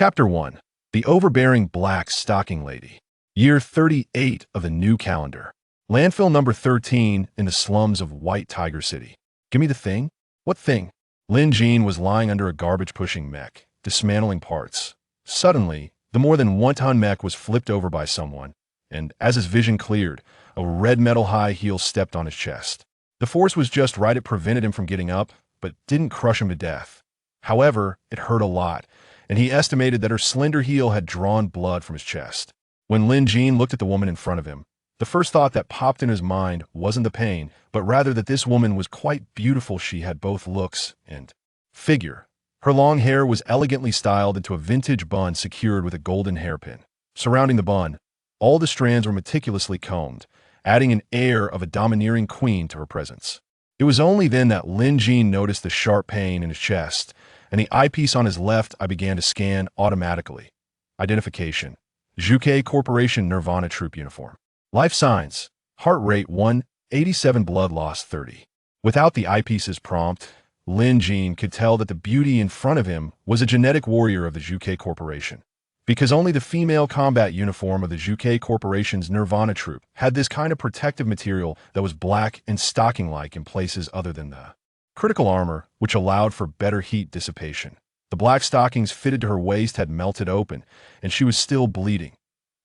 Chapter 1. The Overbearing Black Stocking Lady. Year 38 of the new calendar. Landfill number 13 in the slums of White Tiger City. Give me the thing? What thing? Lin Jean was lying under a garbage-pushing mech, dismantling parts. Suddenly, the more than one-ton mech was flipped over by someone, and as his vision cleared, a red metal high heel stepped on his chest. The force was just right. It prevented him from getting up, but didn't crush him to death. However, it hurt a lot, and he estimated that her slender heel had drawn blood from his chest. When Lin Jean looked at the woman in front of him, the first thought that popped in his mind wasn't the pain, but rather that this woman was quite beautiful. She had both looks and figure. Her long hair was elegantly styled into a vintage bun secured with a golden hairpin. Surrounding the bun, all the strands were meticulously combed, adding an air of a domineering queen to her presence. It was only then that Lin Jean noticed the sharp pain in his chest, and the eyepiece on his left eye began to scan automatically. Identification: Juke Corporation Nirvana Troop Uniform. Life signs: heart rate 187, blood loss 30. Without the eyepiece's prompt, Lin Jean could tell that the beauty in front of him was a genetic warrior of the Juke Corporation. Because only the female combat uniform of the Juke Corporation's Nirvana Troop had this kind of protective material that was black and stocking-like in places other than the critical armor, which allowed for better heat dissipation. The black stockings fitted to her waist had melted open, and she was still bleeding.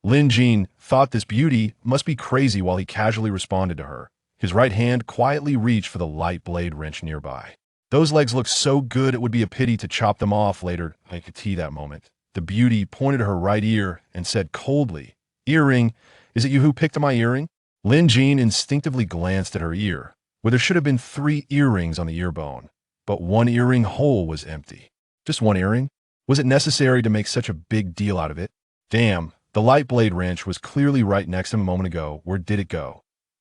Lin Jean thought this beauty must be crazy while he casually responded to her. His right hand quietly reached for the light blade wrench nearby. Those legs looked so good it would be a pity to chop them off later. I could see that moment. The beauty pointed to her right ear and said coldly, "Earring, is it you who picked my earring?" Lin Jean instinctively glanced at her ear, where there should have been 3 earrings on the ear bone, but one earring hole was empty. Just one earring? Was it necessary to make such a big deal out of it? Damn, the light blade wrench was clearly right next to him a moment ago. Where did it go?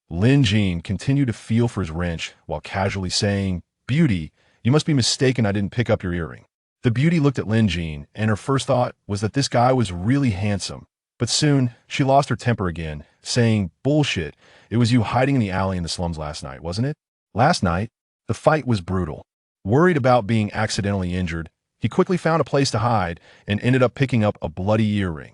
Lin Jean continued to feel for his wrench while casually saying, "Beauty, you must be mistaken. I didn't pick up your earring." The beauty looked at Lin Jean, and her first thought was that this guy was really handsome. But soon, she lost her temper again, saying, "Bullshit, it was you hiding in the alley in the slums last night, wasn't it?" Last night, the fight was brutal. Worried about being accidentally injured, he quickly found a place to hide and ended up picking up a bloody earring.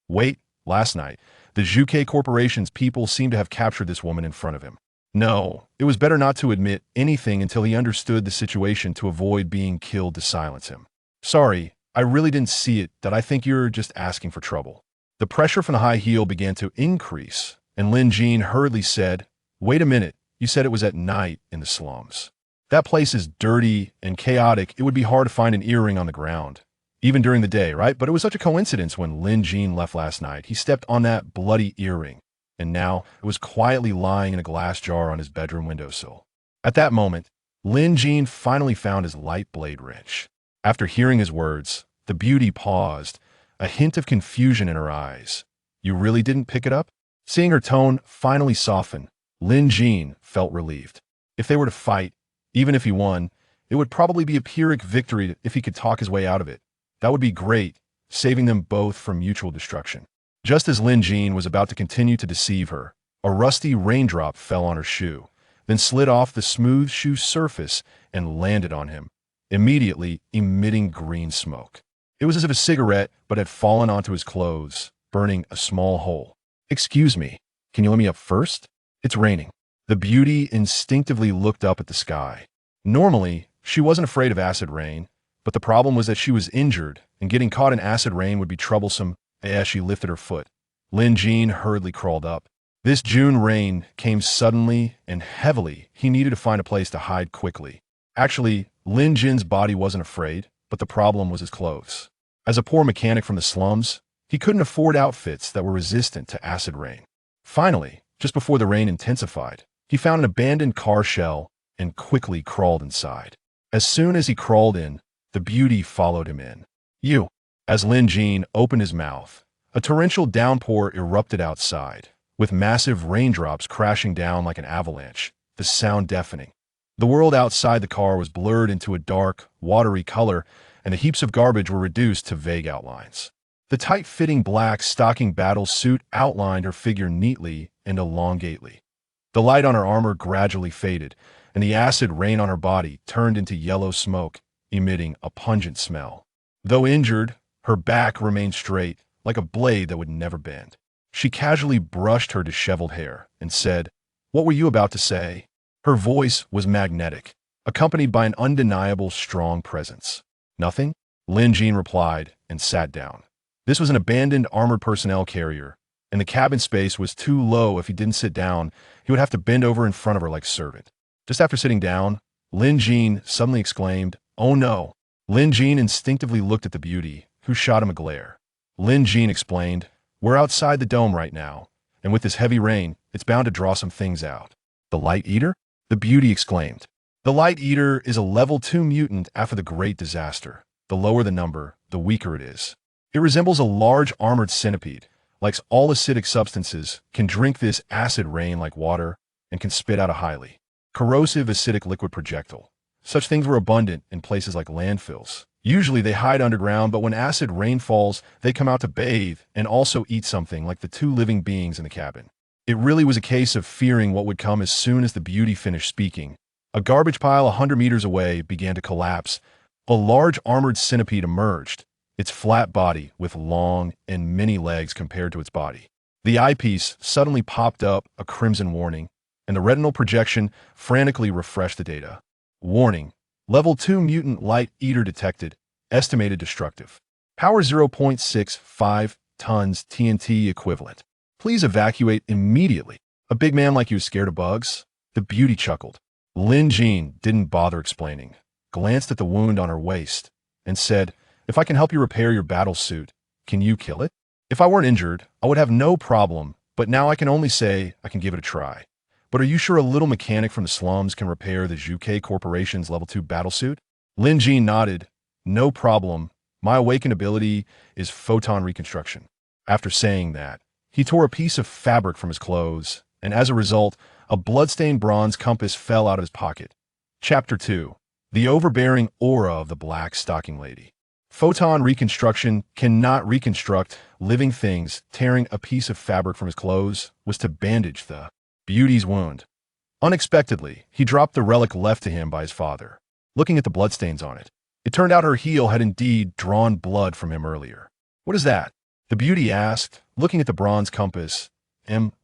Wait, last night, the Juke Corporation's people seemed to have captured this woman in front of him. No, it was better not to admit anything until he understood the situation to avoid being killed to silence him. "Sorry, I really didn't see it. That I think you're just asking for trouble." The pressure from the high heel began to increase, and Lin Jean hurriedly said, "Wait a minute, you said it was at night in the slums. That place is dirty and chaotic. It would be hard to find an earring on the ground, even during the day, right? But it was such a coincidence when Lin Jean left last night. He stepped on that bloody earring, and now it was quietly lying in a glass jar on his bedroom windowsill." At that moment, Lin Jean finally found his light blade wrench. After hearing his words, the beauty paused, a hint of confusion in her eyes. "You really didn't pick it up?" Seeing her tone finally soften, Lin Jean felt relieved. If they were to fight, even if he won, it would probably be a Pyrrhic victory if he could talk his way out of it. That would be great, saving them both from mutual destruction. Just as Lin Jean was about to continue to deceive her, a rusty raindrop fell on her shoe, then slid off the smooth shoe surface and landed on him, immediately emitting green smoke. It was as if a cigarette but had fallen onto his clothes, burning a small hole. "Excuse me, can you let me up first? It's raining." The beauty instinctively looked up at the sky. Normally, she wasn't afraid of acid rain, but the problem was that she was injured, and getting caught in acid rain would be troublesome. As she lifted her foot, Lin Jean hurriedly crawled up. This June rain came suddenly and heavily. He needed to find a place to hide quickly. Actually, Lin Jean's body wasn't afraid, but the problem was his clothes. As a poor mechanic from the slums, he couldn't afford outfits that were resistant to acid rain. Finally, just before the rain intensified, he found an abandoned car shell and quickly crawled inside. As soon as he crawled in, the beauty followed him in. "You." As Lin Jean opened his mouth, a torrential downpour erupted outside, with massive raindrops crashing down like an avalanche, the sound deafening. The world outside the car was blurred into a dark, watery color, and the heaps of garbage were reduced to vague outlines. The tight-fitting black stocking battle suit outlined her figure neatly and elongately. The light on her armor gradually faded, and the acid rain on her body turned into yellow smoke, emitting a pungent smell. Though injured, Her back remained straight, like a blade that would never bend. She casually brushed her disheveled hair and said, "What were you about to say?" Her voice was magnetic, accompanied by an undeniable strong presence. "Nothing," Lin Jean replied and sat down. This was an abandoned armored personnel carrier, and the cabin space was too low. If he didn't sit down, he would have to bend over in front of her like a servant. Just after sitting down, Lin Jean suddenly exclaimed, "Oh no!" Lin Jean instinctively looked at the beauty, who shot him a glare. Lin Jean explained, "We're outside the dome right now, and with this heavy rain, it's bound to draw some things out." "The Light Eater?" the beauty exclaimed. "The Light Eater is a level 2 mutant after the Great Disaster. The lower the number, the weaker it is. It resembles a large armored centipede, likes all acidic substances, can drink this acid rain like water, and can spit out a highly corrosive acidic liquid projectile. Such things were abundant in places like landfills. Usually they hide underground, but when acid rain falls, they come out to bathe and also eat something like the 2 living beings in the cabin." It really was a case of fearing what would come. As soon as the beauty finished speaking, a garbage pile 100 meters away began to collapse. A large armored centipede emerged, its flat body with long and many legs compared to its body. The eyepiece suddenly popped up a crimson warning, and the retinal projection frantically refreshed the data. "Warning. Level 2 mutant Light Eater detected. Estimated destructive. Power 0.65 tons TNT equivalent. Please evacuate immediately." "A big man like you is scared of bugs?" the beauty chuckled. Lin Jean didn't bother explaining, glanced at the wound on her waist, and said, "If I can help you repair your battle suit, can you kill it?" "If I weren't injured, I would have no problem, but now I can only say I can give it a try." "But are you sure a little mechanic from the slums can repair the Juke Corporation's level 2 battlesuit?" Lin Jean nodded. "No problem. My awakened ability is photon reconstruction." After saying that, he tore a piece of fabric from his clothes, and as a result, a bloodstained bronze compass fell out of his pocket. Chapter 2. The Overbearing Aura of the Black Stocking Lady. Photon reconstruction cannot reconstruct living things. Tearing a piece of fabric from his clothes was to bandage the beauty's wound. Unexpectedly, he dropped the relic left to him by his father. Looking at the bloodstains on it, it turned out her heel had indeed drawn blood from him earlier. "What is that?" the beauty asked, looking at the bronze compass.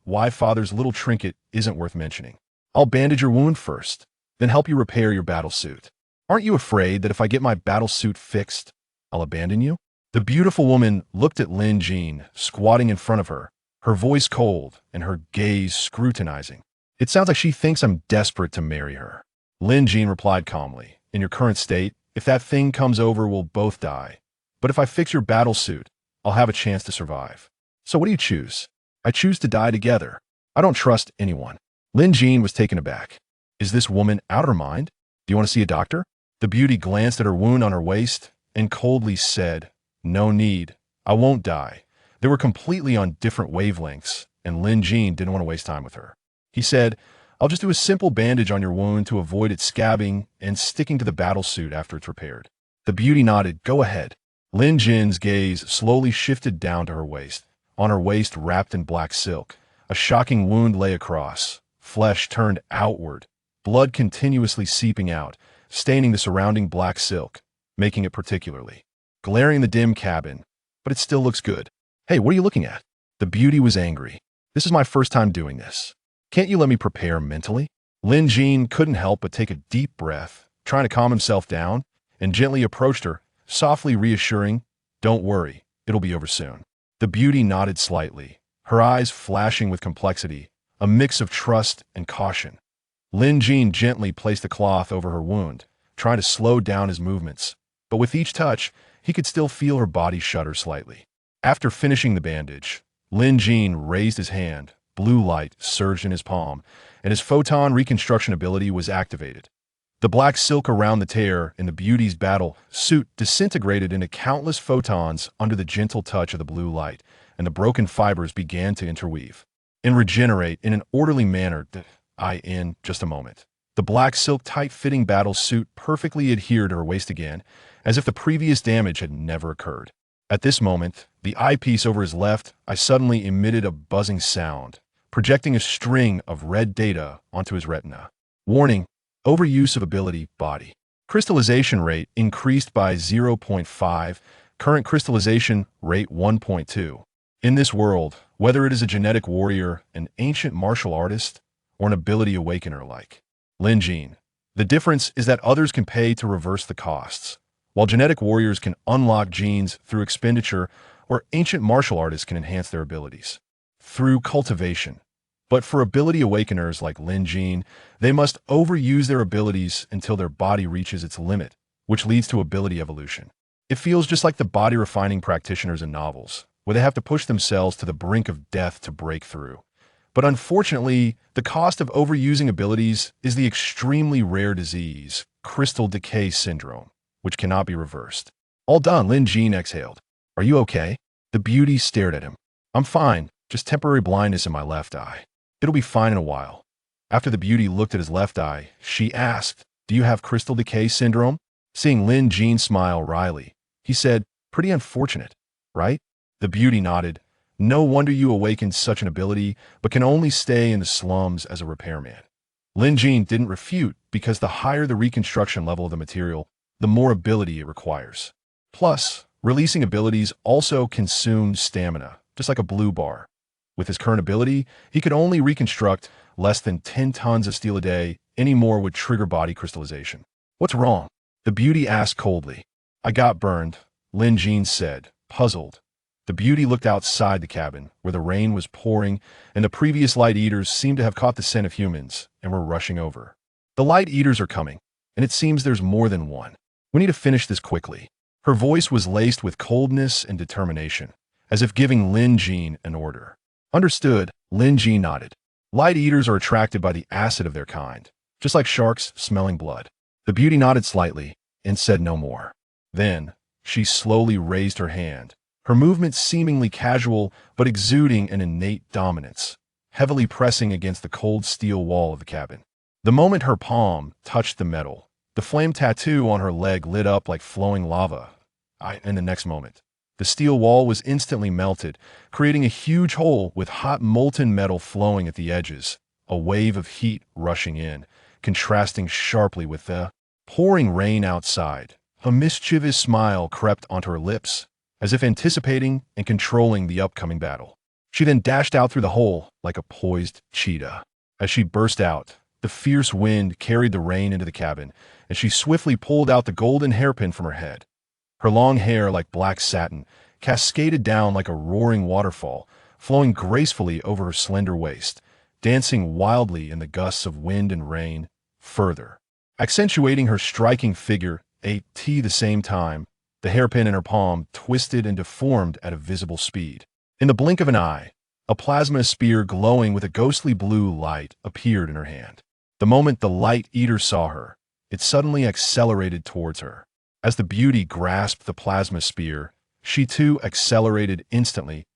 "Why father's little trinket isn't worth mentioning. I'll bandage your wound first, then help you repair your battle suit. Aren't you afraid that if I get my battle suit fixed, I'll abandon you?" The beautiful woman looked at Lin Jean, squatting in front of her, her voice cold and her gaze scrutinizing. "It sounds like she thinks I'm desperate to marry her." Lin Jean replied calmly, "In your current state, if that thing comes over, we'll both die. But if I fix your battle suit, I'll have a chance to survive. So what do you choose?" "I choose to die together. I don't trust anyone." Lin Jean was taken aback. Is this woman out of her mind? "Do you want to see a doctor?" The beauty glanced at her wound on her waist and coldly said, "No need. I won't die." They were completely on different wavelengths, and Lin Jean didn't want to waste time with her. He said, "I'll just do a simple bandage on your wound to avoid it scabbing and sticking to the battle suit after it's repaired." The beauty nodded. "Go ahead." Lin Jin's gaze slowly shifted down to her waist. On her waist, wrapped in black silk, a shocking wound lay across. Flesh turned outward, blood continuously seeping out, staining the surrounding black silk, making it particularly glaring in the dim cabin. "But it still looks good." "Hey, what are you looking at?" The beauty was angry. "This is my first time doing this. Can't you let me prepare mentally?" Lin Jean couldn't help but take a deep breath, trying to calm himself down, and gently approached her, softly reassuring, "Don't worry, it'll be over soon." The beauty nodded slightly, her eyes flashing with complexity, a mix of trust and caution. Lin Jean gently placed the cloth over her wound, trying to slow down his movements, but with each touch, he could still feel her body shudder slightly. After finishing the bandage, Lin Jean raised his hand, blue light surged in his palm, and his photon reconstruction ability was activated. The black silk around the tear in the beauty's battle suit disintegrated into countless photons under the gentle touch of the blue light, and the broken fibers began to interweave and regenerate in an orderly manner. In just a moment, the black silk tight-fitting battle suit perfectly adhered to her waist again, as if the previous damage had never occurred. At this moment, the eyepiece over his left eye suddenly emitted a buzzing sound, projecting a string of red data onto his retina. Warning: overuse of ability, body. Crystallization rate increased by 0.5 Current crystallization rate 1.2. In this world, whether it is a genetic warrior, an ancient martial artist, or an ability awakener like Lin Jin, the difference is that others can pay to reverse the costs, while genetic warriors can unlock genes through expenditure, or ancient martial artists can enhance their abilities through cultivation. But for ability awakeners like Lin Jin, they must overuse their abilities until their body reaches its limit, which leads to ability evolution. It feels just like the body refining practitioners in novels, where they have to push themselves to the brink of death to break through. But unfortunately, the cost of overusing abilities is the extremely rare disease, crystal decay syndrome, which cannot be reversed. All done, Lin Jin exhaled. Are you okay? The beauty stared at him. I'm fine, just temporary blindness in my left eye. It'll be fine in a while. After the beauty looked at his left eye, she asked, do you have crystal decay syndrome? Seeing Lin Jin smile wryly, he said, pretty unfortunate, right? The beauty nodded. No wonder you awakened such an ability, but can only stay in the slums as a repairman. Lin Jin didn't refute because the higher the reconstruction level of the material, the more ability it requires. Plus, releasing abilities also consumes stamina, just like a blue bar. With his current ability, he could only reconstruct less than 10 tons of steel a day. Any more would trigger body crystallization. What's wrong? The beauty asked coldly. I got burned, Lin Jin said, puzzled. The beauty looked outside the cabin, where the rain was pouring, and the previous light eaters seemed to have caught the scent of humans and were rushing over. The light eaters are coming, and it seems there's more than one. We need to finish this quickly. Her voice was laced with coldness and determination, as if giving Lin Jin an order. Understood, Lin Jin nodded. Light eaters are attracted by the acid of their kind, just like sharks smelling blood. The beauty nodded slightly and said no more. Then, she slowly raised her hand, her movement seemingly casual but exuding an innate dominance, heavily pressing against the cold steel wall of the cabin. The moment her palm touched the metal, the flame tattoo on her leg lit up like flowing lava. In the next moment, the steel wall was instantly melted, creating a huge hole with hot molten metal flowing at the edges, a wave of heat rushing in, contrasting sharply with the pouring rain outside. A mischievous smile crept onto her lips, as if anticipating and controlling the upcoming battle. She then dashed out through the hole like a poised cheetah. As she burst out, the fierce wind carried the rain into the cabin, and she swiftly pulled out the golden hairpin from her head. Her long hair, like black satin, cascaded down like a roaring waterfall, flowing gracefully over her slender waist, dancing wildly in the gusts of wind and rain, further accentuating her striking figure. At the same time, the hairpin in her palm twisted and deformed at a visible speed. In the blink of an eye, a plasma spear glowing with a ghostly blue light appeared in her hand. The moment the light eater saw her, it suddenly accelerated towards her. As the beauty grasped the plasma spear, she too accelerated instantly,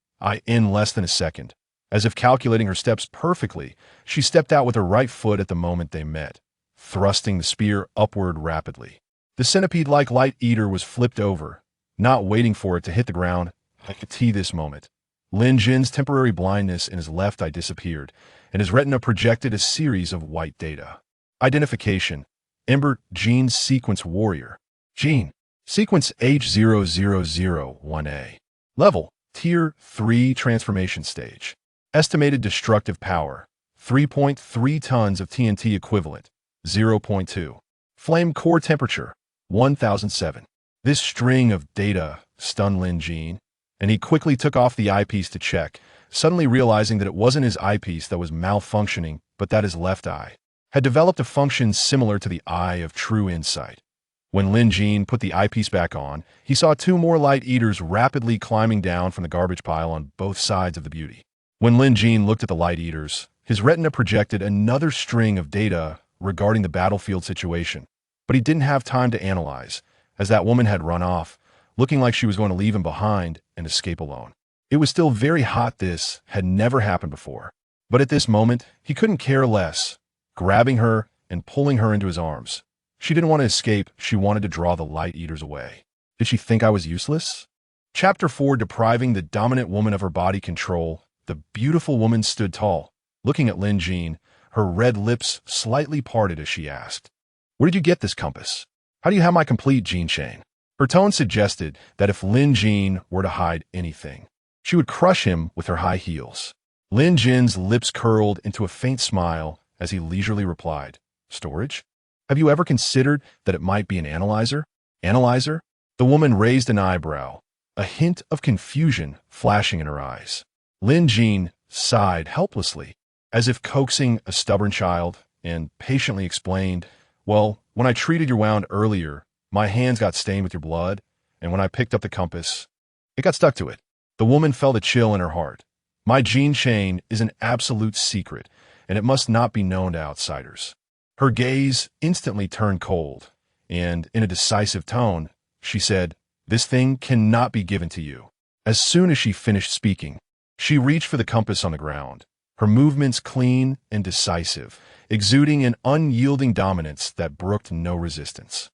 in less than a second. As if calculating her steps perfectly, she stepped out with her right foot at the moment they met, thrusting the spear upward rapidly. The centipede-like light eater was flipped over, not waiting for it to hit the ground. At this moment, Lin Jin's temporary blindness in his left eye disappeared, and his retina projected a series of white data. Identification: Ember Gene Sequence Warrior. Gene Sequence H0001A. Level: Tier 3 Transformation Stage. Estimated Destructive Power: 3.3 tons of TNT equivalent, 0.2. Flame Core Temperature: 1007. This string of data stunned Lin Jin, and he quickly took off the eyepiece to check, suddenly realizing that it wasn't his eyepiece that was malfunctioning, but that his left eye had developed a function similar to the eye of true insight. When Lin Jin put the eyepiece back on, he saw two more light eaters rapidly climbing down from the garbage pile on both sides of the beauty. When Lin Jin looked at the light eaters, his retina projected another string of data regarding the battlefield situation, but he didn't have time to analyze, as that woman had run off, looking like she was going to leave him behind and escape alone. It was still very hot. This had never happened before, but at this moment, he couldn't care less, grabbing her and pulling her into his arms. She didn't want to escape, she wanted to draw the light eaters away. Did she think I was useless? Chapter 4: Depriving the dominant woman of her body control. The beautiful woman stood tall, looking at Lin Jin, her red lips slightly parted as she asked, "Where did you get this compass? How do you have my complete gene chain?" Her tone suggested that if Lin Jin were to hide anything, she would crush him with her high heels. Lin Jin's lips curled into a faint smile as he leisurely replied, "Storage? Have you ever considered that it might be an analyzer?" "Analyzer?" The woman raised an eyebrow, a hint of confusion flashing in her eyes. Lin Jin sighed helplessly, as if coaxing a stubborn child, and patiently explained, "Well, when I treated your wound earlier, my hands got stained with your blood, and when I picked up the compass, it got stuck to it." The woman felt a chill in her heart. My gene chain is an absolute secret, and it must not be known to outsiders. Her gaze instantly turned cold, and in a decisive tone, she said, "This thing cannot be given to you." As soon as she finished speaking, she reached for the compass on the ground, her movements clean and decisive, exuding an unyielding dominance that brooked no resistance.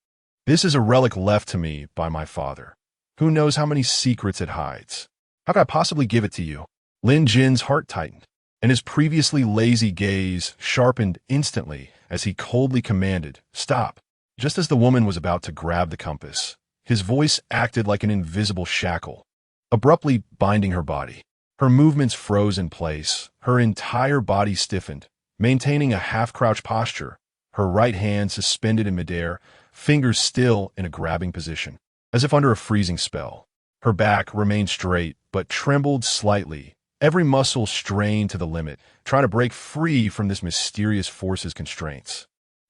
"This is a relic left to me by my father. Who knows how many secrets it hides? How could I possibly give it to you?" Lin Jin's heart tightened, and his previously lazy gaze sharpened instantly as he coldly commanded, "Stop." Just as the woman was about to grab the compass, his voice acted like an invisible shackle, abruptly binding her body. Her movements froze in place, her entire body stiffened, maintaining a half-crouch posture, her right hand suspended in midair, fingers still in a grabbing position, as if under a freezing spell. Her back remained straight, but trembled slightly, every muscle strained to the limit, trying to break free from this mysterious force's constraints.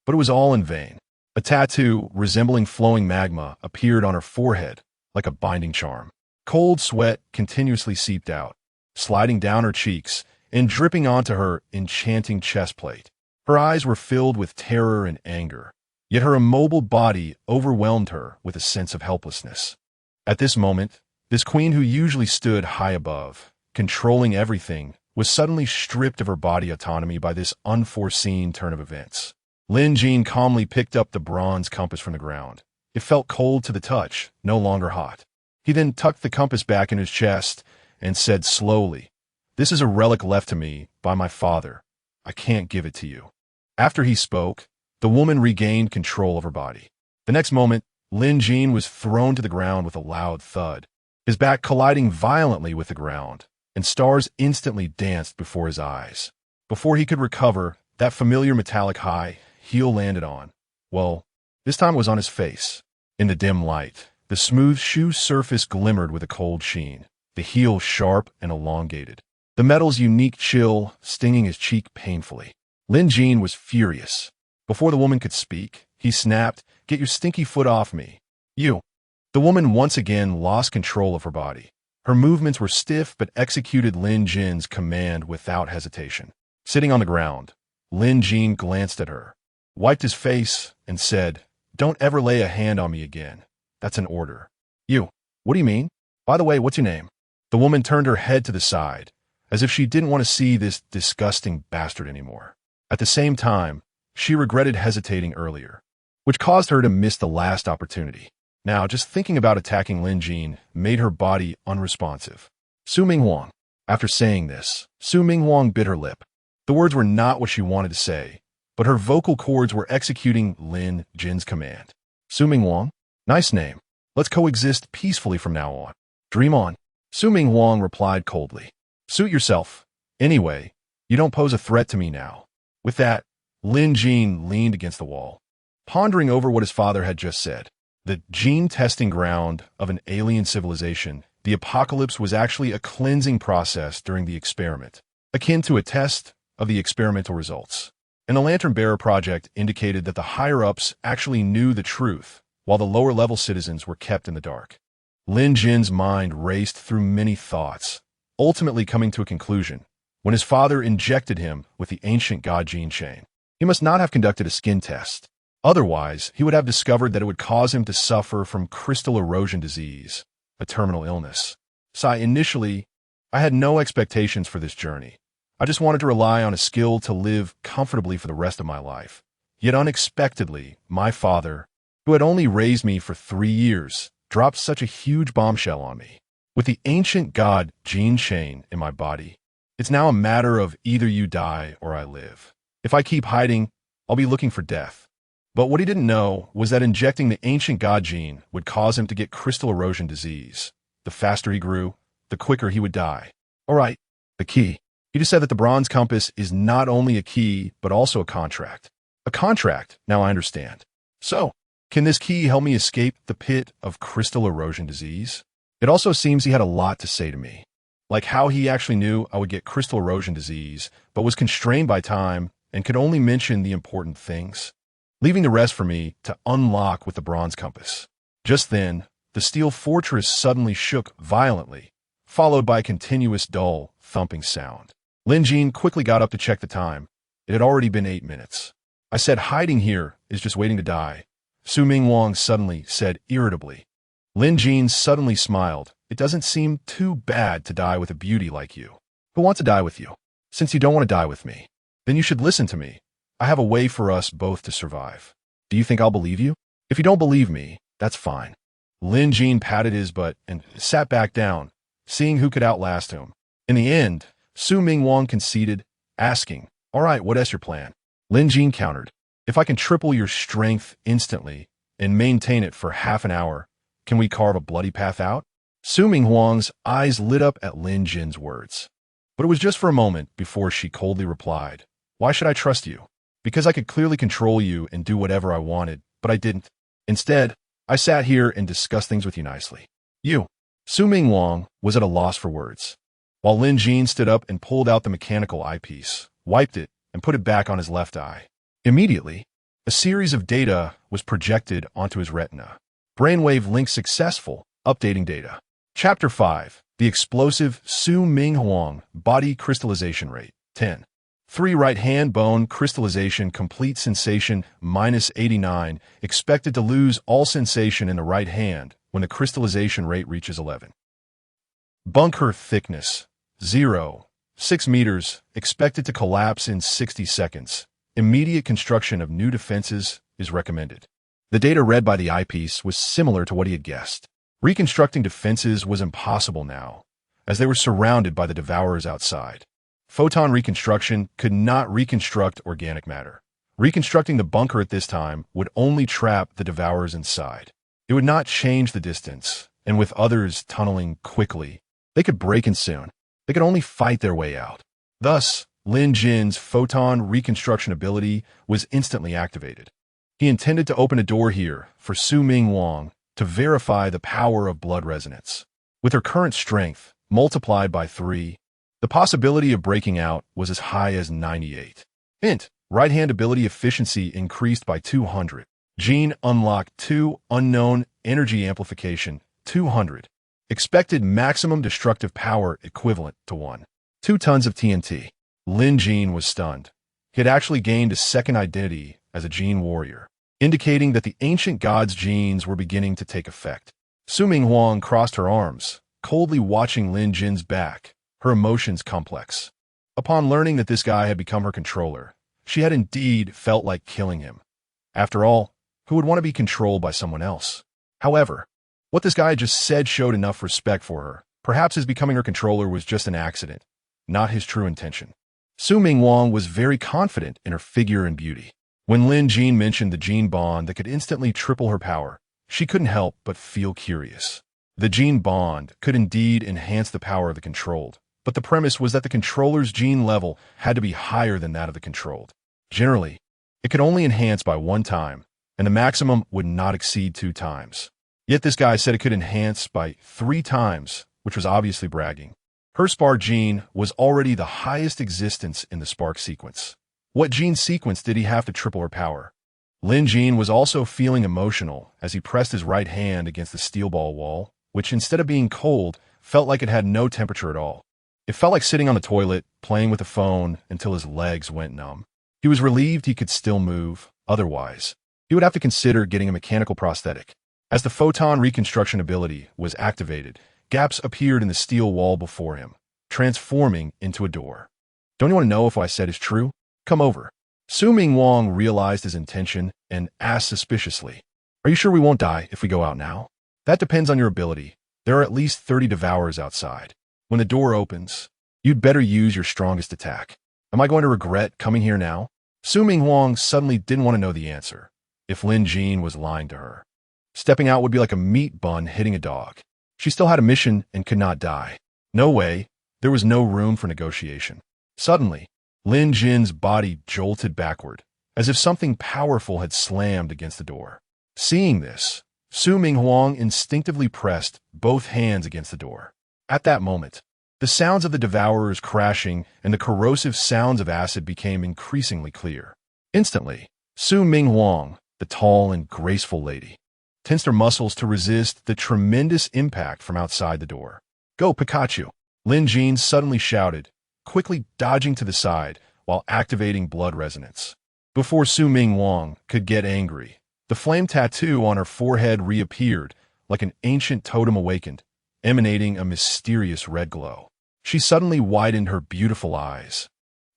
But it was all in vain. A tattoo resembling flowing magma appeared on her forehead like a binding charm. Cold sweat continuously seeped out, sliding down her cheeks and dripping onto her enchanting chest plate. Her eyes were filled with terror and anger, yet her immobile body overwhelmed her with a sense of helplessness. At this moment, this queen who usually stood high above, controlling everything, was suddenly stripped of her body autonomy by this unforeseen turn of events. Lin Jin calmly picked up the bronze compass from the ground. It felt cold to the touch, no longer hot. He then tucked the compass back in his chest and said slowly, "This is a relic left to me by my father. I can't give it to you." After he spoke, the woman regained control of her body. The next moment, Lin Jin was thrown to the ground with a loud thud, his back colliding violently with the ground, and stars instantly danced before his eyes. Before he could recover, that familiar metallic high heel landed on, well, this time it was on his face. In the dim light, the smooth shoe surface glimmered with a cold sheen, the heel sharp and elongated, the metal's unique chill stinging his cheek painfully. Lin Jin was furious. Before the woman could speak, he snapped, "Get your stinky foot off me. You." The woman once again lost control of her body. Her movements were stiff but executed Lin Jin's command without hesitation. Sitting on the ground, Lin Jin glanced at her, wiped his face, and said, "Don't ever lay a hand on me again. That's an order." "You? What do you mean? By the way, what's your name?" The woman turned her head to the side, as if she didn't want to see this disgusting bastard anymore. At the same time, she regretted hesitating earlier, which caused her to miss the last opportunity. Now, just thinking about attacking Lin Jin made her body unresponsive. "Su Ming Wang." After saying this, Su Ming Wang bit her lip. The words were not what she wanted to say, but her vocal cords were executing Lin Jin's command. "Su Ming Wang? Nice name. Let's coexist peacefully from now on. Dream on." Su Ming Wang replied coldly. "Suit yourself. Anyway, you don't pose a threat to me now." With that, Lin Jin leaned against the wall, pondering over what his father had just said. The gene testing ground of an alien civilization, the apocalypse was actually a cleansing process during the experiment, akin to a test of the experimental results. And the Lantern Bearer Project indicated that the higher-ups actually knew the truth, while the lower-level citizens were kept in the dark. Lin Jin's mind raced through many thoughts, ultimately coming to a conclusion when his father injected him with the ancient god gene chain. He must not have conducted a skin test. Otherwise, he would have discovered that it would cause him to suffer from crystal erosion disease, a terminal illness. Initially, I had no expectations for this journey. I just wanted to rely on a skill to live comfortably for the rest of my life. Yet unexpectedly, my father, who had only raised me for 3 years, dropped such a huge bombshell on me. With the ancient god gene chain in my body, it's now a matter of either you die or I live. If I keep hiding, I'll be looking for death. But what he didn't know was that injecting the ancient god gene would cause him to get crystal erosion disease. The faster he grew, the quicker he would die. All right, the key. He just said that the bronze compass is not only a key, but also a contract. A contract, now I understand. So, can this key help me escape the pit of crystal erosion disease? It also seems he had a lot to say to me. Like how he actually knew I would get crystal erosion disease, but was constrained by time and could only mention the important things, leaving the rest for me to unlock with the bronze compass. Just then, the steel fortress suddenly shook violently, followed by a continuous dull, thumping sound. Lin Jin quickly got up to check the time. It had already been 8 minutes. I said hiding here is just waiting to die. Su Ming Wang suddenly said irritably. Lin Jin suddenly smiled. It doesn't seem too bad to die with a beauty like you. Who wants to die with you? Since you don't want to die with me, then you should listen to me. I have a way for us both to survive. Do you think I'll believe you? If you don't believe me, that's fine. Lin Jin patted his butt and sat back down, seeing who could outlast him. In the end, Su Ming Wang conceded, asking, all right, what is your plan? Lin Jin countered, if I can triple your strength instantly and maintain it for half an hour, can we carve a bloody path out? Su Ming Wang's eyes lit up at Lin Jin's words. But it was just for a moment before she coldly replied, why should I trust you? Because I could clearly control you and do whatever I wanted, but I didn't. Instead, I sat here and discussed things with you nicely. You. Su Ming Wang was at a loss for words, while Lin Jin stood up and pulled out the mechanical eyepiece, wiped it, and put it back on his left eye. Immediately, a series of data was projected onto his retina. Brainwave link successful, updating data. Chapter 5, The Explosive Su Ming Wang Body Crystallization Rate, 10. 3 right hand bone crystallization complete sensation -89, expected to lose all sensation in the right hand when the crystallization rate reaches 11. Bunker thickness, 0. 6 meters, expected to collapse in 60 seconds. Immediate construction of new defenses is recommended. The data read by the eyepiece was similar to what he had guessed. Reconstructing defenses was impossible now, as they were surrounded by the devourers outside. Photon reconstruction could not reconstruct organic matter. Reconstructing the bunker at this time would only trap the devourers inside. It would not change the distance, and with others tunneling quickly, they could break in soon. They could only fight their way out. Thus, Lin Jin's photon reconstruction ability was instantly activated. He intended to open a door here for Su Ming Wang to verify the power of blood resonance. With her current strength, multiplied by 3, the possibility of breaking out was as high as 98. Hint, right-hand ability efficiency increased by 200. Gene unlocked 2, unknown energy amplification, 200. Expected maximum destructive power equivalent to 1. 2 tons of TNT. Lin Jin was stunned. He had actually gained a second identity as a gene warrior, indicating that the ancient god's genes were beginning to take effect. Su Ming Wang crossed her arms, coldly watching Lin Jin's back, her emotions complex. Upon learning that this guy had become her controller, she had indeed felt like killing him. After all, who would want to be controlled by someone else? However, what this guy had just said showed enough respect for her. Perhaps his becoming her controller was just an accident, not his true intention. Su Ming Wang was very confident in her figure and beauty. When Lin Jin mentioned the gene bond that could instantly triple her power, she couldn't help but feel curious. The gene bond could indeed enhance the power of the controlled, but the premise was that the controller's gene level had to be higher than that of the controlled. Generally, it could only enhance by 1 time, and the maximum would not exceed 2 times. Yet this guy said it could enhance by 3 times, which was obviously bragging. Her spark gene was already the highest existence in the spark sequence. What gene sequence did he have to triple her power? Lin Jin was also feeling emotional as he pressed his right hand against the steel ball wall, which instead of being cold, felt like it had no temperature at all. It felt like sitting on the toilet, playing with the phone until his legs went numb. He was relieved he could still move. Otherwise, he would have to consider getting a mechanical prosthetic. As the photon reconstruction ability was activated, gaps appeared in the steel wall before him, transforming into a door. Don't you want to know if what I said is true? Come over. Su Ming Wang realized his intention and asked suspiciously, are you sure we won't die if we go out now? That depends on your ability. There are at least 30 devourers outside. When the door opens, you'd better use your strongest attack. Am I going to regret coming here now? Su Ming Wang suddenly didn't want to know the answer. if Lin Jean was lying to her. Stepping out would be like a meat bun hitting a dog. She still had a mission and could not die. No way. There was no room for negotiation. Suddenly, Lin Jin's body jolted backward, as if something powerful had slammed against the door. Seeing this, Su Minghuang instinctively pressed both hands against the door. At that moment, the sounds of the devourers crashing and the corrosive sounds of acid became increasingly clear. Instantly, Su Minghuang, the tall and graceful lady, tensed her muscles to resist the tremendous impact from outside the door. "Go, Pikachu!" Lin Jean suddenly shouted, quickly dodging to the side while activating blood resonance. Before Su Minghuang could get angry, the flame tattoo on her forehead reappeared like an ancient totem awakened, emanating a mysterious red glow. She suddenly widened her beautiful eyes,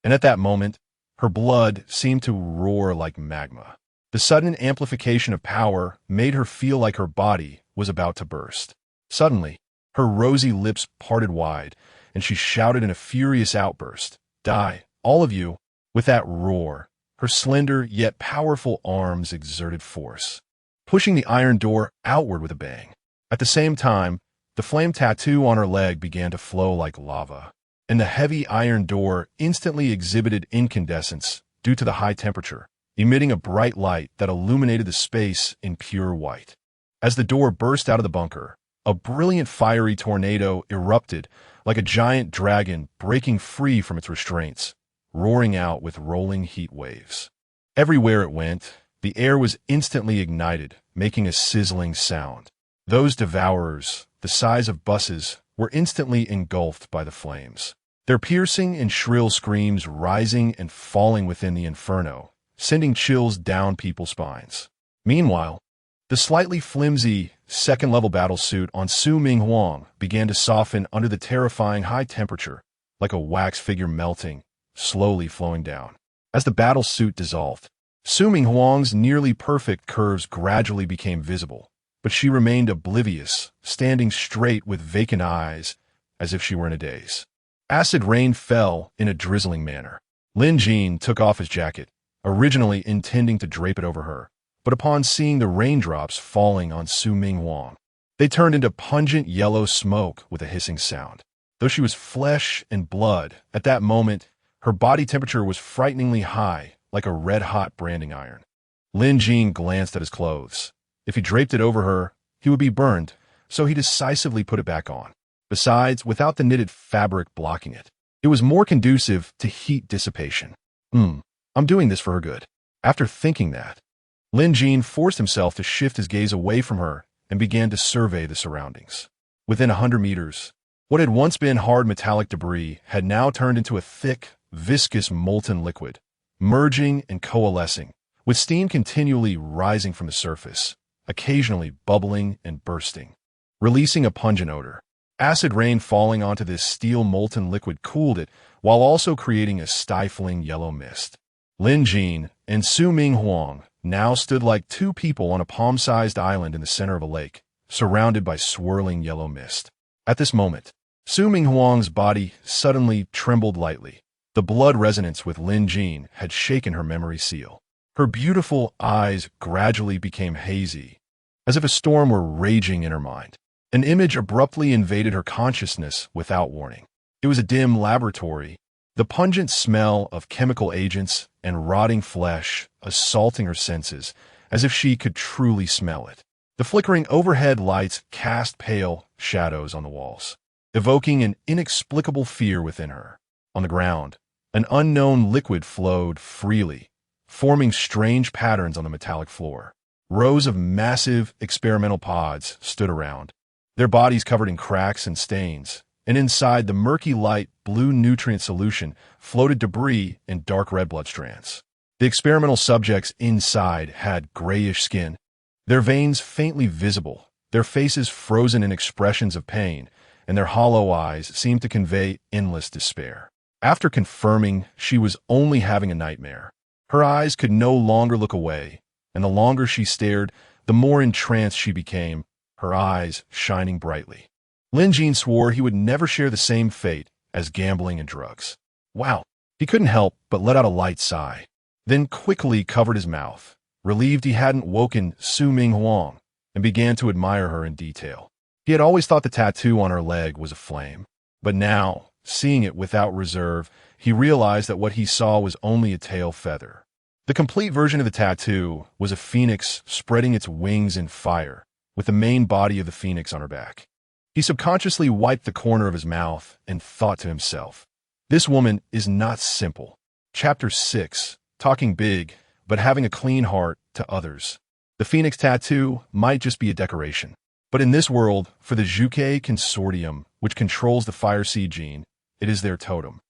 and at that moment, her blood seemed to roar like magma. The sudden amplification of power made her feel like her body was about to burst. Suddenly, her rosy lips parted wide, and she shouted in a furious outburst, "Die, all of you!" With that roar, her slender yet powerful arms exerted force, pushing the iron door outward with a bang. At the same time, the flame tattoo on her leg began to flow like lava, and the heavy iron door instantly exhibited incandescence due to the high temperature, emitting a bright light that illuminated the space in pure white. As the door burst out of the bunker, a brilliant fiery tornado erupted like a giant dragon breaking free from its restraints, roaring out with rolling heat waves. Everywhere it went, the air was instantly ignited, making a sizzling sound. Those devourers, the size of buses, were instantly engulfed by the flames, their piercing and shrill screams rising and falling within the inferno, sending chills down people's spines. Meanwhile, the slightly flimsy second-level battlesuit on Su Minghuang began to soften under the terrifying high temperature, like a wax figure melting, slowly flowing down. As the battlesuit dissolved, Su Minghuang's nearly perfect curves gradually became visible, but she remained oblivious, standing straight with vacant eyes, as if she were in a daze. Acid rain fell in a drizzling manner. Lin Jean took off his jacket, originally intending to drape it over her, but upon seeing the raindrops falling on Su Minghuang, they turned into pungent yellow smoke with a hissing sound. Though she was flesh and blood, at that moment, her body temperature was frighteningly high, like a red-hot branding iron. Lin Jean glanced at his clothes. If he draped it over her, he would be burned, so he decisively put it back on. Besides, without the knitted fabric blocking it, it was more conducive to heat dissipation. I'm doing this for her good. After thinking that, Lin Jean forced himself to shift his gaze away from her and began to survey the surroundings. Within 100 meters, what had once been hard metallic debris had now turned into a thick, viscous molten liquid, merging and coalescing, with steam continually rising from the surface, occasionally bubbling and bursting, releasing a pungent odor. Acid rain falling onto this steel molten liquid cooled it, while also creating a stifling yellow mist. Lin Jean and Su Minghuang now stood like two people on a palm-sized island in the center of a lake, surrounded by swirling yellow mist. At this moment, Su Minghuang's body suddenly trembled lightly. The blood resonance with Lin Jean had shaken her memory seal. Her beautiful eyes gradually became hazy, as if a storm were raging in her mind. An image abruptly invaded her consciousness without warning. It was a dim laboratory, the pungent smell of chemical agents and rotting flesh assaulting her senses, as if she could truly smell it. The flickering overhead lights cast pale shadows on the walls, evoking an inexplicable fear within her. On the ground, an unknown liquid flowed freely, forming strange patterns on the metallic floor. Rows of massive experimental pods stood around, their bodies covered in cracks and stains, and inside the murky light blue nutrient solution floated debris and dark red blood strands. The experimental subjects inside had grayish skin, their veins faintly visible, their faces frozen in expressions of pain, and their hollow eyes seemed to convey endless despair. After confirming she was only having a nightmare, her eyes could no longer look away, and the longer she stared, the more entranced she became, her eyes shining brightly. Lin Jean swore he would never share the same fate as gambling and drugs. Wow, he couldn't help but let out a light sigh, then quickly covered his mouth, relieved he hadn't woken Su Ming Huang, and began to admire her in detail. He had always thought the tattoo on her leg was a flame, but now, seeing it without reserve, he realized that what he saw was only a tail feather. The complete version of the tattoo was a phoenix spreading its wings in fire, with the main body of the phoenix on her back. He subconsciously wiped the corner of his mouth and thought to himself, "This woman is not simple." Chapter 6, talking big, but having a clean heart to others. The phoenix tattoo might just be a decoration. But in this world, for the Zhuge Consortium, which controls the fire seed gene, it is their totem.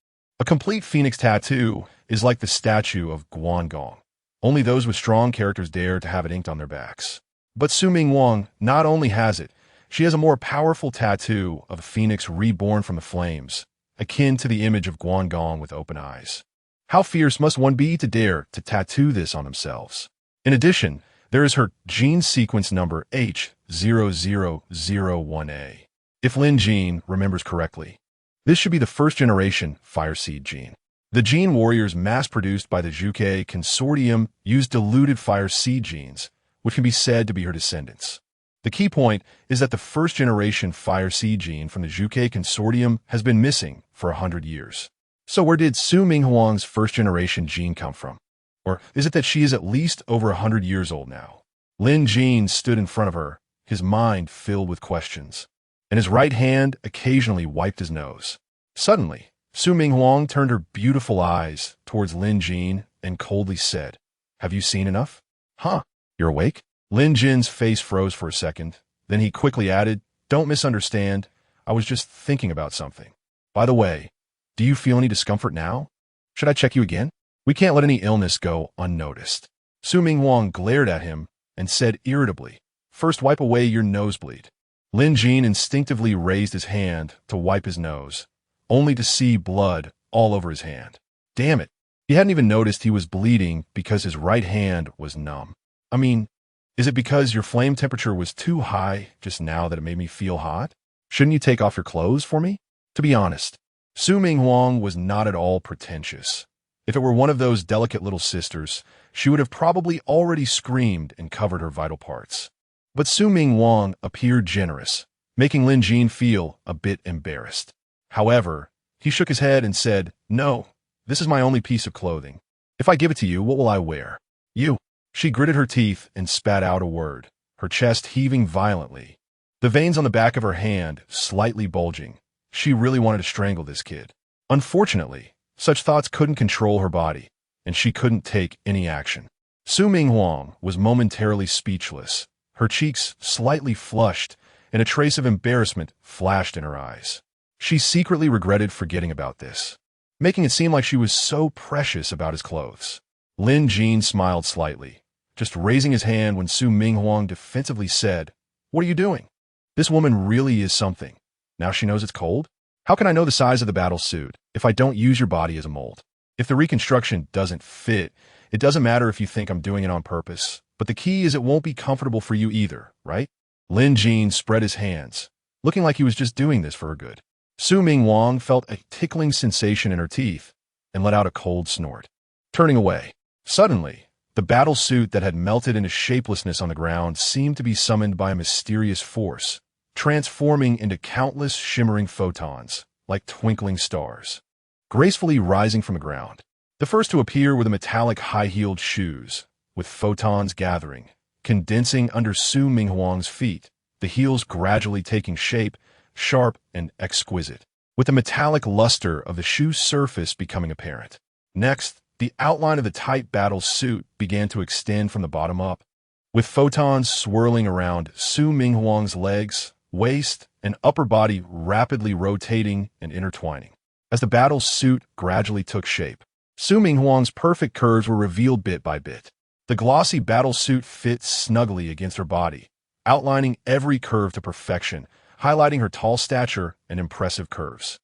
A complete phoenix tattoo is like the statue of Guangong. Only those with strong characters dare to have it inked on their backs. But Su Ming Huang not only has it, she has a more powerful tattoo of a phoenix reborn from the flames, akin to the image of Guangong with open eyes. How fierce must one be to dare to tattoo this on themselves? In addition, there is her gene sequence number H0001A. If Lin Gene remembers correctly, this should be the first-generation fire seed gene. The gene warriors mass-produced by the Zhuge Consortium use diluted fire seed genes, which can be said to be her descendants. The key point is that the first-generation fire seed gene from the Zhuge Consortium has been missing for 100 years. So where did Su Ming Huang's first-generation gene come from? Or is it that she is at least over 100 years old now? Lin Gene stood in front of her, his mind filled with questions, and his right hand occasionally wiped his nose. Suddenly, Su Ming Huang turned her beautiful eyes towards Lin Gene and coldly said, "Have you seen enough?" "Huh? You're awake?" Lin Jin's face froze for a second. Then he quickly added, "Don't misunderstand. I was just thinking about something. By the way, do you feel any discomfort now? Should I check you again? We can't let any illness go unnoticed." Su Ming Huang glared at him and said irritably, "First wipe away your nosebleed." Lin Jin instinctively raised his hand to wipe his nose, only to see blood all over his hand. Damn it. He hadn't even noticed he was bleeding because his right hand was numb. I mean, is it because your flame temperature was too high just now that it made me feel hot? Shouldn't you take off your clothes for me? To be honest, Su Ming Huang was not at all pretentious. If it were one of those delicate little sisters, she would have probably already screamed and covered her vital parts. But Su Ming Huang appeared generous, making Lin Jin feel a bit embarrassed. However, he shook his head and said, "No, this is my only piece of clothing. If I give it to you, what will I wear?" "You." She gritted her teeth and spat out a word, her chest heaving violently, the veins on the back of her hand slightly bulging. She really wanted to strangle this kid. Unfortunately, such thoughts couldn't control her body, and she couldn't take any action. Su Ming Huang was momentarily speechless, her cheeks slightly flushed, and a trace of embarrassment flashed in her eyes. She secretly regretted forgetting about this, making it seem like she was so precious about his clothes. Lin Jin smiled slightly, just raising his hand when Su Ming Huang defensively said, "What are you doing? This woman really is something. Now she knows it's cold? How can I know the size of the battle suit if I don't use your body as a mold? If the reconstruction doesn't fit, it doesn't matter if you think I'm doing it on purpose, but the key is it won't be comfortable for you either, right?" Lin Jin spread his hands, looking like he was just doing this for her good. Su Ming Huang felt a tickling sensation in her teeth and let out a cold snort, turning away. Suddenly, the battle suit that had melted into shapelessness on the ground seemed to be summoned by a mysterious force, transforming into countless shimmering photons, like twinkling stars, gracefully rising from the ground. The first to appear were the metallic high-heeled shoes, with photons gathering, condensing under Su Ming Huang's feet, the heels gradually taking shape, sharp and exquisite, with the metallic luster of the shoe's surface becoming apparent. Next, the outline of the tight battle suit began to extend from the bottom up, with photons swirling around Su Ming Huang's legs, waist, and upper body rapidly rotating and intertwining. As the battle suit gradually took shape, Su Ming Huang's perfect curves were revealed bit by bit. The glossy battle suit fit snugly against her body, outlining every curve to perfection, highlighting her tall stature and impressive curves.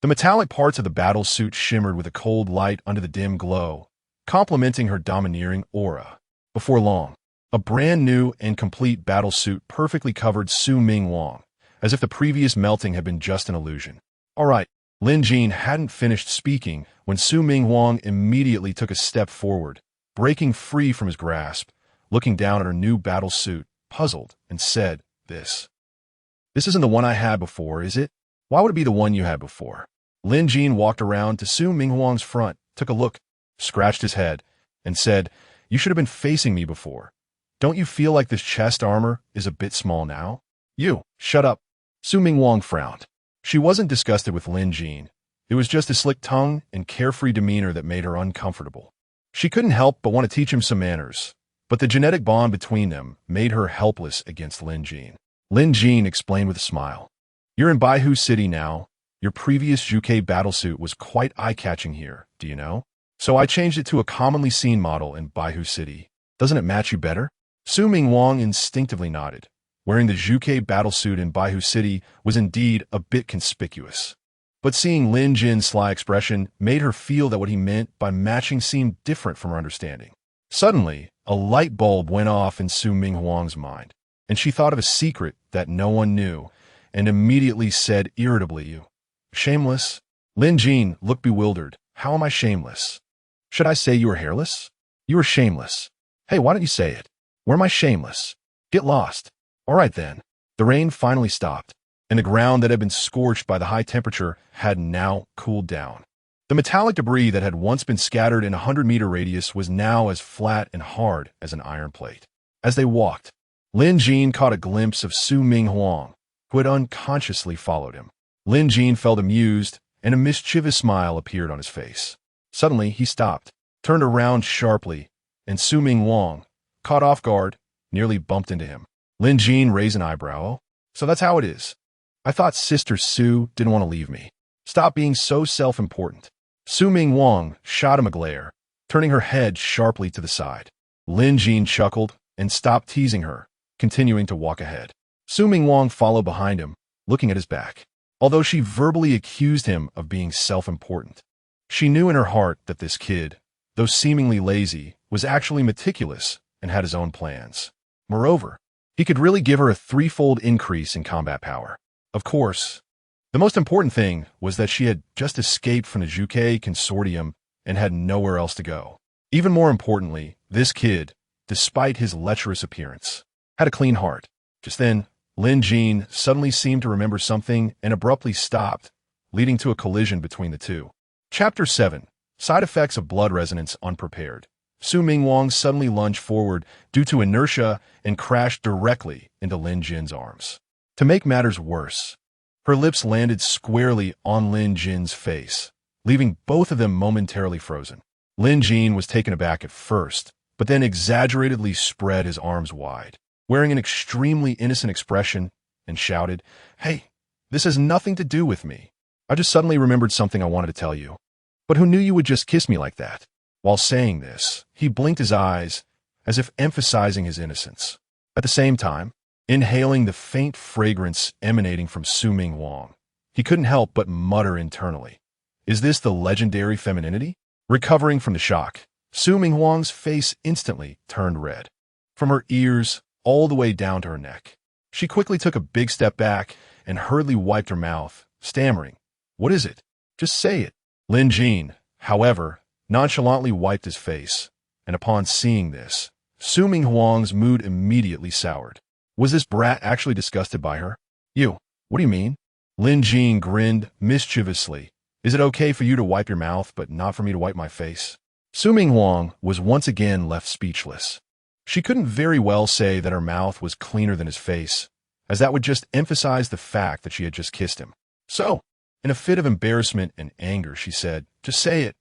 The metallic parts of the battle suit shimmered with a cold light under the dim glow, complementing her domineering aura. Before long, a brand new and complete battle suit perfectly covered Su Ming Huang, as if the previous melting had been just an illusion. All right, Lin Jin hadn't finished speaking when Su Ming Huang immediately took a step forward, breaking free from his grasp, looking down at her new battle suit, puzzled, and said, This isn't the one I had before, is it? Why would it be the one you had before? Lin Jin walked around to Su Minghuang's front, took a look, scratched his head, and said, You should have been facing me before. Don't you feel like this chest armor is a bit small now? You, shut up. Su Minghuang frowned. She wasn't disgusted with Lin Jin. It was just his slick tongue and carefree demeanor that made her uncomfortable. She couldn't help but want to teach him some manners, but the genetic bond between them made her helpless against Lin Jin. Lin Jin explained with a smile. You're in Baihu City now. Your previous Juke battlesuit was quite eye-catching here, do you know? So I changed it to a commonly seen model in Baihu City. Doesn't it match you better? Su Minghuang instinctively nodded. Wearing the Juke battlesuit in Baihu City was indeed a bit conspicuous. But seeing Lin Jin's sly expression made her feel that what he meant by matching seemed different from her understanding. Suddenly, a light bulb went off in Su Minghuang's mind, and she thought of a secret that no one knew, and immediately said irritably, You shameless? Lin Jin looked bewildered. How am I shameless? Should I say you are hairless? You are shameless. Hey, why don't you say it? Where am I shameless? Get lost. All right then. The rain finally stopped, and the ground that had been scorched by the high temperature had now cooled down. The metallic debris that had once been scattered in a 100-meter radius was now as flat and hard as an iron plate. As they walked, Lin Jin caught a glimpse of Su Minghuang, who had unconsciously followed him. Lin Jin felt amused, and a mischievous smile appeared on his face. Suddenly, he stopped, turned around sharply, and Su Minghuang, caught off guard, nearly bumped into him. Lin Jin raised an eyebrow. Oh, so that's how it is. I thought Sister Su didn't want to leave me. Stop being so self-important. Su Minghuang shot him a glare, turning her head sharply to the side. Lin Jin chuckled and stopped teasing her, continuing to walk ahead. Su Minghuang followed behind him, looking at his back. Although she verbally accused him of being self-important, she knew in her heart that this kid, though seemingly lazy, was actually meticulous and had his own plans. Moreover, he could really give her a threefold increase in combat power. Of course, the most important thing was that she had just escaped from the Juke consortium and had nowhere else to go. Even more importantly, this kid, despite his lecherous appearance, had a clean heart. Just then, Lin Jin suddenly seemed to remember something and abruptly stopped, leading to a collision between the two. Chapter 7. Side Effects of Blood Resonance Unprepared. Su Minghuang suddenly lunged forward due to inertia and crashed directly into Lin Jin's arms. To make matters worse, her lips landed squarely on Lin Jin's face, leaving both of them momentarily frozen. Lin Jin was taken aback at first, but then exaggeratedly spread his arms wide, wearing an extremely innocent expression, and shouted, Hey, this has nothing to do with me. I just suddenly remembered something I wanted to tell you. But who knew you would just kiss me like that? While saying this, he blinked his eyes, as if emphasizing his innocence. At the same time, inhaling the faint fragrance emanating from Su Minghuang, he couldn't help but mutter internally, Is this the legendary femininity? Recovering from the shock, Su Minghuang's face instantly turned red, from her ears all the way down to her neck. She quickly took a big step back and hurriedly wiped her mouth, stammering, What is it? Just say it. Lin Jin, however, nonchalantly wiped his face, and upon seeing this, Su Minghuang's mood immediately soured. Was this brat actually disgusted by her? You, what do you mean? Lin Jin grinned mischievously. Is it okay for you to wipe your mouth, but not for me to wipe my face? Su Minghuang was once again left speechless. She couldn't very well say that her mouth was cleaner than his face, as that would just emphasize the fact that she had just kissed him. So, in a fit of embarrassment and anger, she said, Just say it.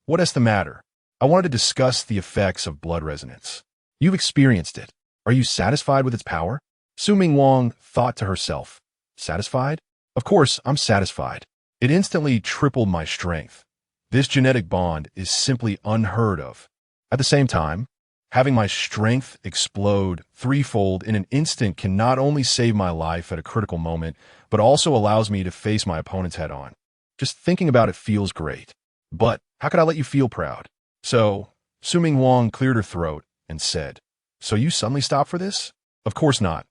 What is the matter? I wanted to discuss the effects of blood resonance. You've experienced it. Are you satisfied with its power? Su Minghuang thought to herself. Satisfied? Of course, I'm satisfied. It instantly tripled my strength. This genetic bond is simply unheard of. At the same time, having my strength explode threefold in an instant can not only save my life at a critical moment, but also allows me to face my opponents head on. Just thinking about it feels great. But how could I let you feel proud? So, Su Minghuang cleared her throat and said, So you suddenly stopped for this? Of course not.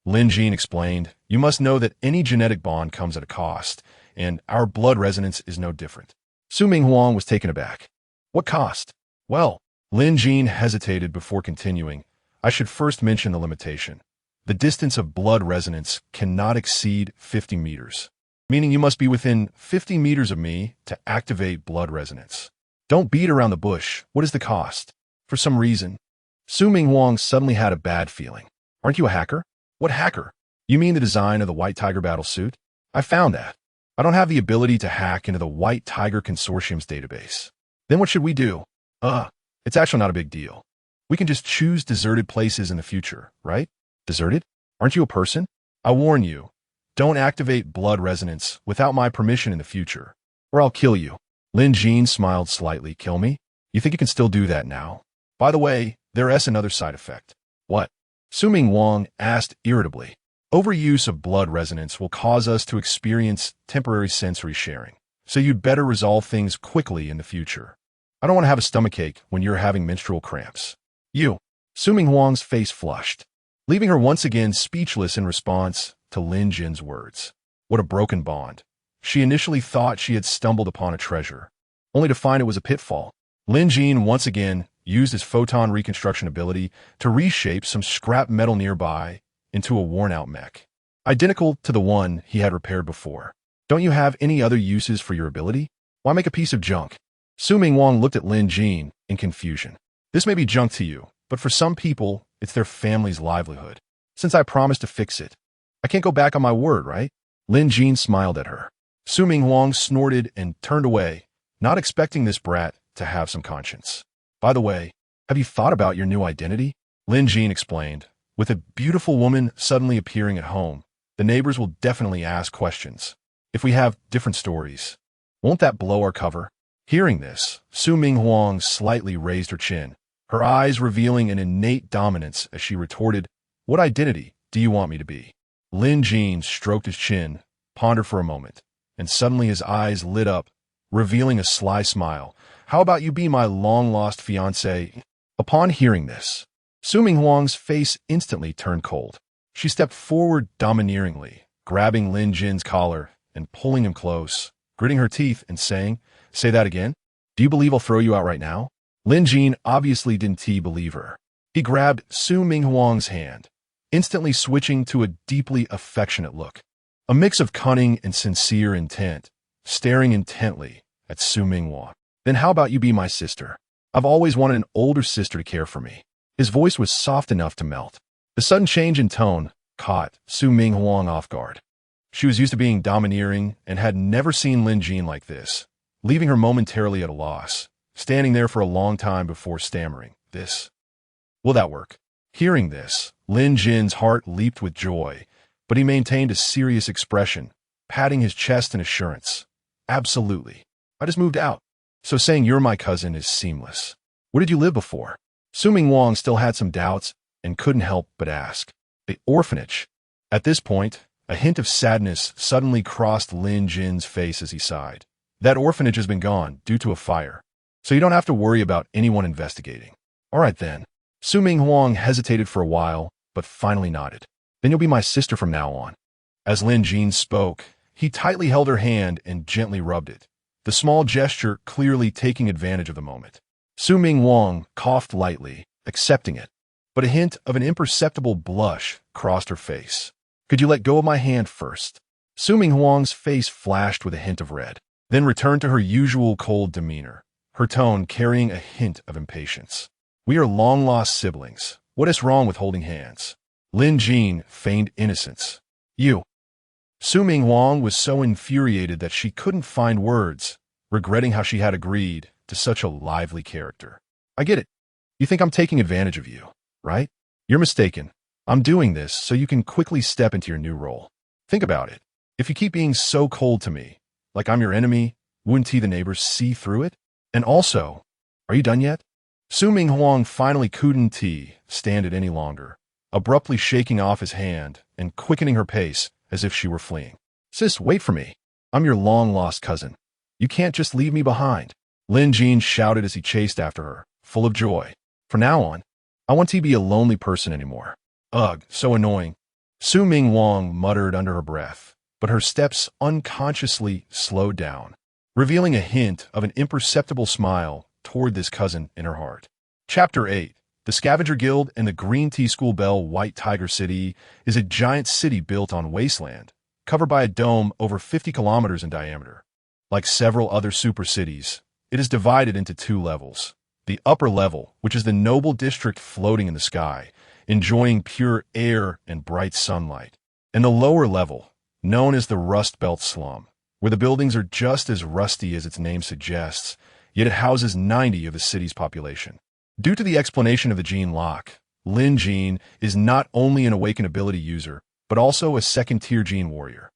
Lin Jin explained, You must know that any genetic bond comes at a cost, and our blood resonance is no different. Su Minghuang was taken aback. What cost? Well, Lin Jin hesitated before continuing. I should first mention the limitation. The distance of blood resonance cannot exceed 50 meters, meaning you must be within 50 meters of me to activate blood resonance. Don't beat around the bush. What is the cost? For some reason, Su-Ming Huang suddenly had a bad feeling. Aren't you a hacker? What hacker? You mean the design of the White Tiger battle suit? I found that. I don't have the ability to hack into the White Tiger Consortium's database. Then what should we do? It's actually not a big deal. We can just choose deserted places in the future, right? Deserted? Aren't you a person? I warn you, don't activate blood resonance without my permission in the future, or I'll kill you. Lin Jin smiled slightly. Kill me? You think you can still do that now? By the way, there's another side effect. What? Su-Ming Huang asked irritably. Overuse of blood resonance will cause us to experience temporary sensory sharing, so you'd better resolve things quickly in the future. I don't want to have a stomachache when you're having menstrual cramps. You. Su-Ming Huang's face flushed, leaving her once again speechless in response to Lin Jin's words. What a broken bond. She initially thought she had stumbled upon a treasure, only to find it was a pitfall. Lin Jin once again used his photon reconstruction ability to reshape some scrap metal nearby into a worn-out mech, identical to the one he had repaired before. Don't you have any other uses for your ability? Why make a piece of junk? Su-Ming Huang looked at Lin Jin in confusion. This may be junk to you, but for some people, it's their family's livelihood. Since I promised to fix it, I can't go back on my word, right? Lin Jin smiled at her. Su-Ming Huang snorted and turned away, not expecting this brat to have some conscience. By the way, have you thought about your new identity? Lin Jin explained. With a beautiful woman suddenly appearing at home, the neighbors will definitely ask questions. If we have different stories, won't that blow our cover? Hearing this, Su-Ming Huang slightly raised her chin, her eyes revealing an innate dominance as she retorted, What identity do you want me to be? Lin Jin stroked his chin, pondered for a moment, and suddenly his eyes lit up, revealing a sly smile. How about you be my long-lost fiancé? Upon hearing this, Su-Ming Huang's face instantly turned cold. She stepped forward domineeringly, grabbing Lin Jin's collar and pulling him close, gritting her teeth and saying, Say that again? Do you believe I'll throw you out right now? Lin Jin obviously didn't believe her. He grabbed Su-Ming Huang's hand, instantly switching to a deeply affectionate look, a mix of cunning and sincere intent, staring intently at Su-Ming Huang. Then how about you be my sister? I've always wanted an older sister to care for me. His voice was soft enough to melt. The sudden change in tone caught Su-Ming Huang off guard. She was used to being domineering and had never seen Lin Jin like this, leaving her momentarily at a loss, standing there for a long time before stammering, This. Will that work? Hearing this, Lin Jin's heart leaped with joy, but he maintained a serious expression, patting his chest in assurance. Absolutely. I just moved out, so saying you're my cousin is seamless. Where did you live before? Su-Ming Huang still had some doubts and couldn't help but ask. The orphanage. At this point, a hint of sadness suddenly crossed Lin Jin's face as he sighed. That orphanage has been gone due to a fire, so you don't have to worry about anyone investigating. All right then. Su-Ming Huang hesitated for a while, but finally nodded. Then you'll be my sister from now on. As Lin Jin spoke, he tightly held her hand and gently rubbed it, the small gesture clearly taking advantage of the moment. Su-Ming Huang coughed lightly, accepting it, but a hint of an imperceptible blush crossed her face. Could you let go of my hand first? Su-Ming Huang's face flashed with a hint of red, then returned to her usual cold demeanor, her tone carrying a hint of impatience. We are long-lost siblings. What is wrong with holding hands? Lin Jin feigned innocence. You. Su-Ming Huang was so infuriated that she couldn't find words, regretting how she had agreed to such a lively character. I get it. You think I'm taking advantage of you, right? You're mistaken. I'm doing this so you can quickly step into your new role. Think about it. If you keep being so cold to me, like I'm your enemy, wouldn't the neighbors see through it? And also, are you done yet? Su-Ming Huang finally couldn't stand it any longer, abruptly shaking off his hand and quickening her pace as if she were fleeing. Sis, wait for me. I'm your long-lost cousin. You can't just leave me behind. Lin Jin shouted as he chased after her, full of joy. From now on, I want to be a lonely person anymore. Ugh, so annoying. Su-Ming Huang muttered under her breath, but her steps unconsciously slowed down, revealing a hint of an imperceptible smile toward this cousin in her heart. Chapter 8. The Scavenger Guild and the Green Tea School Bell White Tiger City is a giant city built on wasteland, covered by a dome over 50 kilometers in diameter. Like several other super cities, it is divided into two levels. The upper level, which is the noble district floating in the sky, enjoying pure air and bright sunlight. And the lower level, known as the Rust Belt slum, where the buildings are just as rusty as its name suggests, yet it houses 90 of the city's population. Due to the explanation of the gene lock.Lin gene is not only an awakened ability user, but also a second-tier gene warrior,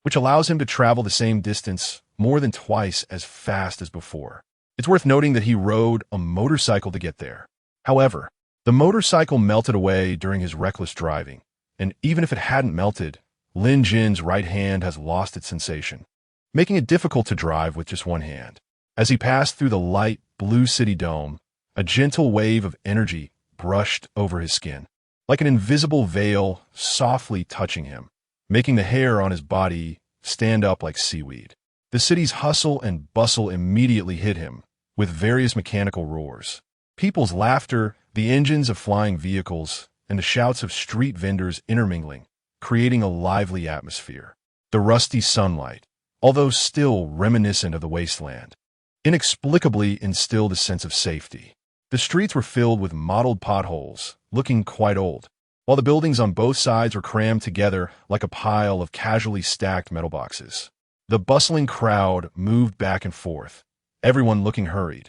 which allows him to travel the same distance more than twice as fast as before. It's worth noting that he rode a motorcycle to get there. However, the motorcycle melted away during his reckless driving, and even if it hadn't melted, Lin Jin's right hand has lost its sensation, making it difficult to drive with just one hand. As he passed through the light blue city dome, a gentle wave of energy brushed over his skin, like an invisible veil softly touching him, making the hair on his body stand up like seaweed. The city's hustle and bustle immediately hit him, with various mechanical roars. People's laughter, the engines of flying vehicles, and the shouts of street vendors intermingling, creating a lively atmosphere. The rusty sunlight, although still reminiscent of the wasteland, inexplicably instilled a sense of safety. The streets were filled with mottled potholes, looking quite old, while the buildings on both sides were crammed together like a pile of casually stacked metal boxes. The bustling crowd moved back and forth, everyone looking hurried,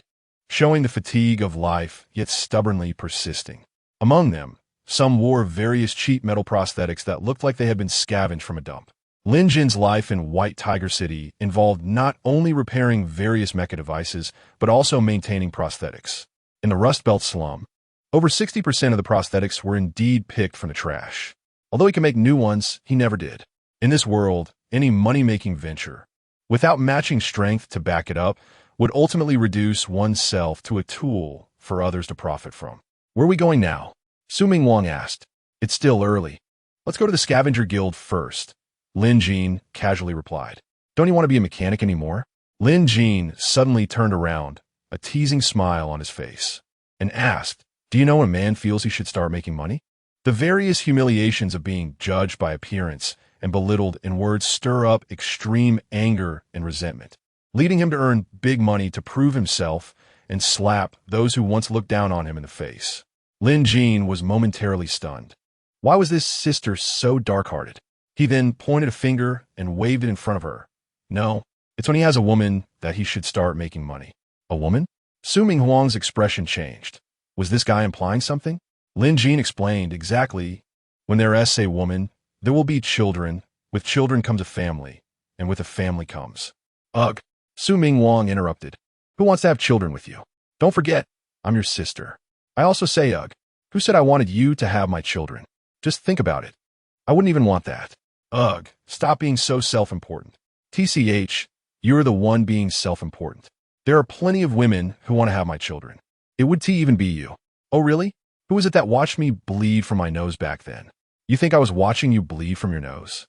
showing the fatigue of life yet stubbornly persisting. Among them, some wore various cheap metal prosthetics that looked like they had been scavenged from a dump. Lin Jin's life in White Tiger City involved not only repairing various mecha devices, but also maintaining prosthetics. In the Rust Belt slum, over 60% of the prosthetics were indeed picked from the trash. Although he could make new ones, he never did. In this world, any money-making venture, without matching strength to back it up, would ultimately reduce oneself to a tool for others to profit from. Where are we going now? Su Ming Wang asked. It's still early. Let's go to the Scavenger Guild first, Lin Jin casually replied. Don't you want to be a mechanic anymore? Lin Jin suddenly turned around, a teasing smile on his face, and asked, do you know when a man feels he should start making money? The various humiliations of being judged by appearance and belittled in words stir up extreme anger and resentment, leading him to earn big money to prove himself and slap those who once looked down on him in the face. Lin Jin was momentarily stunned. Why was this sister so dark-hearted? He then pointed a finger and waved it in front of her. No, it's when he has a woman that he should start making money. A woman? Su Ming Huang's expression changed. Was this guy implying something? Lin Jin explained exactly. When there is a woman, there will be children. With children comes a family, and with a family comes. Ugh, Su Ming Wang interrupted. Who wants to have children with you? Don't forget, I'm your sister. I also say ugh. Who said I wanted you to have my children? Just think about it. I wouldn't even want that. Ugh, stop being so self-important. TCH, you're the one being self-important. There are plenty of women who want to have my children. It would even be you. Oh, really? Who was it that watched me bleed from my nose back then? You think I was watching you bleed from your nose?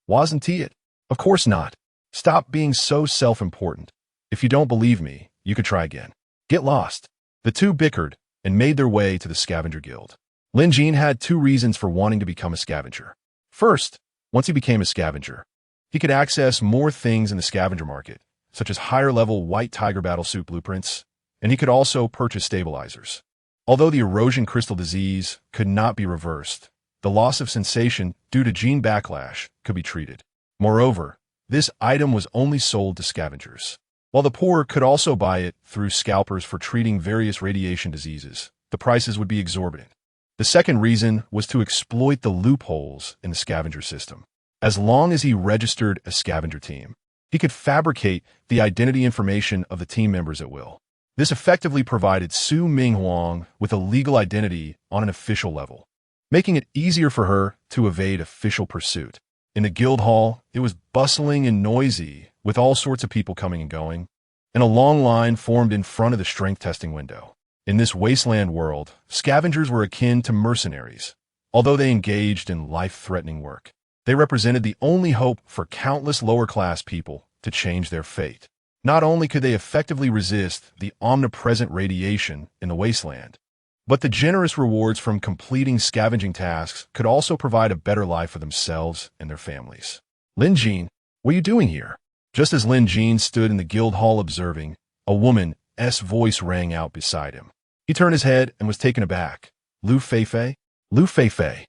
Wasn't it? Of course not. Stop being so self-important. If you don't believe me, you could try again. Get lost. The two bickered and made their way to the Scavenger Guild. Lin Jin had two reasons for wanting to become a scavenger. First, once he became a scavenger, he could access more things in the scavenger market, such as higher-level White Tiger battlesuit blueprints, and he could also purchase stabilizers. Although the erosion crystal disease could not be reversed, the loss of sensation due to gene backlash could be treated. Moreover, this item was only sold to scavengers. While the poor could also buy it through scalpers for treating various radiation diseases, the prices would be exorbitant. The second reason was to exploit the loopholes in the scavenger system. As long as he registered a scavenger team, he could fabricate the identity information of the team members at will. This effectively provided Su Ming Huang with a legal identity on an official level, making it easier for her to evade official pursuit. In the guild hall, it was bustling and noisy, with all sorts of people coming and going, and a long line formed in front of the strength testing window. In this wasteland world, scavengers were akin to mercenaries. Although they engaged in life-threatening work, they represented the only hope for countless lower-class people to change their fate. Not only could they effectively resist the omnipresent radiation in the wasteland, But the generous rewards from completing scavenging tasks could also provide a better life for themselves and their families. Lin Jin, what are you doing here? Just as Lin Jin stood in the guild hall observing, a woman's voice rang out beside him. He turned his head and was taken aback. Lu Feifei? Lu Feifei,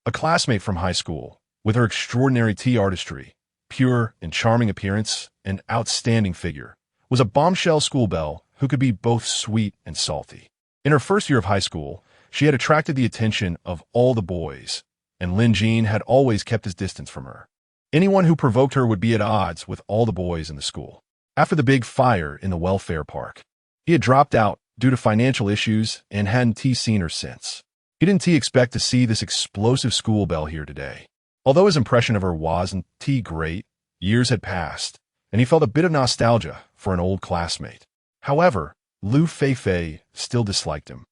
a classmate from high school, with her extraordinary tea artistry, pure and charming appearance, and outstanding figure, was a bombshell schoolbelle who could be both sweet and salty. In her first year of high school, she had attracted the attention of all the boys, and Lin Jin had always kept his distance from her. Anyone who provoked her would be at odds with all the boys in the school. After the big fire in the welfare park, he had dropped out due to financial issues and hadn't seen her since. He didn't expect to see this explosive schoolbelle here today. Although his impression of her wasn't great, years had passed, and he felt a bit of nostalgia for an old classmate. However, Lu Feifei still disliked him,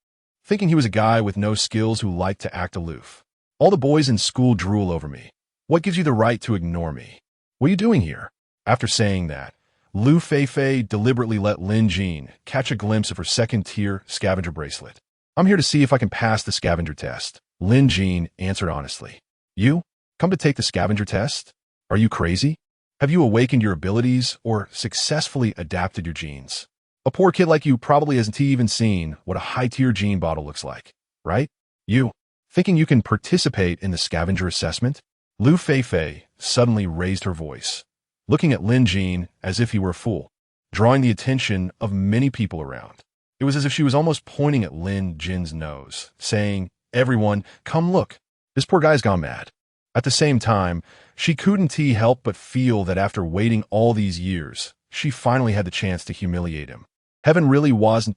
thinking he was a guy with no skills who liked to act aloof. All the boys in school drool over me. What gives you the right to ignore me? What are you doing here? After saying that, Lu Feifei deliberately let Lin Jin catch a glimpse of her second-tier scavenger bracelet. I'm here to see if I can pass the scavenger test, Lin Jin answered honestly. You? Come to take the scavenger test? Are you crazy? Have you awakened your abilities or successfully adapted your genes? A poor kid like you probably hasn't even seen what a high-tier gene bottle looks like, right? You, thinking you can participate in the scavenger assessment? Lu Feifei suddenly raised her voice, looking at Lin Jin as if he were a fool, drawing the attention of many people around. It was as if she was almost pointing at Lin Jin's nose, saying, "Everyone, come look. This poor guy's gone mad." At the same time, she couldn't help but feel that after waiting all these years, she finally had the chance to humiliate him. Heaven really wasn't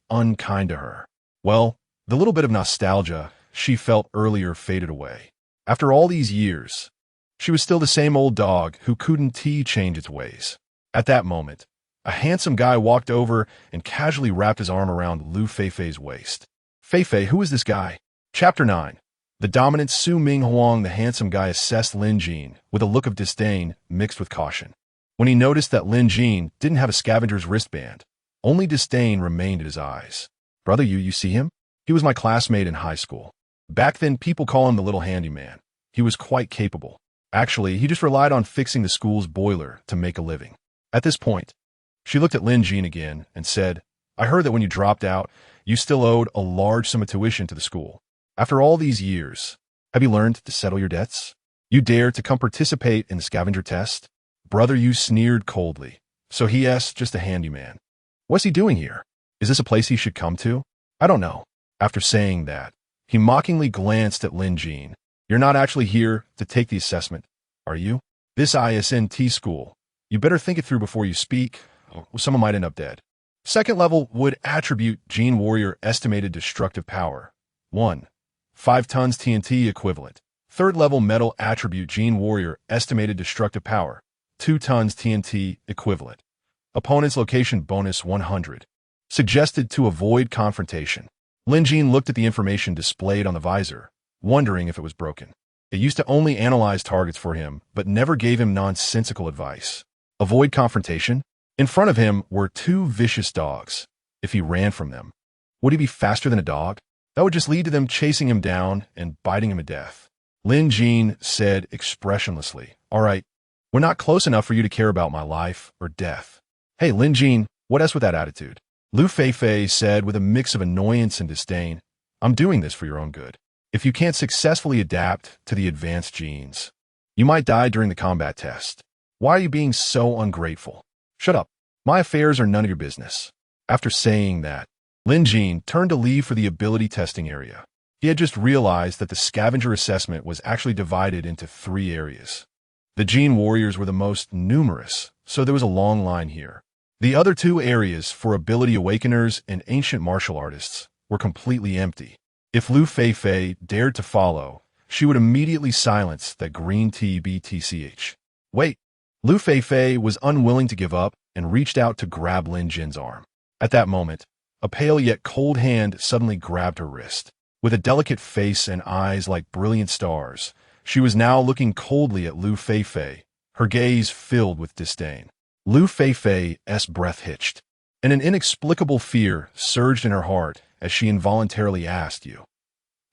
unkind to her. Well, the little bit of nostalgia she felt earlier faded away. After all these years, she was still the same old dog who couldn't change its ways. At that moment, a handsome guy walked over and casually wrapped his arm around Lu Feifei's waist. Feifei, who is this guy? Chapter 9. The dominant Su Ming Huang, the handsome guy, assessed Lin Jin with a look of disdain mixed with caution. When he noticed that Lin Jin didn't have a scavenger's wristband, only disdain remained in his eyes. Brother, you see him? He was my classmate in high school. Back then, people call him the little handyman. He was quite capable. Actually, he just relied on fixing the school's boiler to make a living. At this point, she looked at Lin Jin again and said, I heard that when you dropped out, you still owed a large sum of tuition to the school. After all these years, have you learned to settle your debts? You dare to come participate in the scavenger test? Brother, you sneered coldly. So he's just a handyman. What's he doing here? Is this a place he should come to? I don't know. After saying that, he mockingly glanced at Lin Jin. You're not actually here to take the assessment, are you? This ISNT school. You better think it through before you speak, or someone might end up dead. Second level would attribute Gene Warrior estimated destructive power. 1. 5 tons TNT equivalent. Third level metal attribute Gene Warrior estimated destructive power. 2 tons TNT equivalent. Opponent's location bonus 100. Suggested to avoid confrontation. Lin Jin looked at the information displayed on the visor, wondering if it was broken. It used to only analyze targets for him, but never gave him nonsensical advice. Avoid confrontation? In front of him were 2 vicious dogs. If he ran from them, would he be faster than a dog? That would just lead to them chasing him down and biting him to death. Lin Jin said expressionlessly, All right, we're not close enough for you to care about my life or death. Hey, Lin Jin, what else with that attitude? Lu Feifei said with a mix of annoyance and disdain, I'm doing this for your own good. If you can't successfully adapt to the advanced genes, you might die during the combat test. Why are you being so ungrateful? Shut up. My affairs are none of your business. After saying that, Lin Jin turned to leave for the ability testing area. He had just realized that the scavenger assessment was actually divided into 3 areas. The Gene Warriors were the most numerous, so there was a long line here. The other 2 areas for ability awakeners and ancient martial artists were completely empty. If Lu Feifei dared to follow, she would immediately silence that green TBTCH. Wait, Lu Feifei was unwilling to give up and reached out to grab Lin Jin's arm. At that moment, a pale yet cold hand suddenly grabbed her wrist. With a delicate face and eyes like brilliant stars, she was now looking coldly at Lu Feifei, her gaze filled with disdain. Lu Feifei's breath hitched, and an inexplicable fear surged in her heart as she involuntarily asked, "You?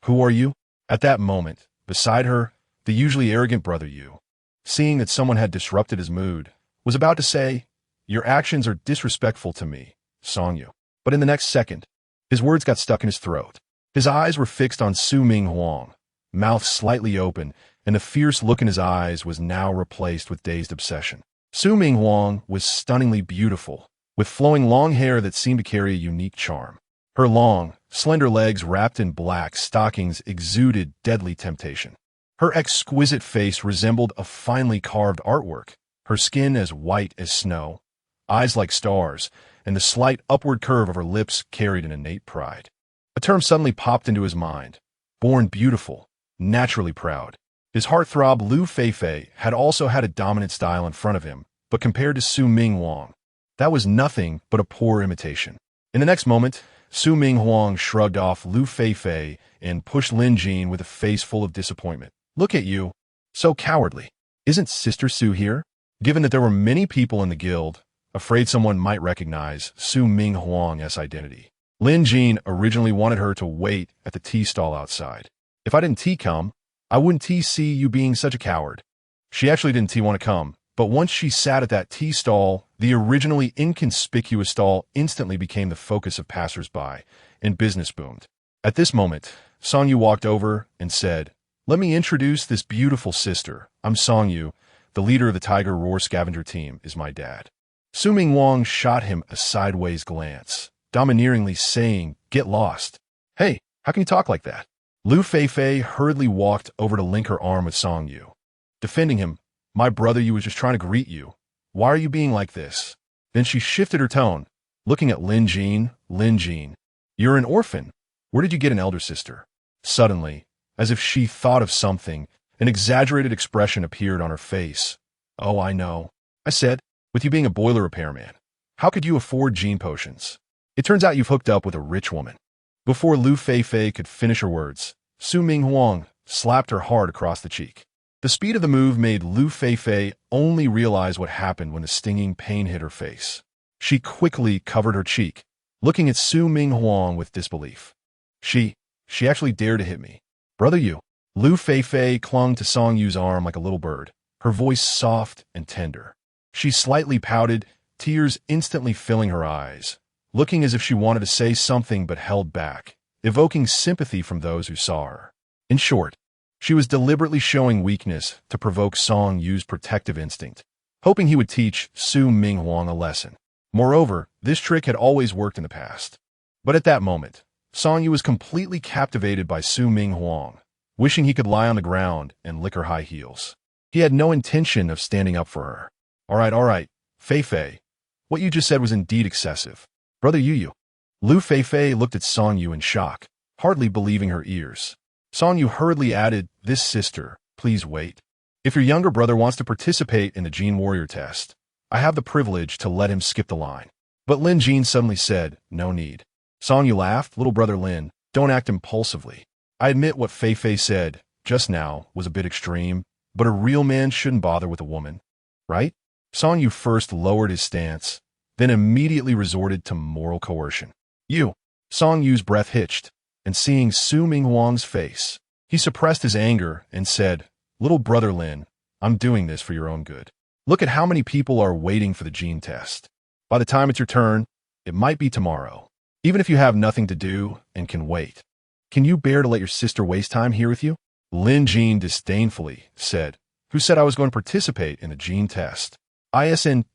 Who are you?" At that moment, beside her, the usually arrogant brother Yu, seeing that someone had disrupted his mood, was about to say, "Your actions are disrespectful to me, Song-yu." But in the next second, his words got stuck in his throat. His eyes were fixed on Su Ming Huang, mouth slightly open, and the fierce look in his eyes was now replaced with dazed obsession. Su Ming Huang was stunningly beautiful, with flowing long hair that seemed to carry a unique charm. Her long, slender legs wrapped in black stockings exuded deadly temptation. Her exquisite face resembled a finely carved artwork, her skin as white as snow, eyes like stars, and the slight upward curve of her lips carried an innate pride. A term suddenly popped into his mind. Born beautiful, naturally proud. His heartthrob Lu Feifei had also had a dominant style in front of him, but compared to Su Ming Huang, that was nothing but a poor imitation. In the next moment, Su Ming Huang shrugged off Lu Feifei and pushed Lin Jin with a face full of disappointment. "Look at you. So cowardly. Isn't Sister Su here?" Given that there were many people in the guild, afraid someone might recognize Su Ming Huang's identity, Lin Jin originally wanted her to wait at the tea stall outside. "If I didn't tea come, I wouldn't tea see you being such a coward." She actually didn't tea want to come, but once she sat at that tea stall, the originally inconspicuous stall instantly became the focus of passers-by, and business boomed. At this moment, Song-yu walked over and said, "Let me introduce this beautiful sister. I'm Song-yu, the leader of the Tiger Roar scavenger team, is my dad." Su Ming Huang shot him a sideways glance, domineeringly saying, "Get lost." "Hey, how can you talk like that?" Lu Feifei hurriedly walked over to link her arm with Song-yu, defending him. "My brother Yu was just trying to greet you. Why are you being like this?" Then she shifted her tone, looking at Lin Jin. "Lin Jin, you're an orphan. Where did you get an elder sister?" Suddenly, as if she thought of something, an exaggerated expression appeared on her face. "Oh, I know," I said, "with you being a boiler repairman, how could you afford gene potions? It turns out you've hooked up with a rich woman." Before Lu Feifei could finish her words, Su Ming Huang slapped her hard across the cheek. The speed of the move made Lu Feifei only realize what happened when the stinging pain hit her face. She quickly covered her cheek, looking at Su Ming Huang with disbelief. She actually dared to hit me. "Brother Yu." Lu Feifei clung to Song Yu's arm like a little bird, her voice soft and tender. She slightly pouted, tears instantly filling her eyes, looking as if she wanted to say something but held back, evoking sympathy from those who saw her. In short, she was deliberately showing weakness to provoke Song Yu's protective instinct, hoping he would teach Su Ming Huang a lesson. Moreover, this trick had always worked in the past. But at that moment, Song Yu was completely captivated by Su Ming Huang, wishing he could lie on the ground and lick her high heels. He had no intention of standing up for her. All right, Feifei. What you just said was indeed excessive. Brother Yu." Lu Feifei looked at Song Yu in shock, hardly believing her ears. Song Yu hurriedly added, "This sister, please wait. If your younger brother wants to participate in the Gene Warrior test, I have the privilege to let him skip the line." But Lin Jin suddenly said, "No need." Song Yu laughed. "Little brother Lin, don't act impulsively. I admit what Feifei said just now was a bit extreme, but a real man shouldn't bother with a woman, right?" Song Yu first lowered his stance, then immediately resorted to moral coercion. "You." Song Yu's breath hitched, and seeing Su Ming Huang's face, he suppressed his anger and said, "Little brother Lin, I'm doing this for your own good. Look at how many people are waiting for the gene test. By the time it's your turn, it might be tomorrow. Even if you have nothing to do and can wait, can you bear to let your sister waste time here with you?" Lin Jin disdainfully said, "Who said I was going to participate in the gene test? Isn't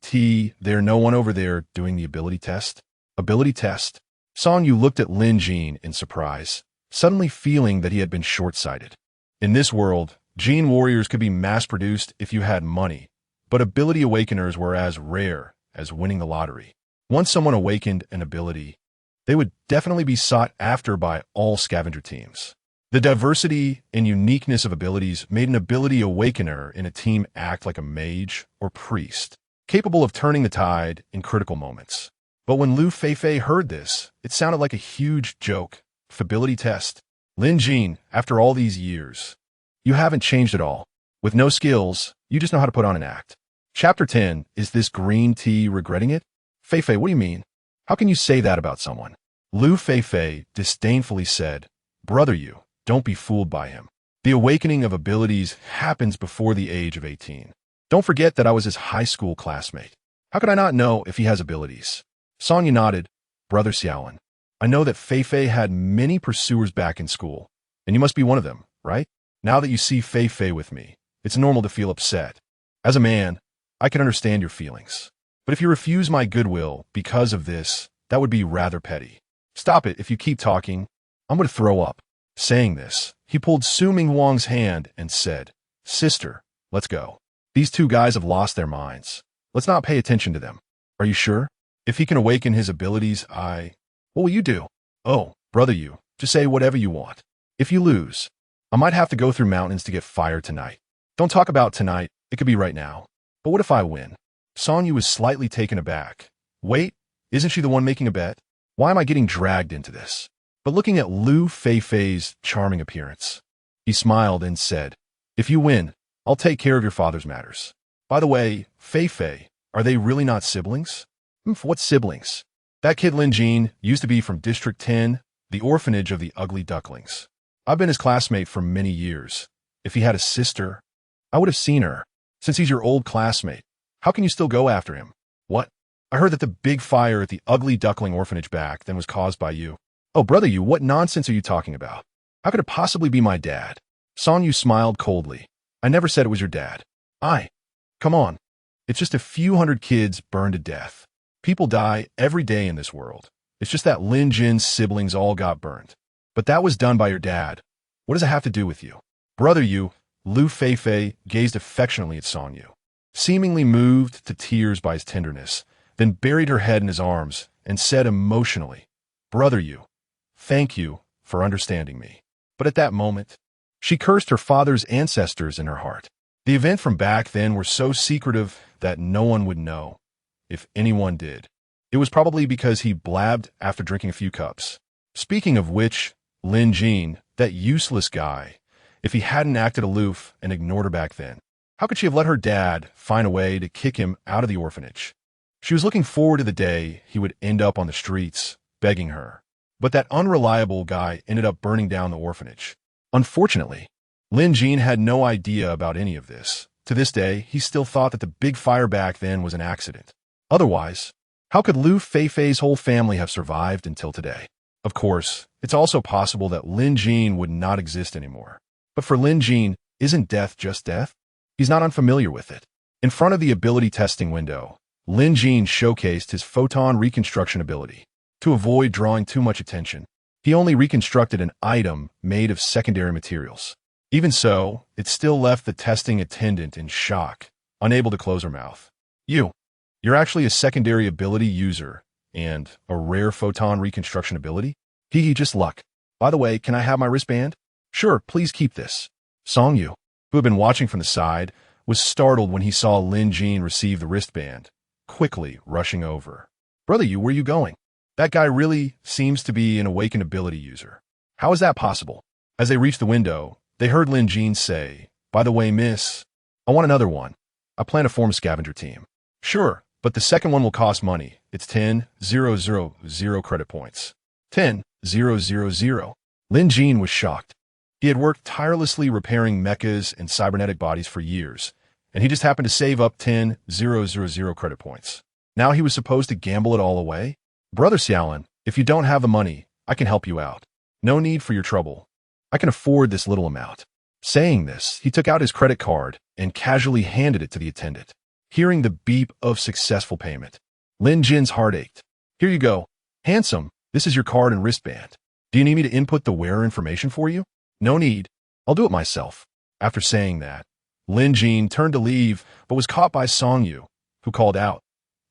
there no one over there doing the ability test?" "Ability test?" Song Yu looked at Lin Jin in surprise, suddenly feeling that he had been short-sighted. In this world, gene warriors could be mass-produced if you had money, but ability awakeners were as rare as winning the lottery. Once someone awakened an ability, they would definitely be sought after by all scavenger teams. The diversity and uniqueness of abilities made an ability awakener in a team act like a mage or priest, capable of turning the tide in critical moments. But when Lu Feifei heard this, it sounded like a huge joke. Ability test. "Lin Jin, after all these years, you haven't changed at all. With no skills, you just know how to put on an act." Chapter 10, Is This Green Tea Regretting It? "Feifei, what do you mean? How can you say that about someone?" Lu Feifei disdainfully said, "Brother you, don't be fooled by him. The awakening of abilities happens before the age of 18. Don't forget that I was his high school classmate. How could I not know if he has abilities?" Song Yu nodded. "Brother Xiaolin, I know that Feifei had many pursuers back in school, and you must be one of them, right? Now that you see Feifei with me, it's normal to feel upset. As a man, I can understand your feelings. But if you refuse my goodwill because of this, that would be rather petty. Stop it if you keep talking. I'm going to throw up." Saying this, he pulled Su Minghuang's hand and said, "Sister, let's go. These two guys have lost their minds. Let's not pay attention to them. Are you sure? If he can awaken his abilities, What will you do?" "Oh, brother you, just say whatever you want. If you lose, I might have to go through mountains to get fire tonight. Don't talk about tonight, it could be right now. But what if I win?" Song Yu was slightly taken aback. Wait, isn't she the one making a bet? Why am I getting dragged into this? But looking at Lu Feifei's charming appearance, he smiled and said, "If you win, I'll take care of your father's matters. By the way, Feifei, are they really not siblings?" "What siblings?" "That kid Lin Jin used to be from District 10, the orphanage of the ugly ducklings. I've been his classmate for many years. If he had a sister, I would have seen her. Since he's your old classmate, how can you still go after him?" "What? I heard that the big fire at the ugly duckling orphanage back then was caused by you." "Oh, brother you, what nonsense are you talking about? How could it possibly be my dad?" Song Yu smiled coldly. "I never said it was your dad. Come on. It's just a few hundred kids burned to death. People die every day in this world. It's just that Lin Jin's siblings all got burned. But that was done by your dad. What does it have to do with you?" "Brother you," Lu Feifei gazed affectionately at Song Yu, seemingly moved to tears by his tenderness, then buried her head in his arms and said emotionally, "Brother you, thank you for understanding me." But at that moment, she cursed her father's ancestors in her heart. The event from back then were so secretive that no one would know. If anyone did, it was probably because he blabbed after drinking a few cups. Speaking of which, Lin Jin, that useless guy, if he hadn't acted aloof and ignored her back then, how could she have let her dad find a way to kick him out of the orphanage? She was looking forward to the day he would end up on the streets, begging her. But that unreliable guy ended up burning down the orphanage. Unfortunately, Lin Jin had no idea about any of this. To this day, he still thought that the big fire back then was an accident. Otherwise, how could Lu Feifei's whole family have survived until today? Of course, it's also possible that Lin Jin would not exist anymore. But for Lin Jin, isn't death just death? He's not unfamiliar with it. In front of the ability testing window, Lin Jin showcased his photon reconstruction ability. To avoid drawing too much attention, he only reconstructed an item made of secondary materials. Even so, it still left the testing attendant in shock, unable to close her mouth. You're actually a secondary ability user and a rare photon reconstruction ability? Just luck. By the way, can I have my wristband? Sure, please keep this." Song Yu, who had been watching from the side, was startled when he saw Lin Jin receive the wristband, quickly rushing over. "Brother you, where are you going? That guy really seems to be an awakened ability user. How is that possible?" As they reached the window, they heard Lin Jin say, "By the way, miss, I want another one. I plan to form a scavenger team." "Sure, but the second one will cost money. It's 10,000 credit points." 10,000. Lin Jin was shocked. He had worked tirelessly repairing mechas and cybernetic bodies for years, and he just happened to save up 10,000 credit points. Now he was supposed to gamble it all away? "Brother Xiaolin, if you don't have the money, I can help you out. No need for your trouble. I can afford this little amount." Saying this, he took out his credit card and casually handed it to the attendant. Hearing the beep of successful payment, Lin Jin's heart ached. "Here you go. Handsome, this is your card and wristband. Do you need me to input the wearer information for you?" "No need. I'll do it myself." After saying that, Lin Jin turned to leave, but was caught by Song Yu, who called out,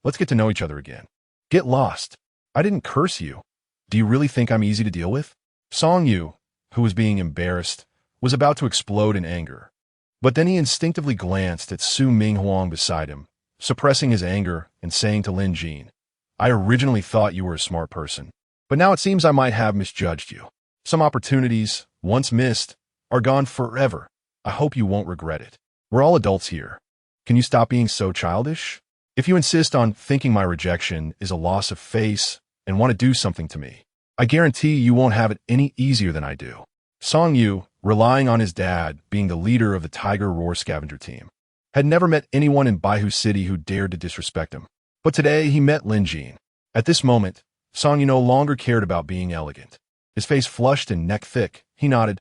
"Let's get to know each other again." "Get lost. I didn't curse you. Do you really think I'm easy to deal with?" Song Yu, who was being embarrassed, was about to explode in anger. But then he instinctively glanced at Su Minghuang beside him, suppressing his anger and saying to Lin Jin, "I originally thought you were a smart person, but now it seems I might have misjudged you. Some opportunities, once missed, are gone forever. I hope you won't regret it. We're all adults here. Can you stop being so childish? If you insist on thinking my rejection is a loss of face and want to do something to me, I guarantee you won't have it any easier than I do. Song Yu, relying on his dad being the leader of the Tiger Roar scavenger team, had never met anyone in Baihu City who dared to disrespect him. But today he met Lin Jin. At this moment, Song Yu no longer cared about being elegant. His face flushed and neck thick, he nodded.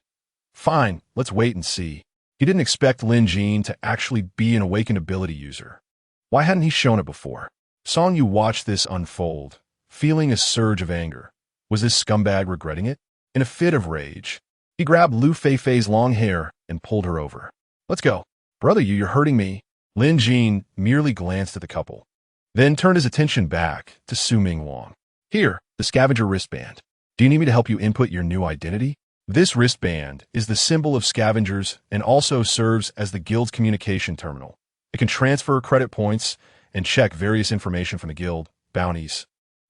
Fine, let's wait and see. He didn't expect Lin Jin to actually be an awakened ability user. Why hadn't he shown it before? Song Yu watched this unfold, feeling a surge of anger. Was this scumbag regretting it? In a fit of rage, he grabbed Lu Feifei's long hair and pulled her over. Let's go. Brother Yu, you're hurting me. Lin Jin merely glanced at the couple, then turned his attention back to Su Ming Wang. Here, the scavenger wristband. Do you need me to help you input your new identity? This wristband is the symbol of scavengers and also serves as the guild's communication terminal. It can transfer credit points and check various information from the guild, bounties,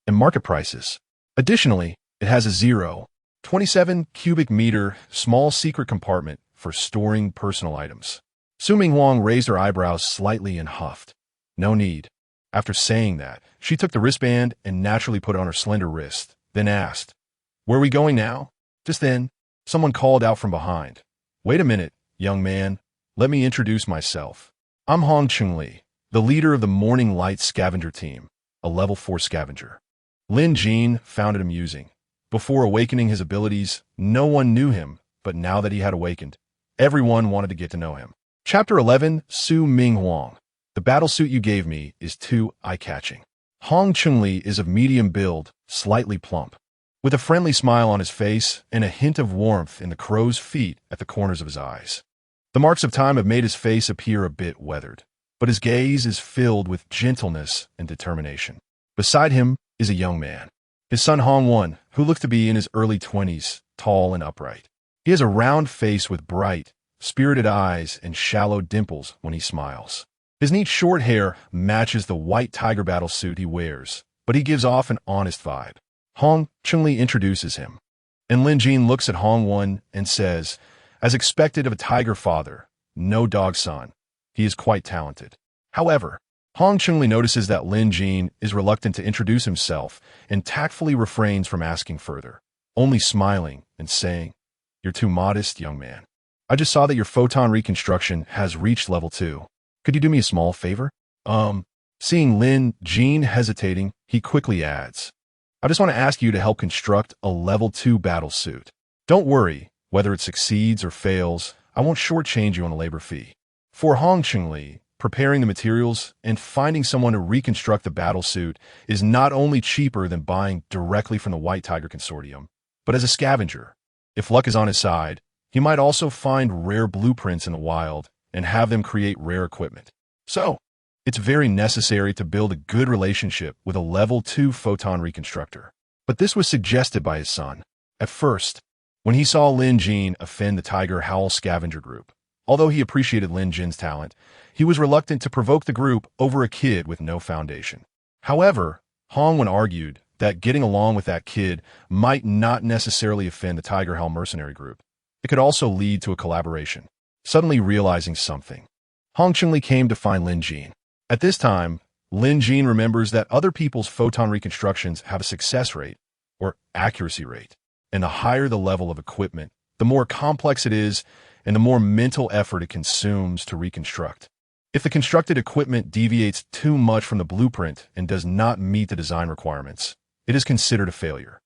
and market prices. Additionally, it has a 0.27 cubic meter small secret compartment for storing personal items. Su Ming Wang raised her eyebrows slightly and huffed. No need. After saying that, she took the wristband and naturally put it on her slender wrist, then asked, Where are we going now? Just then, someone called out from behind. Wait a minute, young man. Let me introduce myself. I'm Hong Chun-Li, the leader of the Morning Light scavenger team, a level 4 scavenger. Lin Jin found it amusing. Before awakening his abilities, no one knew him, but now that he had awakened, everyone wanted to get to know him. Chapter 11, Su Ming Wang. The battlesuit you gave me is too eye-catching. Hong Chun-Li is of medium build, slightly plump, with a friendly smile on his face and a hint of warmth in the crow's feet at the corners of his eyes. The marks of time have made his face appear a bit weathered, but his gaze is filled with gentleness and determination. Beside him is a young man, his son Hong Won, who looks to be in his early 20s, tall and upright. He has a round face with bright, spirited eyes and shallow dimples when he smiles. His neat short hair matches the white tiger battle suit he wears, but he gives off an honest vibe. Hong Chun-Li introduces him, and Lin Jin looks at Hong Won and says, as expected of a tiger father, no dog son, he is quite talented. However, Hong Chun-Li notices that Lin Jin is reluctant to introduce himself and tactfully refrains from asking further, only smiling and saying, You're too modest, young man. I just saw that your photon reconstruction has reached level 2. Could you do me a small favor? Seeing Lin Jin hesitating, he quickly adds, I just want to ask you to help construct a level 2 battle suit. Don't worry, whether it succeeds or fails, I won't shortchange you on a labor fee. For Hong Chun-Li, preparing the materials and finding someone to reconstruct the battle suit is not only cheaper than buying directly from the White Tiger Consortium, but as a scavenger, if luck is on his side, he might also find rare blueprints in the wild and have them create rare equipment. So, it's very necessary to build a good relationship with a level 2 photon reconstructor. But this was suggested by his son. At first, when he saw Lin Jin offend the Tiger Howl scavenger group, although he appreciated Lin Jin's talent, he was reluctant to provoke the group over a kid with no foundation. However, Hong Wen argued that getting along with that kid might not necessarily offend the Tiger Howl mercenary group. It could also lead to a collaboration. Suddenly realizing something, Hong Chun-Li came to find Lin Jin. At this time, Lin Jin remembers that other people's photon reconstructions have a success rate, or accuracy rate, and the higher the level of equipment, the more complex it is and the more mental effort it consumes to reconstruct. If the constructed equipment deviates too much from the blueprint and does not meet the design requirements, it is considered a failure.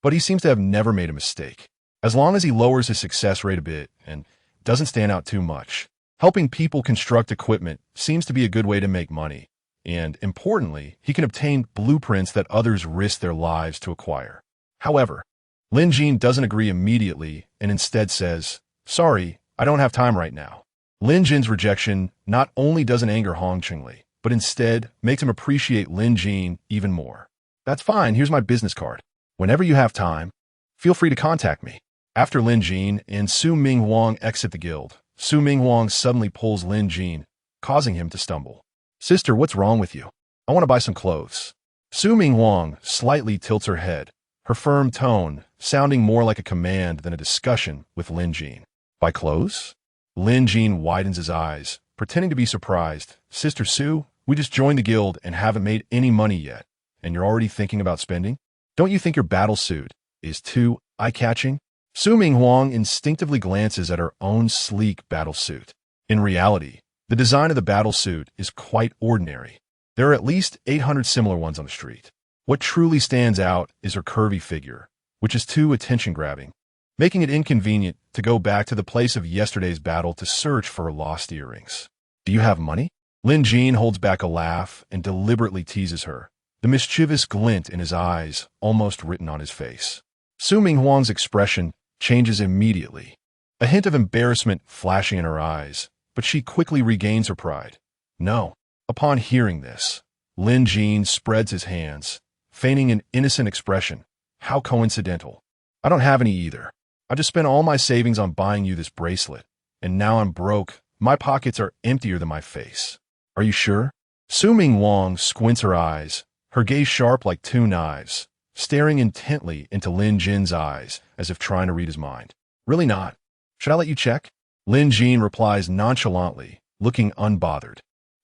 But he seems to have never made a mistake. As long as he lowers his success rate a bit and doesn't stand out too much, helping people construct equipment seems to be a good way to make money. And, importantly, he can obtain blueprints that others risk their lives to acquire. However, Lin Jin doesn't agree immediately and instead says, Sorry, I don't have time right now. Lin Jin's rejection not only doesn't anger Hong Chun-Li, but instead makes him appreciate Lin Jin even more. That's fine, here's my business card. Whenever you have time, feel free to contact me. After Lin Jin and Su Ming Wang exit the guild, Su Ming Wang suddenly pulls Lin Jin, causing him to stumble. Sister, what's wrong with you? I want to buy some clothes. Su Ming Wang slightly tilts her head, her firm tone sounding more like a command than a discussion with Lin Jin. Buy clothes? Lin Jin widens his eyes, pretending to be surprised. Sister Su, we just joined the guild and haven't made any money yet, and you're already thinking about spending? Don't you think your battle suit is too eye-catching. Su Ming Huang instinctively glances at her own sleek battlesuit. In reality, the design of the battlesuit is quite ordinary. There are at least 800 similar ones on the street. What truly stands out is her curvy figure, which is too attention-grabbing, making it inconvenient to go back to the place of yesterday's battle to search for her lost earrings. Do you have money? Lin Jin holds back a laugh and deliberately teases her, the mischievous glint in his eyes almost written on his face. Su Ming Huang's expression changes immediately, a hint of embarrassment flashing in her eyes, but she quickly regains her pride. No. Upon hearing this, Lin Jin spreads his hands, feigning an innocent expression. How coincidental. I don't have any either. I just spent all my savings on buying you this bracelet, and now I'm broke. My pockets are emptier than my face. Are you sure? Su Ming Huang squints her eyes, her gaze sharp like two knives, staring intently into Lin Jin's eyes as if trying to read his mind. Really not. Should I let you check? Lin Jin replies nonchalantly, looking unbothered.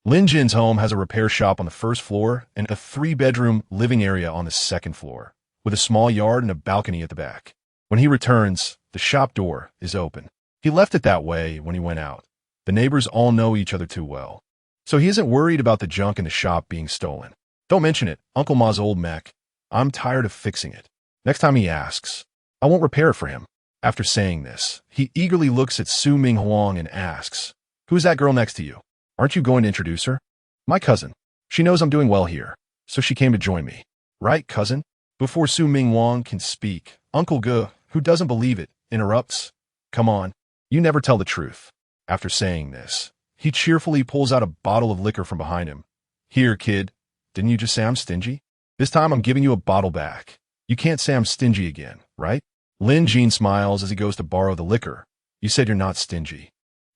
Lin Jin's home has a repair shop on the first floor and a 3-bedroom living area on the second floor, with a small yard and a balcony at the back. When he returns, the shop door is open. He left it that way when he went out. The neighbors all know each other too well, so he isn't worried about the junk in the shop being stolen. Don't mention it, Uncle Ma's old mech. I'm tired of fixing it. Next time he asks, I won't repair it for him. After saying this, he eagerly looks at Su Ming Huang and asks, Who's that girl next to you? Aren't you going to introduce her? My cousin. She knows I'm doing well here, so she came to join me. Right, cousin? Before Su Ming Huang can speak, Uncle Ge, who doesn't believe it, interrupts. Come on, you never tell the truth. After saying this, he cheerfully pulls out a bottle of liquor from behind him. Here, kid. Didn't you just say I'm stingy? This time I'm giving you a bottle back. You can't say I'm stingy again, right? Lin Jin smiles as he goes to borrow the liquor. You said you're not stingy.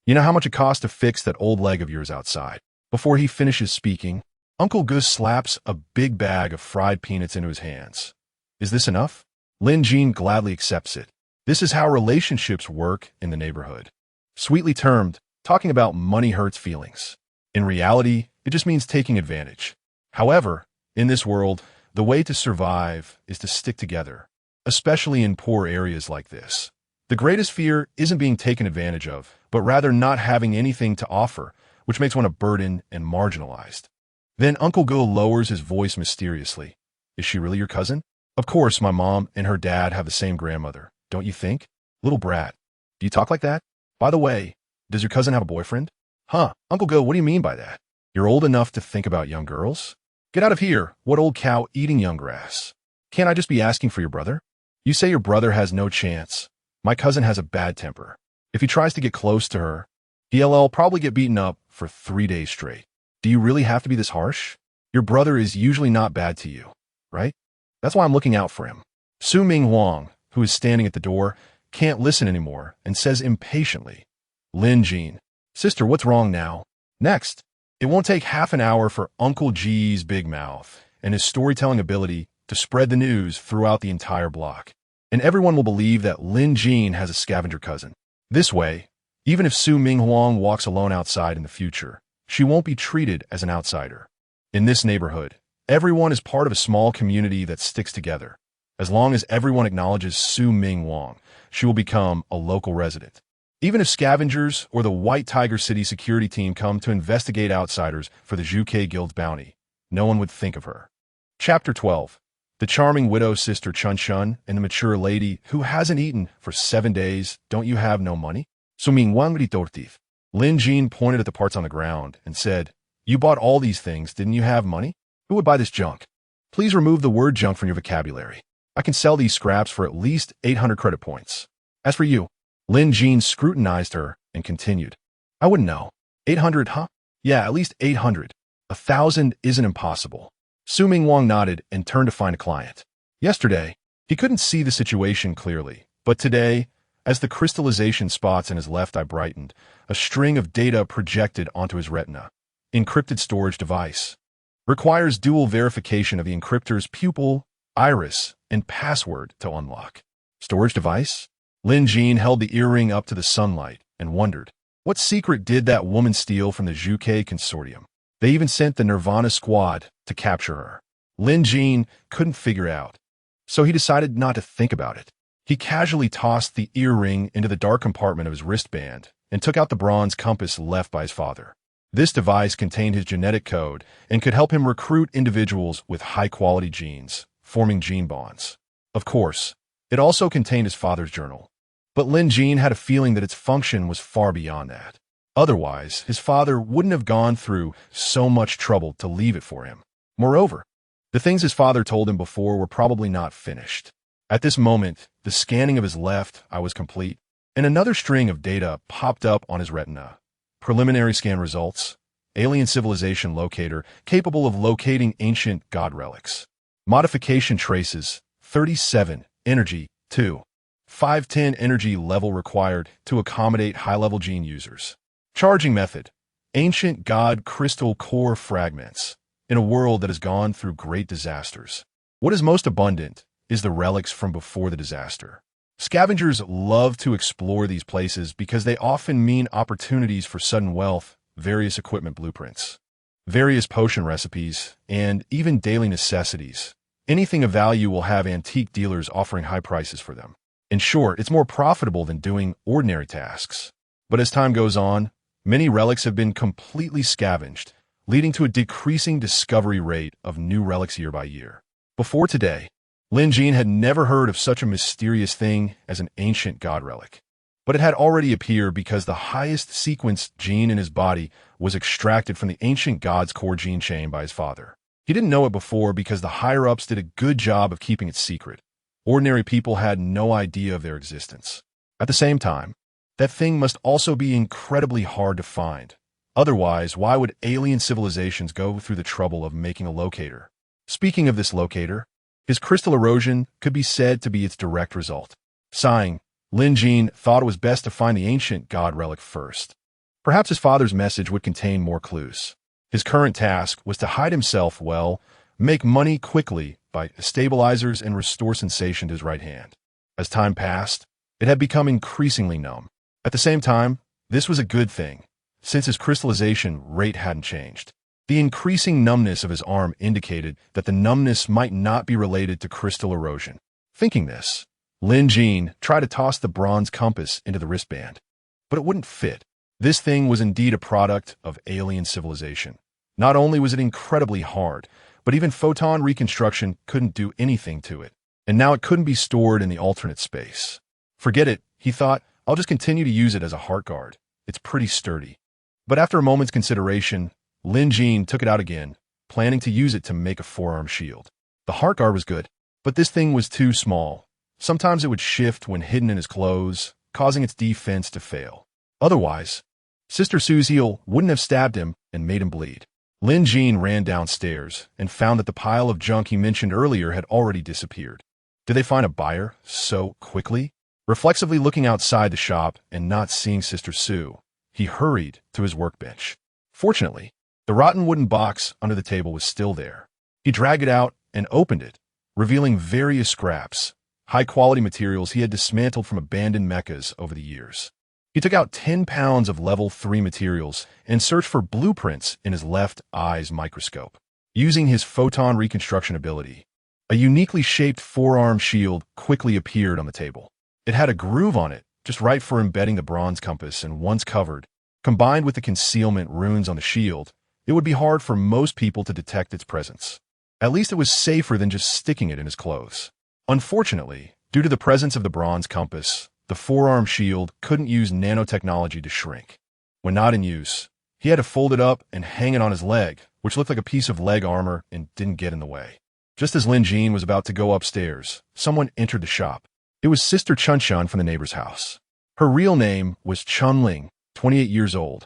You know how much it costs to fix that old leg of yours outside? Before he finishes speaking, Uncle Gus slaps a big bag of fried peanuts into his hands. Is this enough? Lin Jin gladly accepts it. This is how relationships work in the neighborhood. Sweetly termed, talking about money hurts feelings. In reality, it just means taking advantage. However, in this world, the way to survive is to stick together, especially in poor areas like this. The greatest fear isn't being taken advantage of, but rather not having anything to offer, which makes one a burden and marginalized. Then Uncle Go lowers his voice mysteriously. Is she really your cousin? Of course, my mom and her dad have the same grandmother, don't you think? Little brat. Do you talk like that? By the way, does your cousin have a boyfriend? Huh, Uncle Go, what do you mean by that? You're old enough to think about young girls? Get out of here, what old cow eating young grass? Can't I just be asking for your brother? You say your brother has no chance. My cousin has a bad temper. If he tries to get close to her, he'll probably get beaten up for 3 days straight. Do you really have to be this harsh? Your brother is usually not bad to you, right? That's why I'm looking out for him. Su Ming Huang, who is standing at the door, can't listen anymore and says impatiently, Lin Jin, sister, what's wrong now? Next, it won't take half an hour for Uncle G's big mouth and his storytelling ability to spread the news throughout the entire block. And everyone will believe that Lin Jin has a scavenger cousin. This way, even if Su Ming Huang walks alone outside in the future, she won't be treated as an outsider. In this neighborhood, everyone is part of a small community that sticks together. As long as everyone acknowledges Su Ming Huang, she will become a local resident. Even if scavengers or the White Tiger City security team come to investigate outsiders for the Zhuke Guild's bounty, no one would think of her. Chapter 12. The charming widow sister Chun Chun and the mature lady who hasn't eaten for 7 days. Don't you have no money? Su Ming Huang ritortif. Lin Jin pointed at the parts on the ground and said, You bought all these things, didn't you have money? Who would buy this junk? Please remove the word junk from your vocabulary. I can sell these scraps for at least 800 credit points. As for you, Lin Jin scrutinized her and continued. I wouldn't know. 800, huh? Yeah, at least 800. 1,000 isn't impossible. Su Ming Huang nodded and turned to find a client. Yesterday, he couldn't see the situation clearly, but today, as the crystallization spots in his left eye brightened, a string of data projected onto his retina. Encrypted storage device. Requires dual verification of the encryptor's pupil, iris, and password to unlock. Storage device? Lin Jin held the earring up to the sunlight and wondered, what secret did that woman steal from the Zhuke consortium? They even sent the Nirvana squad to capture her. Lin Jin couldn't figure out. so he decided not to think about it. He casually tossed the earring into the dark compartment of his wristband and took out the bronze compass left by his father. This device contained his genetic code and could help him recruit individuals with high-quality genes, forming gene bonds. Of course, it also contained his father's journal. But Lin Jin had a feeling that its function was far beyond that. Otherwise, his father wouldn't have gone through so much trouble to leave it for him. Moreover, the things his father told him before were probably not finished. At this moment, the scanning of his left eye was complete, and another string of data popped up on his retina. Preliminary scan results. Alien civilization locator capable of locating ancient god relics. Modification traces. 37. Energy. 2. 510 energy level required to accommodate high-level gene users. Charging method. Ancient god crystal core fragments. In a world that has gone through great disasters, what is most abundant is the relics from before the disaster. Scavengers love to explore these places because they often mean opportunities for sudden wealth, various equipment blueprints, various potion recipes, and even daily necessities. Anything of value will have antique dealers offering high prices for them. In short, it's more profitable than doing ordinary tasks. But as time goes on, many relics have been completely scavenged, leading to a decreasing discovery rate of new relics year by year. Before today, Lin Jin had never heard of such a mysterious thing as an ancient god relic. But it had already appeared because the highest sequenced gene in his body was extracted from the ancient god's core gene chain by his father. He didn't know it before because the higher-ups did a good job of keeping it secret. Ordinary people had no idea of their existence. At the same time, that thing must also be incredibly hard to find. Otherwise, why would alien civilizations go through the trouble of making a locator? Speaking of this locator, his crystal erosion could be said to be its direct result. Sighing, Lin Jin thought it was best to find the ancient god relic first. Perhaps his father's message would contain more clues. His current task was to hide himself well, make money quickly by stabilizers and restore sensation to his right hand. As time passed, it had become increasingly numb. At the same time, this was a good thing, since his crystallization rate hadn't changed. The increasing numbness of his arm indicated that the numbness might not be related to crystal erosion. Thinking this, Lin Jin tried to toss the bronze compass into the wristband, but it wouldn't fit. This thing was indeed a product of alien civilization. Not only was it incredibly hard, but even photon reconstruction couldn't do anything to it. And now it couldn't be stored in the alternate space. Forget it, he thought. I'll just continue to use it as a heart guard. It's pretty sturdy. But after a moment's consideration, Lin Jin took it out again, planning to use it to make a forearm shield. The heart guard was good, but this thing was too small. Sometimes it would shift when hidden in his clothes, causing its defense to fail. Otherwise, Sister Sue's heel wouldn't have stabbed him and made him bleed. Lin Jin ran downstairs and found that the pile of junk he mentioned earlier had already disappeared. Did they find a buyer so quickly? Reflexively looking outside the shop and not seeing Sister Sue, he hurried to his workbench. Fortunately, the rotten wooden box under the table was still there. He dragged it out and opened it, revealing various scraps, high-quality materials he had dismantled from abandoned mechas over the years. He took out 10 pounds of level 3 materials and searched for blueprints in his left eye's microscope. Using his photon reconstruction ability, a uniquely shaped forearm shield quickly appeared on the table. It had a groove on it, just right for embedding the bronze compass, and once covered, combined with the concealment runes on the shield, it would be hard for most people to detect its presence. At least it was safer than just sticking it in his clothes. Unfortunately, due to the presence of the bronze compass, the forearm shield couldn't use nanotechnology to shrink. When not in use, he had to fold it up and hang it on his leg, which looked like a piece of leg armor and didn't get in the way. Just as Lin Jin was about to go upstairs, someone entered the shop. It was Sister Chunshun from the neighbor's house. Her real name was Chunling, 28 years old,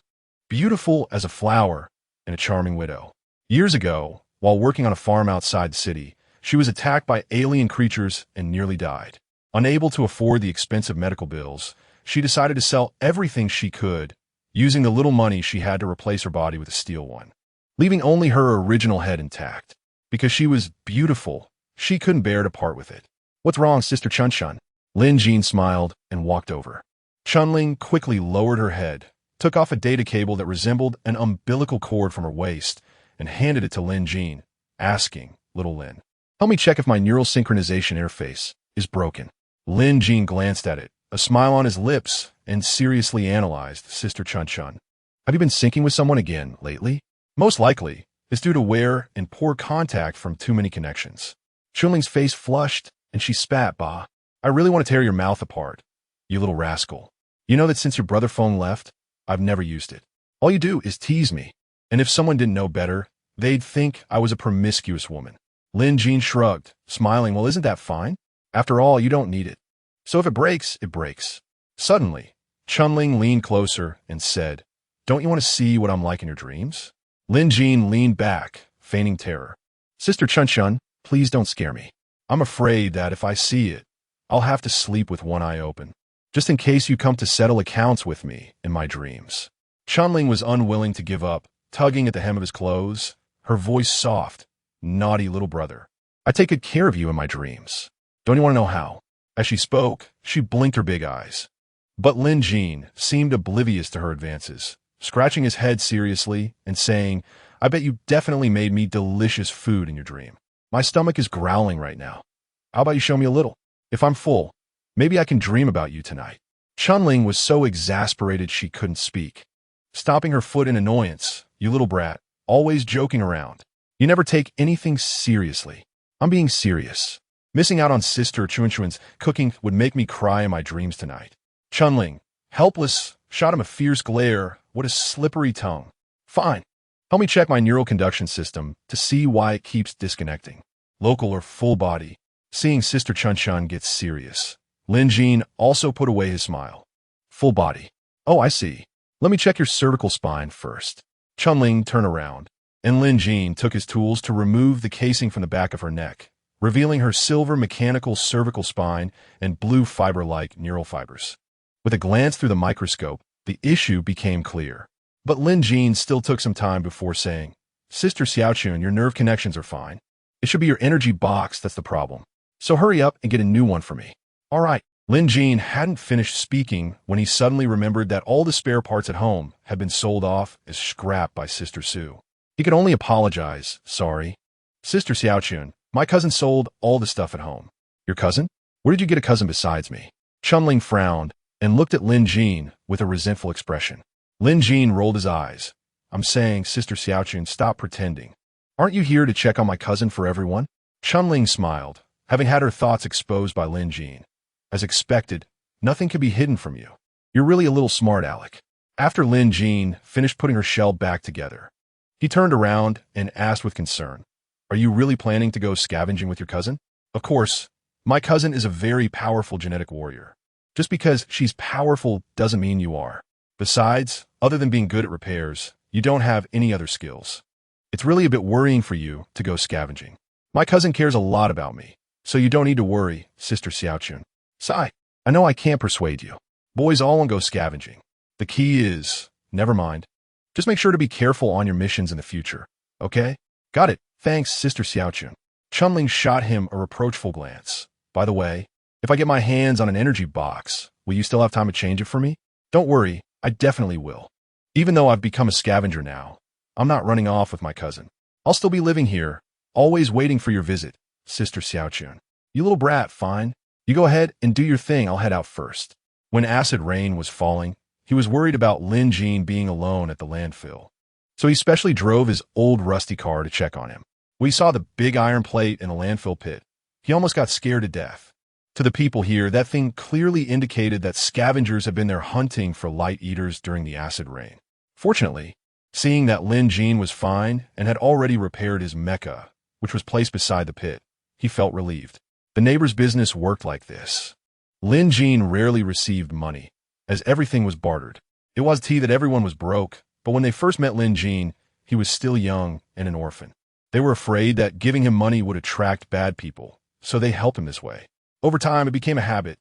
beautiful as a flower and a charming widow. Years ago, while working on a farm outside the city, she was attacked by alien creatures and nearly died. Unable to afford the expensive medical bills, she decided to sell everything she could, using the little money she had to replace her body with a steel one, leaving only her original head intact. Because she was beautiful, she couldn't bear to part with it. "What's wrong, Sister Chunshun?" Lin Jin smiled and walked over. Chunling quickly lowered her head, took off a data cable that resembled an umbilical cord from her waist, and handed it to Lin Jin, asking, "Little Lin, Help me check if my neural synchronization interface is broken. Lin Jin glanced at it, a smile on his lips, and seriously analyzed Sister Chun-Chun. Have you been syncing with someone again lately? Most likely, it's due to wear and poor contact from too many connections. Chunling's face flushed, and she spat, "Bah, I really want to tear your mouth apart, you little rascal. You know that since your brother phone left, I've never used it. All you do is tease me, and if someone didn't know better, they'd think I was a promiscuous woman." Lin Jin shrugged, smiling. "Well, isn't that fine? After all, you don't need it. So if it breaks, it breaks." Suddenly, Chunling leaned closer and said, "Don't you want to see what I'm like in your dreams?" Lin Jin leaned back, feigning terror. "Sister Chun-Chun, please don't scare me. I'm afraid that if I see it, I'll have to sleep with one eye open, just in case you come to settle accounts with me in my dreams." Chunling was unwilling to give up, tugging at the hem of his clothes, her voice soft. "Naughty little brother. I take good care of you in my dreams. Don't you want to know how?" As she spoke, she blinked her big eyes. But Lin Jin seemed oblivious to her advances, scratching his head seriously and saying, "I bet you definitely made me delicious food in your dream. My stomach is growling right now. How about you show me a little? If I'm full, maybe I can dream about you tonight." Chunling was so exasperated she couldn't speak, stomping her foot in annoyance. "You little brat, always joking around. You never take anything seriously." "I'm being serious. Missing out on Sister Chun-Chun's cooking would make me cry in my dreams tonight." Chunling, helpless, shot him a fierce glare. What a slippery tongue. "Fine. Help me check my neural conduction system to see why it keeps disconnecting. Local or full body." Seeing Sister Chun-Chun get serious, Lin Jin also put away his smile. "Full body. Oh, I see. Let me check your cervical spine first." Chunling turned around, and Lin Jin took his tools to remove the casing from the back of her neck, revealing her silver mechanical cervical spine and blue fiber-like neural fibers. With a glance through the microscope, the issue became clear. But Lin Jin still took some time before saying, "Sister Xiaochun, your nerve connections are fine. It should be your energy box that's the problem. So hurry up and get a new one for me." "All right." Lin Jin hadn't finished speaking when he suddenly remembered that all the spare parts at home had been sold off as scrap by Sister Su. He could only apologize. "Sorry. Sister Xiaochun, my cousin sold all the stuff at home." "Your cousin? Where did you get a cousin besides me?" Chunling frowned and looked at Lin Jin with a resentful expression. Lin Jin rolled his eyes. "I'm saying, Sister Xiaochun, stop pretending. Aren't you here to check on my cousin for everyone?" Chunling smiled, having had her thoughts exposed by Lin Jin. "As expected, nothing can be hidden from you. You're really a little smart, Alec." After Lin Jin finished putting her shell back together, he turned around and asked with concern, "Are you really planning to go scavenging with your cousin?" "Of course. My cousin is a very powerful genetic warrior. Just because she's powerful doesn't mean you are. Besides, other than being good at repairs, you don't have any other skills. It's really a bit worrying for you to go scavenging. My cousin cares a lot about me, so you don't need to worry, Sister Xiaochun." "Sigh. I know I can't persuade you. Boys all want to go scavenging. The key is, never mind. Just make sure to be careful on your missions in the future, okay?" "Got it. Thanks, Sister Xiaochun." Chunling shot him a reproachful glance. "By the way, if I get my hands on an energy box, will you still have time to change it for me?" "Don't worry, I definitely will. Even though I've become a scavenger now, I'm not running off with my cousin. I'll still be living here, always waiting for your visit, Sister Xiaochun." "You little brat, fine. You go ahead and do your thing, I'll head out first." When acid rain was falling, he was worried about Lin Jin being alone at the landfill. So he specially drove his old rusty car to check on him. When he saw the big iron plate in a landfill pit, he almost got scared to death. To the people here, that thing clearly indicated that scavengers had been there hunting for light eaters during the acid rain. Fortunately, seeing that Lin Jin was fine and had already repaired his mecha, which was placed beside the pit, he felt relieved. The neighbor's business worked like this. Lin Jin rarely received money, as everything was bartered. It was that everyone was broke, but when they first met Lin Jin, he was still young and an orphan. They were afraid that giving him money would attract bad people, so they helped him this way. Over time, it became a habit.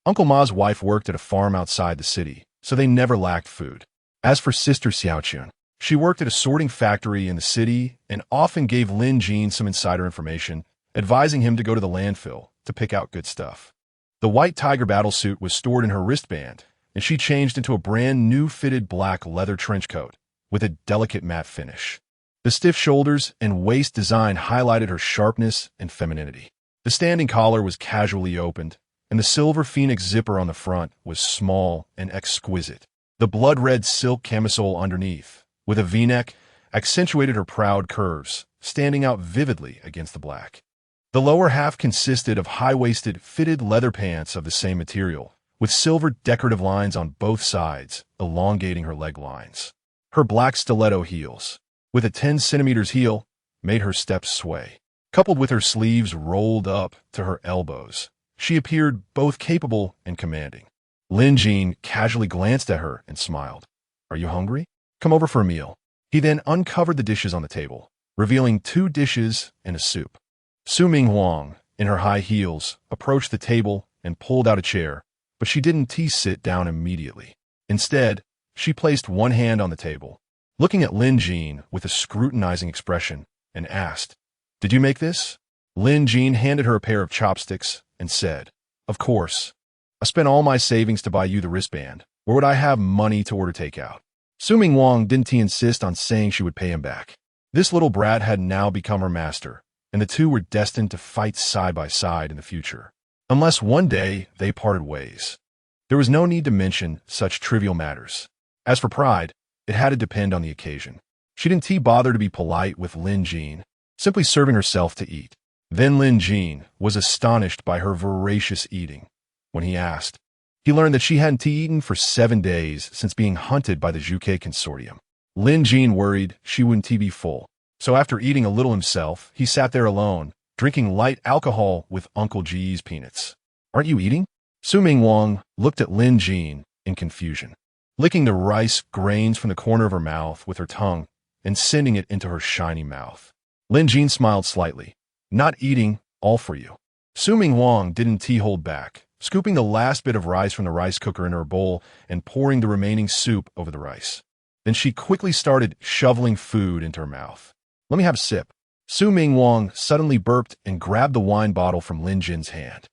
Uncle Ma's wife worked at a farm outside the city, so they never lacked food. As for Sister Xiaochun, she worked at a sorting factory in the city and often gave Lin Jin some insider information, advising him to go to the landfill to pick out good stuff. The white tiger battlesuit was stored in her wristband, and she changed into a brand new fitted black leather trench coat with a delicate matte finish. The stiff shoulders and waist design highlighted her sharpness and femininity. The standing collar was casually opened, and the silver phoenix zipper on the front was small and exquisite. The blood-red silk camisole underneath, with a V-neck, accentuated her proud curves, standing out vividly against the black. The lower half consisted of high-waisted, fitted leather pants of the same material, with silver decorative lines on both sides, elongating her leg lines. Her black stiletto heels, with a 10 centimeters heel, made her steps sway. Coupled with her sleeves rolled up to her elbows, she appeared both capable and commanding. Lin Jin casually glanced at her and smiled. "Are you hungry? Come over for a meal." He then uncovered the dishes on the table, revealing 2 dishes and a soup. Su Ming Huang, in her high heels, approached the table and pulled out a chair, but she didn't sit down immediately. Instead, she placed one hand on the table, looking at Lin Jin with a scrutinizing expression, and asked, "Did you make this?" Lin Jin handed her a pair of chopsticks and said, "Of course. I spent all my savings to buy you the wristband. Where would I have money to order takeout?" Su Ming Huang didn't insist on saying she would pay him back. This little brat had now become her master, and the two were destined to fight side by side in the future, unless one day they parted ways. There was no need to mention such trivial matters. As for pride, it had to depend on the occasion. She didn't bother to be polite with Lin Jin, simply serving herself to eat. Then Lin Jin was astonished by her voracious eating. When he asked, he learned that she hadn't eaten for 7 days since being hunted by the Zhuke consortium. Lin Jin worried she wouldn't be full, so after eating a little himself, he sat there alone, drinking light alcohol with Uncle G's peanuts. "Aren't you eating?" Su Ming Huang looked at Lin Jin in confusion, licking the rice grains from the corner of her mouth with her tongue and sending it into her shiny mouth. Lin Jin smiled slightly. "Not eating, all for you." Su Ming Huang didn't hold back, scooping the last bit of rice from the rice cooker into her bowl and pouring the remaining soup over the rice. Then she quickly started shoveling food into her mouth. "Let me have a sip." Su Ming Huang suddenly burped and grabbed the wine bottle from Lin Jin's hand.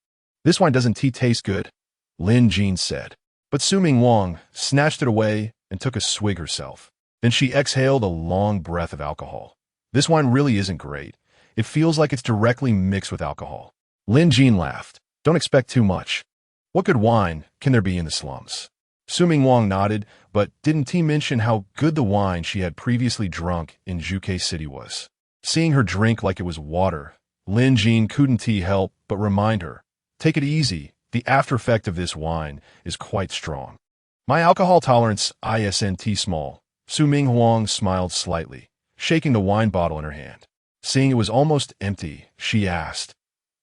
"This wine doesn't taste good," Lin Jin said. But Su Ming Huang snatched it away and took a swig herself. Then she exhaled a long breath of alcohol. "This wine really isn't great. It feels like it's directly mixed with alcohol." Lin Jin laughed. "Don't expect too much. What good wine can there be in the slums?" Su Ming Huang nodded, but didn't mention how good the wine she had previously drunk in Zhuke City was. Seeing her drink like it was water, Lin Jin couldn't help but remind her, "Take it easy. The after effect of this wine is quite strong." "My alcohol tolerance isn't small." Su Ming Huang smiled slightly, shaking the wine bottle in her hand. Seeing it was almost empty, she asked,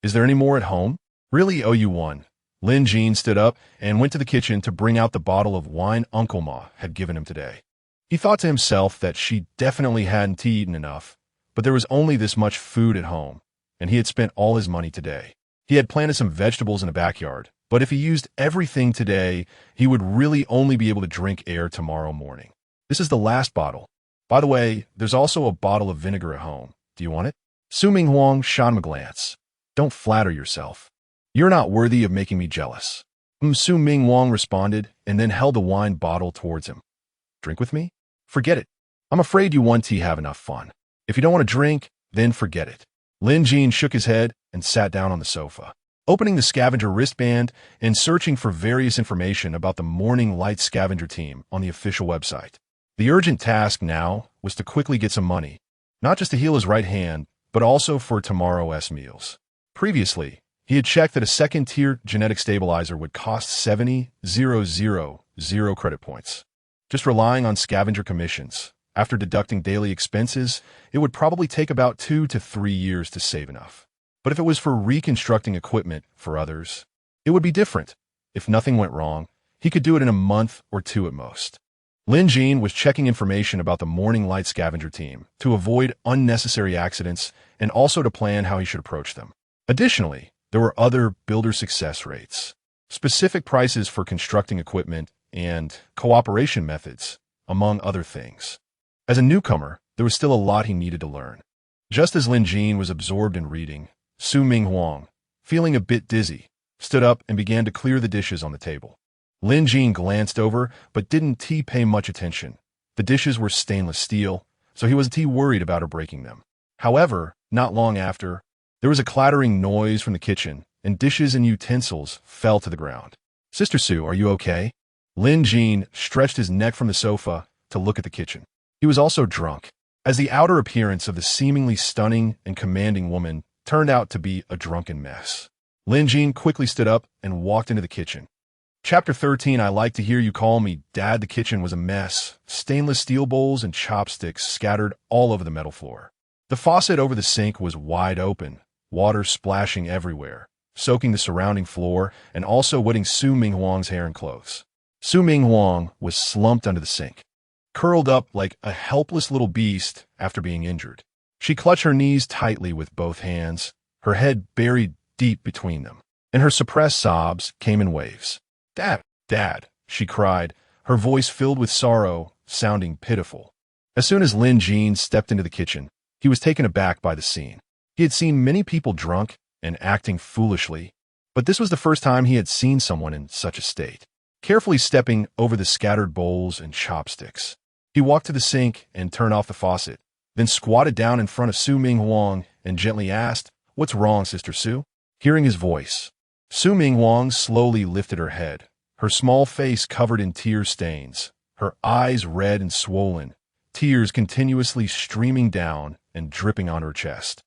"Is there any more at home?" "Really owe you one." Lin Jin stood up and went to the kitchen to bring out the bottle of wine Uncle Ma had given him today. He thought to himself that she definitely hadn't eaten enough, but there was only this much food at home, and he had spent all his money today. He had planted some vegetables in the backyard, but if he used everything today, he would really only be able to drink air tomorrow morning. "This is the last bottle. By the way, there's also a bottle of vinegar at home. Do you want it?" Su Ming Huang shot him a glance. "Don't flatter yourself. You're not worthy of making me jealous." Su Ming Huang responded and then held the wine bottle towards him. "Drink with me? Forget it. I'm afraid you won't have enough fun. If you don't want to drink, then forget it." Lin Jin shook his head and sat down on the sofa, opening the scavenger wristband and searching for various information about the Morning Light scavenger team on the official website. The urgent task now was to quickly get some money, not just to heal his right hand, but also for tomorrow's meals. Previously, he had checked that a second-tier genetic stabilizer would cost 70,000 credit points. Just relying on scavenger commissions, after deducting daily expenses, it would probably take about 2 to 3 years to save enough. But if it was for reconstructing equipment for others, it would be different. If nothing went wrong, he could do it in a month or 2 at most. Lin Jin was checking information about the Morning Light scavenger team to avoid unnecessary accidents and also to plan how he should approach them. Additionally, there were other builder success rates, specific prices for constructing equipment, and cooperation methods, among other things. As a newcomer, there was still a lot he needed to learn. Just as Lin Jin was absorbed in reading, Su Ming Huang, feeling a bit dizzy, stood up and began to clear the dishes on the table. Lin Jin glanced over but didn't pay much attention. The dishes were stainless steel, so he wasn't too worried about her breaking them. However, not long after, there was a clattering noise from the kitchen, and dishes and utensils fell to the ground. "Sister Sue, are you okay?" Lin Jean stretched his neck from the sofa to look at the kitchen. He was also drunk, as the outer appearance of the seemingly stunning and commanding woman turned out to be a drunken mess. Lin Jean quickly stood up and walked into the kitchen. Chapter 13, I like to hear you call me Dad. The kitchen was a mess. Stainless steel bowls and chopsticks scattered all over the metal floor. The faucet over the sink was wide open, water splashing everywhere, soaking the surrounding floor and also wetting Su Minghuang's hair and clothes. Su Minghuang was slumped under the sink, curled up like a helpless little beast after being injured. She clutched her knees tightly with both hands, her head buried deep between them, and her suppressed sobs came in waves. "Dad, Dad," she cried, her voice filled with sorrow, sounding pitiful. As soon as Lin Jean stepped into the kitchen, he was taken aback by the scene. He had seen many people drunk and acting foolishly, but this was the first time he had seen someone in such a state. Carefully stepping over the scattered bowls and chopsticks, he walked to the sink and turned off the faucet, then squatted down in front of Su Minghuang and gently asked, "What's wrong, Sister Sue?" Hearing his voice, Su Minghuang slowly lifted her head, her small face covered in tear stains, her eyes red and swollen, tears continuously streaming down and dripping on her chest,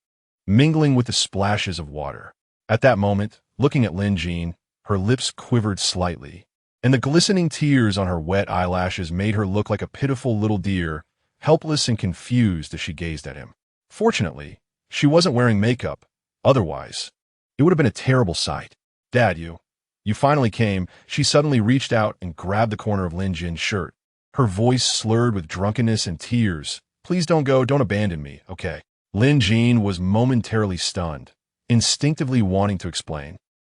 mingling with the splashes of water. At that moment, looking at Lin Jean, her lips quivered slightly, and the glistening tears on her wet eyelashes made her look like a pitiful little deer, helpless and confused as she gazed at him. Fortunately, she wasn't wearing makeup. Otherwise, it would have been a terrible sight. "Dad, you finally came." She suddenly reached out and grabbed the corner of Lin Jin's shirt, her voice slurred with drunkenness and tears. "Please don't go, don't abandon me, okay?" Lin Jean was momentarily stunned, instinctively wanting to explain.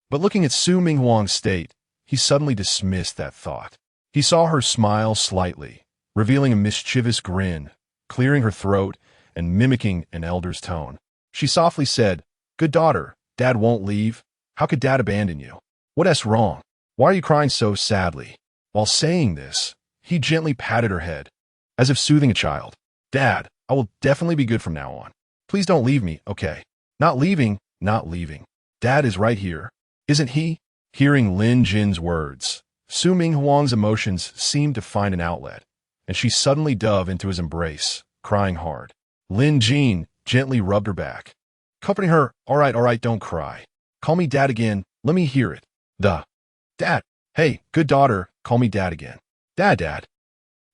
But looking at Su Minghuang's state, he suddenly dismissed that thought. He saw her smile slightly, revealing a mischievous grin, clearing her throat and mimicking an elder's tone. She softly said, "Good daughter, Dad won't leave. How could Dad abandon you? What's wrong? Why are you crying so sadly?" While saying this, he gently patted her head, as if soothing a child. "Dad, I will definitely be good from now on. Please don't leave me, okay?" "Not leaving, not leaving. Dad is right here, isn't he?" Hearing Lin Jin's words, Su Minghuang's emotions seemed to find an outlet, and she suddenly dove into his embrace, crying hard. Lin Jean gently rubbed her back, comforting her. All right, don't cry. Call me Dad again, let me hear it." "Dad, hey, good daughter, call me Dad again." Dad.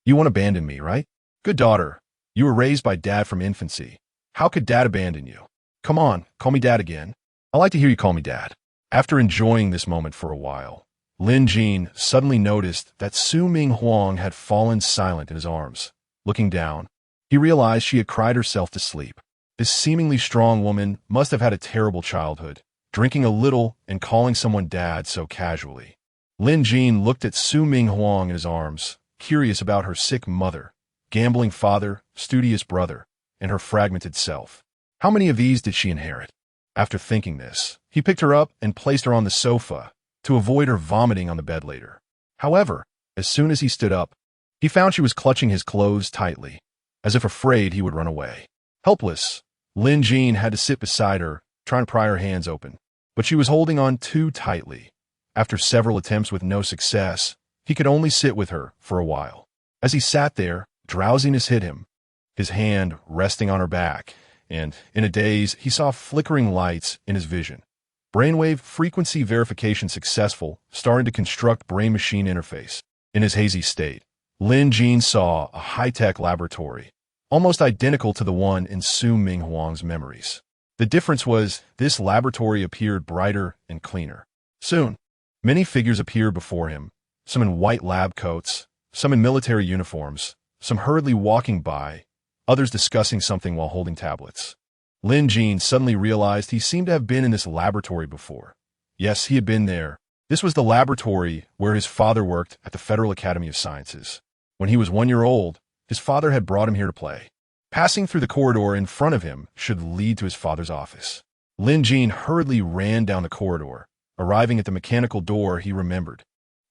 You won't abandon me, right? Good daughter, you were raised by Dad from infancy. How could Dad abandon you? Come on, call me Dad again. I like to hear you call me Dad." After enjoying this moment for a while, Lin Jean suddenly noticed that Su Minghuang had fallen silent in his arms. Looking down, he realized she had cried herself to sleep. This seemingly strong woman must have had a terrible childhood, drinking a little and calling someone Dad so casually. Lin Jean looked at Su Minghuang in his arms, curious about her sick mother, gambling father, studious brother, and her fragmented self. How many of these did she inherit? After thinking this, he picked her up and placed her on the sofa to avoid her vomiting on the bed later. However, as soon as he stood up, he found she was clutching his clothes tightly, as if afraid he would run away. Helpless, Lin Jean had to sit beside her, trying to pry her hands open, but she was holding on too tightly. After several attempts with no success, he could only sit with her for a while. As he sat there, drowsiness hit him, his hand resting on her back, and in a daze, he saw flickering lights in his vision. Brainwave frequency verification successful, starting to construct brain-machine interface. In his hazy state, Lin Jean saw a high-tech laboratory, almost identical to the one in Su Minghuang's memories. The difference was this laboratory appeared brighter and cleaner. Soon, many figures appeared before him, some in white lab coats, some in military uniforms, some hurriedly walking by, others discussing something while holding tablets. Lin Jean suddenly realized he seemed to have been in this laboratory before. Yes, he had been there. This was the laboratory where his father worked at the Federal Academy of Sciences. When he was 1 year old, his father had brought him here to play. Passing through the corridor in front of him should lead to his father's office. Lin Jean hurriedly ran down the corridor, arriving at the mechanical door he remembered.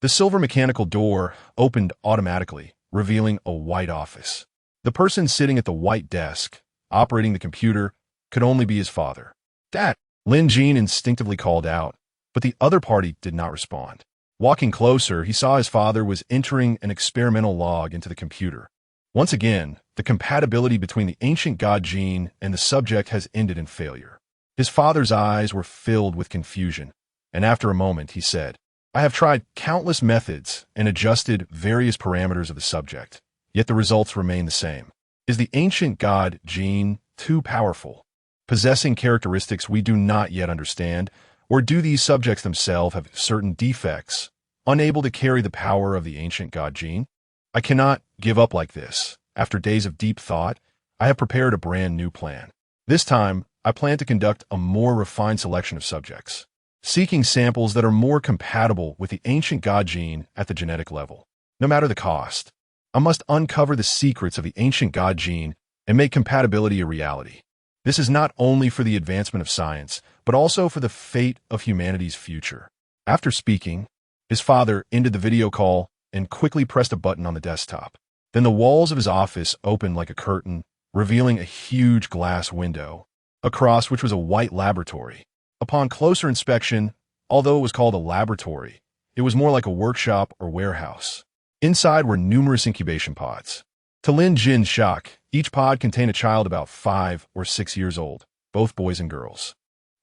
The silver mechanical door opened automatically, revealing a white office. The person sitting at the white desk, operating the computer, could only be his father. "Dad!" Lin Jin instinctively called out, but the other party did not respond. Walking closer, he saw his father was entering an experimental log into the computer. Once again, the compatibility between the ancient god gene and the subject has ended in failure. His father's eyes were filled with confusion, and after a moment he said, "I have tried countless methods and adjusted various parameters of the subject, yet the results remain the same. Is the ancient god gene too powerful, possessing characteristics we do not yet understand, or do these subjects themselves have certain defects, unable to carry the power of the ancient god gene? I cannot give up like this. After days of deep thought, I have prepared a brand new plan. This time, I plan to conduct a more refined selection of subjects, seeking samples that are more compatible with the ancient god gene at the genetic level. No matter the cost, I must uncover the secrets of the ancient god gene and make compatibility a reality. This is not only for the advancement of science, but also for the fate of humanity's future." After speaking, his father ended the video call and quickly pressed a button on the desktop. Then the walls of his office opened like a curtain, revealing a huge glass window, across which was a white laboratory. Upon closer inspection, although it was called a laboratory, it was more like a workshop or warehouse. Inside were numerous incubation pods. To Lin Jin's shock, each pod contained a child about 5 or 6 years old, both boys and girls.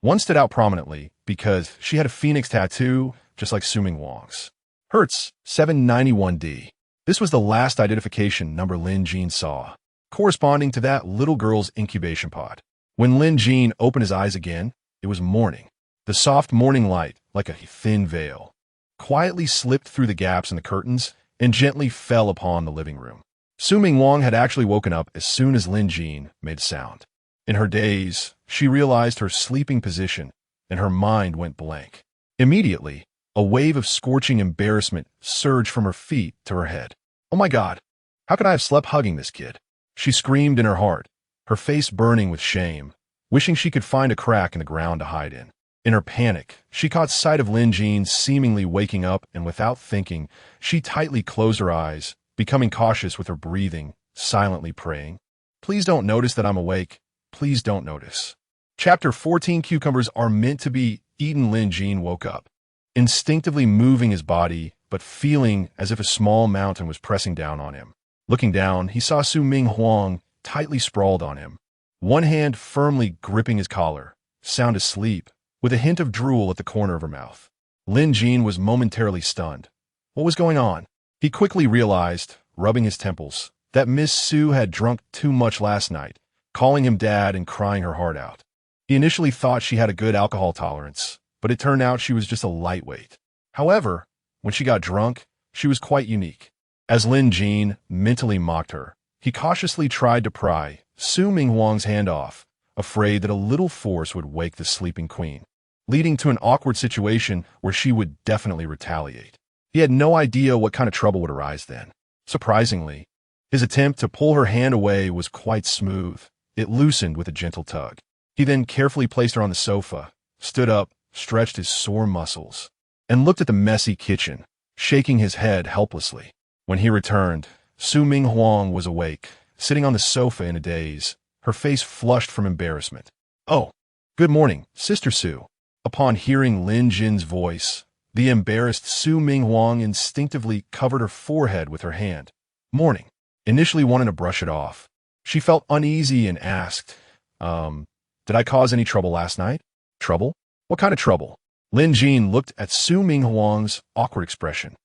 One stood out prominently because she had a phoenix tattoo, just like Su-Ming Wong's. Hertz 791D. This was the last identification number Lin Jin saw, corresponding to that little girl's incubation pod. When Lin Jin opened his eyes again, it was morning. The soft morning light, like a thin veil, quietly slipped through the gaps in the curtains and gently fell upon the living room. Su-Ming Wong had actually woken up as soon as Lin Jin made a sound. In her daze, she realized her sleeping position, and her mind went blank. Immediately, a wave of scorching embarrassment surged from her feet to her head. "Oh my God, how could I have slept hugging this kid?" She screamed in her heart, her face burning with shame, wishing she could find a crack in the ground to hide in. In her panic, she caught sight of Lin Jin seemingly waking up, and without thinking, she tightly closed her eyes, becoming cautious with her breathing, silently praying, "Please don't notice that I'm awake. Please don't notice." Chapter 14. Cucumbers are meant to be eaten. Lin Jin woke up, instinctively moving his body, but feeling as if a small mountain was pressing down on him. Looking down, he saw Su-Ming Huang tightly sprawled on him, one hand firmly gripping his collar, sound asleep, with a hint of drool at the corner of her mouth. Lin Jin was momentarily stunned. What was going on? He quickly realized, rubbing his temples, that Miss Su had drunk too much last night, calling him dad and crying her heart out. He initially thought she had a good alcohol tolerance, but it turned out she was just a lightweight. However, when she got drunk, she was quite unique. As Lin Jin mentally mocked her, he cautiously tried to pry Su-Ming Huang's hand off, afraid that a little force would wake the sleeping queen, leading to an awkward situation where she would definitely retaliate. He had no idea what kind of trouble would arise then. Surprisingly, his attempt to pull her hand away was quite smooth. It loosened with a gentle tug. He then carefully placed her on the sofa, stood up, stretched his sore muscles, and looked at the messy kitchen, shaking his head helplessly. When he returned, Su-Ming Huang was awake, sitting on the sofa in a daze, her face flushed from embarrassment. "Oh, good morning, Sister Su." Upon hearing Lin Jin's voice, the embarrassed Su-Ming Huang instinctively covered her forehead with her hand. "Morning." Initially wanting to brush it off, she felt uneasy and asked, "Did I cause any trouble last night?" "Trouble? What kind of trouble?" Lin Jin looked at Su-Ming Huang's awkward expression,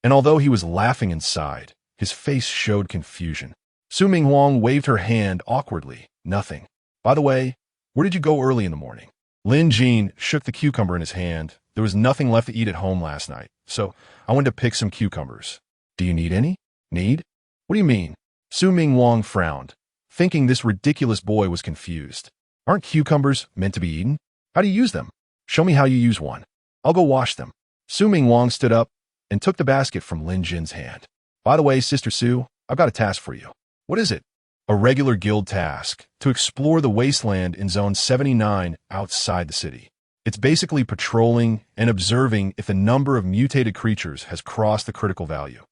and although he was laughing inside, his face showed confusion. Su-Ming Huang waved her hand awkwardly. "Nothing. By the way, where did you go early in the morning?" Lin Jin shook the cucumber in his hand. "There was nothing left to eat at home last night, so I went to pick some cucumbers." "Do you need any?" "Need? What do you mean?" Su-Ming Huang frowned, thinking this ridiculous boy was confused. "Aren't cucumbers meant to be eaten? How do you use them? Show me how you use one. I'll go wash them." Su-Ming Huang stood up and took the basket from Lin Jin's hand. "By the way, Sister Su, I've got a task for you." "What is it?" "A regular guild task, to explore the wasteland in Zone 79 outside the city. It's basically patrolling and observing if the number of mutated creatures has crossed the critical value.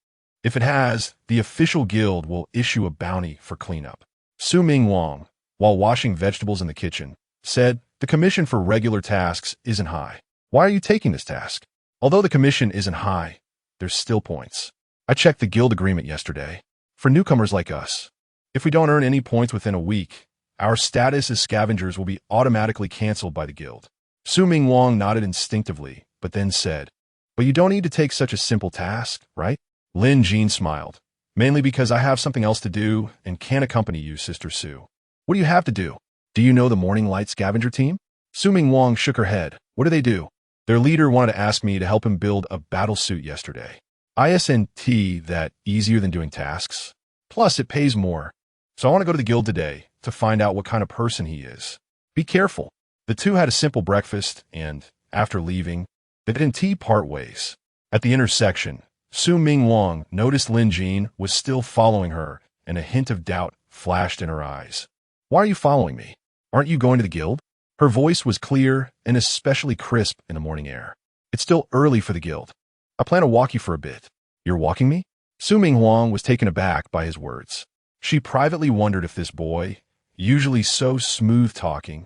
If it has, the official guild will issue a bounty for cleanup. Su Ming Wang, while washing vegetables in the kitchen, said, "The commission for regular tasks isn't high. Why are you taking this task? Although the commission isn't high, there's still points. I checked the guild agreement yesterday. For newcomers like us, if we don't earn any points within a week, our status as scavengers will be automatically canceled by the guild." Su Ming Wang nodded instinctively, but then said, "But you don't need to take such a simple task, right?" Lin Jean smiled. "Mainly because I have something else to do and can't accompany you, Sister Su." "What do you have to do? Do you know the Morning Light scavenger team?" Su Ming Wang shook her head. "What do they do?" "Their leader wanted to ask me to help him build a battle suit yesterday. Isn't that easier than doing tasks? Plus, it pays more. So I want to go to the guild today to find out what kind of person he is. Be careful." The two had a simple breakfast and, after leaving, they didn't part ways. At the intersection, Su Ming Wang noticed Lin Jean was still following her, and a hint of doubt flashed in her eyes. "Why are you following me? Aren't you going to the guild?" Her voice was clear and especially crisp in the morning air. "It's still early for the guild. I plan to walk you for a bit." "You're walking me?" Su Ming Wang was taken aback by his words. She privately wondered if this boy, usually so smooth-talking,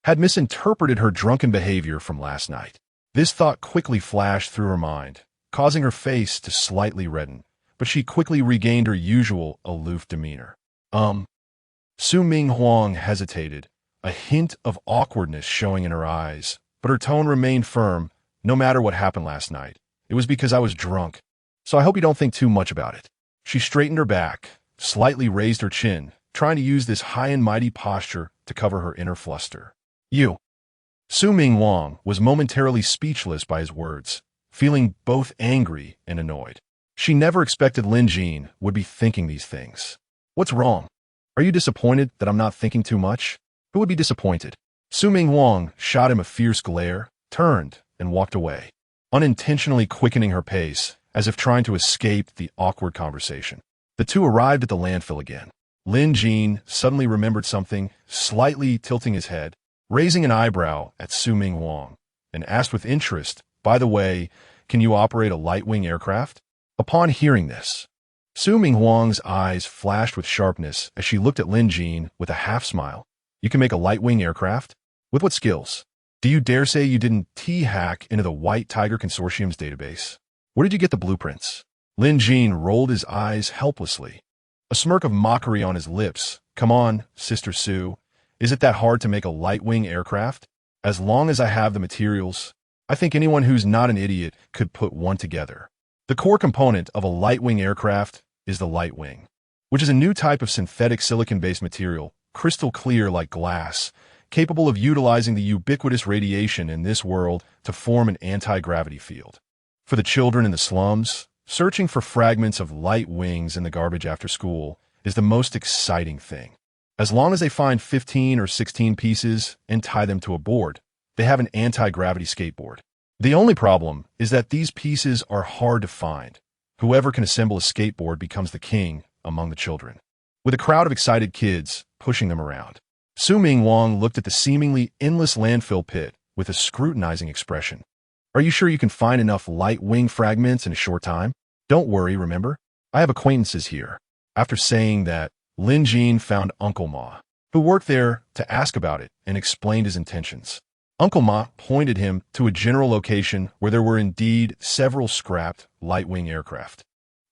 had misinterpreted her drunken behavior from last night. This thought quickly flashed through her mind, causing her face to slightly redden, but she quickly regained her usual aloof demeanor. Su Ming Wang hesitated, a hint of awkwardness showing in her eyes, but her tone remained firm. "No matter what happened last night, it was because I was drunk, so I hope you don't think too much about it." She straightened her back, slightly raised her chin, trying to use this high and mighty posture to cover her inner fluster. "You." Su Ming Wang was momentarily speechless by his words, feeling both angry and annoyed. She never expected Lin Jean would be thinking these things. "What's wrong? Are you disappointed that I'm not thinking too much?" "Who would be disappointed?" Su Ming Wang shot him a fierce glare, turned, and walked away, unintentionally quickening her pace, as if trying to escape the awkward conversation. The two arrived at the landfill again. Lin Jean suddenly remembered something, slightly tilting his head, raising an eyebrow at Su Ming Wang, and asked with interest, "By the way, can you operate a light-wing aircraft?" Upon hearing this, Su Ming Wang's eyes flashed with sharpness as she looked at Lin Jean with a half-smile. "You can make a light-wing aircraft? With what skills? Do you dare say you didn't T-hack into the White Tiger Consortium's database? Where did you get the blueprints?" Lin Jean rolled his eyes helplessly, a smirk of mockery on his lips. "Come on, Sister Su. Is it that hard to make a light-wing aircraft? As long as I have the materials, I think anyone who's not an idiot could put one together." The core component of a light-wing aircraft is the light wing, which is a new type of synthetic silicon-based material, crystal clear like glass, capable of utilizing the ubiquitous radiation in this world to form an anti-gravity field. For the children in the slums, searching for fragments of light wings in the garbage after school is the most exciting thing. As long as they find 15 or 16 pieces and tie them to a board, they have an anti-gravity skateboard. The only problem is that these pieces are hard to find. Whoever can assemble a skateboard becomes the king among the children, with a crowd of excited kids pushing them around. Su Ming Wang looked at the seemingly endless landfill pit with a scrutinizing expression. "Are you sure you can find enough light wing fragments in a short time?" "Don't worry, remember? I have acquaintances here." After saying that, Lin Jean found Uncle Ma, who worked there, to ask about it and explained his intentions. Uncle Ma pointed him to a general location where there were indeed several scrapped light-wing aircraft,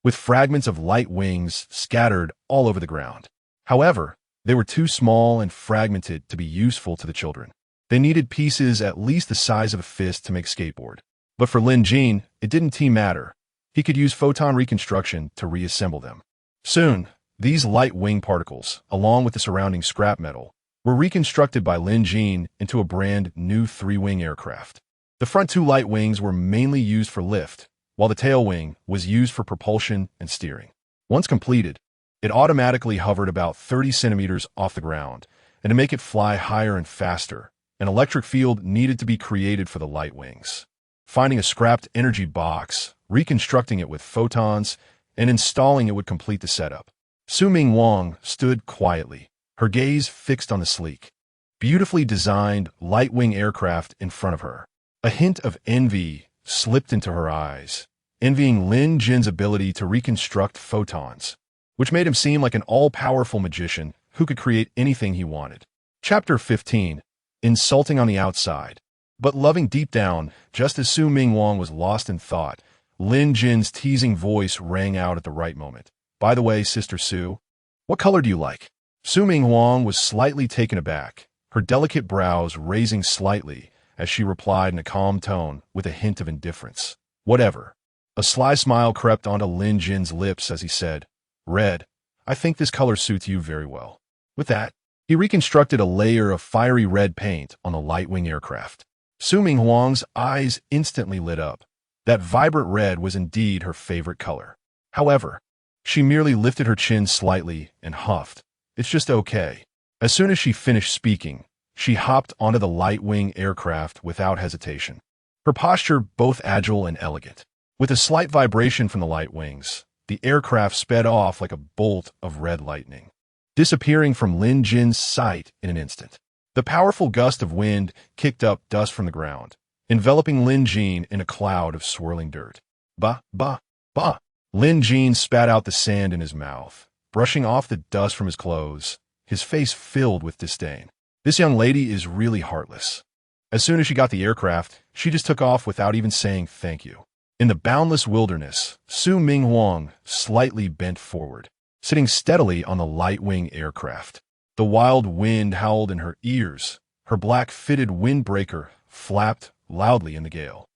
with fragments of light wings scattered all over the ground. However, they were too small and fragmented to be useful to the children. They needed pieces at least the size of a fist to make skateboard. But for Lin Jean, it didn't matter. He could use photon reconstruction to reassemble them. Soon, these light wing particles, along with the surrounding scrap metal, were reconstructed by Lin Jean into a brand new 3-wing aircraft. The front 2 light wings were mainly used for lift, while the tail wing was used for propulsion and steering. Once completed, it automatically hovered about 30 centimeters off the ground, and to make it fly higher and faster, an electric field needed to be created for the light wings. Finding a scrapped energy box, reconstructing it with photons, and installing it would complete the setup. Su Ming Wang stood quietly, her gaze fixed on the sleek, beautifully designed light-wing aircraft in front of her. A hint of envy slipped into her eyes, envying Lin Jin's ability to reconstruct photons, which made him seem like an all-powerful magician who could create anything he wanted. Chapter 15. Insulting on the outside, but loving deep down. Just as Su Ming Wang was lost in thought, Lin Jin's teasing voice rang out at the right moment. By the way, Sister Su, what color do you like? Su Ming Wang was slightly taken aback, her delicate brows raising slightly as she replied in a calm tone with a hint of indifference. Whatever. A sly smile crept onto Lin Jin's lips as he said, Red, I think this color suits you very well. With that, he reconstructed a layer of fiery red paint on the light-wing aircraft. Su Ming Wang's eyes instantly lit up. That vibrant red was indeed her favorite color. However, she merely lifted her chin slightly and huffed. It's just okay. As soon as she finished speaking, she hopped onto the light-wing aircraft without hesitation. Her posture both agile and elegant. With a slight vibration from the light wings, the aircraft sped off like a bolt of red lightning, disappearing from Lin Jin's sight in an instant. The powerful gust of wind kicked up dust from the ground, enveloping Lin Jin in a cloud of swirling dirt. Bah, bah, bah. Lin Jin spat out the sand in his mouth, brushing off the dust from his clothes, his face filled with disdain. This young lady is really heartless. As soon as she got the aircraft, she just took off without even saying thank you. In the boundless wilderness, Su Ming Wang slightly bent forward, sitting steadily on the light-wing aircraft. The wild wind howled in her ears, her black-fitted windbreaker flapped loudly in the gale,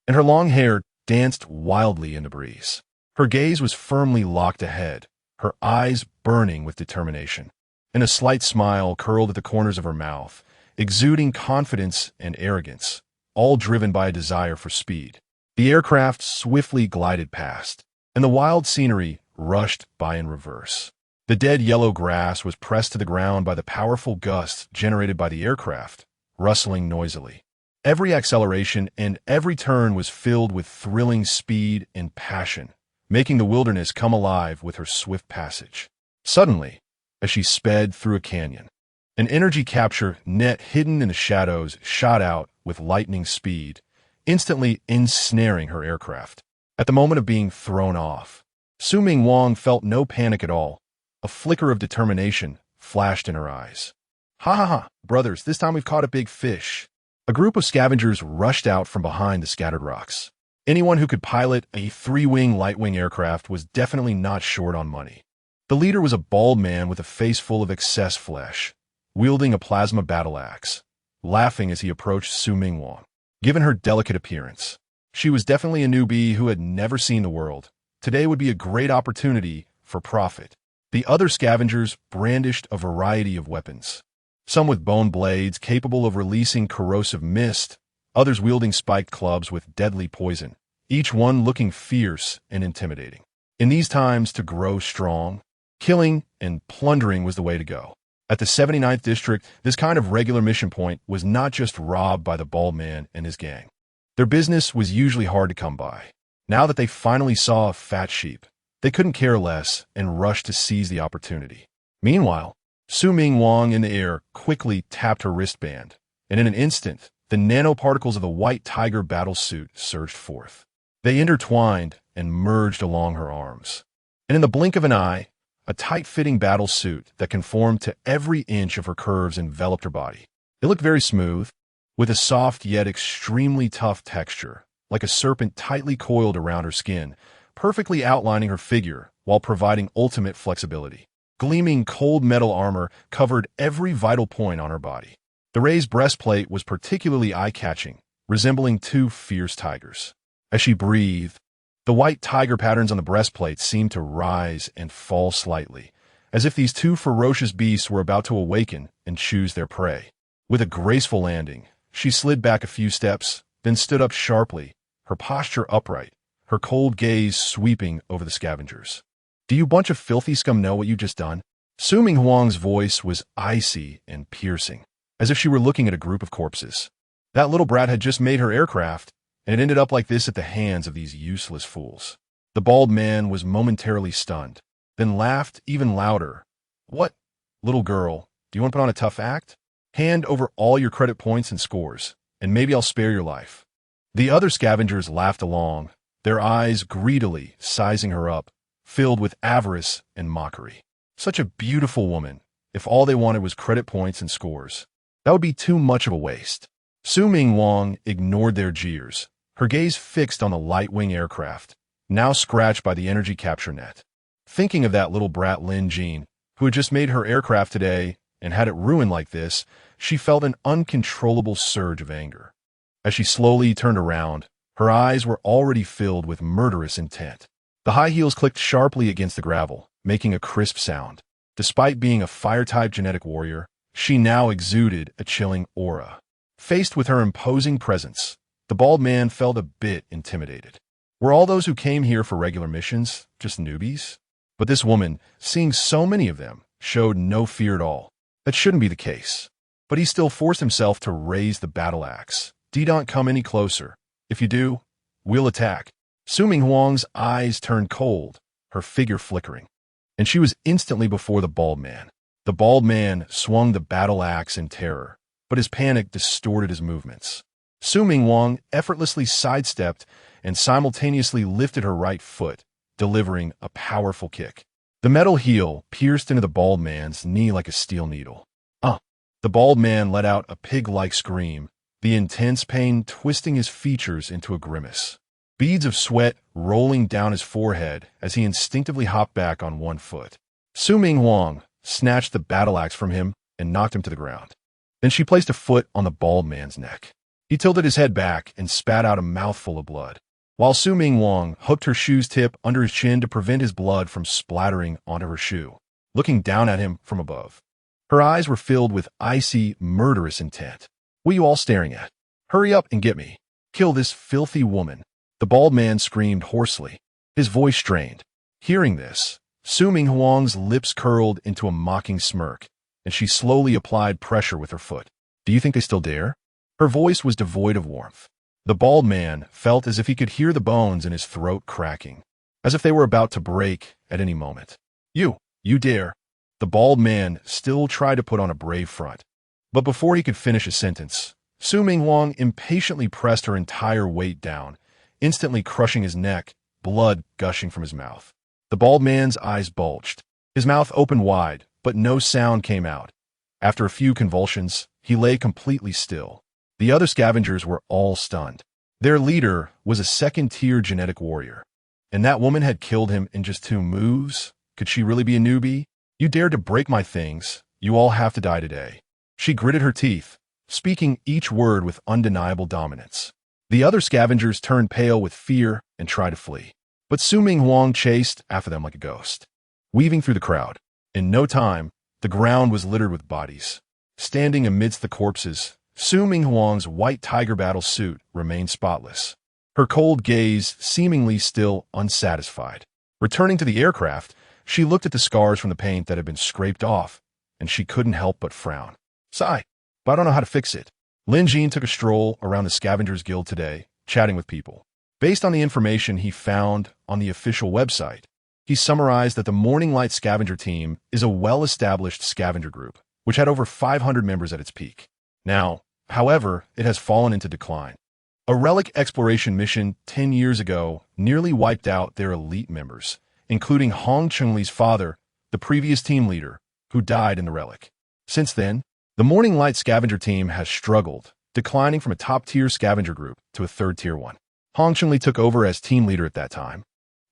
and her long hair danced wildly in the breeze. Her gaze was firmly locked ahead, her eyes burning with determination, and a slight smile curled at the corners of her mouth, exuding confidence and arrogance, all driven by a desire for speed. The aircraft swiftly glided past, and the wild scenery rushed by in reverse. The dead yellow grass was pressed to the ground by the powerful gusts generated by the aircraft, rustling noisily. Every acceleration and every turn was filled with thrilling speed and passion, making the wilderness come alive with her swift passage. Suddenly, as she sped through a canyon, an energy capture net hidden in the shadows shot out with lightning speed, instantly ensnaring her aircraft. At the moment of being thrown off, Su Ming Wang felt no panic at all. A flicker of determination flashed in her eyes. Ha ha ha, brothers, this time we've caught a big fish. A group of scavengers rushed out from behind the scattered rocks. Anyone who could pilot a three-wing light-wing aircraft was definitely not short on money. The leader was a bald man with a face full of excess flesh, wielding a plasma battle axe, laughing as he approached Su Ming Wang. Given her delicate appearance, she was definitely a newbie who had never seen the world. Today would be a great opportunity for profit. The other scavengers brandished a variety of weapons, some with bone blades capable of releasing corrosive mist, others wielding spiked clubs with deadly poison, each one looking fierce and intimidating. In these times, to grow strong, killing and plundering was the way to go. At the 79th District, this kind of regular mission point was not just robbed by the bald man and his gang. Their business was usually hard to come by. Now that they finally saw a fat sheep, they couldn't care less and rushed to seize the opportunity. Meanwhile, Su Ming Wang in the air quickly tapped her wristband, and in an instant, the nanoparticles of the white tiger battle suit surged forth. They intertwined and merged along her arms. And in the blink of an eye, a tight-fitting battle suit that conformed to every inch of her curves enveloped her body. It looked very smooth, with a soft yet extremely tough texture, like a serpent tightly coiled around her skin, perfectly outlining her figure while providing ultimate flexibility. Gleaming cold metal armor covered every vital point on her body. The raised breastplate was particularly eye-catching, resembling two fierce tigers. As she breathed, the white tiger patterns on the breastplate seemed to rise and fall slightly, as if these two ferocious beasts were about to awaken and choose their prey. With a graceful landing, she slid back a few steps, then stood up sharply, her posture upright, her cold gaze sweeping over the scavengers. Do you bunch of filthy scum know what you just done? Su Ming Wang's voice was icy and piercing, as if she were looking at a group of corpses. That little brat had just made her aircraft, and it ended up like this at the hands of these useless fools. The bald man was momentarily stunned, then laughed even louder. What? Little girl, do you want to put on a tough act? Hand over all your credit points and scores, and maybe I'll spare your life. The other scavengers laughed along, their eyes greedily sizing her up, filled with avarice and mockery. Such a beautiful woman, if all they wanted was credit points and scores. That would be too much of a waste. Su Ming Wong ignored their jeers, her gaze fixed on the light-wing aircraft, now scratched by the energy capture net. Thinking of that little brat Lin Jean, who had just made her aircraft today and had it ruined like this, she felt an uncontrollable surge of anger. As she slowly turned around, her eyes were already filled with murderous intent. The high heels clicked sharply against the gravel, making a crisp sound. Despite being a fire-type genetic warrior, she now exuded a chilling aura. Faced with her imposing presence, the bald man felt a bit intimidated. Were all those who came here for regular missions just newbies? But this woman, seeing so many of them, showed no fear at all. That shouldn't be the case. But he still forced himself to raise the battle axe. Don't come any closer. If you do, we'll attack. Su Ming Huang's eyes turned cold, her figure flickering, and she was instantly before the bald man. The bald man swung the battle axe in terror, but his panic distorted his movements. Su Ming Huang effortlessly sidestepped and simultaneously lifted her right foot, delivering a powerful kick. The metal heel pierced into the bald man's knee like a steel needle. The bald man let out a pig-like scream, the intense pain twisting his features into a grimace. Beads of sweat rolling down his forehead as he instinctively hopped back on one foot. Su Ming Huang snatched the battle axe from him and knocked him to the ground. Then she placed a foot on the bald man's neck. He tilted his head back and spat out a mouthful of blood, while Su Ming Huang hooked her shoe's tip under his chin to prevent his blood from splattering onto her shoe, looking down at him from above. Her eyes were filled with icy, murderous intent. "What are you all staring at? Hurry up and get me. Kill this filthy woman." The bald man screamed hoarsely, his voice strained. Hearing this, Su Ming Huang's lips curled into a mocking smirk, and she slowly applied pressure with her foot. "Do you think they still dare?" Her voice was devoid of warmth. The bald man felt as if he could hear the bones in his throat cracking, as if they were about to break at any moment. You dare." The bald man still tried to put on a brave front, but before he could finish a sentence, Su Ming Huang impatiently pressed her entire weight down, instantly crushing his neck, blood gushing from his mouth. The bald man's eyes bulged. His mouth opened wide, but no sound came out. After a few convulsions, he lay completely still. The other scavengers were all stunned. Their leader was a second-tier genetic warrior, and that woman had killed him in just 2 moves? Could she really be a newbie? "You dared to break my things. You all have to die today." She gritted her teeth, speaking each word with undeniable dominance. The other scavengers turned pale with fear and tried to flee, but Su Ming Huang chased after them like a ghost, weaving through the crowd. In no time, the ground was littered with bodies. Standing amidst the corpses, Su Ming Huang's white tiger battle suit remained spotless, her cold gaze seemingly still unsatisfied. Returning to the aircraft, she looked at the scars from the paint that had been scraped off, and she couldn't help but frown. "Sigh, but I don't know how to fix it." Lin Jean took a stroll around the Scavengers Guild today, chatting with people. Based on the information he found on the official website, he summarized that the Morning Light Scavenger Team is a well-established scavenger group, which had over 500 members at its peak. Now, however, it has fallen into decline. A relic exploration mission 10 years ago nearly wiped out their elite members, including Hong Chungli's father, the previous team leader, who died in the relic. Since then, the Morning Light Scavenger Team has struggled, declining from a top-tier scavenger group to a third-tier one. Hong Chungli took over as team leader at that time,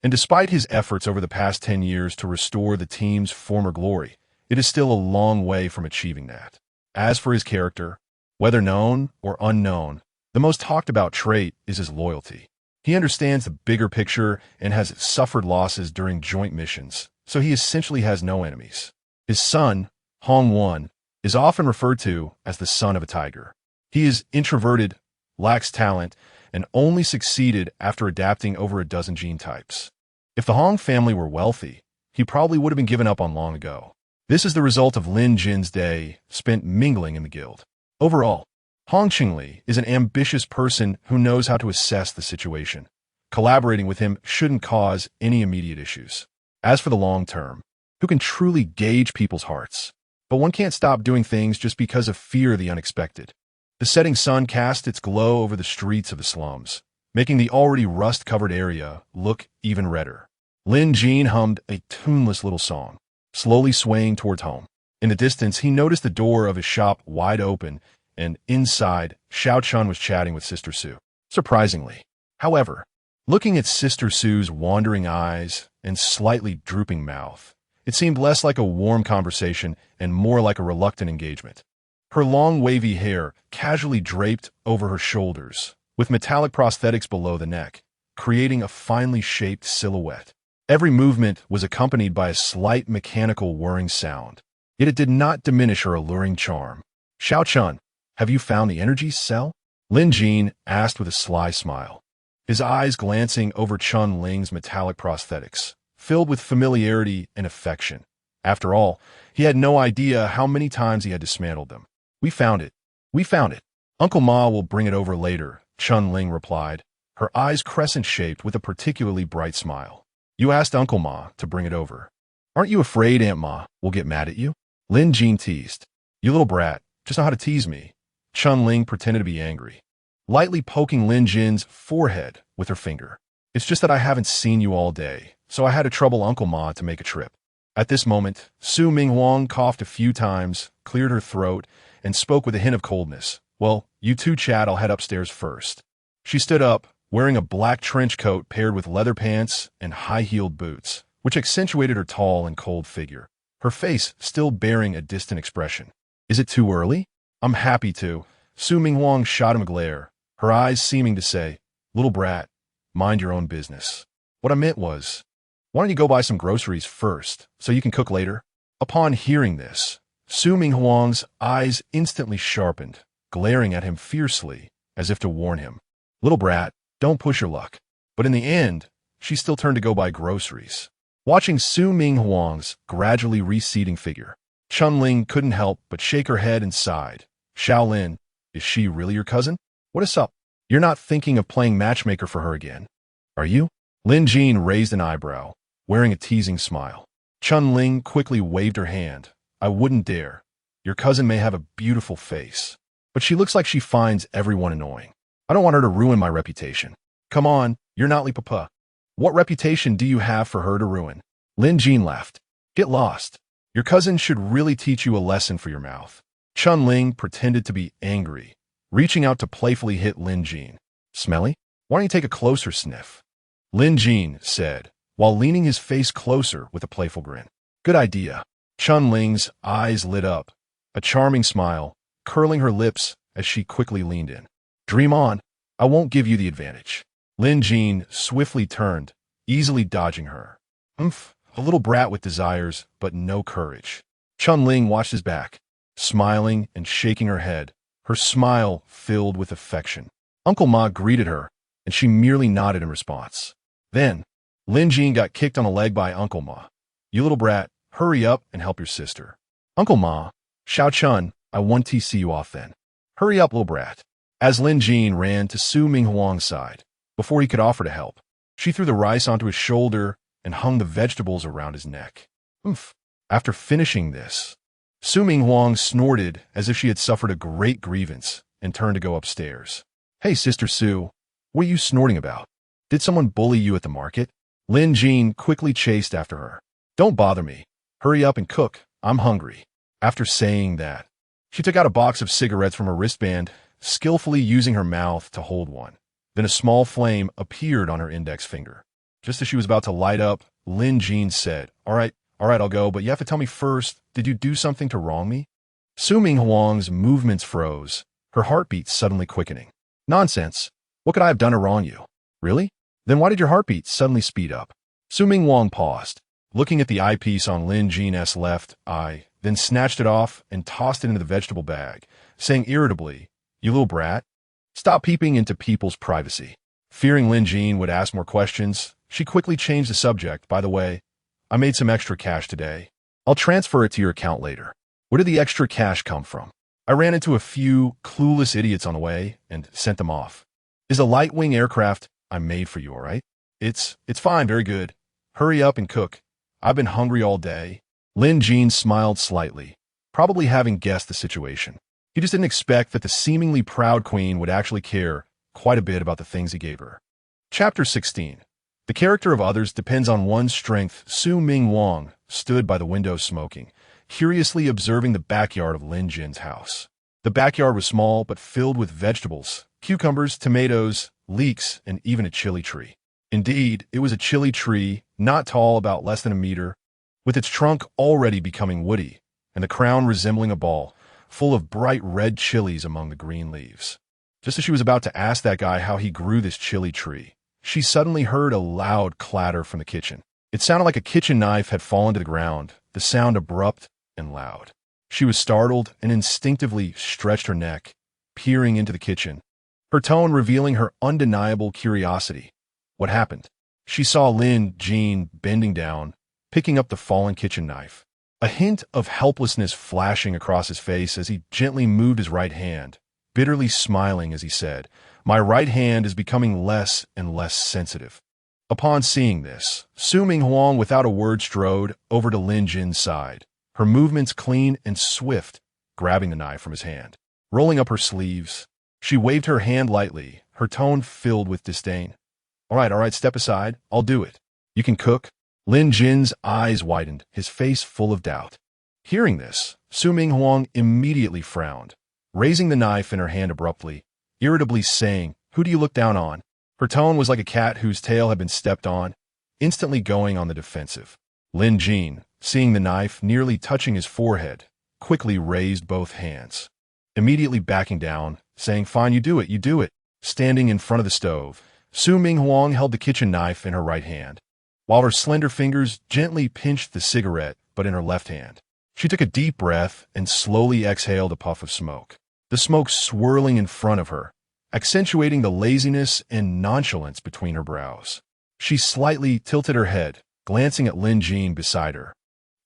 and despite his efforts over the past 10 years to restore the team's former glory, it is still a long way from achieving that. As for his character, whether known or unknown, the most talked-about trait is his loyalty. He understands the bigger picture and has suffered losses during joint missions, so he essentially has no enemies. His son, Hong Wan, is often referred to as the son of a tiger. He is introverted, lacks talent, and only succeeded after adapting over a dozen gene types. If the Hong family were wealthy, he probably would have been given up on long ago. This is the result of Lin Jin's day spent mingling in the guild. Overall, Hong Chungli is an ambitious person who knows how to assess the situation. Collaborating with him shouldn't cause any immediate issues. As for the long term, who can truly gauge people's hearts? But one can't stop doing things just because of fear of the unexpected. The setting sun cast its glow over the streets of the slums, making the already rust-covered area look even redder. Lin Jin hummed a tuneless little song, slowly swaying towards home. In the distance, he noticed the door of his shop wide open, and inside, Xiao Chun was chatting with Sister Sue. Surprisingly, however, looking at Sister Sue's wandering eyes and slightly drooping mouth, it seemed less like a warm conversation and more like a reluctant engagement. Her long wavy hair casually draped over her shoulders, with metallic prosthetics below the neck, creating a finely shaped silhouette. Every movement was accompanied by a slight mechanical whirring sound, yet it did not diminish her alluring charm. Xiao Chun, have you found the energy cell? Lin Jin asked with a sly smile, his eyes glancing over Chun Ling's metallic prosthetics, filled with familiarity and affection. After all, he had no idea how many times he had dismantled them. We found it. We found it. Uncle Ma will bring it over later, Chun Ling replied, her eyes crescent-shaped with a particularly bright smile. You asked Uncle Ma to bring it over. Aren't you afraid Aunt Ma will get mad at you? Lin Jin teased. You little brat, just know how to tease me. Chun Ling pretended to be angry, lightly poking Lin Jin's forehead with her finger. It's just that I haven't seen you all day, so I had to trouble Uncle Ma to make a trip. At this moment, Su Minghuang coughed a few times, cleared her throat, and spoke with a hint of coldness. Well, you two chat, I'll head upstairs first. She stood up, wearing a black trench coat paired with leather pants and high-heeled boots, which accentuated her tall and cold figure, her face still bearing a distant expression. Is it too early? I'm happy to. Su Minghuang shot him a glare, her eyes seeming to say, Little brat, mind your own business. What I meant was, why don't you go buy some groceries first, so you can cook later? Upon hearing this, Su Minghuang's eyes instantly sharpened, glaring at him fiercely, as if to warn him. Little brat, don't push your luck. But in the end, she still turned to go buy groceries. Watching Su Minghuang's gradually receding figure, Chun Ling couldn't help but shake her head and sighed. Shaolin, is she really your cousin? What is up? You're not thinking of playing matchmaker for her again, are you? Lin Jin raised an eyebrow, wearing a teasing smile. Chun Ling quickly waved her hand. I wouldn't dare. Your cousin may have a beautiful face, but she looks like she finds everyone annoying. I don't want her to ruin my reputation. Come on, you're not Li Papa. What reputation do you have for her to ruin? Lin Jin laughed. Get lost. Your cousin should really teach you a lesson for your mouth. Chun Ling pretended to be angry, reaching out to playfully hit Lin Jin. Smelly? Why don't you take a closer sniff? Lin Jin said, while leaning his face closer with a playful grin. Good idea. Chun Ling's eyes lit up, a charming smile, curling her lips as she quickly leaned in. Dream on. I won't give you the advantage. Lin Jin swiftly turned, easily dodging her. A little brat with desires, but no courage. Chun Ling watched his back, smiling and shaking her head, her smile filled with affection. Uncle Ma greeted her, and she merely nodded in response. Then, Lin Jin got kicked on the leg by Uncle Ma. You little brat, hurry up and help your sister. Uncle Ma, Xiao Chun, I want to see you off then. Hurry up, little brat. As Lin Jin ran to Su Minghuang's side, before he could offer to help, she threw the rice onto his shoulder and hung the vegetables around his neck. After finishing this, Su Minghuang snorted as if she had suffered a great grievance and turned to go upstairs. Hey, Sister Su, what are you snorting about? Did someone bully you at the market? Lin Jin quickly chased after her. Don't bother me. Hurry up and cook. I'm hungry. After saying that, she took out a box of cigarettes from her wristband, skillfully using her mouth to hold one. Then a small flame appeared on her index finger. Just as she was about to light up, Lin Jin said, All right, I'll go, but you have to tell me first, did you do something to wrong me? Su Minghuang's movements froze, her heartbeat suddenly quickening. Nonsense. What could I have done to wrong you? Really? Then why did your heartbeat suddenly speed up? Su Minghuang paused, looking at the eyepiece on Lin Jin's left eye, then snatched it off and tossed it into the vegetable bag, saying irritably, You little brat, stop peeping into people's privacy. Fearing Lin Jin would ask more questions, she quickly changed the subject. By the way, I made some extra cash today. I'll transfer it to your account later. Where did the extra cash come from? I ran into a few clueless idiots on the way and sent them off. Is a light-wing aircraft I made for you, all right? It's fine, very good. Hurry up and cook. I've been hungry all day. Lin Jin smiled slightly, probably having guessed the situation. He just didn't expect that the seemingly proud queen would actually care quite a bit about the things he gave her. Chapter 16. The character of others depends on one's strength. Su Ming Wang stood by the window smoking, curiously observing the backyard of Lin Jin's house. The backyard was small but filled with vegetables, cucumbers, tomatoes, leeks, and even a chili tree. Indeed, it was a chili tree, not tall, about less than a meter, with its trunk already becoming woody, and the crown resembling a ball, full of bright red chilies among the green leaves. Just as she was about to ask that guy how he grew this chili tree, she suddenly heard a loud clatter from the kitchen. It sounded like a kitchen knife had fallen to the ground, the sound abrupt and loud. She was startled and instinctively stretched her neck, peering into the kitchen, her tone revealing her undeniable curiosity. What happened? She saw Lin Jin bending down, picking up the fallen kitchen knife. A hint of helplessness flashing across his face as he gently moved his right hand, bitterly smiling as he said, "My right hand is becoming less and less sensitive." Upon seeing this, Su Ming Huang without a word strode over to Lin Jin's side, her movements clean and swift, grabbing the knife from his hand. Rolling up her sleeves, she waved her hand lightly, her tone filled with disdain. All right, step aside. I'll do it. You can cook." Lin Jin's eyes widened, his face full of doubt. Hearing this, Su Ming Huang immediately frowned, raising the knife in her hand abruptly, irritably saying, "Who do you look down on?" Her tone was like a cat whose tail had been stepped on, instantly going on the defensive. Lin Jin, seeing the knife nearly touching his forehead, quickly raised both hands, immediately backing down, saying, "Fine, you do it. Standing in front of the stove, Su Ming Huang held the kitchen knife in her right hand, while her slender fingers gently pinched the cigarette, but in her left hand. She took a deep breath and slowly exhaled a puff of smoke, the smoke swirling in front of her, accentuating the laziness and nonchalance between her brows. She slightly tilted her head, glancing at Lin Jin beside her,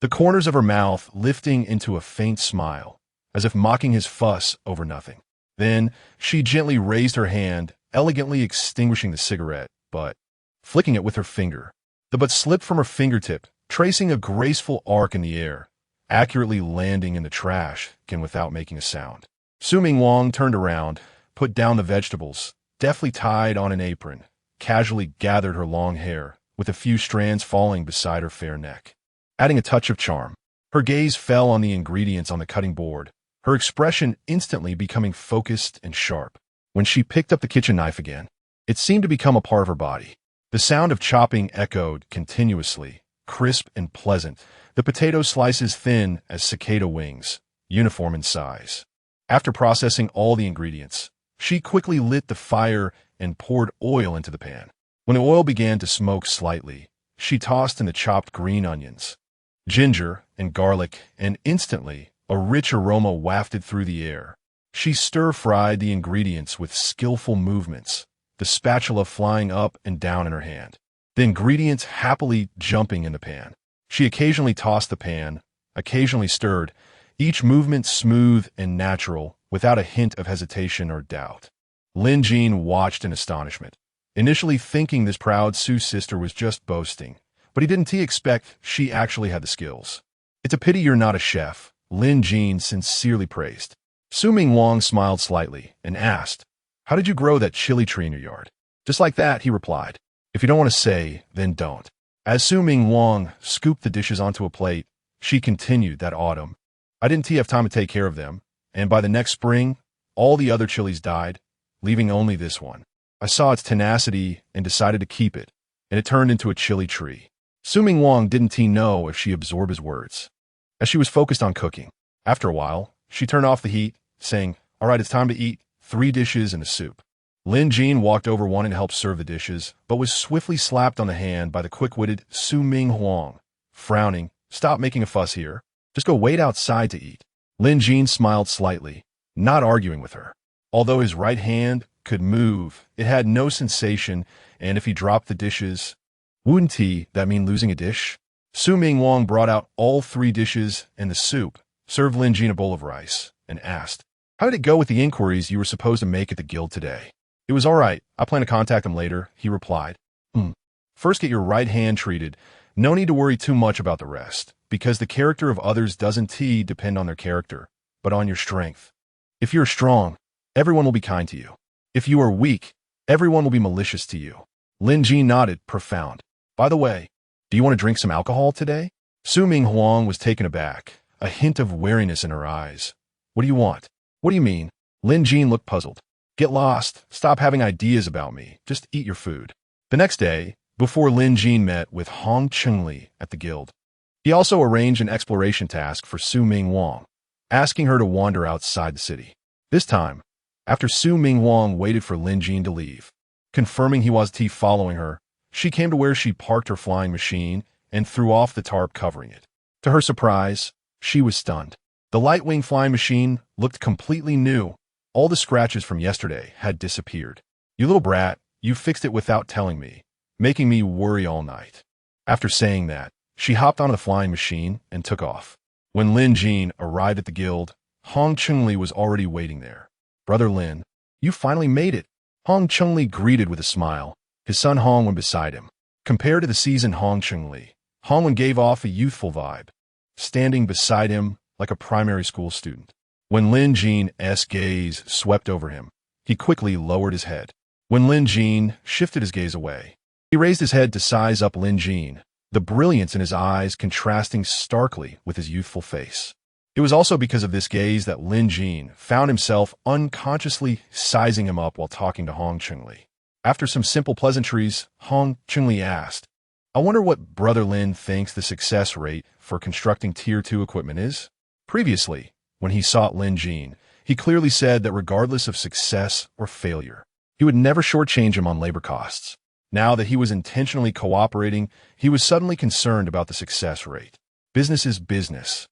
the corners of her mouth lifting into a faint smile, as if mocking his fuss over nothing. Then she gently raised her hand, elegantly extinguishing the cigarette, but flicking it with her finger. The butt slipped from her fingertip, tracing a graceful arc in the air, accurately landing in the trash can without making a sound. Su Ming Wang turned around, put down the vegetables, deftly tied on an apron, casually gathered her long hair, with a few strands falling beside her fair neck, adding a touch of charm. Her gaze fell on the ingredients on the cutting board, her expression instantly becoming focused and sharp. When she picked up the kitchen knife again, it seemed to become a part of her body. The sound of chopping echoed continuously, crisp and pleasant, the potato slices thin as cicada wings, uniform in size. After processing all the ingredients, she quickly lit the fire and poured oil into the pan. When the oil began to smoke slightly, she tossed in the chopped green onions, ginger, and garlic, and instantly a rich aroma wafted through the air. She stir-fried the ingredients with skillful movements, the spatula flying up and down in her hand, the ingredients happily jumping in the pan. She occasionally tossed the pan, occasionally stirred, each movement smooth and natural, without a hint of hesitation or doubt. Lin Jin watched in astonishment, initially thinking this proud Su sister was just boasting, but he didn't expect she actually had the skills. "It's a pity you're not a chef," Lin Jin sincerely praised. Su Ming Wang smiled slightly and asked, "How did you grow that chili tree in your yard?" "Just like that," he replied. "If you don't want to say, then don't." As Su Ming Wang scooped the dishes onto a plate, she continued that autumn, "I didn't have time to take care of them, and by the next spring, all the other chilies died, leaving only this one. I saw its tenacity and decided to keep it, and it turned into a chili tree." Su Ming Wang didn't know if she absorbed his words, as she was focused on cooking. After a while, she turned off the heat, saying, "All right, it's time to eat. 3 dishes and a soup." Lin Jin walked over wanting to help serve the dishes, but was swiftly slapped on the hand by the quick-witted Su Ming Huang, frowning, "Stop making a fuss here. Just go wait outside to eat." Lin Jin smiled slightly, not arguing with her. Although his right hand could move, it had no sensation, and if he dropped the dishes, wouldn't that mean losing a dish? Su Ming Wang brought out all 3 dishes and the soup, served Lin Jin a bowl of rice, and asked, "How did it go with the inquiries you were supposed to make at the guild today?" "It was all right. I plan to contact him later," he replied. First get your right hand treated. No need to worry too much about the rest, because the character of others doesn't depend on their character, but on your strength. If you're strong, everyone will be kind to you. If you are weak, everyone will be malicious to you." Lin Jin nodded, profound. By the way, do you want to drink some alcohol today? Su Ming Huang was taken aback, a hint of wariness in her eyes. What do you want? What do you mean? Lin Jin looked puzzled. Get lost. Stop having ideas about me. Just eat your food. The next day, before Lin Jin met with Hong Chengli at the guild, he also arranged an exploration task for Su Ming Huang, asking her to wander outside the city. This time, after Su Ming Huang waited for Lin Jin to leave, confirming he was following her, she came to where she parked her flying machine and threw off the tarp covering it. To her surprise, she was stunned. The light-wing flying machine looked completely new. All the scratches from yesterday had disappeared. You little brat, you fixed it without telling me, making me worry all night. After saying that, she hopped onto the flying machine and took off. When Lin Jin arrived at the guild, Hong Chengli was already waiting there. Brother Lin, you finally made it. Hong Chengli greeted with a smile. His son Hong went beside him. Compared to the seasoned Hong Chengli, Hongwen gave off a youthful vibe, standing beside him like a primary school student. When Lin Jin's gaze swept over him, he quickly lowered his head. When Lin Jin shifted his gaze away, he raised his head to size up Lin Jin, the brilliance in his eyes contrasting starkly with his youthful face. It was also because of this gaze that Lin Jin found himself unconsciously sizing him up while talking to Hong Chengli. After some simple pleasantries, Hong Chengli asked, I wonder what Brother Lin thinks the success rate for constructing Tier 2 equipment is? Previously, when he sought Lin Jin, he clearly said that regardless of success or failure, he would never shortchange him on labor costs. Now that he was intentionally cooperating, he was suddenly concerned about the success rate. Business is business.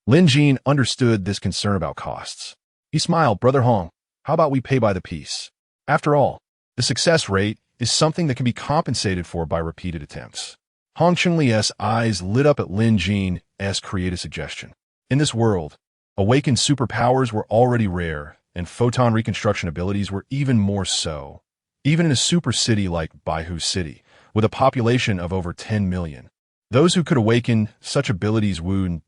Lin Jin understood this concern about costs. He smiled, Brother Hong, how about we pay by the piece? After all, the success rate is something that can be compensated for by repeated attempts. Hong Chengli's eyes lit up at Lin Jin's creative suggestion. In this world, awakened superpowers were already rare, and photon reconstruction abilities were even more so. Even in a super city like Baihu City, with a population of over 10 million, those who could awaken such abilities would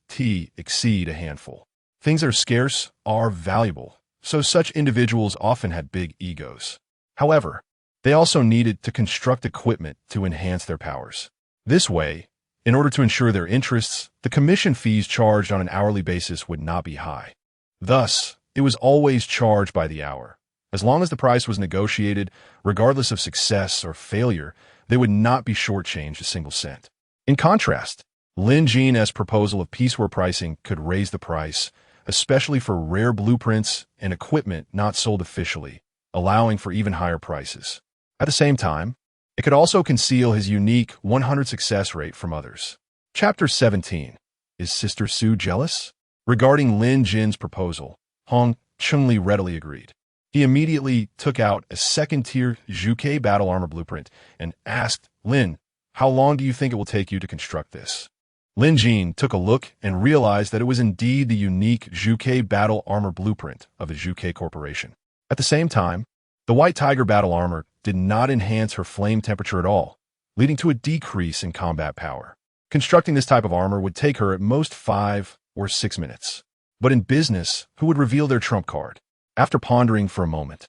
exceed a handful. Things that are scarce are valuable, so such individuals often had big egos. However, they also needed to construct equipment to enhance their powers. This way, in order to ensure their interests, the commission fees charged on an hourly basis would not be high. Thus, it was always charged by the hour. As long as the price was negotiated, regardless of success or failure, they would not be shortchanged a single cent. In contrast, Lin Jin's proposal of pieceware pricing could raise the price, especially for rare blueprints and equipment not sold officially, allowing for even higher prices. At the same time, it could also conceal his unique 100 success rate from others. Chapter 17. Is Sister Su jealous? Regarding Lin Jin's proposal, Hong Chengli readily agreed. He immediately took out a second-tier Zhuke battle armor blueprint and asked, Lin, how long do you think it will take you to construct this? Lin Jin took a look and realized that it was indeed the unique Zhuke battle armor blueprint of the Zhuke Corporation. At the same time, the White Tiger battle armor did not enhance her flame temperature at all, leading to a decrease in combat power. Constructing this type of armor would take her at most 5 or 6 minutes. But in business, who would reveal their trump card? After pondering for a moment,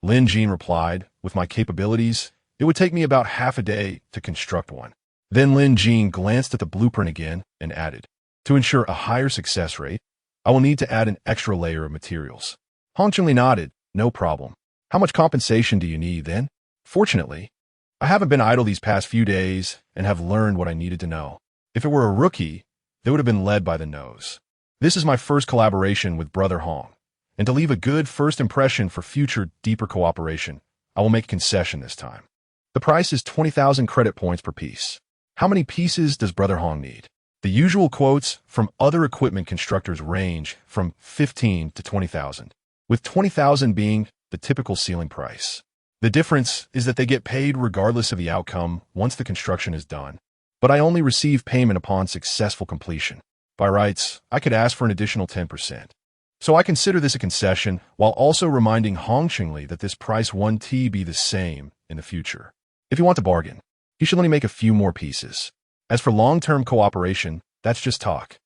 Lin Jin replied, with my capabilities, it would take me about half a day to construct one. Then Lin Jin glanced at the blueprint again and added, to ensure a higher success rate, I will need to add an extra layer of materials. Hong Chengli nodded, no problem. How much compensation do you need then? Fortunately, I haven't been idle these past few days and have learned what I needed to know. If it were a rookie, they would have been led by the nose. This is my first collaboration with Brother Hong, and to leave a good first impression for future deeper cooperation, I will make a concession this time. The price is 20,000 credit points per piece. How many pieces does Brother Hong need? The usual quotes from other equipment constructors range from 15 to 20,000, with 20,000 being the typical ceiling price. The difference is that they get paid regardless of the outcome once the construction is done, but I only receive payment upon successful completion. By rights, I could ask for an additional 10%. So I consider this a concession while also reminding Hong Chengli that this price 1T be the same in the future. If you want to bargain, he should only make a few more pieces. As for long-term cooperation, that's just talk.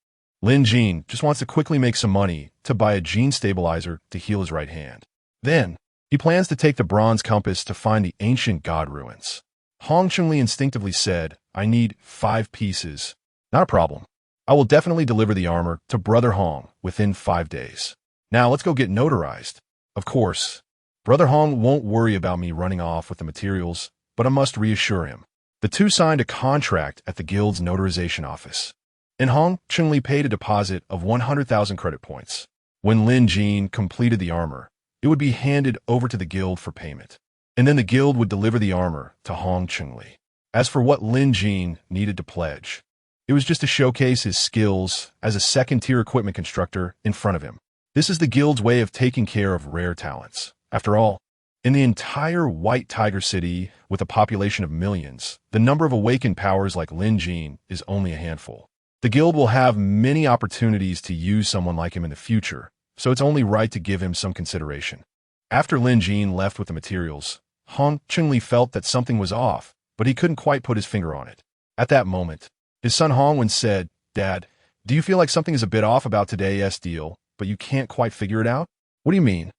Lin Jin just wants to quickly make some money to buy a gene stabilizer to heal his right hand. Then, he plans to take the bronze compass to find the ancient god ruins. Hong Chun-Li instinctively said, I need 5 pieces. Not a problem. I will definitely deliver the armor to Brother Hong within 5 days. Now let's go get notarized. Of course, Brother Hong won't worry about me running off with the materials, but I must reassure him. The two signed a contract at the guild's notarization office, and Hong Chun-Li paid a deposit of 100,000 credit points. When Lin Jin completed the armor, it would be handed over to the guild for payment, and then the guild would deliver the armor to Hong Chun-Li. As for what Lin Jin needed to pledge, it was just to showcase his skills as a second-tier equipment constructor in front of him. This is the guild's way of taking care of rare talents. After all, in the entire White Tiger City, with a population of millions, the number of awakened powers like Lin Jin is only a handful. The guild will have many opportunities to use someone like him in the future, so it's only right to give him some consideration. After Lin Jin left with the materials, Hong Chun-Li felt that something was off, but he couldn't quite put his finger on it. At that moment, his son Hongwen said, Dad, do you feel like something is a bit off about today's deal, but you can't quite figure it out? What do you mean?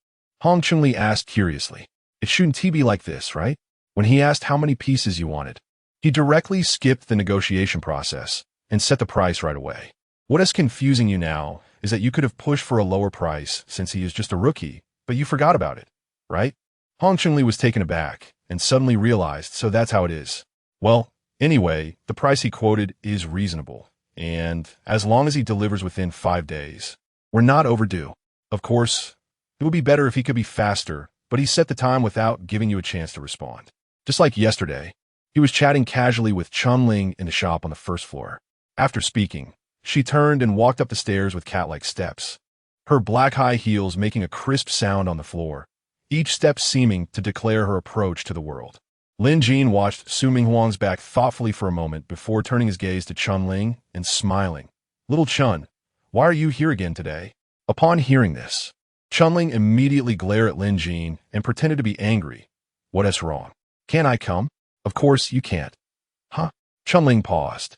Hong Chun-Li asked curiously. It shouldn't be like this, right? When he asked how many pieces you wanted, he directly skipped the negotiation process and set the price right away. What is confusing you now is that you could have pushed for a lower price since he is just a rookie, but you forgot about it, right? Hong Chun-Li was taken aback and suddenly realized, so that's how it is. Well, anyway, the price he quoted is reasonable, and as long as he delivers within 5 days, we're not overdue. Of course, it would be better if he could be faster, but he set the time without giving you a chance to respond. Just like yesterday, he was chatting casually with Chun-Ling in the shop on the first floor. After speaking, she turned and walked up the stairs with cat-like steps, her black high heels making a crisp sound on the floor, each step seeming to declare her approach to the world. Lin Jin watched Su Minghuang's back thoughtfully for a moment before turning his gaze to Chun-Ling and smiling. Little Chun, why are you here again today? Upon hearing this, Chun-Ling immediately glared at Lin Jin and pretended to be angry. What is wrong? Can't I come? Of course you can't. Huh? Chun-Ling paused,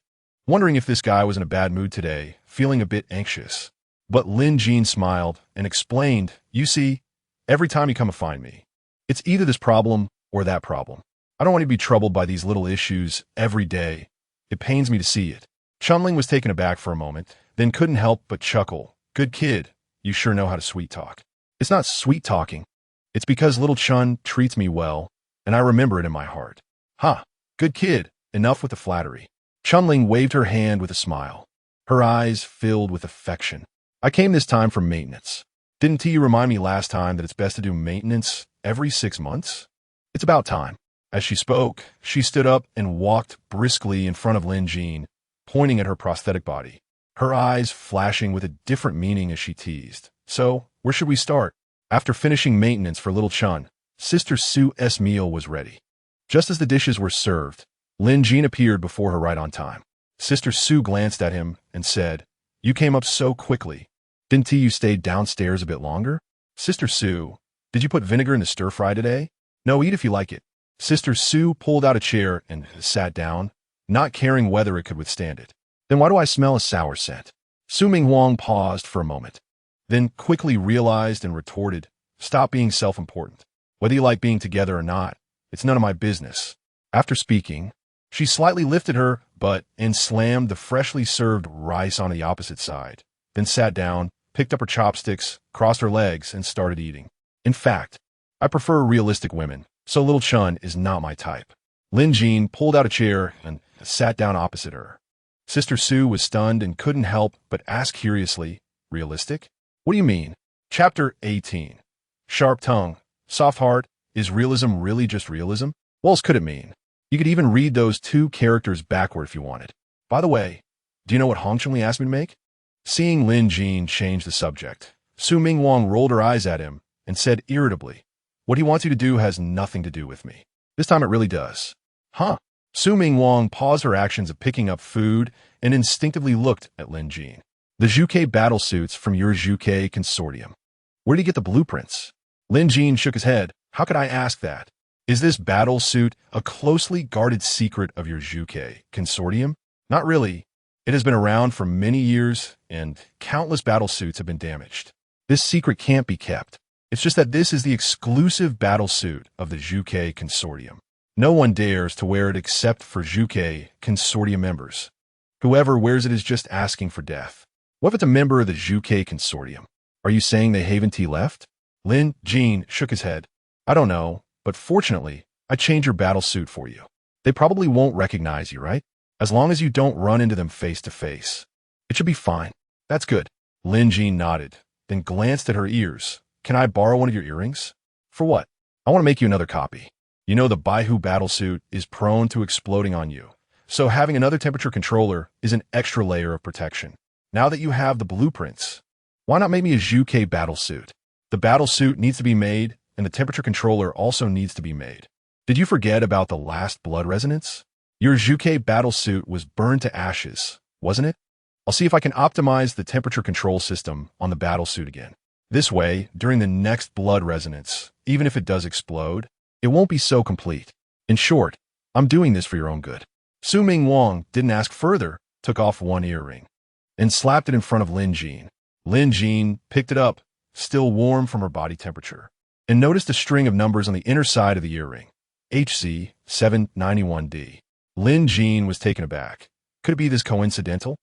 wondering if this guy was in a bad mood today, feeling a bit anxious. But Lin Jin smiled and explained, you see, every time you come to find me, it's either this problem or that problem. I don't want to be troubled by these little issues every day. It pains me to see it. Chun-Ling was taken aback for a moment, then couldn't help but chuckle. Good kid, you sure know how to sweet talk. It's not sweet talking. It's because little Chun treats me well, and I remember it in my heart. Ha! Good kid, enough with the flattery. Chun-Ling waved her hand with a smile, her eyes filled with affection. I came this time for maintenance. Didn't you remind me last time that it's best to do maintenance every 6 months? It's about time. As she spoke, she stood up and walked briskly in front of Lin Jin, pointing at her prosthetic body, her eyes flashing with a different meaning as she teased. So, where should we start? After finishing maintenance for little Chun, Sister Su's meal was ready. Just as the dishes were served, Lin Jin appeared before her right on time. Sister Su glanced at him and said, You came up so quickly. Didn't you stay downstairs a bit longer? Sister Su, did you put vinegar in the stir-fry today? No, eat if you like it. Sister Su pulled out a chair and sat down, not caring whether it could withstand it. Then why do I smell a sour scent? Su Minghuang paused for a moment, then quickly realized and retorted, Stop being self-important. Whether you like being together or not, it's none of my business. After speaking, she slightly lifted her butt and slammed the freshly served rice on the opposite side, then sat down, picked up her chopsticks, crossed her legs, and started eating. In fact, I prefer realistic women, so little Chun is not my type. Lin Jin pulled out a chair and sat down opposite her. Sister Su was stunned and couldn't help but ask curiously, Realistic? What do you mean? Chapter 18. Sharp tongue, soft heart, is realism really just realism? What else could it mean? You could even read those 2 characters backward if you wanted. By the way, do you know what Hong Chun-Li asked me to make? Seeing Lin Jin change the subject, Su Minghuang rolled her eyes at him and said irritably, What he wants you to do has nothing to do with me. This time it really does. Huh? Su Minghuang paused her actions of picking up food and instinctively looked at Lin Jin. The Zhuke battle suits from your Zhuke consortium. Where did you get the blueprints? Lin Jin shook his head. How could I ask that? Is this battle suit a closely guarded secret of your Zhuke consortium? Not really. It has been around for many years, and countless battle suits have been damaged. This secret can't be kept. It's just that this is the exclusive battle suit of the Zhuke consortium. No one dares to wear it except for Juke Consortium members. Whoever wears it is just asking for death. What if it's a member of the Juke Consortium? Are you saying they haven't left? Lin Jean shook his head. I don't know, but fortunately, I changed your battle suit for you. They probably won't recognize you, right? As long as you don't run into them face to face. It should be fine. That's good. Lin Jean nodded, then glanced at her ears. Can I borrow one of your earrings? For what? I want to make you another copy. You know the Baihu battlesuit is prone to exploding on you, so having another temperature controller is an extra layer of protection. Now that you have the blueprints, why not make me a Juke battlesuit? The battlesuit needs to be made, and the temperature controller also needs to be made. Did you forget about the last blood resonance? Your Juke battlesuit was burned to ashes, wasn't it? I'll see if I can optimize the temperature control system on the battlesuit again. This way, during the next blood resonance, even if it does explode, it won't be so complete. In short, I'm doing this for your own good. Su Ming Wang didn't ask further, took off one earring, and slapped it in front of Lin Jean. Lin Jean picked it up, still warm from her body temperature, and noticed a string of numbers on the inner side of the earring. HC 791D. Lin Jean was taken aback. Could it be this coincidental?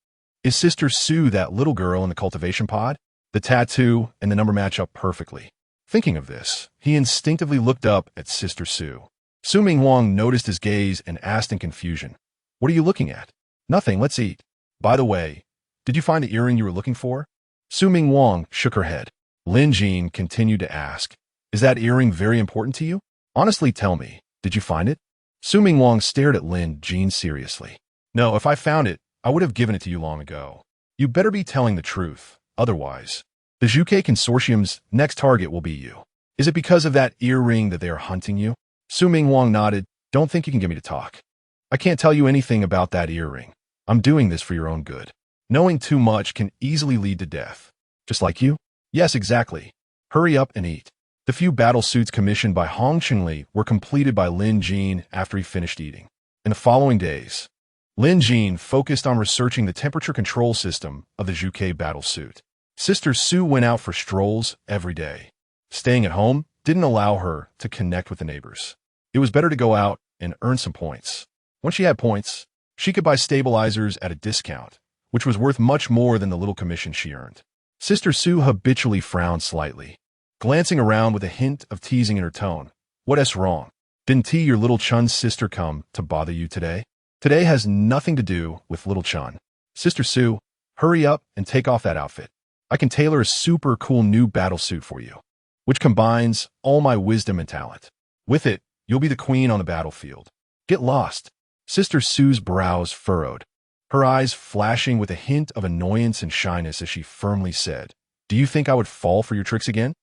Is Sister Su that little girl in the cultivation pod? The tattoo and the number match up perfectly. Thinking of this, he instinctively looked up at Sister Su. Su Ming Wang noticed his gaze and asked in confusion, "What are you looking at?" "Nothing, let's eat. By the way, did you find the earring you were looking for?" Su Ming Wang shook her head. Lin Jean continued to ask, "Is that earring very important to you? Honestly, tell me, did you find it?" Su Ming Wang stared at Lin Jean seriously. "No, if I found it, I would have given it to you long ago. You better be telling the truth, otherwise. The Juke Consortium's next target will be you. Is it because of that earring that they are hunting you?" Su Ming Wang nodded. "Don't think you can get me to talk. I can't tell you anything about that earring. I'm doing this for your own good. Knowing too much can easily lead to death. Just like you?" "Yes, exactly. Hurry up and eat." The few battle suits commissioned by Hong Chengli were completed by Lin Jean after he finished eating. In the following days, Lin Jean focused on researching the temperature control system of the Juke battle suit. Sister Su went out for strolls every day. Staying at home didn't allow her to connect with the neighbors. It was better to go out and earn some points. Once she had points, she could buy stabilizers at a discount, which was worth much more than the little commission she earned. Sister Su habitually frowned slightly, glancing around with a hint of teasing in her tone. "What's wrong? Didn't your little Chun's sister come to bother you today?" "Today has nothing to do with little Chun. Sister Su, hurry up and take off that outfit. I can tailor a super cool new battle suit for you, which combines all my wisdom and talent. With it, you'll be the queen on the battlefield. Get lost." Sister Su's brows furrowed, her eyes flashing with a hint of annoyance and shyness as she firmly said, "Do you think I would fall for your tricks again?"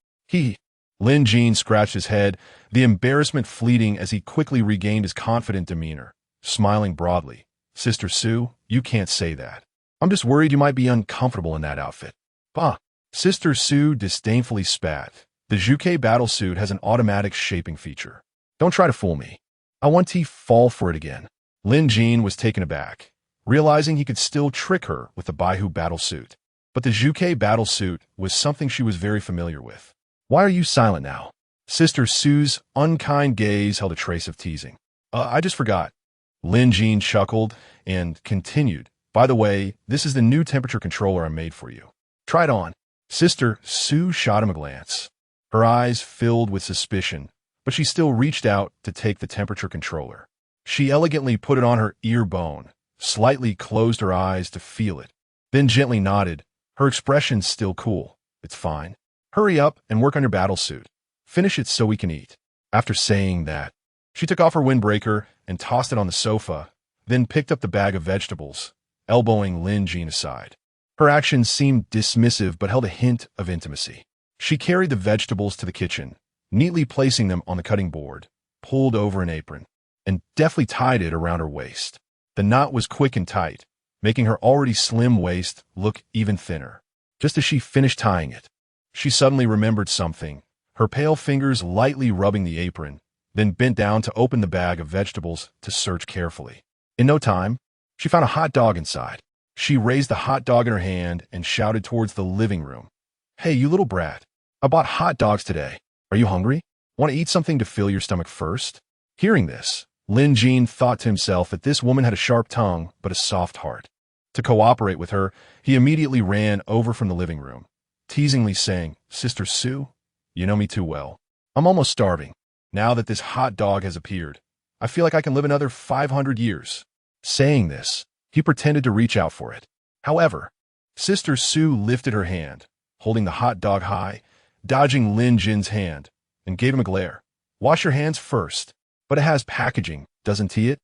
Lin Jean scratched his head, the embarrassment fleeting as he quickly regained his confident demeanor, smiling broadly. "Sister Su, you can't say that. I'm just worried you might be uncomfortable in that outfit." "Bah." Sister Su disdainfully spat. "The Juke battlesuit has an automatic shaping feature. Don't try to fool me. I want to fall for it again." Lin Jean was taken aback, realizing he could still trick her with the Baihu battlesuit. But the Juke battlesuit was something she was very familiar with. "Why are you silent now?" Sister Su's unkind gaze held a trace of teasing. I just forgot." Lin Jean chuckled and continued, "By the way, this is the new temperature controller I made for you. Try it on." Sister Su shot him a glance. Her eyes filled with suspicion, but she still reached out to take the temperature controller. She elegantly put it on her ear bone, slightly closed her eyes to feel it, then gently nodded, her expression still cool. "It's fine. Hurry up and work on your battle suit. Finish it so we can eat." After saying that, she took off her windbreaker and tossed it on the sofa, then picked up the bag of vegetables, elbowing Lin Jean aside. Her actions seemed dismissive but held a hint of intimacy. She carried the vegetables to the kitchen, neatly placing them on the cutting board, pulled over an apron, and deftly tied it around her waist. The knot was quick and tight, making her already slim waist look even thinner. Just as she finished tying it, she suddenly remembered something, her pale fingers lightly rubbing the apron, then bent down to open the bag of vegetables to search carefully. In no time, she found a hot dog inside. She raised the hot dog in her hand and shouted towards the living room. "Hey, you little brat, I bought hot dogs today. Are you hungry? Want to eat something to fill your stomach first?" Hearing this, Lin Jin thought to himself that this woman had a sharp tongue but a soft heart. To cooperate with her, he immediately ran over from the living room, teasingly saying, "Sister Sue, you know me too well. I'm almost starving. Now that this hot dog has appeared, I feel like I can live another 500 years. Saying this, he pretended to reach out for it. However, Sister Sue lifted her hand, holding the hot dog high, dodging Lin Jin's hand, and gave him a glare. "Wash your hands first." "But it has packaging, doesn't it?"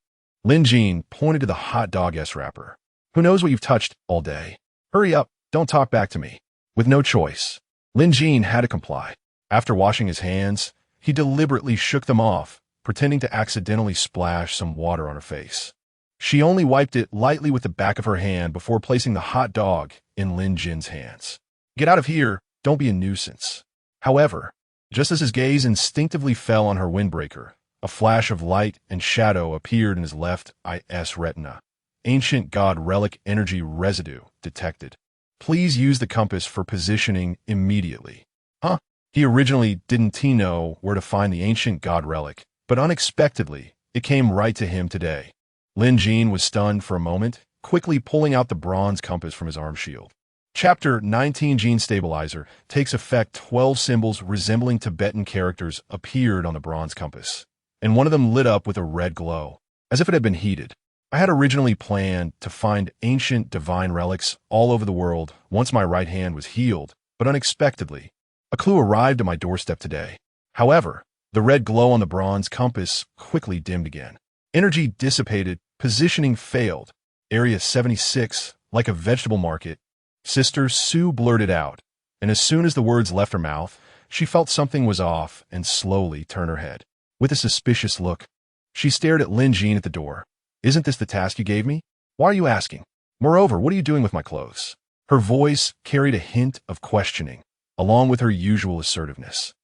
Lin Jin pointed to the hot dog S-wrapper. "Who knows what you've touched all day? Hurry up, don't talk back to me." With no choice, Lin Jin had to comply. After washing his hands, he deliberately shook them off, pretending to accidentally splash some water on her face. She only wiped it lightly with the back of her hand before placing the hot dog in Lin Jin's hands. "Get out of here, don't be a nuisance." However, just as his gaze instinctively fell on her windbreaker, a flash of light and shadow appeared in his left eye's retina. Ancient God relic energy residue detected. Please use the compass for positioning immediately. Huh? He originally didn't know where to find the ancient God relic, but unexpectedly, it came right to him today. Lin Jin was stunned for a moment, quickly pulling out the bronze compass from his arm shield. Chapter 19 Gene Stabilizer takes effect. 12 symbols resembling Tibetan characters appeared on the bronze compass, and one of them lit up with a red glow, as if it had been heated. I had originally planned to find ancient divine relics all over the world once my right hand was healed, but unexpectedly, a clue arrived at my doorstep today. However, the red glow on the bronze compass quickly dimmed again. Energy dissipated, positioning failed. Area 76, like a vegetable market. Sister Sue blurted out, and as soon as the words left her mouth, she felt something was off and slowly turned her head. With a suspicious look, she stared at Lin Jin at the door. "Isn't this the task you gave me? Why are you asking? Moreover, what are you doing with my clothes?" Her voice carried a hint of questioning, along with her usual assertiveness.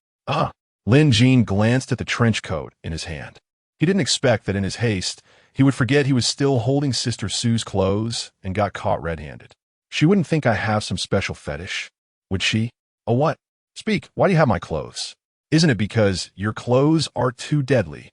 Lin Jin glanced at the trench coat in his hand. He didn't expect that in his haste, he would forget he was still holding Sister Sue's clothes and got caught red-handed. "She wouldn't think I have some special fetish, would she?" "A what? Speak, why do you have my clothes?" "Isn't it because your clothes are too deadly?"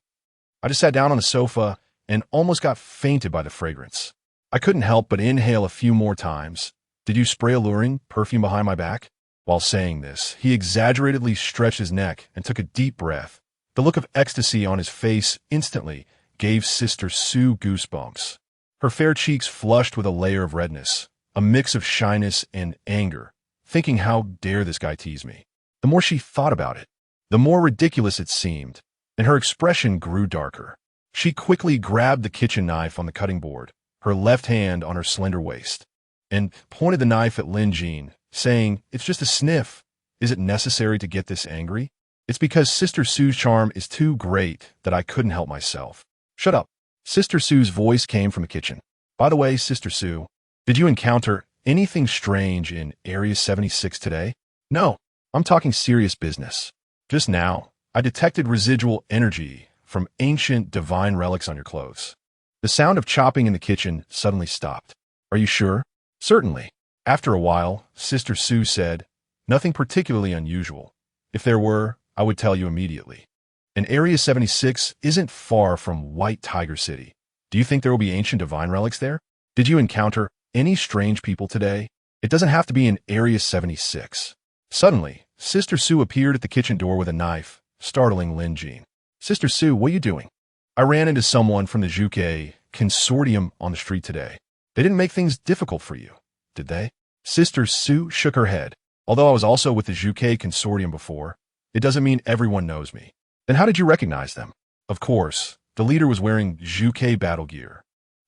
I just sat down on the sofa and almost got fainted by the fragrance. I couldn't help but inhale a few more times. "Did you spray alluring perfume behind my back?" While saying this, he exaggeratedly stretched his neck and took a deep breath. The look of ecstasy on his face instantly gave Sister Sue goosebumps. Her fair cheeks flushed with a layer of redness, a mix of shyness and anger, thinking, how dare this guy tease me? The more she thought about it, the more ridiculous it seemed, and her expression grew darker. She quickly grabbed the kitchen knife on the cutting board, her left hand on her slender waist, and pointed the knife at Lin Jin, saying, "It's just a sniff. Is it necessary to get this angry? It's because Sister Sue's charm is too great that I couldn't help myself." "Shut up." Sister Sue's voice came from the kitchen. "By the way, Sister Sue, did you encounter anything strange in Area 76 today?" "No, I'm talking serious business. Just now, I detected residual energy from ancient divine relics on your clothes." The sound of chopping in the kitchen suddenly stopped. "Are you sure?" "Certainly." After a while, Sister Sue said, "Nothing particularly unusual. If there were, I would tell you immediately. And Area 76 isn't far from White Tiger City. Do you think there will be ancient divine relics there? Did you encounter any strange people today? It doesn't have to be in Area 76. Suddenly, Sister Sue appeared at the kitchen door with a knife, startling Lin Jin. "Sister Sue, what are you doing?" "I ran into someone from the Juke consortium on the street today. They didn't make things difficult for you, did they?" Sister Sue shook her head. "Although I was also with the Juke consortium before, it doesn't mean everyone knows me." "Then how did you recognize them?" "Of course, the leader was wearing Juke battle gear,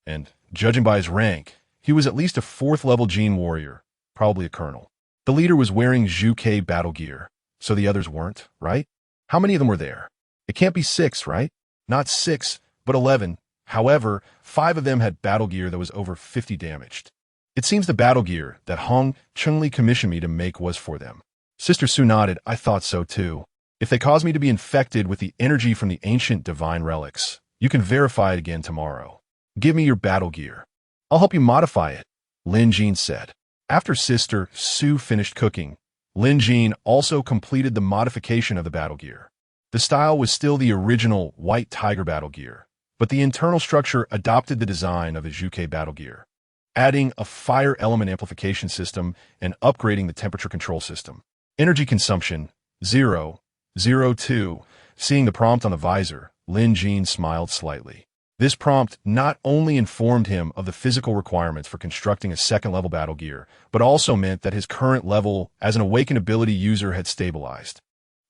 and, judging by his rank, he was at least a 4th-level gene warrior, probably a colonel. The leader was wearing Juke battle gear, so the others weren't, right? How many of them were there? It can't be 6, right? Not 6, but 11. However, 5 of them had battle gear that was over 50 damaged. It seems the battle gear that Hong Chun-Li commissioned me to make was for them." Sister Sue nodded. "I thought so too. If they cause me to be infected with the energy from the ancient divine relics, you can verify it again tomorrow. Give me your battle gear. I'll help you modify it," Lin Jin said. After Sister Sue finished cooking, Lin Jin also completed the modification of the battle gear. The style was still the original White Tiger battle gear, but the internal structure adopted the design of his UK battle gear, adding a fire element amplification system and upgrading the temperature control system. Energy consumption, 0.02. Seeing the prompt on the visor, Lin Jin smiled slightly. This prompt not only informed him of the physical requirements for constructing a second-level battle gear, but also meant that his current level as an awakened ability user had stabilized,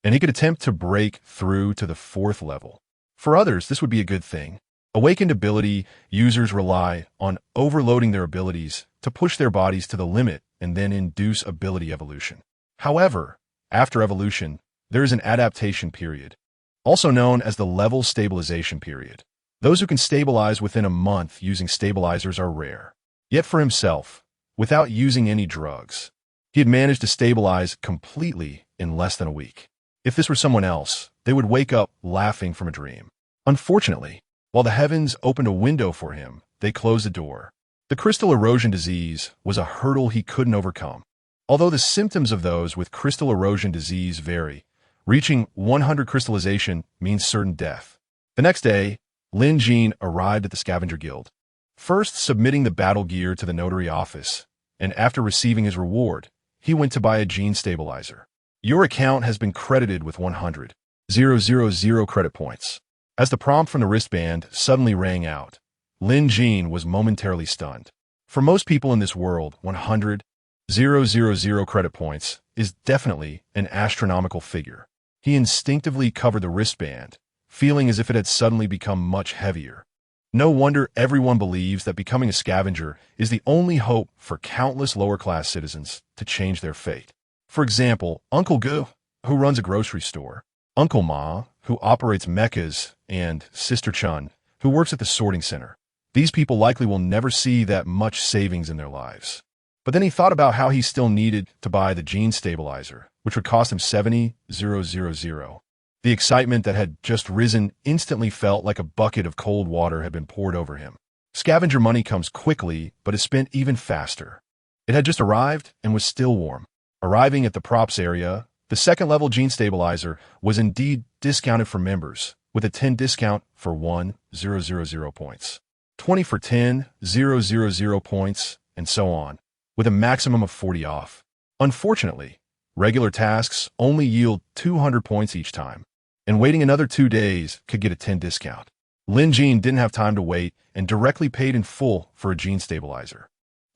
and he could attempt to break through to the 4th level. For others, this would be a good thing. Awakened ability users rely on overloading their abilities to push their bodies to the limit and then induce ability evolution. However, after evolution, there is an adaptation period, also known as the level stabilization period. Those who can stabilize within a month using stabilizers are rare. Yet for himself, without using any drugs, he had managed to stabilize completely in less than a week. If this were someone else, they would wake up laughing from a dream. Unfortunately, while the heavens opened a window for him, they closed the door. The crystal erosion disease was a hurdle he couldn't overcome. Although the symptoms of those with crystal erosion disease vary, reaching 100 crystallization means certain death. The next day, Lin Jin arrived at the scavenger guild, first submitting the battle gear to the notary office, and after receiving his reward, he went to buy a gene stabilizer. Your account has been credited with 100,000 credit points. As the prompt from the wristband suddenly rang out, Lin Jin was momentarily stunned. For most people in this world, 100,000 credit points is definitely an astronomical figure. He instinctively covered the wristband, feeling as if it had suddenly become much heavier. No wonder everyone believes that becoming a scavenger is the only hope for countless lower-class citizens to change their fate. For example, Uncle Gu, who runs a grocery store, Uncle Ma, who operates mechas, and Sister Chun, who works at the sorting center. These people likely will never see that much savings in their lives. But then he thought about how he still needed to buy the gene stabilizer, which would cost him 70,000. The excitement that had just risen instantly felt like a bucket of cold water had been poured over him. Scavenger money comes quickly, but is spent even faster. It had just arrived and was still warm. Arriving at the props area, the second-level gene stabilizer was indeed discounted for members, with a 10 discount for 1,000 points, 20 for 10,000 points, and so on, with a maximum of 40 off. Unfortunately, regular tasks only yield 200 points each time, and waiting another 2 days could get a 10 discount. Lin Jin didn't have time to wait and directly paid in full for a gene stabilizer.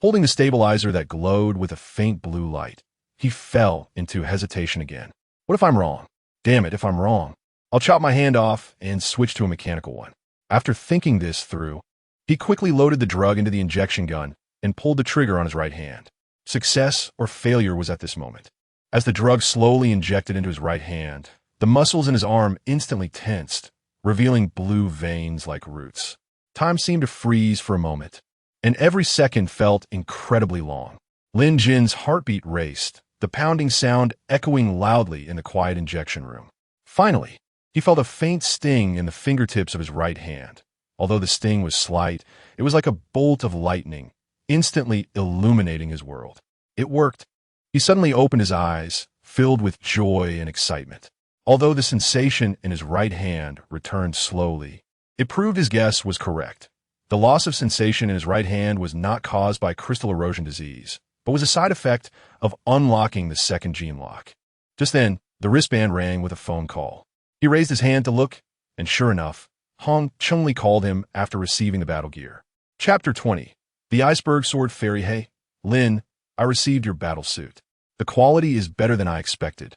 Holding the stabilizer that glowed with a faint blue light, he fell into hesitation again. What if I'm wrong? Damn it, if I'm wrong, I'll chop my hand off and switch to a mechanical one. After thinking this through, he quickly loaded the drug into the injection gun and pulled the trigger on his right hand. Success or failure was at this moment. As the drug slowly injected into his right hand, the muscles in his arm instantly tensed, revealing blue veins like roots. Time seemed to freeze for a moment, and every second felt incredibly long. Lin Jin's heartbeat raced, the pounding sound echoing loudly in the quiet injection room. Finally, he felt a faint sting in the fingertips of his right hand. Although the sting was slight, it was like a bolt of lightning, instantly illuminating his world. It worked. He suddenly opened his eyes, filled with joy and excitement. Although the sensation in his right hand returned slowly, it proved his guess was correct. The loss of sensation in his right hand was not caused by crystal erosion disease, but was a side effect of unlocking the second gene lock. Just then, the wristband rang with a phone call. He raised his hand to look, and sure enough, Hong Chungli called him after receiving the battle gear. Chapter 20. The Iceberg Sword Fairy. Hey, Lin, I received your battle suit. The quality is better than I expected.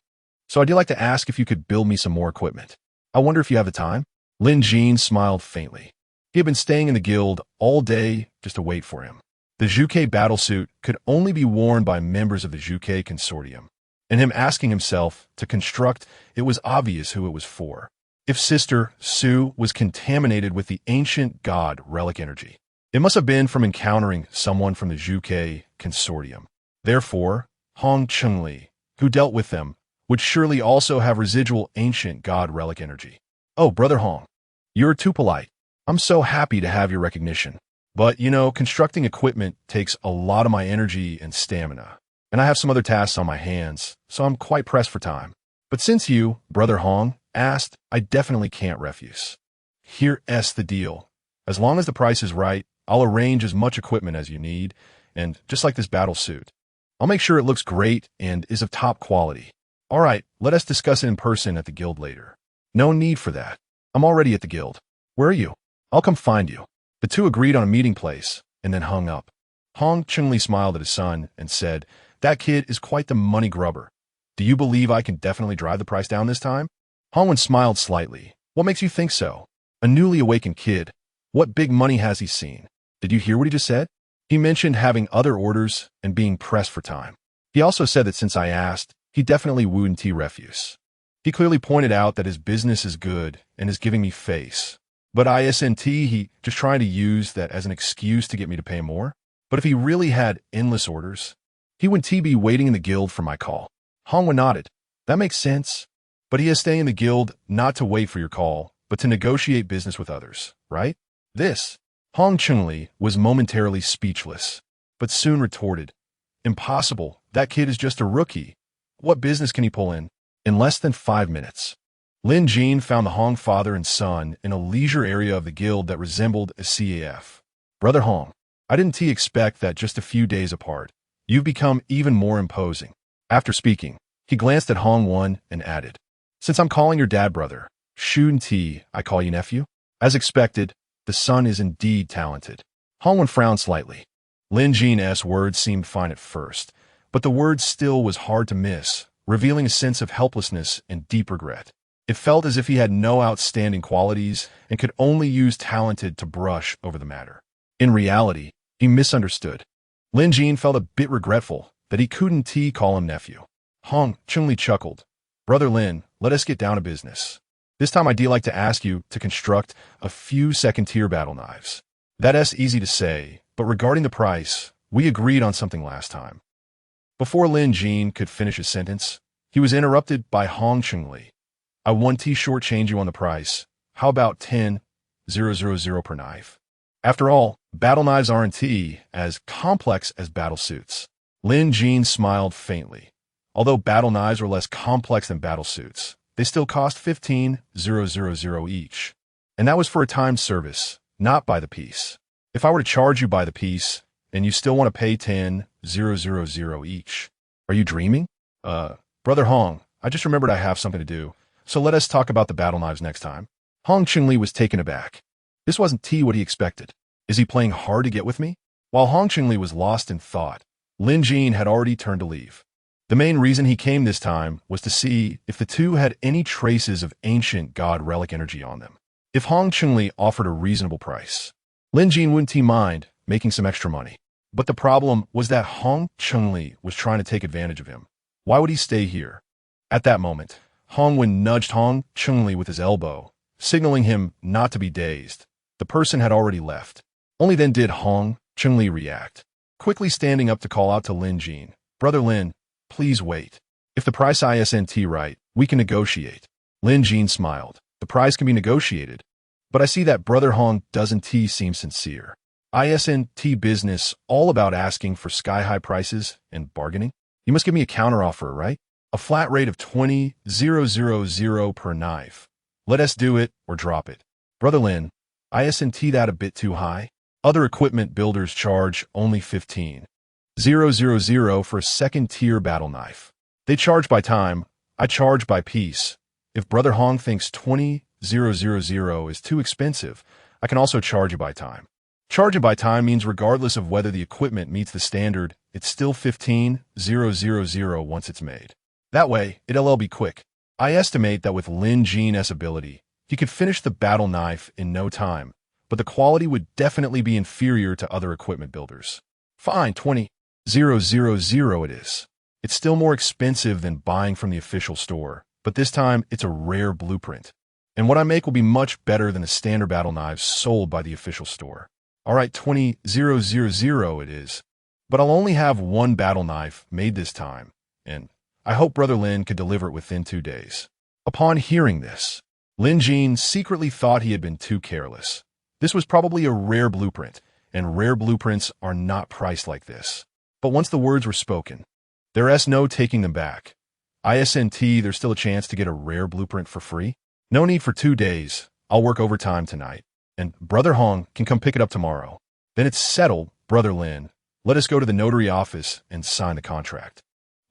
So I'd like to ask if you could build me some more equipment. I wonder if you have the time? Lin Jin smiled faintly. He had been staying in the guild all day just to wait for him. The Juke battlesuit could only be worn by members of the Juke consortium, and him asking himself to construct, it was obvious who it was for. If Sister Su was contaminated with the ancient god relic energy, it must have been from encountering someone from the Juke consortium. Therefore, Hong Chungli, who dealt with them, would surely also have residual ancient god relic energy. Oh, Brother Hong, you're too polite. I'm so happy to have your recognition. But, constructing equipment takes a lot of my energy and stamina, and I have some other tasks on my hands, so I'm quite pressed for time. But since you, Brother Hong, asked, I definitely can't refuse. Here's the deal. As long as the price is right, I'll arrange as much equipment as you need, and just like this battle suit. I'll make sure it looks great and is of top quality. All right, let us discuss it in person at the guild later. No need for that. I'm already at the guild. Where are you? I'll come find you. The two agreed on a meeting place and then hung up. Hong Chun-Li smiled at his son and said, "That kid is quite the money grubber. Do you believe I can definitely drive the price down this time?" Hongwen smiled slightly. "What makes you think so? A newly awakened kid. What big money has he seen? Did you hear what he just said? He mentioned having other orders and being pressed for time. He also said that since I asked, he definitely wouldn't refuse. He clearly pointed out that his business is good and is giving me face. But isn't he just trying to use that as an excuse to get me to pay more? But if he really had endless orders, he wouldn't be waiting in the guild for my call." Hongwen nodded. "That makes sense. But he is staying in the guild not to wait for your call, but to negotiate business with others, right?" This. Hong Chun-Li was momentarily speechless, but soon retorted, "Impossible. That kid is just a rookie. What business can he pull in?" In less than 5 minutes, Lin Jin found the Hong father and son in a leisure area of the guild that resembled a CAF. "Brother Hong, I didn't expect that just a few days apart. You've become even more imposing." After speaking, he glanced at Hong Wen and added, "Since I'm calling your dad brother, shouldn't I call you nephew?" As expected, the son is indeed talented. Hong Wen frowned slightly. Lin Jin's words seemed fine at first, but the word still was hard to miss, revealing a sense of helplessness and deep regret. It felt as if he had no outstanding qualities and could only use talented to brush over the matter. In reality, he misunderstood. Lin Jin felt a bit regretful that he couldn't call him nephew. Hong Chun-Li chuckled. "Brother Lin, let us get down to business. This time I'd like to ask you to construct a few second-tier battle knives. That's easy to say, but regarding the price, we agreed on something last time." Before Lin Jin could finish his sentence, he was interrupted by Hong Chun-Li. "I want to shortchange you on the price. How about 10,000 per knife? After all, battle knives aren't as complex as battle suits." Lin Jin smiled faintly. Although battle knives were less complex than battle suits, they still cost 15,000 each. And that was for a timed service, not by the piece. If I were to charge you by the piece, and you still want to pay 10,000 each, are you dreaming? Brother Hong, I just remembered I have something to do, so let us talk about the battle knives next time. Hong Chun-Li was taken aback. This wasn't what he expected. Is he playing hard to get with me? While Hong Chun-Li was lost in thought, Lin Jin had already turned to leave. The main reason he came this time was to see if the two had any traces of ancient god relic energy on them. If Hong Chun-Li offered a reasonable price, Lin Jin wouldn't mind making some extra money. But the problem was that Hong Chun-Li was trying to take advantage of him. Why would he stay here? At that moment, Hong Wen nudged Hong Chun-Li with his elbow, signaling him not to be dazed. The person had already left. Only then did Hong Chun-Li react, quickly standing up to call out to Lin Jin, "Brother Lin, please wait. If the price isn't right, we can negotiate." Lin Jin smiled. "The price can be negotiated, but I see that Brother Hong doesn't seem sincere. Isn't business all about asking for sky-high prices and bargaining? You must give me a counteroffer, right? A flat rate of 20,000 per knife. Let us do it or drop it. Brother Lin, isn't that a bit too high? Other equipment builders charge only 15,000 for a second-tier battle knife. They charge by time, I charge by piece. If Brother Hong thinks 20,000 is too expensive, I can also charge you by time. Charging by time means regardless of whether the equipment meets the standard, it's still 15,000 once it's made. That way, it'll be quick. I estimate that with Lin Jin's ability, he could finish the battle knife in no time, but the quality would definitely be inferior to other equipment builders. Fine, 20,000 it is. It's still more expensive than buying from the official store, but this time it's a rare blueprint. And what I make will be much better than the standard battle knives sold by the official store. All right, 20,000 it is, but I'll only have one battle knife made this time, and I hope Brother Lin could deliver it within 2 days. Upon hearing this, Lin Jin secretly thought he had been too careless. This was probably a rare blueprint, and rare blueprints are not priced like this. But once the words were spoken, there's no taking them back. There's still a chance to get a rare blueprint for free. No need for 2 days. I'll work overtime tonight, and Brother Hong can come pick it up tomorrow. Then it's settled, Brother Lin. Let us go to the notary office and sign the contract.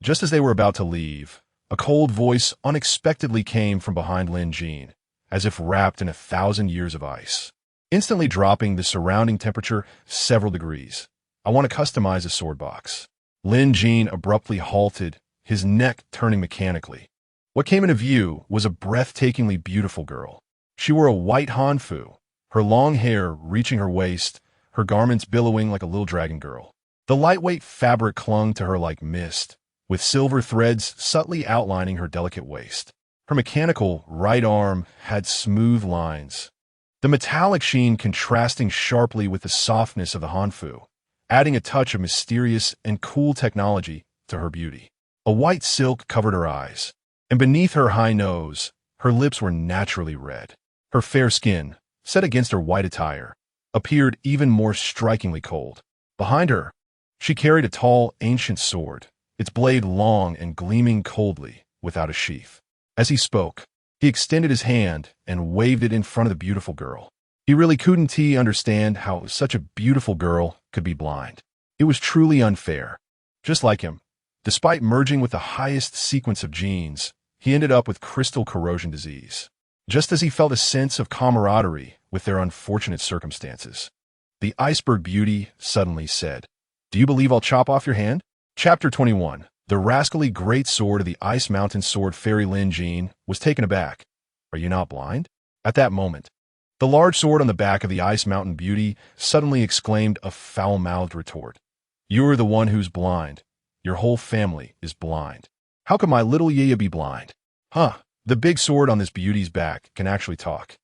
Just as they were about to leave, a cold voice unexpectedly came from behind Lin Jean, as if wrapped in 1,000 years of ice, instantly dropping the surrounding temperature several degrees. I want to customize a sword box. Lin Jean abruptly halted, his neck turning mechanically. What came into view was a breathtakingly beautiful girl. She wore a white hanfu, her long hair reaching her waist, her garments billowing like a little dragon girl. The lightweight fabric clung to her like mist, with silver threads subtly outlining her delicate waist. Her mechanical right arm had smooth lines, the metallic sheen contrasting sharply with the softness of the hanfu, adding a touch of mysterious and cool technology to her beauty. A white silk covered her eyes, and beneath her high nose, her lips were naturally red. Her fair skin, set against her white attire, appeared even more strikingly cold. Behind her, she carried a tall, ancient sword, its blade long and gleaming coldly, without a sheath. As he spoke, he extended his hand and waved it in front of the beautiful girl. He really couldn't understand how such a beautiful girl could be blind. It was truly unfair. Just like him, despite merging with the highest sequence of genes, he ended up with crystal corrosion disease. Just as he felt a sense of camaraderie with their unfortunate circumstances, the iceberg beauty suddenly said, "Do you believe I'll chop off your hand?" Chapter 21. The rascally great sword of the Ice Mountain Sword Fairy Lin Jean was taken aback. "Are you not blind?" At that moment, the large sword on the back of the Ice Mountain Beauty suddenly exclaimed a foul-mouthed retort. "You're the one who's blind. Your whole family is blind. How could my little Yaya be blind?" Huh, the big sword on this beauty's back can actually talk.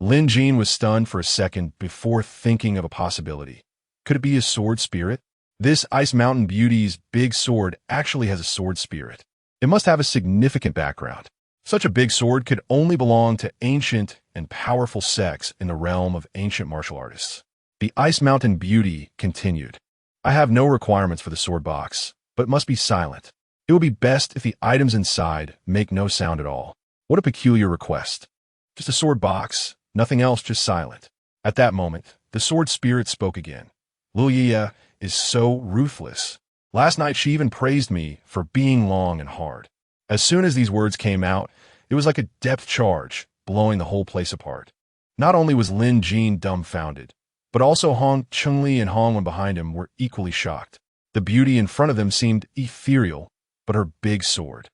Lin Jean was stunned for a second before thinking of a possibility. Could it be a sword spirit? This Ice Mountain Beauty's big sword actually has a sword spirit. It must have a significant background. Such a big sword could only belong to ancient and powerful sects in the realm of ancient martial artists. The Ice Mountain Beauty continued. "I have no requirements for the sword box, but it must be silent. It will be best if the items inside make no sound at all." What a peculiar request. Just a sword box, nothing else, just silent. At that moment, the sword spirit spoke again. "Lil Yaya is so ruthless. Last night she even praised me for being long and hard." As soon as these words came out, it was like a depth charge, blowing the whole place apart. Not only was Lin Jean dumbfounded, but also Hong Chun-Li and Hong Wen behind him were equally shocked. The beauty in front of them seemed ethereal, but her big sword.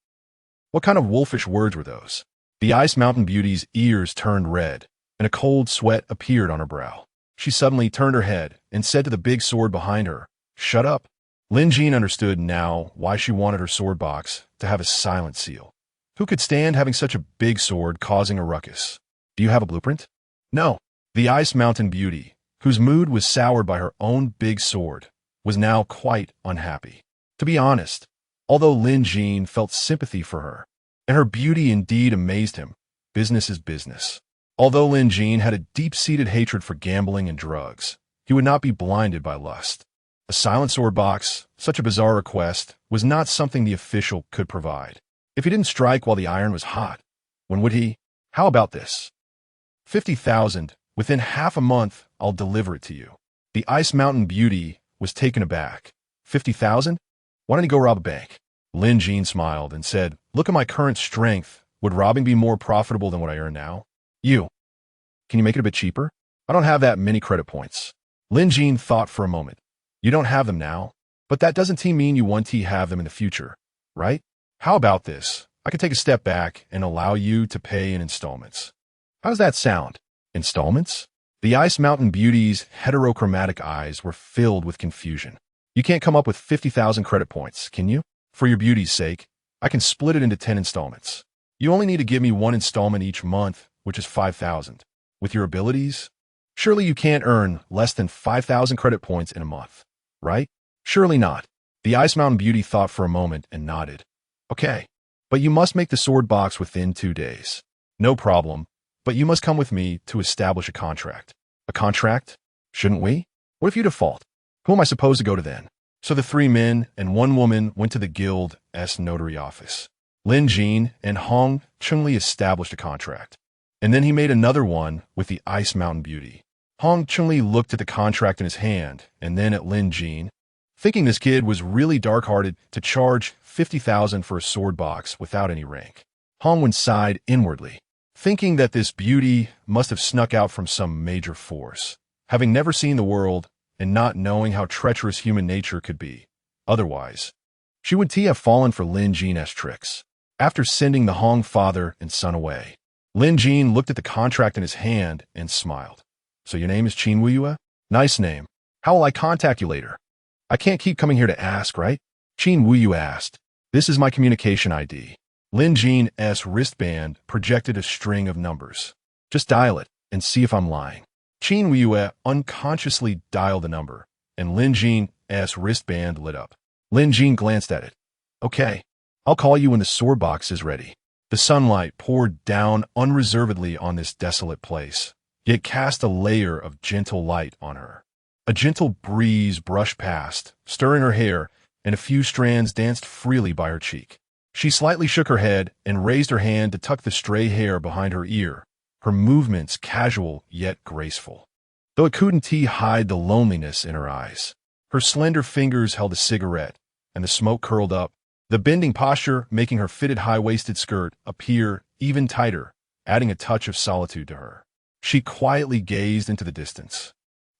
What kind of wolfish words were those? The Ice Mountain Beauty's ears turned red, and a cold sweat appeared on her brow. She suddenly turned her head and said to the big sword behind her, "Shut up." Lin Jean understood now why she wanted her sword box to have a silent seal. Who could stand having such a big sword causing a ruckus? "Do you have a blueprint?" "No." The Ice Mountain Beauty, whose mood was soured by her own big sword, was now quite unhappy. To be honest, although Lin Jean felt sympathy for her, and her beauty indeed amazed him, business is business. Although Lin Jean had a deep-seated hatred for gambling and drugs, he would not be blinded by lust. A silent sword box, such a bizarre request, was not something the official could provide. If he didn't strike while the iron was hot, when would he? How about this? 50,000. Within half a month, I'll deliver it to you. The Ice Mountain Beauty was taken aback. 50,000? Why don't you go rob a bank? Lin Jean smiled and said, "Look at my current strength. Would robbing be more profitable than what I earn now?" Can you make it a bit cheaper? "I don't have that many credit points." Lin Jean thought for a moment. "You don't have them now, but that doesn't mean you want to have them in the future, right? How about this? I could take a step back and allow you to pay in installments." How does that sound? Installments? The Ice Mountain Beauty's heterochromatic eyes were filled with confusion. "You can't come up with 50,000 credit points, can you? For your beauty's sake, I can split it into 10 installments. You only need to give me one installment each month, which is 5,000. With your abilities, surely you can't earn less than 5,000 credit points in a month, right?" "Surely not." The Ice Mountain Beauty thought for a moment and nodded. "Okay, but you must make the sword box within 2 days." "No problem, but you must come with me to establish a contract." "A contract? Shouldn't we? What if you default? Who am I supposed to go to then?" So the 3 men and 1 woman went to the guild's notary office. Lin Jean and Hong Chun-Li established a contract. And then he made another one with the Ice Mountain Beauty. Hong Chunli looked at the contract in his hand and then at Lin Jin, thinking this kid was really dark-hearted to charge 50,000 for a sword box without any rank. Hong Wen sighed inwardly, thinking that this beauty must have snuck out from some major force, having never seen the world and not knowing how treacherous human nature could be. Otherwise, she would have fallen for Lin Jin's tricks. After sending the Hong father and son away, Lin Jin looked at the contract in his hand and smiled. So your name is Qin Wuyue? Nice name. How will I contact you later? I can't keep coming here to ask, right? Qin Wuyue asked. This is my communication ID. Lin Jin's wristband projected a string of numbers. Just dial it and see if I'm lying. Qin Wuyue unconsciously dialed the number, and Lin Jin's wristband lit up. Lin Jin glanced at it. Okay, I'll call you when the sword box is ready. The sunlight poured down unreservedly on this desolate place, yet cast a layer of gentle light on her. A gentle breeze brushed past, stirring her hair, and a few strands danced freely by her cheek. She slightly shook her head and raised her hand to tuck the stray hair behind her ear, her movements casual yet graceful, though it couldn't hide the loneliness in her eyes. Her slender fingers held a cigarette, and the smoke curled up, the bending posture making her fitted high-waisted skirt appear even tighter, adding a touch of solitude to her. She quietly gazed into the distance,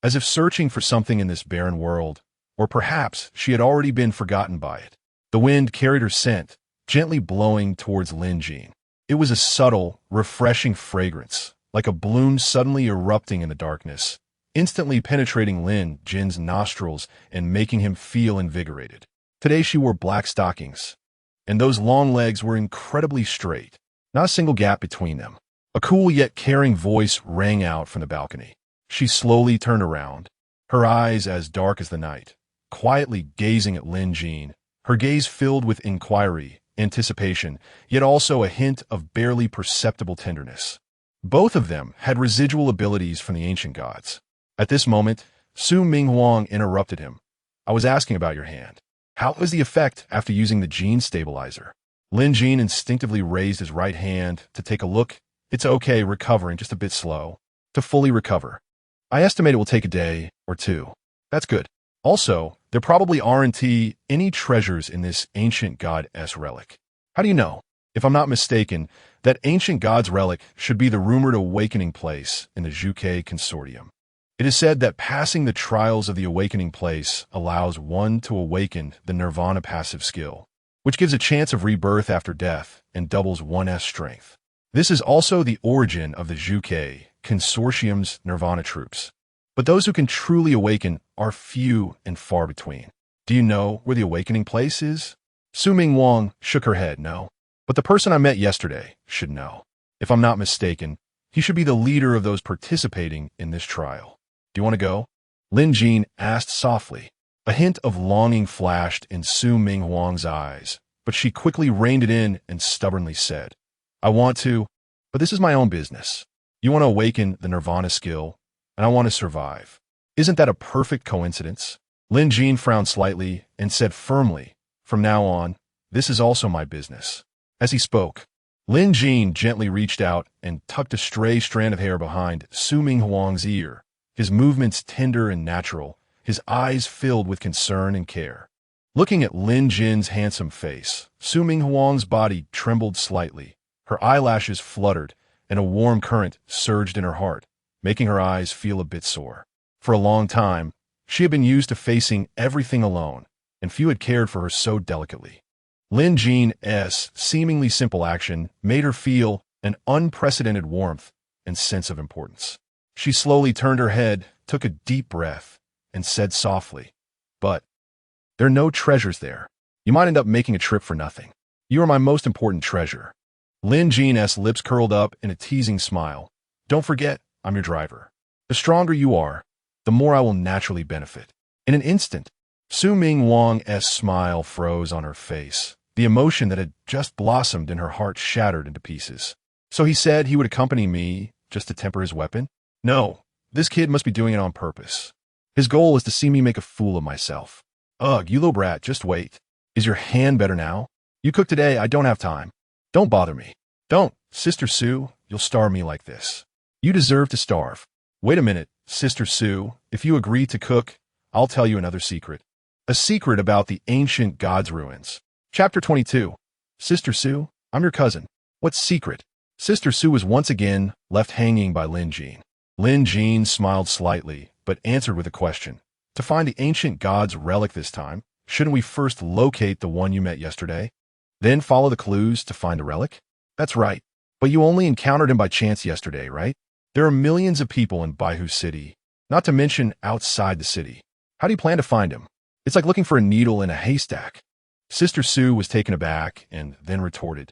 as if searching for something in this barren world, or perhaps she had already been forgotten by it. The wind carried her scent, gently blowing towards Lin Jin. It was a subtle, refreshing fragrance, like a bloom suddenly erupting in the darkness, instantly penetrating Lin Jin's nostrils and making him feel invigorated. Today she wore black stockings, and those long legs were incredibly straight, not a single gap between them. A cool yet caring voice rang out from the balcony. She slowly turned around, her eyes as dark as the night, quietly gazing at Lin Jin, her gaze filled with inquiry, anticipation, yet also a hint of barely perceptible tenderness. Both of them had residual abilities from the ancient gods. At this moment, Su Ming Huang interrupted him. I was asking about your hand. How was the effect after using the gene stabilizer? Lin Jin instinctively raised his right hand to take a look. It's okay, recovering, just a bit slow. To fully recover. I estimate it will take a day or two. That's good. Also, there probably aren't any treasures in this ancient god's relic. How do you know? If I'm not mistaken, that ancient god's relic should be the rumored awakening place in the Zhuke Consortium. It is said that passing the trials of the awakening place allows one to awaken the nirvana passive skill, which gives a chance of rebirth after death and doubles one's strength. This is also the origin of the Zhuke Consortium's nirvana troops. But those who can truly awaken are few and far between. Do you know where the awakening place is? Su Ming Wang shook her head, no. But the person I met yesterday should know. If I'm not mistaken, he should be the leader of those participating in this trial. Do you want to go? Lin Jin asked softly. A hint of longing flashed in Su Ming Huang's eyes, but she quickly reined it in and stubbornly said, I want to, but this is my own business. You want to awaken the nirvana skill, and I want to survive. Isn't that a perfect coincidence? Lin Jin frowned slightly and said firmly, from now on, this is also my business. As he spoke, Lin Jin gently reached out and tucked a stray strand of hair behind Su Ming Huang's ear, his movements tender and natural, his eyes filled with concern and care. Looking at Lin Jin's handsome face, Su Ming Huang's body trembled slightly, her eyelashes fluttered, and a warm current surged in her heart, making her eyes feel a bit sore. For a long time, she had been used to facing everything alone, and few had cared for her so delicately. Lin Jin's seemingly simple action made her feel an unprecedented warmth and sense of importance. She slowly turned her head, took a deep breath, and said softly, but there are no treasures there. You might end up making a trip for nothing. You are my most important treasure. Lin Jin's lips curled up in a teasing smile. Don't forget, I'm your driver. The stronger you are, the more I will naturally benefit. In an instant, Su Ming Wang's smile froze on her face. The emotion that had just blossomed in her heart shattered into pieces. So he said he would accompany me just to temper his weapon? No, this kid must be doing it on purpose. His goal is to see me make a fool of myself. Ugh, you little brat, just wait. Is your hand better now? You cook today, I don't have time. Don't bother me. Don't, Sister Sue, you'll starve me like this. You deserve to starve. Wait a minute, Sister Sue. If you agree to cook, I'll tell you another secret. A secret about the ancient gods' ruins. Chapter 22. Sister Sue, I'm your cousin. What secret? Sister Sue was once again left hanging by Lin Jean. Lin Jean smiled slightly, but answered with a question. To find the ancient god's relic this time, shouldn't we first locate the one you met yesterday? Then follow the clues to find the relic? That's right. But you only encountered him by chance yesterday, right? There are millions of people in Baihu City, not to mention outside the city. How do you plan to find him? It's like looking for a needle in a haystack. Sister Sue was taken aback and then retorted.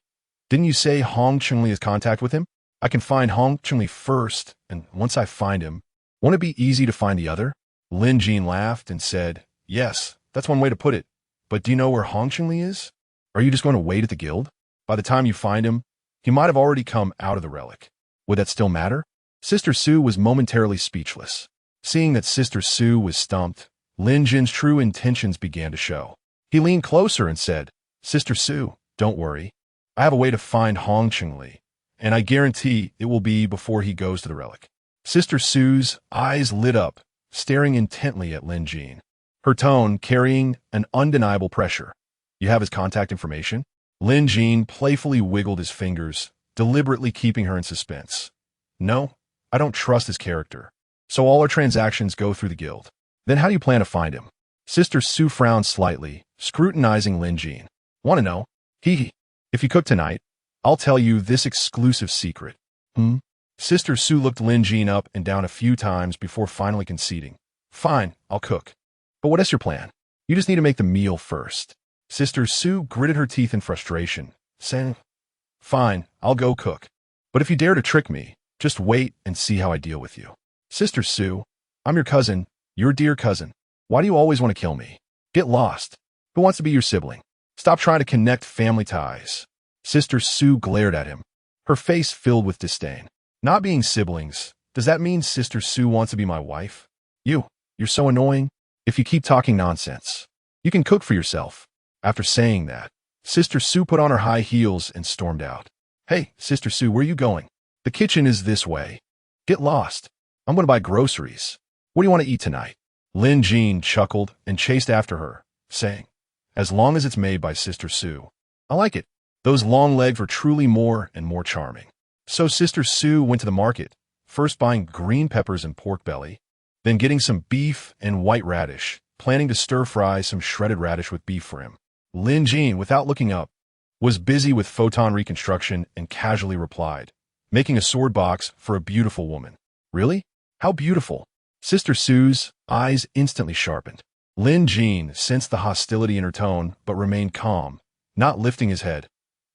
Didn't you say Hong Chunli has contact with him? I can find Hong Chunli first, and once I find him, won't it be easy to find the other? Lin Jean laughed and said, yes, that's one way to put it. But do you know where Hong Chunli is? Are you just going to wait at the guild? By the time you find him, he might have already come out of the relic. Would that still matter? Sister Sue was momentarily speechless. Seeing that Sister Sue was stumped, Lin Jin's true intentions began to show. He leaned closer and said, Sister Sue, don't worry. I have a way to find Hong Chunli, and I guarantee it will be before he goes to the relic. Sister Sue's eyes lit up, staring intently at Lin Jean, her tone carrying an undeniable pressure. You have his contact information? Lin Jean playfully wiggled his fingers, deliberately keeping her in suspense. No, I don't trust his character. So all our transactions go through the guild. Then how do you plan to find him? Sister Sue frowned slightly, scrutinizing Lin Jean. Want to know? If you cook tonight, I'll tell you this exclusive secret. Sister Sue looked Lin Jean up and down a few times before finally conceding. Fine, I'll cook. But what is your plan? You just need to make the meal first. Sister Sue gritted her teeth in frustration, saying, fine, I'll go cook. But if you dare to trick me, just wait and see how I deal with you. Sister Sue, I'm your cousin, your dear cousin. Why do you always want to kill me? Get lost. Who wants to be your sibling? Stop trying to connect family ties. Sister Sue glared at him, her face filled with disdain. Not being siblings, does that mean Sister Sue wants to be my wife? You're so annoying. If you keep talking nonsense, you can cook for yourself. After saying that, Sister Sue put on her high heels and stormed out. Hey, Sister Sue, where are you going? The kitchen is this way. Get lost. I'm going to buy groceries. What do you want to eat tonight? Lin Jean chuckled and chased after her, saying, as long as it's made by Sister Sue. I like it. Those long legs were truly more and more charming. So Sister Sue went to the market, first buying green peppers and pork belly, then getting some beef and white radish, planning to stir-fry some shredded radish with beef for him. Lin Jean, without looking up, was busy with photon reconstruction and casually replied, making a sword box for a beautiful woman. Really? How beautiful? Sister Sue's eyes instantly sharpened. Lin Jean sensed the hostility in her tone, but remained calm, not lifting his head.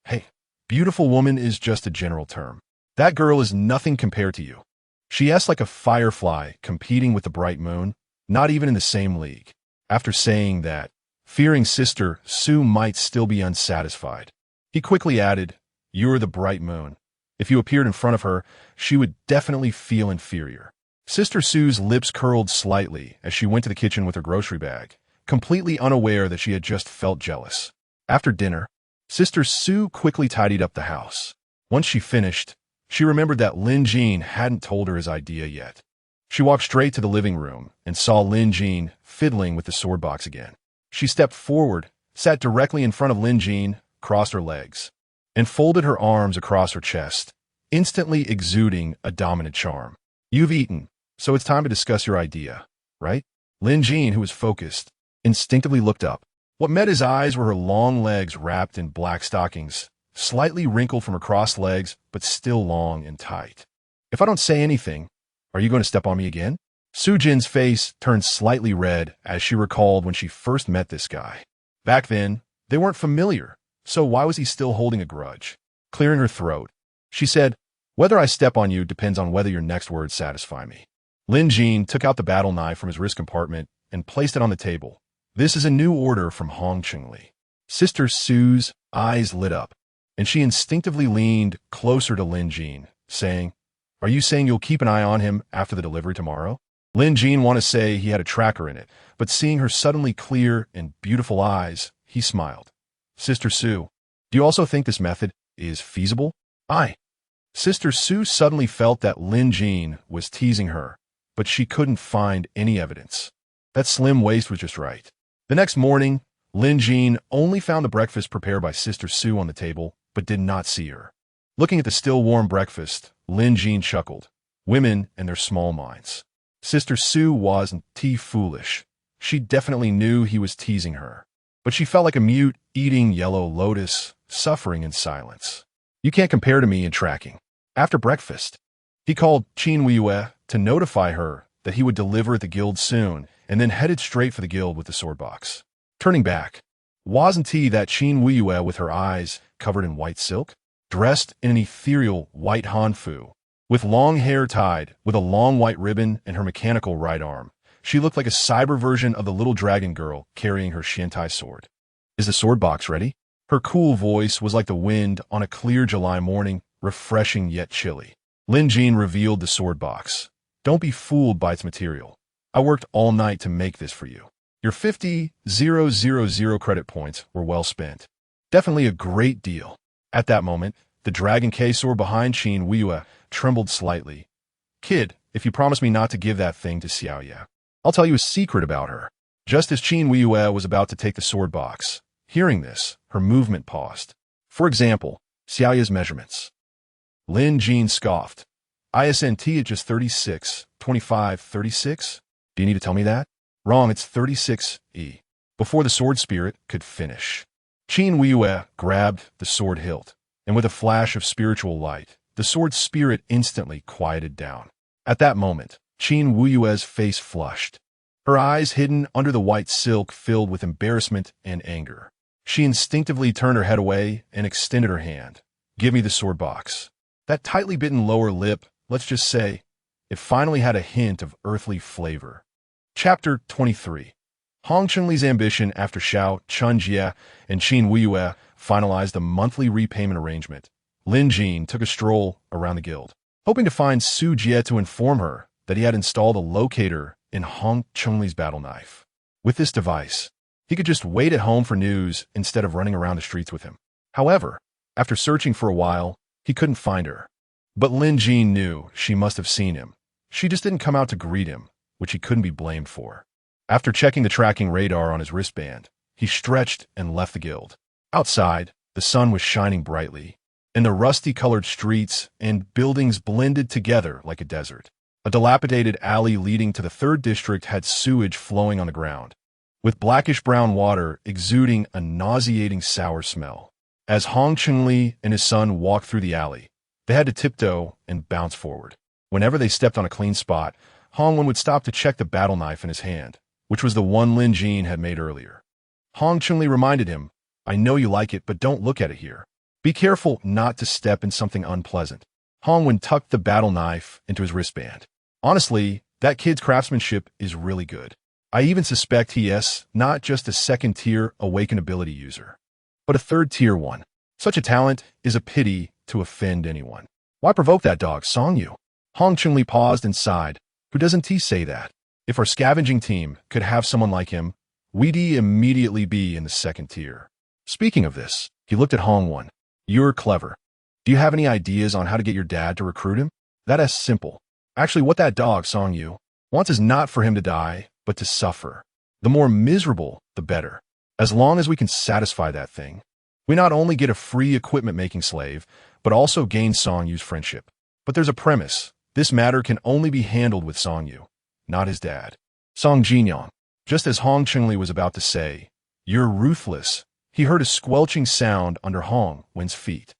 Hey, beautiful woman is just a general term. That girl is nothing compared to you. She acts like a firefly competing with the bright moon, not even in the same league. After saying that, fearing Sister Sue might still be unsatisfied, he quickly added, you're the bright moon. If you appeared in front of her, she would definitely feel inferior. Sister Sue's lips curled slightly as she went to the kitchen with her grocery bag, completely unaware that she had just felt jealous. After dinner, Sister Sue quickly tidied up the house. Once she finished, she remembered that Lin Jean hadn't told her his idea yet. She walked straight to the living room and saw Lin Jean fiddling with the sword box again. She stepped forward, sat directly in front of Lin Jean, crossed her legs, and folded her arms across her chest, instantly exuding a dominant charm. You've eaten, so it's time to discuss your idea, right? Lin Jean, who was focused, instinctively looked up. What met his eyes were her long legs wrapped in black stockings, slightly wrinkled from her crossed legs, but still long and tight. If I don't say anything, are you going to step on me again? Su Jin's face turned slightly red as she recalled when she first met this guy. Back then, they weren't familiar, so why was he still holding a grudge? Clearing her throat, she said, whether I step on you depends on whether your next words satisfy me. Lin Jean took out the battle knife from his wrist compartment and placed it on the table. This is a new order from Hong Chunli. Sister Sue's eyes lit up, and she instinctively leaned closer to Lin Jean, saying, are you saying you'll keep an eye on him after the delivery tomorrow? Lin Jean wanted to say he had a tracker in it, but seeing her suddenly clear and beautiful eyes, he smiled. Sister Sue, do you also think this method is feasible? Sister Sue suddenly felt that Lin Jean was teasing her, but she couldn't find any evidence. That slim waist was just right. The next morning, Lin Jean only found the breakfast prepared by Sister Sue on the table, but did not see her. Looking at the still warm breakfast, Lin Jean chuckled. Women and their small minds. Sister Sue wasn't foolish. She definitely knew he was teasing her. But she felt like a mute, eating yellow lotus, suffering in silence. You can't compare to me in tracking. After breakfast, he called Qin Weiyue to notify her that he would deliver at the guild soon, and then headed straight for the guild with the sword box. Turning back, wasn't he that Qin Weiyue with her eyes covered in white silk, dressed in an ethereal white hanfu, with long hair tied with a long white ribbon and her mechanical right arm? She looked like a cyber version of the little dragon girl carrying her Shintai sword. Is the sword box ready? Her cool voice was like the wind on a clear July morning, refreshing yet chilly. Lin Jean revealed the sword box. Don't be fooled by its material. I worked all night to make this for you. Your 50,000 credit points were well spent. Definitely a great deal. At that moment, the dragon K-sword behind Qin Weiyue trembled slightly. Kid, if you promise me not to give that thing to Xiaoya, I'll tell you a secret about her. Just as Qin Weiyue was about to take the sword box, hearing this, her movement paused. For example, Xiaoya's measurements. Lin Jean scoffed. ISNT at just 36, 25, 36? Do you need to tell me that? Wrong, it's 36E. Before the sword spirit could finish, Qin Weiyue grabbed the sword hilt, and with a flash of spiritual light, the sword spirit instantly quieted down. At that moment, Qin Weiyue's face flushed, her eyes hidden under the white silk filled with embarrassment and anger. She instinctively turned her head away and extended her hand. Give me the sword box. That tightly bitten lower lip, let's just say, it finally had a hint of earthly flavor. Chapter 23. Hong Chunli's ambition after Xiao Chunjie and Qin Weiyue finalized a monthly repayment arrangement. Lin Jean took a stroll around the guild, hoping to find Su Jie to inform her that he had installed a locator in Hong Chunli's battle knife. With this device, he could just wait at home for news instead of running around the streets with him. However, after searching for a while, he couldn't find her. But Lin Jean knew she must have seen him. She just didn't come out to greet him, which he couldn't be blamed for. After checking the tracking radar on his wristband, he stretched and left the guild. Outside, the sun was shining brightly, and the rusty-colored streets and buildings blended together like a desert. A dilapidated alley leading to the 3rd district had sewage flowing on the ground, with blackish-brown water exuding a nauseating sour smell. As Hong Chunli and his son walked through the alley, they had to tiptoe and bounce forward. Whenever they stepped on a clean spot, Hong Wen would stop to check the battle knife in his hand, which was the one Lin Jean had made earlier. Hong Chunli reminded him, I know you like it, but don't look at it here. Be careful not to step in something unpleasant. Hong Wen tucked the battle knife into his wristband. Honestly, that kid's craftsmanship is really good. I even suspect he is not just a 2nd-tier awakened ability user, but a 3rd-tier one. Such a talent is a pity to offend anyone. Why provoke that dog, Song Yu? Hong Chunli paused and sighed. Who doesn't he say that? If our scavenging team could have someone like him, we'd immediately be in the 2nd tier. Speaking of this, he looked at Hong Wen. You're clever. Do you have any ideas on how to get your dad to recruit him? That's simple. Actually, what that dog, Song Yu, wants is not for him to die, but to suffer. The more miserable, the better. As long as we can satisfy that thing, we not only get a free equipment-making slave, but also gain Song Yu's friendship. But there's a premise. This matter can only be handled with Song Yu, not his dad. Song Jinyang. Just as Hong Chunli was about to say, You're ruthless, he heard a squelching sound under Hong Wen's feet.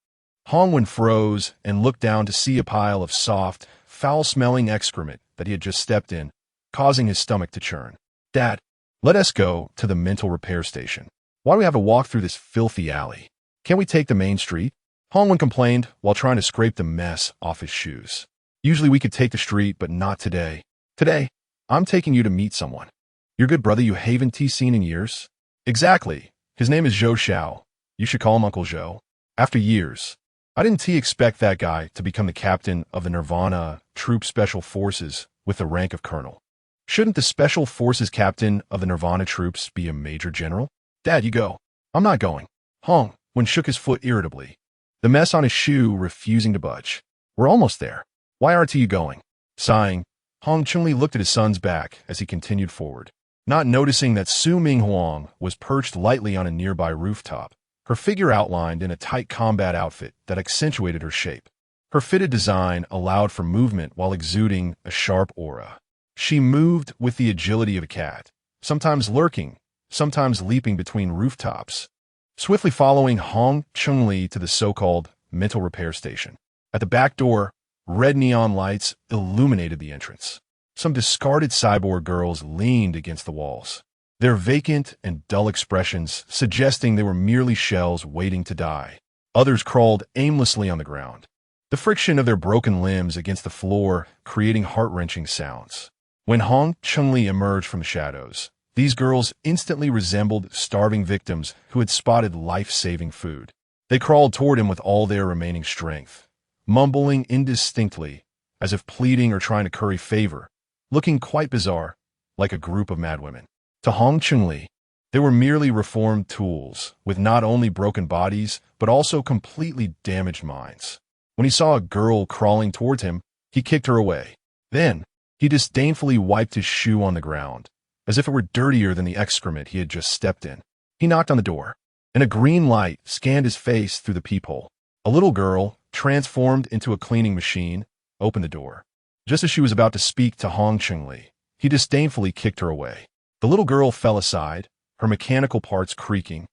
Hong Wen froze and looked down to see a pile of soft, foul-smelling excrement that he had just stepped in, causing his stomach to churn. Dad, let us go to the mental repair station. Why do we have to walk through this filthy alley? Can't we take the main street? Hong Wen complained while trying to scrape the mess off his shoes. Usually we could take the street, but not today. Today, I'm taking you to meet someone. Your good brother you haven't seen in years? Exactly. His name is Zhou Xiao. You should call him Uncle Zhou. After years, I didn't expect that guy to become the captain of the Nirvana Troop Special Forces with the rank of colonel. Shouldn't the Special Forces captain of the Nirvana troops be a major general? Dad, you go. I'm not going. Hong Wen shook his foot irritably, the mess on his shoe refusing to budge. We're almost there. Why aren't you going? Sighing, Hong Chunli looked at his son's back as he continued forward, not noticing that Su Ming Huang was perched lightly on a nearby rooftop, her figure outlined in a tight combat outfit that accentuated her shape. Her fitted design allowed for movement while exuding a sharp aura. She moved with the agility of a cat, sometimes lurking, sometimes leaping between rooftops, swiftly following Hong Chunli to the so-called mental repair station. At the back door, red neon lights illuminated the entrance. Some discarded cyborg girls leaned against the walls, their vacant and dull expressions suggesting they were merely shells waiting to die. Others crawled aimlessly on the ground, the friction of their broken limbs against the floor creating heart-wrenching sounds. When Hong Chunli emerged from the shadows, these girls instantly resembled starving victims who had spotted life-saving food. They crawled toward him with all their remaining strength, mumbling indistinctly, as if pleading or trying to curry favor, looking quite bizarre, like a group of madwomen. To Hong Chunli, they were merely reformed tools, with not only broken bodies, but also completely damaged minds. When he saw a girl crawling towards him, he kicked her away. Then, he disdainfully wiped his shoe on the ground, as if it were dirtier than the excrement he had just stepped in. He knocked on the door, and a green light scanned his face through the peephole. A little girl, transformed into a cleaning machine, opened the door. Just as she was about to speak to Hong Chunli, he disdainfully kicked her away. The little girl fell aside, her mechanical parts creaking.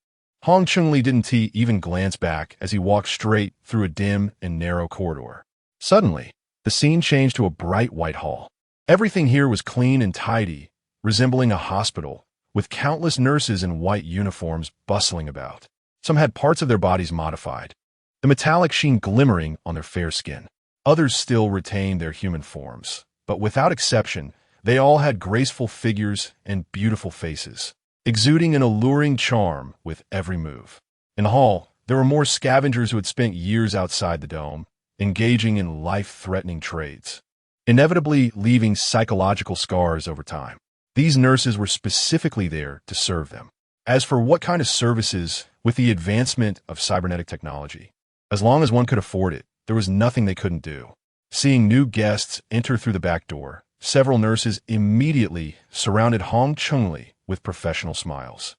Hong Chunli didn't even glance back as he walked straight through a dim and narrow corridor. Suddenly, the scene changed to a bright white hall. Everything here was clean and tidy, resembling a hospital, with countless nurses in white uniforms bustling about. Some had parts of their bodies modified, the metallic sheen glimmering on their fair skin. Others still retained their human forms, but without exception, they all had graceful figures and beautiful faces, exuding an alluring charm with every move. In the hall, there were more scavengers who had spent years outside the dome, engaging in life-threatening trades, inevitably leaving psychological scars over time. These nurses were specifically there to serve them. As for what kind of services, with the advancement of cybernetic technology, as long as one could afford it, there was nothing they couldn't do. Seeing new guests enter through the back door, several nurses immediately surrounded Hong Chunli with professional smiles,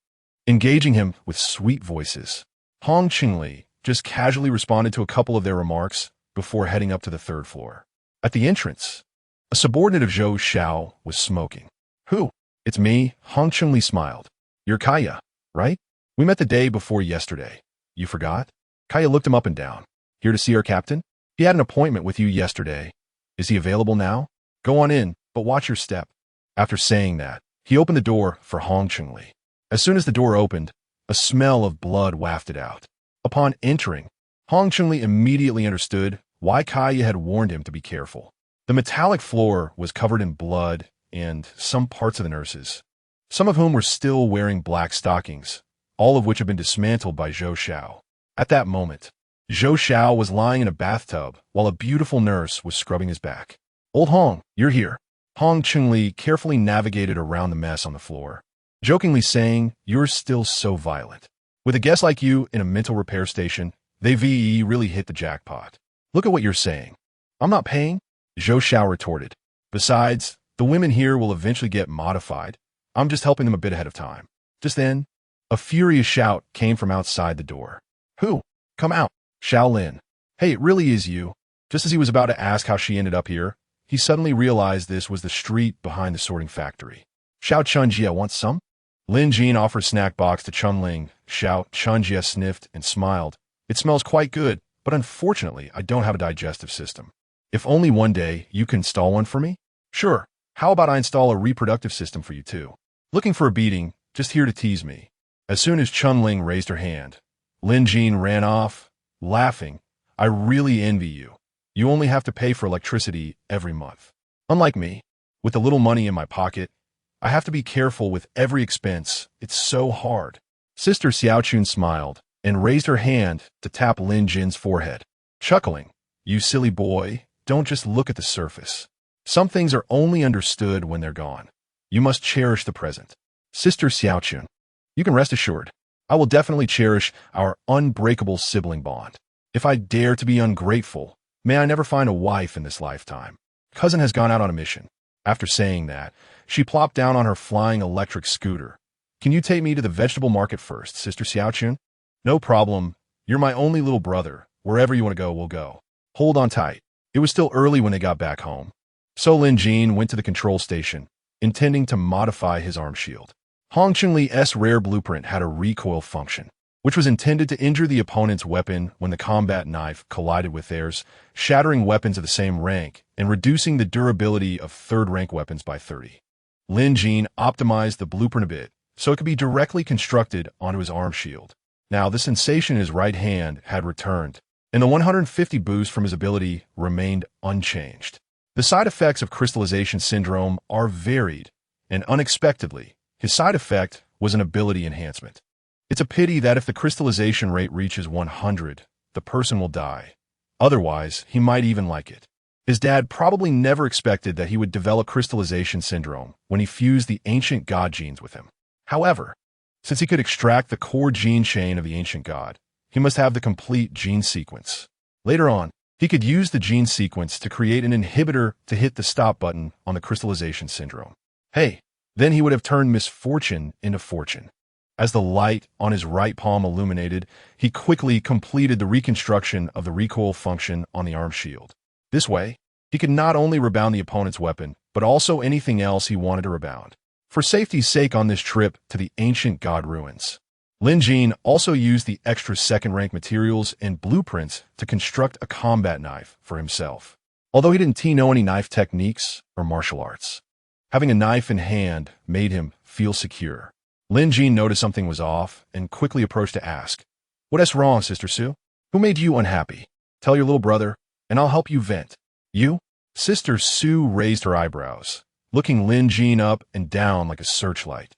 engaging him with sweet voices. Hong Chunli just casually responded to a couple of their remarks before heading up to the third floor. At the entrance, a subordinate of Zhou Xiao was smoking. Who? It's me, Hong Chunli smiled. You're Kaya, right? We met the day before yesterday. You forgot? Kaya looked him up and down. Here to see our captain? He had an appointment with you yesterday. Is he available now? Go on in, but watch your step. After saying that, he opened the door for Hong Chunli. As soon as the door opened, a smell of blood wafted out. Upon entering, Hong Chunli immediately understood why Kaya had warned him to be careful. The metallic floor was covered in blood and some parts of the nurses, some of whom were still wearing black stockings, all of which had been dismantled by Zhou Xiao. At that moment, Zhou Xiao was lying in a bathtub while a beautiful nurse was scrubbing his back. Old Hong, you're here. Hong Chunli carefully navigated around the mess on the floor, jokingly saying, you're still so violent. With a guest like you in a mental repair station, they really hit the jackpot. Look at what you're saying. I'm not paying, Zhou Xiao retorted. Besides, the women here will eventually get modified. I'm just helping them a bit ahead of time. Just then, a furious shout came from outside the door. Who? Come out. Shaolin. Hey, it really is you. Just as he was about to ask how she ended up here, he suddenly realized this was the street behind the sorting factory. Xiao Chunjie wants some? Lin Jin offered a snack box to Chunling. Xiao Chunjie sniffed and smiled. It smells quite good, but unfortunately, I don't have a digestive system. If only one day you can install one for me? Sure. How about I install a reproductive system for you too? Looking for a beating, just here to tease me. As soon as Chunling raised her hand, Lin Jin ran off, laughing. I really envy you. You only have to pay for electricity every month. Unlike me, with a little money in my pocket, I have to be careful with every expense. It's so hard. Sister Xiaochun smiled and raised her hand to tap Lin Jin's forehead, chuckling. You silly boy, don't just look at the surface. Some things are only understood when they're gone. You must cherish the present. Sister Xiaochun, you can rest assured, I will definitely cherish our unbreakable sibling bond. If I dare to be ungrateful, May I never find a wife in this lifetime. Cousin has gone out on a mission. After saying that, she plopped down on her flying electric scooter. Can you take me to the vegetable market first, Sister Xiaochun? No problem. You're my only little brother. Wherever you want to go, we'll go. Hold on tight. It was still early when they got back home. So Lin Jin went to the control station, intending to modify his arm shield. Hong Chun-Li's rare blueprint had a recoil function, which was intended to injure the opponent's weapon when the combat knife collided with theirs, shattering weapons of the same rank and reducing the durability of third-rank weapons by 30. Lin Jin optimized the blueprint a bit so it could be directly constructed onto his arm shield. Now, the sensation in his right hand had returned, and the 150 boost from his ability remained unchanged. The side effects of crystallization syndrome are varied, and unexpectedly, his side effect was an ability enhancement. It's a pity that if the crystallization rate reaches 100, the person will die. Otherwise, he might even like it. His dad probably never expected that he would develop crystallization syndrome when he fused the ancient god genes with him. However, since he could extract the core gene chain of the ancient god, he must have the complete gene sequence. Later on, he could use the gene sequence to create an inhibitor to hit the stop button on the crystallization syndrome. Hey, then he would have turned misfortune into fortune. As the light on his right palm illuminated, he quickly completed the reconstruction of the recoil function on the arm shield. This way, he could not only rebound the opponent's weapon, but also anything else he wanted to rebound. For safety's sake on this trip to the ancient god ruins, Lin Jin also used the extra second-rank materials and blueprints to construct a combat knife for himself. Although he didn't know any knife techniques or martial arts, having a knife in hand made him feel secure. Lin Jin noticed something was off and quickly approached to ask, "What's wrong, Sister Sue? Who made you unhappy? Tell your little brother, and I'll help you vent." "You?" Sister Sue raised her eyebrows, looking Lin Jin up and down like a searchlight.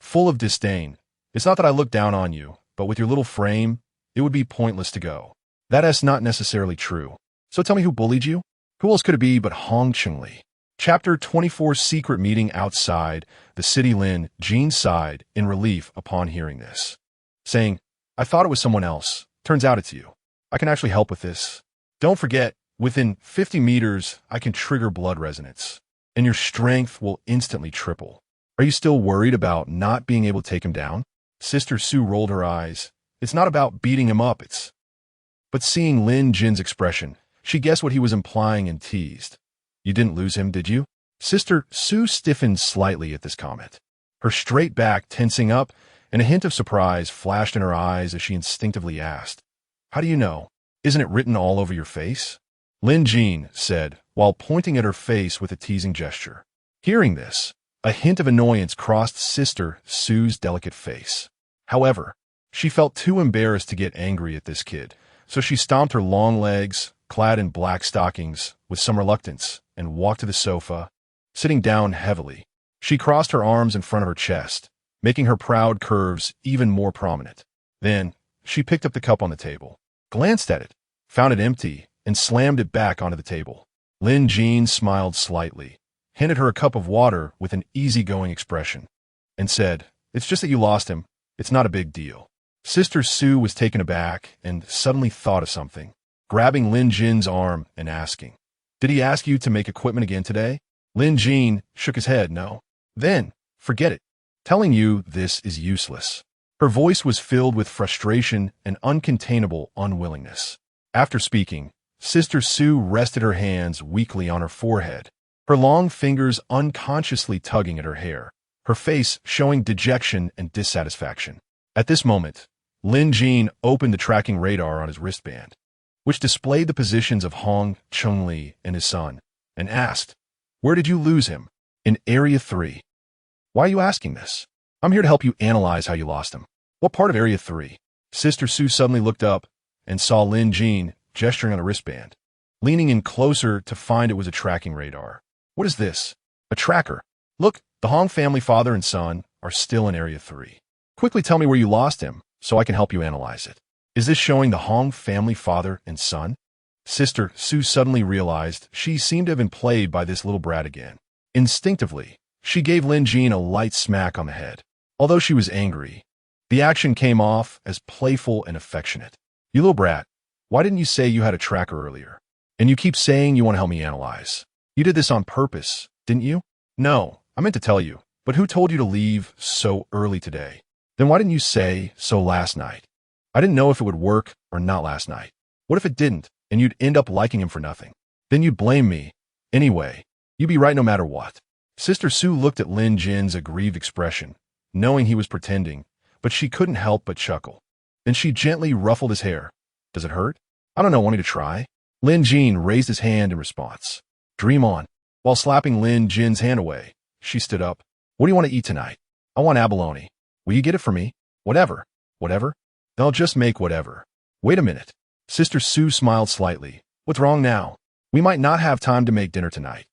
Full of disdain, "It's not that I look down on you, but with your little frame, it would be pointless to go." "That's not necessarily true. So tell me who bullied you? Who else could it be but Hong Chun-Li?" Chapter 24 Secret Meeting Outside the City. Lin Jin sighed in relief upon hearing this, saying, "I thought it was someone else. Turns out it's you. I can actually help with this. Don't forget, within 50 meters, I can trigger blood resonance, and your strength will instantly triple. Are you still worried about not being able to take him down?" Sister Sue rolled her eyes. "It's not about beating him up, it's..." But seeing Lin Jin's expression, she guessed what he was implying and teased. "You didn't lose him, did you?" Sister Sue stiffened slightly at this comment, her straight back tensing up, and a hint of surprise flashed in her eyes as she instinctively asked, "How do you know? Isn't it written all over your face?" Lin Jin said, while pointing at her face with a teasing gesture. Hearing this, a hint of annoyance crossed Sister Sue's delicate face. However, she felt too embarrassed to get angry at this kid, so she stomped her long legs, clad in black stockings, with some reluctance, and walked to the sofa. Sitting down heavily, she crossed her arms in front of her chest, making her proud curves even more prominent. Then, she picked up the cup on the table, glanced at it, found it empty, and slammed it back onto the table. Lin Jin smiled slightly, handed her a cup of water with an easygoing expression, and said, "It's just that you lost him. It's not a big deal." Sister Sue was taken aback and suddenly thought of something, grabbing Lin Jin's arm and asking, "Did he ask you to make equipment again today?" Lin Jin shook his head, "No." "Then, forget it. Telling you this is useless." Her voice was filled with frustration and uncontainable unwillingness. After speaking, Sister Sue rested her hands weakly on her forehead, her long fingers unconsciously tugging at her hair, her face showing dejection and dissatisfaction. At this moment, Lin Jin opened the tracking radar on his wristband, which displayed the positions of Hong Chun-Li and his son, and asked, "Where did you lose him?" "In Area 3. "Why are you asking this?" "I'm here to help you analyze how you lost him." "What part of Area 3? Sister Sue suddenly looked up and saw Lin Jin gesturing on a wristband, leaning in closer to find it was a tracking radar. "What is this?" "A tracker. Look, the Hong family father and son are still in Area 3. Quickly tell me where you lost him so I can help you analyze it." "Is this showing the Hong family father and son?" Sister Sue suddenly realized she seemed to have been played by this little brat again. Instinctively, she gave Lin Jin a light smack on the head. Although she was angry, the action came off as playful and affectionate. "You little brat, why didn't you say you had a tracker earlier?" And you keep saying you want to help me analyze. You did this on purpose, didn't you? No, I meant to tell you. But who told you to leave so early today? Then why didn't you say so last night? I didn't know if it would work or not last night. What if it didn't, and you'd end up liking him for nothing? Then you'd blame me. Anyway, you'd be right no matter what. Sister Sue looked at Lin Jin's aggrieved expression, knowing he was pretending, but she couldn't help but chuckle. Then she gently ruffled his hair. Does it hurt? I don't know, want me to try? Lin Jin raised his hand in response. Dream on. While slapping Lin Jin's hand away, she stood up. What do you want to eat tonight? I want abalone. Will you get it for me? Whatever. Whatever? I'll just make whatever. Wait a minute. Sister Sue smiled slightly. What's wrong now? We might not have time to make dinner tonight.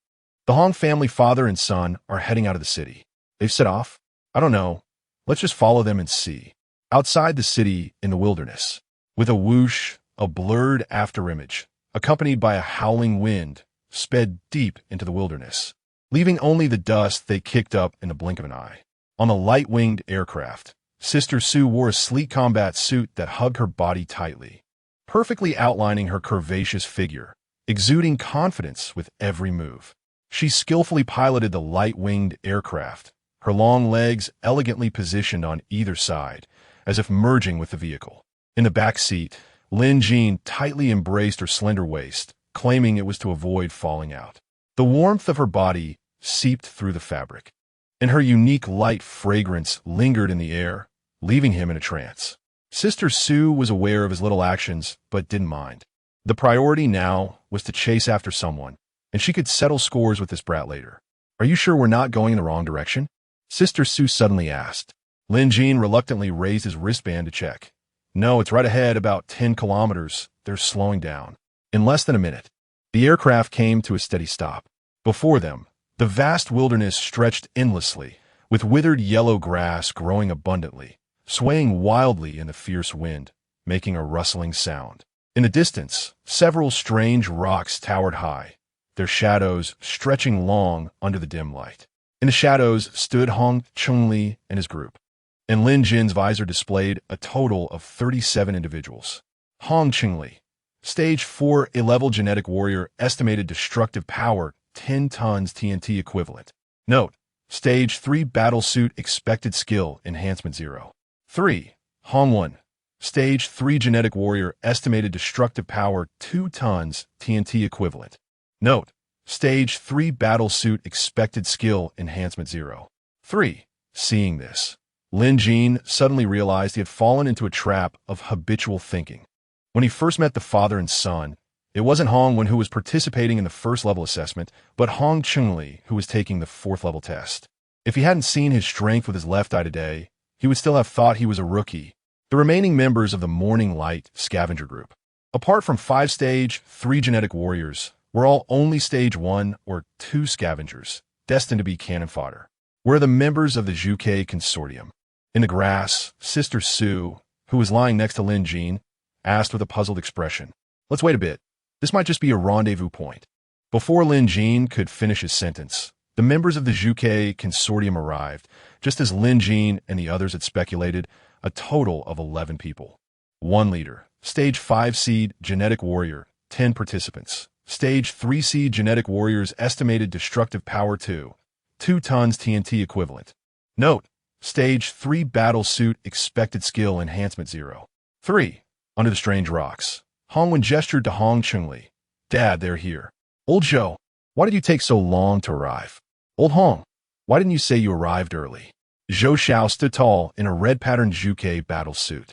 The Hong family father and son are heading out of the city. They've set off? I don't know. Let's just follow them and see. Outside the city, in the wilderness, with a whoosh, a blurred afterimage, accompanied by a howling wind, sped deep into the wilderness, leaving only the dust they kicked up in the blink of an eye. On the light-winged aircraft, Sister Sue wore a sleek combat suit that hugged her body tightly, perfectly outlining her curvaceous figure, exuding confidence with every move. She skillfully piloted the light-winged aircraft, her long legs elegantly positioned on either side, as if merging with the vehicle. In the back seat, Lin Jin tightly embraced her slender waist, claiming it was to avoid falling out. The warmth of her body seeped through the fabric, and her unique light fragrance lingered in the air, leaving him in a trance. Sister Sue was aware of his little actions, but didn't mind. The priority now was to chase after someone, and she could settle scores with this brat later. Are you sure we're not going in the wrong direction? Sister Sue suddenly asked. Lin Jin reluctantly raised his wristband to check. No, it's right ahead, about 10 kilometers. They're slowing down. In less than a minute, the aircraft came to a steady stop. Before them, the vast wilderness stretched endlessly, with withered yellow grass growing abundantly, swaying wildly in the fierce wind, making a rustling sound. In the distance, several strange rocks towered high, their shadows stretching long under the dim light. In the shadows stood Hong Chunli and his group, and Lin Jin's visor displayed a total of 37 individuals. Hong Chunli, Stage 4 A-level genetic warrior, estimated destructive power 10 tons TNT equivalent. Note, Stage 3 battle suit expected skill enhancement 0. 3. Hong 1, Stage 3 genetic warrior, estimated destructive power 2 tons TNT equivalent. Note, Stage 3 battle suit expected skill enhancement 0. 3. Seeing this, Lin Jin suddenly realized he had fallen into a trap of habitual thinking. When he first met the father and son, it wasn't Hong Wen who was participating in the first-level assessment, but Hong Chunli who was taking the fourth-level test. If he hadn't seen his strength with his left eye today, he would still have thought he was a rookie. The remaining members of the Morning Light scavenger group, apart from 5 Stage 3 genetic warriors, were all only Stage 1 or 2 scavengers, destined to be cannon fodder. Were the members of the Zhuke Consortium. In the grass, Sister Sue, who was lying next to Lin Jin, asked with a puzzled expression, Let's wait a bit. This might just be a rendezvous point. Before Lin Jin could finish his sentence, the members of the Zhuke Consortium arrived, just as Lin Jin and the others had speculated, a total of 11 people. 1 leader, Stage 5 seed genetic warrior, 10 participants. Stage 3 seed genetic warriors, estimated destructive power 2 tons TNT equivalent. Note, Stage 3 battle suit expected skill enhancement 0. 3. Under the strange rocks, Hong Wen gestured to Hong Chunli. Dad, they're here. Old Zhou, why did you take so long to arrive? Old Hong, why didn't you say you arrived early? Zhou Xiao stood tall in a red-patterned Zhuke battle suit,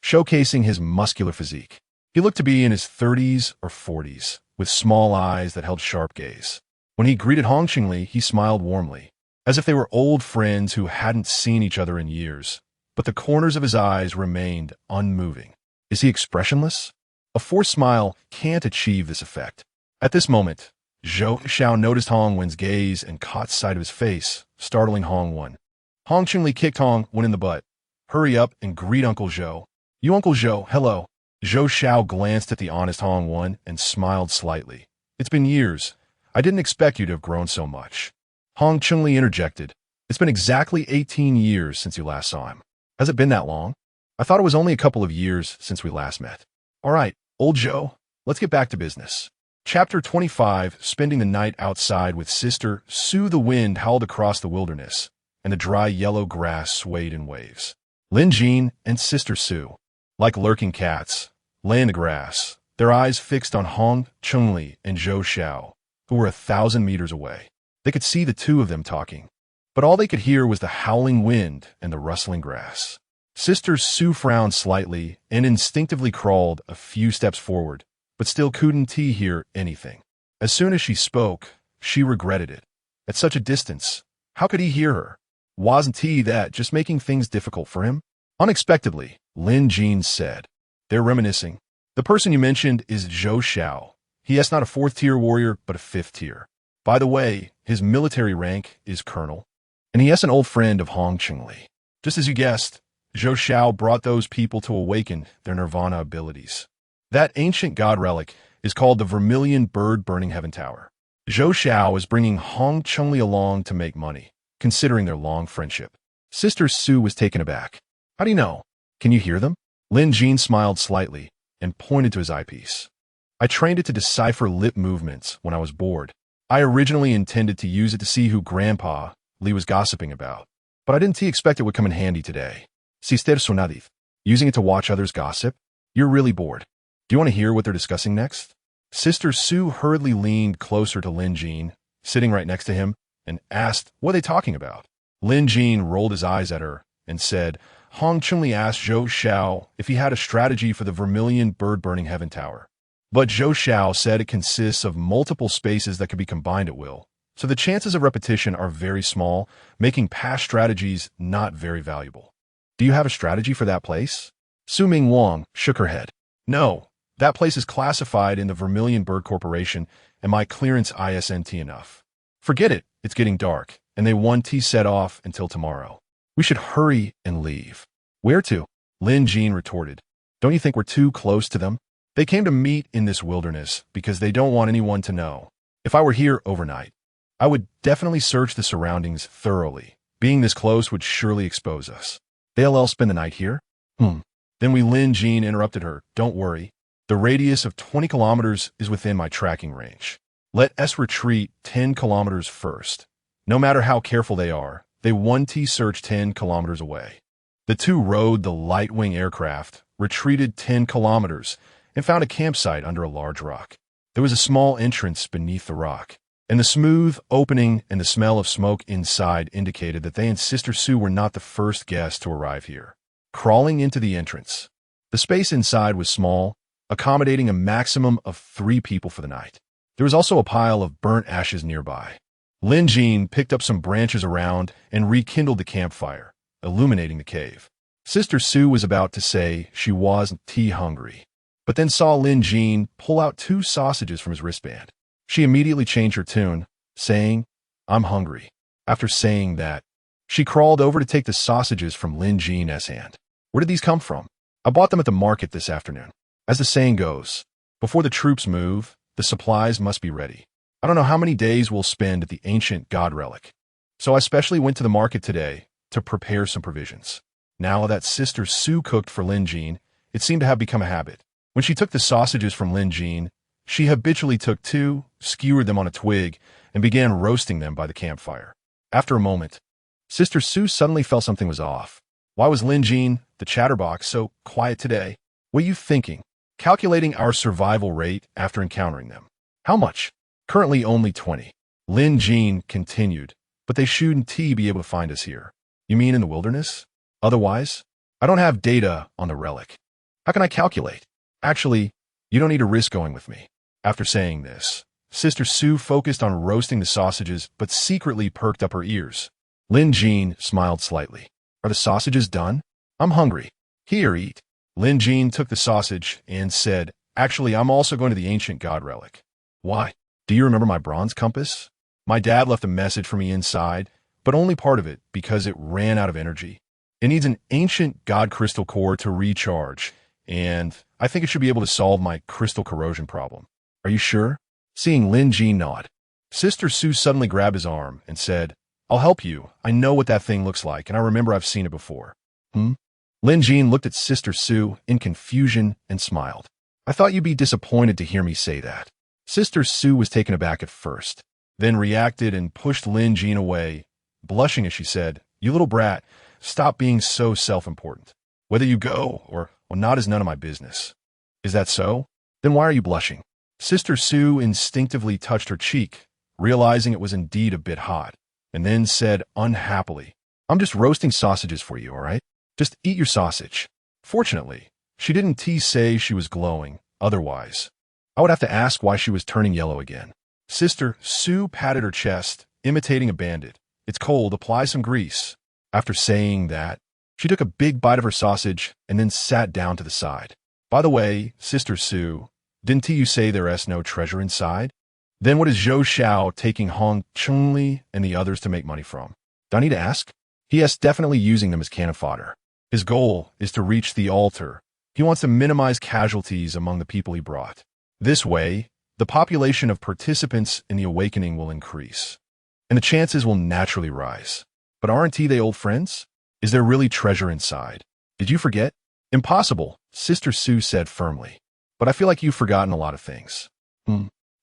showcasing his muscular physique. He looked to be in his 30s or 40s, with small eyes that held sharp gaze. When he greeted Hong Chunli, he smiled warmly, as if they were old friends who hadn't seen each other in years, but the corners of his eyes remained unmoving. Is he expressionless? A forced smile can't achieve this effect. At this moment, Zhou Xiao noticed Hong Wen's gaze and caught sight of his face, startling Hong Wen. Hong Chunli kicked Hong Wen in the butt. Hurry up and greet Uncle Zhou. You Uncle Zhou, hello. Zhou Xiao glanced at the honest Hong Wen and smiled slightly. It's been years. I didn't expect you to have grown so much. Hong Chunli interjected. It's been exactly 18 years since you last saw him. Has it been that long? I thought it was only a couple of years since we last met. All right, old Zhou, let's get back to business. Chapter 25, spending the night outside with Sister Sue. The wind howled across the wilderness, and the dry yellow grass swayed in waves. Lin Jean and Sister Sue, like lurking cats, lay in the grass, their eyes fixed on Hong Chunli and Zhou Xiao, who were 1,000 meters away. They could see the two of them talking, but all they could hear was the howling wind and the rustling grass. Sister Sue frowned slightly and instinctively crawled a few steps forward, but still couldn't hear anything. As soon as she spoke, she regretted it. At such a distance, how could he hear her? Wasn't that just making things difficult for him? Unexpectedly, Lin Jean said, "They're reminiscing. The person you mentioned is Zhou Xiao. He is not a 4th-tier warrior, but a 5th-tier. By the way, his military rank is colonel, and he is an old friend of Hong Chunli. Just as you guessed, Zhou Xiao brought those people to awaken their nirvana abilities. That ancient god relic is called the Vermilion Bird Burning Heaven Tower. Zhou Xiao is bringing Hong Chunli along to make money, considering their long friendship." Sister Sue was taken aback. "How do you know? Can you hear them?" Lin Jean smiled slightly and pointed to his eyepiece. "I trained it to decipher lip movements when I was bored. I originally intended to use it to see who Grandpa Li was gossiping about, but I didn't expect it would come in handy today. Sister Sonadith, using it to watch others gossip? You're really bored. Do you want to hear what they're discussing next?" Sister Sue hurriedly leaned closer to Lin Jean, sitting right next to him, and asked, "What are they talking about?" Lin Jean rolled his eyes at her and said, "Hong Chunli asked Zhou Xiao if he had a strategy for the Vermilion Bird Burning Heaven Tower. But Zhou Xiao said it consists of multiple spaces that can be combined at will, so the chances of repetition are very small, making past strategies not very valuable. Do you have a strategy for that place?" Su Ming Wang shook her head. "No, that place is classified in the Vermilion Bird Corporation, and my clearance isn't enough. Forget it, it's getting dark, and they won't set off until tomorrow. We should hurry and leave." "Where to?" Lin Jean retorted. "Don't you think we're too close to them? They came to meet in this wilderness because they don't want anyone to know. If I were here overnight, I would definitely search the surroundings thoroughly. Being this close would surely expose us. They'll all spend the night here?" Then Lin Jean interrupted her. "Don't worry. The radius of 20 kilometers is within my tracking range. Let us retreat 10 kilometers first. No matter how careful they are, they won't search 10 kilometers away." The two rode the light-wing aircraft, retreated 10 kilometers, and found a campsite under a large rock. There was a small entrance beneath the rock, and the smooth opening and the smell of smoke inside indicated that they and Sister Sue were not the first guests to arrive here. Crawling into the entrance, the space inside was small, accommodating a maximum of 3 people for the night. There was also a pile of burnt ashes nearby. Lin Jean picked up some branches around and rekindled the campfire, illuminating the cave. Sister Sue was about to say she wasn't hungry, but then saw Lin Jean pull out 2 sausages from his wristband. She immediately changed her tune, saying, "I'm hungry." After saying that, she crawled over to take the sausages from Lin Jean's hand. "Where did these come from?" "I bought them at the market this afternoon. As the saying goes, before the troops move, the supplies must be ready. I don't know how many days we'll spend at the ancient god relic, so I specially went to the market today to prepare some provisions." Now that Sister Sue cooked for Lin Jean, it seemed to have become a habit. When she took the sausages from Lin Jean, she habitually took 2, skewered them on a twig, and began roasting them by the campfire. After a moment, Sister Sue suddenly felt something was off. Why was Lin Jean, the chatterbox, so quiet today? "What are you thinking?" "Calculating our survival rate after encountering them." "How much?" "Currently only 20. Lin Jean continued, "But they shouldn't be able to find us here." "You mean in the wilderness? Otherwise? I don't have data on the relic. How can I calculate?" "Actually, you don't need to risk going with me." After saying this, Sister Sue focused on roasting the sausages but secretly perked up her ears. Lin Jean smiled slightly. "Are the sausages done? I'm hungry. Here, eat." Lin Jean took the sausage and said, "Actually, I'm also going to the ancient god relic." "Why? Do you remember my bronze compass? My dad left a message for me inside, but only part of it because it ran out of energy. It needs an ancient god crystal core to recharge, and I think it should be able to solve my crystal corrosion problem." "Are you sure?" Seeing Lin Jean nod, Sister Sue suddenly grabbed his arm and said, "I'll help you. I know what that thing looks like, and I remember I've seen it before." Lin Jean looked at Sister Sue in confusion and smiled. "I thought you'd be disappointed to hear me say that." Sister Sue was taken aback at first, then reacted and pushed Lin Jean away, blushing as she said, "You little brat, stop being so self-important. Whether you go or not is none of my business." "Is that so? Then why are you blushing?" Sister Sue instinctively touched her cheek, realizing it was indeed a bit hot, and then said unhappily, "I'm just roasting sausages for you, all right? Just eat your sausage." Fortunately, she didn't say she was glowing. Otherwise, I would have to ask why she was turning yellow again. Sister Sue patted her chest, imitating a bandit. "It's cold, apply some grease." After saying that, she took a big bite of her sausage and then sat down to the side. "By the way, Sister Sue, didn't you say there's no treasure inside? Then what is Zhou Xiao taking Hong Chunli and the others to make money from? Do I need to ask?" "He is definitely using them as cannon fodder. His goal is to reach the altar. He wants to minimize casualties among the people he brought. This way, the population of participants in the awakening will increase, and the chances will naturally rise. But aren't they old friends? Is there really treasure inside? Did you forget?" "Impossible," Sister Sue said firmly. "But I feel like you've forgotten a lot of things."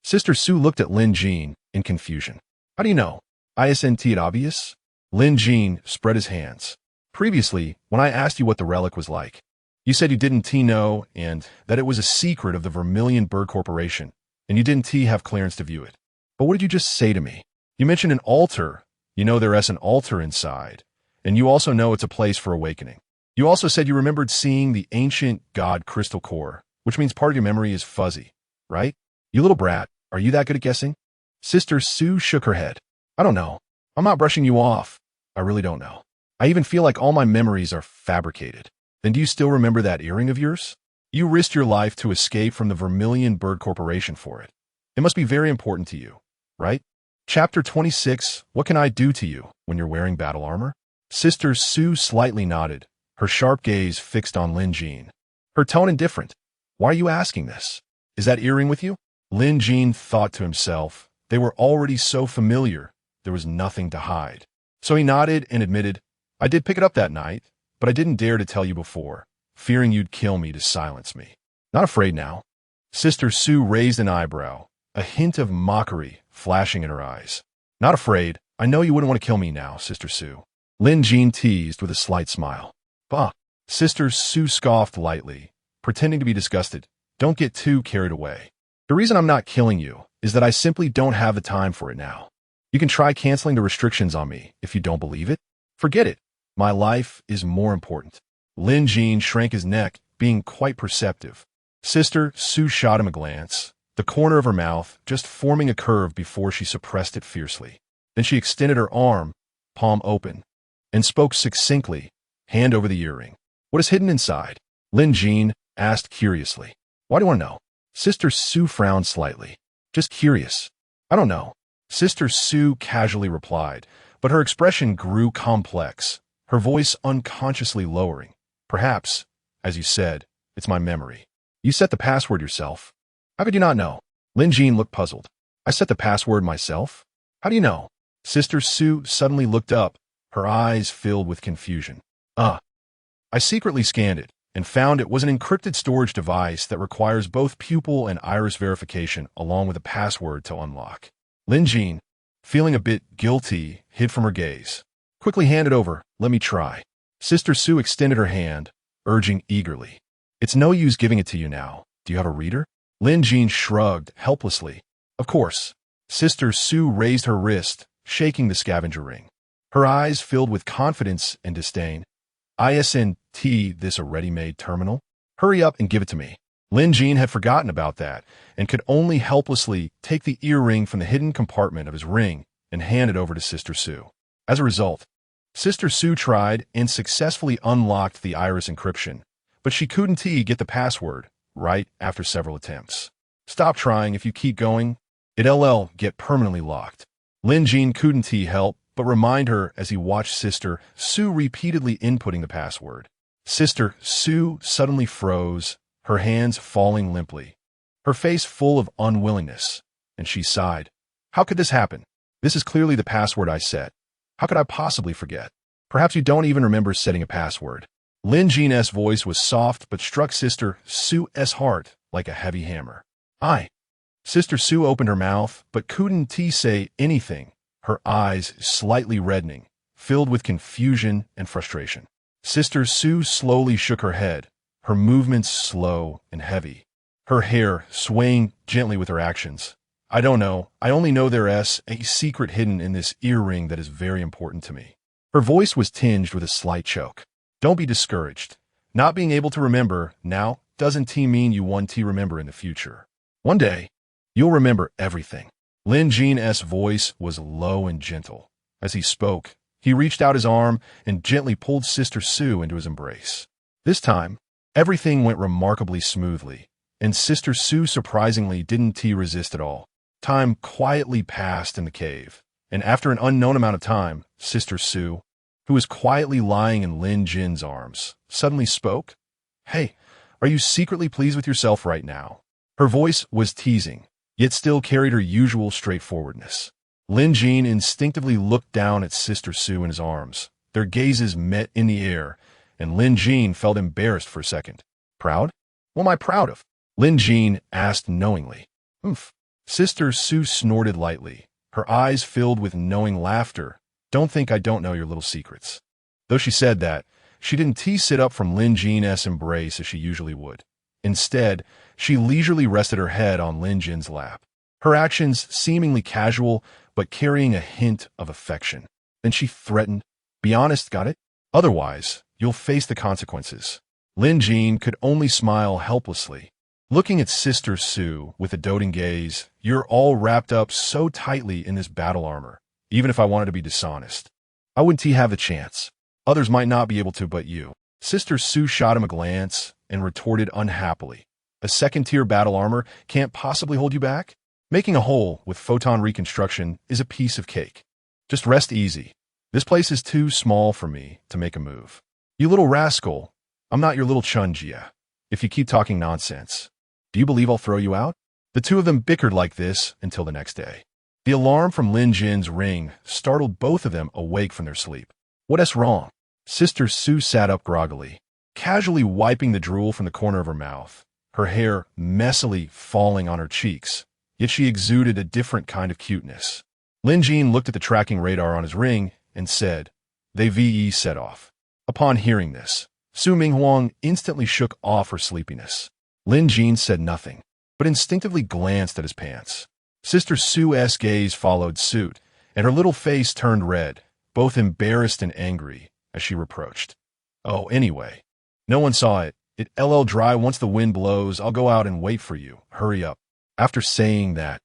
Sister Sue looked at Lin Jean in confusion. "How do you know? Isn't it obvious?" Lin Jean spread his hands. "Previously, when I asked you what the relic was like, you said you didn't know and that it was a secret of the Vermilion-Bird Corporation, and you didn't have clearance to view it. But what did you just say to me? You mentioned an altar. You know there is an altar inside, and you also know it's a place for awakening. You also said you remembered seeing the ancient god crystal core, which means part of your memory is fuzzy, right? You little brat, are you that good at guessing?" Sister Sue shook her head. "I don't know. I'm not brushing you off. I really don't know. I even feel like all my memories are fabricated. Then do you still remember that earring of yours? You risked your life to escape from the Vermilion-Bird Corporation for it. It must be very important to you, right? Chapter 26, What Can I Do to You When You're Wearing Battle Armor?" Sister Sue slightly nodded, her sharp gaze fixed on Lin Jean. Her tone indifferent. "Why are you asking this? Is that earring with you?" Lin Jean thought to himself. They were already so familiar, there was nothing to hide. So he nodded and admitted, "I did pick it up that night, but I didn't dare to tell you before, fearing you'd kill me to silence me. Not afraid now." Sister Sue raised an eyebrow, a hint of mockery flashing in her eyes. "Not afraid. I know you wouldn't want to kill me now, Sister Sue." Lin Jean teased with a slight smile. "Bah." Sister Sue scoffed lightly, pretending to be disgusted. "Don't get too carried away. The reason I'm not killing you is that I simply don't have the time for it now. You can try canceling the restrictions on me if you don't believe it. Forget it. My life is more important." Lin Jean shrank his neck, being quite perceptive. Sister Sue shot him a glance, the corner of her mouth just forming a curve before she suppressed it fiercely. Then she extended her arm, palm open, and spoke succinctly, hand over the earring. "What is hidden inside?" Lin Jean asked curiously. "Why do you want to know?" Sister Sue frowned slightly. "Just curious." "I don't know." Sister Sue casually replied, but her expression grew complex, her voice unconsciously lowering. "Perhaps, as you said, it's my memory. You set the password yourself. How could you not know?" Lin Jean looked puzzled. "I set the password myself? How do you know?" Sister Sue suddenly looked up, her eyes filled with confusion. I secretly scanned it and found it was an encrypted storage device that requires both pupil and iris verification along with a password to unlock." Lin Jean, feeling a bit guilty, hid from her gaze. "Quickly hand it over. Let me try." Sister Sue extended her hand, urging eagerly. "It's no use giving it to you now. Do you have a reader?" Lin Jean shrugged helplessly. "Of course." Sister Sue raised her wrist, shaking the scavenger ring. Her eyes filled with confidence and disdain. "Isn't this a ready-made terminal? Hurry up and give it to me." Lin Jean had forgotten about that and could only helplessly take the earring from the hidden compartment of his ring and hand it over to Sister Sue. As a result, Sister Sue tried and successfully unlocked the iris encryption, but she couldn't get the password right after several attempts. "Stop trying. If you keep going, it'll get permanently locked." Lin Jean couldn't help but remind her as he watched Sister Sue repeatedly inputting the password. Sister Sue suddenly froze, her hands falling limply, her face full of unwillingness, and she sighed. "How could this happen? This is clearly the password I set. How could I possibly forget? Perhaps you don't even remember setting a password." Lin Jean's voice was soft but struck Sister Sue's heart like a heavy hammer. Sister Sue opened her mouth, but couldn't say anything, her eyes slightly reddening, filled with confusion and frustration. Sister Sue slowly shook her head, her movements slow and heavy, her hair swaying gently with her actions. I don't know. I only know there's a secret hidden in this earring that is very important to me. Her voice was tinged with a slight choke. Don't be discouraged. Not being able to remember now doesn't mean you won't remember in the future. One day, you'll remember everything. Lin Jin's voice was low and gentle. As he spoke, he reached out his arm and gently pulled Sister Sue into his embrace. This time, everything went remarkably smoothly, and Sister Sue surprisingly didn't resist at all. Time quietly passed in the cave, and after an unknown amount of time, Sister Sue, who was quietly lying in Lin Jin's arms, suddenly spoke. Hey, are you secretly pleased with yourself right now? Her voice was teasing, yet still carried her usual straightforwardness. Lin Jin instinctively looked down at Sister Sue in his arms. Their gazes met in the air, and Lin Jin felt embarrassed for a second. Proud? What am I proud of? Lin Jin asked knowingly. Oomph. Sister Sue snorted lightly, her eyes filled with knowing laughter. Don't think I don't know your little secrets. Though she said that, she didn't sit up from Lin Jin's embrace as she usually would. Instead, she leisurely rested her head on Lin Jin's lap, her actions seemingly casual but carrying a hint of affection. Then she threatened, Be honest, got it? Otherwise, you'll face the consequences. Lin Jin could only smile helplessly, looking at Sister Sue with a doting gaze. You're all wrapped up so tightly in this battle armor. Even if I wanted to be dishonest, I wouldn't have the chance. Others might not be able to, but you. Sister Sue shot him a glance and retorted unhappily. A second-tier battle armor can't possibly hold you back? Making a hole with photon reconstruction is a piece of cake. Just rest easy. This place is too small for me to make a move. You little rascal, I'm not your little chunjia. If you keep talking nonsense, do you believe I'll throw you out? The two of them bickered like this until the next day. The alarm from Lin Jin's ring startled both of them awake from their sleep. What's wrong? Sister Sue sat up groggily, casually wiping the drool from the corner of her mouth, her hair messily falling on her cheeks, yet she exuded a different kind of cuteness. Lin Jin looked at the tracking radar on his ring and said, They VE set off. Upon hearing this, Su Minghuang instantly shook off her sleepiness. Lin Jin said nothing, but instinctively glanced at his pants. Sister Sue's gaze followed suit, and her little face turned red, both embarrassed and angry, as she reproached. Oh, anyway. No one saw it. It LL dry once the wind blows. I'll go out and wait for you. Hurry up. After saying that,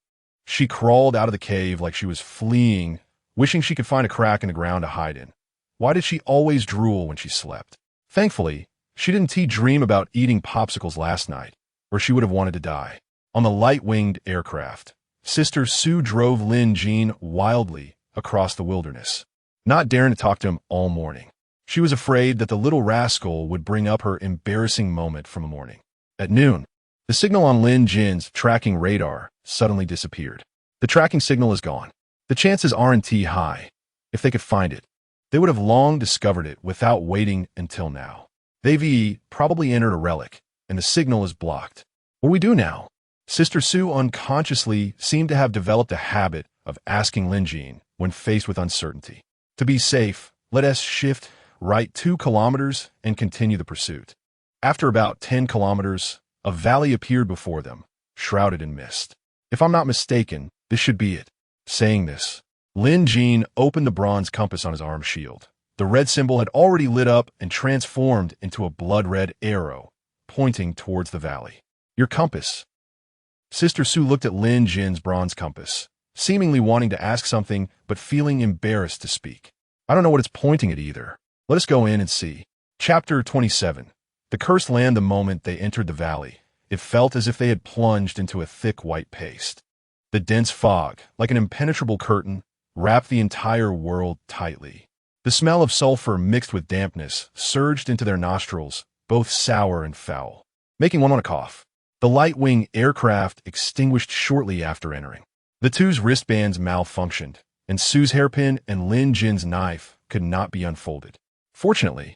she crawled out of the cave like she was fleeing, wishing she could find a crack in the ground to hide in. Why did she always drool when she slept? Thankfully, she didn't dream about eating popsicles last night, or she would have wanted to die. On the light-winged aircraft, Sister Sue drove Lin Jin wildly across the wilderness, not daring to talk to him all morning. She was afraid that the little rascal would bring up her embarrassing moment from the morning. At noon, the signal on Lin Jin's tracking radar suddenly disappeared. The tracking signal is gone. The chances aren't high. If they could find it, they would have long discovered it without waiting until now. They've probably entered a relic, and the signal is blocked. What do we do now? Sister Sue unconsciously seemed to have developed a habit of asking Lin Jin when faced with uncertainty. To be safe, let us shift right 2 kilometers and continue the pursuit. After about 10 kilometers, a valley appeared before them, shrouded in mist. If I'm not mistaken, this should be it. Saying this, Lin Jin opened the bronze compass on his arm shield. The red symbol had already lit up and transformed into a blood-red arrow, pointing towards the valley. Your compass. Sister Sue looked at Lin Jin's bronze compass, seemingly wanting to ask something but feeling embarrassed to speak. I don't know what it's pointing at either. Let us go in and see. Chapter 27. The cursed land. The moment they entered the valley, it felt as if they had plunged into a thick white paste. The dense fog, like an impenetrable curtain, wrapped the entire world tightly. The smell of sulfur mixed with dampness surged into their nostrils, both sour and foul, making one want to cough. The light-wing aircraft extinguished shortly after entering. The two's wristbands malfunctioned, and Sue's hairpin and Lin Jin's knife could not be unfolded. Fortunately,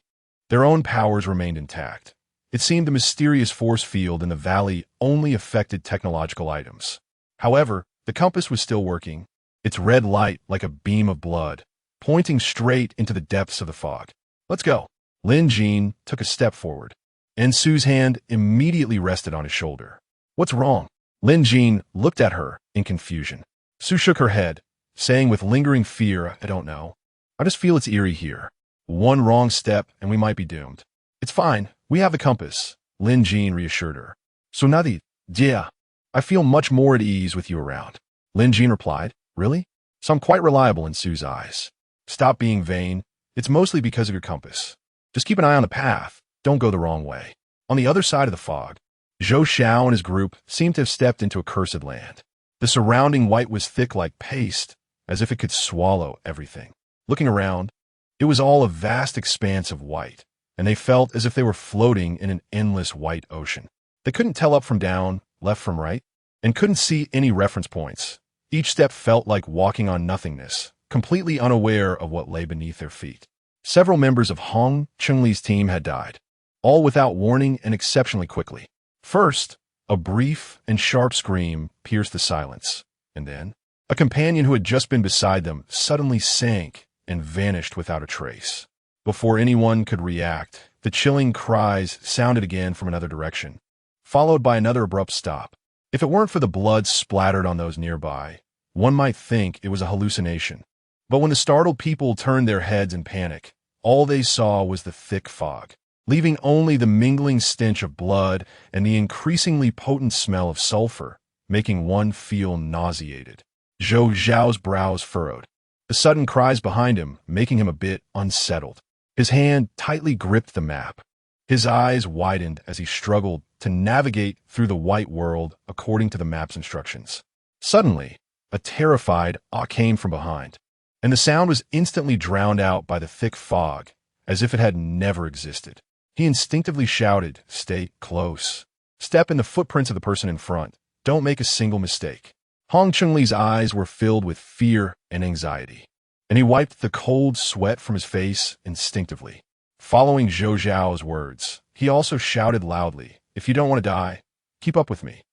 their own powers remained intact. It seemed the mysterious force field in the valley only affected technological items. However, the compass was still working, its red light like a beam of blood, pointing straight into the depths of the fog. Let's go. Lin Jin took a step forward, and Su's hand immediately rested on his shoulder. What's wrong? Lin Jin looked at her in confusion. Su shook her head, saying with lingering fear, I don't know. I just feel it's eerie here. One wrong step and we might be doomed. It's fine. We have the compass, Lin Jin reassured her. So Nadi, yeah, I feel much more at ease with you around. Lin Jin replied, really? So I'm quite reliable in Su's eyes. Stop being vain. It's mostly because of your compass. Just keep an eye on the path. Don't go the wrong way. On the other side of the fog, Zhou Xiao and his group seemed to have stepped into accursed land. The surrounding white was thick like paste, as if it could swallow everything. Looking around, it was all a vast expanse of white, and they felt as if they were floating in an endless white ocean. They couldn't tell up from down, left from right, and couldn't see any reference points. Each step felt like walking on nothingness, completely unaware of what lay beneath their feet. Several members of Hong Chunli's team had died, all without warning and exceptionally quickly. First, a brief and sharp scream pierced the silence, and then, a companion who had just been beside them suddenly sank and vanished without a trace. Before anyone could react, the chilling cries sounded again from another direction, followed by another abrupt stop. If it weren't for the blood splattered on those nearby, one might think it was a hallucination. But when the startled people turned their heads in panic, all they saw was the thick fog, leaving only the mingling stench of blood and the increasingly potent smell of sulfur, making one feel nauseated. Zhou Xiao's brows furrowed, the sudden cries behind him making him a bit unsettled. His hand tightly gripped the map. His eyes widened as he struggled to navigate through the white world according to the map's instructions. Suddenly, a terrified "ah" came from behind, and the sound was instantly drowned out by the thick fog, as if it had never existed. He instinctively shouted, "Stay close. Step in the footprints of the person in front. Don't make a single mistake." Hong Chunli's eyes were filled with fear and anxiety, and he wiped the cold sweat from his face instinctively. Following Zhou Xiao's words, he also shouted loudly, "If you don't want to die, keep up with me.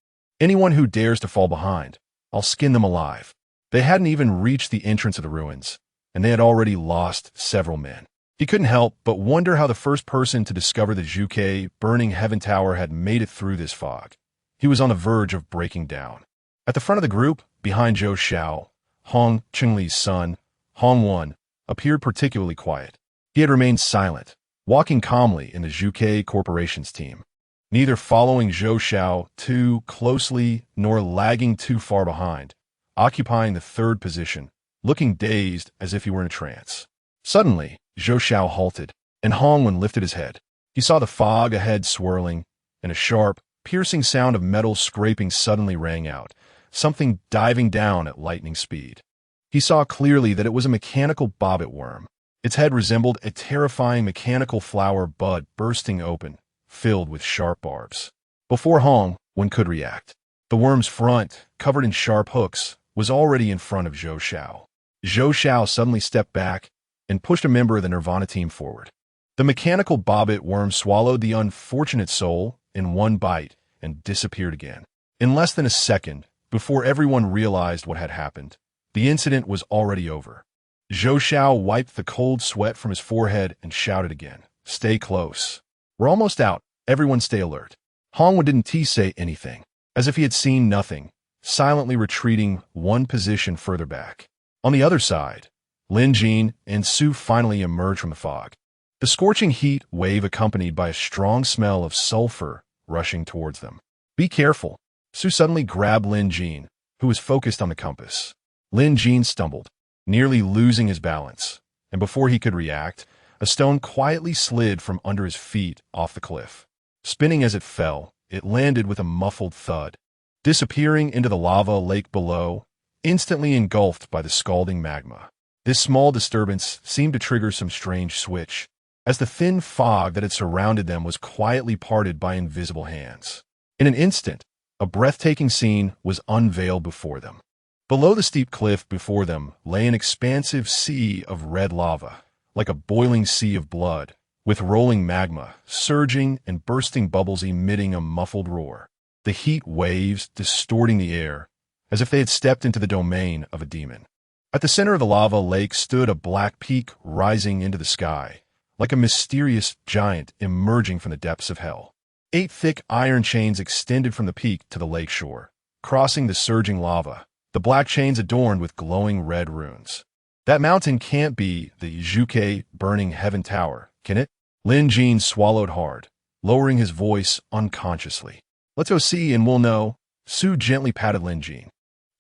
Anyone who dares to fall behind, I'll skin them alive." They hadn't even reached the entrance of the ruins, and they had already lost several men. He couldn't help but wonder how the first person to discover the Zhuke burning heaven tower had made it through this fog. He was on the verge of breaking down. At the front of the group, behind Zhou Xiao, Hong Chunli's son, Hong Wan, appeared particularly quiet. He had remained silent, walking calmly in the Zhuke Corporation's team, neither following Zhou Xiao too closely nor lagging too far behind, occupying the third position, looking dazed as if he were in a trance. Suddenly, Zhou Xiao halted, and Hong Wan lifted his head. He saw the fog ahead swirling, and a sharp, piercing sound of metal scraping suddenly rang out, something diving down at lightning speed. He saw clearly that it was a mechanical bobbit worm. Its head resembled a terrifying mechanical flower bud bursting open, filled with sharp barbs. Before Hong Wan could react, the worm's front, covered in sharp hooks, was already in front of Zhou Xiao. Zhou Xiao suddenly stepped back and pushed a member of the Nirvana team forward. The mechanical bobbit worm swallowed the unfortunate soul in one bite and disappeared again. In less than a second, before everyone realized what had happened, the incident was already over. Zhou Xiao wiped the cold sweat from his forehead and shouted again, "Stay close. We're almost out. Everyone stay alert." Hong Wan didn't say anything, as if he had seen nothing, silently retreating one position further back. On the other side, Lin Jin and Su finally emerged from the fog, the scorching heat wave accompanied by a strong smell of sulfur rushing towards them. "Be careful." Su suddenly grabbed Lin Jin, who was focused on the compass. Lin Jin stumbled, nearly losing his balance, and before he could react, a stone quietly slid from under his feet off the cliff. Spinning as it fell, it landed with a muffled thud, disappearing into the lava lake below, instantly engulfed by the scalding magma. This small disturbance seemed to trigger some strange switch, as the thin fog that had surrounded them was quietly parted by invisible hands. In an instant, a breathtaking scene was unveiled before them. Below the steep cliff before them lay an expansive sea of red lava, like a boiling sea of blood, with rolling magma, surging and bursting bubbles emitting a muffled roar. The heat waves distorting the air, as if they had stepped into the domain of a demon. At the center of the lava lake stood a black peak rising into the sky, like a mysterious giant emerging from the depths of hell. 8 thick iron chains extended from the peak to the lake shore, crossing the surging lava, the black chains adorned with glowing red runes. That mountain can't be the Juke burning heaven tower, can it? Lin Jin swallowed hard, lowering his voice unconsciously. Let's go see and we'll know. Su gently patted Lin Jin.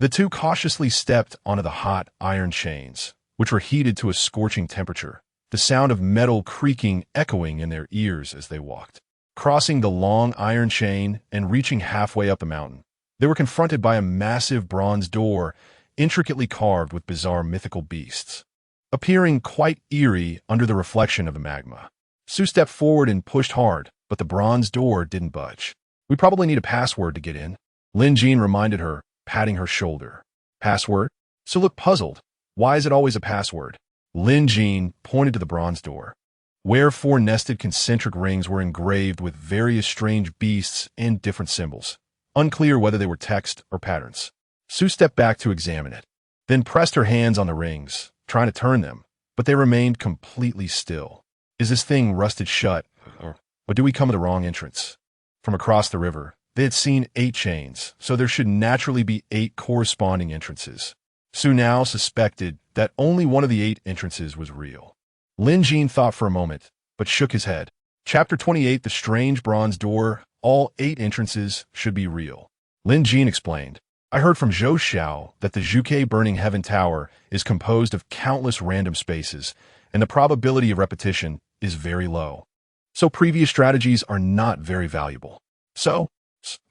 The two cautiously stepped onto the hot iron chains, which were heated to a scorching temperature, the sound of metal creaking echoing in their ears as they walked. Crossing the long iron chain and reaching halfway up the mountain, they were confronted by a massive bronze door intricately carved with bizarre mythical beasts, appearing quite eerie under the reflection of the magma. Su stepped forward and pushed hard, but the bronze door didn't budge. We probably need a password to get in, Lin Jin reminded her, patting her shoulder. Password? Su looked puzzled. Why is it always a password? Lin Jin pointed to the bronze door, where 4 nested concentric rings were engraved with various strange beasts and different symbols, unclear whether they were text or patterns. Su stepped back to examine it, then pressed her hands on the rings, trying to turn them, but they remained completely still. Is this thing rusted shut, or do we come to the wrong entrance? From across the river, they had seen 8 chains, so there should naturally be 8 corresponding entrances. Su now suspected that only one of the 8 entrances was real. Lin Jin thought for a moment, but shook his head. Chapter 28, The Strange Bronze Door. All 8 entrances should be real. Lin Jin explained. I heard from Zhou Xiao that the Juke Burning Heaven Tower is composed of countless random spaces, and the probability of repetition is very low. So previous strategies are not very valuable.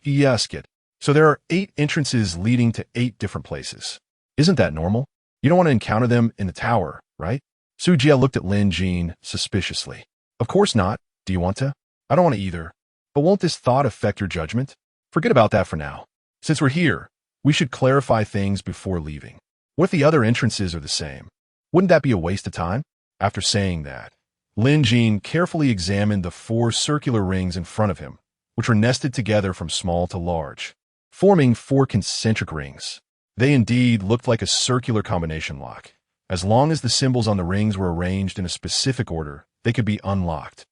Yes, kid. So there are 8 entrances leading to 8 different places. Isn't that normal? You don't want to encounter them in the tower, right? Su Jie looked at Lin Jin suspiciously. Of course not. Do you want to? I don't want to either. But won't this thought affect your judgment? Forget about that for now. Since we're here, we should clarify things before leaving. What if the other entrances are the same? Wouldn't that be a waste of time? After saying that, Lin Jin carefully examined the 4 circular rings in front of him, which were nested together from small to large, forming 4 concentric rings. They indeed looked like a circular combination lock. As long as the symbols on the rings were arranged in a specific order, they could be unlocked.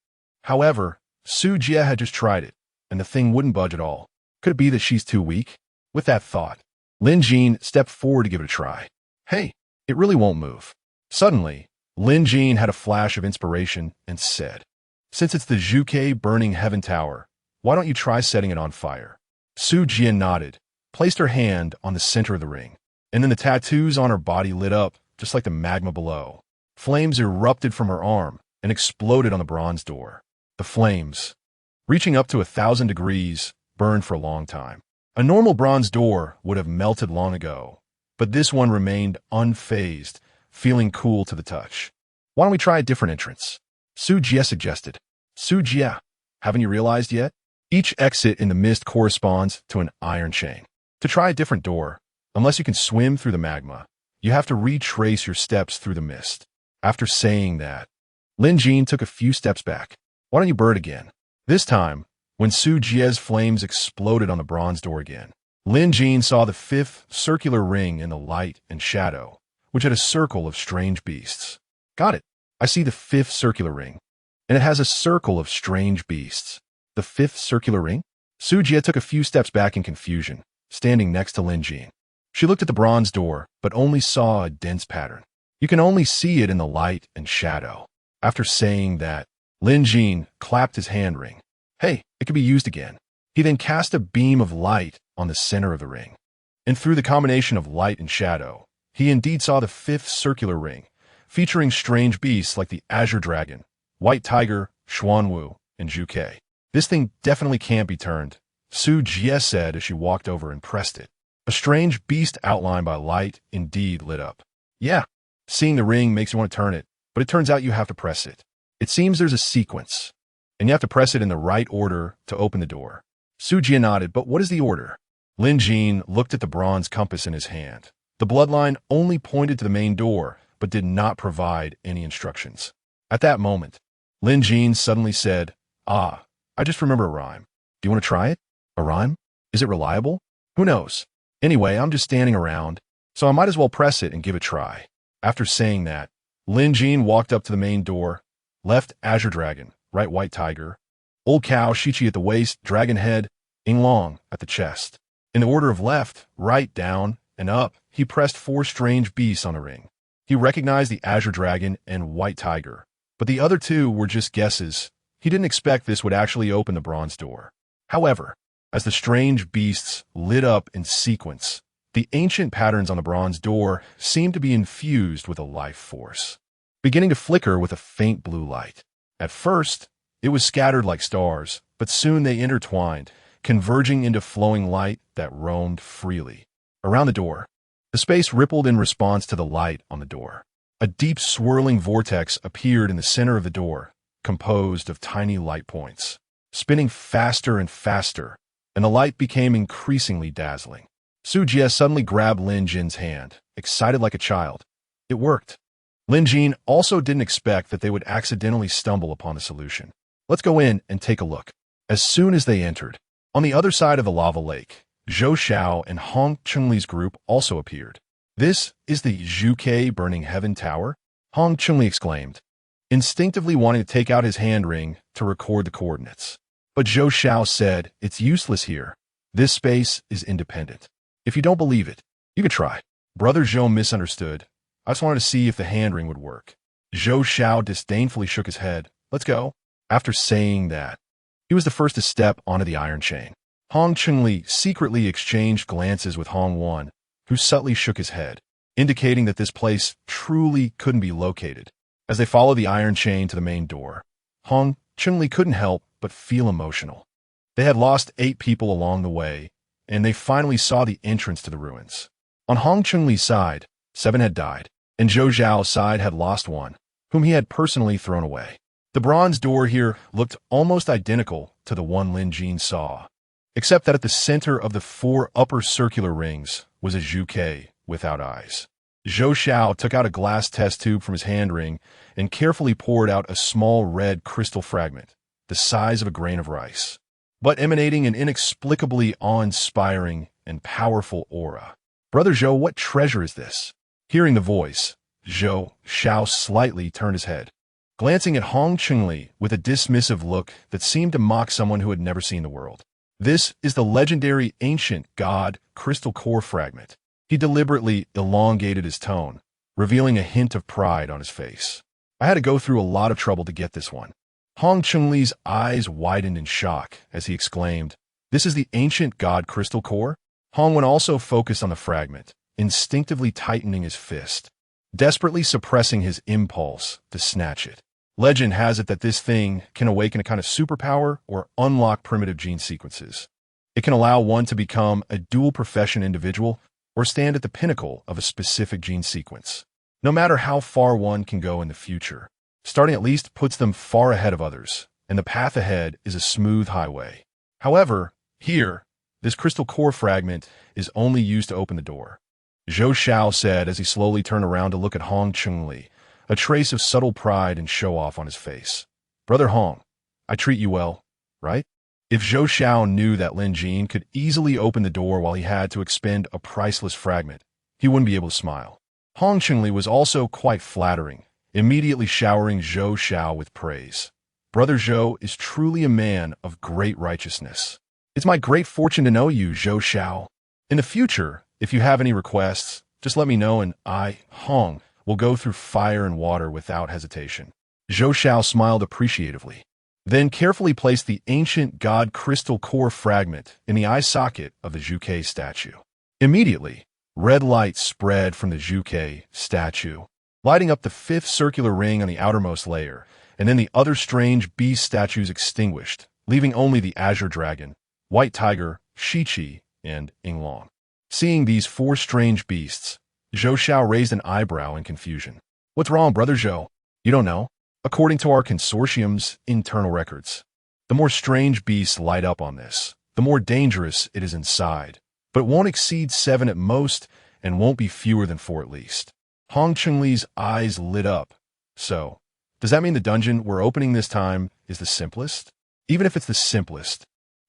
However, Su Jie had just tried it, and the thing wouldn't budge at all. Could it be that she's too weak? With that thought, Lin Jin stepped forward to give it a try. Hey, it really won't move. Suddenly, Lin Jin had a flash of inspiration and said, Since it's the Juke Burning Heaven Tower, why don't you try setting it on fire? Su Jie nodded, placed her hand on the center of the ring, and then the tattoos on her body lit up, just like the magma below. Flames erupted from her arm and exploded on the bronze door. The flames, reaching up to 1,000 degrees, burned for a long time. A normal bronze door would have melted long ago, but this one remained unfazed, feeling cool to the touch. Why don't we try a different entrance? Su Jie suggested. Su Jie, haven't you realized yet? Each exit in the mist corresponds to an iron chain. To try a different door, unless you can swim through the magma, you have to retrace your steps through the mist. After saying that, Lin Jin took a few steps back. Why don't you burn again? This time, when Su Jie's flames exploded on the bronze door again, Lin Jin saw the 5th circular ring in the light and shadow, which had a circle of strange beasts. Got it. I see the 5th circular ring, and it has a circle of strange beasts. The 5th circular ring? Su Jie took a few steps back in confusion, standing next to Lin Jin. She looked at the bronze door, but only saw a dense pattern. You can only see it in the light and shadow. After saying that, Lin Jin clapped his hand ring. Hey, it could be used again. He then cast a beam of light on the center of the ring. And through the combination of light and shadow, he indeed saw the 5th circular ring, featuring strange beasts like the Azure Dragon, White Tiger, Xuanwu, and Juke. This thing definitely can't be turned, Su Jie said as she walked over and pressed it. A strange beast outlined by light indeed lit up. Yeah, seeing the ring makes you want to turn it, but it turns out you have to press it. It seems there's a sequence, and you have to press it in the right order to open the door. Su Jie nodded, but what is the order? Lin Jin looked at the bronze compass in his hand. The bloodline only pointed to the main door, but did not provide any instructions. At that moment, Lin Jin suddenly said, I just remember a rhyme. Do you want to try it? A rhyme? Is it reliable? Who knows? Anyway, I'm just standing around, so I might as well press it and give it a try. After saying that, Lin Jin walked up to the main door. Left, Azure Dragon. Right, White Tiger. Old Cow, Shichi at the waist, Dragon Head, Yinglong at the chest. In the order of left, right, down, and up, he pressed 4 strange beasts on a ring. He recognized the Azure Dragon and White Tiger, but the other 2 were just guesses. He didn't expect this would actually open the bronze door. However, as the strange beasts lit up in sequence, the ancient patterns on the bronze door seemed to be infused with a life force, beginning to flicker with a faint blue light. At first, it was scattered like stars, but soon they intertwined, converging into flowing light that roamed freely. Around the door, the space rippled in response to the light on the door. A deep swirling vortex appeared in the center of the door, composed of tiny light points, spinning faster and faster, and the light became increasingly dazzling. Su Jie suddenly grabbed Lin Jin's hand, excited like a child. It worked. Lin Jin also didn't expect that they would accidentally stumble upon the solution. Let's go in and take a look. As soon as they entered, on the other side of the lava lake, Zhou Xiao and Hong Chunli's group also appeared. This is the Zhuke Burning Heaven Tower? Hong Chunli exclaimed, instinctively wanting to take out his hand ring to record the coordinates. But Zhou Xiao said, it's useless here. This space is independent. If you don't believe it, you could try. Brother Zhou misunderstood. I just wanted to see if the hand ring would work. Zhou Xiao disdainfully shook his head. Let's go. After saying that, he was the first to step onto the iron chain. Hong Chunli secretly exchanged glances with Hong Wan, who subtly shook his head, indicating that this place truly couldn't be located. As they followed the iron chain to the main door, Hong Chunli couldn't help but feel emotional. They had lost 8 people along the way, and they finally saw the entrance to the ruins. On Hong Chunli's side, 7 had died, and Zhou Xiao's side had lost 1, whom he had personally thrown away. The bronze door here looked almost identical to the one Lin Jin saw, except that at the center of the 4 upper circular rings was a Zhuke without eyes. Zhou Xiao took out a glass test tube from his hand ring and carefully poured out a small red crystal fragment, the size of a grain of rice, but emanating an inexplicably awe-inspiring and powerful aura. Brother Zhou, what treasure is this? Hearing the voice, Zhou Xiao slightly turned his head, glancing at Hong Chunli with a dismissive look that seemed to mock someone who had never seen the world. This is the legendary ancient god crystal core fragment. He deliberately elongated his tone, revealing a hint of pride on his face. I had to go through a lot of trouble to get this one. Hong Chunli's eyes widened in shock as he exclaimed, this is the ancient god crystal core? Hong Wen also focused on the fragment, instinctively tightening his fist, desperately suppressing his impulse to snatch it. Legend has it that this thing can awaken a kind of superpower or unlock primitive gene sequences. It can allow one to become a dual-profession individual or stand at the pinnacle of a specific gene sequence. No matter how far one can go in the future, starting at least puts them far ahead of others, and the path ahead is a smooth highway. However, here, this crystal core fragment is only used to open the door. Zhou Xiao said as he slowly turned around to look at Hong Chunli, a trace of subtle pride and show-off on his face. Brother Hong, I treat you well, right? If Zhou Xiao knew that Lin Jin could easily open the door while he had to expend a priceless fragment, he wouldn't be able to smile. Hong Chunli was also quite flattering, immediately showering Zhou Xiao with praise. Brother Zhou is truly a man of great righteousness. It's my great fortune to know you, Zhou Xiao. In the future, if you have any requests, just let me know and I, Hong, will go through fire and water without hesitation. Zhou Xiao smiled appreciatively, then carefully placed the ancient god crystal core fragment in the eye socket of the Zhuke statue. Immediately, red light spread from the Zhuke statue, lighting up the 5th circular ring on the outermost layer, and then the other strange beast statues extinguished, leaving only the Azure Dragon, White Tiger, Shichi, and Yinglong. Seeing these 4 strange beasts, Zhou Xiao raised an eyebrow in confusion. What's wrong, Brother Zhou? You don't know? According to our consortium's internal records, the more strange beasts light up on this, the more dangerous it is inside, but it won't exceed 7 at most and won't be fewer than 4 at least. Hong Chunli's eyes lit up. So, does that mean the dungeon we're opening this time is the simplest? Even if it's the simplest,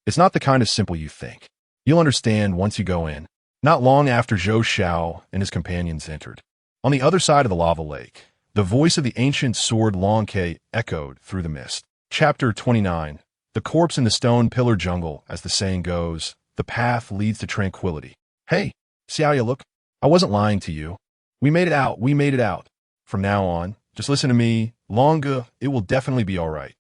it's not the kind of simple you think. You'll understand once you go in. Not long after Zhou Xiao and his companions entered. On the other side of the lava lake, the voice of the ancient sword Long Ke echoed through the mist. Chapter 29. The corpse in the stone pillar jungle. As the saying goes, the path leads to tranquility. Hey, Xiaoya, look. I wasn't lying to you. We made it out. From now on, just listen to me. Longa, it will definitely be all right.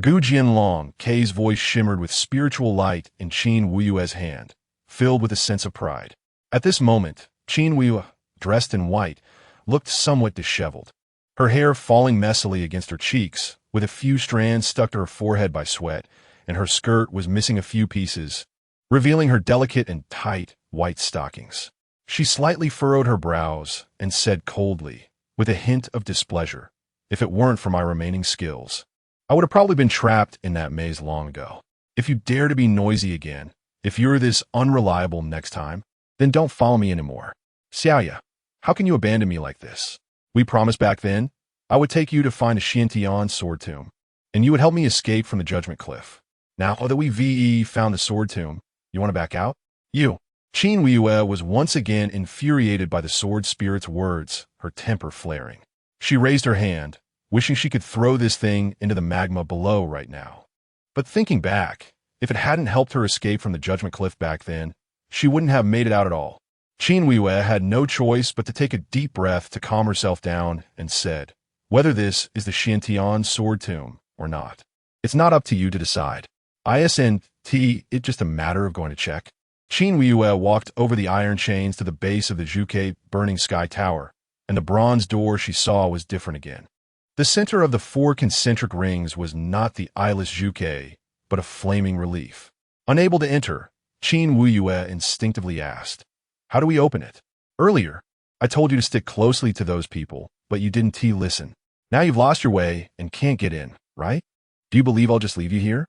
Gu Jianlong, Kei's voice shimmered with spiritual light in Qin Wuyue's hand, filled with a sense of pride. At this moment, Qin Wuyue, dressed in white, looked somewhat disheveled. Her hair falling messily against her cheeks, with a few strands stuck to her forehead by sweat, and her skirt was missing a few pieces, revealing her delicate and tight white stockings. She slightly furrowed her brows and said coldly, with a hint of displeasure, "If it weren't for my remaining skills, I would have probably been trapped in that maze long ago. If you dare to be noisy again, if you're this unreliable next time, then don't follow me anymore. Xiaoya, how can you abandon me like this? We promised back then I would take you to find a Xiantian sword tomb, and you would help me escape from the Judgment Cliff. Now that we found the sword tomb, you want to back out? You." Qin Wuyue was once again infuriated by the sword spirit's words, her temper flaring. She raised her hand, wishing she could throw this thing into the magma below right now. But thinking back, if it hadn't helped her escape from the Judgment Cliff back then, she wouldn't have made it out at all. Qin Wuyue had no choice but to take a deep breath to calm herself down and said, "Whether this is the Xiantian sword tomb or not, it's not up to you to decide. Isn't it just a matter of going to check?" Qin Wuyue walked over the iron chains to the base of the Zhuke burning sky tower, and the bronze door she saw was different again. The center of the 4 concentric rings was not the eyeless Zhuke, but a flaming relief. Unable to enter, Qin Wuyue instinctively asked, "How do we open it? Earlier, I told you to stick closely to those people, but you didn't listen. Now you've lost your way and can't get in, right? Do you believe I'll just leave you here?"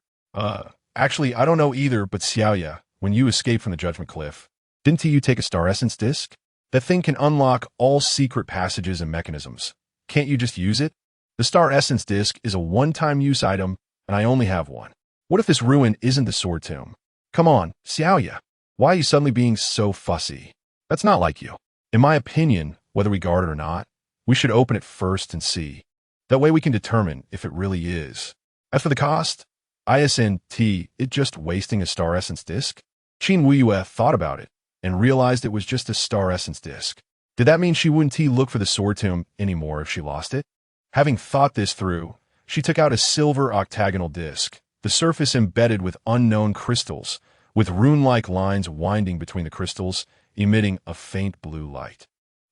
Actually, I don't know either, but Xiaoya, when you escaped from the Judgment Cliff, didn't you take a star essence disc? That thing can unlock all secret passages and mechanisms. Can't you just use it? The star essence disc is a one-time use item, and I only have one. What if this ruin isn't the sword tomb? Come on, Xiaoya. Why are you suddenly being so fussy? That's not like you. In my opinion, whether we guard it or not, we should open it first and see. That way we can determine if it really is. As for the cost, isn't it just wasting a star essence disc? Qin Wuyue thought about it and realized it was just a star essence disc. Did that mean she wouldn't look for the sword tomb anymore if she lost it? Having thought this through, she took out a silver octagonal disc, the surface embedded with unknown crystals, with rune-like lines winding between the crystals, emitting a faint blue light.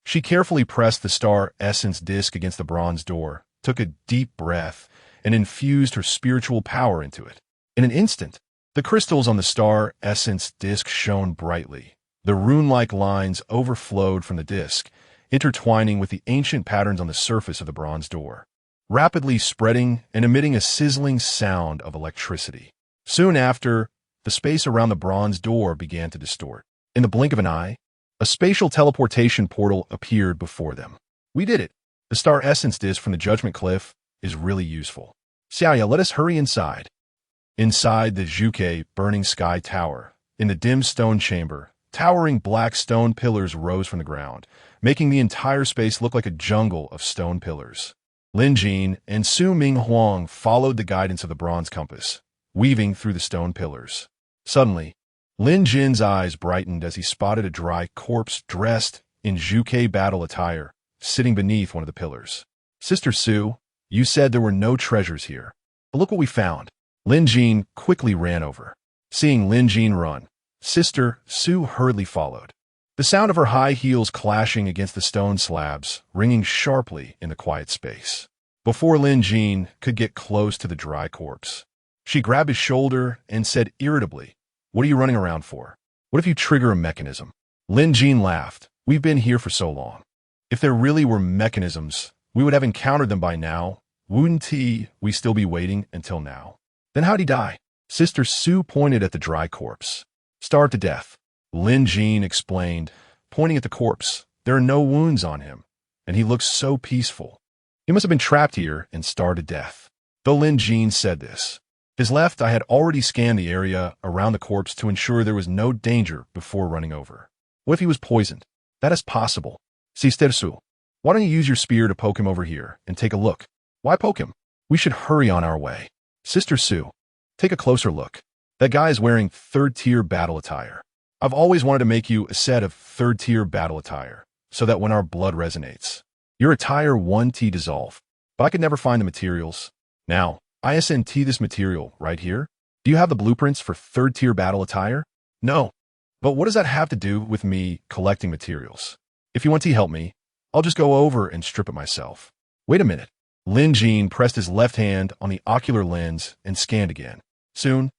She carefully pressed the star essence disc against the bronze door, took a deep breath, and infused her spiritual power into it. In an instant, the crystals on the star essence disc shone brightly. The rune-like lines overflowed from the disc, intertwining with the ancient patterns on the surface of the bronze door, rapidly spreading and emitting a sizzling sound of electricity. Soon after, the space around the bronze door began to distort. In the blink of an eye, a spatial teleportation portal appeared before them. We did it. The star essence disc from the Judgment Cliff is really useful. Xiaoya, let us hurry inside. Inside the Zhuke burning sky tower, in the dim stone chamber, towering black stone pillars rose from the ground, making the entire space look like a jungle of stone pillars. Lin Jin and Su Ming Huang followed the guidance of the bronze compass, weaving through the stone pillars. Suddenly, Lin Jin's eyes brightened as he spotted a dry corpse dressed in Zhuke battle attire, sitting beneath one of the pillars. "Sister Su, you said there were no treasures here. But look what we found." Lin Jin quickly ran over. Seeing Lin Jin run, Sister Su hurriedly followed. The sound of her high heels clashing against the stone slabs, ringing sharply in the quiet space. Before Lin Jin could get close to the dry corpse, she grabbed his shoulder and said irritably, "What are you running around for? What if you trigger a mechanism?" Lin Jin laughed. "We've been here for so long. If there really were mechanisms, we would have encountered them by now. Wouldn't we still be waiting until now?" "Then how'd he die?" Sister Su pointed at the dry corpse. "Starved to death," Lin Jin explained, pointing at the corpse. "There are no wounds on him, and he looks so peaceful. He must have been trapped here and starved to death." Though Lin Jin said this, his left eye had already scanned the area around the corpse to ensure there was no danger before running over. What if he was poisoned? That is possible. Sister Su, why don't you use your spear to poke him over here and take a look? Why poke him? We should hurry on our way. Sister Su, take a closer look. That guy is wearing third-tier battle attire. I've always wanted to make you a set of third-tier battle attire, so that when our blood resonates, your attire 1T dissolve. But I could never find the materials. Now, ISNT this material right here. Do you have the blueprints for third-tier battle attire? No. But what does that have to do with me collecting materials? If you want to help me, I'll just go over and strip it myself. Wait a minute. Lin Jin pressed his left hand on the ocular lens and scanned again. Soon,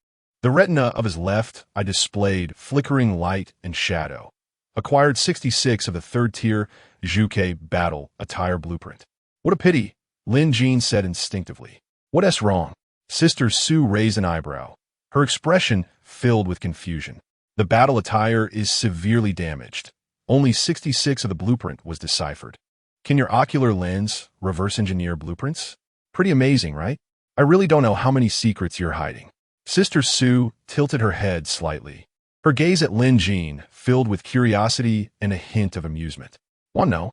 the retina of his left eye displayed flickering light and shadow. Acquired 66 of the third-tier Juke battle attire blueprint. What a pity, Lin Jin said instinctively. What's wrong? Sister Su raised an eyebrow, her expression filled with confusion. The battle attire is severely damaged. Only 66 of the blueprint was deciphered. Can your ocular lens reverse engineer blueprints? Pretty amazing, right? I really don't know how many secrets you're hiding. Sister Su tilted her head slightly, her gaze at Lin Jin filled with curiosity and a hint of amusement. Want to know?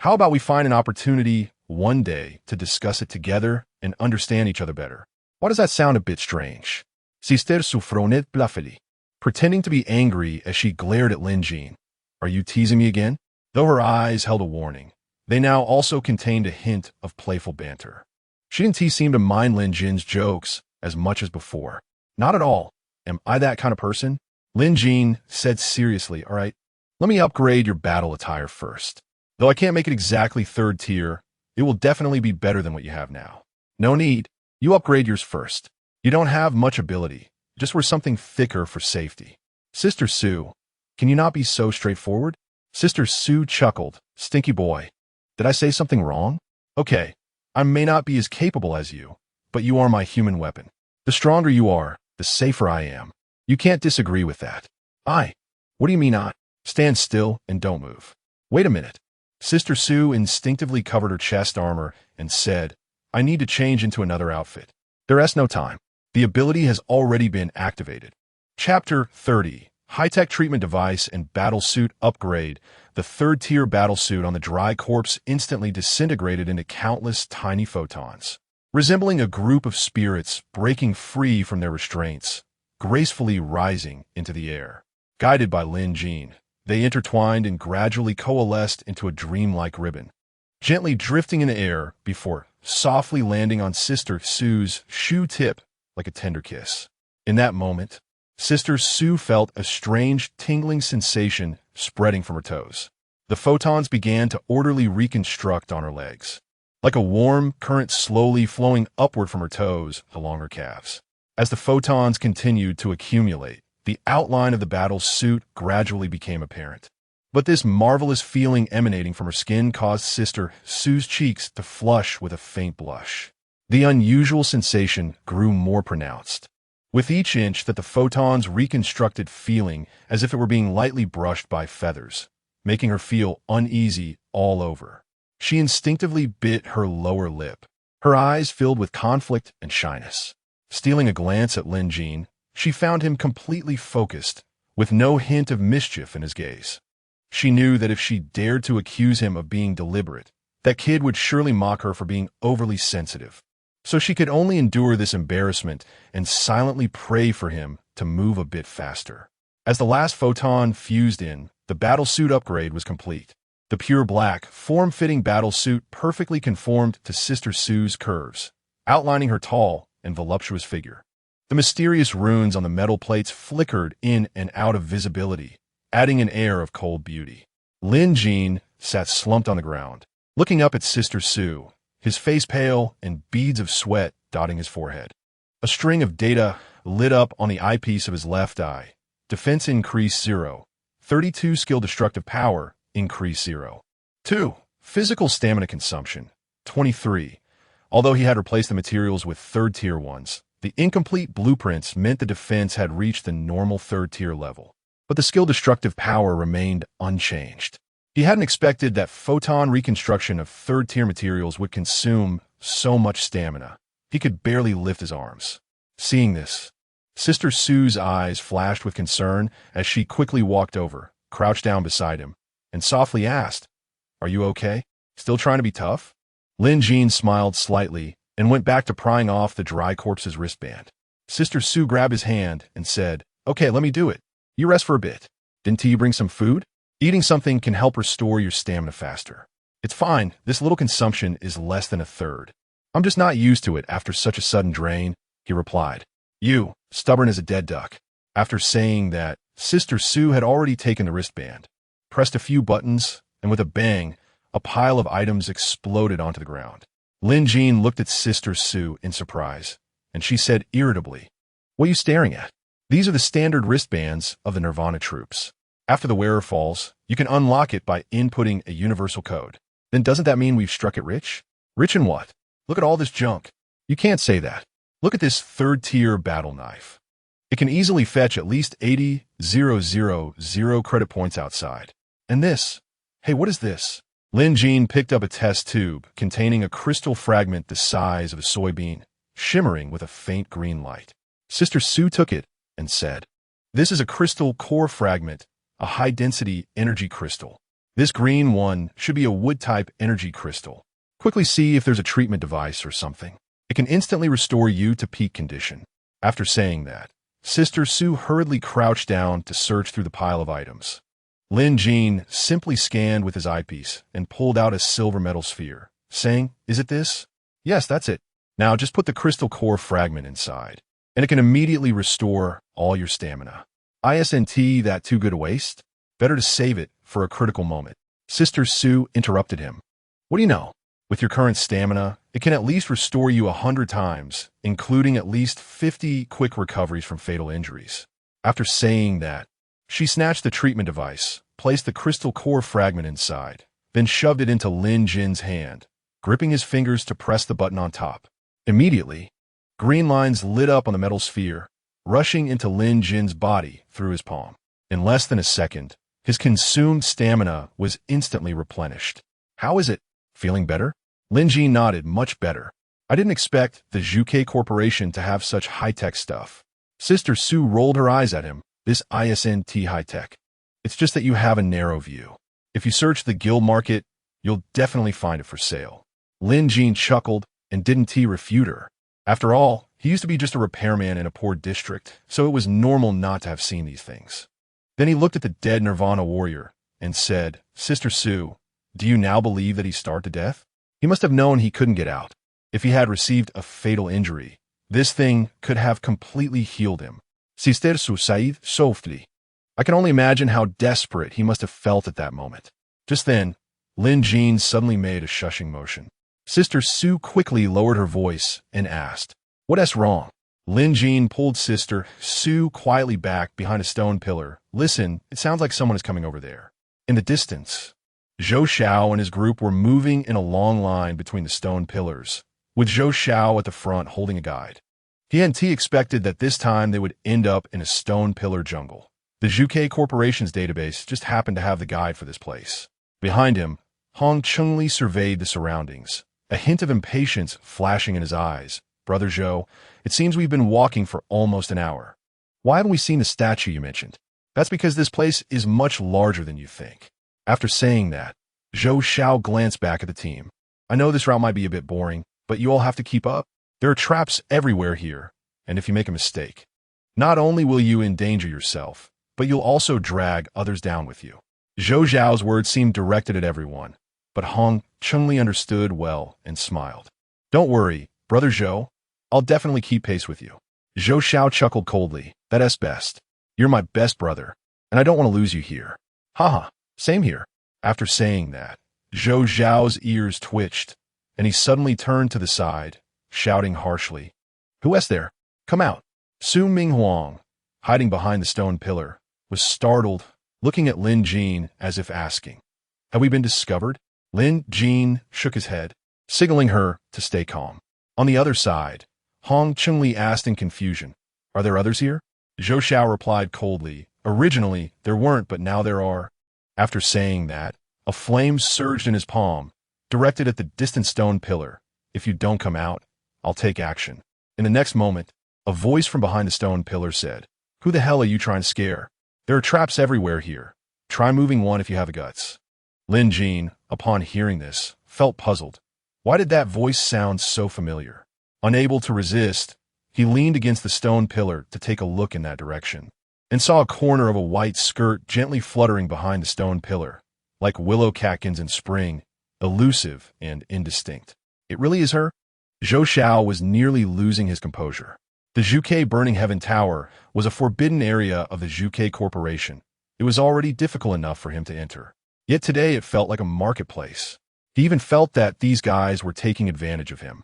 How about we find an opportunity one day to discuss it together and understand each other better? Why does that sound a bit strange? Sister Su frowned bluffily, pretending to be angry as she glared at Lin Jin. Are you teasing me again? Though her eyes held a warning, they now also contained a hint of playful banter. She didn't seem to mind Lin Jin's jokes as much as before. Not at all. Am I that kind of person? Lin Jin said seriously, all right, let me upgrade your battle attire first. Though I can't make it exactly third tier, it will definitely be better than what you have now. No need. You upgrade yours first. You don't have much ability. Just wear something thicker for safety. Sister Su, can you not be so straightforward? Sister Su chuckled. Stinky boy. Did I say something wrong? Okay, I may not be as capable as you, but you are my human weapon. The stronger you are, the safer I am. You can't disagree with that. What do you mean I? Stand still and don't move. Wait a minute. Sister Su instinctively covered her chest armor and said, I need to change into another outfit. There is no time. The ability has already been activated. Chapter 30. High-tech treatment device and battle suit upgrade. The third-tier battle suit on the dry corpse instantly disintegrated into countless tiny photons. Resembling a group of spirits breaking free from their restraints, gracefully rising into the air. Guided by Lin Jin, they intertwined and gradually coalesced into a dreamlike ribbon, gently drifting in the air before softly landing on Sister Su's shoe tip like a tender kiss. In that moment, Sister Su felt a strange tingling sensation spreading from her toes. The photons began to orderly reconstruct on her legs, like a warm current slowly flowing upward from her toes along her calves. As the photons continued to accumulate, the outline of the battle suit gradually became apparent. But this marvelous feeling emanating from her skin caused Sister Su's cheeks to flush with a faint blush. The unusual sensation grew more pronounced, with each inch that the photons reconstructed feeling as if it were being lightly brushed by feathers, making her feel uneasy all over. She instinctively bit her lower lip, her eyes filled with conflict and shyness. Stealing a glance at Lin Jin, she found him completely focused, with no hint of mischief in his gaze. She knew that if she dared to accuse him of being deliberate, that kid would surely mock her for being overly sensitive. So she could only endure this embarrassment and silently pray for him to move a bit faster. As the last photon fused in, the battlesuit upgrade was complete. The pure black, form-fitting battlesuit perfectly conformed to Sister Su's curves, outlining her tall and voluptuous figure. The mysterious runes on the metal plates flickered in and out of visibility, adding an air of cold beauty. Lin Jin sat slumped on the ground, looking up at Sister Su, his face pale and beads of sweat dotting his forehead. A string of data lit up on the eyepiece of his left eye. Defense increase 0. 32 skill destructive power increase 0. 2. Physical stamina consumption 23. Although he had replaced the materials with third-tier ones, the incomplete blueprints meant the defense had reached the normal third-tier level. But the skill destructive power remained unchanged. He hadn't expected that photon reconstruction of third-tier materials would consume so much stamina. He could barely lift his arms. Seeing this, Sister Su's eyes flashed with concern as she quickly walked over, crouched down beside him and softly asked, "Are you okay? Still trying to be tough?" Lin Jin smiled slightly and went back to prying off the dry corpse's wristband. Sister Sue grabbed his hand and said, "Okay, let me do it. You rest for a bit. Didn't you bring some food? Eating something can help restore your stamina faster." "It's fine. This little consumption is less than a third. I'm just not used to it after such a sudden drain," he replied. "You, stubborn as a dead duck." After saying that, Sister Sue had already taken the wristband, pressed a few buttons, and with a bang, a pile of items exploded onto the ground. Lin Jin looked at Sister Sue in surprise, and she said irritably, "What are you staring at? These are the standard wristbands of the Nirvana troops. After the wearer falls, you can unlock it by inputting a universal code. Then doesn't that mean we've struck it rich? Rich in what? Look at all this junk. You can't say that. Look at this third-tier battle knife. It can easily fetch at least 80,000 credit points outside. And this? Hey, what is this?" Lin Jin picked up a test tube containing a crystal fragment the size of a soybean, shimmering with a faint green light. Sister Sue took it and said, "This is a crystal core fragment, a high-density energy crystal. This green one should be a wood-type energy crystal. Quickly see if there's a treatment device or something. It can instantly restore you to peak condition." After saying that, Sister Sue hurriedly crouched down to search through the pile of items. Lin Jin simply scanned with his eyepiece and pulled out a silver metal sphere, saying, "Is it this?" "Yes, that's it. Now just put the crystal core fragment inside, and it can immediately restore all your stamina. Isn't that too good to waste? Better to save it for a critical moment." Sister Sue interrupted him. "What do you know? With your current stamina, it can at least restore you 100 times, including at least 50 quick recoveries from fatal injuries." After saying that, she snatched the treatment device, placed the crystal core fragment inside, then shoved it into Lin Jin's hand, gripping his fingers to press the button on top. Immediately, green lines lit up on the metal sphere, rushing into Lin Jin's body through his palm. In less than a second, his consumed stamina was instantly replenished. "How is it? Feeling better?" Lin Jin nodded. "Much better. I didn't expect the Zhuke Corporation to have such high-tech stuff." Sister Sue rolled her eyes at him. "This isn't high-tech. It's just that you have a narrow view. If you search the guild market, you'll definitely find it for sale." Lin Jin chuckled and didn't refute her. After all, he used to be just a repairman in a poor district, so it was normal not to have seen these things. Then he looked at the dead Nirvana warrior and said, "Sister Sue, do you now believe that he starved to death? He must have known he couldn't get out. If he had received a fatal injury, this thing could have completely healed him." Sister Sue sighed softly. I can only imagine how desperate he must have felt at that moment. Just then, Lin Jin suddenly made a shushing motion. Sister Sue quickly lowered her voice and asked, "What's wrong?" Lin Jin pulled Sister Sue quietly back behind a stone pillar. "Listen, it sounds like someone is coming over there." In the distance, Zhou Xiao and his group were moving in a long line between the stone pillars, with Zhou Xiao at the front holding a guide. He expected that this time they would end up in a stone pillar jungle. The Zhuke Corporation's database just happened to have the guide for this place. Behind him, Hong Chengli surveyed the surroundings, a hint of impatience flashing in his eyes. "Brother Zhou, it seems we've been walking for almost an hour. Why haven't we seen the statue you mentioned?" "That's because this place is much larger than you think." After saying that, Zhou Xiao glanced back at the team. "I know this route might be a bit boring, but you all have to keep up. There are traps everywhere here, and if you make a mistake, not only will you endanger yourself, but you'll also drag others down with you." Zhou Xiao's words seemed directed at everyone, but Hong Chengli understood well and smiled. "Don't worry, Brother Zhou. I'll definitely keep pace with you." Zhou Xiao chuckled coldly. "That's best. You're my best brother, and I don't want to lose you here." "Haha, same here." After saying that, Zhou Xiao's ears twitched, and he suddenly turned to the side, shouting harshly, "Who is there? Come out." Su Minghuang, hiding behind the stone pillar, was startled, looking at Lin Jin as if asking, "Have we been discovered?" Lin Jin shook his head, signaling her to stay calm. On the other side, Hong Chengli asked in confusion, "Are there others here?" Zhou Xiao replied coldly, "Originally, there weren't, but now there are." After saying that, a flame surged in his palm, directed at the distant stone pillar. "If you don't come out, I'll take action." In the next moment, a voice from behind the stone pillar said, "Who the hell are you trying to scare? There are traps everywhere here. Try moving one if you have the guts. Lin Jin, upon hearing this, felt puzzled. Why did that voice sound so familiar? Unable to resist, he leaned against the stone pillar to take a look in that direction, and saw a corner of a white skirt gently fluttering behind the stone pillar, like willow catkins in spring, elusive and indistinct. It really is her? Zhou Xiao was nearly losing his composure. The Zhuke Burning Heaven Tower was a forbidden area of the Zhuke Corporation. It was already difficult enough for him to enter. Yet today it felt like a marketplace. He even felt that these guys were taking advantage of him.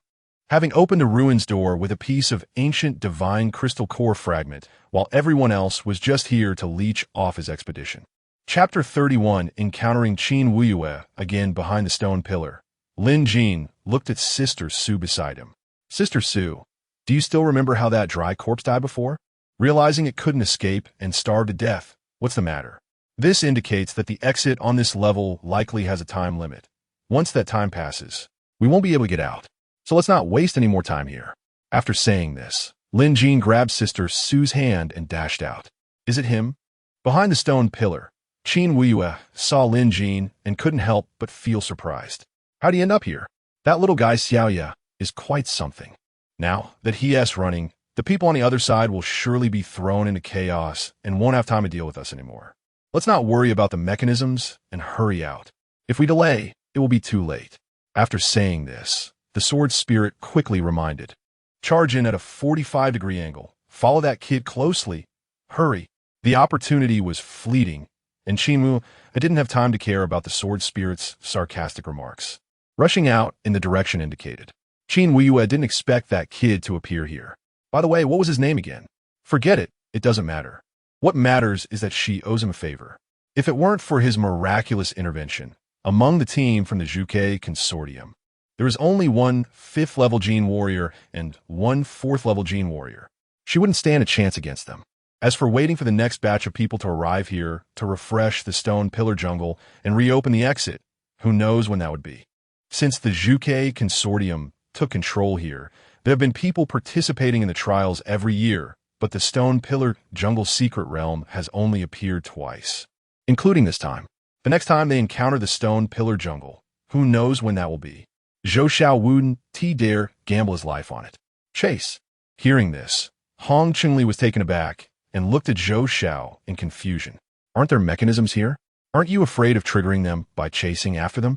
Having opened a ruins door with a piece of ancient divine crystal core fragment, while everyone else was just here to leech off his expedition. Chapter 31, Encountering Qin Wuyue, again behind the stone pillar. Lin Jin looked at Sister Su beside him. Sister Su, do you still remember how that dry corpse died before? Realizing it couldn't escape and starved to death, what's the matter? This indicates that the exit on this level likely has a time limit. Once that time passes, we won't be able to get out. So let's not waste any more time here. After saying this, Lin Jin grabbed Sister Su's hand and dashed out. Is it him? Behind the stone pillar, Qin Wuyue saw Lin Jin and couldn't help but feel surprised. How'd he end up here? That little guy Xiaoya is quite something. Now that he is running, the people on the other side will surely be thrown into chaos and won't have time to deal with us anymore. Let's not worry about the mechanisms and hurry out. If we delay, it will be too late. After saying this, the sword spirit quickly reminded. Charge in at a 45-degree angle. Follow that kid closely. Hurry. The opportunity was fleeting, and Qinwu didn't have time to care about the sword spirit's sarcastic remarks. Rushing out in the direction indicated. Qin Wuyue didn't expect that kid to appear here. By the way, what was his name again? Forget it. It doesn't matter. What matters is that she owes him a favor. If it weren't for his miraculous intervention among the team from the Zhuke Consortium, there is only one 5th-level Gene Warrior and one 4th-level Gene Warrior. She wouldn't stand a chance against them. As for waiting for the next batch of people to arrive here to refresh the stone pillar jungle and reopen the exit, who knows when that would be. Since the Zhuke Consortium took control here, there have been people participating in the trials every year, but the stone pillar jungle secret realm has only appeared twice, including this time. The next time they encounter the stone pillar jungle, who knows when that will be. Zhou Xiao wouldn't dare gamble his life on it. Chase. Hearing this, Hong Chengli was taken aback and looked at Zhou Xiao in confusion. Aren't there mechanisms here? Aren't you afraid of triggering them by chasing after them?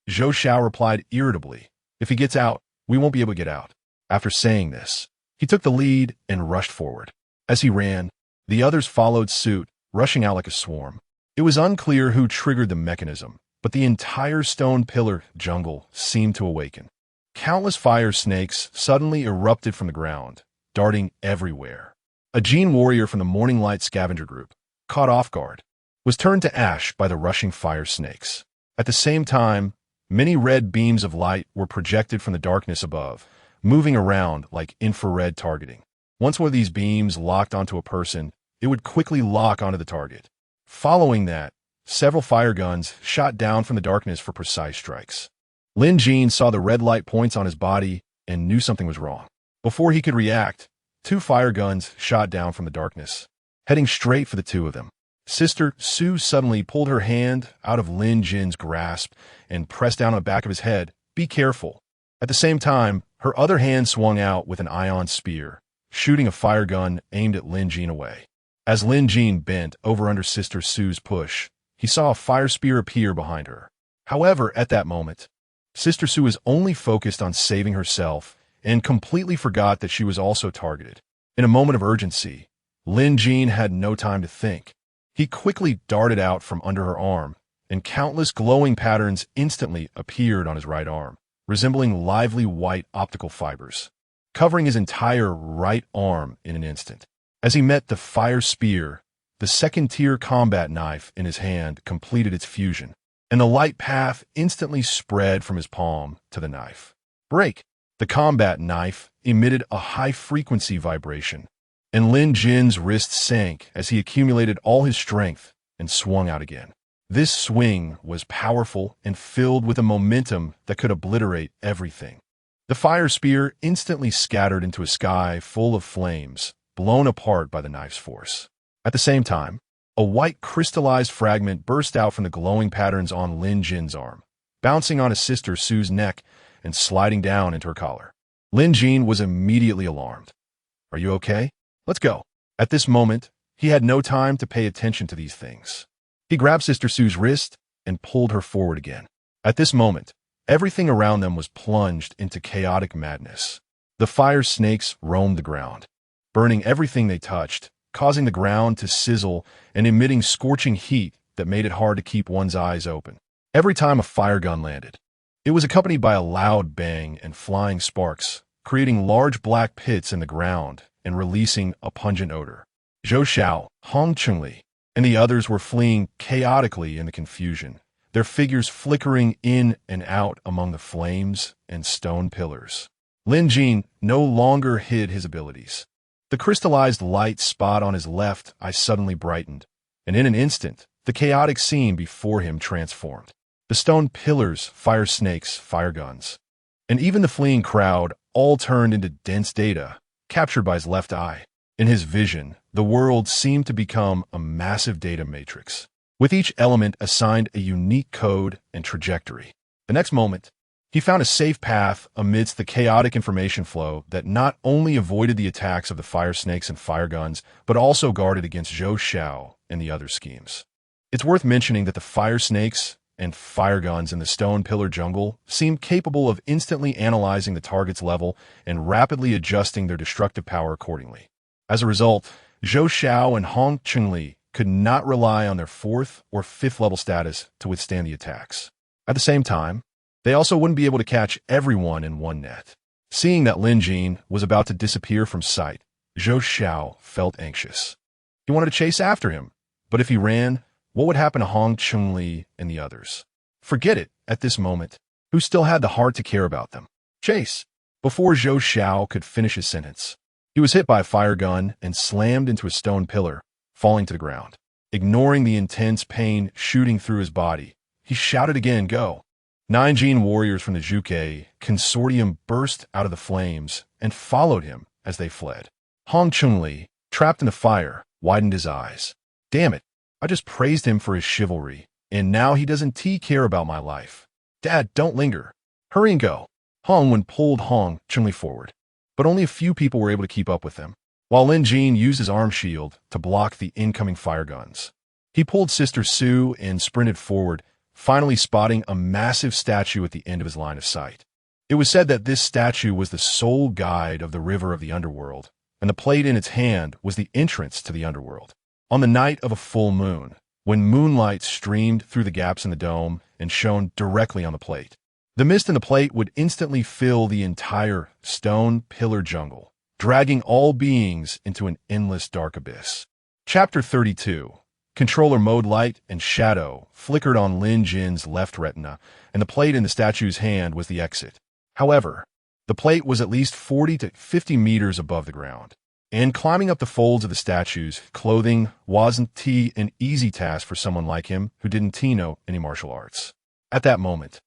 Zhou Xiao replied irritably. If he gets out, we won't be able to get out. After saying this, he took the lead and rushed forward. As he ran, the others followed suit, rushing out like a swarm. It was unclear who triggered the mechanism, but the entire stone pillar jungle seemed to awaken. Countless fire snakes suddenly erupted from the ground, darting everywhere. A Gene Warrior from the Morning Light scavenger group, caught off guard, was turned to ash by the rushing fire snakes. At the same time, many red beams of light were projected from the darkness above, moving around like infrared targeting. Once one of these beams locked onto a person, it would quickly lock onto the target. Following that, several fire guns shot down from the darkness for precise strikes. Lin Jin saw the red light points on his body and knew something was wrong. Before he could react, 2 fire guns shot down from the darkness, heading straight for the 2 of them. Sister Su suddenly pulled her hand out of Lin Jin's grasp and pressed down on the back of his head. Be careful. At the same time, her other hand swung out with an ion spear, shooting a fire gun aimed at Lin Jin away. As Lin Jin bent over under Sister Su's push, he saw a fire spear appear behind her. However, at that moment, Sister Su was only focused on saving herself and completely forgot that she was also targeted. In a moment of urgency, Lin Jin had no time to think. He quickly darted out from under her arm, and countless glowing patterns instantly appeared on his right arm, resembling lively white optical fibers, covering his entire right arm in an instant. As he met the fire spear, the second-tier combat knife in his hand completed its fusion, and the light path instantly spread from his palm to the knife. Break! The combat knife emitted a high-frequency vibration, and Lin Jin's wrist sank as he accumulated all his strength and swung out again. This swing was powerful and filled with a momentum that could obliterate everything. The fire spear instantly scattered into a sky full of flames, blown apart by the knife's force. At the same time, A white crystallized fragment burst out from the glowing patterns on Lin Jin's arm, bouncing on his sister Sue's neck and sliding down into her collar. Lin Jin was immediately alarmed. "Are you okay? Let's go." At this moment, he had no time to pay attention to these things. He grabbed Sister Sue's wrist and pulled her forward again. At this moment, everything around them was plunged into chaotic madness. The fire snakes roamed the ground, burning everything they touched, causing the ground to sizzle and emitting scorching heat that made it hard to keep one's eyes open. Every time a fire gun landed, it was accompanied by a loud bang and flying sparks, creating large black pits in the ground and releasing a pungent odor. Zhou Xiao, Hong Chunli, and the others were fleeing chaotically in the confusion, their figures flickering in and out among the flames and stone pillars. Lin Jin no longer hid his abilities. The crystallized light spot on his left eye suddenly brightened, and in an instant, the chaotic scene before him transformed. The stone pillars, fire snakes, fire guns, and even the fleeing crowd all turned into dense data, captured by his left eye. In his vision, the world seemed to become a massive data matrix, with each element assigned a unique code and trajectory. The next moment, he found a safe path amidst the chaotic information flow that not only avoided the attacks of the fire snakes and fire guns, but also guarded against Zhou Xiao and the other schemes. It's worth mentioning that the fire snakes and fire guns in the stone pillar jungle seemed capable of instantly analyzing the target's level and rapidly adjusting their destructive power accordingly. As a result, Zhou Xiao and Hong Chunli could not rely on their 4th or 5th level status to withstand the attacks. At the same time, they also wouldn't be able to catch everyone in one net. Seeing that Lin Jin was about to disappear from sight, Zhou Xiao felt anxious. He wanted to chase after him, but if he ran, what would happen to Hong Chunli and the others? Forget it at this moment. Who still had the heart to care about them? Chase! Before Zhou Xiao could finish his sentence, he was hit by a fire gun and slammed into a stone pillar, falling to the ground. Ignoring the intense pain shooting through his body, he shouted again, "Go!" 9 Jin warriors from the Zhuge consortium burst out of the flames and followed him as they fled. Hong Chunli, trapped in the fire, widened his eyes. "Damn it, I just praised him for his chivalry, and now he doesn't care about my life. Dad, don't linger. Hurry and go." Hong Wen pulled Hong Chunli forward, but only a few people were able to keep up with him, while Lin Jin used his arm shield to block the incoming fire guns. He pulled Sister Sue and sprinted forward, finally spotting a massive statue at the end of his line of sight. It was said that this statue was the sole guide of the river of the underworld, and the plate in its hand was the entrance to the underworld. On the night of a full moon, when moonlight streamed through the gaps in the dome and shone directly on the plate, the mist in the plate would instantly fill the entire stone pillar jungle, dragging all beings into an endless dark abyss. Chapter 32. Controller mode light and shadow flickered on Lin Jin's left retina, and the plate in the statue's hand was the exit. However, the plate was at least 40 to 50 meters above the ground, and climbing up the folds of the statue's clothing wasn't an easy task for someone like him who didn't know any martial arts. At that moment,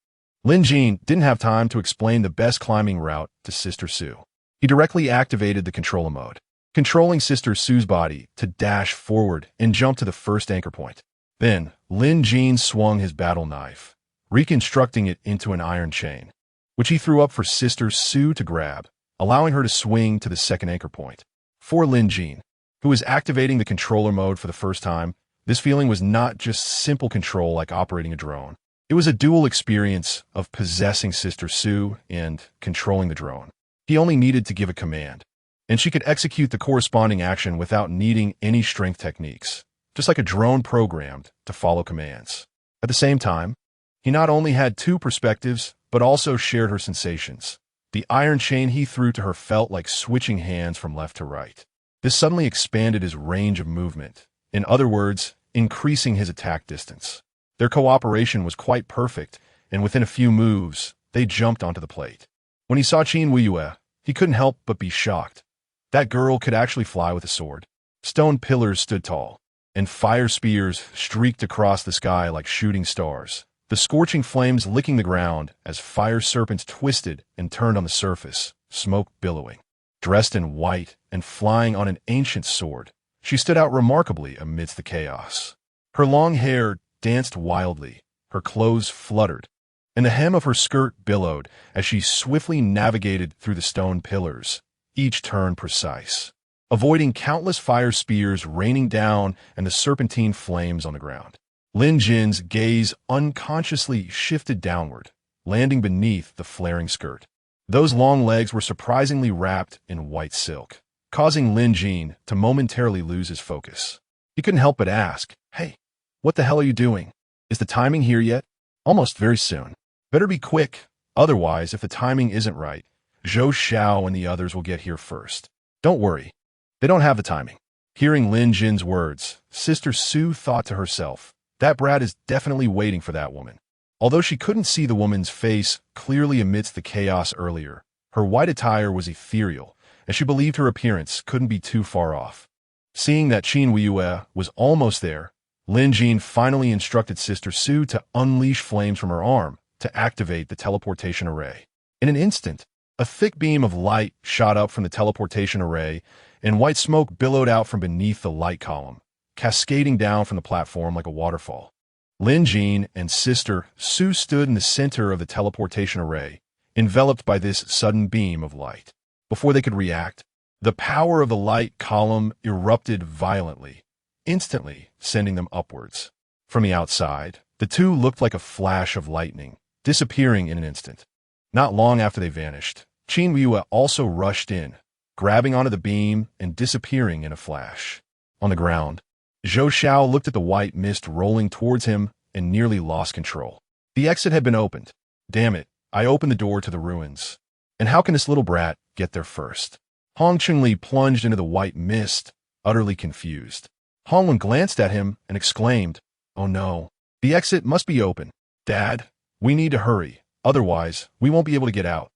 Lin Jin didn't have time to explain the best climbing route to Sister Sue. He directly activated the controller mode, controlling Sister Sue's body to dash forward and jump to the first anchor point. Then, Lin Jin swung his battle knife, reconstructing it into an iron chain, which he threw up for Sister Sue to grab, allowing her to swing to the second anchor point. For Lin Jin, who was activating the controller mode for the first time, this feeling was not just simple control like operating a drone. It was a dual experience of possessing Sister Sue and controlling the drone. He only needed to give a command, and she could execute the corresponding action without needing any strength techniques, just like a drone programmed to follow commands. At the same time, he not only had 2 perspectives, but also shared her sensations. The iron chain he threw to her felt like switching hands from left to right. This suddenly expanded his range of movement, in other words, increasing his attack distance. Their cooperation was quite perfect, and within a few moves, they jumped onto the plate. When he saw Qin Weiyue, he couldn't help but be shocked. That girl could actually fly with a sword. Stone pillars stood tall, and fire spears streaked across the sky like shooting stars, the scorching flames licking the ground as fire serpents twisted and turned on the surface, smoke billowing. Dressed in white and flying on an ancient sword, She stood out remarkably amidst the chaos. Her long hair danced wildly, her clothes fluttered, and the hem of her skirt billowed as she swiftly navigated through the stone pillars, each turn precise, avoiding countless fire spears raining down and the serpentine flames on the ground. Lin Jin's gaze unconsciously shifted downward, landing beneath the flaring skirt. Those long legs were surprisingly wrapped in white silk, causing Lin Jin to momentarily lose his focus. He couldn't help but ask, "Hey, what the hell are you doing? Is the timing here yet?" "Almost very soon. Better be quick, otherwise, if the timing isn't right, Zhou Xiao and the others will get here first. Don't worry, they don't have the timing." Hearing Lin Jin's words, Sister Su thought to herself, that brat is definitely waiting for that woman. Although she couldn't see the woman's face clearly amidst the chaos earlier, her white attire was ethereal, and she believed her appearance couldn't be too far off. Seeing that Qin Weiyue was almost there, Lin Jin finally instructed Sister Su to unleash flames from her arm to activate the teleportation array. In an instant, a thick beam of light shot up from the teleportation array, and white smoke billowed out from beneath the light column, cascading down from the platform like a waterfall. Lin Jin and Sister Su stood in the center of the teleportation array, enveloped by this sudden beam of light. Before they could react, the power of the light column erupted violently, instantly sending them upwards. From the outside, the two looked like a flash of lightning, disappearing in an instant. Not long after they vanished, Qin Weiyue also rushed in, grabbing onto the beam and disappearing in a flash. On the ground, Zhou Xiao looked at the white mist rolling towards him and nearly lost control. The exit had been opened. Damn it, I opened the door to the ruins. And how can this little brat get there first? Hong Chunli plunged into the white mist, utterly confused. Hongwen glanced at him and exclaimed, "Oh no, the exit must be open. Dad, we need to hurry, otherwise we won't be able to get out."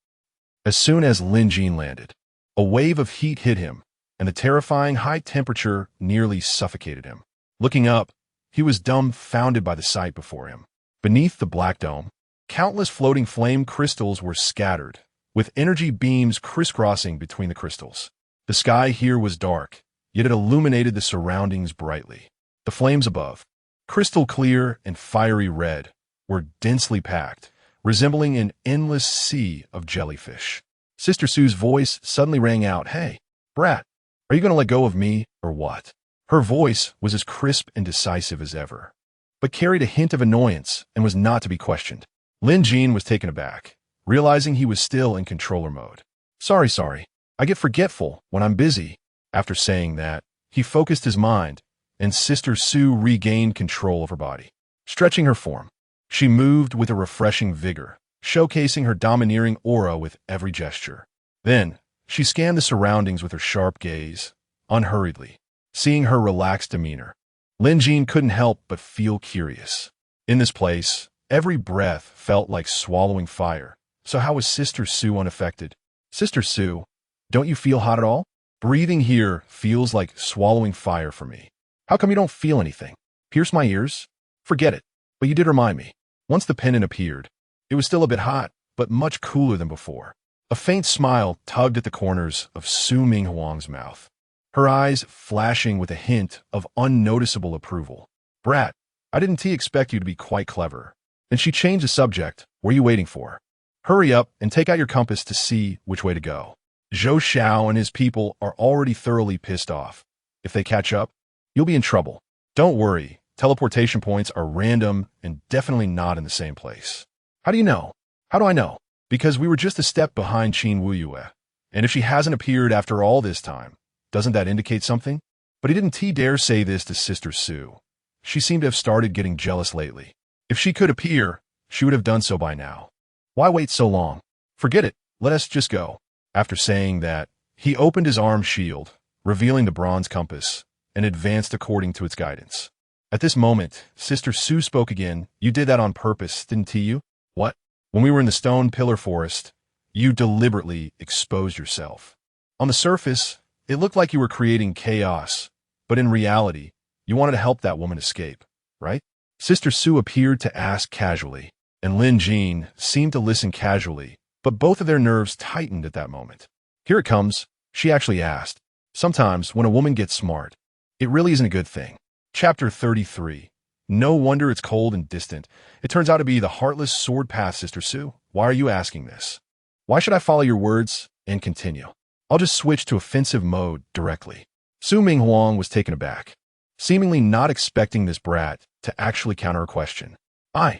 As soon as Lin Jin landed, a wave of heat hit him, and the terrifying high temperature nearly suffocated him. Looking up, he was dumbfounded by the sight before him. Beneath the black dome, countless floating flame crystals were scattered, with energy beams crisscrossing between the crystals. The sky here was dark, yet it illuminated the surroundings brightly. The flames above, crystal clear and fiery red, were densely packed, resembling an endless sea of jellyfish. Sister Su's voice suddenly rang out, "Hey, brat, are you going to let go of me, or what?" Her voice was as crisp and decisive as ever, but carried a hint of annoyance and was not to be questioned. Lin Jin was taken aback, realizing he was still in controller mode. Sorry, I get forgetful when I'm busy." After saying that, he focused his mind, and Sister Su regained control of her body. Stretching her form, she moved with a refreshing vigor, showcasing her domineering aura with every gesture. Then, she scanned the surroundings with her sharp gaze, unhurriedly. Seeing her relaxed demeanor, Lin Jin couldn't help but feel curious. In this place, every breath felt like swallowing fire. So how was Sister Su unaffected? "Sister Su, don't you feel hot at all? Breathing here feels like swallowing fire for me. How come you don't feel anything? Pierce my ears? Forget it, but you did remind me." Once the pendant appeared, it was still a bit hot, but much cooler than before. A faint smile tugged at the corners of Su Minghuang's mouth, her eyes flashing with a hint of unnoticeable approval. "Brat, I didn't expect you to be quite clever." Then she changed the subject. "What are you waiting for? Hurry up and take out your compass to see which way to go. Zhou Xiao and his people are already thoroughly pissed off. If they catch up, you'll be in trouble. Don't worry, teleportation points are random and definitely not in the same place." "How do you know?" "How do I know?" "Because we were just a step behind Qin Weiyue, and if she hasn't appeared after all this time, doesn't that indicate something?" But he didn't dare say this to Sister Su. She seemed to have started getting jealous lately. If she could appear, she would have done so by now. Why wait so long? Forget it, let us just go. After saying that, he opened his arm shield, revealing the bronze compass, and advanced according to its guidance. At this moment, Sister Su spoke again. "You did that on purpose, didn't you?" "What?" "When we were in the stone pillar forest, you deliberately exposed yourself. On the surface, it looked like you were creating chaos, but in reality, you wanted to help that woman escape, right?" Sister Su appeared to ask casually, and Lin Jin seemed to listen casually, but both of their nerves tightened at that moment. "Here it comes," she actually asked. Sometimes, when a woman gets smart, It really isn't a good thing. Chapter 33. No wonder it's cold and distant. It turns out to be the heartless sword path, Sister Sue. Why are you asking this? Why should I follow your words and continue? I'll just switch to offensive mode directly. Su Ming Huang was taken aback, seemingly not expecting this brat to actually counter a question. I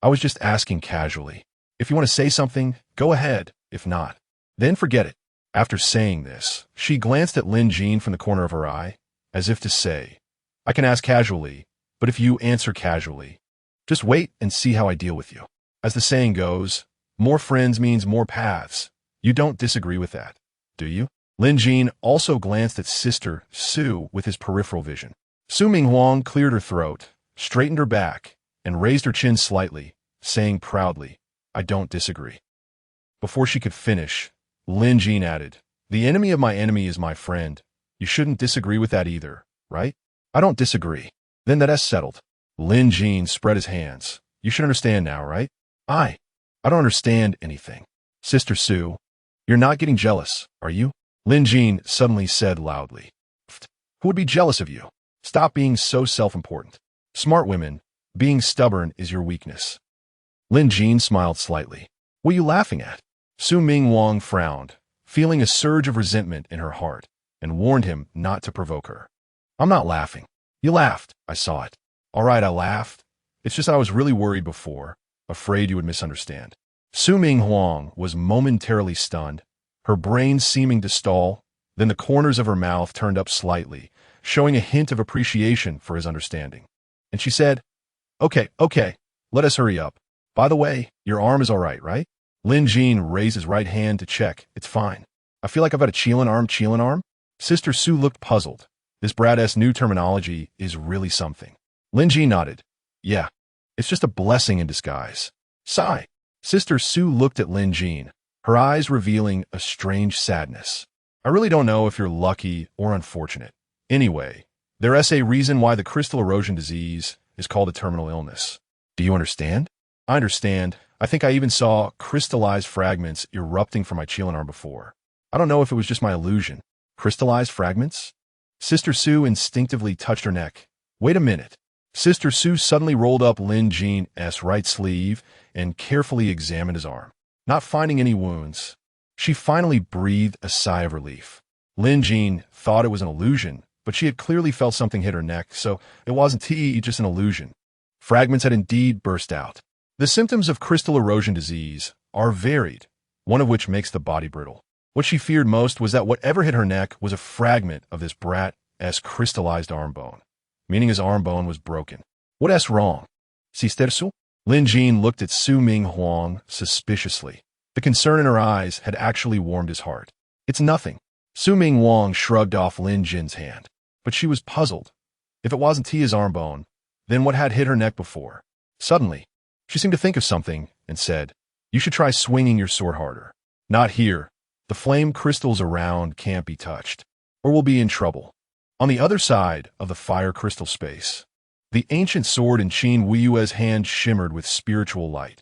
was just asking casually. If you want to say something, go ahead. If not, then forget it. After saying this, she glanced at Lin Jean from the corner of her eye, as if to say, I can ask casually, but if you answer casually, just wait and see how I deal with you. As the saying goes, more friends means more paths. You don't disagree with that, do you? Lin Jean also glanced at Sister Sue with his peripheral vision. Su Ming Huang cleared her throat, straightened her back, and raised her chin slightly, saying proudly, I don't disagree. Before she could finish, Lin Jean added, the enemy of my enemy is my friend. You shouldn't disagree with that either, right? I don't disagree. Then that's settled. Lin Jean spread his hands. You should understand now, right? I don't understand anything. Sister Sue, you're not getting jealous, are you? Lin Jean suddenly said loudly. Who would be jealous of you? Stop being so self-important. Smart women, being stubborn is your weakness. Lin Jean smiled slightly. What are you laughing at? Su Ming Huang frowned, feeling a surge of resentment in her heart, and warned him not to provoke her. I'm not laughing. You laughed. I saw it. All right, I laughed. It's just I was really worried before, afraid you would misunderstand. Su Ming Huang was momentarily stunned, her brain seeming to stall, then the corners of her mouth turned up slightly, showing a hint of appreciation for his understanding. And she said, Okay, let us hurry up. By the way, your arm is all right? Lin Jean raised his right hand to check. It's fine. I feel like I've got a chillin' arm? Sister Sue looked puzzled. This brat-ass new terminology is really something. Lin Jean nodded. Yeah, it's just a blessing in disguise. Sigh. Sister Sue looked at Lin Jean, her eyes revealing a strange sadness. I really don't know if you're lucky or unfortunate. Anyway, there's a reason why the crystal erosion disease is called a terminal illness. Do you understand? I understand. I think I even saw crystallized fragments erupting from my chillin' arm before. I don't know if it was just my illusion. Crystallized fragments? Sister Sue instinctively touched her neck. Wait a minute. Sister Sue suddenly rolled up Lin Jean's right sleeve and carefully examined his arm. Not finding any wounds, she finally breathed a sigh of relief. Lin Jean thought it was an illusion, but she had clearly felt something hit her neck, so it wasn't just an illusion. Fragments had indeed burst out. The symptoms of crystal erosion disease are varied, one of which makes the body brittle. What she feared most was that whatever hit her neck was a fragment of this brat's crystallized arm bone, meaning his arm bone was broken. What's wrong? Sister Sue? Lin Jean looked at Su Ming Huang suspiciously. The concern in her eyes had actually warmed his heart. It's nothing. Su Ming Huang shrugged off Lin Jin's hand, but she was puzzled. If it wasn't his arm bone, then what had hit her neck before? Suddenly, she seemed to think of something and said, You should try swinging your sword harder. Not here. The flame crystals around can't be touched, or we'll be in trouble. On the other side of the fire crystal space, the ancient sword in Qin Weiyue's hand shimmered with spiritual light.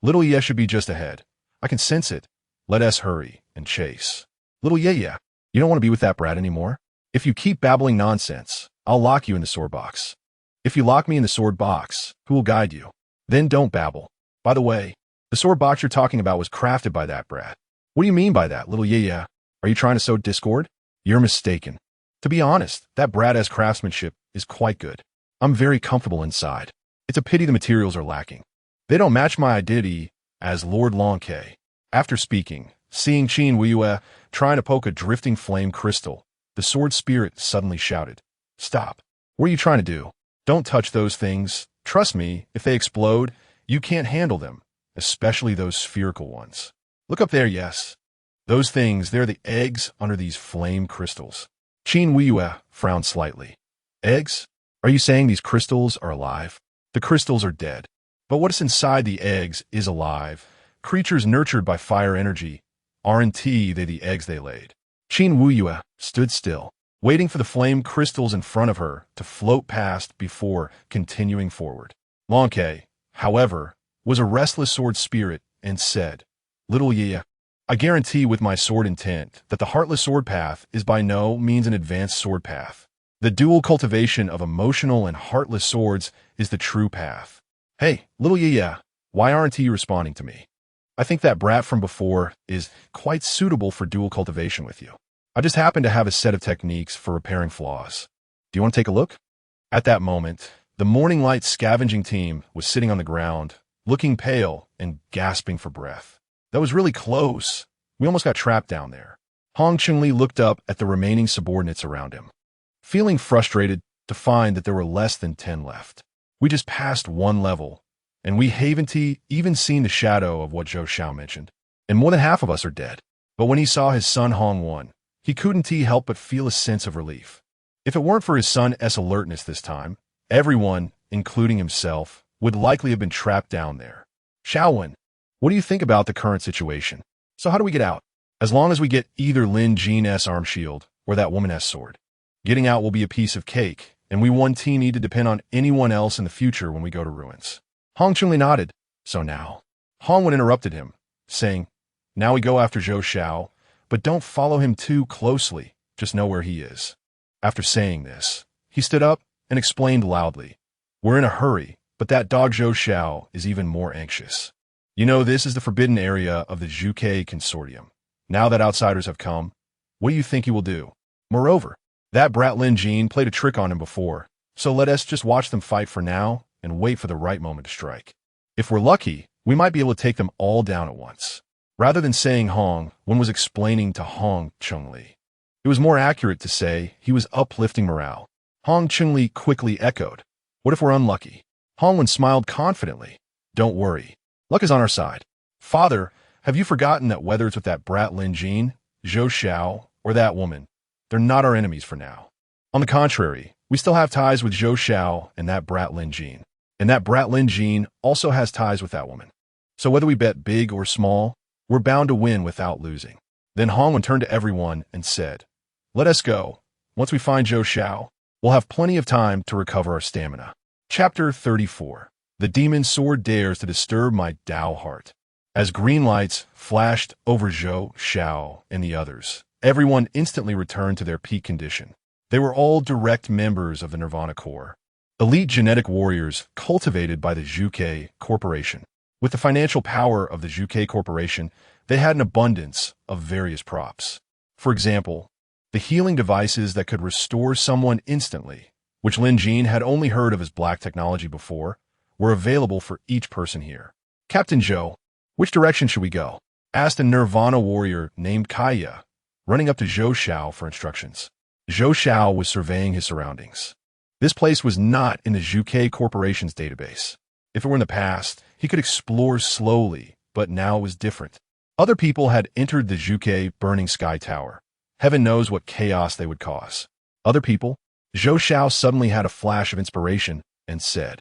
Little Ye should be just ahead. I can sense it. Let us hurry and chase. Little Ye, you don't want to be with that brat anymore? If you keep babbling nonsense, I'll lock you in the sword box. If you lock me in the sword box, who will guide you? Then don't babble. By the way, the sword box you're talking about was crafted by that brat. What do you mean by that, little Ye? Are you trying to sow discord? You're mistaken. To be honest, that brat-ass craftsmanship is quite good. I'm very comfortable inside. It's a pity the materials are lacking. They don't match my identity as Lord Lonke. After speaking, seeing Qin Weiyue trying to poke a drifting flame crystal, the sword spirit suddenly shouted, Stop. What are you trying to do? Don't touch those things. Trust me, if they explode, you can't handle them, especially those spherical ones. Look up there, yes. Those things, they're the eggs under these flame crystals. Qin Weiyue frowned slightly. Eggs? Are you saying these crystals are alive? The crystals are dead. But what's inside the eggs is alive. Creatures nurtured by fire energy. Aren't they the eggs they laid? Qin Weiyue stood still, waiting for the flame crystals in front of her to float past before continuing forward. Lonke, however, was a restless sword spirit and said, Little Ye, I guarantee with my sword intent that the heartless sword path is by no means an advanced sword path. The dual cultivation of emotional and heartless swords is the true path. Hey, little yeah, why aren't you responding to me? I think that brat from before is quite suitable for dual cultivation with you. I just happen to have a set of techniques for repairing flaws. Do you want to take a look? At that moment, the Morning Light scavenging team was sitting on the ground, looking pale and gasping for breath. That was really close. We almost got trapped down there. Hong Chun-Li looked up at the remaining subordinates around him, feeling frustrated to find that there were less than 10 left. We just passed one level, and we haven't even seen the shadow of what Zhou Xiao mentioned. And more than half of us are dead. But when he saw his son Hong won, he couldn't help but feel a sense of relief. If it weren't for his son's alertness this time, everyone, including himself, would likely have been trapped down there. Xiaowen, what do you think about the current situation? So how do we get out? As long as we get either Lin Jin's arm shield or that woman's sword. Getting out will be a piece of cake, and we one team need to depend on anyone else in the future when we go to ruins. Hong Chun-Li nodded. So now. Hongwen interrupted him, saying, now we go after Zhou Xiao, but don't follow him too closely, just know where he is. After saying this, he stood up and explained loudly, we're in a hurry, but that dog Zhou Xiao is even more anxious. You know, this is the forbidden area of the Zhuke Consortium. Now that outsiders have come, what do you think he will do? Moreover, that brat Lin Jin played a trick on him before, so let us just watch them fight for now and wait for the right moment to strike. If we're lucky, we might be able to take them all down at once. Rather than saying Hong, one was explaining to Hong Chun-Li. It was more accurate to say he was uplifting morale. Hong Chun-Li quickly echoed, what if we're unlucky? Hongwen smiled confidently. Don't worry. Luck is on our side. Father, have you forgotten that whether it's with that brat Lin Jin, Zhou Xiao, or that woman, they're not our enemies for now. On the contrary, we still have ties with Zhou Xiao and that brat Lin Jin. And that brat Lin Jin also has ties with that woman. So whether we bet big or small, we're bound to win without losing. Then Hongwen turned to everyone and said, let us go. Once we find Zhou Xiao, we'll have plenty of time to recover our stamina. Chapter 34. The demon sword dares to disturb my Tao heart. As green lights flashed over Zhou Xiao and the others, everyone instantly returned to their peak condition. They were all direct members of the Nirvana Corps, elite genetic warriors cultivated by the Zhuke Corporation. With the financial power of the Zhuke Corporation, they had an abundance of various props. For example, the healing devices that could restore someone instantly, which Lin Jin had only heard of as black technology before, were available for each person here. Captain Zhou, which direction should we go? Asked a Nirvana warrior named Kaya, running up to Zhou Xiao for instructions. Zhou Xiao was surveying his surroundings. This place was not in the Zhuke Corporation's database. If it were in the past, he could explore slowly, but now it was different. Other people had entered the Zhuke Burning Sky Tower. Heaven knows what chaos they would cause. Other people, Zhou Xiao suddenly had a flash of inspiration and said,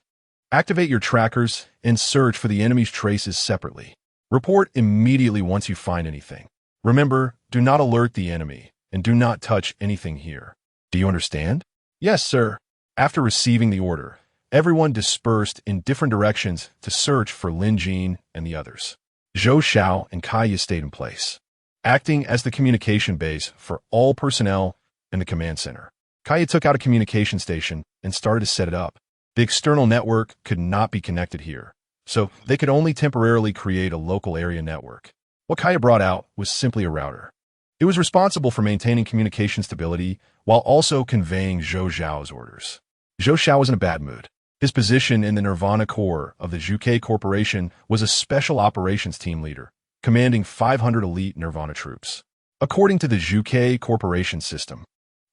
activate your trackers and search for the enemy's traces separately. Report immediately once you find anything. Remember, do not alert the enemy, and do not touch anything here. Do you understand? Yes, sir. After receiving the order, everyone dispersed in different directions to search for Lin Jin and the others. Zhou Xiao and Kaya stayed in place, acting as the communication base for all personnel in the command center. Kaya took out a communication station and started to set it up. The external network could not be connected here, so they could only temporarily create a local area network. What Kaya brought out was simply a router. It was responsible for maintaining communication stability while also conveying Zhou Xiao's orders. Zhou Xiao was in a bad mood. His position in the Nirvana Corps of the Zhuke Corporation was a special operations team leader, commanding 500 elite Nirvana troops. According to the Zhuke Corporation system,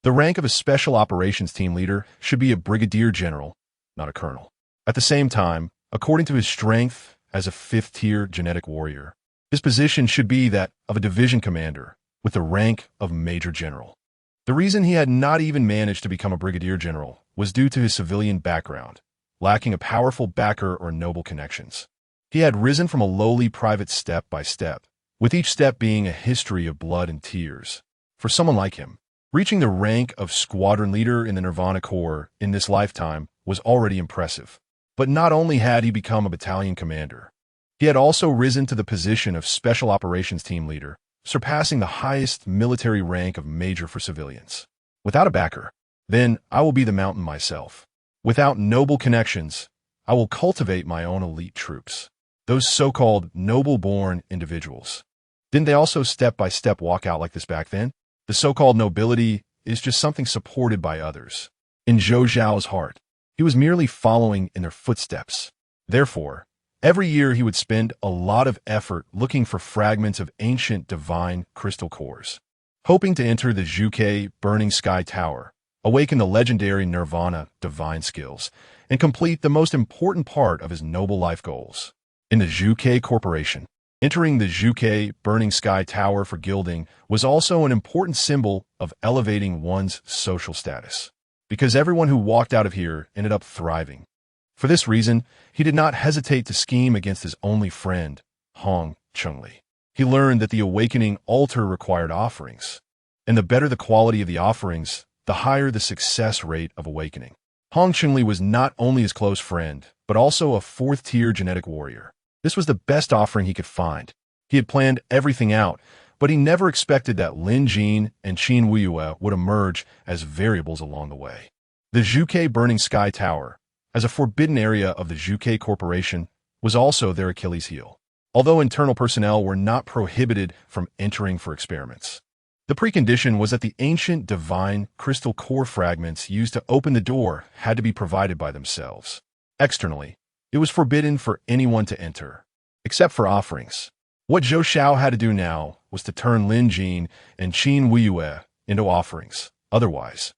the rank of a special operations team leader should be a brigadier general, not a colonel. At the same time, according to his strength as a 5th-tier genetic warrior, his position should be that of a division commander with the rank of major general. The reason he had not even managed to become a brigadier general was due to his civilian background, lacking a powerful backer or noble connections. He had risen from a lowly private step by step, with each step being a history of blood and tears. For someone like him, reaching the rank of squadron leader in the Nirvana Corps in this lifetime was already impressive. But not only had he become a battalion commander, he had also risen to the position of special operations team leader, surpassing the highest military rank of major for civilians. Without a backer, Then I will be the mountain myself. Without noble connections, I will cultivate my own elite troops. Those so-called noble-born individuals. Didn't they also step-by-step walk out like this back then? The so-called nobility is just something supported by others. In Zhou Zhao's heart, he was merely following in their footsteps. Therefore, every year he would spend a lot of effort looking for fragments of ancient divine crystal cores, hoping to enter the Zhuke Burning Sky Tower, awaken the legendary Nirvana divine skills, and complete the most important part of his noble life goals. In the Zhuke Corporation, entering the Zhuke Burning Sky Tower for gilding was also an important symbol of elevating one's social status, because everyone who walked out of here ended up thriving. For this reason, he did not hesitate to scheme against his only friend, Hong Chengli. He learned that the awakening altar required offerings, and the better the quality of the offerings, the higher the success rate of awakening. Hong Chengli was not only his close friend, but also a fourth-tier genetic warrior. This was the best offering he could find. He had planned everything out, but he never expected that Lin Jin and Qin Wuyue would emerge as variables along the way. The Zhuke Burning Sky Tower, as a forbidden area of the Zhuke Corporation, was also their Achilles heel, although internal personnel were not prohibited from entering for experiments. The precondition was that the ancient divine crystal core fragments used to open the door had to be provided by themselves. Externally, it was forbidden for anyone to enter, except for offerings. What Zhou Xiao had to do now was to turn Lin Jin and Qin Wuyue into offerings. Otherwise,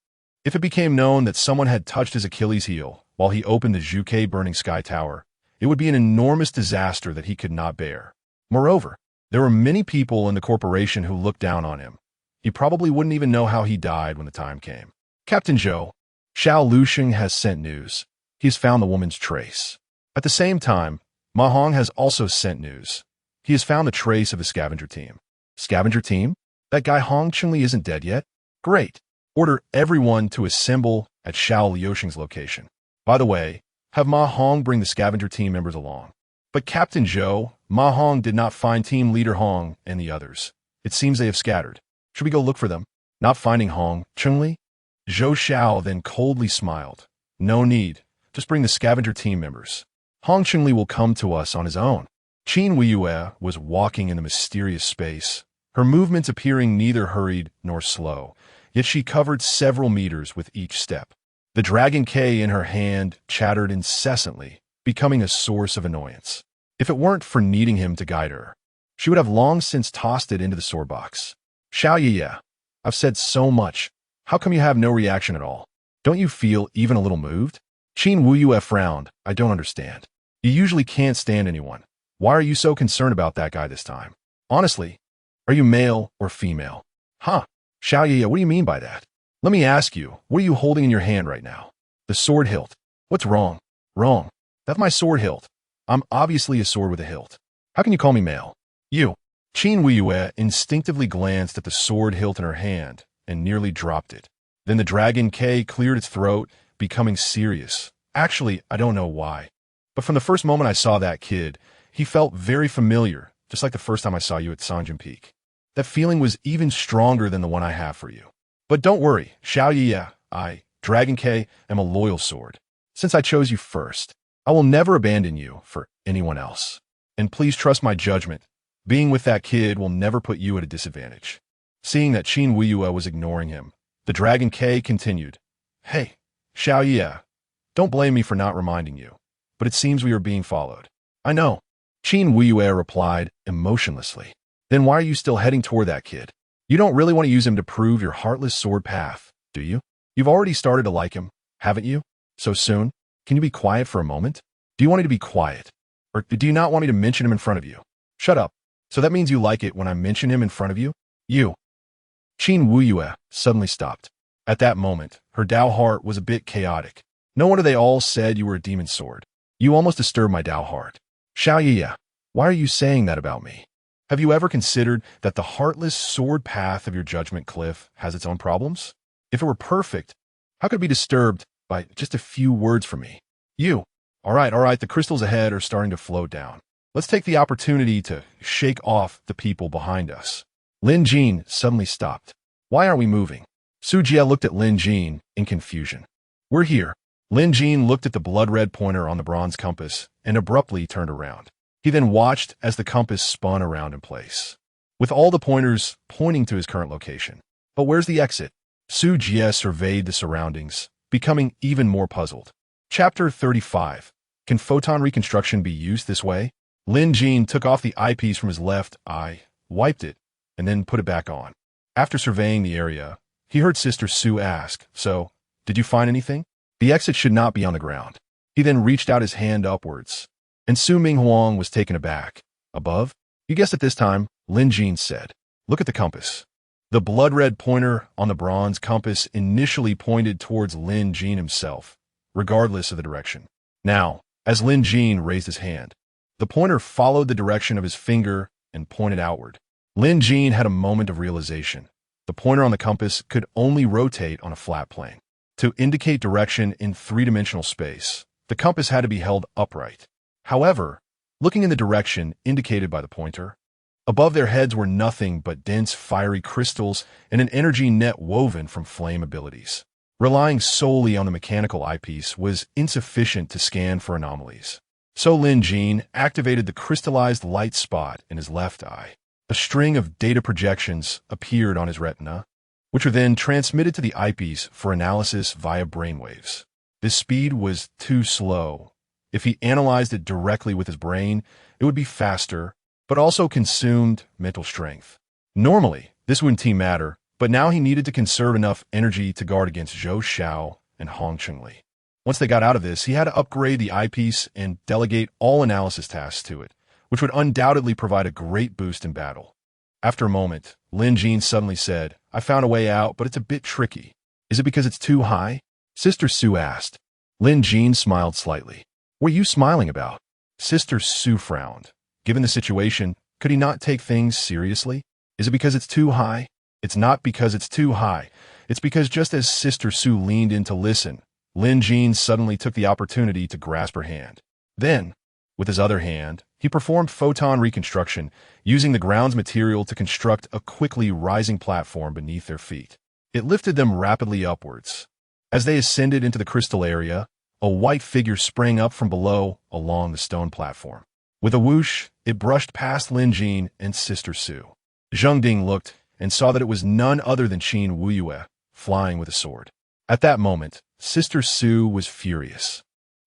if it became known that someone had touched his Achilles heel while he opened the Zhuke Burning Sky Tower, it would be an enormous disaster that he could not bear. Moreover, there were many people in the corporation who looked down on him. He probably wouldn't even know how he died when the time came. Captain Zhou, Xiao Lusheng has sent news. He's found the woman's trace. At the same time, Ma Hong has also sent news. He has found the trace of a scavenger team. Scavenger team? That guy Hong Chengli isn't dead yet? Great. Order everyone to assemble at Xiao Liusheng's location. By the way, have Ma Hong bring the scavenger team members along. But Captain Zhou, Ma Hong did not find team leader Hong and the others. It seems they have scattered. Should we go look for them? Not finding Hong Chengli? Zhou Xiao then coldly smiled. No need. Just bring the scavenger team members. Hong Chengli will come to us on his own. Qin Wuyue was walking in the mysterious space, her movements appearing neither hurried nor slow, yet she covered several meters with each step. The Dragon K in her hand chattered incessantly, becoming a source of annoyance. If it weren't for needing him to guide her, she would have long since tossed it into the sword box. Xiao Ye, I've said so much. How come you have no reaction at all? Don't you feel even a little moved? Qin Wuyue frowned. I don't understand. You usually can't stand anyone. Why are you so concerned about that guy this time? Honestly, are you male or female? Huh? Xiao Ye, what do you mean by that? Let me ask you, what are you holding in your hand right now? The sword hilt. What's wrong? Wrong. That's my sword hilt. I'm obviously a sword with a hilt. How can you call me male? You. Qin Wuyue instinctively glanced at the sword hilt in her hand and nearly dropped it. Then the Dragon K cleared its throat, becoming serious. Actually, I don't know why. But from the first moment I saw that kid, he felt very familiar, just like the first time I saw you at Sanjin Peak. That feeling was even stronger than the one I have for you. But don't worry, Xiao Ye, I, Dragon K, am a loyal sword. Since I chose you first, I will never abandon you for anyone else. And please trust my judgment. Being with that kid will never put you at a disadvantage. Seeing that Qin Wuyue was ignoring him, the Dragon K continued. Hey, Xiao Ye, don't blame me for not reminding you, but it seems we are being followed. I know. Qin Wuyue replied emotionlessly. Then why are you still heading toward that kid? You don't really want to use him to prove your heartless sword path, do you? You've already started to like him, haven't you? So soon? Can you be quiet for a moment? Do you want me to be quiet? Or do you not want me to mention him in front of you? Shut up. So that means you like it when I mention him in front of you? You. Qin Wuyue suddenly stopped. At that moment, her Dao heart was a bit chaotic. No wonder they all said you were a demon sword. You almost disturbed my Dao heart. Xiao Ye, why are you saying that about me? Have you ever considered that the heartless sword path of your judgment cliff has its own problems? If it were perfect, how could it be disturbed by just a few words from me? You. All right, the crystals ahead are starting to float down. Let's take the opportunity to shake off the people behind us. Lin Jin suddenly stopped. Why aren't we moving? Su Jie looked at Lin Jin in confusion. We're here. Lin Jin looked at the blood-red pointer on the bronze compass and abruptly turned around. He then watched as the compass spun around in place, with all the pointers pointing to his current location. But where's the exit? Su Jie surveyed the surroundings, becoming even more puzzled. Chapter 35. Can photon reconstruction be used this way? Lin Jin took off the eyepiece from his left eye, wiped it, and then put it back on. After surveying the area, he heard Sister Su ask, "So, did you find anything?" The exit should not be on the ground. He then reached out his hand upwards, and Su Ming Huang was taken aback. Above? You guessed it this time, Lin Jin said. Look at the compass. The blood-red pointer on the bronze compass initially pointed towards Lin Jin himself, regardless of the direction. Now, as Lin Jin raised his hand, the pointer followed the direction of his finger and pointed outward. Lin Jin had a moment of realization. The pointer on the compass could only rotate on a flat plane. To indicate direction in three-dimensional space, the compass had to be held upright. However, looking in the direction indicated by the pointer, above their heads were nothing but dense fiery crystals and an energy net woven from flame abilities. Relying solely on the mechanical eyepiece was insufficient to scan for anomalies. So Lin Jin activated the crystallized light spot in his left eye. A string of data projections appeared on his retina, which were then transmitted to the eyepiece for analysis via brainwaves. This speed was too slow. If he analyzed it directly with his brain, it would be faster, but also consumed mental strength. Normally, this wouldn't matter, but now he needed to conserve enough energy to guard against Zhou Xiao and Hong Chengli. Once they got out of this, he had to upgrade the eyepiece and delegate all analysis tasks to it, which would undoubtedly provide a great boost in battle. After a moment, Lin Jin suddenly said, I found a way out, but it's a bit tricky. Is it because it's too high? Sister Su asked. Lin Jin smiled slightly. What are you smiling about? Sister Su frowned. Given the situation, could he not take things seriously? Is it because it's too high? It's not because it's too high. It's because just as Sister Su leaned in to listen, Lin Jin suddenly took the opportunity to grasp her hand. Then, with his other hand, he performed photon reconstruction, using the ground's material to construct a quickly rising platform beneath their feet. It lifted them rapidly upwards. As they ascended into the crystal area, a white figure sprang up from below along the stone platform. With a whoosh, it brushed past Lin Jin and Sister Su. Zheng Ding looked and saw that it was none other than Qin Wuyue, flying with a sword. At that moment, Sister Su was furious.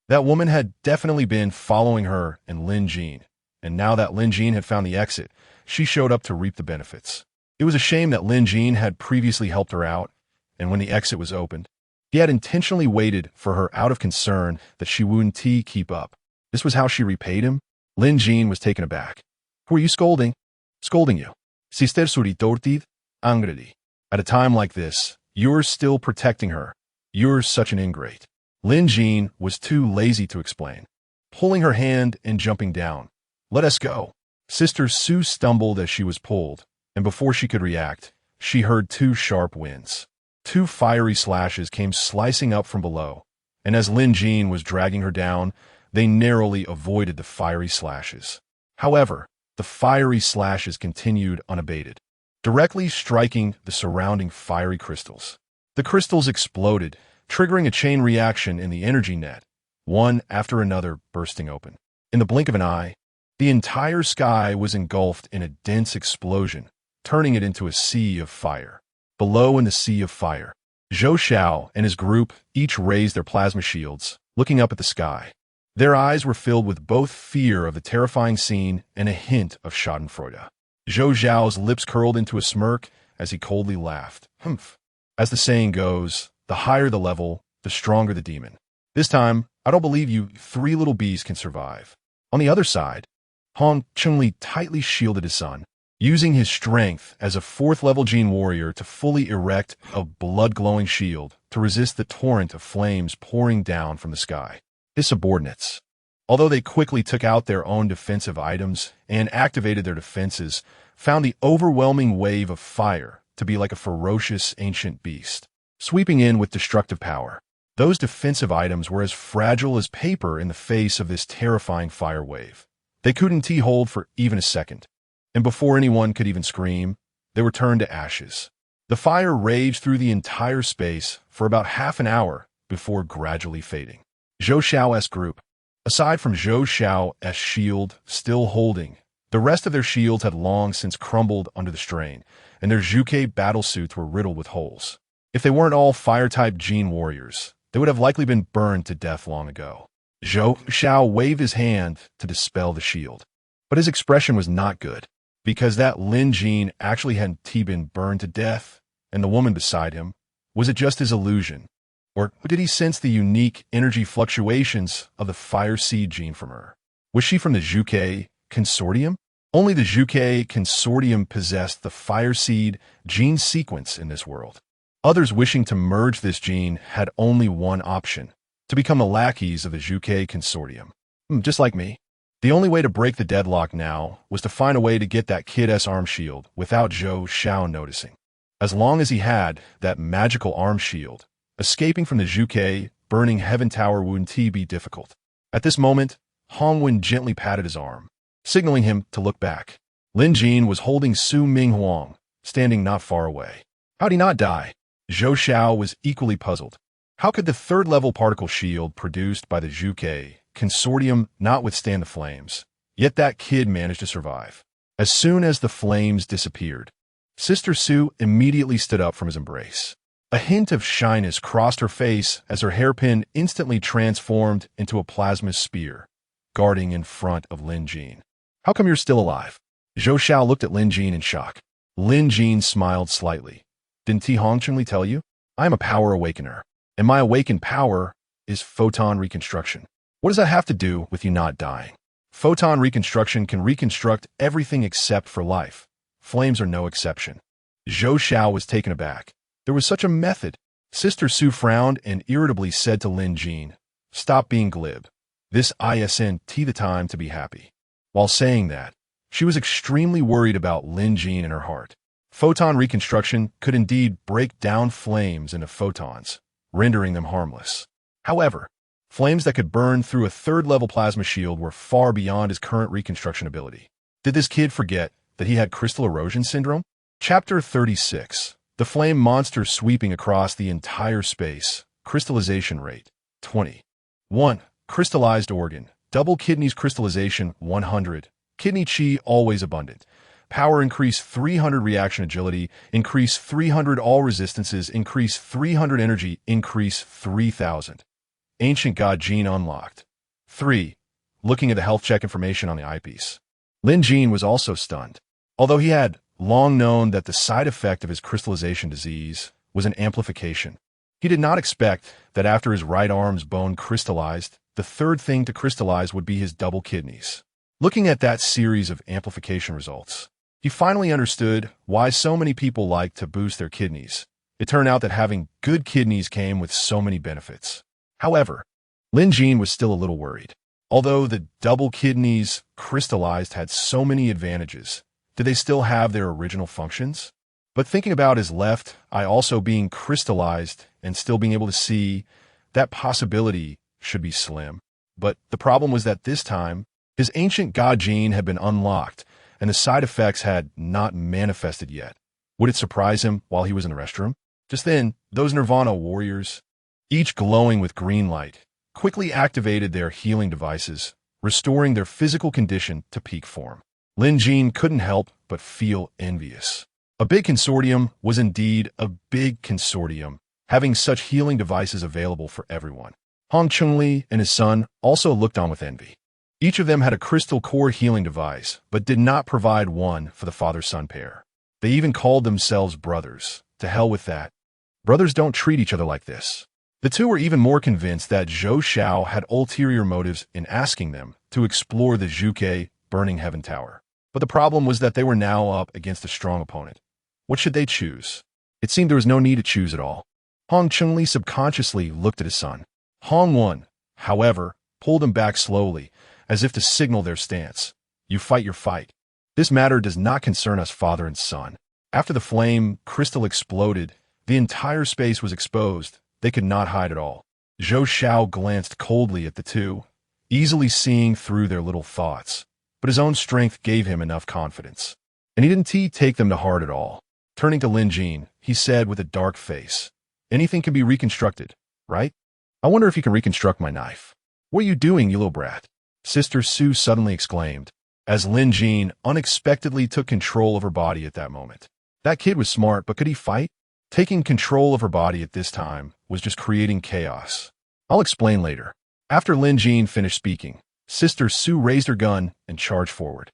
That woman had definitely been following her and Lin Jin, and now that Lin Jin had found the exit, she showed up to reap the benefits. It was a shame that Lin Jin had previously helped her out, and when the exit was opened, he had intentionally waited for her out of concern that she wouldn't keep up. This was how she repaid him? Lin Jin was taken aback. Who are you scolding? Scolding you. Sister Suritortid, Angredi. At a time like this, you're still protecting her. You're such an ingrate. Lin Jin was too lazy to explain, pulling her hand and jumping down. Let us go. Sister Su stumbled as she was pulled, and before she could react, she heard two sharp winds. Two fiery slashes came slicing up from below, and as Lin Jin was dragging her down, they narrowly avoided the fiery slashes. However, the fiery slashes continued unabated, directly striking the surrounding fiery crystals. The crystals exploded, triggering a chain reaction in the energy net, one after another bursting open. In the blink of an eye, the entire sky was engulfed in a dense explosion, turning it into a sea of fire. Below in the sea of fire, Zhou Xiao and his group each raised their plasma shields, looking up at the sky. Their eyes were filled with both fear of the terrifying scene and a hint of schadenfreude. Zhou Xiao's lips curled into a smirk as he coldly laughed. Humph. As the saying goes, the higher the level, the stronger the demon. This time, I don't believe you three little bees can survive. On the other side, Hong Chengli tightly shielded his son, using his strength as a fourth-level Jin warrior to fully erect a blood-glowing shield to resist the torrent of flames pouring down from the sky. His subordinates, although they quickly took out their own defensive items and activated their defenses, found the overwhelming wave of fire to be like a ferocious ancient beast, sweeping in with destructive power. Those defensive items were as fragile as paper in the face of this terrifying fire wave. They couldn't hold for even a second, and before anyone could even scream, they were turned to ashes. The fire raged through the entire space for about half an hour before gradually fading. Zhou Xiao's group. Aside from Zhou Xiao's shield still holding, the rest of their shields had long since crumbled under the strain, and their Zhuke battlesuits were riddled with holes. If they weren't all fire-type gene warriors, they would have likely been burned to death long ago. Zhou Xiao waved his hand to dispel the shield, but his expression was not good, because that Lin gene actually hadn't been burned to death, and the woman beside him, was it just his illusion? Or did he sense the unique energy fluctuations of the fire seed gene from her? Was she from the Zhuke Consortium? Only the Zhuke Consortium possessed the fire seed gene sequence in this world. Others wishing to merge this gene had only one option, to become the lackeys of the Zhuke Consortium. Just like me. The only way to break the deadlock now was to find a way to get that kid's arm shield without Zhou Xiao noticing. As long as he had that magical arm shield, escaping from the Zhuke burning heaven tower wouldn't be difficult. At this moment, Hongwen gently patted his arm, signaling him to look back. Lin Jin was holding Su Minghuang, standing not far away. How'd he not die? Zhou Xiao was equally puzzled. How could the third-level particle shield produced by the Zhuke Consortium not withstand the flames? Yet that kid managed to survive. As soon as the flames disappeared, Sister Su immediately stood up from his embrace. A hint of shyness crossed her face as her hairpin instantly transformed into a plasma spear, guarding in front of Lin Jin. How come you're still alive? Zhou Xiao looked at Lin Jin in shock. Lin Jin smiled slightly. Didn't Ti Hongchengli tell you? I am a power awakener, and my awakened power is photon reconstruction. What does that have to do with you not dying? Photon reconstruction can reconstruct everything except for life. Flames are no exception. Zhou Xiao was taken aback. There was such a method. Sister Su frowned and irritably said to Lin Jin, "Stop being glib. This isn't the time to be happy." While saying that, she was extremely worried about Lin Jin in her heart. Photon reconstruction could indeed break down flames into photons, rendering them harmless. However, flames that could burn through a third-level plasma shield were far beyond his current reconstruction ability. Did this kid forget that he had crystal erosion syndrome? Chapter 36. The flame monster sweeping across the entire space. Crystallization rate, 20. 1. Crystallized organ. Double kidneys crystallization, 100. Kidney chi always abundant. Power increase 300 reaction agility, increase 300 all resistances, increase 300 energy, increase 3000. Ancient God gene unlocked. 3. Looking at the health check information on the eyepiece. Lin Jin was also stunned. Although he had long known that the side effect of his crystallization disease was an amplification, he did not expect that after his right arm's bone crystallized, the third thing to crystallize would be his double kidneys. Looking at that series of amplification results, he finally understood why so many people like to boost their kidneys. It turned out that having good kidneys came with so many benefits. However, Lin Jin was still a little worried. Although the double kidneys crystallized had so many advantages, did they still have their original functions? But thinking about his left eye also being crystallized and still being able to see, that possibility should be slim. But the problem was that this time, his ancient God gene had been unlocked, and the side effects had not manifested yet. Would it surprise him while he was in the restroom? Just then, those Nirvana warriors, each glowing with green light, quickly activated their healing devices, restoring their physical condition to peak form. Lin Jin couldn't help but feel envious. A big consortium was indeed a big consortium, having such healing devices available for everyone. Hongchengli and his son also looked on with envy. Each of them had a crystal core healing device, but did not provide one for the father-son pair. They even called themselves brothers. To hell with that. Brothers don't treat each other like this. The two were even more convinced that Zhou Xiao had ulterior motives in asking them to explore the Zhuke burning heaven tower. But the problem was that they were now up against a strong opponent. What should they choose? It seemed there was no need to choose at all. Hongchengli subconsciously looked at his son. Hongwen, however, pulled him back slowly, as if to signal their stance. You fight your fight. This matter does not concern us, father and son. After the flame crystal exploded, the entire space was exposed. They could not hide at all. Zhou Xiao glanced coldly at the two, easily seeing through their little thoughts. But his own strength gave him enough confidence. And he didn't take them to heart at all. Turning to Lin Jin, he said with a dark face, "Anything can be reconstructed, right? I wonder if you can reconstruct my knife." "What are you doing, you little brat?" Sister Su suddenly exclaimed, as Lin Jin unexpectedly took control of her body at that moment. That kid was smart, but could he fight? Taking control of her body at this time was just creating chaos. "I'll explain later." After Lin Jin finished speaking, Sister Su raised her gun and charged forward.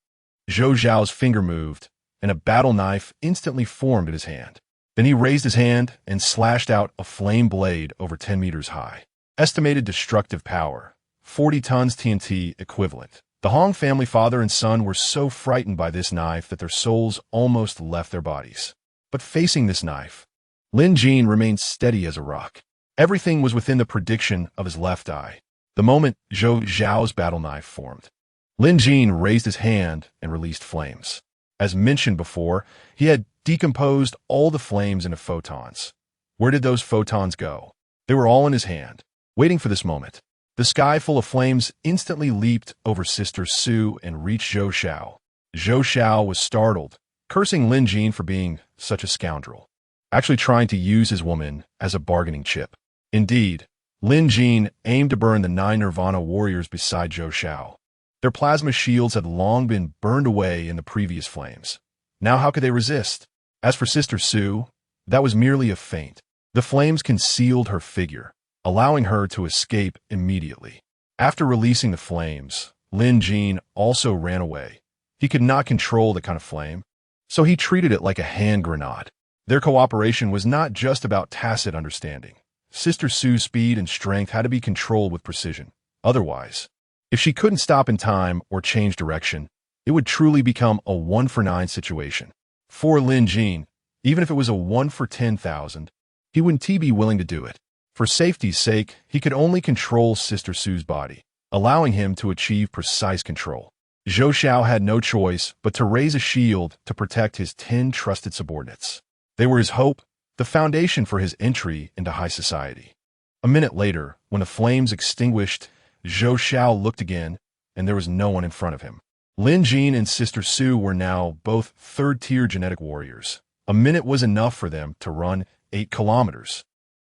Zhou Zhao's finger moved, and a battle knife instantly formed in his hand. Then he raised his hand and slashed out a flame blade over 10 meters high. Estimated destructive power, 40 tons TNT equivalent. The Hong family father and son were so frightened by this knife that their souls almost left their bodies. But facing this knife, Lin Jin remained steady as a rock. Everything was within the prediction of his left eye. The moment Zhou Zhao's battle knife formed, Lin Jin raised his hand and released flames. As mentioned before, he had decomposed all the flames into photons. Where did those photons go? They were all in his hand, waiting for this moment. The sky full of flames instantly leaped over Sister Su and reached Zhou Zhao. Zhou Zhao was startled, cursing Lin Jin for being such a scoundrel, actually trying to use his woman as a bargaining chip. Indeed, Lin Jin aimed to burn the 9 Nirvana warriors beside Zhou Zhao. Their plasma shields had long been burned away in the previous flames. Now how could they resist? As for Sister Su, that was merely a feint. The flames concealed her figure, allowing her to escape immediately. After releasing the flames, Lin Jin also ran away. He could not control the kind of flame, so he treated it like a hand grenade. Their cooperation was not just about tacit understanding. Sister Su's speed and strength had to be controlled with precision. Otherwise, if she couldn't stop in time or change direction, it would truly become a 1-for-9 situation. For Lin Jin, even if it was a 1 for 10,000, he wouldn't be willing to do it. For safety's sake, he could only control Sister Su's body, allowing him to achieve precise control. Zhou Zhao had no choice but to raise a shield to protect his 10 trusted subordinates. They were his hope, the foundation for his entry into high society. A minute later, when the flames extinguished, Zhou Zhao looked again, and there was no one in front of him. Lin Jin and Sister Su were now both third-tier genetic warriors. A minute was enough for them to run 8 kilometers,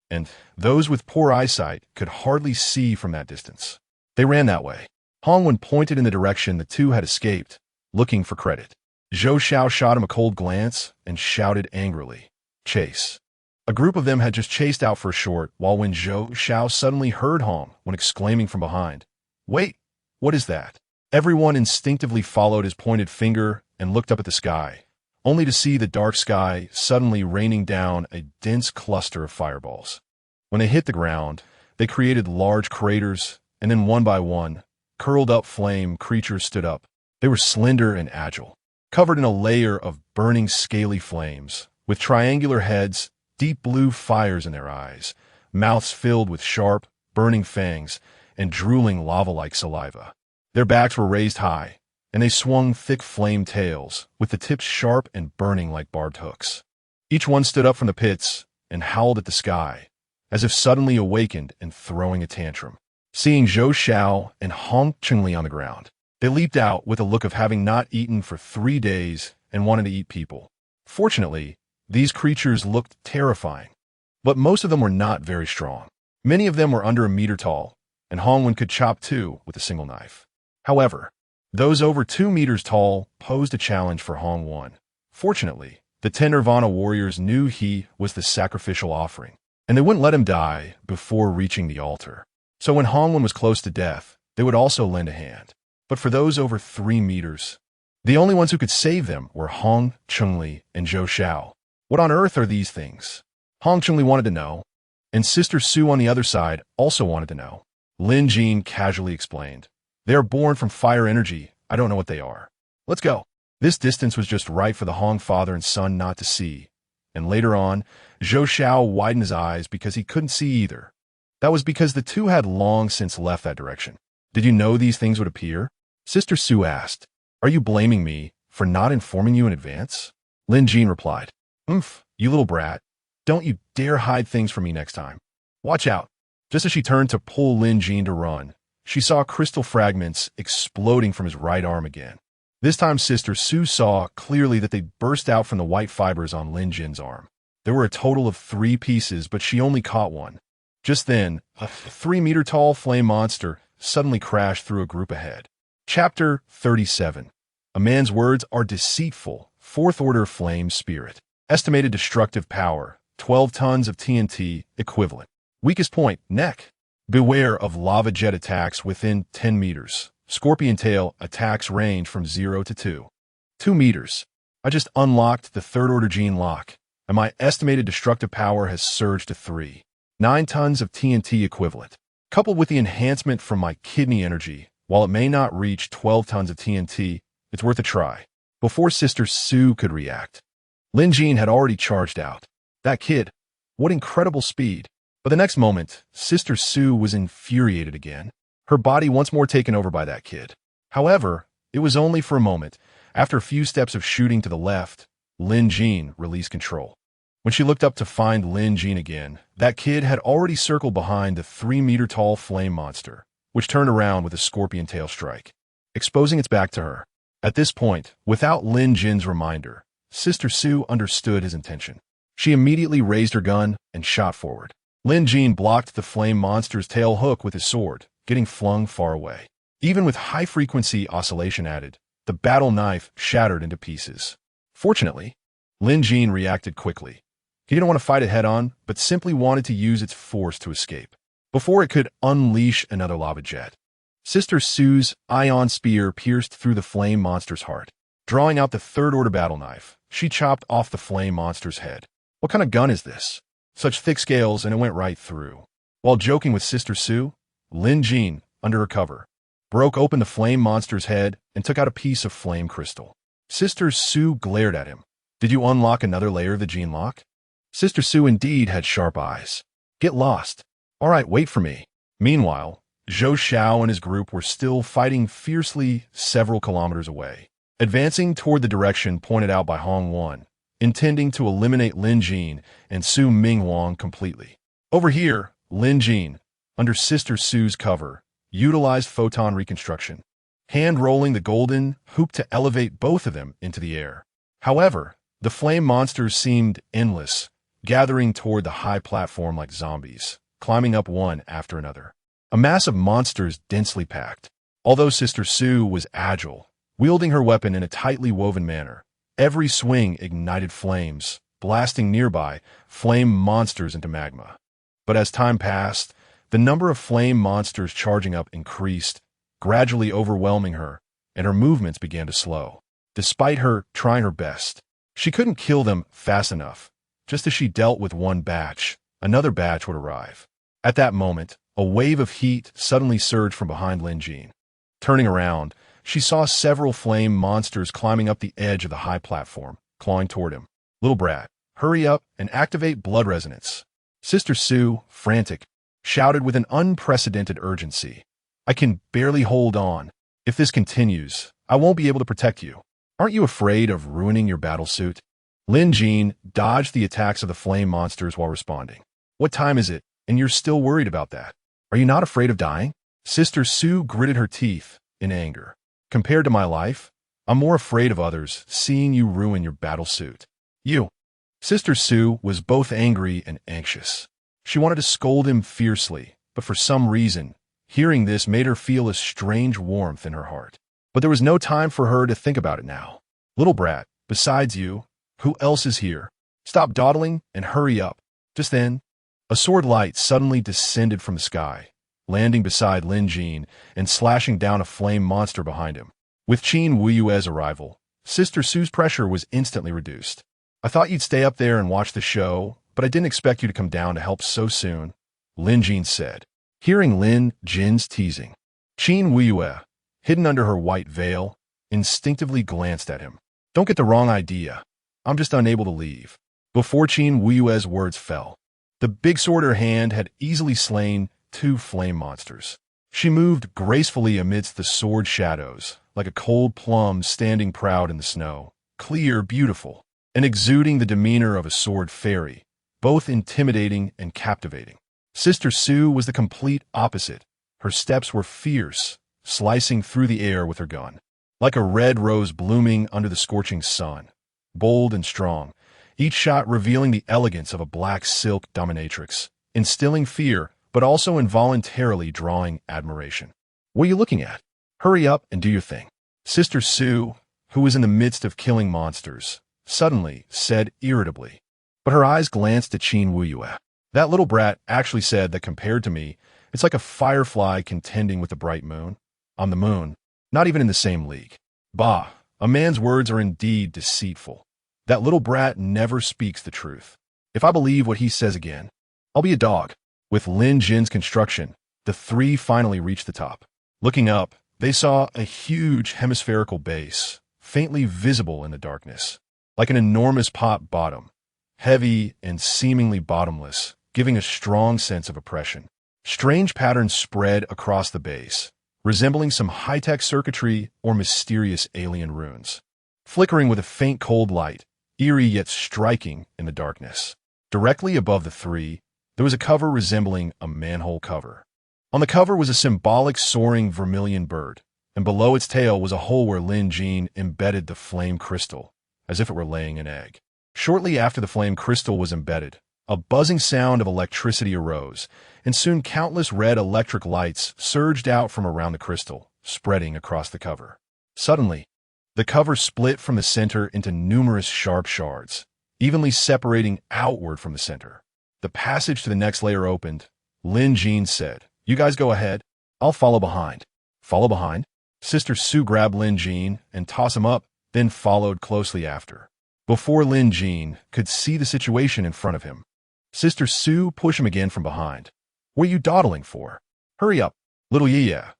and those with poor eyesight could hardly see from that distance. They ran that way. Hongwen pointed in the direction the two had escaped, looking for credit. Zhou Zhao shot him a cold glance and shouted angrily, "Chase." A group of them had just chased out for a short, while when Zhou Zhao suddenly heard Hong when exclaiming from behind, "Wait, what is that?" Everyone instinctively followed his pointed finger and looked up at the sky, only to see the dark sky suddenly raining down a dense cluster of fireballs. When they hit the ground, they created large craters, and then one by one, curled-up flame creatures stood up. They were slender and agile, covered in a layer of burning scaly flames, with triangular heads, deep blue fires in their eyes, mouths filled with sharp, burning fangs, and drooling lava-like saliva. Their backs were raised high, and they swung thick flame tails, with the tips sharp and burning like barbed hooks. Each one stood up from the pits and howled at the sky, as if suddenly awakened and throwing a tantrum. Seeing Zhou Zhao and Hong Chengli on the ground, they leaped out with a look of having not eaten for 3 days and wanted to eat people. Fortunately, these creatures looked terrifying, but most of them were not very strong. Many of them were under a meter tall, and Hongwen could chop 2 with a single knife. However, those over 2 meters tall posed a challenge for Hongwen. Fortunately, the 10 Nirvana warriors knew he was the sacrificial offering, and they wouldn't let him die before reaching the altar. So when Hongwen was close to death, they would also lend a hand. But for those over 3 meters, the only ones who could save them were Hong Chengli and Zhou Zhao. What on earth are these things? Hong Chengli wanted to know, and Sister Su on the other side also wanted to know. Lin Jin casually explained, "They are born from fire energy. I don't know what they are. Let's go." This distance was just right for the Hong father and son not to see, and later on, Zhou Zhao widened his eyes because he couldn't see either. That was because the two had long since left that direction. "Did you know these things would appear?" Sister Su asked. "Are you blaming me for not informing you in advance?" Lin Jin replied, You little brat. Don't you dare hide things from me next time. Watch out." Just as she turned to pull Lin Jin to run, she saw crystal fragments exploding from his right arm again. This time Sister Sue saw clearly that they burst out from the white fibers on Lin Jin's arm. There were a total of 3 pieces, but she only caught one. Just then, a 3-meter-tall flame monster suddenly crashed through a group ahead. Chapter 37. A man's words are deceitful. 4th order flame spirit. Estimated destructive power, 12 tons of TNT equivalent. Weakest point, neck. Beware of lava jet attacks within 10 meters. Scorpion tail attacks range from 0 to 2 meters. I just unlocked the 3rd order gene lock, and my estimated destructive power has surged to 9 tons of TNT equivalent. Coupled with the enhancement from my kidney energy, while it may not reach 12 tons of TNT, it's worth a try. Before Sister Sue could react, Lin Jin had already charged out. That kid, what incredible speed. But the next moment, Sister Sue was infuriated again, her body once more taken over by that kid. However, it was only for a moment. After a few steps of shooting to the left, Lin Jin released control. When she looked up to find Lin Jin again, that kid had already circled behind the 3-meter-tall flame monster, which turned around with a scorpion tail strike, exposing its back to her. At this point, without Lin Jin's reminder, Sister Sue understood his intention. She immediately raised her gun and shot forward. Lin Jin blocked the flame monster's tail hook with his sword, getting flung far away. Even with high-frequency oscillation added, the battle knife shattered into pieces. Fortunately, Lin Jin reacted quickly. He didn't want to fight it head-on, but simply wanted to use its force to escape, before it could unleash another lava jet. Sister Sue's ion spear pierced through the flame monster's heart. Drawing out the 3rd order battle knife, she chopped off the flame monster's head. What kind of gun is this? Such thick scales, and it went right through. While joking with Sister Sue, Lin Jin, under her cover, broke open the flame monster's head and took out a piece of flame crystal. Sister Sue glared at him. Did you unlock another layer of the gene lock? Sister Sue indeed had sharp eyes. Get lost. All right, wait for me. Meanwhile, Zhou Xiao and his group were still fighting fiercely several kilometers away, advancing toward the direction pointed out by Hong Wan, intending to eliminate Lin Jin and Su Mingwang completely. Over here, Lin Jin, under Sister Sue's cover, utilized photon reconstruction, hand-rolling the golden hoop to elevate both of them into the air. However, the flame monsters seemed endless, gathering toward the high platform like zombies, climbing up one after another. A mass of monsters densely packed. Although Sister Sue was agile, wielding her weapon in a tightly woven manner, every swing ignited flames, blasting nearby flame monsters into magma. But as time passed, the number of flame monsters charging up increased, gradually overwhelming her, and her movements began to slow. Despite her trying her best, she couldn't kill them fast enough. Just as she dealt with one batch, another batch would arrive. At that moment, a wave of heat suddenly surged from behind Lin Jin. Turning around, she saw several flame monsters climbing up the edge of the high platform, clawing toward him. Little brat, hurry up and activate blood resonance. Sister Sue, frantic, shouted with an unprecedented urgency. I can barely hold on. If this continues, I won't be able to protect you. Aren't you afraid of ruining your battlesuit? Lin Jin dodged the attacks of the flame monsters while responding. What time is it, and you're still worried about that? Are you not afraid of dying? Sister Sue gritted her teeth in anger. Compared to my life, I'm more afraid of others seeing you ruin your battlesuit. You. Sister Sue was both angry and anxious. She wanted to scold him fiercely, but for some reason, hearing this made her feel a strange warmth in her heart. But there was no time for her to think about it now. Little brat, besides you, who else is here? Stop dawdling and hurry up. Just then, a sword light suddenly descended from the sky, landing beside Lin Jin and slashing down a flame monster behind him. With Qin Wuyue's arrival, Sister Sue's pressure was instantly reduced. I thought you'd stay up there and watch the show, but I didn't expect you to come down to help so soon, Lin Jin said. Hearing Lin Jin's teasing, Qin Wuyue, hidden under her white veil, instinctively glanced at him. Don't get the wrong idea. I'm just unable to leave. Before Qin Wuyue's words fell, the big sword in her hand had easily slain 2 flame monsters. She moved gracefully amidst the sword shadows, like a cold plum standing proud in the snow, clear, beautiful, and exuding the demeanor of a sword fairy, both intimidating and captivating. Sister Sue was the complete opposite. Her steps were fierce, slicing through the air with her gun. like a red rose blooming under the scorching sun, bold and strong, each shot revealing the elegance of a black silk dominatrix, instilling fear but also involuntarily drawing admiration. What are you looking at? Hurry up and do your thing. Sister Sue, who was in the midst of killing monsters, suddenly said irritably, but her eyes glanced at Qin Wuyue. That little brat actually said that compared to me, it's like a firefly contending with the bright moon. I'm the moon, not even in the same league. Bah, a man's words are indeed deceitful. That little brat never speaks the truth. If I believe what he says again, I'll be a dog. With Lin Jin's construction, the three finally reached the top. Looking up, they saw a huge hemispherical base, faintly visible in the darkness, like an enormous pot bottom, heavy and seemingly bottomless, giving a strong sense of oppression. Strange patterns spread across the base, resembling some high-tech circuitry or mysterious alien runes. Flickering with a faint cold light, eerie yet striking in the darkness. Directly above the three, there was a cover resembling a manhole cover. On the cover was a symbolic soaring vermilion bird, and below its tail was a hole where Lin Jin embedded the flame crystal, as if it were laying an egg. Shortly after the flame crystal was embedded, a buzzing sound of electricity arose, and soon countless red electric lights surged out from around the crystal, spreading across the cover. Suddenly, the cover split from the center into numerous sharp shards, evenly separating outward from the center. The passage to the next layer opened. Lin Jin said, "You guys go ahead. I'll follow behind." Follow behind? Sister Sue grabbed Lin Jin and tossed him up, then followed closely after. Before Lin Jin could see the situation in front of him, Sister Sue pushed him again from behind. "What are you dawdling for? Hurry up, little yeah.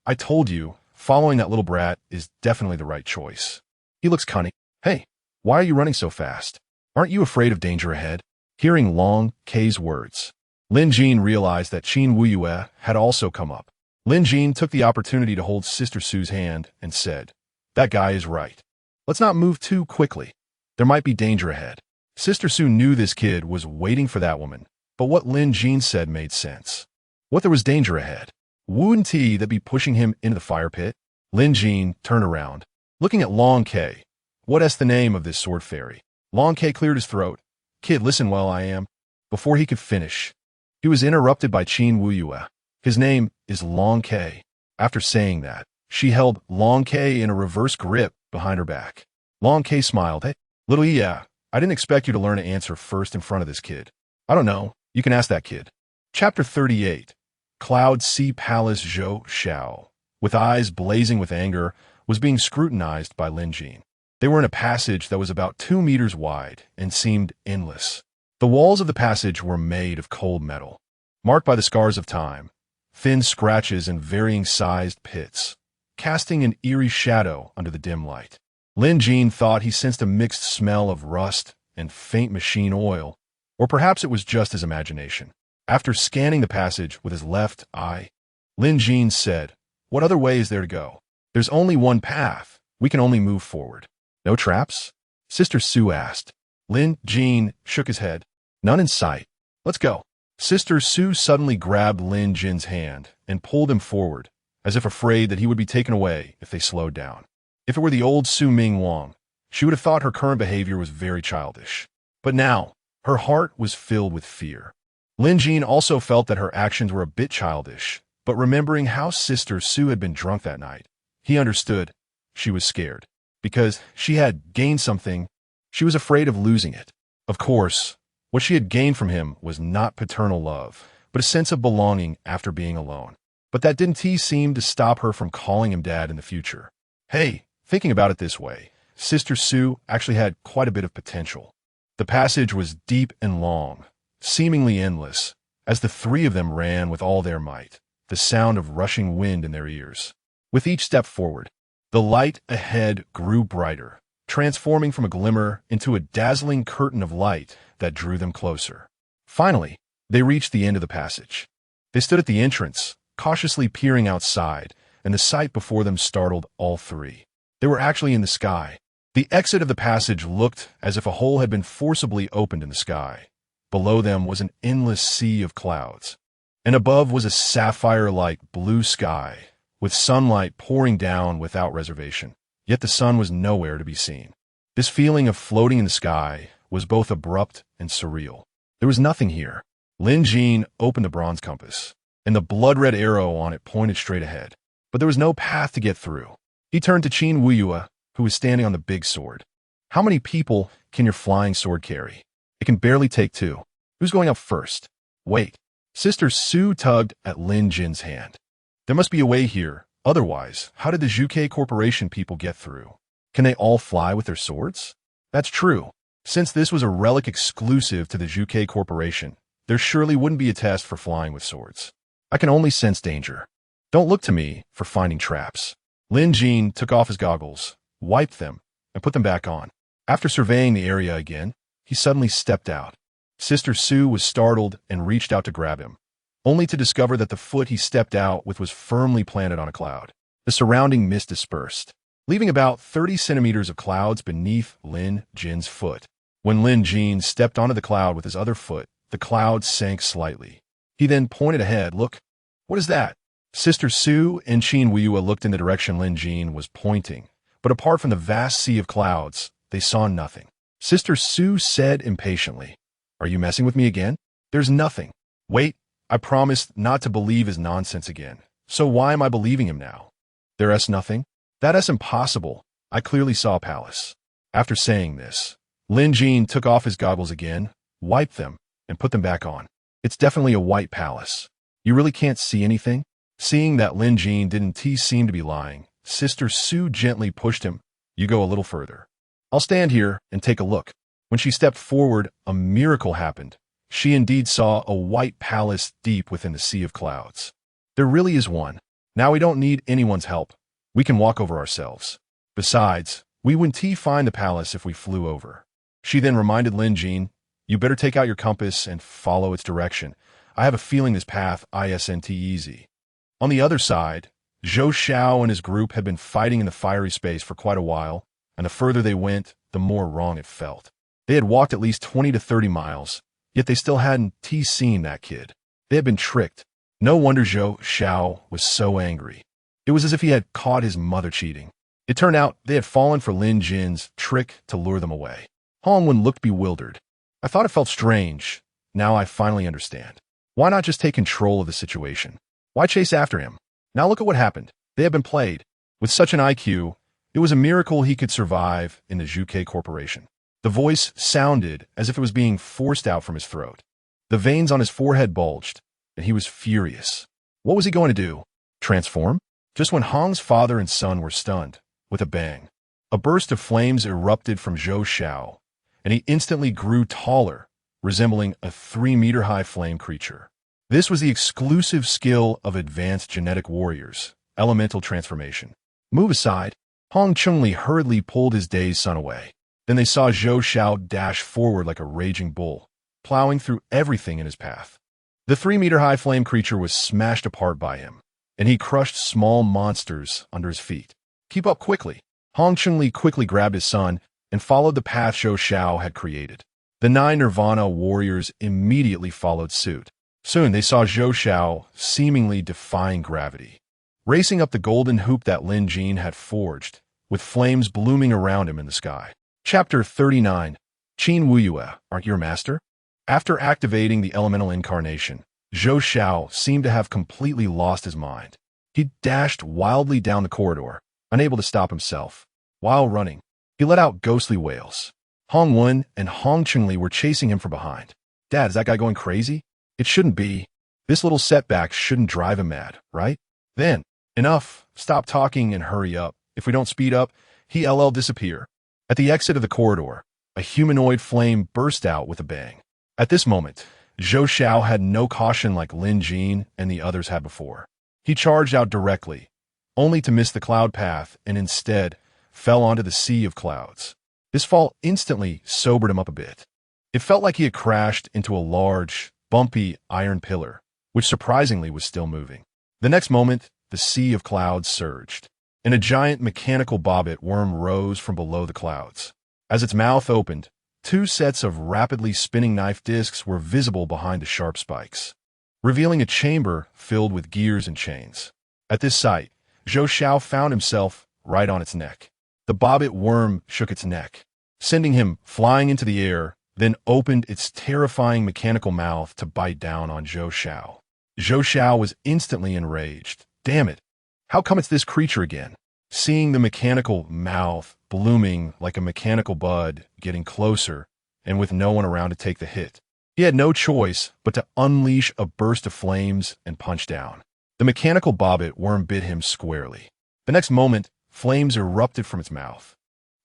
I told you, following that little brat is definitely the right choice. He looks cunning. Hey, why are you running so fast? Aren't you afraid of danger ahead?" Hearing Long K's words, Lin Jin realized that Qin Wuyue had also come up. Lin Jin took the opportunity to hold Sister Sue's hand and said, "That guy is right. Let's not move too quickly. There might be danger ahead." Sister Sue knew this kid was waiting for that woman, but what Lin Jin said made sense. What there was danger ahead? Wouldn't he that be pushing him into the fire pit? Lin Jin turned around, looking at Long K. What is the name of this sword fairy? Long K cleared his throat. "Kid, listen while I am." Before he could finish, he was interrupted by Qin Wuyue. "His name is Long K." After saying that, she held Long K in a reverse grip behind her back. Long K smiled. "Hey, little yeah, I didn't expect you to learn to answer first in front of this kid." "I don't know. You can ask that kid." Chapter 38. Cloud Sea Palace Zhou Xiao, with eyes blazing with anger, was being scrutinized by Lin Jin. They were in a passage that was about 2 meters wide and seemed endless. The walls of the passage were made of cold metal, marked by the scars of time, thin scratches and varying-sized pits, casting an eerie shadow under the dim light. Lin Jin thought he sensed a mixed smell of rust and faint machine oil, or perhaps it was just his imagination. After scanning the passage with his left eye, Lin Jin said, "What other way is there to go? There's only one path. We can only move forward." "No traps?" Sister Sue asked. Lin Jin shook his head. "None in sight. Let's go." Sister Sue suddenly grabbed Lin Jin's hand and pulled him forward, as if afraid that he would be taken away if they slowed down. If it were the old Su Ming Wang, she would have thought her current behavior was very childish. But now, her heart was filled with fear. Lin Jin also felt that her actions were a bit childish, but remembering how Sister Sue had been drunk that night, he understood. She was scared. Because she had gained something, she was afraid of losing it. Of course, what she had gained from him was not paternal love, but a sense of belonging after being alone. But that didn't seem to stop her from calling him Dad in the future. Hey, thinking about it this way, Sister Sue actually had quite a bit of potential. The passage was deep and long, seemingly endless, as the three of them ran with all their might, the sound of rushing wind in their ears. With each step forward, the light ahead grew brighter, transforming from a glimmer into a dazzling curtain of light that drew them closer. Finally, they reached the end of the passage. They stood at the entrance, cautiously peering outside, and the sight before them startled all three. They were actually in the sky. The exit of the passage looked as if a hole had been forcibly opened in the sky. Below them was an endless sea of clouds, and above was a sapphire-like blue sky, with sunlight pouring down without reservation. yet the sun was nowhere to be seen. This feeling of floating in the sky was both abrupt and surreal. There was nothing here. Lin Jin opened the bronze compass, and the blood-red arrow on it pointed straight ahead. But there was no path to get through. He turned to Qin Wuyue, who was standing on the big sword. How many people can your flying sword carry? It can barely take two. Who's going up first? Wait. Sister Su tugged at Lin Jin's hand. There must be a way here. Otherwise, how did the Zhuke Corporation people get through? Can they all fly with their swords? That's true. Since this was a relic exclusive to the Zhuke Corporation, there surely wouldn't be a test for flying with swords. I can only sense danger. Don't look to me for finding traps. Lin Jin took off his goggles, wiped them, and put them back on. After surveying the area again, he suddenly stepped out. Sister Su was startled and reached out to grab him, only to discover that the foot he stepped out with was firmly planted on a cloud. The surrounding mist dispersed, leaving about 30 centimeters of clouds beneath Lin Jin's foot. When Lin Jin stepped onto the cloud with his other foot, the cloud sank slightly. He then pointed ahead. Look, what is that? Sister Su and Qin Wuyue looked in the direction Lin Jin was pointing, but apart from the vast sea of clouds, they saw nothing. Sister Su said impatiently, "Are you messing with me again? There's nothing." "Wait, I promised not to believe his nonsense again. So why am I believing him now?" "There's nothing? That's impossible. I clearly saw a palace." After saying this, Lin Jin took off his goggles again, wiped them, and put them back on. "It's definitely a white palace. You really can't see anything?" Seeing that Lin Jin didn't seem to be lying, Sister Su gently pushed him. "You go a little further. I'll stand here and take a look." When she stepped forward, a miracle happened. She indeed saw a white palace deep within the sea of clouds. There really is one. Now we don't need anyone's help. We can walk over ourselves. Besides, we wouldn't find the palace if we flew over. She then reminded Lin Jin, "You better take out your compass and follow its direction. I have a feeling this path isn't easy." On the other side, Zhou Xiao and his group had been fighting in the fiery space for quite a while, and the further they went, the more wrong it felt. They had walked at least 20 to 30 miles, yet they still hadn't seen that kid. They had been tricked. No wonder Zhou Xiao was so angry. It was as if he had caught his mother cheating. It turned out they had fallen for Lin Jin's trick to lure them away. Hongwen looked bewildered. "I thought it felt strange. Now I finally understand. Why not just take control of the situation? Why chase after him? Now look at what happened. They had been played. With such an IQ, it was a miracle he could survive in the Zhuke Corporation." The voice sounded as if it was being forced out from his throat. The veins on his forehead bulged, and he was furious. What was he going to do? Transform? Just when Hong's father and son were stunned, with a bang, a burst of flames erupted from Zhou Xiao, and he instantly grew taller, resembling a 3-meter-high flame creature. This was the exclusive skill of advanced genetic warriors, elemental transformation. "Move aside." Hong Chunli hurriedly pulled his dazed son away. Then they saw Zhou Xiao dash forward like a raging bull, plowing through everything in his path. The 3-meter-high flame creature was smashed apart by him, and he crushed small monsters under his feet. "Keep up quickly." Hong Chunli quickly grabbed his son and followed the path Zhou Xiao had created. The 9 Nirvana warriors immediately followed suit. Soon they saw Zhou Xiao seemingly defying gravity, racing up the golden hoop that Lin Jin had forged, with flames blooming around him in the sky. Chapter 39. Qin Wuyue, aren't you a master? After activating the elemental incarnation, Zhou Xiao seemed to have completely lost his mind. He dashed wildly down the corridor, unable to stop himself. While running, he let out ghostly wails. Hong Wen and Hong Chunli were chasing him from behind. "Dad, is that guy going crazy? It shouldn't be. This little setback shouldn't drive him mad, right?" Then, "Enough. Stop talking and hurry up. If we don't speed up, he'll disappear." At the exit of the corridor, a humanoid flame burst out with a bang. At this moment, Zhou Xiao had no caution like Lin Jin and the others had before. He charged out directly, only to miss the cloud path and instead fell onto the sea of clouds. This fall instantly sobered him up a bit. It felt like he had crashed into a large, bumpy iron pillar, which surprisingly was still moving. The next moment, the sea of clouds surged, and a giant mechanical bobbit worm rose from below the clouds. As its mouth opened, 2 sets of rapidly spinning knife discs were visible behind the sharp spikes, revealing a chamber filled with gears and chains. At this sight, Zhou Xiao found himself right on its neck. The bobbit worm shook its neck, sending him flying into the air, then opened its terrifying mechanical mouth to bite down on Zhou Xiao. Zhou Xiao was instantly enraged. Damn it! How come it's this creature again? Seeing the mechanical mouth blooming like a mechanical bud getting closer, and with no one around to take the hit, he had no choice but to unleash a burst of flames and punch down. The mechanical bobbit worm bit him squarely. The next moment, flames erupted from its mouth,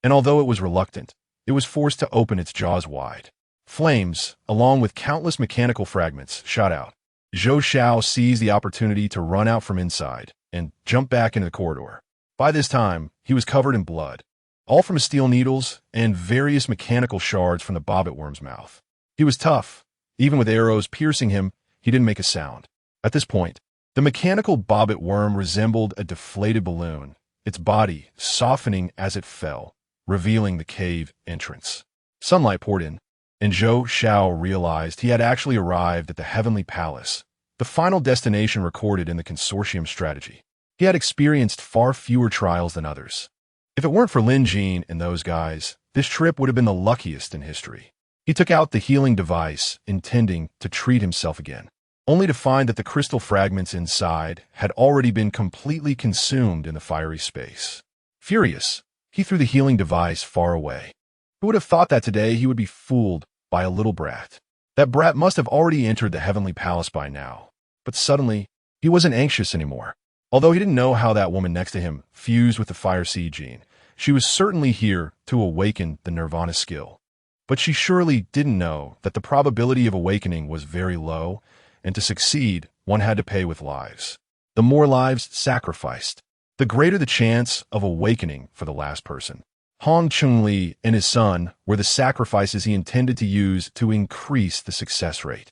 and although it was reluctant, it was forced to open its jaws wide. Flames, along with countless mechanical fragments, shot out. Zhou Xiao seized the opportunity to run out from inside and jump back into the corridor. By this time, he was covered in blood, all from his steel needles and various mechanical shards from the bobbit worm's mouth. He was tough. Even with arrows piercing him, he didn't make a sound. At this point, the mechanical bobbit worm resembled a deflated balloon, its body softening as it fell, revealing the cave entrance. Sunlight poured in, and Zhou Xiao realized he had actually arrived at the Heavenly Palace, the final destination recorded in the consortium strategy. He had experienced far fewer trials than others. If it weren't for Lin Jin and those guys, this trip would have been the luckiest in history. He took out the healing device, intending to treat himself again, only to find that the crystal fragments inside had already been completely consumed in the fiery space. Furious, he threw the healing device far away. Who would have thought that today he would be fooled by a little brat? That brat must have already entered the Heavenly Palace by now. But suddenly, he wasn't anxious anymore. Although he didn't know how that woman next to him fused with the fire seed gene, she was certainly here to awaken the Nirvana skill. But she surely didn't know that the probability of awakening was very low, and to succeed, one had to pay with lives. The more lives sacrificed, the greater the chance of awakening for the last person. Hong Chunli and his son were the sacrifices he intended to use to increase the success rate.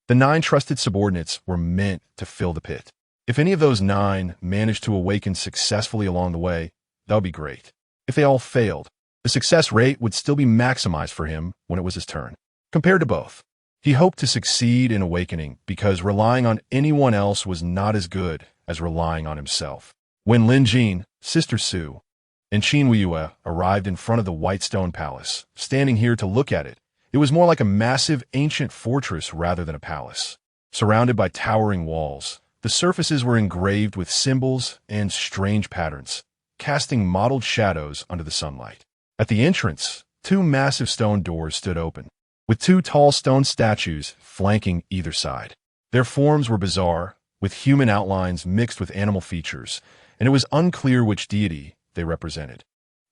The 9 trusted subordinates were meant to fill the pit. If any of those 9 managed to awaken successfully along the way, that would be great. If they all failed, the success rate would still be maximized for him when it was his turn. Compared to both, he hoped to succeed in awakening because relying on anyone else was not as good as relying on himself. When Lin Jin, Sister Su, and Qin Weiyue arrived in front of the White Stone Palace, standing here to look at it, it was more like a massive ancient fortress rather than a palace. Surrounded by towering walls, the surfaces were engraved with symbols and strange patterns, casting mottled shadows under the sunlight. At the entrance, 2 massive stone doors stood open, with 2 tall stone statues flanking either side. Their forms were bizarre, with human outlines mixed with animal features, and it was unclear which deity they represented.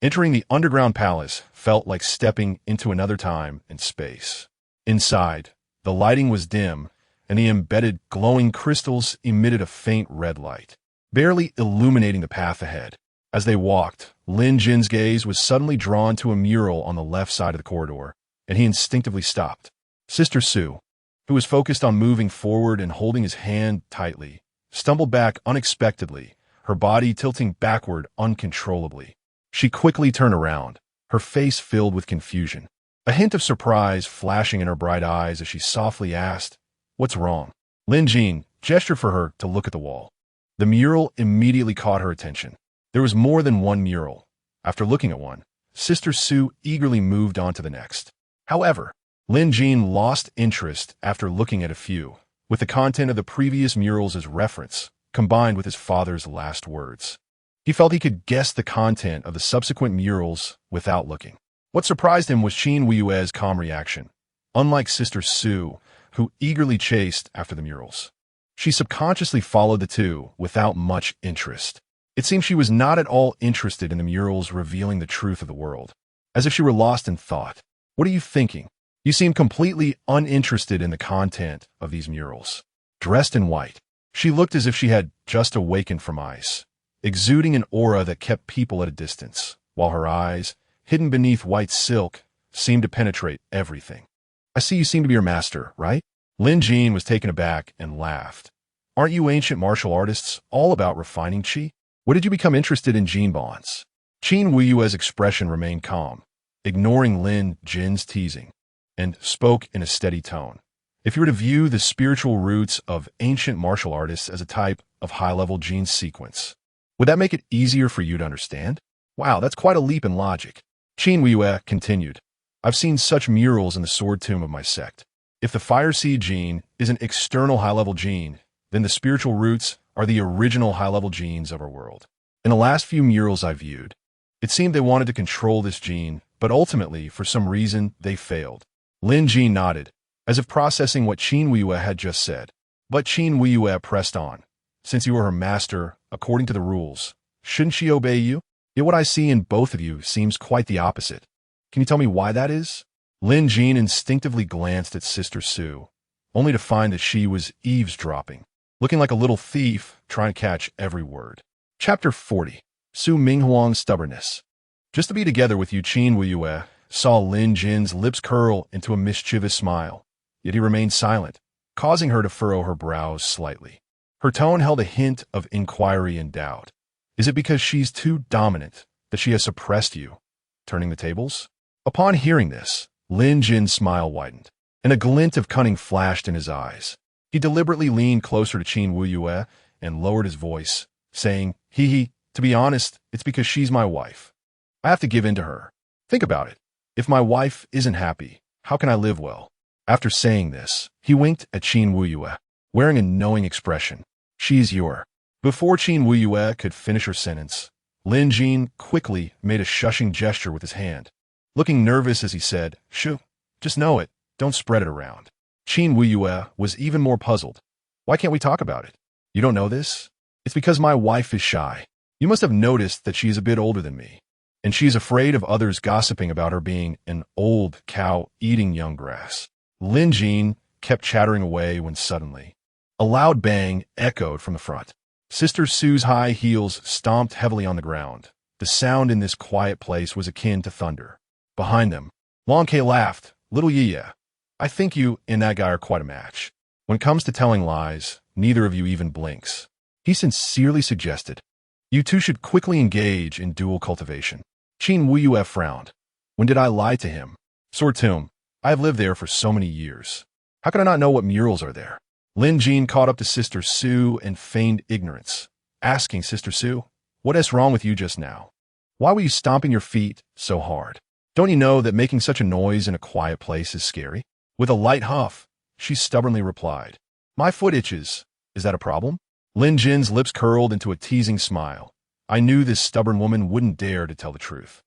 Entering the underground palace felt like stepping into another time and space. Inside, the lighting was dim, and the embedded glowing crystals emitted a faint red light, barely illuminating the path ahead. As they walked, Lin Jin's gaze was suddenly drawn to a mural on the left side of the corridor, and he instinctively stopped. Sister Su, who was focused on moving forward and holding his hand tightly, stumbled back unexpectedly, her body tilting backward uncontrollably. She quickly turned around, her face filled with confusion, a hint of surprise flashing in her bright eyes as she softly asked, "What's wrong?" Lin Jin gestured for her to look at the wall. The mural immediately caught her attention. There was more than one mural. After looking at one, Sister Su eagerly moved on to the next. However, Lin Jin lost interest after looking at a few, with the content of the previous murals as reference, combined with his father's last words. He felt he could guess the content of the subsequent murals without looking. What surprised him was Qin Weiyue's calm reaction, unlike Sister Su, who eagerly chased after the murals. She subconsciously followed the 2 without much interest. It seemed she was not at all interested in the murals revealing the truth of the world, as if she were lost in thought. "What are you thinking? You seem completely uninterested in the content of these murals." Dressed in white, she looked as if she had just awakened from ice, exuding an aura that kept people at a distance, while her eyes, hidden beneath white silk, seemed to penetrate everything. "I see you seem to be your master, right?" Lin Jin was taken aback and laughed. "Aren't you ancient martial artists all about refining qi? What did you become interested in gene bonds?" Qin Weiyue's expression remained calm, ignoring Lin Jin's teasing, and spoke in a steady tone. "If you were to view the spiritual roots of ancient martial artists as a type of high-level gene sequence, would that make it easier for you to understand?" Wow, that's quite a leap in logic. Qin Weiyue continued. I've seen such murals in the sword tomb of my sect. If the fire seed gene is an external high-level gene, then the spiritual roots are the original high-level genes of our world. In the last few murals I viewed, it seemed they wanted to control this gene, but ultimately, for some reason, they failed. Lin Jin nodded, as if processing what Qin Weiyue had just said. But Qin Weiyue pressed on. Since you are her master, according to the rules, shouldn't she obey you? Yet what I see in both of you seems quite the opposite. Can you tell me why that is? Lin Jin instinctively glanced at Sister Su, only to find that she was eavesdropping, looking like a little thief trying to catch every word. Chapter 40. Su Minghuang's Stubbornness. Just to be together with you, Qin Weiyue saw Lin Jin's lips curl into a mischievous smile, yet he remained silent, causing her to furrow her brows slightly. Her tone held a hint of inquiry and doubt. Is it because she's too dominant that she has suppressed you, turning the tables? Upon hearing this, Lin Jin's smile widened, and a glint of cunning flashed in his eyes. He deliberately leaned closer to Qin Weiyue and lowered his voice, saying, to be honest, it's because she's my wife. I have to give in to her. Think about it. If my wife isn't happy, how can I live well? After saying this, he winked at Qin Weiyue, wearing a knowing expression. She's your. Before Qin Weiyue could finish her sentence, Lin Jin quickly made a shushing gesture with his hand, looking nervous as he said, Shoo, just know it, don't spread it around. Qin Weiyue was even more puzzled. Why can't we talk about it? You don't know this? It's because my wife is shy. You must have noticed that she is a bit older than me, and she's afraid of others gossiping about her being an old cow eating young grass. Lin Jin kept chattering away when suddenly, a loud bang echoed from the front. Sister Su's high heels stomped heavily on the ground. The sound in this quiet place was akin to thunder. Behind them, Long K laughed. Little Yi, I think you and that guy are quite a match. When it comes to telling lies, neither of you even blinks. He sincerely suggested, you two should quickly engage in dual cultivation. Qin Weiyue frowned. When did I lie to him? Sword Tomb. I have lived there for so many years. How could I not know what murals are there? Lin Jin caught up to Sister Su and feigned ignorance, asking Sister Su, what is wrong with you just now? Why were you stomping your feet so hard? Don't you know that making such a noise in a quiet place is scary? With a light huff, she stubbornly replied, my foot itches. Is that a problem? Lin Jin's lips curled into a teasing smile. I knew this stubborn woman wouldn't dare to tell the truth.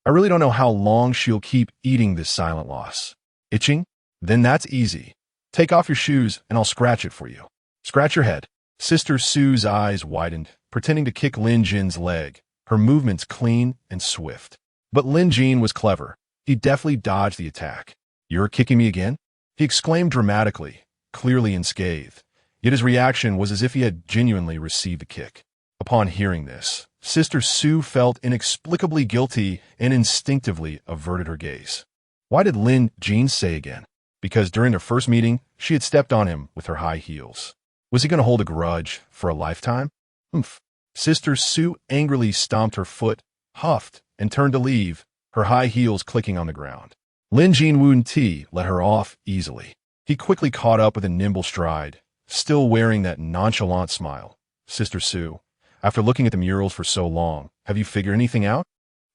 I really don't know how long she'll keep eating this silent loss. Itching? Then that's easy. Take off your shoes and I'll scratch it for you. Scratch your head. Sister Su's eyes widened, pretending to kick Lin Jin's leg, her movements clean and swift. But Lin Jin was clever. He deftly dodged the attack. You're kicking me again? He exclaimed dramatically, clearly unscathed. Yet his reaction was as if he had genuinely received a kick. Upon hearing this, Sister Su felt inexplicably guilty and instinctively averted her gaze. Why did Lin Jin say again? Because during their first meeting, she had stepped on him with her high heels. Was he going to hold a grudge for a lifetime? Humph. Sister Su angrily stomped her foot, huffed, and turned to leave, her high heels clicking on the ground. Lin Jin Wu-Ti let her off easily. He quickly caught up with a nimble stride, still wearing that nonchalant smile. Sister Su, after looking at the murals for so long, have you figured anything out?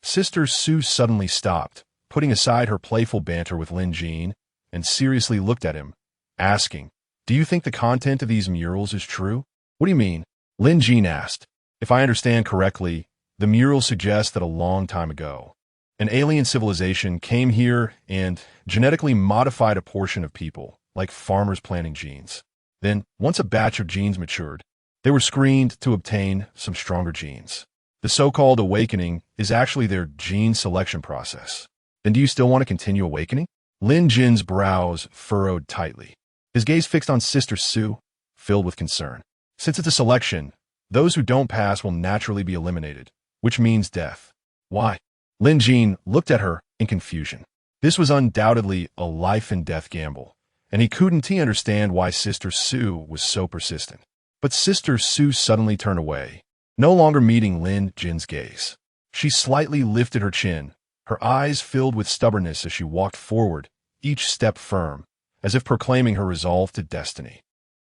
Sister Su suddenly stopped, putting aside her playful banter with Lin Jin, and seriously looked at him, asking, do you think the content of these murals is true? What do you mean? Lin Jin asked. If I understand correctly, the murals suggest that a long time ago, an alien civilization came here and genetically modified a portion of people, like farmers planting genes. Then, once a batch of genes matured, they were screened to obtain some stronger genes. The so-called awakening is actually their gene selection process. Then do you still want to continue awakening? Lin Jin's brows furrowed tightly, his gaze fixed on Sister Su, filled with concern. Since it's a selection, those who don't pass will naturally be eliminated, which means death. Why? Lin Jin looked at her in confusion. This was undoubtedly a life-and-death gamble, and he couldn't understand why Sister Su was so persistent. But Sister Su suddenly turned away, no longer meeting Lin Jin's gaze. She slightly lifted her chin, her eyes filled with stubbornness as she walked forward, each step firm, as if proclaiming her resolve to destiny.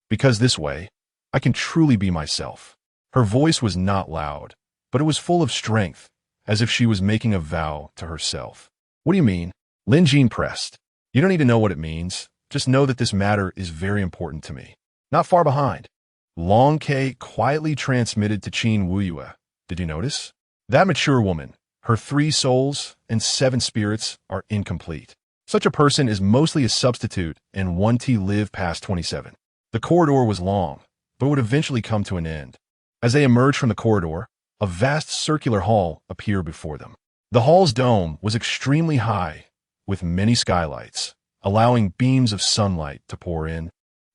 Because this way, I can truly be myself. Her voice was not loud, but it was full of strength, as if she was making a vow to herself. What do you mean? Lin Jin pressed. You don't need to know what it means. Just know that this matter is very important to me. Not far behind, Long K quietly transmitted to Qin Wuyue. Did you notice? That mature woman, her 3 souls and 7 spirits are incomplete. Such a person is mostly a substitute and one to live past 27. The corridor was long, but would eventually come to an end. As they emerged from the corridor, a vast circular hall appeared before them. The hall's dome was extremely high, with many skylights, allowing beams of sunlight to pour in,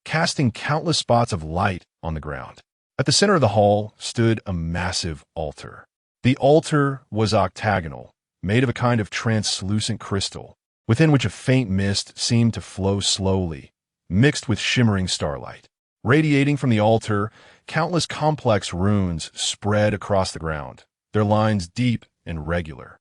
casting countless spots of light on the ground. At the center of the hall stood a massive altar. The altar was octagonal, made of a kind of translucent crystal, within which a faint mist seemed to flow slowly, mixed with shimmering starlight. Radiating from the altar, countless complex runes spread across the ground, their lines deep and regular,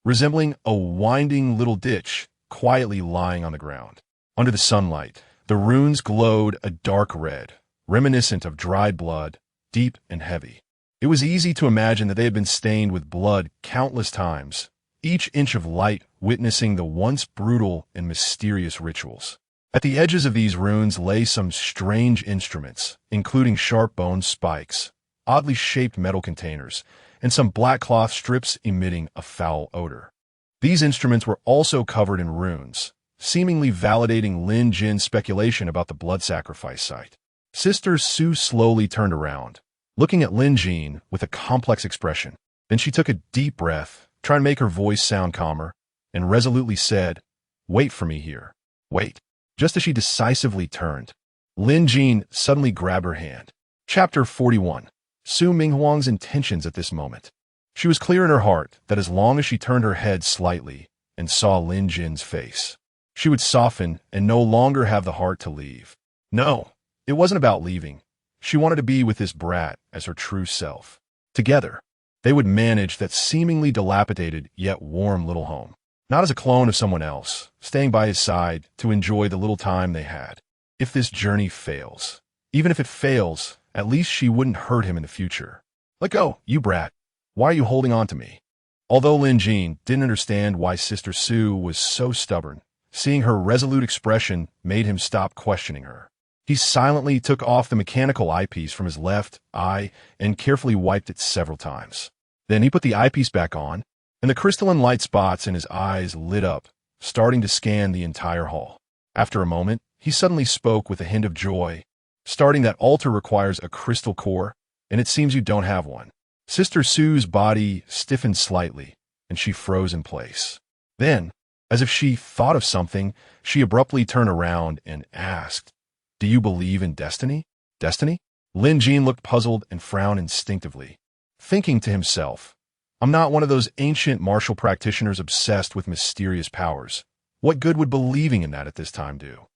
resembling a winding little ditch quietly lying on the ground. Under the sunlight, the runes glowed a dark red, reminiscent of dried blood, deep and heavy. It was easy to imagine that they had been stained with blood countless times, each inch of light witnessing the once brutal and mysterious rituals. At the edges of these runes lay some strange instruments, including sharp bone spikes, oddly shaped metal containers, and some black cloth strips emitting a foul odor. These instruments were also covered in runes, seemingly validating Lin Jin's speculation about the blood sacrifice site. Sister Su slowly turned around, looking at Lin Jin with a complex expression. Then she took a deep breath, trying to make her voice sound calmer, and resolutely said, "Wait for me here. Wait." Just as she decisively turned, Lin Jin suddenly grabbed her hand. Chapter 41. Su Minghuang's intentions at this moment. She was clear in her heart that as long as she turned her head slightly and saw Lin Jin's face, she would soften and no longer have the heart to leave. No, it wasn't about leaving. She wanted to be with this brat as her true self. Together, they would manage that seemingly dilapidated yet warm little home. Not as a clone of someone else, staying by his side to enjoy the little time they had. If this journey fails, even if it fails, at least she wouldn't hurt him in the future. Let go, you brat. Why are you holding on to me? Although Lin Jin didn't understand why Sister Su was so stubborn, seeing her resolute expression made him stop questioning her. He silently took off the mechanical eyepiece from his left eye and carefully wiped it several times. Then he put the eyepiece back on, and the crystalline light spots in his eyes lit up, starting to scan the entire hall. After a moment, he suddenly spoke with a hint of joy. Starting that altar requires a crystal core, and it seems you don't have one. Sister Sue's body stiffened slightly, and she froze in place. Then, as if she thought of something, she abruptly turned around and asked, "Do you believe in destiny?" Destiny? Lin Jin looked puzzled and frowned instinctively, thinking to himself, I'm not one of those ancient martial practitioners obsessed with mysterious powers. What good would believing in that at this time do?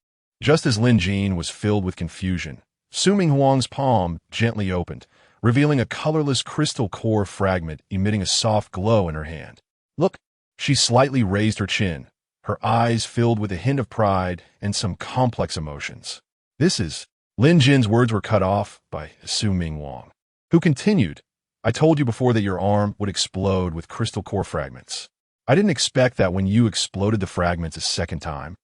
Just as Lin Jin was filled with confusion, Su Minghuang's palm gently opened, revealing a colorless crystal core fragment emitting a soft glow in her hand. Look, she slightly raised her chin, her eyes filled with a hint of pride and some complex emotions. This is... Lin Jin's words were cut off by Su Minghuang, who continued, I told you before that your arm would explode with crystal core fragments. I didn't expect that when you exploded the fragments a second time.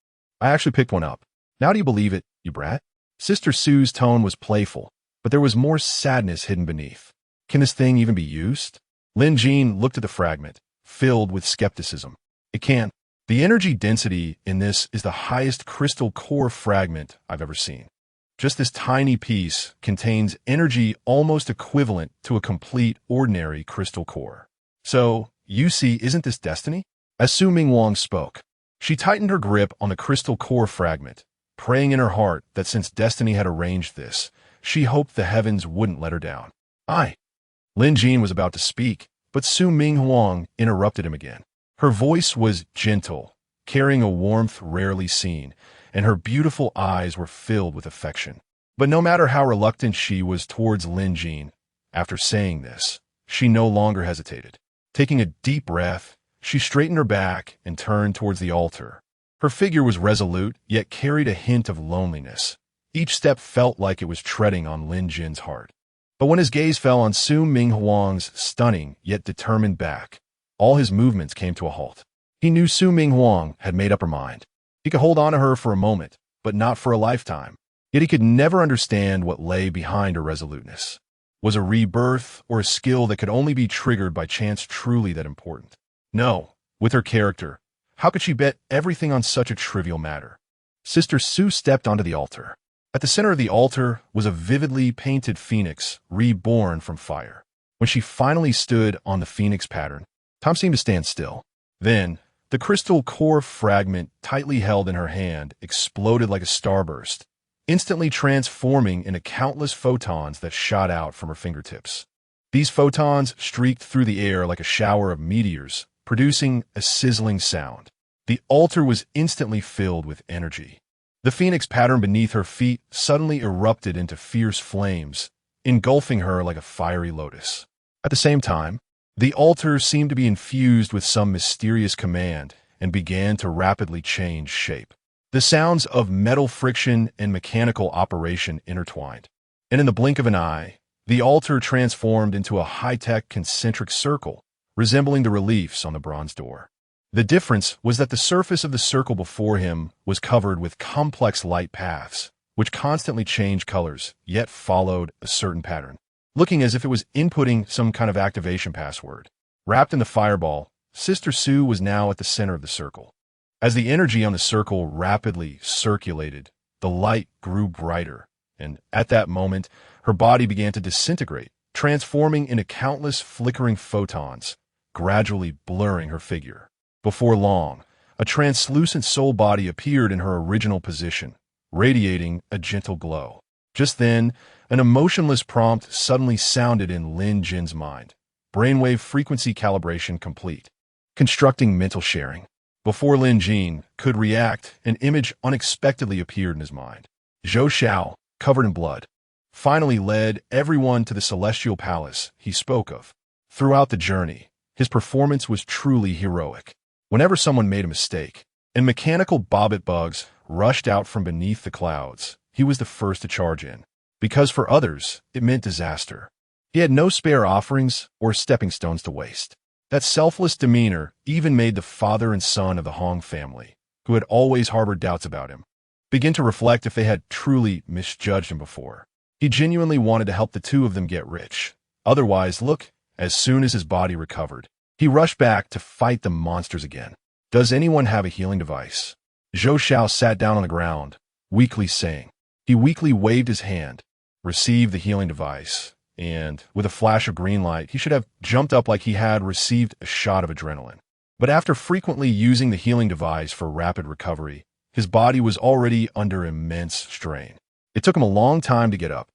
I actually picked one up. Now do you believe it, you brat? Sister Sue's tone was playful, but there was more sadness hidden beneath. Can this thing even be used? Lin Jin looked at the fragment, filled with skepticism. It can. The energy density in this is the highest crystal core fragment I've ever seen. Just this tiny piece contains energy almost equivalent to a complete ordinary crystal core. So, you see, isn't this destiny? As Su Minghuang spoke, she tightened her grip on the crystal core fragment, praying in her heart that since destiny had arranged this, she hoped the heavens wouldn't let her down. Lin Jin was about to speak, but Su Minghuang interrupted him again. Her voice was gentle, carrying a warmth rarely seen, and her beautiful eyes were filled with affection. But no matter how reluctant she was towards Lin Jin, after saying this, she no longer hesitated. Taking a deep breath, she straightened her back and turned towards the altar. Her figure was resolute, yet carried a hint of loneliness. Each step felt like it was treading on Lin Jin's heart. But when his gaze fell on Su Minghuang's stunning yet determined back, All his movements came to a halt. He knew Su Ming Huang had made up her mind. He could hold on to her for a moment, but not for a lifetime. Yet he could never understand what lay behind her resoluteness. Was a rebirth or a skill that could only be triggered by chance truly that important? No, with her character, how could she bet everything on such a trivial matter? Sister Su stepped onto the altar. At the center of the altar was a vividly painted phoenix reborn from fire. When she finally stood on the phoenix pattern, time seemed to stand still. Then, the crystal core fragment tightly held in her hand exploded like a starburst, instantly transforming into countless photons that shot out from her fingertips. These photons streaked through the air like a shower of meteors, producing a sizzling sound. The altar was instantly filled with energy. The phoenix pattern beneath her feet suddenly erupted into fierce flames, engulfing her like a fiery lotus. At the same time, the altar seemed to be infused with some mysterious command and began to rapidly change shape. The sounds of metal friction and mechanical operation intertwined, and in the blink of an eye, the altar transformed into a high-tech concentric circle, resembling the reliefs on the bronze door. The difference was that the surface of the circle before him was covered with complex light paths, which constantly changed colors, yet followed a certain pattern, looking as if it was inputting some kind of activation password. Wrapped in the fireball, Sister Su was now at the center of the circle. As the energy on the circle rapidly circulated, the light grew brighter, and at that moment, her body began to disintegrate, transforming into countless flickering photons, gradually blurring her figure. Before long, a translucent soul body appeared in her original position, radiating a gentle glow. Just then, an emotionless prompt suddenly sounded in Lin Jin's mind. Brainwave frequency calibration complete. Constructing mental sharing. Before Lin Jin could react, an image unexpectedly appeared in his mind. Zhou Xiao, covered in blood, finally led everyone to the celestial palace he spoke of. Throughout the journey, his performance was truly heroic. Whenever someone made a mistake, and mechanical bobbit bugs rushed out from beneath the clouds, he was the first to charge in. Because for others, it meant disaster. He had no spare offerings or stepping stones to waste. That selfless demeanor even made the father and son of the Hong family, who had always harbored doubts about him, begin to reflect if they had truly misjudged him before. He genuinely wanted to help the two of them get rich. Otherwise, look, as soon as his body recovered, he rushed back to fight the monsters again. Does anyone have a healing device? Zhou Xiao sat down on the ground, weakly saying. He weakly waved his hand, received the healing device, and, with a flash of green light, he should have jumped up like he had received a shot of adrenaline. But after frequently using the healing device for rapid recovery, his body was already under immense strain. It took him a long time to get up,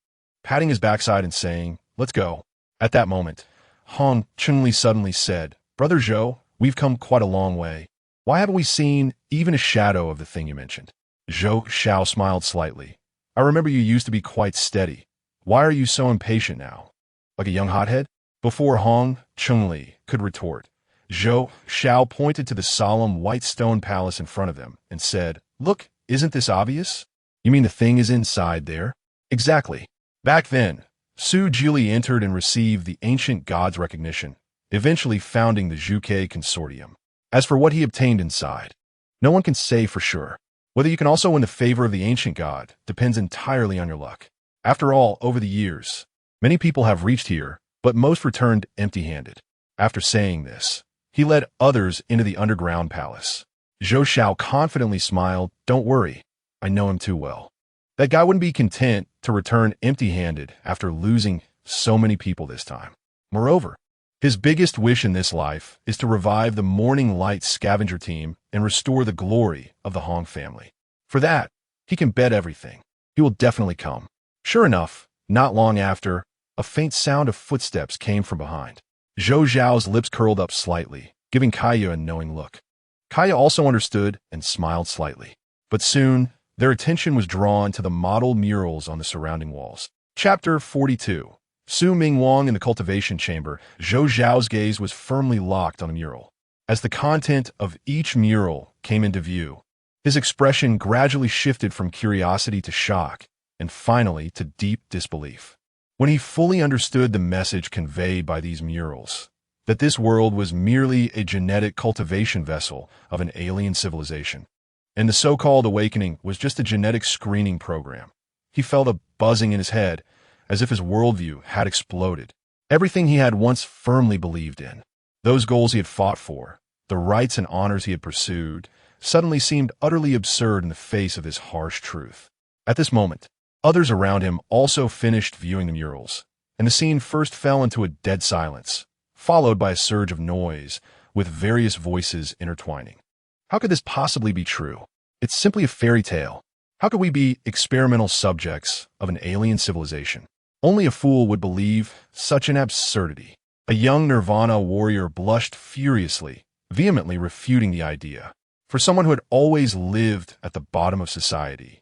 patting his backside and saying, "Let's go." At that moment, Hong Chunli suddenly said, "Brother Zhou, we've come quite a long way. Why haven't we seen even a shadow of the thing you mentioned?" Zhou Xiao smiled slightly. "I remember you used to be quite steady. Why are you so impatient now? Like a young hothead?" Before Hong Chunli could retort, Zhou Xiao pointed to the solemn white stone palace in front of them and said, "Look, isn't this obvious? You mean the thing is inside there?" "Exactly." Back then, Su Jili entered and received the ancient god's recognition, eventually founding the Zhuke Consortium. As for what he obtained inside, no one can say for sure. Whether you can also win the favor of the ancient god depends entirely on your luck. After all, over the years, many people have reached here, but most returned empty-handed. After saying this, he led others into the underground palace. Zhou Xiao confidently smiled, "Don't worry, I know him too well. That guy wouldn't be content to return empty-handed after losing so many people this time. Moreover, his biggest wish in this life is to revive the Morning Light scavenger team and restore the glory of the Hong family. For that, he can bet everything. He will definitely come." Sure enough, not long after, a faint sound of footsteps came from behind. Zhou Zhao's lips curled up slightly, giving Kaya a knowing look. Kaya also understood and smiled slightly. But soon, their attention was drawn to the model murals on the surrounding walls. Chapter 42. Su Ming Wang in the cultivation chamber. Zhou Zhao's gaze was firmly locked on a mural. As the content of each mural came into view, his expression gradually shifted from curiosity to shock, and finally to deep disbelief. When he fully understood the message conveyed by these murals, that this world was merely a genetic cultivation vessel of an alien civilization, and the so-called awakening was just a genetic screening program. He felt a buzzing in his head, as if his worldview had exploded. Everything he had once firmly believed in, those goals he had fought for, the rights and honors he had pursued, suddenly seemed utterly absurd in the face of this harsh truth. At this moment, others around him also finished viewing the murals, and the scene first fell into a dead silence, followed by a surge of noise, with various voices intertwining. How could this possibly be true? It's simply a fairy tale. How could we be experimental subjects of an alien civilization? Only a fool would believe such an absurdity. A young Nirvana warrior blushed furiously, vehemently refuting the idea. For someone who had always lived at the bottom of society,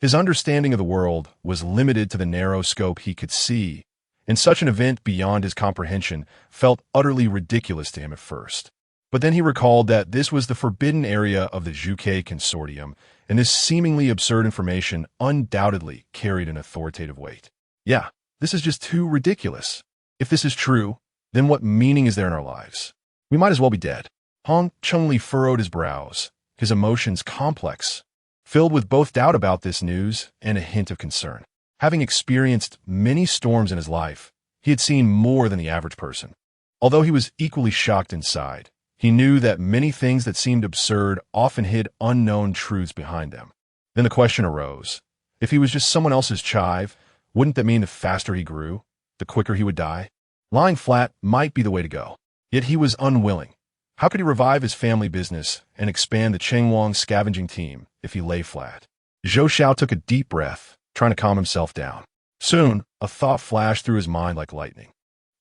his understanding of the world was limited to the narrow scope he could see, and such an event beyond his comprehension felt utterly ridiculous to him at first. But then he recalled that this was the forbidden area of the Juke Consortium, and this seemingly absurd information undoubtedly carried an authoritative weight. Yeah, this is just too ridiculous. If this is true, then what meaning is there in our lives? We might as well be dead. Hong Chunli furrowed his brows, his emotions complex, filled with both doubt about this news and a hint of concern. Having experienced many storms in his life, he had seen more than the average person. Although he was equally shocked inside, he knew that many things that seemed absurd often hid unknown truths behind them. Then the question arose, if he was just someone else's chive, wouldn't that mean the faster he grew, the quicker he would die? Lying flat might be the way to go. Yet he was unwilling. How could he revive his family business and expand the Chengwang scavenging team if he lay flat? Zhou Xiao took a deep breath, trying to calm himself down. Soon, a thought flashed through his mind like lightning.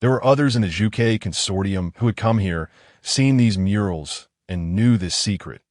There were others in the Juke Consortium who had come here, seen these murals, and knew this secret.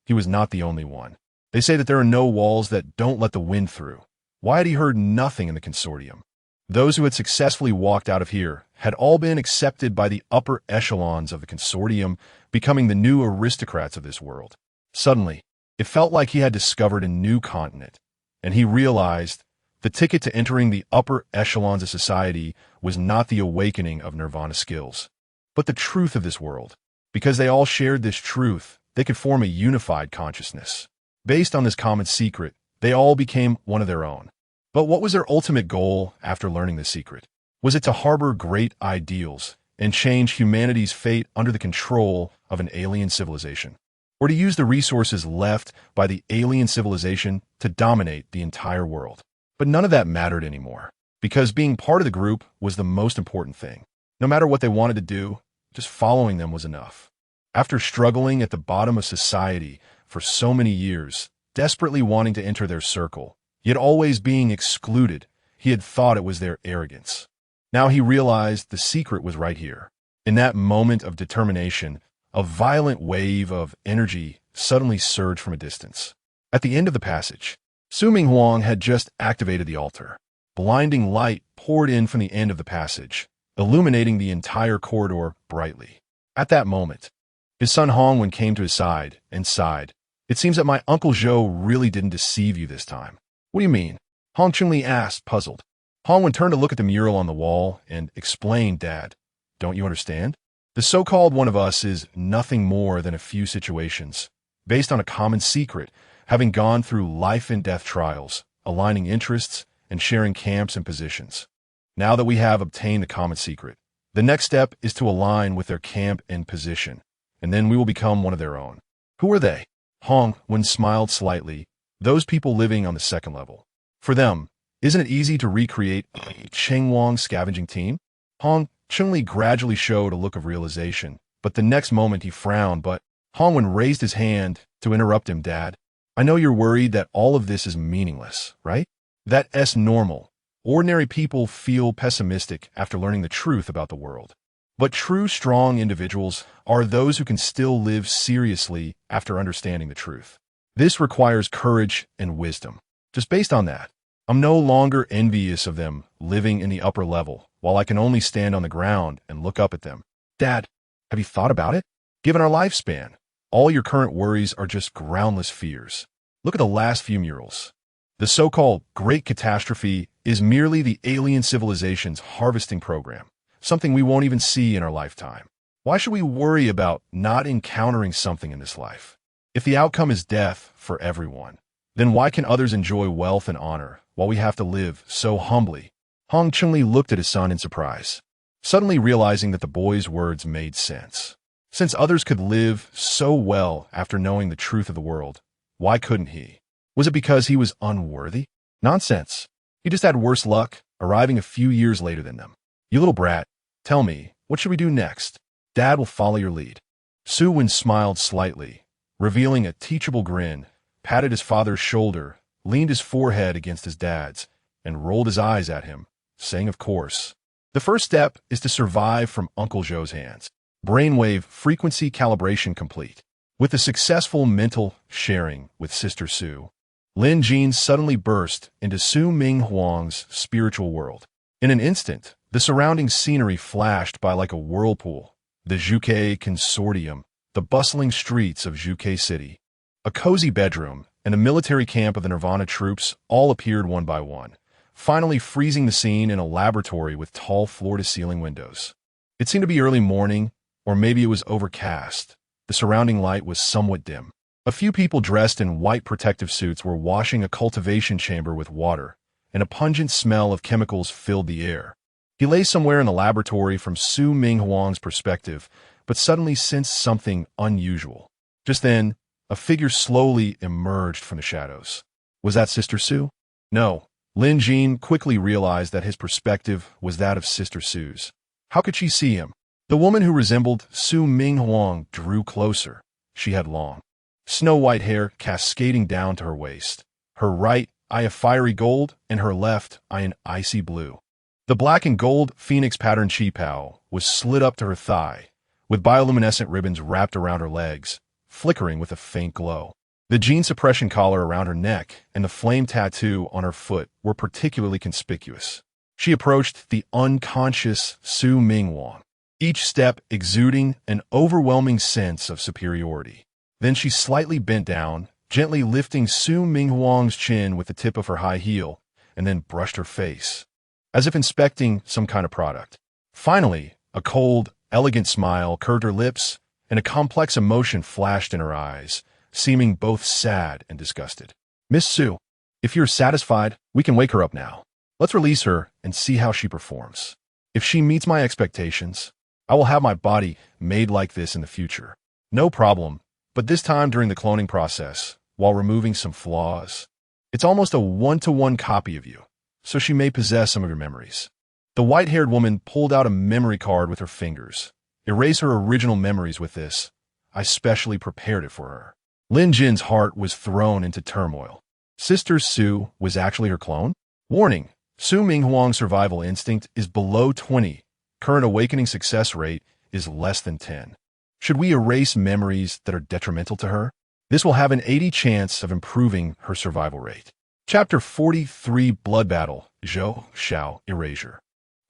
He was not the only one. They say that there are no walls that don't let the wind through. Why had he heard nothing in the Consortium? Those who had successfully walked out of here had all been accepted by the upper echelons of the Consortium, becoming the new aristocrats of this world. Suddenly, it felt like he had discovered a new continent, and he realized the ticket to entering the upper echelons of society was not the awakening of nirvana skills, but the truth of this world. Because they all shared this truth, they could form a unified consciousness. Based on this common secret, they all became one of their own. But what was their ultimate goal after learning this secret? Was it to harbor great ideals and change humanity's fate under the control of an alien civilization? Or to use the resources left by the alien civilization to dominate the entire world? But none of that mattered anymore, because being part of the group was the most important thing. No matter what they wanted to do, just following them was enough. After struggling at the bottom of society for so many years, desperately wanting to enter their circle, yet always being excluded, he had thought it was their arrogance. Now he realized the secret was right here. In that moment of determination, a violent wave of energy suddenly surged from a distance. At the end of the passage, Su Ming Huang had just activated the altar. Blinding light poured in from the end of the passage, illuminating the entire corridor brightly. At that moment, his son Hongwen came to his side and sighed. It seems that my Uncle Zhou really didn't deceive you this time. What do you mean? Hong Chunli asked, puzzled. Hongwen turned to look at the mural on the wall and explained, Dad, don't you understand? The so-called one of us is nothing more than a few situations, based on a common secret, having gone through life and death trials, aligning interests, and sharing camps and positions. Now that we have obtained the common secret, the next step is to align with their camp and position, and then we will become one of their own. Who are they? Hongwen smiled slightly. Those people living on the second level. For them, isn't it easy to recreate a Chengwang scavenging team? Hong Chunli gradually showed a look of realization, but the next moment he frowned, but Hongwen raised his hand to interrupt him. Dad, I know you're worried that all of this is meaningless, right? That's normal. Ordinary people feel pessimistic after learning the truth about the world. But true, strong individuals are those who can still live seriously after understanding the truth. This requires courage and wisdom. Just based on that, I'm no longer envious of them living in the upper level, while I can only stand on the ground and look up at them. Dad, have you thought about it? Given our lifespan, all your current worries are just groundless fears. Look at the last few murals. The so-called Great Catastrophe is merely the alien civilization's harvesting program, something we won't even see in our lifetime. Why should we worry about not encountering something in this life? If the outcome is death for everyone, then why can others enjoy wealth and honor while we have to live so humbly? Hong Chunli looked at his son in surprise, suddenly realizing that the boy's words made sense. Since others could live so well after knowing the truth of the world, why couldn't he? Was it because he was unworthy? Nonsense. He just had worse luck, arriving a few years later than them. You little brat, tell me, what should we do next? Dad will follow your lead. Su Wen smiled slightly, revealing a teachable grin, patted his father's shoulder, leaned his forehead against his dad's, and rolled his eyes at him, saying, of course. The first step is to survive from Uncle Zhou's hands. Brainwave frequency calibration complete. With the successful mental sharing with Sister Su, Lin Jin suddenly burst into Su Ming Huang's spiritual world. In an instant, the surrounding scenery flashed by like a whirlpool. The Zhuke Consortium, the bustling streets of Zhuke City, a cozy bedroom, and a military camp of the Nirvana troops all appeared one by one, finally freezing the scene in a laboratory with tall floor-to-ceiling windows. It seemed to be early morning, or maybe it was overcast. The surrounding light was somewhat dim. A few people dressed in white protective suits were washing a cultivation chamber with water, and a pungent smell of chemicals filled the air. He lay somewhere in the laboratory from Su Ming Huang's perspective, but suddenly sensed something unusual. Just then, a figure slowly emerged from the shadows. Was that Sister Su? No. Lin Jin quickly realized that his perspective was that of Sister Su's. How could she see him? The woman who resembled Su Ming Huang drew closer. She had long, snow-white hair cascading down to her waist. Her right eye a fiery gold, and her left eye an icy blue. The black and gold phoenix pattern qipao was slid up to her thigh, with bioluminescent ribbons wrapped around her legs, flickering with a faint glow. The gene suppression collar around her neck and the flame tattoo on her foot were particularly conspicuous. She approached the unconscious Su Ming Huang, each step exuding an overwhelming sense of superiority. Then she slightly bent down, gently lifting Su Ming Huang's chin with the tip of her high heel, and then brushed her face, as if inspecting some kind of product. Finally, a cold, elegant smile curved her lips, and a complex emotion flashed in her eyes, seeming both sad and disgusted. Miss Su, if you're satisfied, we can wake her up now. Let's release her and see how she performs. If she meets my expectations, I will have my body made like this in the future. No problem, but this time during the cloning process, while removing some flaws. It's almost a one-to-one copy of you, so she may possess some of your memories. The white-haired woman pulled out a memory card with her fingers. Erase her original memories with this. I specially prepared it for her. Lin Jin's heart was thrown into turmoil. Sister Su was actually her clone? Warning, Su Ming Huang's survival instinct is below 20. Current awakening success rate is less than 10. Should we erase memories that are detrimental to her? This will have an 80% chance of improving her survival rate. Chapter 43 Blood Battle, Zhou Xiao Erasure.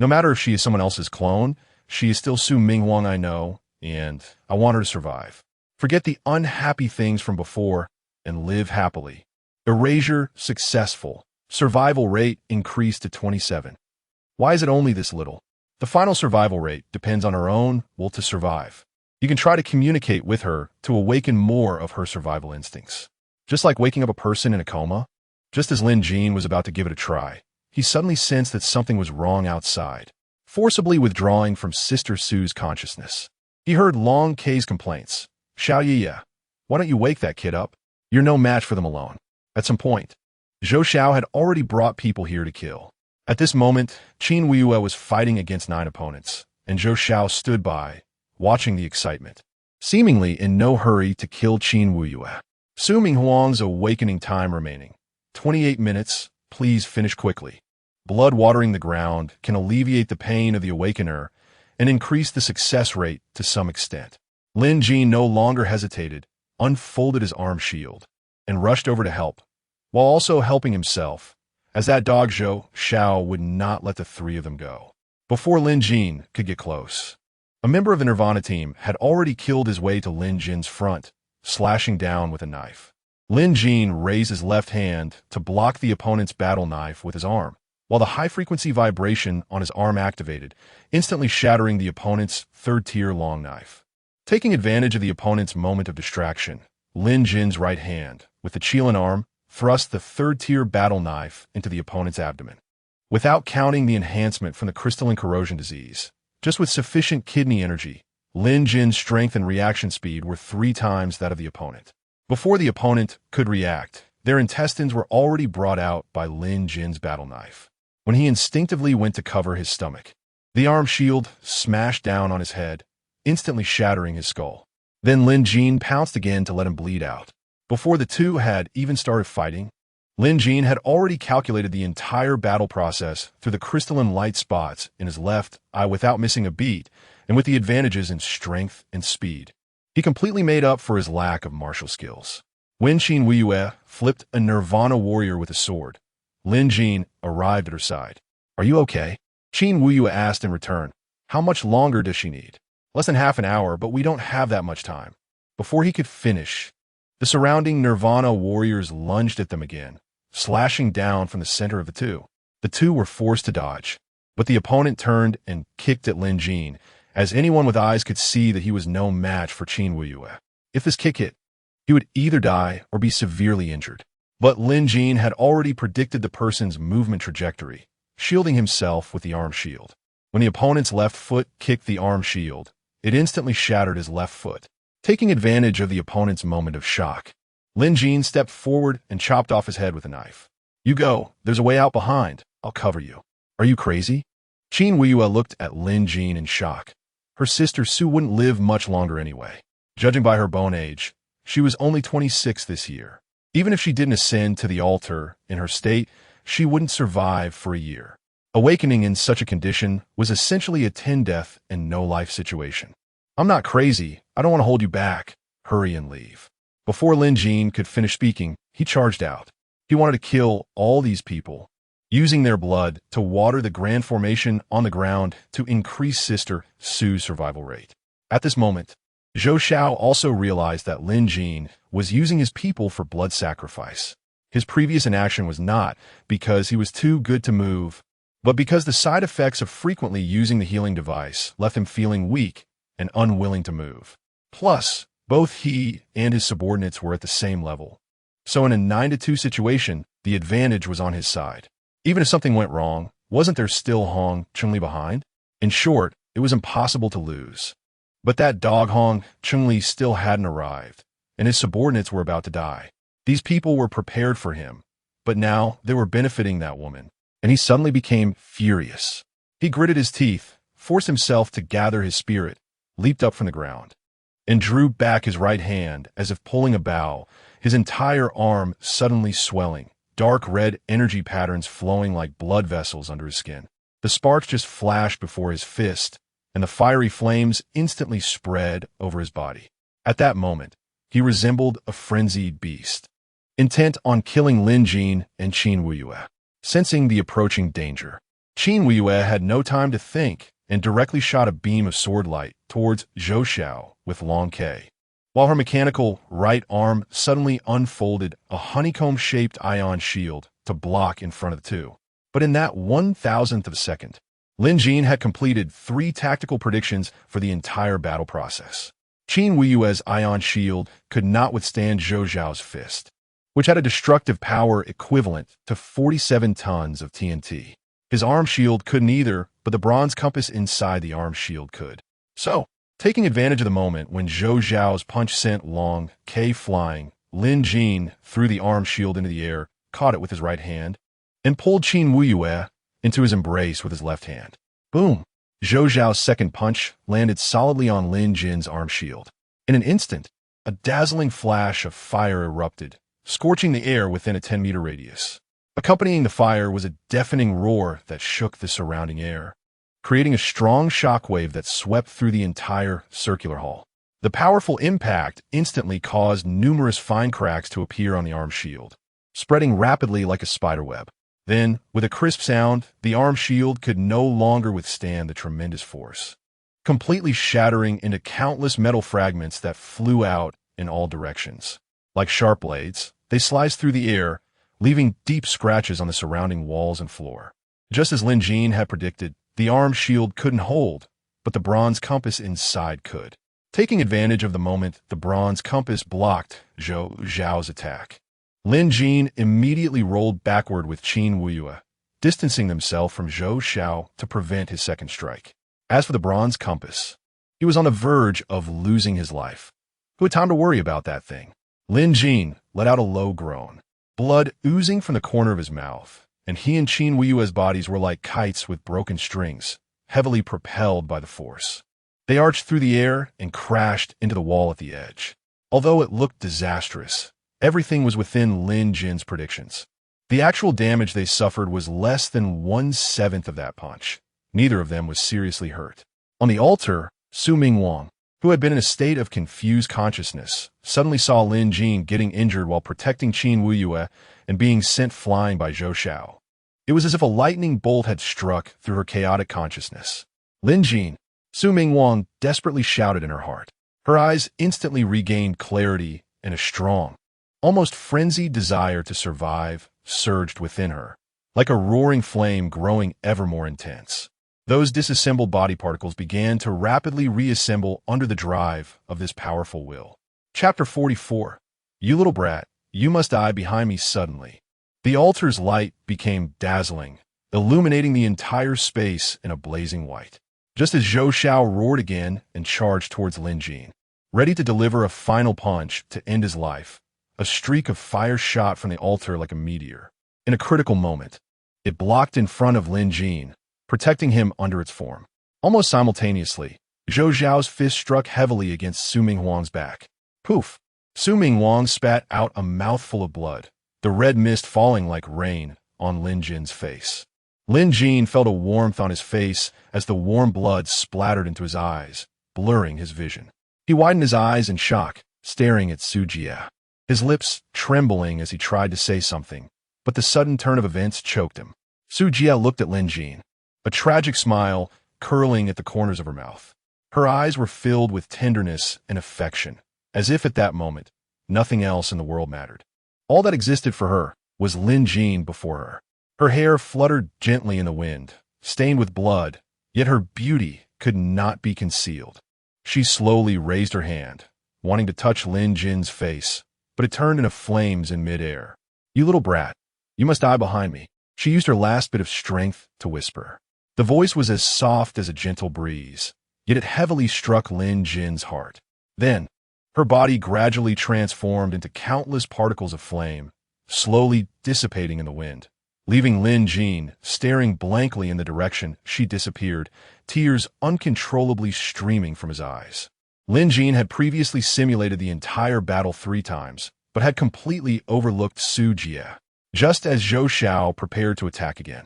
No matter if she is someone else's clone, she is still Su Ming Huang I know, and I want her to survive. Forget the unhappy things from before and live happily. Erasure successful. Survival rate increased to 27. Why is it only this little? The final survival rate depends on her own will to survive. You can try to communicate with her to awaken more of her survival instincts. Just like waking up a person in a coma. Just as Lin Jin was about to give it a try, he suddenly sensed that something was wrong outside, forcibly withdrawing from Sister Su's consciousness. He heard Long K's complaints. Xiao Yiya, why don't you wake that kid up? You're no match for them alone. At some point, Zhou Xiao had already brought people here to kill. At this moment, Qin Wuyue was fighting against 9 opponents, and Zhou Xiao stood by, watching the excitement, seemingly in no hurry to kill Qin Wuyue. Su Ming Huang's awakening time remaining. 28 minutes, please finish quickly. Blood watering the ground can alleviate the pain of the awakener and increase the success rate to some extent. Lin Jin no longer hesitated, unfolded his arm shield, and rushed over to help, while also helping himself, as that dog Zhou Xiao would not let the 3 of them go. Before Lin Jin could get close, a member of the Nirvana team had already killed his way to Lin Jin's front, slashing down with a knife. Lin Jin raised his left hand to block the opponent's battle knife with his arm. while the high-frequency vibration on his arm activated, instantly shattering the opponent's third-tier long knife. Taking advantage of the opponent's moment of distraction, Lin Jin's right hand, with the Qilin arm, thrust the third-tier battle knife into the opponent's abdomen. Without counting the enhancement from the crystalline corrosion disease, just with sufficient kidney energy, Lin Jin's strength and reaction speed were 3 times that of the opponent. Before the opponent could react, their intestines were already brought out by Lin Jin's battle knife. When he instinctively went to cover his stomach, the arm shield smashed down on his head, instantly shattering his skull. Then Lin Jin pounced again to let him bleed out. Before the two had even started fighting, Lin Jin had already calculated the entire battle process through the crystalline light spots in his left eye without missing a beat, and with the advantages in strength and speed. He completely made up for his lack of martial skills. When Qin Wuiyue flipped a Nirvana warrior with a sword, Lin Jin arrived at her side. "Are you okay?" Qin Wuiyue asked in return. "How much longer does she need?" "Less than half an hour, but we don't have that much time." Before he could finish, the surrounding Nirvana warriors lunged at them again, slashing down from the center of the two. The two were forced to dodge, but the opponent turned and kicked at Lin Jin, as anyone with eyes could see that he was no match for Qin Wuiyue. If this kick hit, he would either die or be severely injured. But Lin Jin had already predicted the person's movement trajectory, shielding himself with the arm shield. When the opponent's left foot kicked the arm shield, it instantly shattered his left foot. Taking advantage of the opponent's moment of shock, Lin Jin stepped forward and chopped off his head with a knife. "You go. There's a way out behind. I'll cover you." "Are you crazy?" Qin Wuiyue looked at Lin Jin in shock. Her sister Su wouldn't live much longer anyway. Judging by her bone age, she was only 26 this year. Even if she didn't ascend to the altar in her state, she wouldn't survive for a year. Awakening in such a condition was essentially a 10-death and no-life situation. "I'm not crazy. I don't want to hold you back. Hurry and leave." Before Lin Jin could finish speaking, he charged out. He wanted to kill all these people, using their blood to water the grand formation on the ground to increase Sister Su's survival rate. At this moment, Zhou Xiao also realized that Lin Jin was using his people for blood sacrifice. His previous inaction was not because he was too good to move, but because the side effects of frequently using the healing device left him feeling weak and unwilling to move. Plus, both he and his subordinates were at the same level. So in a 9-2 situation, the advantage was on his side. Even if something went wrong, wasn't there still Hong Chunli behind? In short, it was impossible to lose. But that dog Hong Chunli still hadn't arrived, and his subordinates were about to die. These people were prepared for him, but now they were benefiting that woman, and he suddenly became furious. He gritted his teeth, forced himself to gather his spirit, leaped up from the ground, and drew back his right hand as if pulling a bow, his entire arm suddenly swelling, dark red energy patterns flowing like blood vessels under his skin. The sparks just flashed before his fist, and the fiery flames instantly spread over his body. At that moment, he resembled a frenzied beast, intent on killing Lin Jin and Qin Wuiyue. Sensing the approaching danger, Qin Wuiyue had no time to think and directly shot a beam of sword light towards Zhou Xiao with Long K, while her mechanical right arm suddenly unfolded a honeycomb-shaped ion shield to block in front of the two. But in that 1,000th of a second, Lin Jin had completed 3 tactical predictions for the entire battle process. Qin Wuiyue's ion shield could not withstand Zhou Xiao's fist, which had a destructive power equivalent to 47 tons of TNT. His arm shield couldn't either, but the bronze compass inside the arm shield could. So, taking advantage of the moment when Zhou Xiao's punch sent Long K flying, Lin Jin threw the arm shield into the air, caught it with his right hand, and pulled Qin Wuiyue into his embrace with his left hand. Boom! Zhou Xiao's second punch landed solidly on Lin Jin's arm shield. In an instant, a dazzling flash of fire erupted, scorching the air within a 10-meter radius. Accompanying the fire was a deafening roar that shook the surrounding air, creating a strong shockwave that swept through the entire circular hall. The powerful impact instantly caused numerous fine cracks to appear on the arm shield, spreading rapidly like a spiderweb. Then, with a crisp sound, the arm shield could no longer withstand the tremendous force, completely shattering into countless metal fragments that flew out in all directions. Like sharp blades, they sliced through the air, leaving deep scratches on the surrounding walls and floor. Just as Lin Jin had predicted, the arm shield couldn't hold, but the bronze compass inside could. Taking advantage of the moment, the bronze compass blocked Zhou Zhao's attack. Lin Jin immediately rolled backward with Qin Wuyue, distancing himself from Zhou Xiao to prevent his second strike. As for the bronze compass, he was on the verge of losing his life. Who had time to worry about that thing? Lin Jin let out a low groan, blood oozing from the corner of his mouth, and he and Qin Wuyue's bodies were like kites with broken strings, heavily propelled by the force. They arched through the air and crashed into the wall at the edge. Although it looked disastrous, everything was within Lin Jin's predictions. The actual damage they suffered was less than 1/7 of that punch. Neither of them was seriously hurt. On the altar, Su Mingwang, who had been in a state of confused consciousness, suddenly saw Lin Jin getting injured while protecting Qin Wuyue and being sent flying by Zhou Xiao. It was as if a lightning bolt had struck through her chaotic consciousness. Lin Jin, Su Mingwang desperately shouted in her heart. Her eyes instantly regained clarity, and a strong, almost frenzied desire to survive surged within her, like a roaring flame growing ever more intense. Those disassembled body particles began to rapidly reassemble under the drive of this powerful will. Chapter 44. You little brat, you must die behind me suddenly. The altar's light became dazzling, illuminating the entire space in a blazing white. Just as Zhou Xiao roared again and charged towards Lin Jin, ready to deliver a final punch to end his life, a streak of fire shot from the altar like a meteor. In a critical moment, it blocked in front of Lin Jin, protecting him under its form. Almost simultaneously, Zhou Xiao's fist struck heavily against Su Mingwang's back. Poof! Su Mingwang spat out a mouthful of blood, the red mist falling like rain on Lin Jin's face. Lin Jin felt a warmth on his face as the warm blood splattered into his eyes, blurring his vision. He widened his eyes in shock, staring at Su Jia, his lips trembling as he tried to say something, but the sudden turn of events choked him. Su Jia looked at Lin Jin, a tragic smile curling at the corners of her mouth. Her eyes were filled with tenderness and affection, as if at that moment, nothing else in the world mattered. All that existed for her was Lin Jin before her. Her hair fluttered gently in the wind, stained with blood, yet her beauty could not be concealed. She slowly raised her hand, wanting to touch Lin Jin's face, but it turned into flames in midair. You little brat, you must die behind me. She used her last bit of strength to whisper. The voice was as soft as a gentle breeze, yet it heavily struck Lin Jin's heart. Then, her body gradually transformed into countless particles of flame, slowly dissipating in the wind, leaving Lin Jin staring blankly in the direction she disappeared, tears uncontrollably streaming from his eyes. Lin Jin had previously simulated the entire battle 3 times, but had completely overlooked Su Jia, just as Zhou Xiao prepared to attack again.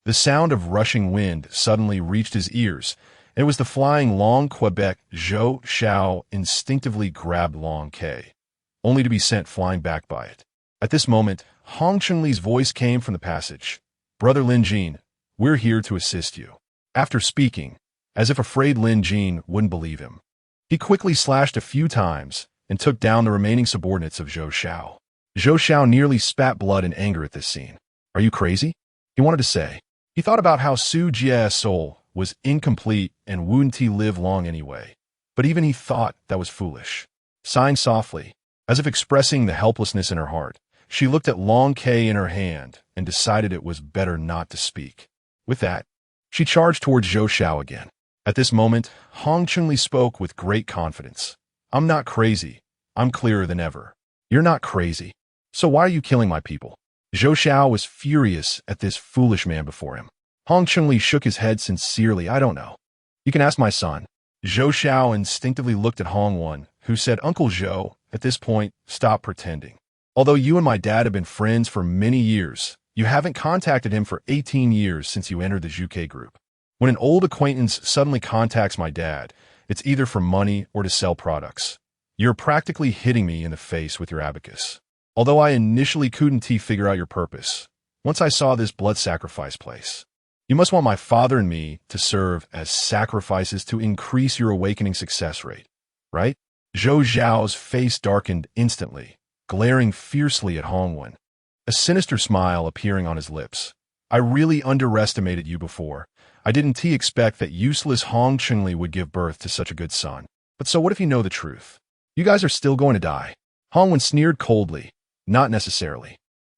The sound of rushing wind suddenly reached his ears, and it was the flying Long Quebec. Zhou Xiao instinctively grabbed Long K, only to be sent flying back by it. At this moment, Hong Chunli's voice came from the passage. Brother Lin Jin, we're here to assist you. After speaking, as if afraid Lin Jin wouldn't believe him, he quickly slashed a few times and took down the remaining subordinates of Zhou Xiao. Zhou Xiao nearly spat blood in anger at this scene. Are you crazy? He wanted to say. He thought about how Su Jia's soul was incomplete and wouldn't he live long anyway. But even he thought that was foolish. Sighing softly, as if expressing the helplessness in her heart, she looked at Long K in her hand and decided it was better not to speak. With that, she charged towards Zhou Xiao again. At this moment, Hong Chunli spoke with great confidence. I'm not crazy. I'm clearer than ever. You're not crazy. So why are you killing my people? Zhou Xiao was furious at this foolish man before him. Hong Chunli shook his head sincerely. I don't know. You can ask my son. Zhou Xiao instinctively looked at Hong Wen, who said, Uncle Zhou, at this point, stop pretending. Although you and my dad have been friends for many years, you haven't contacted him for 18 years since you entered the Zhuke group. When an old acquaintance suddenly contacts my dad, it's either for money or to sell products. You're practically hitting me in the face with your abacus. Although I initially couldn't figure out your purpose, once I saw this blood sacrifice place. You must want my father and me to serve as sacrifices to increase your awakening success rate, right? Zhou Zhao's face darkened instantly, glaring fiercely at Hong Wen, a sinister smile appearing on his lips. I really underestimated you before. I didn't expect that useless Hong Chunli would give birth to such a good son. But so what if you know the truth? You guys are still going to die. Hong Wen sneered coldly. Not necessarily.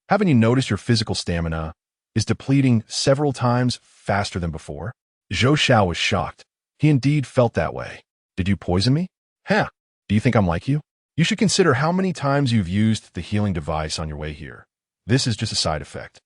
Haven't you noticed your physical stamina is depleting several times faster than before? Zhou Xiao was shocked. He indeed felt that way. Did you poison me? Huh. Do you think I'm like you? You should consider how many times you've used the healing device on your way here. This is just a side effect.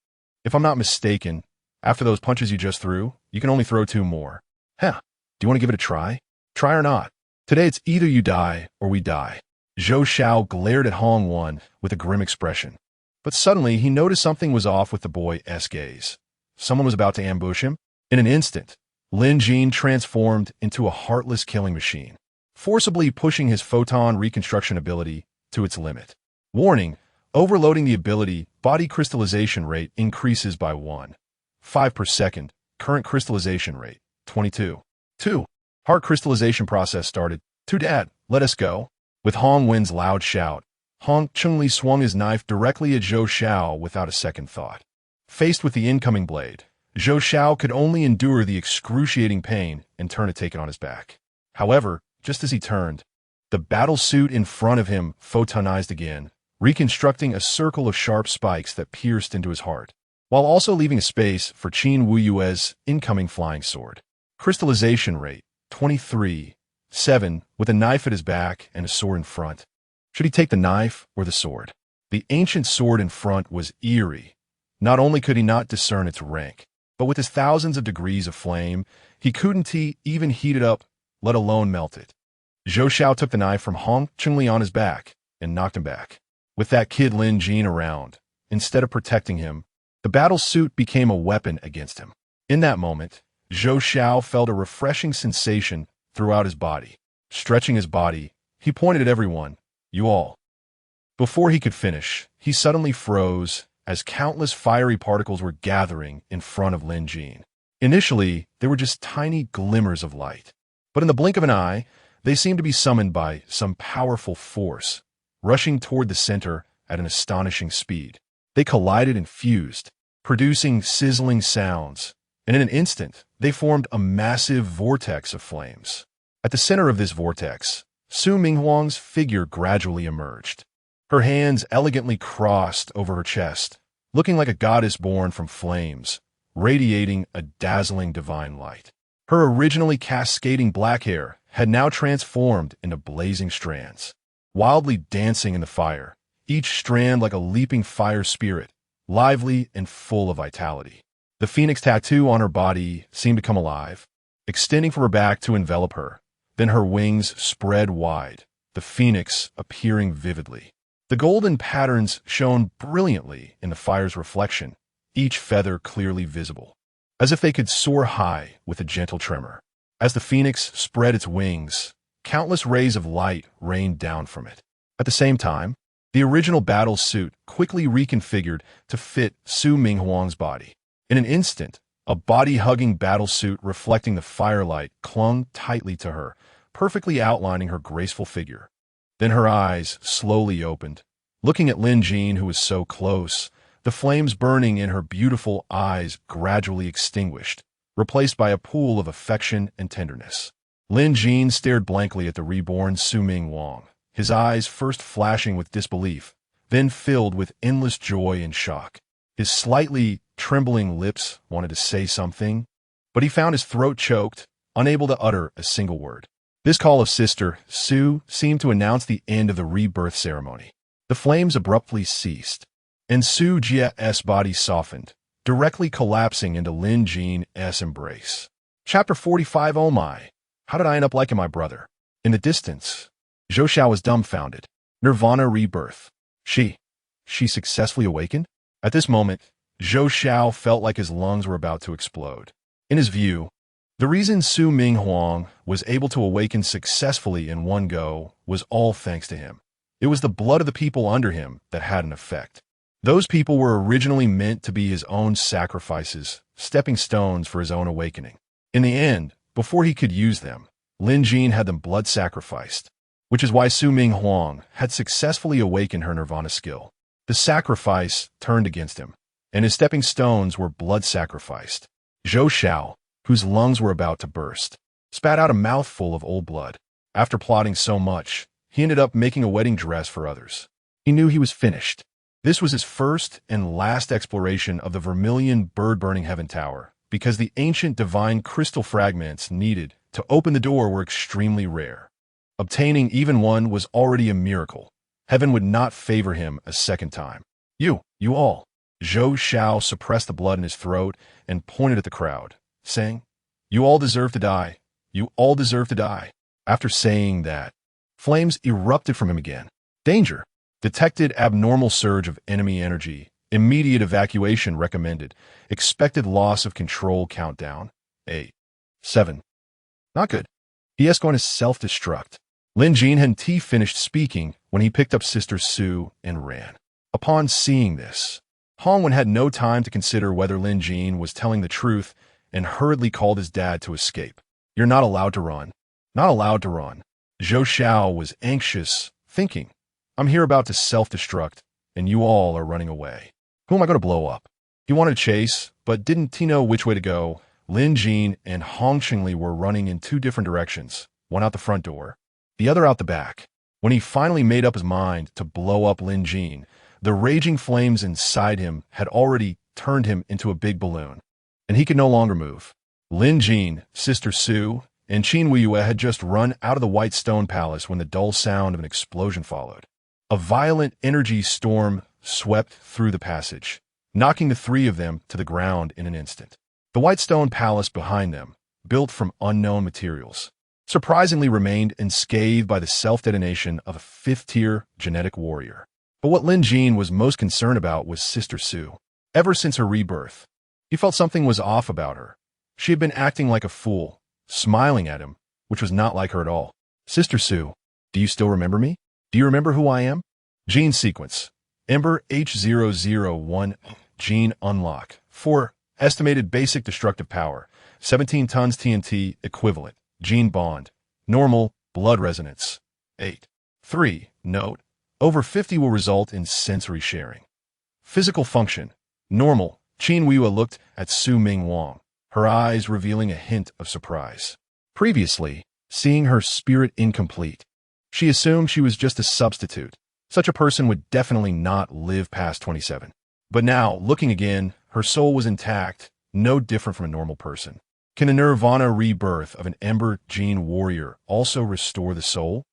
If I'm not mistaken, after those punches you just threw, you can only throw 2 more. Huh. Do you want to give it a try? Try or not? Today it's either you die or we die. Zhou Xiao glared at Hong Wen with a grim expression. But suddenly he noticed something was off with the boy's gaze. Someone was about to ambush him. In an instant, Lin Jin transformed into a heartless killing machine, forcibly pushing his photon reconstruction ability to its limit. Warning, overloading the ability, body crystallization rate increases by 1.5 per second. Current crystallization rate, 22. 2. Heart crystallization process started. To Dad, let us go. With Hong Wen's loud shout, Hong Chunli swung his knife directly at Zhou Xiao without a second thought. Faced with the incoming blade, Zhou Xiao could only endure the excruciating pain and turn to take it on his back. However, just as he turned, the battle suit in front of him photonized again, reconstructing a circle of sharp spikes that pierced into his heart, while also leaving a space for Qin Wuyue's incoming flying sword. Crystallization rate, 23.7, with a knife at his back and a sword in front. Should he take the knife or the sword? The ancient sword in front was eerie. Not only could he not discern its rank, but with his thousands of degrees of flame, he couldn't even heat it up, let alone melt it. Zhou Xiao took the knife from Hong Chunli on his back and knocked him back. With that kid Lin Jin around, instead of protecting him, the battle suit became a weapon against him. In that moment, Zhou Xiao felt a refreshing sensation throughout his body. Stretching his body, he pointed at everyone. You all. Before he could finish, he suddenly froze as countless fiery particles were gathering in front of Lin Jin. Initially, they were just tiny glimmers of light, but in the blink of an eye, they seemed to be summoned by some powerful force, rushing toward the center at an astonishing speed. They collided and fused, producing sizzling sounds, and in an instant, they formed a massive vortex of flames. At the center of this vortex, Su Minghuang's figure gradually emerged. Her hands elegantly crossed over her chest, looking like a goddess born from flames, radiating a dazzling divine light. Her originally cascading black hair had now transformed into blazing strands, wildly dancing in the fire, each strand like a leaping fire spirit, lively and full of vitality. The phoenix tattoo on her body seemed to come alive, extending from her back to envelop her. Then her wings spread wide, the phoenix appearing vividly. The golden patterns shone brilliantly in the fire's reflection, each feather clearly visible, as if they could soar high with a gentle tremor. As the phoenix spread its wings, countless rays of light rained down from it. At the same time, the original battle suit quickly reconfigured to fit Su Minghuang's body. In an instant, a body-hugging battle suit reflecting the firelight clung tightly to her, perfectly outlining her graceful figure. Then her eyes slowly opened, looking at Lin Jin, who was so close. The flames burning in her beautiful eyes gradually extinguished, replaced by a pool of affection and tenderness. Lin Jin stared blankly at the reborn Su Minghuang, his eyes first flashing with disbelief, then filled with endless joy and shock. His slightly trembling lips wanted to say something, but he found his throat choked, unable to utter a single word. This call of Sister Su seemed to announce the end of the rebirth ceremony. The flames abruptly ceased, and Su Jia's body softened, directly collapsing into Lin Jin's embrace. Chapter 45. Oh my, how did I end up liking my brother? In the distance, Zhou Xiao was dumbfounded. Nirvana rebirth. She successfully awakened? At this moment, Zhou Xiao felt like his lungs were about to explode. In his view, the reason Su Minghuang was able to awaken successfully in one go was all thanks to him. It was the blood of the people under him that had an effect. Those people were originally meant to be his own sacrifices, stepping stones for his own awakening. In the end, before he could use them, Lin Jin had them blood sacrificed, which is why Su Minghuang had successfully awakened her nirvana skill. The sacrifice turned against him, and his stepping stones were blood sacrificed. Zhou Xiao, whose lungs were about to burst, spat out a mouthful of old blood. After plotting so much, he ended up making a wedding dress for others. He knew he was finished. This was his first and last exploration of the vermilion bird-burning heaven tower, because the ancient divine crystal fragments needed to open the door were extremely rare. Obtaining even one was already a miracle. Heaven would not favor him a second time. You all. Zhou Xiao suppressed the blood in his throat and pointed at the crowd, saying, "You all deserve to die. You all deserve to die." After saying that, flames erupted from him again. Danger. Detected abnormal surge of enemy energy. Immediate evacuation recommended. Expected loss of control countdown. 8. 7. Not good. He is going to self-destruct. Lin Jin hadn't finished speaking when he picked up Sister Su and ran. Upon seeing this, Hongwen had no time to consider whether Lin Jin was telling the truth and hurriedly called his dad to escape. "You're not allowed to run. Not allowed to run." Zhou Xiao was anxious, thinking, "I'm here about to self-destruct, and you all are running away. Who am I going to blow up?" He wanted to chase, but didn't know which way to go. Lin Jin and Hong Qingli were running in two different directions, one out the front door, the other out the back. When he finally made up his mind to blow up Lin Jin, the raging flames inside him had already turned him into a big balloon, and he could no longer move. Lin Jin, Sister Su, and Qin Weiyue had just run out of the white stone palace when the dull sound of an explosion followed. A violent energy storm swept through the passage, knocking the three of them to the ground in an instant. The white stone palace behind them, built from unknown materials, surprisingly remained unscathed by the self-detonation of a fifth-tier genetic warrior. But what Lin Jin was most concerned about was Sister Su. Ever since her rebirth, he felt something was off about her. She had been acting like a fool, smiling at him, which was not like her at all. "Sister Su, do you still remember me? Do you remember who I am?" Gene sequence. Ember H001 gene unlock. 4. Estimated basic destructive power. 17 tons TNT equivalent. Gene bond. Normal. Blood resonance. 8. 3. Note. Over 50 will result in sensory sharing. Physical function. Normal. Qin Weiyue looked at Su Ming Wang, her eyes revealing a hint of surprise. Previously, seeing her spirit incomplete, she assumed she was just a substitute. Such a person would definitely not live past 27. But now, looking again, her soul was intact, no different from a normal person. Can the nirvana rebirth of an Ember Gene warrior also restore the soul?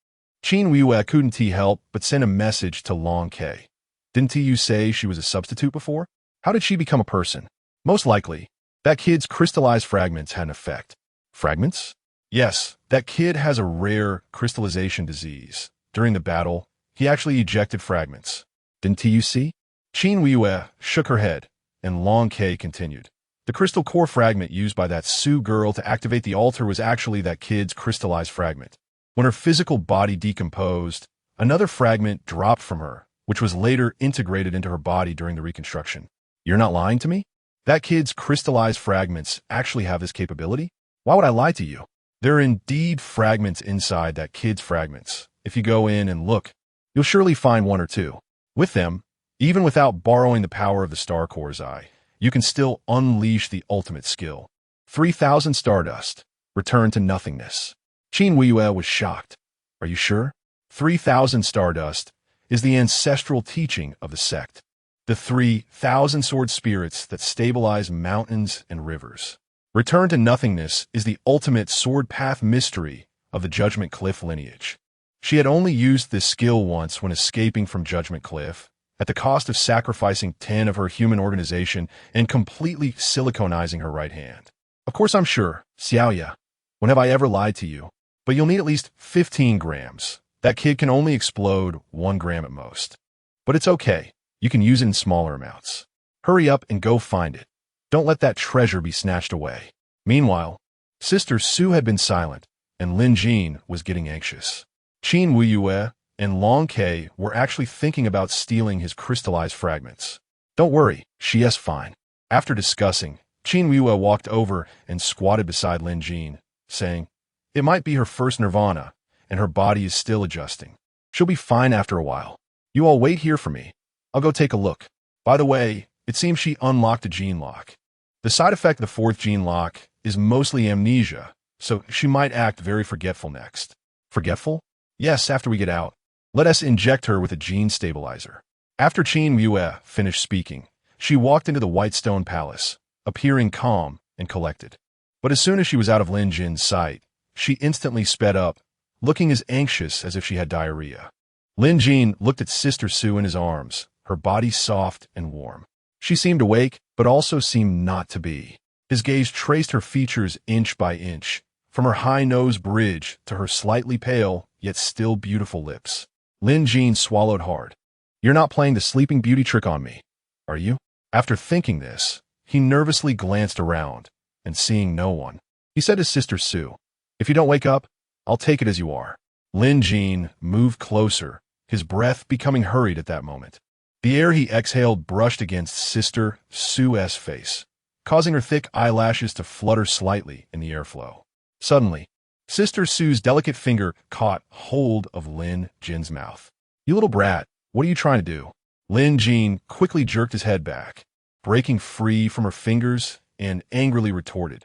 Qin Weiyue couldn't help but send a message to Long K. "Didn't you say she was a substitute before? How did she become a person?" "Most likely, that kid's crystallized fragments had an effect." "Fragments?" "Yes, that kid has a rare crystallization disease. During the battle, he actually ejected fragments. Didn't you see?" Qin Weiyue shook her head, and Long K continued. "The crystal core fragment used by that Su girl to activate the altar was actually that kid's crystallized fragment. When her physical body decomposed, another fragment dropped from her, which was later integrated into her body during the reconstruction." "You're not lying to me? That kid's crystallized fragments actually have this capability? Why would I lie to you? There are indeed fragments inside that kid's fragments. If you go in and look, you'll surely find one or two. With them, even without borrowing the power of the Star Core's eye, you can still unleash the ultimate skill. 3,000 stardust, return to nothingness." Qin Weiyue was shocked. "Are you sure? 3,000 stardust is the ancestral teaching of the sect. The 3,000 sword spirits that stabilize mountains and rivers. Return to nothingness is the ultimate sword path mystery of the Judgment Cliff lineage." She had only used this skill once when escaping from Judgment Cliff, at the cost of sacrificing 10 of her human organization and completely siliconizing her right hand. "Of course I'm sure, Xiaoya. When have I ever lied to you? But you'll need at least 15 grams. That kid can only explode 1 gram at most. But it's okay. You can use it in smaller amounts. Hurry up and go find it. Don't let that treasure be snatched away." Meanwhile, Sister Su had been silent, and Lin Jin was getting anxious. Qin Weiyue and Long K were actually thinking about stealing his crystallized fragments. "Don't worry, she is fine." After discussing, Qin Weiyue walked over and squatted beside Lin Jin, saying, "It might be her first nirvana, and her body is still adjusting. She'll be fine after a while. You all wait here for me. I'll go take a look. By the way, It seems she unlocked a gene lock. The side effect of the fourth gene lock is mostly amnesia, so she might act very forgetful next. Forgetful? Yes, after we get out. Let us inject her with a gene stabilizer. After Qin Yue finished speaking, she walked into the White Stone Palace, appearing calm and collected. But as soon as she was out of Lin Jin's sight, she instantly sped up, looking as anxious as if she had diarrhea. Lin Jin looked at Sister Su in his arms, her body soft and warm. She seemed awake, but also seemed not to be. His gaze traced her features inch by inch, from her high nose bridge to her slightly pale, yet still beautiful lips. Lin Jin swallowed hard. You're not playing the Sleeping Beauty trick on me, are you? After thinking this, he nervously glanced around, and seeing no one, he said to Sister Su, if you don't wake up, I'll take it as you are. Lin Jin moved closer, his breath becoming hurried at that moment. The air he exhaled brushed against Sister Su's face, causing her thick eyelashes to flutter slightly in the airflow. Suddenly, Sister Su's delicate finger caught hold of Lin Jin's mouth. You little brat, what are you trying to do? Lin Jin quickly jerked his head back, breaking free from her fingers, and angrily retorted.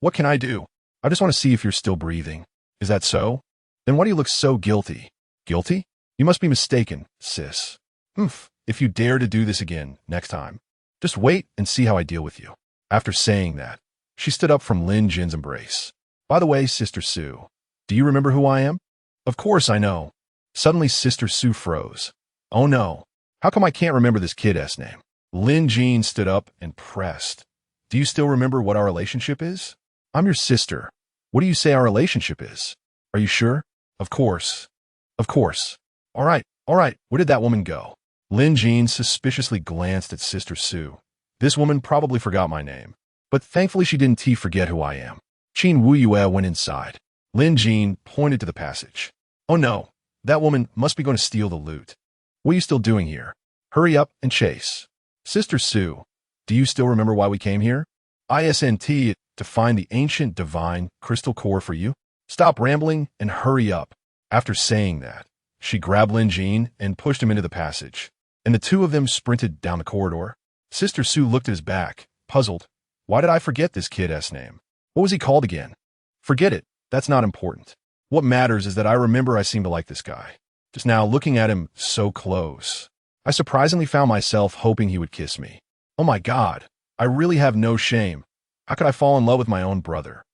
What can I do? I just want to see if you're still breathing. Is that so? Then why do you look so guilty? Guilty? You must be mistaken, sis. If you dare to do this again next time, just wait and see how I deal with you. After saying that, she stood up from Lin Jin's embrace. By the way, Sister Su, do you remember who I am? Of course I know. Suddenly Sister Su froze. Oh no, how come I can't remember this kid's name? Lin Jin stood up and pressed. Do you still remember what our relationship is? I'm your sister. What do you say our relationship is? Are you sure? Of course. Of course. All right. Where did that woman go? Lin Jin suspiciously glanced at Sister Su. This woman probably forgot my name, but thankfully she didn't forget who I am. Qin Wuyue went inside. Lin Jin pointed to the passage. Oh no, that woman must be going to steal the loot. What are you still doing here? Hurry up and chase. Sister Su, do you still remember why we came here? ISNT to find the ancient divine crystal core for you. Stop rambling and hurry up. After saying that, she grabbed Lin Jin and pushed him into the passage, and the two of them sprinted down the corridor. Sister Su looked at his back, puzzled. Why did I forget this kid's name? What was he called again? Forget it. That's not important. What matters is that I remember I seemed to like this guy. Just now, looking at him so close, I surprisingly found myself hoping he would kiss me. Oh my God, I really have no shame. How could I fall in love with my own brother?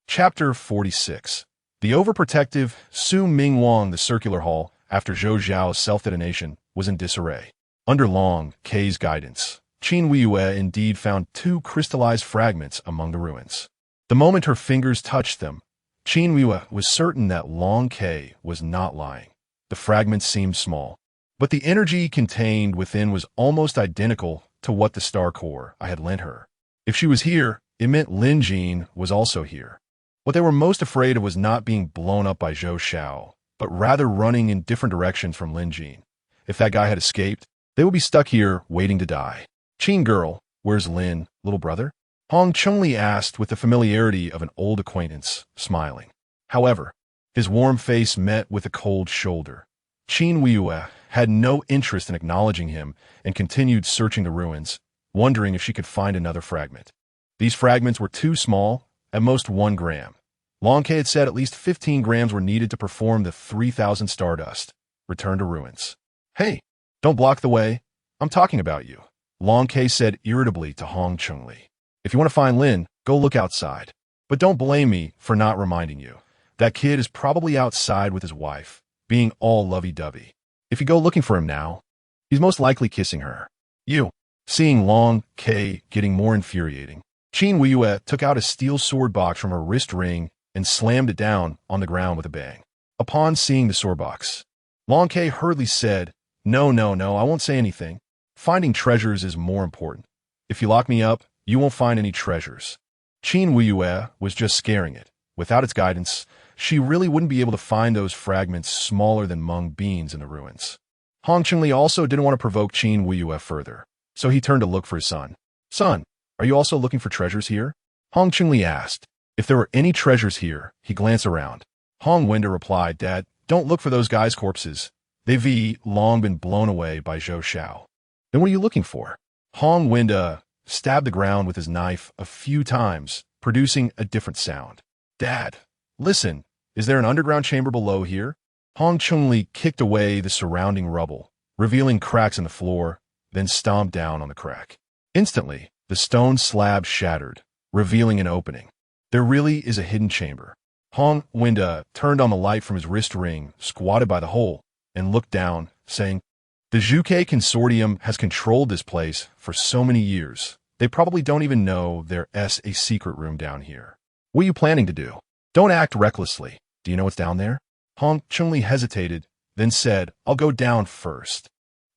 Chapter 46. The overprotective Su Ming Wang, the circular hall, after Zhou Zhao's self-detonation, was in disarray. Under Long K's guidance, Qin Wuyue indeed found 2 crystallized fragments among the ruins. The moment her fingers touched them, Qin Wuyue was certain that Long K was not lying. The fragments seemed small, but the energy contained within was almost identical to what the star core I had lent her. If she was here, it meant Lin Jin was also here. What they were most afraid of was not being blown up by Zhou Xiao, but rather running in different directions from Lin Jin. If that guy had escaped, they would be stuck here waiting to die. Qin girl, where's Lin, little brother? Hong Chungli asked with the familiarity of an old acquaintance, smiling. However, his warm face met with a cold shoulder. Qin Wuyue had no interest in acknowledging him and continued searching the ruins, wondering if she could find another fragment. These fragments were too small, at most 1 gram. Long K had said at least 15 grams were needed to perform the 3,000 stardust. Return to ruins. Hey, don't block the way. I'm talking about you, Long K said irritably to Hong Chungli. If you want to find Lin, go look outside. But don't blame me for not reminding you. That kid is probably outside with his wife, being all lovey-dovey. If you go looking for him now, he's most likely kissing her. You. Seeing Long K getting more infuriating, Qin Wuyue took out a steel sword box from her wrist ring and slammed it down on the ground with a bang. Upon seeing the sword box, Long K hurriedly said, No, I won't say anything. Finding treasures is more important. If you lock me up, you won't find any treasures. Qin Wuyue was just scaring it. Without its guidance, she really wouldn't be able to find those fragments smaller than mung beans in the ruins. Hong Chungli also didn't want to provoke Qin Wuyue further, so he turned to look for his son. Son, are you also looking for treasures here? Hong Chungli asked. If there were any treasures here, he glanced around. Hong Wenda replied, Dad, don't look for those guys' corpses. They've long been blown away by Zhou Xiao. Then what are you looking for? Hong Winda stabbed the ground with his knife a few times, producing a different sound. Dad, listen, is there an underground chamber below here? Hong Chunli kicked away the surrounding rubble, revealing cracks in the floor, then stomped down on the crack. Instantly, the stone slab shattered, revealing an opening. There really is a hidden chamber. Hong Winda turned on the light from his wrist ring, squatted by the hole, and looked down, saying, "The Zhuke Consortium has controlled this place for so many years. They probably don't even know there's a secret room down here. What are you planning to do? Don't act recklessly. Do you know what's down there?" Hong Chunli hesitated, then said, "I'll go down first."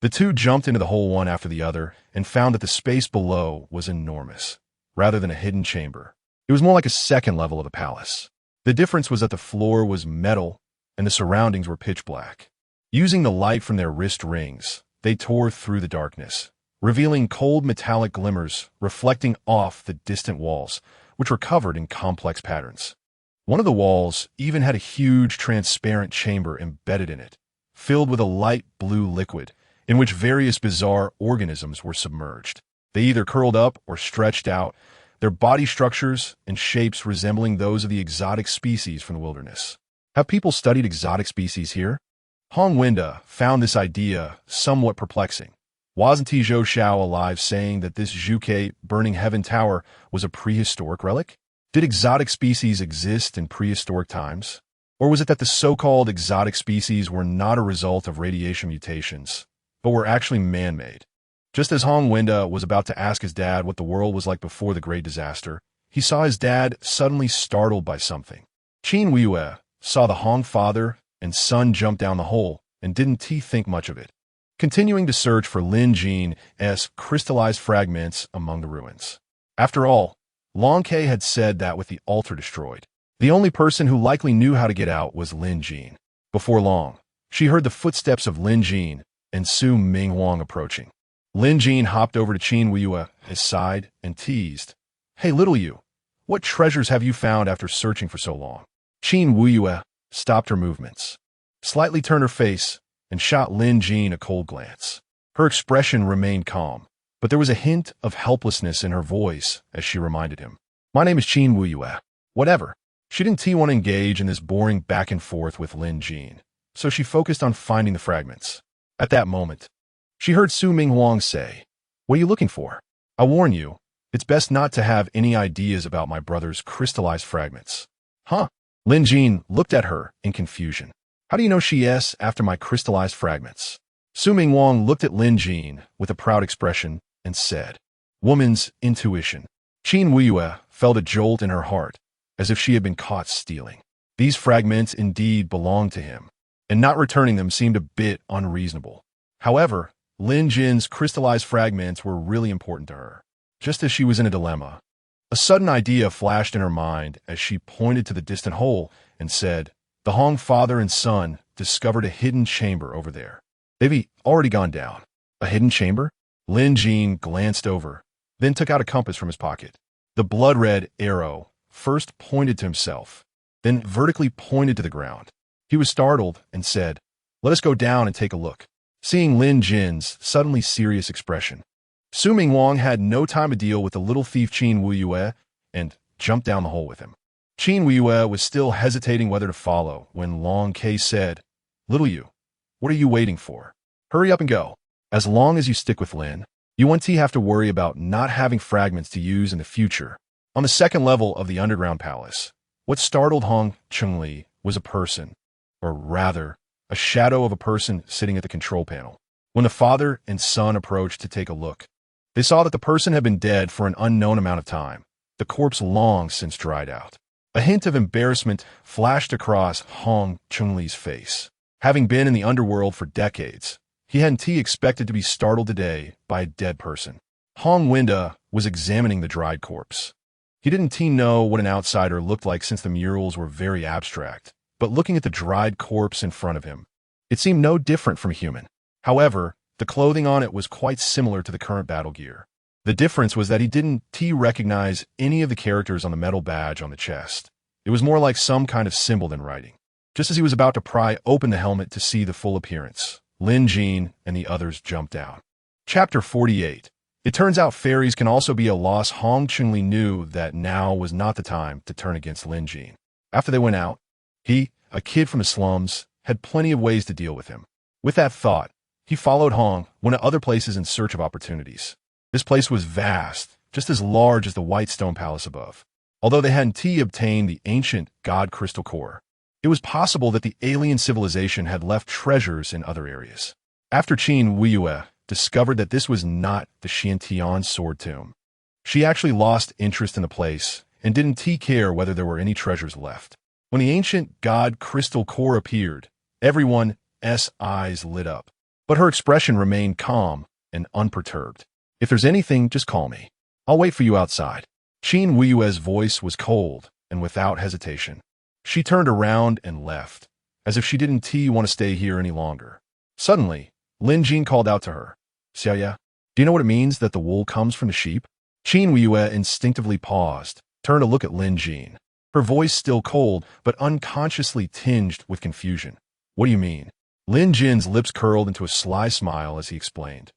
The two jumped into the hole one after the other and found that the space below was enormous. Rather than a hidden chamber, it was more like a second level of the palace. The difference was that the floor was metal and the surroundings were pitch black. Using the light from their wrist rings, they tore through the darkness, revealing cold metallic glimmers reflecting off the distant walls, which were covered in complex patterns. One of the walls even had a huge transparent chamber embedded in it, filled with a light blue liquid in which various bizarre organisms were submerged. They either curled up or stretched out, their body structures and shapes resembling those of the exotic species from the wilderness. Have people studied exotic species here? Hong Winda found this idea somewhat perplexing. Wasn't Zhou Xiao alive saying that this Zhuke Burning Heaven Tower was a prehistoric relic? Did exotic species exist in prehistoric times? Or was it that the so-called exotic species were not a result of radiation mutations, but were actually man-made? Just as Hong Winda was about to ask his dad what the world was like before the Great Disaster, he saw his dad suddenly startled by something. Qin Weiyue saw the Hong father and son jump down the hole and didn't think much of it, continuing to search for Lin Jin's crystallized fragments among the ruins. After all, Long Ke had said that with the altar destroyed, the only person who likely knew how to get out was Lin Jin. Before long, she heard the footsteps of Lin Jin and Su Minghuang approaching. Lin Jin hopped over to Qin Weiyue's side and teased, "Hey, little you, what treasures have you found after searching for so long?" Qin Weiyue stopped her movements, slightly turned her face, and shot Lin Jin a cold glance. Her expression remained calm, but there was a hint of helplessness in her voice as she reminded him, "My name is Qin Weiyue. Whatever." She didn't want to engage in this boring back and forth with Lin Jin, so she focused on finding the fragments. At that moment, she heard Su Minghuang say, "What are you looking for? I warn you, it's best not to have any ideas about my brother's crystallized fragments." "Huh?" Lin Jin looked at her in confusion. "How do you know she is after my crystallized fragments?" Su Minghuang looked at Lin Jin with a proud expression and said, "Woman's intuition." Qin Weiyue felt a jolt in her heart, as if she had been caught stealing. These fragments indeed belonged to him, and not returning them seemed a bit unreasonable. However, Lin Jin's crystallized fragments were really important to her. Just as she was in a dilemma, a sudden idea flashed in her mind as she pointed to the distant hole and said, "The Hong father and son discovered a hidden chamber over there. They've already gone down." "A hidden chamber?" Lin Jin glanced over, then took out a compass from his pocket. The blood-red arrow first pointed to himself, then vertically pointed to the ground. He was startled and said, "Let us go down and take a look." Seeing Lin Jin's suddenly serious expression, Su Minghuang had no time to deal with the little thief Qin Weiyue and jumped down the hole with him. Qin Weiyue was still hesitating whether to follow when Long Ke said, "Little you, what are you waiting for? Hurry up and go. As long as you stick with Lin, you won't have to worry about not having fragments to use in the future." On the second level of the underground palace, what startled Hong Chunli was a person, or rather, a shadow of a person sitting at the control panel. When the father and son approached to take a look, they saw that the person had been dead for an unknown amount of time, the corpse long since dried out. A hint of embarrassment flashed across Hong Chunli's face. Having been in the underworld for decades, he hadn't expected to be startled today by a dead person. Hong Winda was examining the dried corpse. He didn't know what an outsider looked like since the murals were very abstract, but looking at the dried corpse in front of him, it seemed no different from a human. However, the clothing on it was quite similar to the current battle gear. The difference was that he didn't recognize any of the characters on the metal badge on the chest. It was more like some kind of symbol than writing. Just as he was about to pry open the helmet to see the full appearance, Lin Jin and the others jumped out. Chapter 48. It turns out fairies can also be a loss. Hong Chunli knew that now was not the time to turn against Lin Jin. After they went out, he, a kid from the slums, had plenty of ways to deal with him. With that thought, he followed Hong, went to other places in search of opportunities. This place was vast, just as large as the white stone palace above. Although they hadn't obtained the ancient god crystal core, it was possible that the alien civilization had left treasures in other areas. After Qin Weiyue discovered that this was not the Xiantian sword tomb, she actually lost interest in the place and didn't care whether there were any treasures left. When the ancient god crystal core appeared, everyone's eyes lit up. But her expression remained calm and unperturbed. If there's anything, just call me. I'll wait for you outside. Qin Weiyue's voice was cold and without hesitation. She turned around and left, as if she didn't want to stay here any longer. Suddenly, Lin Jin called out to her. Xiaoya, do you know what it means that the wool comes from the sheep? Qin Weiyue instinctively paused, turned to look at Lin Jin. Her voice still cold, but unconsciously tinged with confusion. What do you mean? Lin Jin's lips curled into a sly smile as he explained.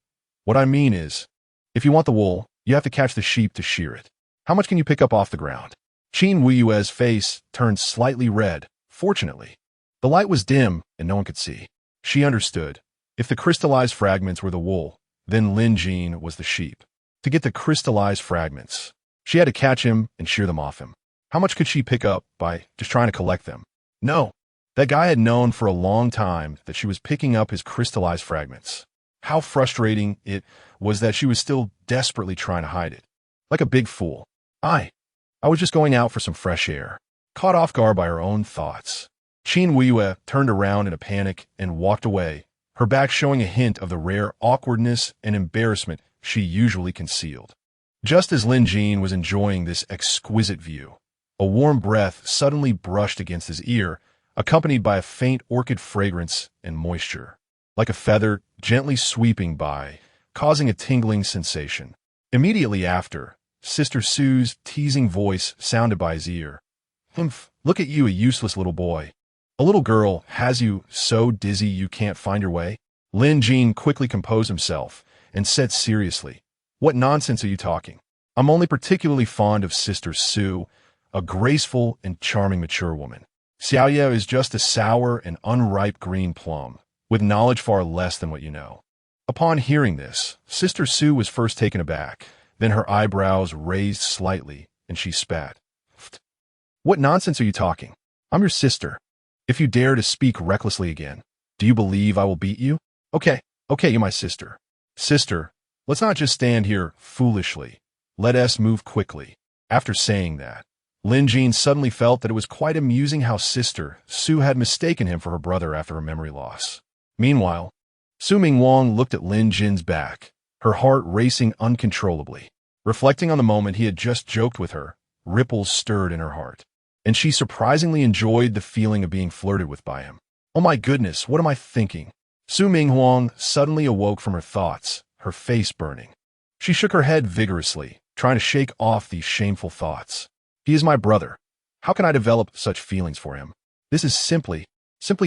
What I mean is, if you want the wool, you have to catch the sheep to shear it. How much can you pick up off the ground? Qin Weiyue's face turned slightly red. Fortunately, the light was dim and no one could see. She understood. If the crystallized fragments were the wool, then Lin Jin was the sheep. To get the crystallized fragments, she had to catch him and shear them off him. How much could she pick up by just trying to collect them? No. That guy had known for a long time that she was picking up his crystallized fragments. How frustrating it was that she was still desperately trying to hide it. Like a big fool. I was just going out for some fresh air. Caught off guard by her own thoughts, Qin Weiyue turned around in a panic and walked away, her back showing a hint of the rare awkwardness and embarrassment she usually concealed. Just as Lin Jin was enjoying this exquisite view, a warm breath suddenly brushed against his ear, accompanied by a faint orchid fragrance and moisture, like a feather gently sweeping by, causing a tingling sensation. Immediately after, Sister Sue's teasing voice sounded by his ear. Humph, look at you, a useless little boy. A little girl has you so dizzy you can't find your way? Lin Jin quickly composed himself and said seriously, What nonsense are you talking? I'm only particularly fond of Sister Sue, a graceful and charming mature woman. Xiaoya is just a sour and unripe green plum, with knowledge far less than what you know. Upon hearing this, Sister Sue was first taken aback, then her eyebrows raised slightly, and she spat. What nonsense are you talking? I'm your sister. If you dare to speak recklessly again, do you believe I will beat you? Okay, you're my sister. Sister, let's not just stand here foolishly. Let us move quickly. After saying that, Lin Jin suddenly felt that it was quite amusing how Sister Sue had mistaken him for her brother after a memory loss. Meanwhile, Su Ming Wang looked at Lin Jin's back, her heart racing uncontrollably. Reflecting on the moment he had just joked with her, ripples stirred in her heart, and she surprisingly enjoyed the feeling of being flirted with by him. Oh my goodness, what am I thinking? Su Ming Wang suddenly awoke from her thoughts, her face burning. She shook her head vigorously, trying to shake off these shameful thoughts. He is my brother. How can I develop such feelings for him? This is simply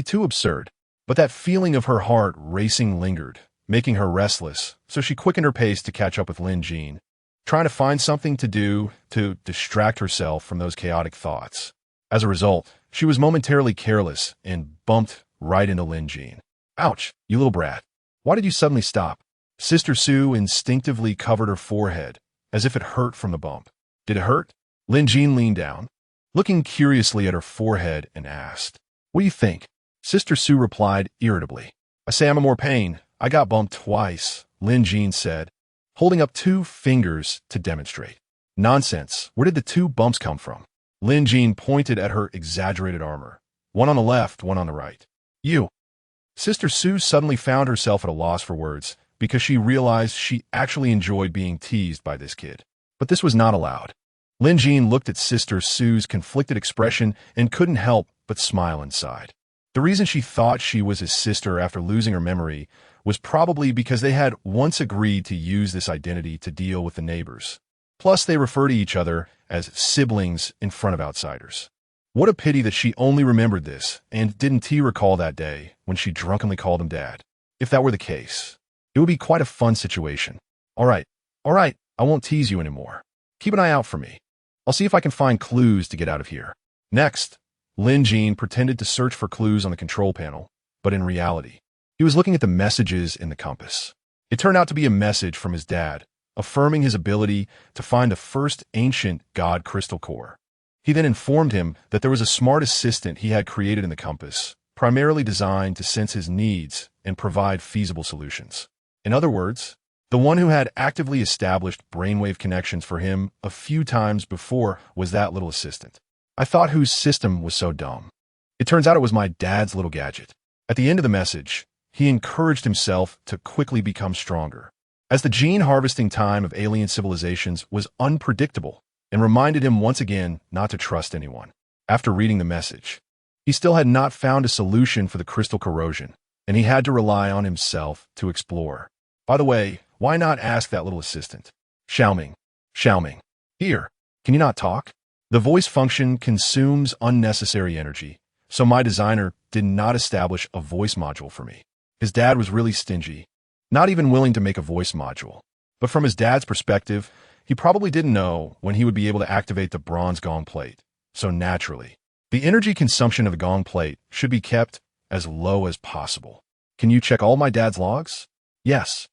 too absurd. But that feeling of her heart racing lingered, making her restless, so she quickened her pace to catch up with Lin Jin, trying to find something to do to distract herself from those chaotic thoughts. As a result, she was momentarily careless and bumped right into Lin Jin. Ouch, you little brat. Why did you suddenly stop? Sister Sue instinctively covered her forehead, as if it hurt from the bump. Did it hurt? Lin Jin leaned down, looking curiously at her forehead, and asked, What do you think? Sister Sue replied irritably. I say I'm in more pain. I got bumped twice, Lin Jin said, holding up 2 fingers to demonstrate. Nonsense. Where did the 2 bumps come from? Lin Jin pointed at her exaggerated armor. One on the left, one on the right. You. Sister Sue suddenly found herself at a loss for words because she realized she actually enjoyed being teased by this kid. But this was not allowed. Lin Jin looked at Sister Sue's conflicted expression and couldn't help but smile inside. The reason she thought she was his sister after losing her memory was probably because they had once agreed to use this identity to deal with the neighbors. Plus, they refer to each other as siblings in front of outsiders. What a pity that she only remembered this and didn't recall that day when she drunkenly called him dad. If that were the case, it would be quite a fun situation. All right, All right, I won't tease you anymore. Keep an eye out for me. I'll see if I can find clues to get out of here. Next, Lin Jean pretended to search for clues on the control panel, but in reality, he was looking at the messages in the compass. It turned out to be a message from his dad, affirming his ability to find the first ancient god crystal core. He then informed him that there was a smart assistant he had created in the compass, primarily designed to sense his needs and provide feasible solutions. In other words, the one who had actively established brainwave connections for him a few times before was that little assistant. I thought whose system was so dumb. It turns out it was my dad's little gadget. At the end of the message, he encouraged himself to quickly become stronger, as the gene harvesting time of alien civilizations was unpredictable, and reminded him once again not to trust anyone. After reading the message, he still had not found a solution for the crystal corrosion, and he had to rely on himself to explore. By the way, why not ask that little assistant? Xiaoming. Here, can you not talk? The voice function consumes unnecessary energy, so my designer did not establish a voice module for me. His dad was really stingy, not even willing to make a voice module. But from his dad's perspective, he probably didn't know when he would be able to activate the bronze gong plate. So naturally, the energy consumption of the gong plate should be kept as low as possible. Can you check all my dad's logs? Yes.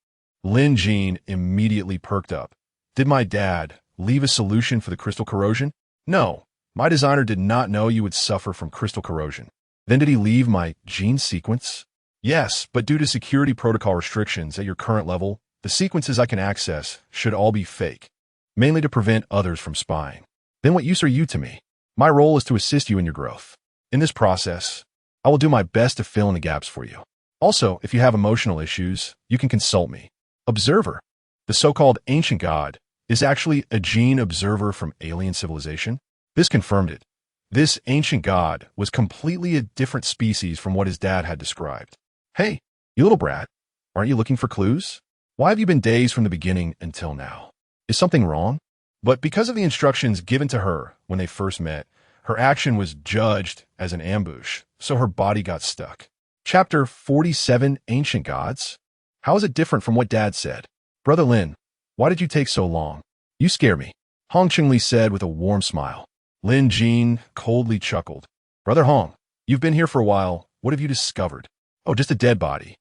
Lin Jean immediately perked up. Did my dad leave a solution for the crystal corrosion? No. My designer did not know you would suffer from crystal corrosion. Then did he leave my gene sequence? Yes, but due to security protocol restrictions at your current level, the sequences I can access should all be fake, mainly to prevent others from spying. Then what use are you to me? My role is to assist you in your growth. In this process, I will do my best to fill in the gaps for you. Also, if you have emotional issues, you can consult me. Observer, the so-called ancient god, is actually a gene observer from alien civilization. This confirmed it. This ancient god was completely a different species from what his dad had described. Hey, you little brat, aren't you looking for clues? Why have you been dazed from the beginning until now? Is something wrong? But because of the instructions given to her when they first met, her action was judged as an ambush, so her body got stuck. Chapter 47, Ancient Gods. How is it different from what Dad said? Brother Lin, why did you take so long? You scare me, Hong Chengli said with a warm smile. Lin Jean coldly chuckled. Brother Hong, you've been here for a while. What have you discovered? Oh, just a dead body,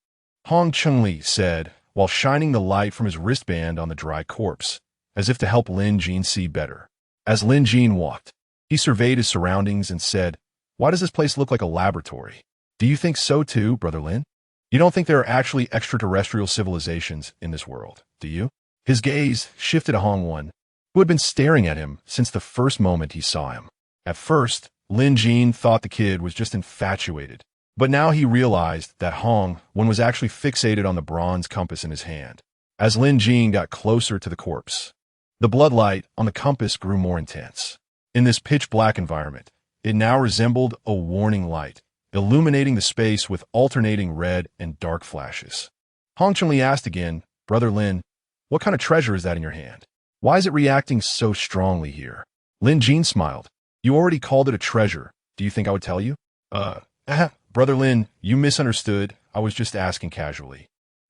Hong Chengli said, while shining the light from his wristband on the dry corpse, as if to help Lin Jean see better. As Lin Jean walked, he surveyed his surroundings and said, Why does this place look like a laboratory? Do you think so too, Brother Lin? You don't think there are actually extraterrestrial civilizations in this world, do you? His gaze shifted to Hong Wen, who had been staring at him since the first moment he saw him. At first, Lin Jean thought the kid was just infatuated, but now he realized that Hong Wen was actually fixated on the bronze compass in his hand. As Lin Jean got closer to the corpse, the blood light on the compass grew more intense. In this pitch-black environment, it now resembled a warning light, illuminating the space with alternating red and dark flashes. Hong Chunli asked again, Brother Lin, what kind of treasure is that in your hand? Why is it reacting so strongly here? Lin Jean smiled. You already called it a treasure. Do you think I would tell you? Brother Lin, you misunderstood. I was just asking casually.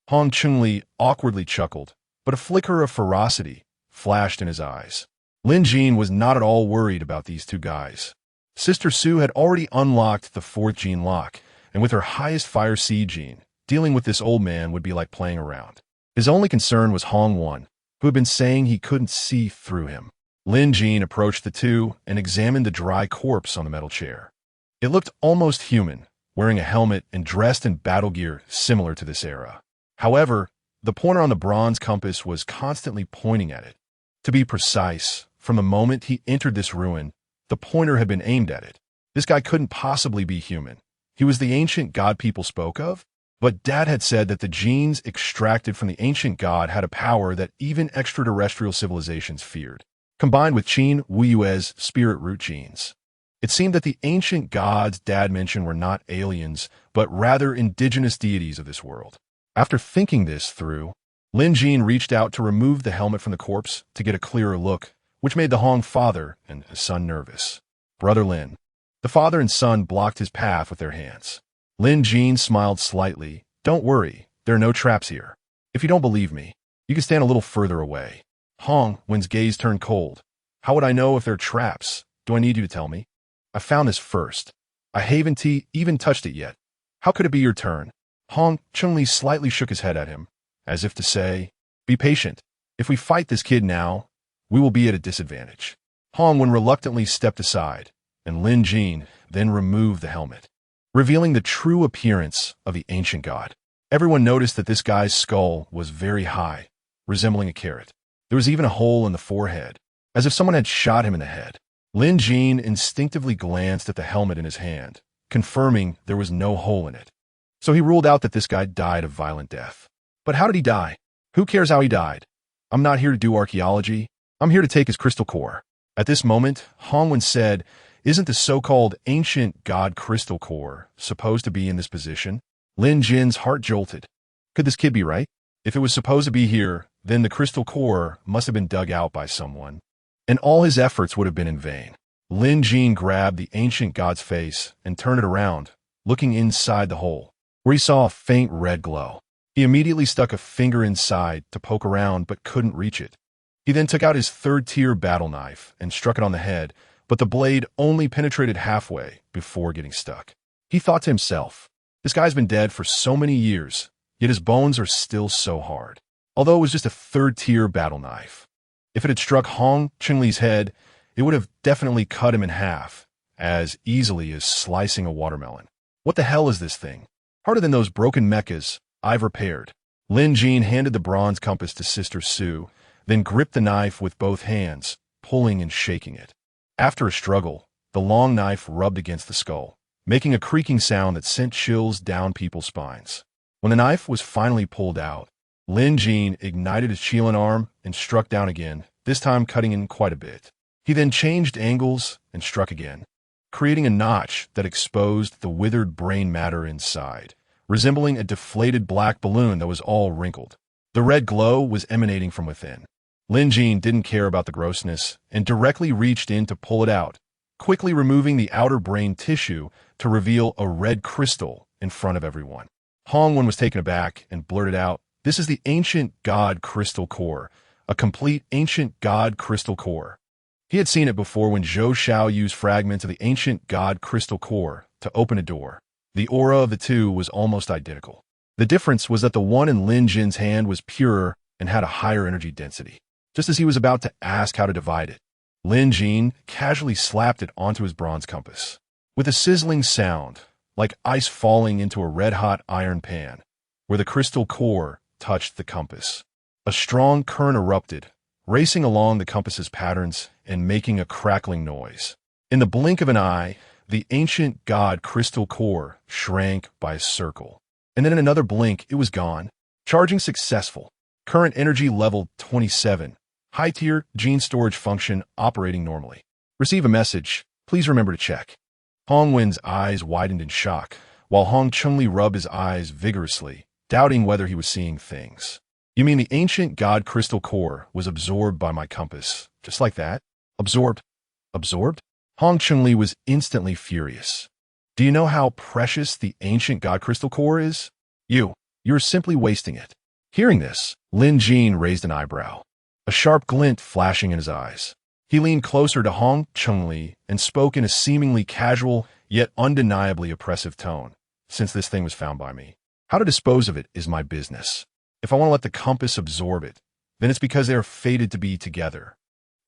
Hong Chunli awkwardly chuckled, but a flicker of ferocity flashed in his eyes. Lin Jean was not at all worried about these two guys. Sister Sue had already unlocked the 4th gene lock, and with her highest fire seed gene, dealing with this old man would be like playing around. His only concern was Hong Wen, who had been saying he couldn't see through him. Lin Jean approached the two and examined the dry corpse on the metal chair. It looked almost human, wearing a helmet and dressed in battle gear similar to this era. However, the pointer on the bronze compass was constantly pointing at it. To be precise, from the moment he entered this ruin, the pointer had been aimed at it. This guy couldn't possibly be human. He was the ancient god people spoke of, but Dad had said that the genes extracted from the ancient god had a power that even extraterrestrial civilizations feared, combined with Qin Wuyue's spirit root genes. It seemed that the ancient gods Dad mentioned were not aliens, but rather indigenous deities of this world. After thinking this through, Lin Jean reached out to remove the helmet from the corpse to get a clearer look, which made the Hong father and his son nervous. Brother Lin. The father and son blocked his path with their hands. Lin Jean smiled slightly. Don't worry, there are no traps here. If you don't believe me, you can stand a little further away. Hong Wen's gaze turned cold. How would I know if they're traps? Do I need you to tell me? I found this first. I haven't even touched it yet. How could it be your turn? Hong Chun-Li slightly shook his head at him, as if to say, be patient. If we fight this kid now, we will be at a disadvantage. Hong Wen reluctantly stepped aside, and Lin Jin then removed the helmet, revealing the true appearance of the ancient god. Everyone noticed that this guy's skull was very high, resembling a carrot. There was even a hole in the forehead, as if someone had shot him in the head. Lin Jin instinctively glanced at the helmet in his hand, confirming there was no hole in it. So he ruled out that this guy died of violent death. But how did he die? Who cares how he died? I'm not here to do archaeology. I'm here to take his crystal core. At this moment, Hong Wen said, isn't the so-called ancient god crystal core supposed to be in this position? Lin Jin's heart jolted. Could this kid be right? If it was supposed to be here, then the crystal core must have been dug out by someone, and all his efforts would have been in vain. Lin Jin grabbed the ancient god's face and turned it around, looking inside the hole, where he saw a faint red glow. He immediately stuck a finger inside to poke around but couldn't reach it. He then took out his third-tier battle knife and struck it on the head, but the blade only penetrated halfway before getting stuck. He thought to himself, this guy's been dead for so many years, yet his bones are still so hard. Although it was just a third-tier battle knife. If it had struck Hong Chun-Li's head, it would have definitely cut him in half, as easily as slicing a watermelon. What the hell is this thing? Harder than those broken mechas I've repaired. Lin Jin handed the bronze compass to Sister Sue, then gripped the knife with both hands, pulling and shaking it. After a struggle, the long knife rubbed against the skull, making a creaking sound that sent chills down people's spines. When the knife was finally pulled out, Lin Jin ignited his Qilin arm and struck down again, this time cutting in quite a bit. He then changed angles and struck again, creating a notch that exposed the withered brain matter inside, resembling a deflated black balloon that was all wrinkled. The red glow was emanating from within. Lin Jin didn't care about the grossness and directly reached in to pull it out, quickly removing the outer brain tissue to reveal a red crystal in front of everyone. Hong Wen was taken aback and blurted out, this is the ancient god crystal core, a complete ancient god crystal core. He had seen it before when Zhou Xiao used fragments of the ancient god crystal core to open a door. The aura of the two was almost identical. The difference was that the one in Lin Jin's hand was purer and had a higher energy density. Just as he was about to ask how to divide it, Lin Jin casually slapped it onto his bronze compass. With a sizzling sound, like ice falling into a red-hot iron pan, where the crystal core touched the compass. A strong current erupted, racing along the compass's patterns and making a crackling noise. In the blink of an eye, the ancient god crystal core shrank by a circle. And then in another blink, it was gone. Charging successful. Current energy level 27. High-tier gene storage function operating normally. Receive a message. Please remember to check. Hong Wen's eyes widened in shock, while Hong Chun-Li rubbed his eyes vigorously, doubting whether he was seeing things. You mean the ancient god crystal core was absorbed by my compass, just like that? Absorbed? Absorbed? Hong Chun-Li was instantly furious. Do you know how precious the ancient god crystal core is? You're simply wasting it. Hearing this, Lin Jin raised an eyebrow, a sharp glint flashing in his eyes. He leaned closer to Hong Chun-Li and spoke in a seemingly casual, yet undeniably oppressive tone. Since this thing was found by me, how to dispose of it is my business. If I want to let the compass absorb it, then it's because they are fated to be together.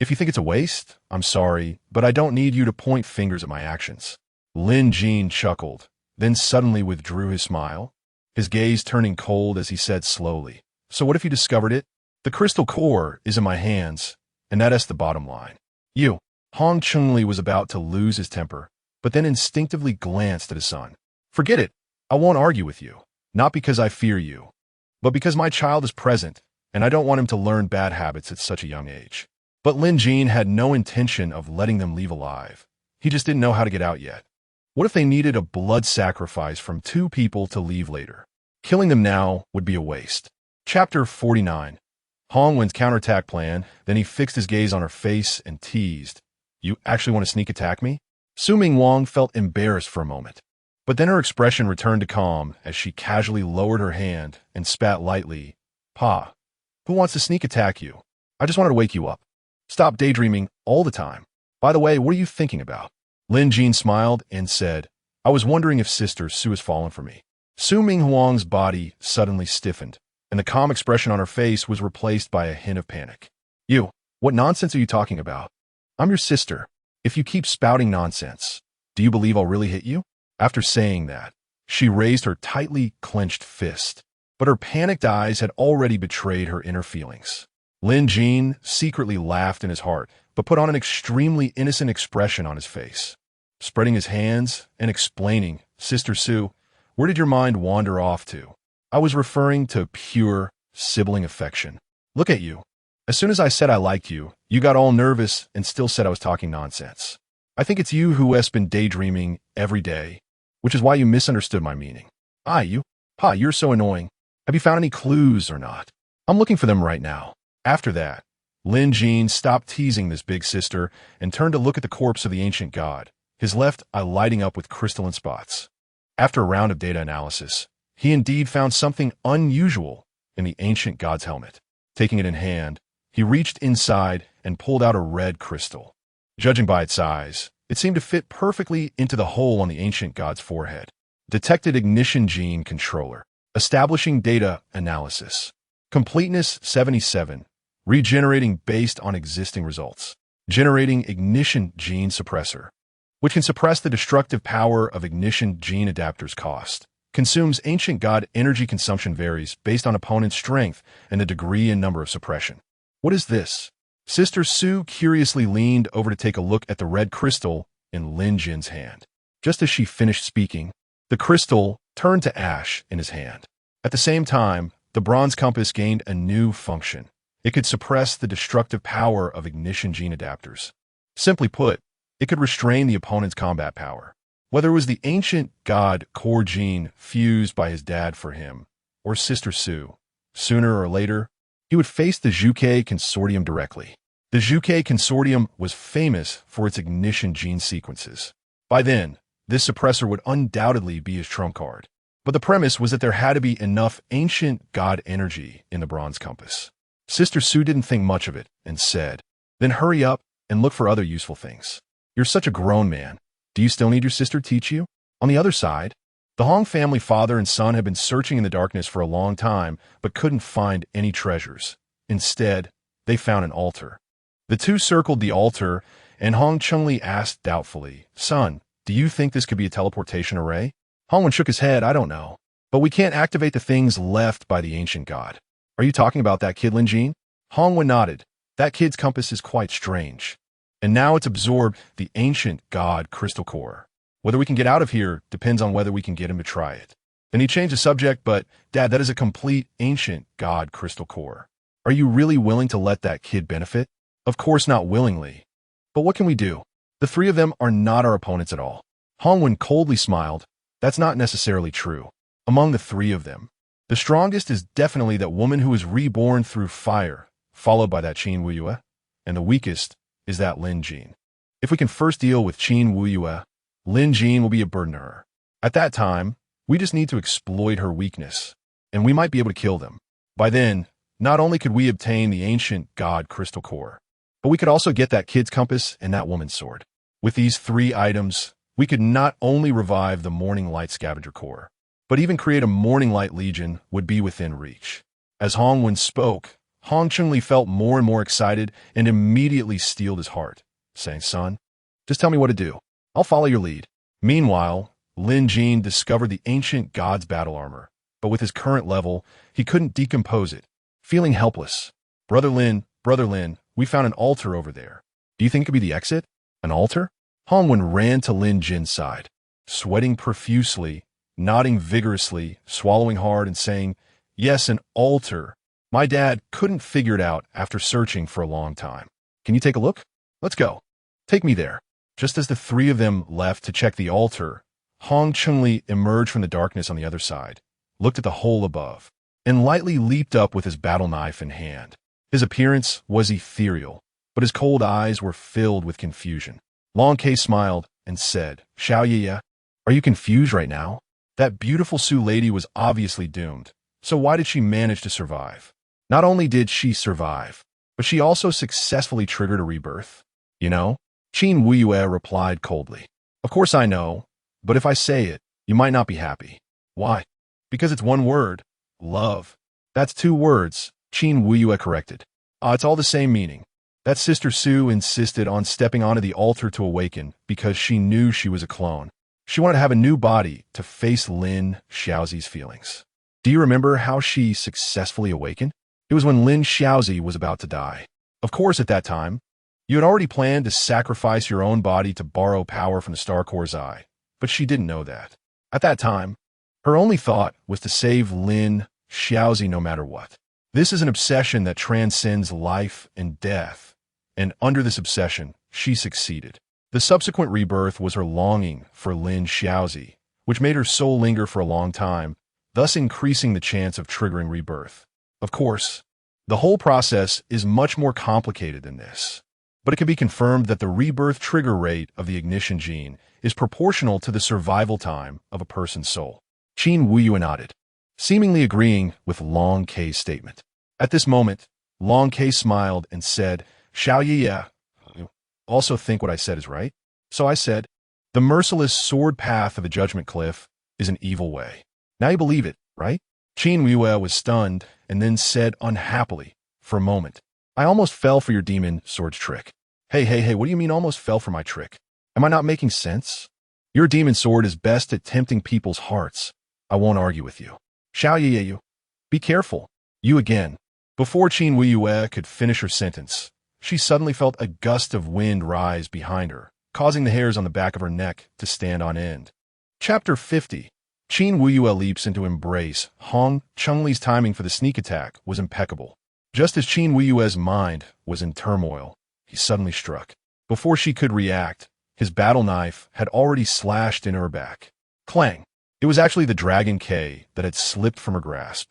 If you think it's a waste, I'm sorry, but I don't need you to point fingers at my actions. Lin Jin chuckled, then suddenly withdrew his smile, his gaze turning cold as he said slowly, so what if you discovered it? The crystal core is in my hands, and that's the bottom line. Hong Chun-Li was about to lose his temper, but then instinctively glanced at his son. Forget it. I won't argue with you. Not because I fear you, but because my child is present, and I don't want him to learn bad habits at such a young age. But Lin Jin had no intention of letting them leave alive. He just didn't know how to get out yet. What if they needed a blood sacrifice from two people to leave later? Killing them now would be a waste. Chapter 49. Hong Wen's counterattack plan, then he fixed his gaze on her face and teased. You actually want to sneak attack me? Su Ming Wang felt embarrassed for a moment, but then her expression returned to calm as she casually lowered her hand and spat lightly. Pa, who wants to sneak attack you? I just wanted to wake you up. Stop daydreaming all the time. By the way, what are you thinking about? Lin Jin smiled and said, I was wondering if Sister Su has fallen for me. Su Minghuang's body suddenly stiffened, and the calm expression on her face was replaced by a hint of panic. You, what nonsense are you talking about? I'm your sister. If you keep spouting nonsense, do you believe I'll really hit you? After saying that, she raised her tightly clenched fist, but her panicked eyes had already betrayed her inner feelings. Lin Jin secretly laughed in his heart, but put on an extremely innocent expression on his face. Spreading his hands and explaining, Sister Su, where did your mind wander off to? I was referring to pure sibling affection. Look at you. As soon as I said I liked you, you got all nervous and still said I was talking nonsense. I think it's you who has been daydreaming every day, which is why you misunderstood my meaning. You? Pa, you're so annoying. Have you found any clues or not? I'm looking for them right now. After that, Lin Jin stopped teasing this big sister and turned to look at the corpse of the ancient god, his left eye lighting up with crystalline spots. After a round of data analysis, he indeed found something unusual in the ancient god's helmet. Taking it in hand, he reached inside and pulled out a red crystal. Judging by its size, it seemed to fit perfectly into the hole on the ancient god's forehead. Detected ignition gene controller. Establishing data analysis. Completeness 77. Regenerating based on existing results. Generating ignition gene suppressor, which can suppress the destructive power of ignition gene adapter's cost. Consumes ancient god energy. Consumption varies based on opponent's strength and the degree and number of suppression. What is this? Sister Su curiously leaned over to take a look at the red crystal in Lin Jin's hand. Just as she finished speaking, the crystal turned to ash in his hand. At the same time, the bronze compass gained a new function. It could suppress the destructive power of ignition gene adapters. Simply put, it could restrain the opponent's combat power. Whether it was the ancient god core gene fused by his dad for him, or Sister Su, sooner or later, he would face the Zhuke Consortium directly. The Zhuke Consortium was famous for its ignition gene sequences. By then, this suppressor would undoubtedly be his trump card. But the premise was that there had to be enough ancient god energy in the bronze compass. Sister Su didn't think much of it and said, then hurry up and look for other useful things. You're such a grown man. Do you still need your sister to teach you? On the other side, the Hong family father and son had been searching in the darkness for a long time but couldn't find any treasures. Instead, they found an altar. The two circled the altar, and Hong Chengli asked doubtfully, Son, do you think this could be a teleportation array? Hongwen shook his head, I don't know. But we can't activate the things left by the ancient god. Are you talking about that kid, Lin Jin? Hongwen nodded. That kid's compass is quite strange. And now it's absorbed the ancient god crystal core. Whether we can get out of here depends on whether we can get him to try it. Then he changed the subject, but, Dad, that is a complete ancient god crystal core. Are you really willing to let that kid benefit? Of course not willingly. But what can we do? The three of them are not our opponents at all. Hongwen coldly smiled. That's not necessarily true. Among the three of them, the strongest is definitely that woman who was reborn through fire, followed by that Qin Wuyue, and the weakest is that Lin Jin. If we can first deal with Qin Wuyue, Lin Jin will be a burden to her. At that time, we just need to exploit her weakness, and we might be able to kill them. By then, not only could we obtain the ancient god crystal core, but we could also get that kid's compass and that woman's sword. With these three items, we could not only revive the Morning Light scavenger core, but even create a Morning Light Legion would be within reach. As Hongwen spoke, Hong Chengli felt more and more excited and immediately steeled his heart, saying, Son, just tell me what to do. I'll follow your lead. Meanwhile, Lin Jin discovered the ancient god's battle armor, but with his current level, he couldn't decompose it. Feeling helpless, Brother Lin, we found an altar over there. Do you think it could be the exit? An altar? Hongwen ran to Lin Jin's side, sweating profusely, nodding vigorously, swallowing hard, and saying, Yes, an altar. My dad couldn't figure it out after searching for a long time. Can you take a look? Let's go. Take me there. Just as the three of them left to check the altar, Hong Chengli emerged from the darkness on the other side, looked at the hole above, and lightly leaped up with his battle knife in hand. His appearance was ethereal, but his cold eyes were filled with confusion. Long K smiled and said, Xiao Ye, are you confused right now? That beautiful Su lady was obviously doomed, so why did she manage to survive? Not only did she survive, but she also successfully triggered a rebirth. You know? Qin Wuyue replied coldly. Of course I know, but if I say it, you might not be happy. Why? Because it's one word. Love. That's 2 words, Qin Wuyue corrected. It's all the same meaning. That Sister Sue insisted on stepping onto the altar to awaken because she knew she was a clone. She wanted to have a new body to face Lin Xiaozi's feelings. Do you remember how she successfully awakened? It was when Lin Xiaozi was about to die. Of course, at that time, you had already planned to sacrifice your own body to borrow power from the Star Core's eye, but she didn't know that. At that time, her only thought was to save Lin Xiaozi no matter what. This is an obsession that transcends life and death, and under this obsession, she succeeded. The subsequent rebirth was her longing for Lin Xiaozi, which made her soul linger for a long time, thus increasing the chance of triggering rebirth. Of course, the whole process is much more complicated than this, but it can be confirmed that the rebirth trigger rate of the ignition gene is proportional to the survival time of a person's soul. Qin Wuyue nodded, seemingly agreeing with Long K's statement. At this moment, Long K smiled and said, Xiao Yi, you also think what I said is right? So I said, the merciless sword path of the judgment cliff is an evil way. Now you believe it, right? Qin Wuyue was stunned and then said unhappily, for a moment, I almost fell for your demon sword's trick. Hey, what do you mean almost fell for my trick? Am I not making sense? Your demon sword is best at tempting people's hearts. I won't argue with you. Xiao Yi, you. Be careful. You again. Before Qin Wuyue could finish her sentence, she suddenly felt a gust of wind rise behind her, causing the hairs on the back of her neck to stand on end. Chapter 50. Qin Wuyue leaps into embrace. Hong Chungli's timing for the sneak attack was impeccable. Just as Qin Wuyue's mind was in turmoil, he suddenly struck. Before she could react, his battle knife had already slashed into her back. Clang! It was actually the Dragon K that had slipped from her grasp,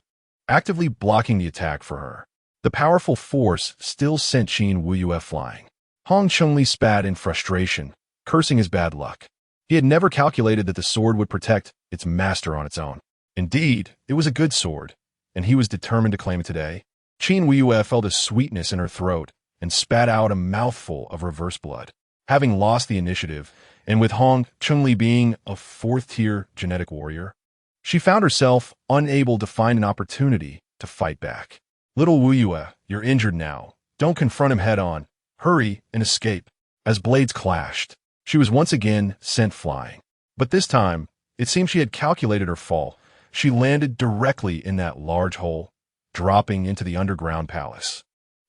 actively blocking the attack for her. The powerful force still sent Qin Wuyue flying. Hong Chunli spat in frustration, cursing his bad luck. He had never calculated that the sword would protect its master on its own. Indeed, it was a good sword, and he was determined to claim it today. Qin Wuyue felt a sweetness in her throat and spat out a mouthful of reverse blood. Having lost the initiative, and with Hong Chunli being a 4th-tier genetic warrior, she found herself unable to find an opportunity to fight back. Little Wuyue, you're injured now. Don't confront him head-on. Hurry and escape. As blades clashed, she was once again sent flying. But this time, it seemed she had calculated her fall. She landed directly in that large hole, dropping into the underground palace.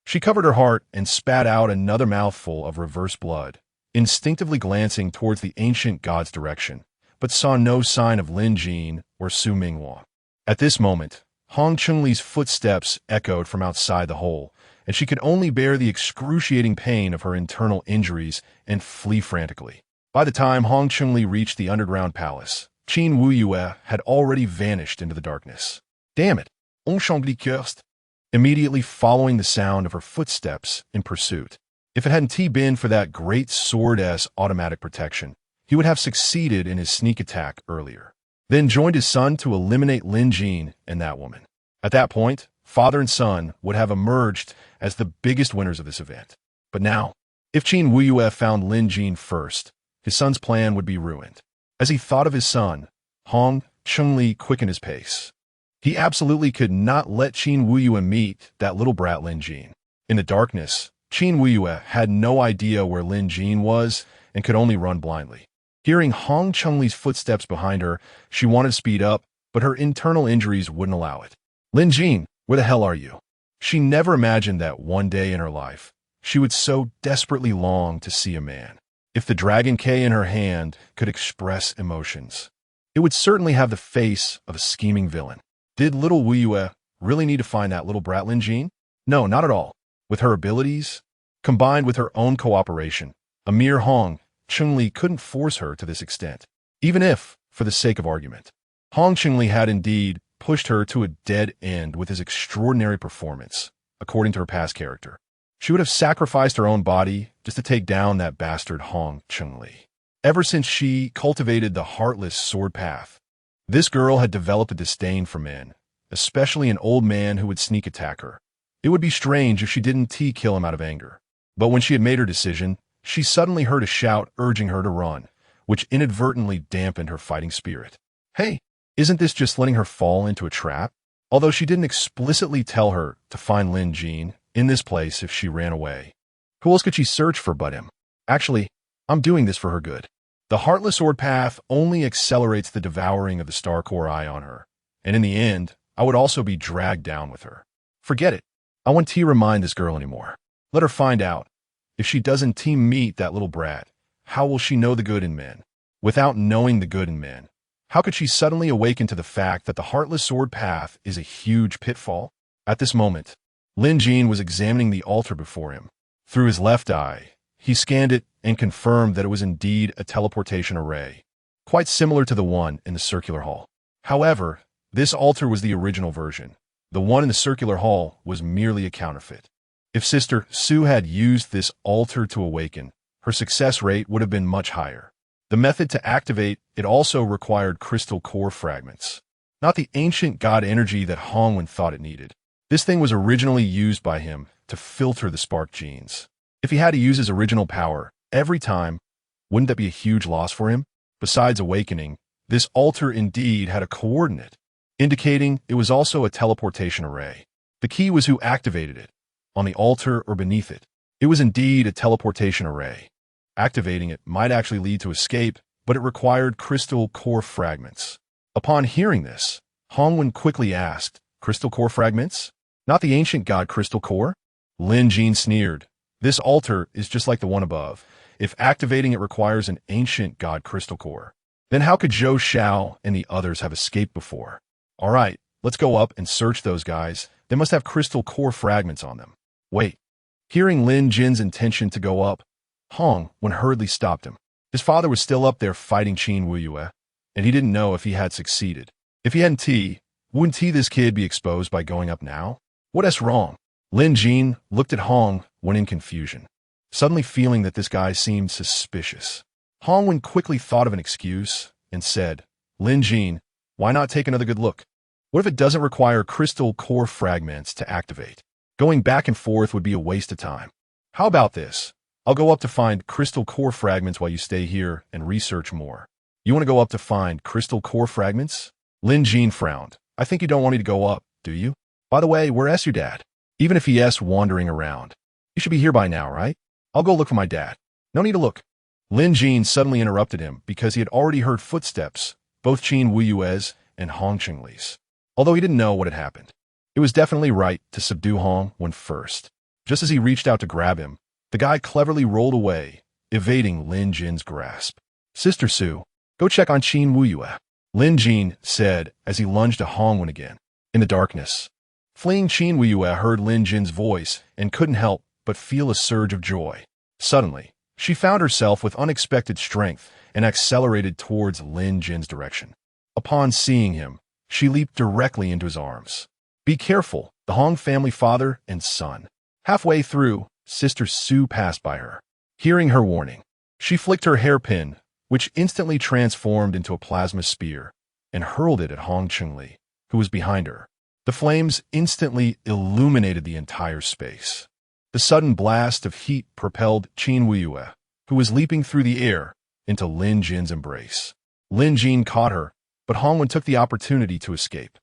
She covered her heart and spat out another mouthful of reverse blood, instinctively glancing towards the ancient god's direction, but saw no sign of Lin Jin or Su Minghuo. At this moment, Hong Chunli's footsteps echoed from outside the hole, and she could only bear the excruciating pain of her internal injuries and flee frantically. By the time Hong Chunli reached the underground palace, Qin Wuyue had already vanished into the darkness. Damn it! Enchangli cursed! Immediately following the sound of her footsteps in pursuit. If it hadn't been for that great sword-S automatic protection, he would have succeeded in his sneak attack earlier. Then joined his son to eliminate Lin Jin and that woman. At that point, father and son would have emerged as the biggest winners of this event. But now, if Qin Wuyue found Lin Jin first, his son's plan would be ruined. As he thought of his son, Hong Chunli quickened his pace. He absolutely could not let Qin Wuyue meet that little brat Lin Jin. In the darkness, Qin Wuyue had no idea where Lin Jin was and could only run blindly. Hearing Hong Chunli's footsteps behind her, she wanted to speed up, but her internal injuries wouldn't allow it. Lin Jin, where the hell are you? She never imagined that one day in her life, she would so desperately long to see a man. If the Dragon K in her hand could express emotions, it would certainly have the face of a scheming villain. Did little Wuyue really need to find that little brat Lin Jin? No, not at all. With her abilities, combined with her own cooperation, a mere Hong Chunli couldn't force her to this extent, even if, for the sake of argument, Hong Chunli had indeed pushed her to a dead end with his extraordinary performance, according to her past character. She would have sacrificed her own body just to take down that bastard Hong Chunli. Ever since she cultivated the heartless sword path, this girl had developed a disdain for men, especially an old man who would sneak attack her. It would be strange if she didn't kill him out of anger. But when she had made her decision, she suddenly heard a shout urging her to run, which inadvertently dampened her fighting spirit. Hey, isn't this just letting her fall into a trap? Although she didn't explicitly tell her to find Lin Jin in this place if she ran away. Who else could she search for but him? Actually, I'm doing this for her good. The Heartless Sword path only accelerates the devouring of the Star Core Eye on her, and in the end, I would also be dragged down with her. Forget it. I won't remind this girl anymore. Let her find out. If she doesn't meet that little brat, how will she know the good in men? Without knowing the good in men, how could she suddenly awaken to the fact that the Heartless Sword path is a huge pitfall? At this moment, Lin Jin was examining the altar before him. Through his left eye, he scanned it and confirmed that it was indeed a teleportation array, quite similar to the one in the circular hall. However, this altar was the original version. The one in the circular hall was merely a counterfeit. If Sister Su had used this altar to awaken, her success rate would have been much higher. The method to activate it also required crystal core fragments, not the ancient god energy that Hongwen thought it needed. This thing was originally used by him to filter the spark genes. If he had to use his original power every time, wouldn't that be a huge loss for him? Besides awakening, this altar indeed had a coordinate, indicating it was also a teleportation array. The key was who activated it, on the altar or beneath it. It was indeed a teleportation array. Activating it might actually lead to escape, but it required crystal core fragments. Upon hearing this, Hongwen quickly asked, "Crystal core fragments? Not the ancient god crystal core?" Lin Jin sneered. "This altar is just like the one above. If activating it requires an ancient god crystal core, then how could Zhou Xiao and the others have escaped before? All right, let's go up and search those guys. They must have crystal core fragments on them." Wait. Hearing Lin Jin's intention to go up, Hongwen hurriedly stopped him. His father was still up there fighting Qin Wuyue, and he didn't know if he had succeeded. If he hadn't, wouldn't this kid be exposed by going up now? What's wrong? Lin Jin looked at Hongwen in confusion, suddenly feeling that this guy seemed suspicious. Hongwen quickly thought of an excuse and said, "Lin Jin, why not take another good look? What if it doesn't require crystal core fragments to activate? Going back and forth would be a waste of time. How about this? I'll go up to find crystal core fragments while you stay here and research more." "You want to go up to find crystal core fragments?" Lin Jin frowned. "I think you don't want me to go up, do you? By the way, where's your dad? Even if he's wandering around, he should be here by now, right? I'll go look for my dad." "No need to look." Lin Jin suddenly interrupted him because he had already heard footsteps, both Qin Wuyue's and Hong Qingli's. Although he didn't know what had happened, it was definitely right to subdue Hongwen first. Just as he reached out to grab him, the guy cleverly rolled away, evading Lin Jin's grasp. "Sister Su, go check on Qin Wuyue," Lin Jin said as he lunged to Hongwen again. In the darkness, fleeing Qin Wuyue heard Lin Jin's voice and couldn't help but feel a surge of joy. Suddenly, she found herself with unexpected strength and accelerated towards Lin Jin's direction. Upon seeing him, she leaped directly into his arms. "Be careful," the Hong family father and son. Halfway through, Sister Su passed by her. Hearing her warning, she flicked her hairpin, which instantly transformed into a plasma spear, and hurled it at Hong Qingli, who was behind her. The flames instantly illuminated the entire space. The sudden blast of heat propelled Qin Wuyue, who was leaping through the air, into Lin Jin's embrace. Lin Jin caught her, but Hongwen took the opportunity to escape.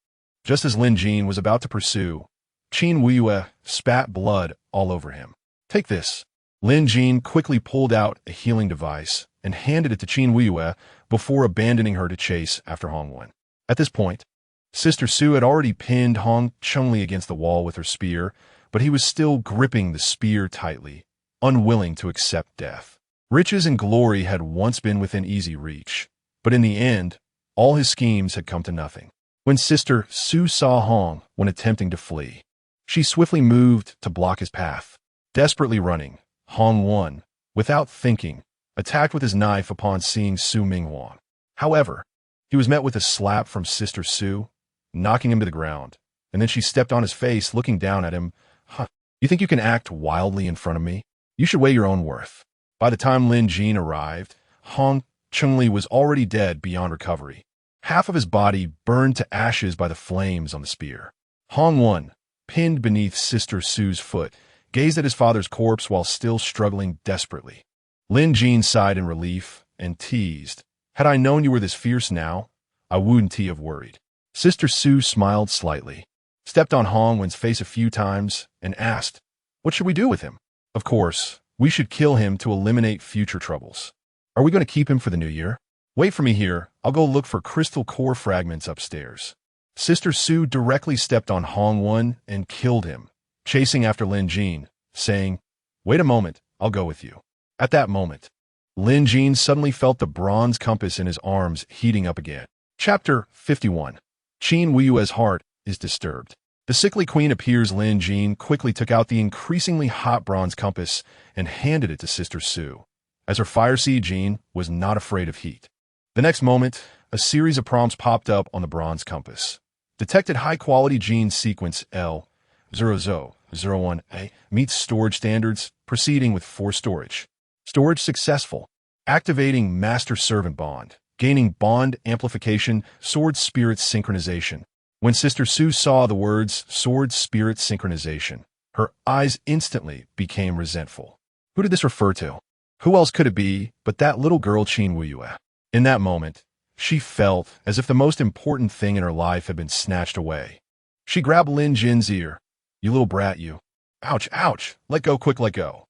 Just as Lin Jin was about to pursue, Qin Wuyue spat blood all over him. "Take this." Lin Jin quickly pulled out a healing device and handed it to Qin Wuyue before abandoning her to chase after Hongwen. At this point, Sister Su had already pinned Hong Qingli against the wall with her spear, but he was still gripping the spear tightly, unwilling to accept death. Riches and glory had once been within easy reach, but in the end, all his schemes had come to nothing. When Sister Su saw Hong when attempting to flee, she swiftly moved to block his path. Desperately running, Hong won, without thinking, attacked with his knife upon seeing Su Minghuang. However, he was met with a slap from Sister Su, knocking him to the ground, and then she stepped on his face, looking down at him. "Huh, you think you can act wildly in front of me? You should weigh your own worth." By the time Lin Jin arrived, Hong Qingli was already dead beyond recovery. Half of his body burned to ashes by the flames on the spear. Hong won, pinned beneath Sister Sue's foot, gazed at his father's corpse while still struggling desperately. Lin Jin sighed in relief and teased, "Had I known you were this fierce now, I wouldn't have worried." Sister Sue smiled slightly, stepped on Hong Wen's face a few times, and asked, "What should we do with him?" "Of course, we should kill him to eliminate future troubles. Are we going to keep him for the new year?" "Wait for me here. I'll go look for crystal core fragments upstairs." Sister Sue directly stepped on Hong Wen and killed him, chasing after Lin Jin, saying, "Wait a moment, I'll go with you." At that moment, Lin Jin suddenly felt the bronze compass in his arms heating up again. Chapter 51. Qin Wuyue's heart is disturbed. The sickly queen appears. Lin Jin quickly took out the increasingly hot bronze compass and handed it to Sister Sue, as her fire seed Jin was not afraid of heat. The next moment, a series of prompts popped up on the bronze compass. Detected high-quality gene sequence L0001A meets storage standards, proceeding with 4 storage. Storage successful. Activating master-servant bond. Gaining bond amplification, sword spirit synchronization. When Sister Sue saw the words sword spirit synchronization, her eyes instantly became resentful. Who did this refer to? Who else could it be but that little girl Qin Wuyue? In that moment, she felt as if the most important thing in her life had been snatched away. She grabbed Lin Jin's ear. "You little brat, you. Ouch, ouch. Let go, quick, let go."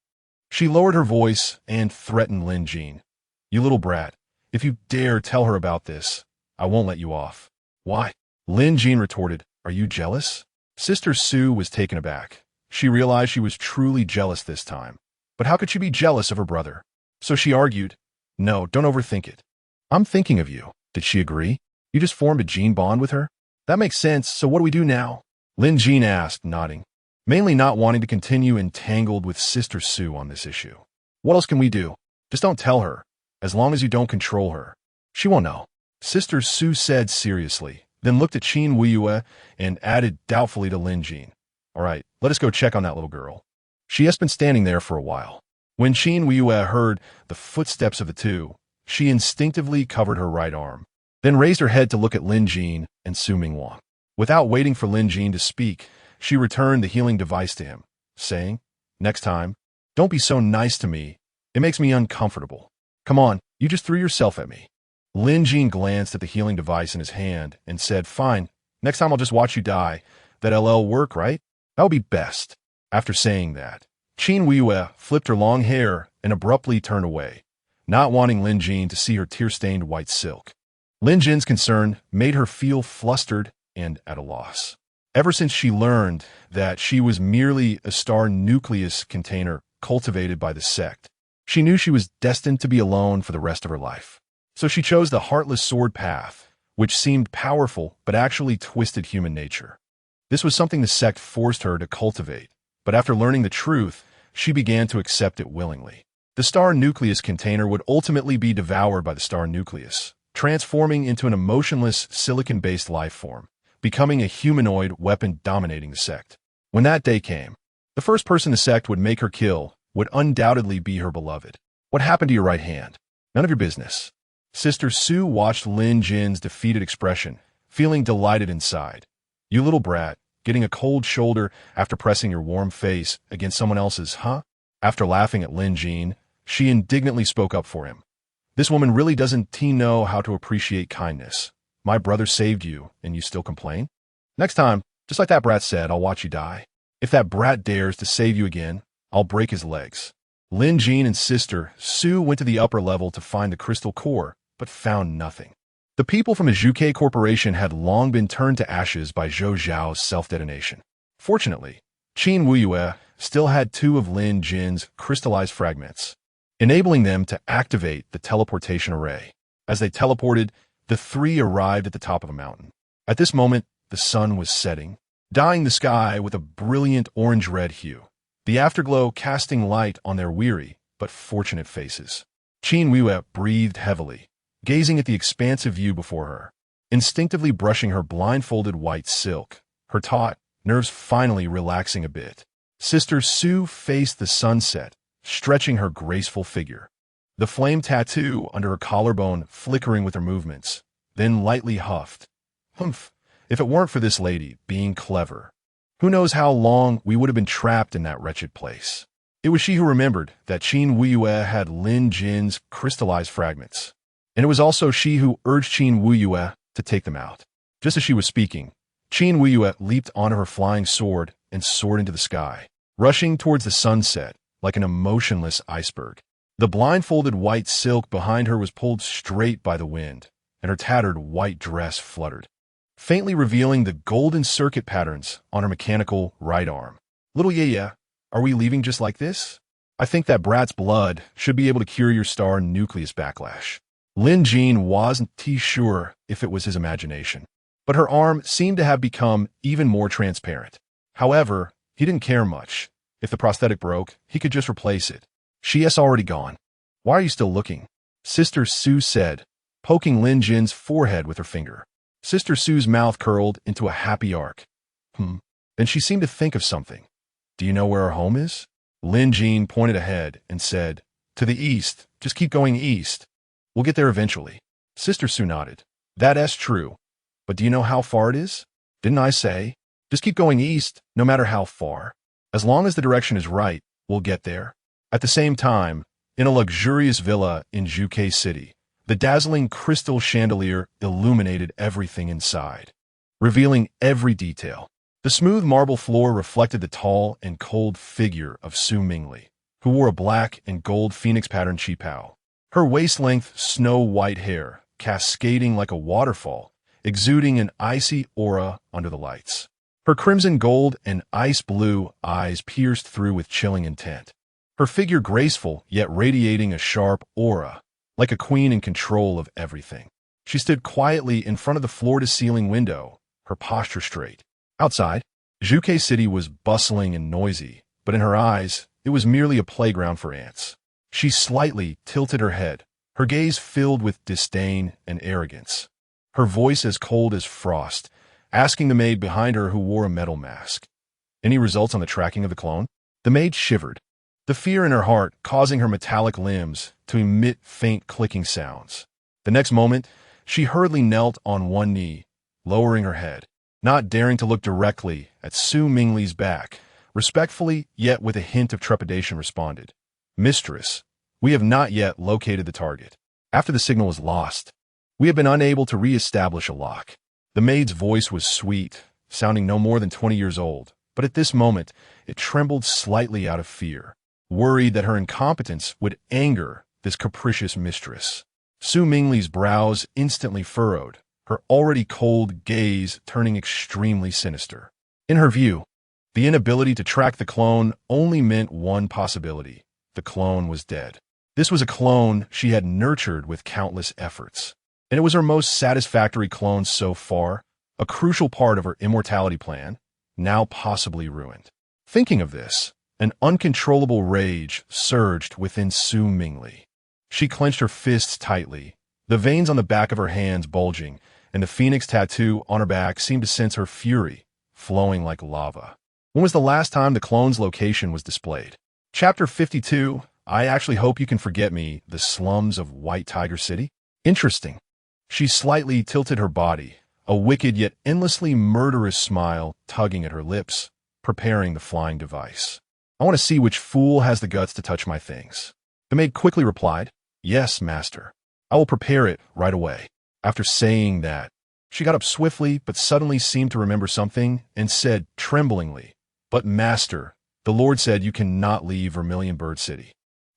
She lowered her voice and threatened Lin Jin. "You little brat, if you dare tell her about this, I won't let you off." "Why?" Lin Jin retorted, "Are you jealous?" Sister Sue was taken aback. She realized she was truly jealous this time. But how could she be jealous of her brother? So she argued, "No, don't overthink it. I'm thinking of you." Did she agree? "You just formed a gene bond with her?" "That makes sense, so what do we do now?" Lin Jin asked, nodding, mainly not wanting to continue entangled with Sister Sue on this issue. "What else can we do? Just don't tell her. As long as you don't control her, she won't know." Sister Sue said seriously, then looked at Qin Wuyue and added doubtfully to Lin Jin, "All right, let us go check on that little girl. She has been standing there for a while." When Qin Wuyue heard the footsteps of the two, she instinctively covered her right arm, then raised her head to look at Lin Jin and Su Mingwang. Without waiting for Lin Jin to speak, she returned the healing device to him, saying, "Next time, don't be so nice to me. It makes me uncomfortable. Come on, you just threw yourself at me." Lin Jin glanced at the healing device in his hand and said, "Fine, next time I'll just watch you die. That'll work, right? That'll be best." After saying that, Qin Wuyue flipped her long hair and abruptly turned away, not wanting Lin Jin to see her tear-stained white silk. Lin Jin's concern made her feel flustered and at a loss. Ever since she learned that she was merely a star nucleus container cultivated by the sect, she knew she was destined to be alone for the rest of her life. So she chose the heartless sword path, which seemed powerful but actually twisted human nature. This was something the sect forced her to cultivate, but after learning the truth, she began to accept it willingly. The star nucleus container would ultimately be devoured by the star nucleus, transforming into an emotionless silicon-based life form, becoming a humanoid weapon dominating the sect. When that day came, the first person the sect would make her kill would undoubtedly be her beloved. "What happened to your right hand?" "None of your business." Sister Sue watched Lin Jin's defeated expression, feeling delighted inside. "You little brat, getting a cold shoulder after pressing your warm face against someone else's, huh?" After laughing at Lin Jin, she indignantly spoke up for him. "This woman really doesn't know how to appreciate kindness. My brother saved you, and you still complain? Next time, just like that brat said, I'll watch you die. If that brat dares to save you again, I'll break his legs." Lin Jin and Sister Sue went to the upper level to find the crystal core, but found nothing. The people from the Zhuke Corporation had long been turned to ashes by Zhou Zhao's self-detonation. Fortunately, Qin Wuyue still had 2 of Lin Jin's crystallized fragments, enabling them to activate the teleportation array. As they teleported, the 3 arrived at the top of a mountain. At this moment, the sun was setting, dyeing the sky with a brilliant orange-red hue, the afterglow casting light on their weary but fortunate faces. Qin Wuyue breathed heavily, gazing at the expansive view before her, instinctively brushing her blindfolded white silk, her taut nerves finally relaxing a bit. Sister Sue faced the sunset, stretching her graceful figure, the flame tattoo under her collarbone flickering with her movements, then lightly huffed. "Humph, if it weren't for this lady being clever, Who knows how long we would have been trapped in that wretched place. It was she who remembered that Qin Wuyue had Lin Jin's crystallized fragments. And it was also she who urged Qin Wuyue to take them out. Just as she was speaking, Qin Wuyue leaped onto her flying sword and soared into the sky, rushing towards the sunset like an emotionless iceberg. The blindfolded white silk behind her was pulled straight by the wind, and her tattered white dress fluttered, faintly revealing the golden circuit patterns on her mechanical right arm. Little Yaya, are we leaving just like this? I think that brat's blood should be able to cure your star nucleus backlash. Lin Jin wasn't too sure if it was his imagination, but her arm seemed to have become even more transparent. However, he didn't care much. If the prosthetic broke, he could just replace it. She has already gone. Why are you still looking? Sister Sue said, poking Lin Jin's forehead with her finger. Sister Sue's mouth curled into a happy arc. Then she seemed to think of something. Do you know where our home is? Lin Jin pointed ahead and said, to the east. Just keep going east. We'll get there eventually. Sister Sue nodded. That's true. But do you know how far it is? Didn't I say? Just keep going east, no matter how far. As long as the direction is right, we'll get there. At the same time, in a luxurious villa in Zhuke City, the dazzling crystal chandelier illuminated everything inside, revealing every detail. The smooth marble floor reflected the tall and cold figure of Su Mingli, who wore a black and gold phoenix pattern qipao. Her waist-length snow-white hair, cascading like a waterfall, exuding an icy aura under the lights. Her crimson gold and ice blue eyes pierced through with chilling intent. Her figure graceful, yet radiating a sharp aura, like a queen in control of everything. She stood quietly in front of the floor-to-ceiling window, her posture straight. Outside, Zhuke City was bustling and noisy, but in her eyes, it was merely a playground for ants. She slightly tilted her head, her gaze filled with disdain and arrogance. Her voice as cold as frost, asking the maid behind her who wore a metal mask. Any results on the tracking of the clone? The maid shivered, the fear in her heart causing her metallic limbs to emit faint clicking sounds. The next moment, she hurriedly knelt on one knee, lowering her head, not daring to look directly at Su Mingli's back, respectfully yet with a hint of trepidation responded. Mistress, we have not yet located the target. After the signal was lost, we have been unable to re-establish a lock. The maid's voice was sweet, sounding no more than 20 years old, but at this moment, it trembled slightly out of fear, worried that her incompetence would anger this capricious mistress. Su Mingli's brows instantly furrowed, her already cold gaze turning extremely sinister. In her view, the inability to track the clone only meant one possibility. The clone was dead. This was a clone she had nurtured with countless efforts, and it was her most satisfactory clone so far, a crucial part of her immortality plan, now possibly ruined. Thinking of this, an uncontrollable rage surged within Su Mingli. She clenched her fists tightly, the veins on the back of her hands bulging, and the phoenix tattoo on her back seemed to sense her fury, flowing like lava. When was the last time the clone's location was displayed? Chapter 52, I actually hope you can forget me, the slums of White Tiger City. Interesting. She slightly tilted her body, a wicked yet endlessly murderous smile tugging at her lips, preparing the flying device. I want to see which fool has the guts to touch my things. The maid quickly replied, Yes, master. I will prepare it right away. After saying that, she got up swiftly but suddenly seemed to remember something and said tremblingly, But master, the Lord said you cannot leave Vermilion Bird City.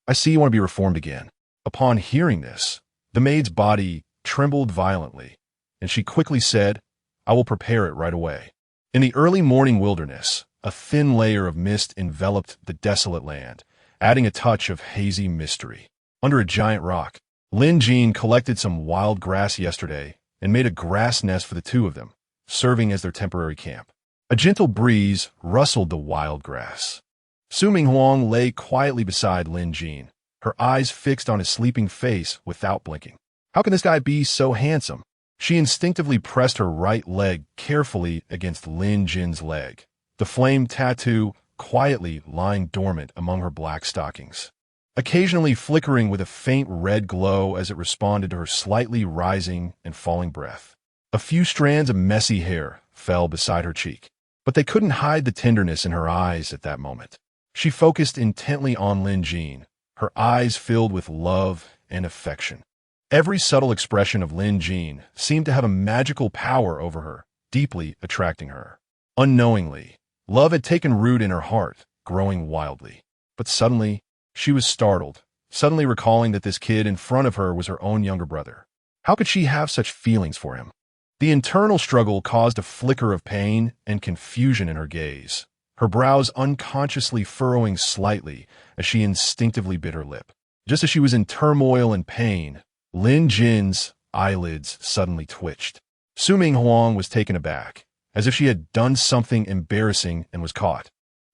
I see you want to be reformed again. Upon hearing this, the maid's body trembled violently, and she quickly said, I will prepare it right away. In the early morning wilderness, a thin layer of mist enveloped the desolate land, adding a touch of hazy mystery. Under a giant rock, Lin Jin collected some wild grass yesterday and made a grass nest for the two of them, serving as their temporary camp. A gentle breeze rustled the wild grass. Su Minghuang lay quietly beside Lin Jin, her eyes fixed on his sleeping face without blinking. How can this guy be so handsome? She instinctively pressed her right leg carefully against Lin Jin's leg, the flame tattoo quietly lying dormant among her black stockings, occasionally flickering with a faint red glow as it responded to her slightly rising and falling breath. A few strands of messy hair fell beside her cheek. but they couldn't hide the tenderness in her eyes at that moment. She focused intently on Lin Jin, her eyes filled with love and affection. Every subtle expression of Lin Jin seemed to have a magical power over her, deeply attracting her. Unknowingly, love had taken root in her heart, growing wildly. But suddenly, she was startled, suddenly recalling that this kid in front of her was her own younger brother. How could she have such feelings for him? The internal struggle caused a flicker of pain and confusion in her gaze, her brows unconsciously furrowing slightly as she instinctively bit her lip. Just as she was in turmoil and pain, Lin Jin's eyelids suddenly twitched. Su Ming Huang was taken aback, as if she had done something embarrassing and was caught.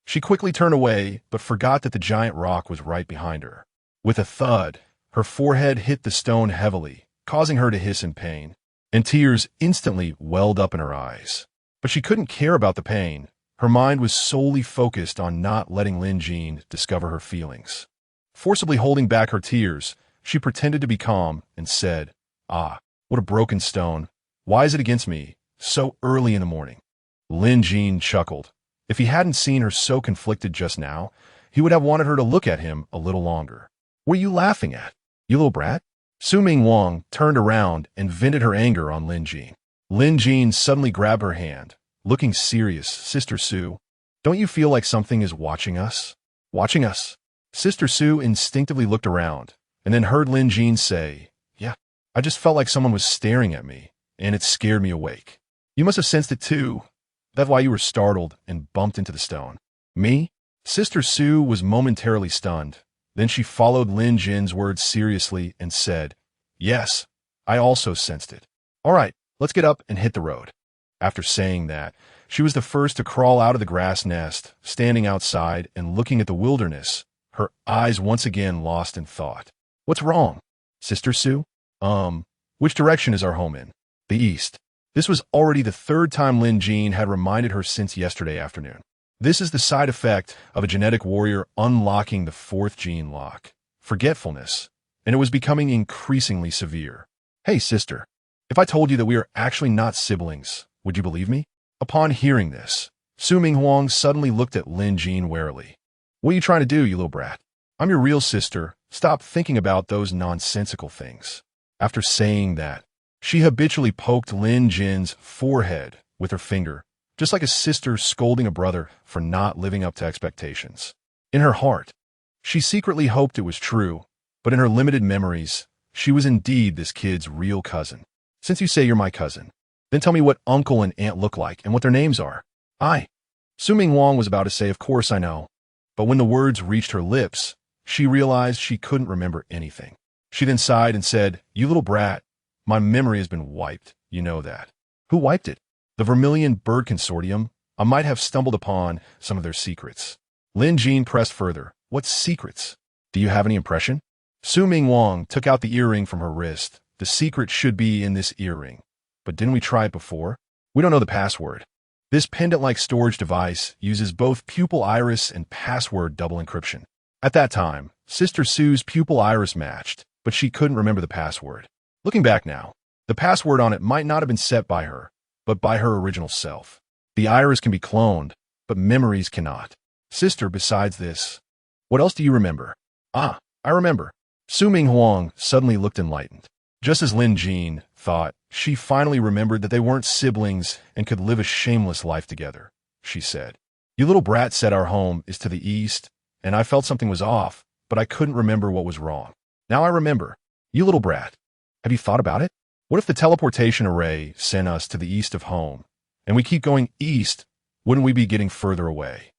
She quickly turned away, but forgot that the giant rock was right behind her. With a thud, her forehead hit the stone heavily, causing her to hiss in pain, and tears instantly welled up in her eyes. But she couldn't care about the pain. Her mind was solely focused on not letting Lin Jin discover her feelings. Forcibly holding back her tears, she pretended to be calm and said, "Ah, what a broken stone. Why is it against me, so early in the morning?" Lin Jin chuckled. If he hadn't seen her so conflicted just now, he would have wanted her to look at him a little longer. "What are you laughing at, you little brat?" Su Ming Wang turned around and vented her anger on Lin Jin. Lin Jin suddenly grabbed her hand, looking serious. "Sister Su, don't you feel like something is watching us?" "Watching us?" Sister Su instinctively looked around, and then heard Lin Jin say, "Yeah, I just felt like someone was staring at me, and it scared me awake." "You must have sensed it too. That's why you were startled and bumped into the stone." "Me?" Sister Su was momentarily stunned. Then she followed Lin Jin's words seriously and said, "Yes, I also sensed it. All right, let's get up and hit the road." After saying that, she was the first to crawl out of the grass nest, standing outside and looking at the wilderness, her eyes once again lost in thought. "What's wrong, Sister Su?" Which direction is our home in?" "The east." This was already the third time Lin Jin had reminded her since yesterday afternoon. This is the side effect of a genetic warrior unlocking the fourth gene lock, forgetfulness, and it was becoming increasingly severe. "Hey, sister, if I told you that we are actually not siblings, would you believe me?" Upon hearing this, Su Ming Huang suddenly looked at Lin Jin warily. "What are you trying to do, you little brat? I'm your real sister. Stop thinking about those nonsensical things." After saying that, she habitually poked Lin Jin's forehead with her finger, just like a sister scolding a brother for not living up to expectations. In her heart, she secretly hoped it was true, but in her limited memories, she was indeed this kid's real cousin. "Since you say you're my cousin, then tell me what uncle and aunt look like and what their names are." Su Ming Wang was about to say, "Of course I know," but when the words reached her lips, she realized she couldn't remember anything. She then sighed and said, "You little brat, my memory has been wiped, you know that." "Who wiped it?" "The Vermilion Bird Consortium. I might have stumbled upon some of their secrets." Lin Jin pressed further. "What secrets? Do you have any impression?" Su Ming Wang took out the earring from her wrist. "The secret should be in this earring. But didn't we try it before? We don't know the password. This pendant-like storage device uses both pupil iris and password double encryption." At that time, Sister Sue's pupil iris matched, but she couldn't remember the password. Looking back now, the password on it might not have been set by her, but by her original self. The iris can be cloned, but memories cannot. "Sister, besides this, what else do you remember?" "I remember." Su Ming Huang suddenly looked enlightened. Just as Lin Jin thought, she finally remembered that they weren't siblings and could live a shameless life together. She said, "You little brat said our home is to the east, and I felt something was off, but I couldn't remember what was wrong. Now I remember. You little brat, have you thought about it? What if the teleportation array sent us to the east of home, and we keep going east, wouldn't we be getting further away?"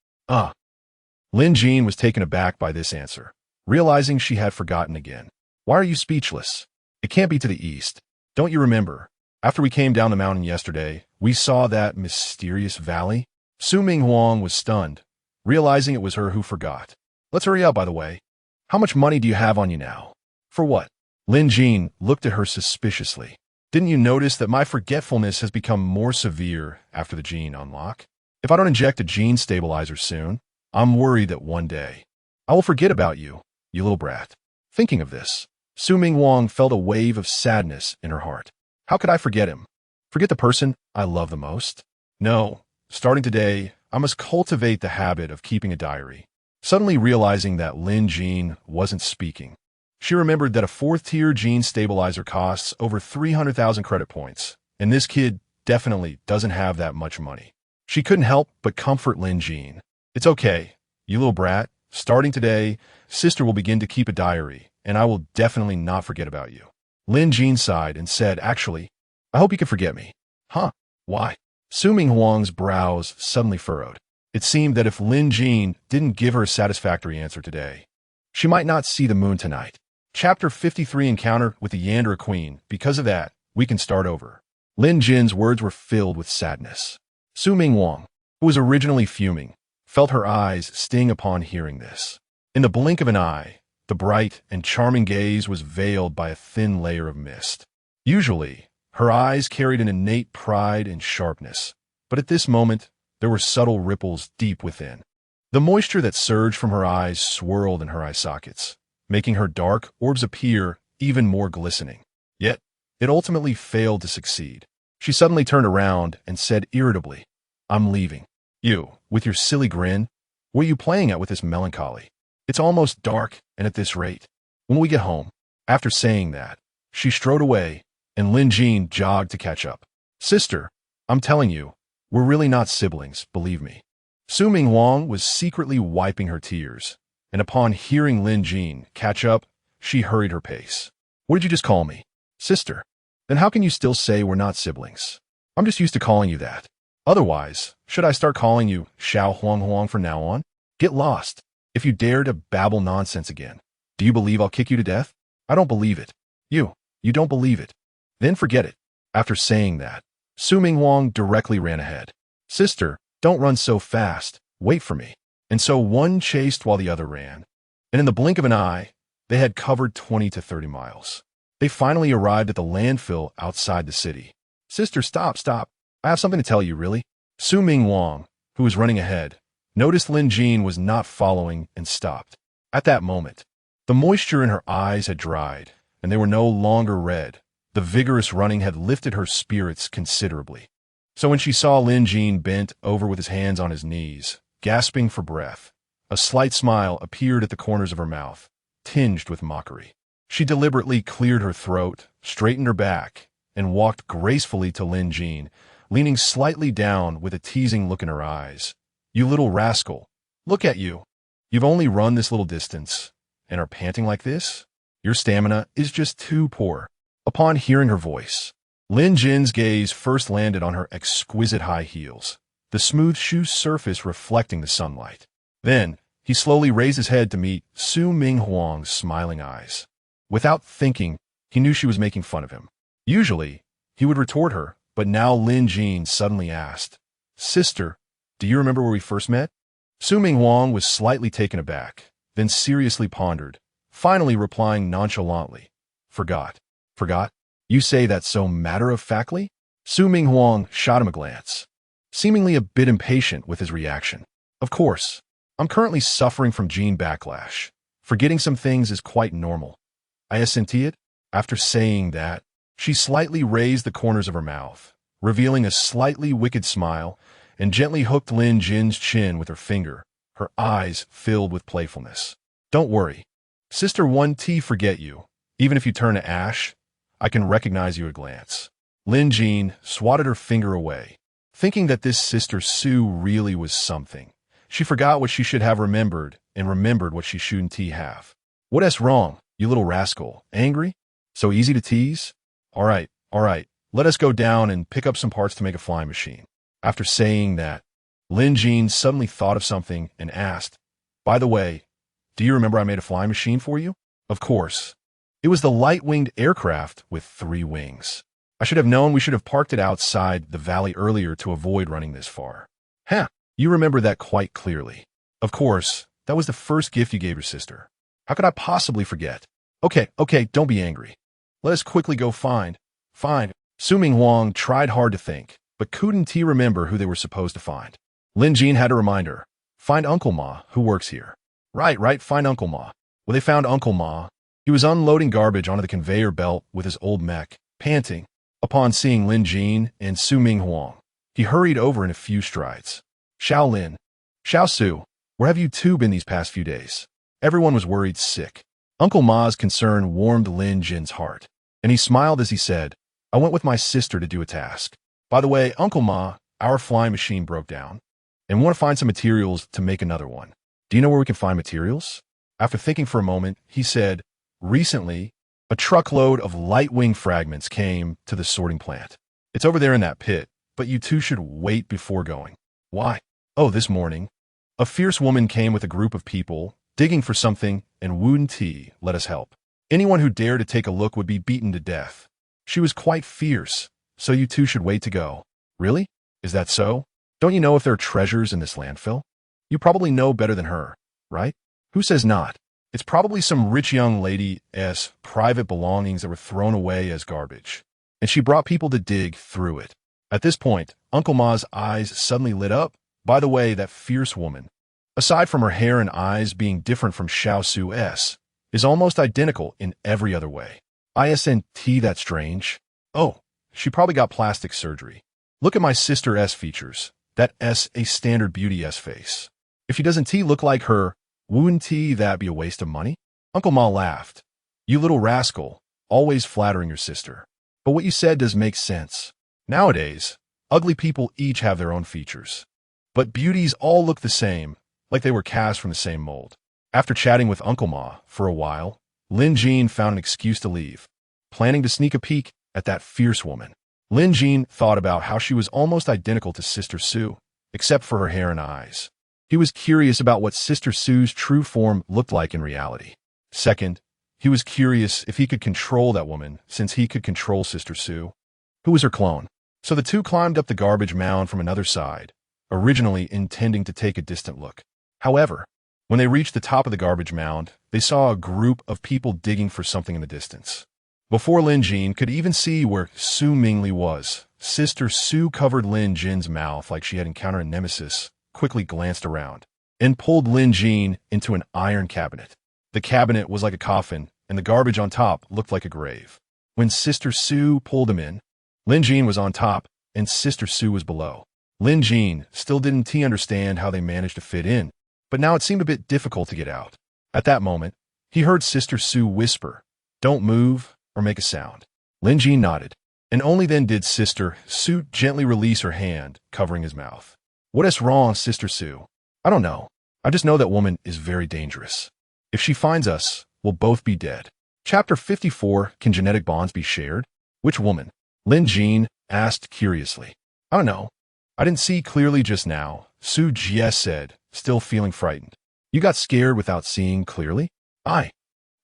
Lin Jin was taken aback by this answer, realizing she had forgotten again. "Why are you speechless? It can't be to the east. Don't you remember? After we came down the mountain yesterday, we saw that mysterious valley?" Su Ming Huang was stunned, realizing it was her who forgot. "Let's hurry up, by the way. How much money do you have on you now?" "For what?" Lin Jin looked at her suspiciously. "Didn't you notice that my forgetfulness has become more severe after the gene unlock? If I don't inject a gene stabilizer soon, I'm worried that one day I will forget about you, you little brat." Thinking of this, Su Ming Wang felt a wave of sadness in her heart. How could I forget him? Forget the person I love the most? No, Starting today, I must cultivate the habit of keeping a diary. Suddenly realizing that Lin Jin wasn't speaking. She remembered that a 4th-tier gene stabilizer costs over 300,000 credit points, and this kid definitely doesn't have that much money. She couldn't help but comfort Lin Jin. It's okay, you little brat. Starting today, sister will begin to keep a diary, and I will definitely not forget about you. Lin Jin sighed and said, actually, I hope you can forget me. Huh? Why? Su Minghuang's brows suddenly furrowed. It seemed that if Lin Jin didn't give her a satisfactory answer today, she might not see the moon tonight. Chapter 53 Encounter with the Yandere Queen. Because of that, we can start over. Lin Jin's words were filled with sadness. Su Minghuang, who was originally fuming, felt her eyes sting upon hearing this. In the blink of an eye, the bright and charming gaze was veiled by a thin layer of mist. Usually, her eyes carried an innate pride and sharpness, but at this moment, there were subtle ripples deep within. The moisture that surged from her eyes swirled in her eye sockets, making her dark orbs appear even more glistening. Yet, it ultimately failed to succeed. She suddenly turned around and said irritably, I'm leaving. You, with your silly grin, what are you playing at with this melancholy? It's almost dark, and at this rate. When we get home. After saying that, she strode away, and Lin Jin jogged to catch up. Sister, I'm telling you, we're really not siblings, believe me. Su Minghuang was secretly wiping her tears, and upon hearing Lin Jin catch up, she hurried her pace. What did you just call me? Sister. Then how can you still say we're not siblings? I'm just used to calling you that. Otherwise, should I start calling you Xiao Huang Huang from now on? Get lost. If you dare to babble nonsense again, do you believe I'll kick you to death? I don't believe it. You don't believe it. Then forget it. After saying that, Su Minghuang directly ran ahead. Sister, don't run so fast. Wait for me. And so one chased while the other ran. And in the blink of an eye, they had covered 20 to 30 miles. They finally arrived at the landfill outside the city. Sister, stop. I have something to tell you, really. Su Minghuang, who was running ahead, noticed Lin Jin was not following and stopped. At that moment, the moisture in her eyes had dried, and they were no longer red. The vigorous running had lifted her spirits considerably. So when she saw Lin Jin bent over with his hands on his knees, gasping for breath, a slight smile appeared at the corners of her mouth, tinged with mockery. She deliberately cleared her throat, straightened her back, and walked gracefully to Lin Jin, leaning slightly down with a teasing look in her eyes. You little rascal, look at you. You've only run this little distance, and are panting like this? Your stamina is just too poor. Upon hearing her voice, Lin Jin's gaze first landed on her exquisite high heels, the smooth shoe surface reflecting the sunlight. Then, he slowly raised his head to meet Su Minghuang's smiling eyes. Without thinking, he knew she was making fun of him. Usually, he would retort her, but now Lin Jin suddenly asked, Sister, do you remember where we first met? Su Minghuang was slightly taken aback, then seriously pondered, finally replying nonchalantly, Forgot. You say that so matter-of-factly? Su Minghuang shot him a glance, seemingly a bit impatient with his reaction. Of course, I'm currently suffering from gene backlash. Forgetting some things is quite normal. I assenti it. After saying that, she slightly raised the corners of her mouth, revealing a slightly wicked smile, and gently hooked Lin Jin's chin with her finger, her eyes filled with playfulness. Don't worry. Sister 1T forget you. Even if you turn to ash, I can recognize you at a glance. Lin Jin swatted her finger away. Thinking that this sister Su really was something, she forgot what she should have remembered and remembered what she shouldn't have. What's wrong, you little rascal? Angry? So easy to tease? All right. Let us go down and pick up some parts to make a flying machine. After saying that, Lin Jin suddenly thought of something and asked, By the way, do you remember I made a flying machine for you? Of course. It was the light-winged aircraft with 3 wings. I should have known we should have parked it outside the valley earlier to avoid running this far. You remember that quite clearly. Of course, that was the first gift you gave your sister. How could I possibly forget? Okay, don't be angry. Let us quickly go find. Su Minghuang tried hard to think, but couldn't he remember who they were supposed to find. Lin Jin had to remind her, find Uncle Ma, who works here. Right, find Uncle Ma. Well, they found Uncle Ma. He was unloading garbage onto the conveyor belt with his old mech, panting. Upon seeing Lin Jin and Su Minghuang, He hurried over in a few strides. Shaolin. Xiao Su, where have you two been these past few days? Everyone was worried sick. Uncle Ma's concern warmed Lin Jin's heart, and he smiled as he said, I went with my sister to do a task. By the way, Uncle Ma, our flying machine broke down, and we want to find some materials to make another one. Do you know where we can find materials? After thinking for a moment, he said, recently, a truckload of light-wing fragments came to the sorting plant. It's over there in that pit, but you two should wait before going. Why? Oh, this morning, a fierce woman came with a group of people, digging for something, and Wu Ti let us help. Anyone who dared to take a look would be beaten to death. She was quite fierce, so you two should wait to go. Really? Is that so? Don't you know if there are treasures in this landfill? You probably know better than her, right? Who says not? It's probably some rich young lady's private belongings that were thrown away as garbage, and she brought people to dig through it. At this point, Uncle Ma's eyes suddenly lit up. By the way, that fierce woman, aside from her hair and eyes being different from Xiao Su's, is almost identical in every other way. Isn't that strange? Oh, she probably got plastic surgery. Look at my sister's features. That's a standard beauty face. If she doesn't look like her, wouldn't that be a waste of money? Uncle Ma laughed. You little rascal, always flattering your sister. But what you said does make sense. Nowadays, ugly people each have their own features. But beauties all look the same, like they were cast from the same mold. After chatting with Uncle Ma for a while, Lin Jin found an excuse to leave, planning to sneak a peek at that fierce woman. Lin Jin thought about how she was almost identical to Sister Su, except for her hair and eyes. He was curious about what Sister Su's true form looked like in reality. Second, he was curious if he could control that woman, since he could control Sister Su, who was her clone. So the two climbed up the garbage mound from another side, originally intending to take a distant look. However, when they reached the top of the garbage mound, they saw a group of people digging for something in the distance. Before Lin Jin could even see where Su Mingli was, Sister Su covered Lin Jin's mouth like she had encountered a nemesis, quickly glanced around, and pulled Lin Jin into an iron cabinet. The cabinet was like a coffin, and the garbage on top looked like a grave. When Sister Su pulled him in, Lin Jin was on top, and Sister Su was below. Lin Jin still didn't understand how they managed to fit in, but now it seemed a bit difficult to get out. At that moment, he heard Sister Su whisper, "Don't move or make a sound." Lin Jin nodded, and only then did Sister Su gently release her hand, covering his mouth. "What is wrong, Sister Su?" "I don't know. I just know that woman is very dangerous. If she finds us, we'll both be dead." Chapter 54, Can Genetic Bonds Be Shared? Which woman? Lin Jin asked curiously. "I don't know. I didn't see clearly just now," Su Jie said, still feeling frightened. "You got scared without seeing clearly?"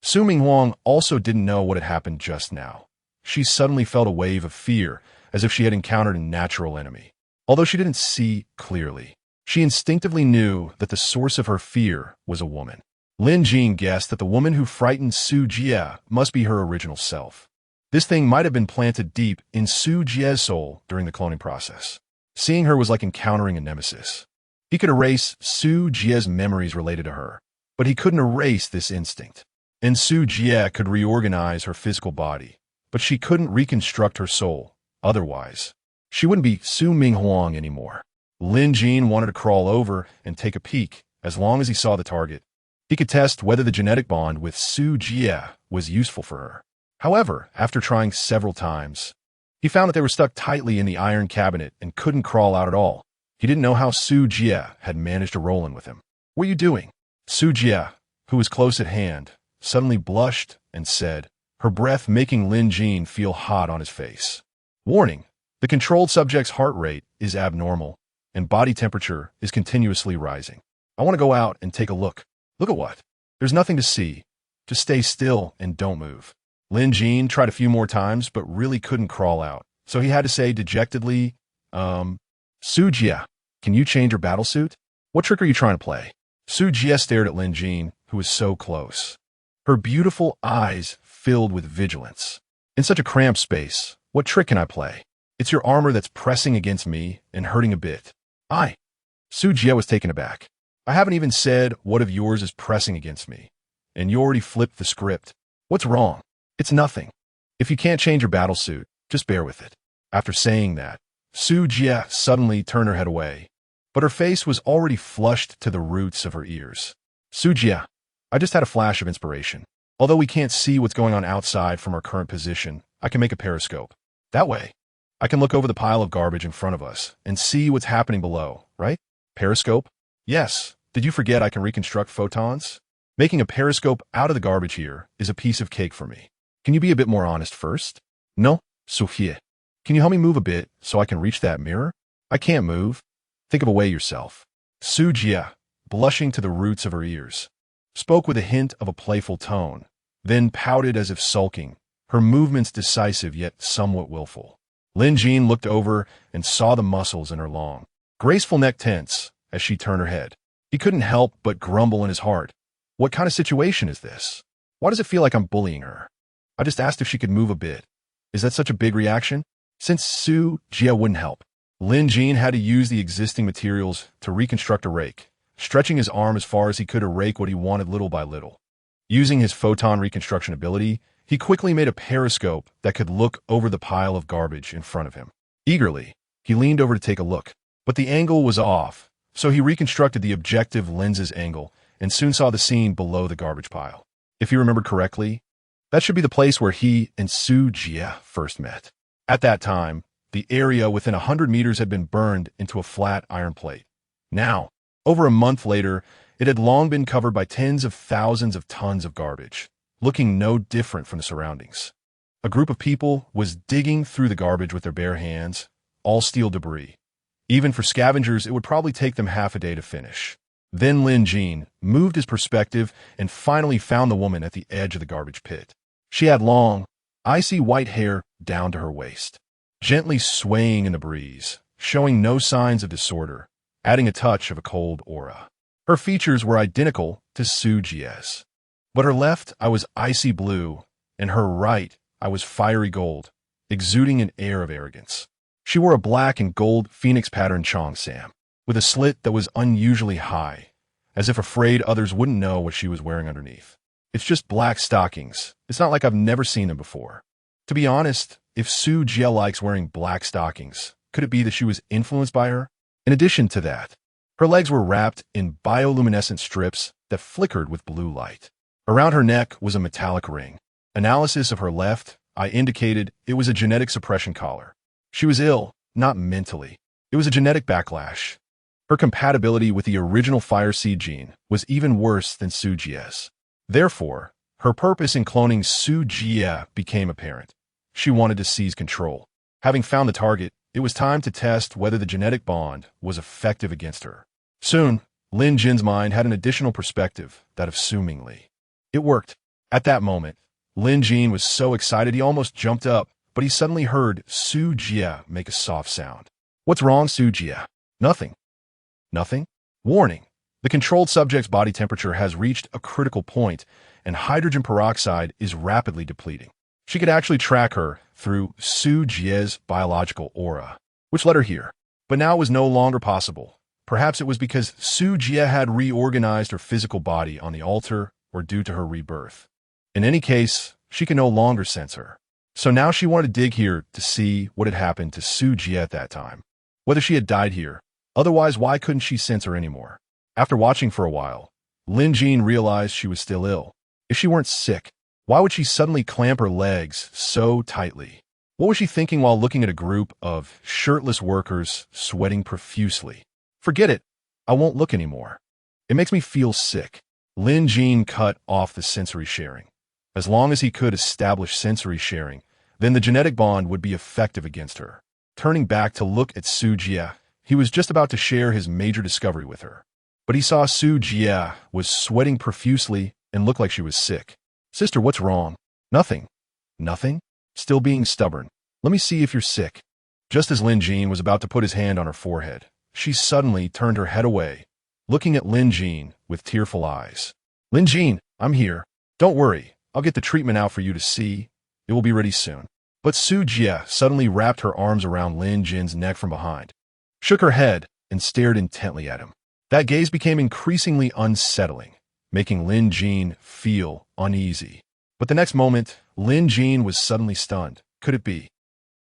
Su Minghuang also didn't know what had happened just now. She suddenly felt a wave of fear, as if she had encountered a natural enemy. Although she didn't see clearly, she instinctively knew that the source of her fear was a woman. Lin Jin guessed that the woman who frightened Su Jie must be her original self. This thing might have been planted deep in Su Jie's soul during the cloning process. Seeing her was like encountering a nemesis. He could erase Su Jie's memories related to her, but he couldn't erase this instinct. And Su Jie could reorganize her physical body, but she couldn't reconstruct her soul. Otherwise, she wouldn't be Su Minghuang anymore. Lin Jin wanted to crawl over and take a peek. As long as he saw the target, he could test whether the genetic bond with Su Jie was useful for her. However, after trying several times, he found that they were stuck tightly in the iron cabinet and couldn't crawl out at all. He didn't know how Su Jie had managed to roll in with him. "What are you doing?" Su Jie, who was close at hand, suddenly blushed and said, her breath making Lin Jin feel hot on his face. Warning: the controlled subject's heart rate is abnormal, and body temperature is continuously rising. I want to go out and take a look. Look at what? There's nothing to see. Just stay still and don't move. Lin Jin tried a few more times, but really couldn't crawl out, so he had to say dejectedly, Su Jie, can you change your battle suit? What trick are you trying to play? Su Jie stared at Lin Jin, who was so close. Her beautiful eyes filled with vigilance. "In such a cramped space, what trick can I play? It's your armor that's pressing against me and hurting a bit." Su Jie was taken aback. "I haven't even said what of yours is pressing against me, and you already flipped the script. What's wrong?" "It's nothing. If you can't change your battle suit, just bear with it." After saying that, Su Jie suddenly turned her head away, but her face was already flushed to the roots of her ears. Su Jie, I just had a flash of inspiration. Although we can't see what's going on outside from our current position, I can make a periscope. That way, I can look over the pile of garbage in front of us and see what's happening below, right? Periscope? Yes. Did you forget I can reconstruct photons? Making a periscope out of the garbage here is a piece of cake for me. Can you be a bit more honest first? No, Sophia. Can you help me move a bit so I can reach that mirror? I can't move. Think of a way yourself. Su Jie, blushing to the roots of her ears, spoke with a hint of a playful tone, then pouted as if sulking, her movements decisive yet somewhat willful. Lin Jin looked over and saw the muscles in her long, graceful neck tense as she turned her head. He couldn't help but grumble in his heart. What kind of situation is this? Why does it feel like I'm bullying her? I just asked if she could move a bit. Is that such a big reaction? Since Su Jie wouldn't help, Lin Jin had to use the existing materials to reconstruct a rake, stretching his arm as far as he could to rake what he wanted little by little. Using his photon reconstruction ability, he quickly made a periscope that could look over the pile of garbage in front of him. Eagerly, he leaned over to take a look, but the angle was off, so he reconstructed the objective lens's angle and soon saw the scene below the garbage pile. If he remembered correctly, that should be the place where he and Su Jie first met. At that time, the area within 100 meters had been burned into a flat iron plate. Now, over a month later, it had long been covered by tens of thousands of tons of garbage, looking no different from the surroundings. A group of people was digging through the garbage with their bare hands, all steel debris. Even for scavengers, it would probably take them half a day to finish. Then Lin Jin moved his perspective and finally found the woman at the edge of the garbage pit. She had long, icy white hair down to her waist, gently swaying in the breeze, showing no signs of disorder, adding a touch of a cold aura. Her features were identical to Su Jie's, but her left eye was icy blue, and her right eye was fiery gold, exuding an air of arrogance. She wore a black and gold phoenix pattern cheongsam, with a slit that was unusually high, as if afraid others wouldn't know what she was wearing underneath. It's just black stockings. It's not like I've never seen them before. To be honest, if Su Jie likes wearing black stockings, could it be that she was influenced by her? In addition to that, her legs were wrapped in bioluminescent strips that flickered with blue light. Around her neck was a metallic ring. Analysis of her left eye indicated it was a genetic suppression collar. She was ill, not mentally. It was a genetic backlash. Her compatibility with the original fire seed gene was even worse than Su Jie's. Therefore, her purpose in cloning Su Jie became apparent. She wanted to seize control. Having found the target, it was time to test whether the genetic bond was effective against her. Soon, Lin Jin's mind had an additional perspective, that of Su Mingli. It worked. At that moment, Lin Jin was so excited he almost jumped up, but he suddenly heard Su Jie make a soft sound. What's wrong, Su Jie? Nothing. Nothing? Warning. The controlled subject's body temperature has reached a critical point, and hydrogen peroxide is rapidly depleting. She could actually track her through Su Jie's biological aura, which led her here. But now it was no longer possible. Perhaps it was because Su Jie had reorganized her physical body on the altar or due to her rebirth. In any case, she could no longer sense her. So now she wanted to dig here to see what had happened to Su Jie at that time. Whether she had died here. Otherwise, why couldn't she sense her anymore? After watching for a while, Lin Jin realized she was still ill. If she weren't sick, why would she suddenly clamp her legs so tightly? What was she thinking while looking at a group of shirtless workers sweating profusely? Forget it. I won't look anymore. It makes me feel sick. Lin Jin cut off the sensory sharing. As long as he could establish sensory sharing, then the genetic bond would be effective against her. Turning back to look at Su Jie, he was just about to share his major discovery with her. But he saw Su Jie was sweating profusely and looked like she was sick. Sister, what's wrong? Nothing. Nothing? Still being stubborn. Let me see if you're sick. Just as Lin Jin was about to put his hand on her forehead, she suddenly turned her head away, looking at Lin Jin with tearful eyes. Lin Jin, I'm here. Don't worry. I'll get the treatment out for you to see. It will be ready soon. But Su Jie suddenly wrapped her arms around Lin Jin's neck from behind, shook her head, and stared intently at him. That gaze became increasingly unsettling, making Lin Jin feel uneasy. But the next moment, Lin Jin was suddenly stunned. Could it be?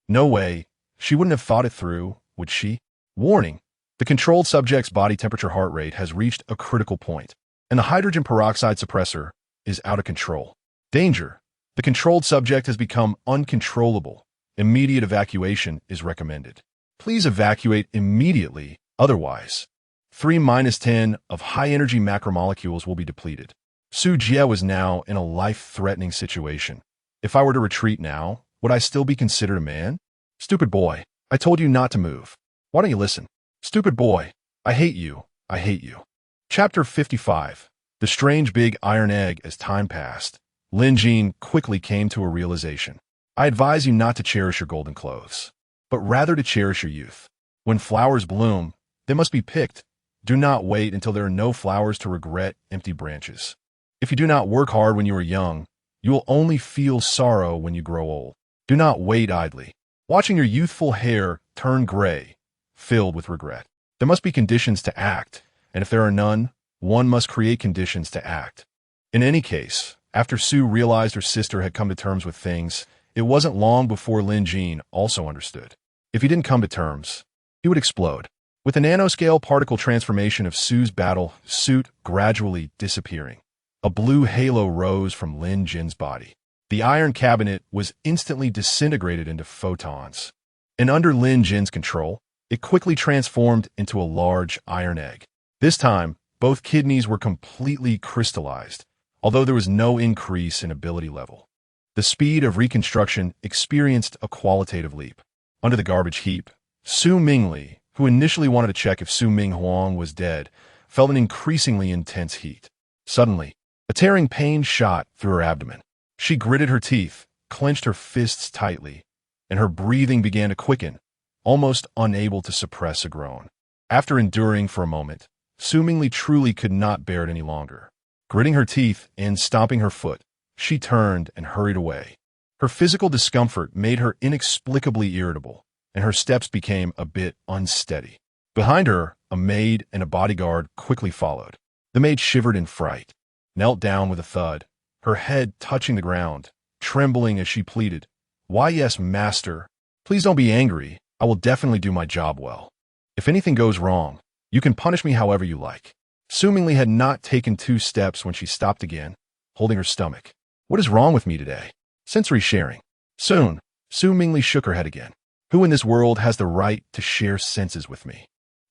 No way. She wouldn't have thought it through, would she? Warning. The controlled subject's body temperature heart rate has reached a critical point, and the hydrogen peroxide suppressor is out of control. Danger. The controlled subject has become uncontrollable. Immediate evacuation is recommended. Please evacuate immediately, otherwise 3-10 of high-energy macromolecules will be depleted. Su Jie was now in a life-threatening situation. If I were to retreat now, would I still be considered a man? Stupid boy, I told you not to move. Why don't you listen? Stupid boy, I hate you, I hate you. Chapter 55. The strange big iron egg. As time passed, Lin Jin quickly came to a realization. I advise you not to cherish your golden clothes, but rather to cherish your youth. When flowers bloom, they must be picked. Do not wait until there are no flowers to regret empty branches. If you do not work hard when you are young, you will only feel sorrow when you grow old. Do not wait idly, watching your youthful hair turn gray, filled with regret. There must be conditions to act, and if there are none, one must create conditions to act. In any case, after Su realized her sister had come to terms with things, it wasn't long before Lin Jin also understood. If he didn't come to terms, he would explode. With the nanoscale particle transformation of Su's battle suit gradually disappearing, a blue halo rose from Lin Jin's body. The iron cabinet was instantly disintegrated into photons, and under Lin Jin's control, it quickly transformed into a large iron egg. This time, both kidneys were completely crystallized, although there was no increase in ability level. The speed of reconstruction experienced a qualitative leap. Under the garbage heap, Su Mingli, who initially wanted to check if Su Ming Huang was dead, felt an increasingly intense heat. Suddenly, a tearing pain shot through her abdomen. She gritted her teeth, clenched her fists tightly, and her breathing began to quicken, almost unable to suppress a groan. After enduring for a moment, Su Mingli truly could not bear it any longer. Gritting her teeth and stomping her foot, she turned and hurried away. Her physical discomfort made her inexplicably irritable, and her steps became a bit unsteady. Behind her, a maid and a bodyguard quickly followed. The maid shivered in fright, knelt down with a thud, her head touching the ground, trembling as she pleaded, "Why, yes, master. Please don't be angry. I will definitely do my job well. If anything goes wrong, you can punish me however you like." Su Mingli had not taken 2 steps when she stopped again, holding her stomach. What is wrong with me today? Sensory sharing. Soon, Su Mingli shook her head again. Who in this world has the right to share senses with me?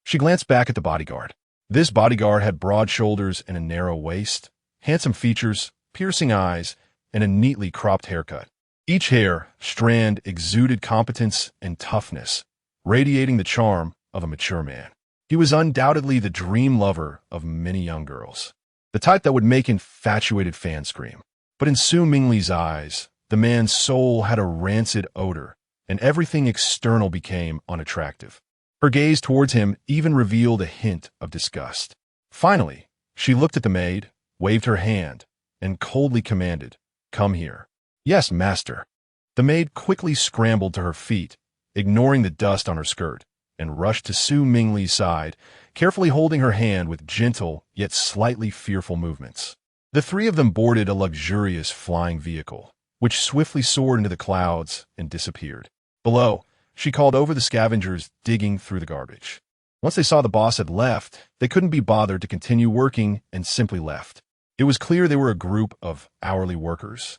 She glanced back at the bodyguard. This bodyguard had broad shoulders and a narrow waist, handsome features, piercing eyes, and a neatly cropped haircut. Each hair strand exuded competence and toughness, radiating the charm of a mature man. He was undoubtedly the dream lover of many young girls, the type that would make infatuated fans scream. But in Su Mingli's eyes, the man's soul had a rancid odor, and everything external became unattractive. Her gaze towards him even revealed a hint of disgust. Finally, she looked at the maid, waved her hand, and coldly commanded, "Come here." "Yes, master." The maid quickly scrambled to her feet, ignoring the dust on her skirt, and rushed to Su Mingli's side, carefully holding her hand with gentle yet slightly fearful movements. The 3 of them boarded a luxurious flying vehicle, which swiftly soared into the clouds and disappeared. Below, she called over the scavengers digging through the garbage. Once they saw the boss had left, they couldn't be bothered to continue working and simply left. It was clear they were a group of hourly workers,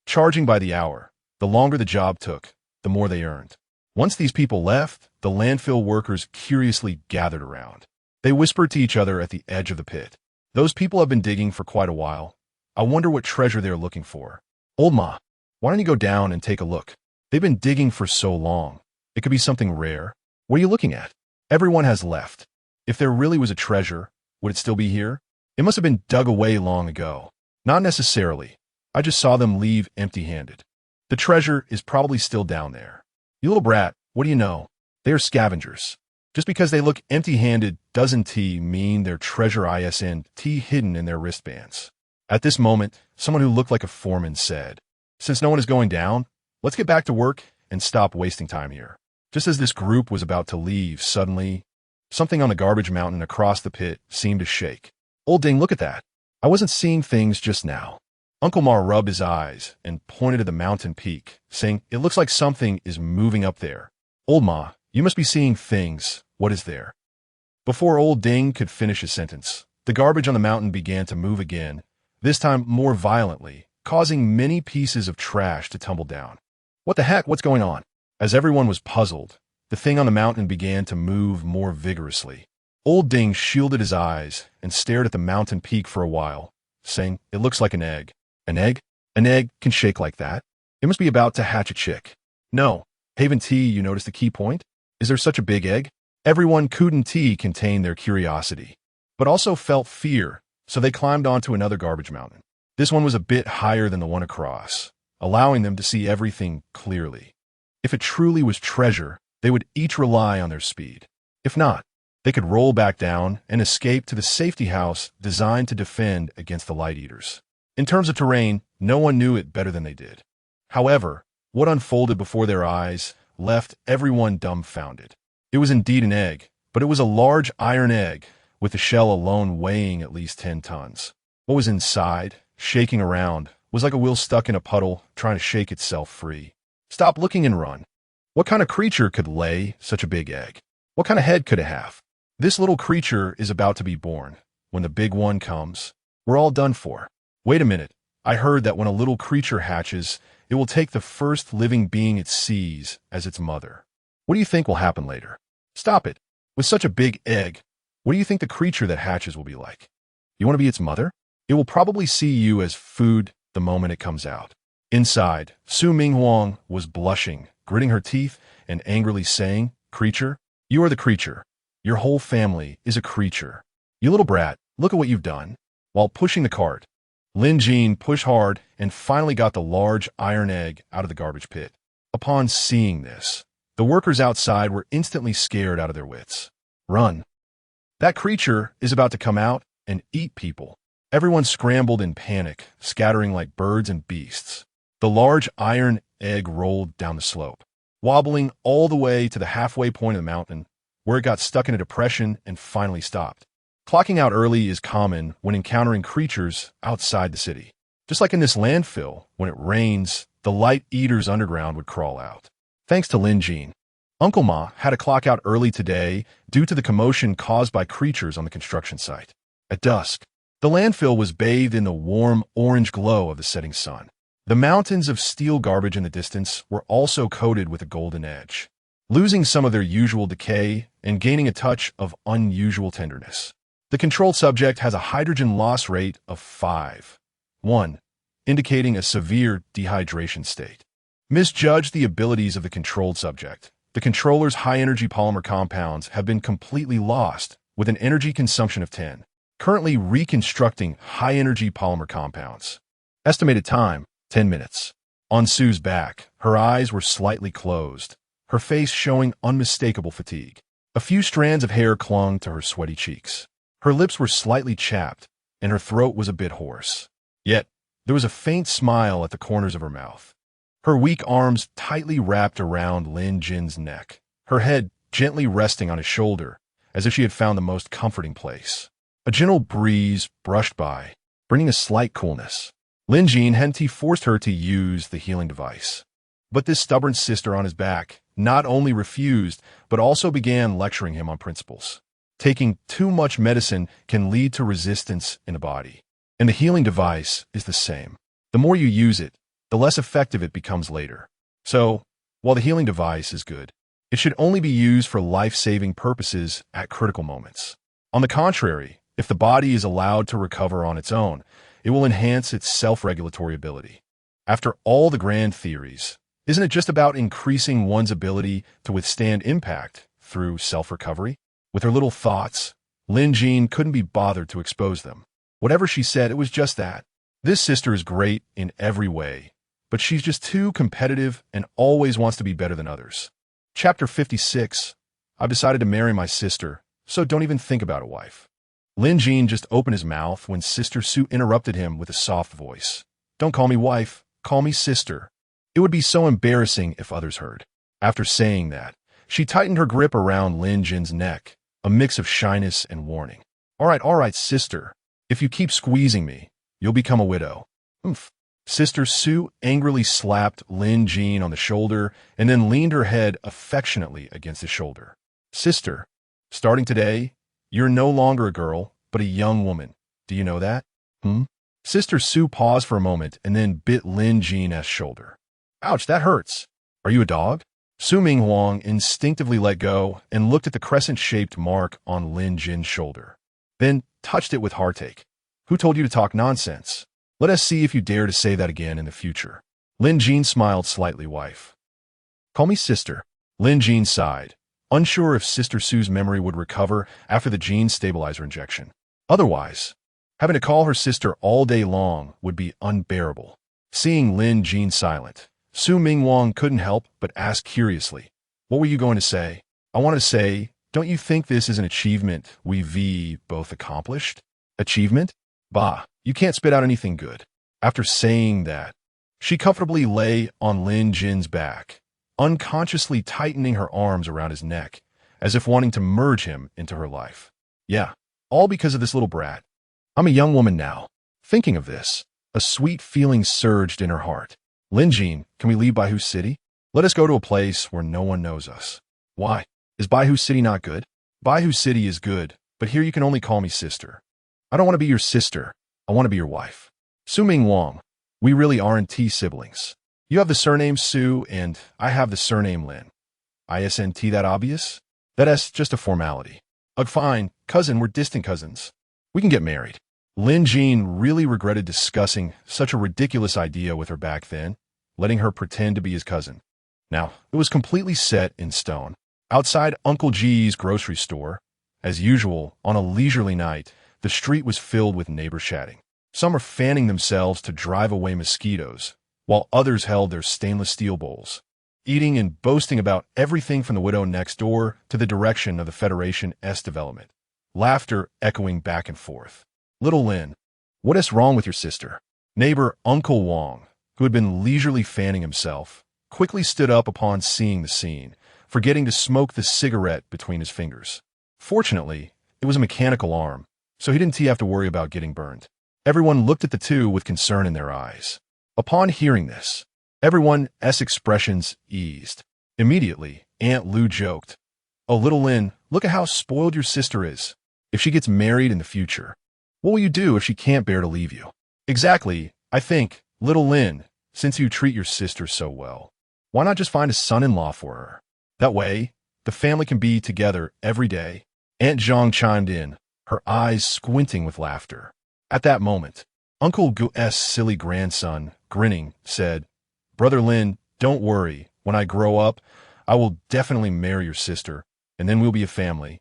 charging by the hour. The longer the job took, the more they earned. Once these people left, the landfill workers curiously gathered around. They whispered to each other at the edge of the pit. "Those people have been digging for quite a while. I wonder what treasure they're looking for. Old Ma, why don't you go down and take a look? They've been digging for so long. It could be something rare. What are you looking at?" Everyone has left. If there really was a treasure, would it still be here? It must have been dug away long ago. Not necessarily. I just saw them leave empty-handed. The treasure is probably still down there. You little brat, what do you know? They are scavengers. Just because they look empty-handed doesn't mean their treasure isn't hidden in their wristbands. At this moment, someone who looked like a foreman said, "Since no one is going down, let's get back to work and stop wasting time here." Just as this group was about to leave, suddenly, something on the garbage mountain across the pit seemed to shake. "Old Ding, look at that. I wasn't seeing things just now." Uncle Ma rubbed his eyes and pointed to the mountain peak, saying, "It looks like something is moving up there." Old Ma, you must be seeing things. What is there? Before old Ding could finish his sentence, the garbage on the mountain began to move again, this time more violently, causing many pieces of trash to tumble down. What the heck? What's going on? As everyone was puzzled, the thing on the mountain began to move more vigorously. Old Ding shielded his eyes and stared at the mountain peak for a while, saying, "It looks like an egg." An egg? An egg can shake like that? It must be about to hatch a chick. No. Haven T, you notice the key point? Is there such a big egg? Everyone couldn't contain their curiosity, but also felt fear, so they climbed onto another garbage mountain. This one was a bit higher than the one across, allowing them to see everything clearly. If it truly was treasure, they would each rely on their speed. If not, they could roll back down and escape to the safety house designed to defend against the light eaters. In terms of terrain, no one knew it better than they did. However, what unfolded before their eyes left everyone dumbfounded. It was indeed an egg, but it was a large iron egg, with the shell alone weighing at least 10 tons. What was inside, shaking around, was like a wheel stuck in a puddle trying to shake itself free. Stop looking and run. What kind of creature could lay such a big egg? What kind of head could it have? This little creature is about to be born. When the big one comes, we're all done for. Wait a minute. I heard that when a little creature hatches, it will take the first living being it sees as its mother. What do you think will happen later? Stop it. With such a big egg, what do you think the creature that hatches will be like? You want to be its mother? It will probably see you as food the moment it comes out. Inside, Su Minghuang was blushing, gritting her teeth, and angrily saying, "Creature, you are the creature. Your whole family is a creature. You little brat, look at what you've done." While pushing the cart, Lin Jin pushed hard and finally got the large iron egg out of the garbage pit. Upon seeing this, the workers outside were instantly scared out of their wits. Run. That creature is about to come out and eat people. Everyone scrambled in panic, scattering like birds and beasts. The large iron egg rolled down the slope, wobbling all the way to the halfway point of the mountain, where it got stuck in a depression and finally stopped. Clocking out early is common when encountering creatures outside the city. Just like in this landfill, when it rains, the light eaters underground would crawl out. Thanks to Lin Jin, Uncle Ma had to clock out early today due to the commotion caused by creatures on the construction site. At dusk, the landfill was bathed in the warm orange glow of the setting sun. The mountains of steel garbage in the distance were also coated with a golden edge, losing some of their usual decay and gaining a touch of unusual tenderness. The controlled subject has a hydrogen loss rate of 5.1, indicating a severe dehydration state. Misjudged the abilities of the controlled subject. The controller's high-energy polymer compounds have been completely lost, with an energy consumption of 10. Currently reconstructing high-energy polymer compounds. Estimated time, 10 minutes. On Sue's back, her eyes were slightly closed, her face showing unmistakable fatigue. A few strands of hair clung to her sweaty cheeks. Her lips were slightly chapped, and her throat was a bit hoarse. Yet, there was a faint smile at the corners of her mouth. Her weak arms tightly wrapped around Lin Jin's neck, her head gently resting on his shoulder, as if she had found the most comforting place. A gentle breeze brushed by, bringing a slight coolness. Lin Jin hadn't forced her to use the healing device. But this stubborn sister on his back not only refused, but also began lecturing him on principles. Taking too much medicine can lead to resistance in a body. And the healing device is the same. The more you use it, the less effective it becomes later. So, while the healing device is good, it should only be used for life-saving purposes at critical moments. On the contrary, if the body is allowed to recover on its own, it will enhance its self-regulatory ability. After all the grand theories, isn't it just about increasing one's ability to withstand impact through self-recovery? With her little thoughts, Lin Jin couldn't be bothered to expose them. Whatever she said, it was just that. This sister is great in every way, but she's just too competitive and always wants to be better than others. Chapter 56. I've decided to marry my sister, so don't even think about a wife. Lin Jin just opened his mouth when Sister Su interrupted him with a soft voice. Don't call me wife, call me sister. It would be so embarrassing if others heard. After saying that, she tightened her grip around Lin Jin's neck, a mix of shyness and warning. All right, sister. If you keep squeezing me, you'll become a widow. Oomph. Sister Sue angrily slapped Lin Jean on the shoulder and then leaned her head affectionately against his shoulder. Sister, starting today, you're no longer a girl, but a young woman. Do you know that? Sister Sue paused for a moment and then bit Lin Jean's shoulder. Ouch, that hurts. Are you a dog? Su Ming Huang instinctively let go and looked at the crescent-shaped mark on Lin Jin's shoulder, then touched it with heartache. Who told you to talk nonsense? Let us see if you dare to say that again in the future. Lin Jean smiled slightly, wife. Call me sister. Lin Jean sighed, unsure if Sister Sue's memory would recover after the gene stabilizer injection. Otherwise, having to call her sister all day long would be unbearable. Seeing Lin Jean silent, Su Ming Huang couldn't help but ask curiously, what were you going to say? I wanted to say, don't you think this is an achievement we've both accomplished? Achievement? Bah, you can't spit out anything good. After saying that, she comfortably lay on Lin Jin's back, unconsciously tightening her arms around his neck, as if wanting to merge him into her life. Yeah, all because of this little brat. I'm a young woman now. Thinking of this, a sweet feeling surged in her heart. Lin Jin, can we leave Baihu City? Let us go to a place where no one knows us. Why? Is Baihu City not good? Baihu City is good, but here you can only call me sister. I don't want to be your sister. I want to be your wife. Su Ming Huang, we really aren't siblings. You have the surname Su, and I have the surname Lin. Isn't that obvious? That's just a formality. Ugh, fine, cousin, we're distant cousins. We can get married. Lin Jean really regretted discussing such a ridiculous idea with her back then, letting her pretend to be his cousin. Now, it was completely set in stone. Outside Uncle G's grocery store, as usual, on a leisurely night, the street was filled with neighbors chatting. Some were fanning themselves to drive away mosquitoes, while others held their stainless steel bowls, eating and boasting about everything from the widow next door to the direction of the Federation's development. Laughter echoing back and forth. Little Lin, what is wrong with your sister? Neighbor Uncle Wong, who had been leisurely fanning himself, quickly stood up upon seeing the scene, forgetting to smoke the cigarette between his fingers. Fortunately, it was a mechanical arm, so he didn't have to worry about getting burned. Everyone looked at the two with concern in their eyes. Upon hearing this, everyone's expressions eased. Immediately, Aunt Lu joked, "Oh, little Lin, look at how spoiled your sister is. If she gets married in the future, what will you do if she can't bear to leave you?" Exactly, I think, little Lin, since you treat your sister so well, why not just find a son-in-law for her? That way, the family can be together every day. Aunt Zhang chimed in, her eyes squinting with laughter. At that moment, Uncle Gu's silly grandson, grinning, said, "Brother Lin, don't worry. When I grow up, I will definitely marry your sister, and then we'll be a family,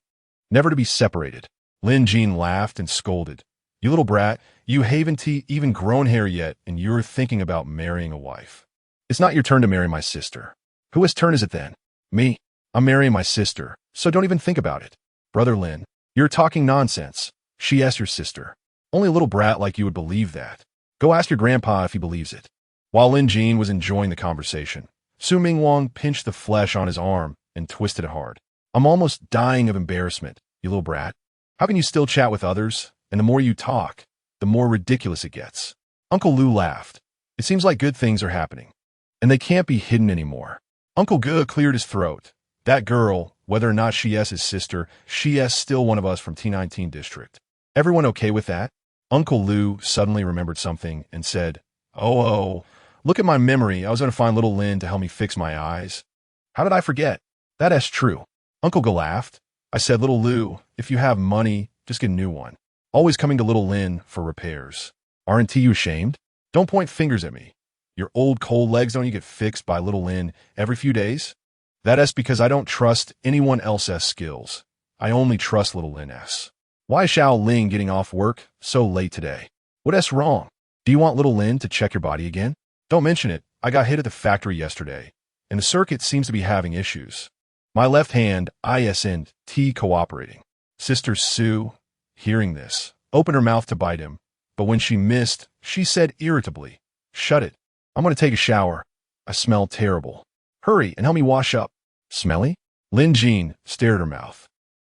never to be separated." Lin Jean laughed and scolded, "You little brat, you haven't even grown hair yet, and you're thinking about marrying a wife. It's not your turn to marry my sister. Whose turn is it then? Me. I'm marrying my sister, so don't even think about it." "Brother Lin, you're talking nonsense. She asked your sister. Only a little brat like you would believe that. Go ask your grandpa if he believes it." While Lin Jean was enjoying the conversation, Su Ming Huang pinched the flesh on his arm and twisted it hard. "I'm almost dying of embarrassment, you little brat. How can you still chat with others? And the more you talk, the more ridiculous it gets." Uncle Lu laughed. "It seems like good things are happening, and they can't be hidden anymore." Uncle Gu cleared his throat. "That girl, whether or not she's his sister, she's still one of us from T19 district. Everyone okay with that?" Uncle Lu suddenly remembered something and said, Oh, look at my memory. I was going to find little Lin to help me fix my eyes. How did I forget? That's true." Uncle Gu laughed. "I said, little Lu, if you have money, just get a new one. Always coming to little Lin for repairs. Aren't you ashamed? Don't point fingers at me. Your old cold legs don't you get fixed by little Lin every few days? That's because I don't trust anyone else's skills. I only trust little Lin's. Why is Xiao Ling getting off work so late today? What's wrong? Do you want little Lin to check your body again? Don't mention it. I got hit at the factory yesterday, and the circuit seems to be having issues. My left hand isn't cooperating." Sister Sue, hearing this, opened her mouth to bite him, but when she missed, she said irritably, "Shut it. I'm going to take a shower. I smell terrible. Hurry and help me wash up." "Smelly?" Lin Jean stared at her mouth.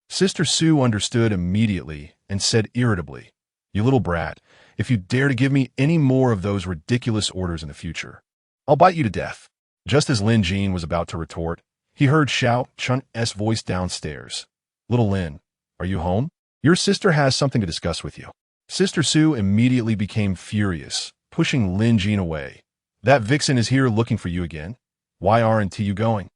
Sister Sue understood immediately and said irritably, "You little brat, If you dare to give me any more of those ridiculous orders in the future, I'll bite you to death." Just as Lin Jean was about to retort, he heard Xiao Chun's voice downstairs. "Little Lin, are you home? Your sister has something to discuss with you." Sister Sue immediately became furious, pushing Lin Jean away. "That vixen is here looking for you again. Why aren't you going?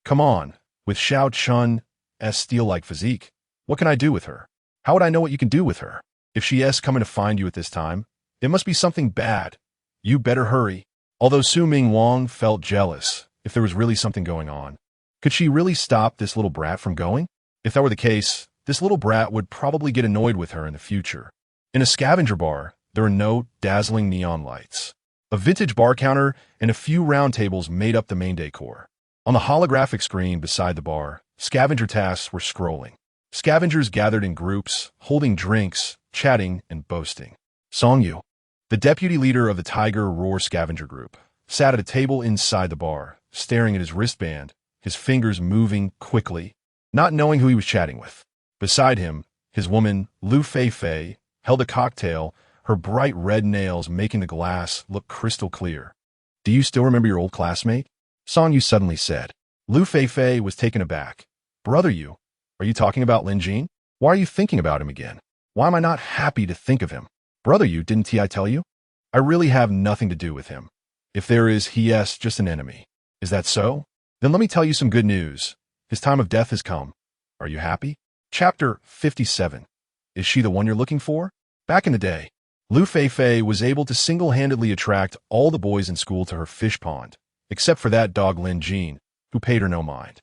Come on, with Xiao Chun's steel-like physique, what can I do with her? How would I know what you can do with her? If she's coming to find you at this time, it must be something bad. You better hurry." Although Su Ming Wang felt jealous, if there was really something going on, could she really stop this little brat from going? If that were the case, this little brat would probably get annoyed with her in the future. In a scavenger bar, there were no dazzling neon lights. A vintage bar counter and a few round tables made up the main decor. On the holographic screen beside the bar, scavenger tasks were scrolling. Scavengers gathered in groups, holding drinks, chatting, and boasting. Song Yu, the deputy leader of the Tiger Roar scavenger group, sat at a table inside the bar, staring at his wristband, his fingers moving quickly, not knowing who he was chatting with. Beside him, his woman, Lu Fei, held a cocktail, her bright red nails making the glass look crystal clear. "Do you still remember your old classmate?" Song Yu suddenly said. Lu Fei was taken aback. "Brother Yu, are you talking about Lin Jean? Why are you thinking about him again? Why am I not happy to think of him?" "Brother Yu, didn't I tell you? I really have nothing to do with him. If there is, he's just an enemy." "Is that so? Then let me tell you some good news. His time of death has come. Are you happy?" Chapter 57. Is she the one you're looking for? Back in the day, Lu Fei was able to single-handedly attract all the boys in school to her fish pond, except for that dog Lin Jean, who paid her no mind.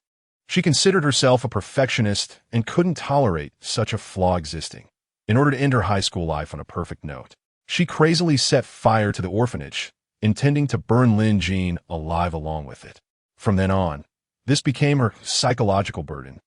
She considered herself a perfectionist and couldn't tolerate such a flaw existing. In order to end her high school life on a perfect note, she crazily set fire to the orphanage, intending to burn Lin Jean alive along with it. From then on, this became her psychological burden.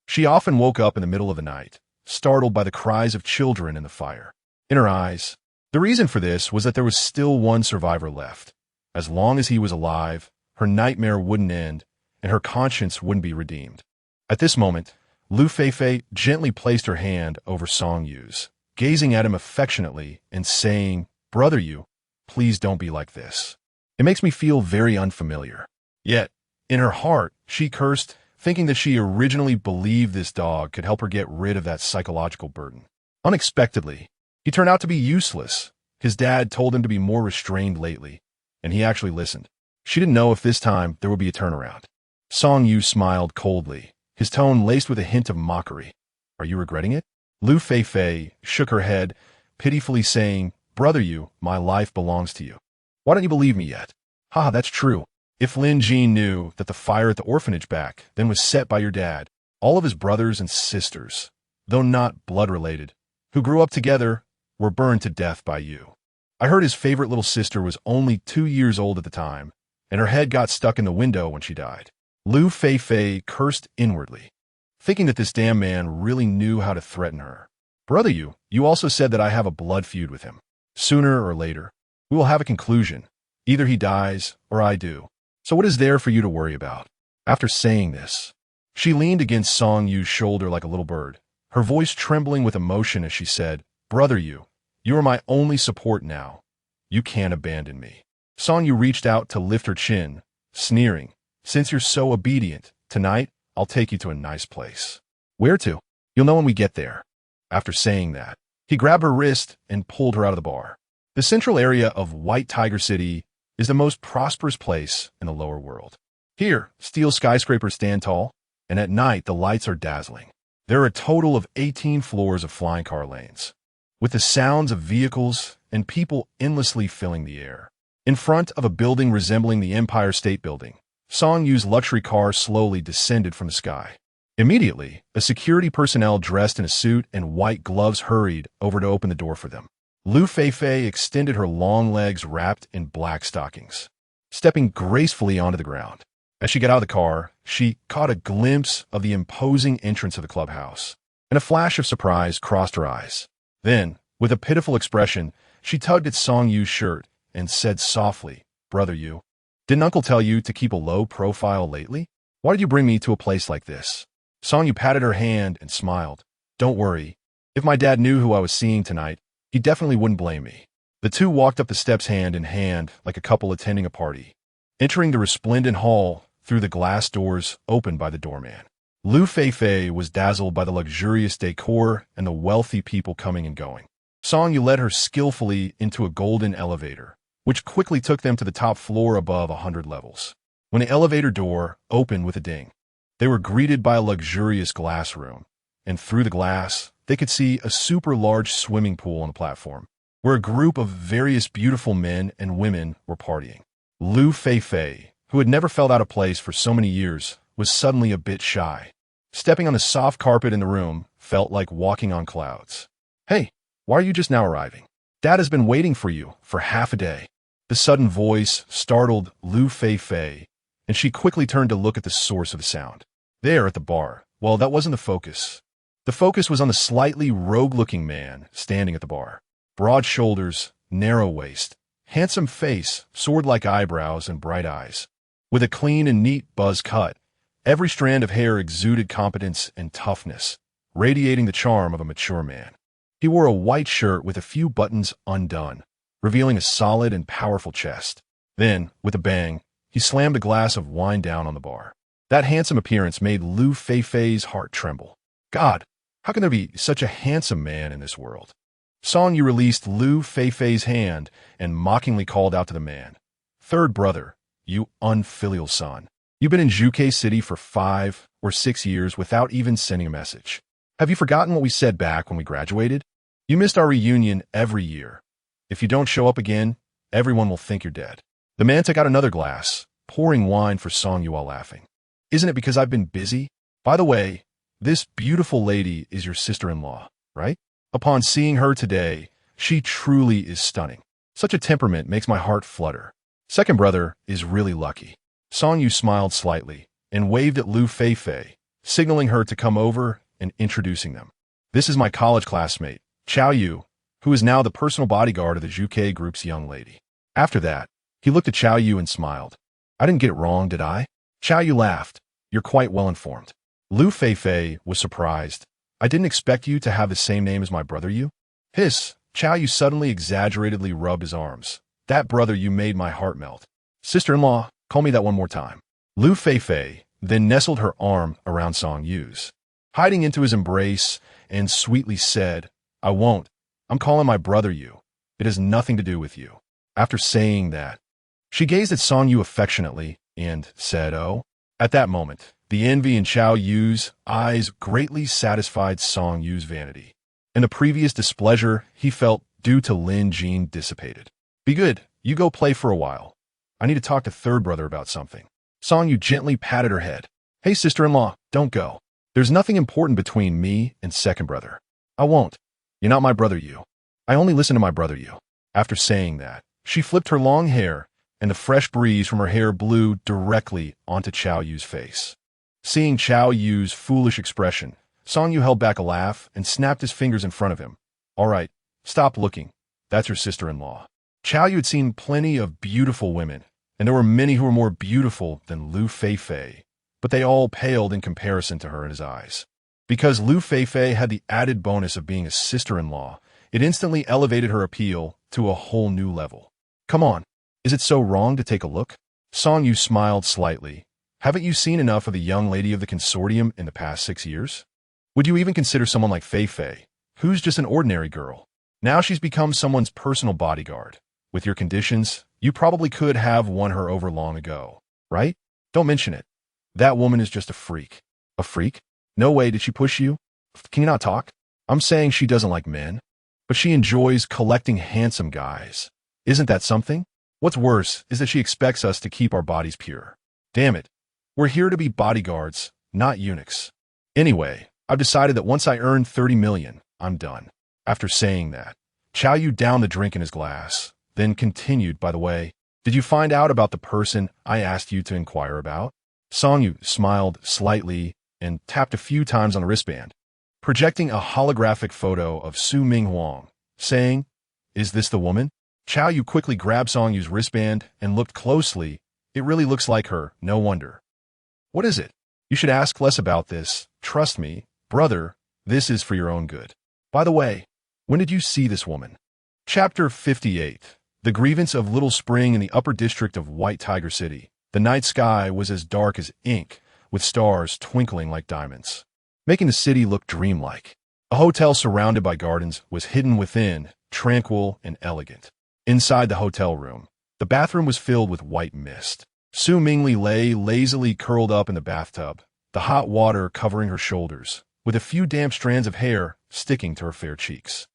She often woke up in the middle of the night, startled by the cries of children in the fire. In her eyes, the reason for this was that there was still one survivor left. As long as he was alive, her nightmare wouldn't end, and her conscience wouldn't be redeemed. At this moment, Lu Fei gently placed her hand over Song Yu's, gazing at him affectionately and saying, "Brother Yu, please don't be like this. It makes me feel very unfamiliar." Yet, in her heart, she cursed, thinking that she originally believed this dog could help her get rid of that psychological burden. Unexpectedly, he turned out to be useless. His dad told him to be more restrained lately, and he actually listened. She didn't know if this time there would be a turnaround. Song Yu smiled coldly, his tone laced with a hint of mockery. "Are you regretting it?" Lu Fei shook her head, pitifully saying, "Brother Yu, my life belongs to you. Why don't you believe me yet?" "Ha, that's true. If Lin Jean knew that the fire at the orphanage back then was set by your dad, all of his brothers and sisters, though not blood-related, who grew up together, were burned to death by you. I heard his favorite little sister was only 2 years old at the time, and her head got stuck in the window when she died." Lu Fei cursed inwardly, thinking that this damn man really knew how to threaten her. "Brother Yu, you also said that I have a blood feud with him. Sooner or later, we will have a conclusion. Either he dies or I do. So what is there for you to worry about?" After saying this, she leaned against Song Yu's shoulder like a little bird, her voice trembling with emotion as she said, "Brother Yu, you are my only support now. You can't abandon me." Song Yu reached out to lift her chin, sneering, "Since you're so obedient, tonight I'll take you to a nice place." "Where to?" "You'll know when we get there." After saying that, he grabbed her wrist and pulled her out of the bar. The central area of White Tiger City is the most prosperous place in the lower world. Here, steel skyscrapers stand tall, and at night the lights are dazzling. There are a total of 18 floors of flying car lanes, with the sounds of vehicles and people endlessly filling the air. In front of a building resembling the Empire State Building, Song Yu's luxury car slowly descended from the sky. Immediately, a security personnel dressed in a suit and white gloves hurried over to open the door for them. Lu Fei extended her long legs wrapped in black stockings, stepping gracefully onto the ground. As she got out of the car, she caught a glimpse of the imposing entrance of the clubhouse, and a flash of surprise crossed her eyes. Then, with a pitiful expression, she tugged at Song Yu's shirt and said softly, "Brother Yu, didn't Uncle tell you to keep a low profile lately? Why did you bring me to a place like this?" Song Yu patted her hand and smiled. "Don't worry. If my dad knew who I was seeing tonight, he definitely wouldn't blame me. The two walked up the steps hand in hand like a couple attending a party, entering the resplendent hall through the glass doors opened by the doorman. Lu Feifei was dazzled by the luxurious decor and the wealthy people coming and going. Song Yu led her skillfully into a golden elevator, which quickly took them to the top floor above 100 levels. When the elevator door opened with a ding, they were greeted by a luxurious glass room, and through the glass, they could see a super large swimming pool on the platform, where a group of various beautiful men and women were partying. Lu Feifei, who had never felt out of place for so many years, was suddenly a bit shy. Stepping on the soft carpet in the room felt like walking on clouds. "Hey, why are you just now arriving? Dad has been waiting for you for half a day." The sudden voice startled Lu Feifei, and she quickly turned to look at the source of the sound. There at the bar, well, that wasn't the focus. The focus was on the slightly rogue-looking man standing at the bar. Broad shoulders, narrow waist, handsome face, sword-like eyebrows, and bright eyes. With a clean and neat buzz cut, every strand of hair exuded competence and toughness, radiating the charm of a mature man. He wore a white shirt with a few buttons undone, revealing a solid and powerful chest. Then, with a bang, he slammed a glass of wine down on the bar. That handsome appearance made Lu Feifei's heart tremble. God, how can there be such a handsome man in this world? Song Yu released Lu Feifei's hand and mockingly called out to the man, "Third brother, you unfilial son. You've been in Zhuke City for 5 or 6 years without even sending a message. Have you forgotten what we said back when we graduated? You missed our reunion every year. If you don't show up again, everyone will think you're dead." The man took out another glass, pouring wine for Song Yu while laughing. "Isn't it because I've been busy? By the way, this beautiful lady is your sister-in-law, right? Upon seeing her today, she truly is stunning. Such a temperament makes my heart flutter. Second brother is really lucky." Song Yu smiled slightly and waved at Lu Feifei, signaling her to come over and introducing them. "This is my college classmate, Chao Yu, who is now the personal bodyguard of the Zhuke group's young lady." After that, he looked at Chao Yu and smiled. "I didn't get it wrong, did I?" Chao Yu laughed. "You're quite well informed." Lu Feifei was surprised. "I didn't expect you to have the same name as my brother Yu." "Hiss." Chao Yu suddenly exaggeratedly rubbed his arms. "That brother you made my heart melt. Sister-in-law, call me that one more time." Lu Feifei then nestled her arm around Song Yu's, hiding into his embrace, and sweetly said, "I won't. I'm calling my brother Yu. It has nothing to do with you." After saying that, she gazed at Song Yu affectionately and said, "Oh." At that moment, the envy in Chao Yu's eyes greatly satisfied Song Yu's vanity, and the previous displeasure he felt due to Lin Jin dissipated. "Be good. You go play for a while. I need to talk to third brother about something." Song Yu gently patted her head. "Hey, sister-in-law, don't go. There's nothing important between me and second brother." "I won't. You're not my brother Yu. I only listen to my brother Yu." After saying that, she flipped her long hair, and the fresh breeze from her hair blew directly onto Chao Yu's face. Seeing Chao Yu's foolish expression, Song Yu held back a laugh and snapped his fingers in front of him. "All right, stop looking. That's your sister-in-law." Chao Yu had seen plenty of beautiful women, and there were many who were more beautiful than Lu Feifei, but they all paled in comparison to her in his eyes. Because Lu Feifei had the added bonus of being a sister-in-law, it instantly elevated her appeal to a whole new level. "Come on, is it so wrong to take a look?" Song Yu smiled slightly. "Haven't you seen enough of the young lady of the consortium in the past 6 years? Would you even consider someone like Feifei, who's just an ordinary girl? Now she's become someone's personal bodyguard. With your conditions, you probably could have won her over long ago, right? Don't mention it. That woman is just a freak." "A freak? No way, did she push you? Can you not talk?" "I'm saying she doesn't like men, but she enjoys collecting handsome guys. Isn't that something? What's worse is that she expects us to keep our bodies pure. Damn it. We're here to be bodyguards, not eunuchs. Anyway, I've decided that once I earn 30 million, I'm done." After saying that, Chao Yu downed the drink in his glass, then continued, "By the way, did you find out about the person I asked you to inquire about?" Song Yu smiled slightly and tapped a few times on the wristband, projecting a holographic photo of Su Ming Huang, saying, "Is this the woman?" Chao Yu quickly grabbed Song Yu's wristband and looked closely. "It really looks like her, no wonder." "What is it? You should ask less about this. Trust me, brother, this is for your own good. By the way, when did you see this woman?" Chapter 58. The grievance of Little Spring in the upper district of White Tiger City. The night sky was as dark as ink, with stars twinkling like diamonds, making the city look dreamlike. A hotel surrounded by gardens was hidden within, tranquil and elegant. Inside the hotel room, the bathroom was filled with white mist. Su Mingli lay lazily curled up in the bathtub, the hot water covering her shoulders, with a few damp strands of hair sticking to her fair cheeks.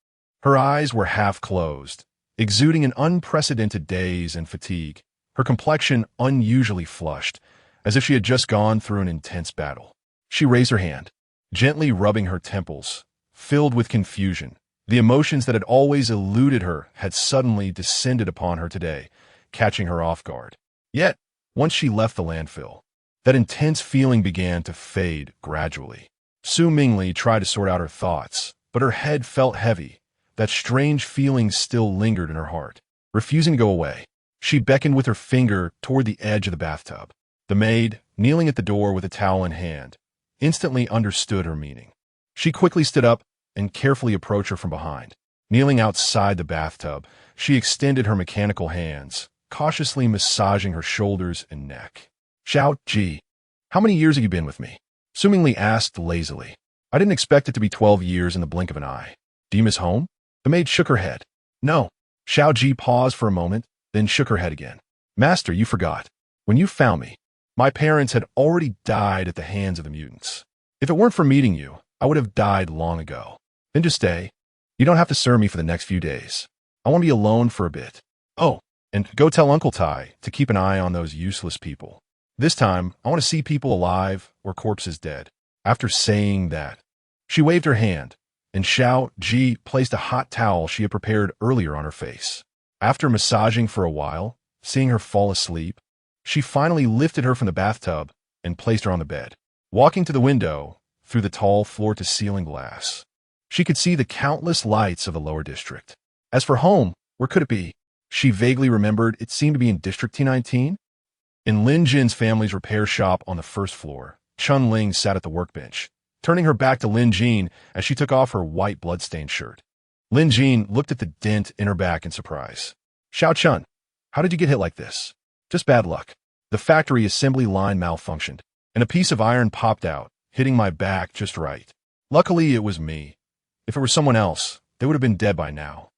Her eyes were half closed, exuding an unprecedented daze and fatigue, her complexion unusually flushed, as if she had just gone through an intense battle. She raised her hand, gently rubbing her temples, filled with confusion. The emotions that had always eluded her had suddenly descended upon her today, catching her off guard. Yet, once she left the landfill, that intense feeling began to fade gradually. Su Mingli tried to sort out her thoughts, but her head felt heavy. That strange feeling still lingered in her heart, refusing to go away. She beckoned with her finger toward the edge of the bathtub. The maid, kneeling at the door with a towel in hand, instantly understood her meaning. She quickly stood up and carefully approached her from behind. Kneeling outside the bathtub, she extended her mechanical hands, cautiously massaging her shoulders and neck. "Xiao Ji, how many years have you been with me?" Su Mingli asked lazily. "I didn't expect it to be 12 years in the blink of an eye. Do you miss home?" The maid shook her head. "No." Xiao Ji paused for a moment, then shook her head again. "Master, you forgot. When you found me, my parents had already died at the hands of the mutants. If it weren't for meeting you, I would have died long ago. Then just stay. You don't have to serve me for the next few days. I want to be alone for a bit. Oh, and go tell Uncle Tai to keep an eye on those useless people. This time, I want to see people alive or corpses dead." After saying that, she waved her hand, and Xiao Ji placed a hot towel she had prepared earlier on her face. After massaging for a while, seeing her fall asleep, she finally lifted her from the bathtub and placed her on the bed. Walking to the window, through the tall floor-to-ceiling glass, she could see the countless lights of the lower district. As for home, where could it be? She vaguely remembered it seemed to be in District T19. In Lin Jin's family's repair shop on the first floor, Chun Ling sat at the workbench, turning her back to Lin Jin as she took off her white bloodstained shirt. Lin Jin looked at the dent in her back in surprise. "Xiao Chun, how did you get hit like this?" "Just bad luck. The factory assembly line malfunctioned, and a piece of iron popped out, hitting my back just right. Luckily, it was me. If it were someone else, they would have been dead by now.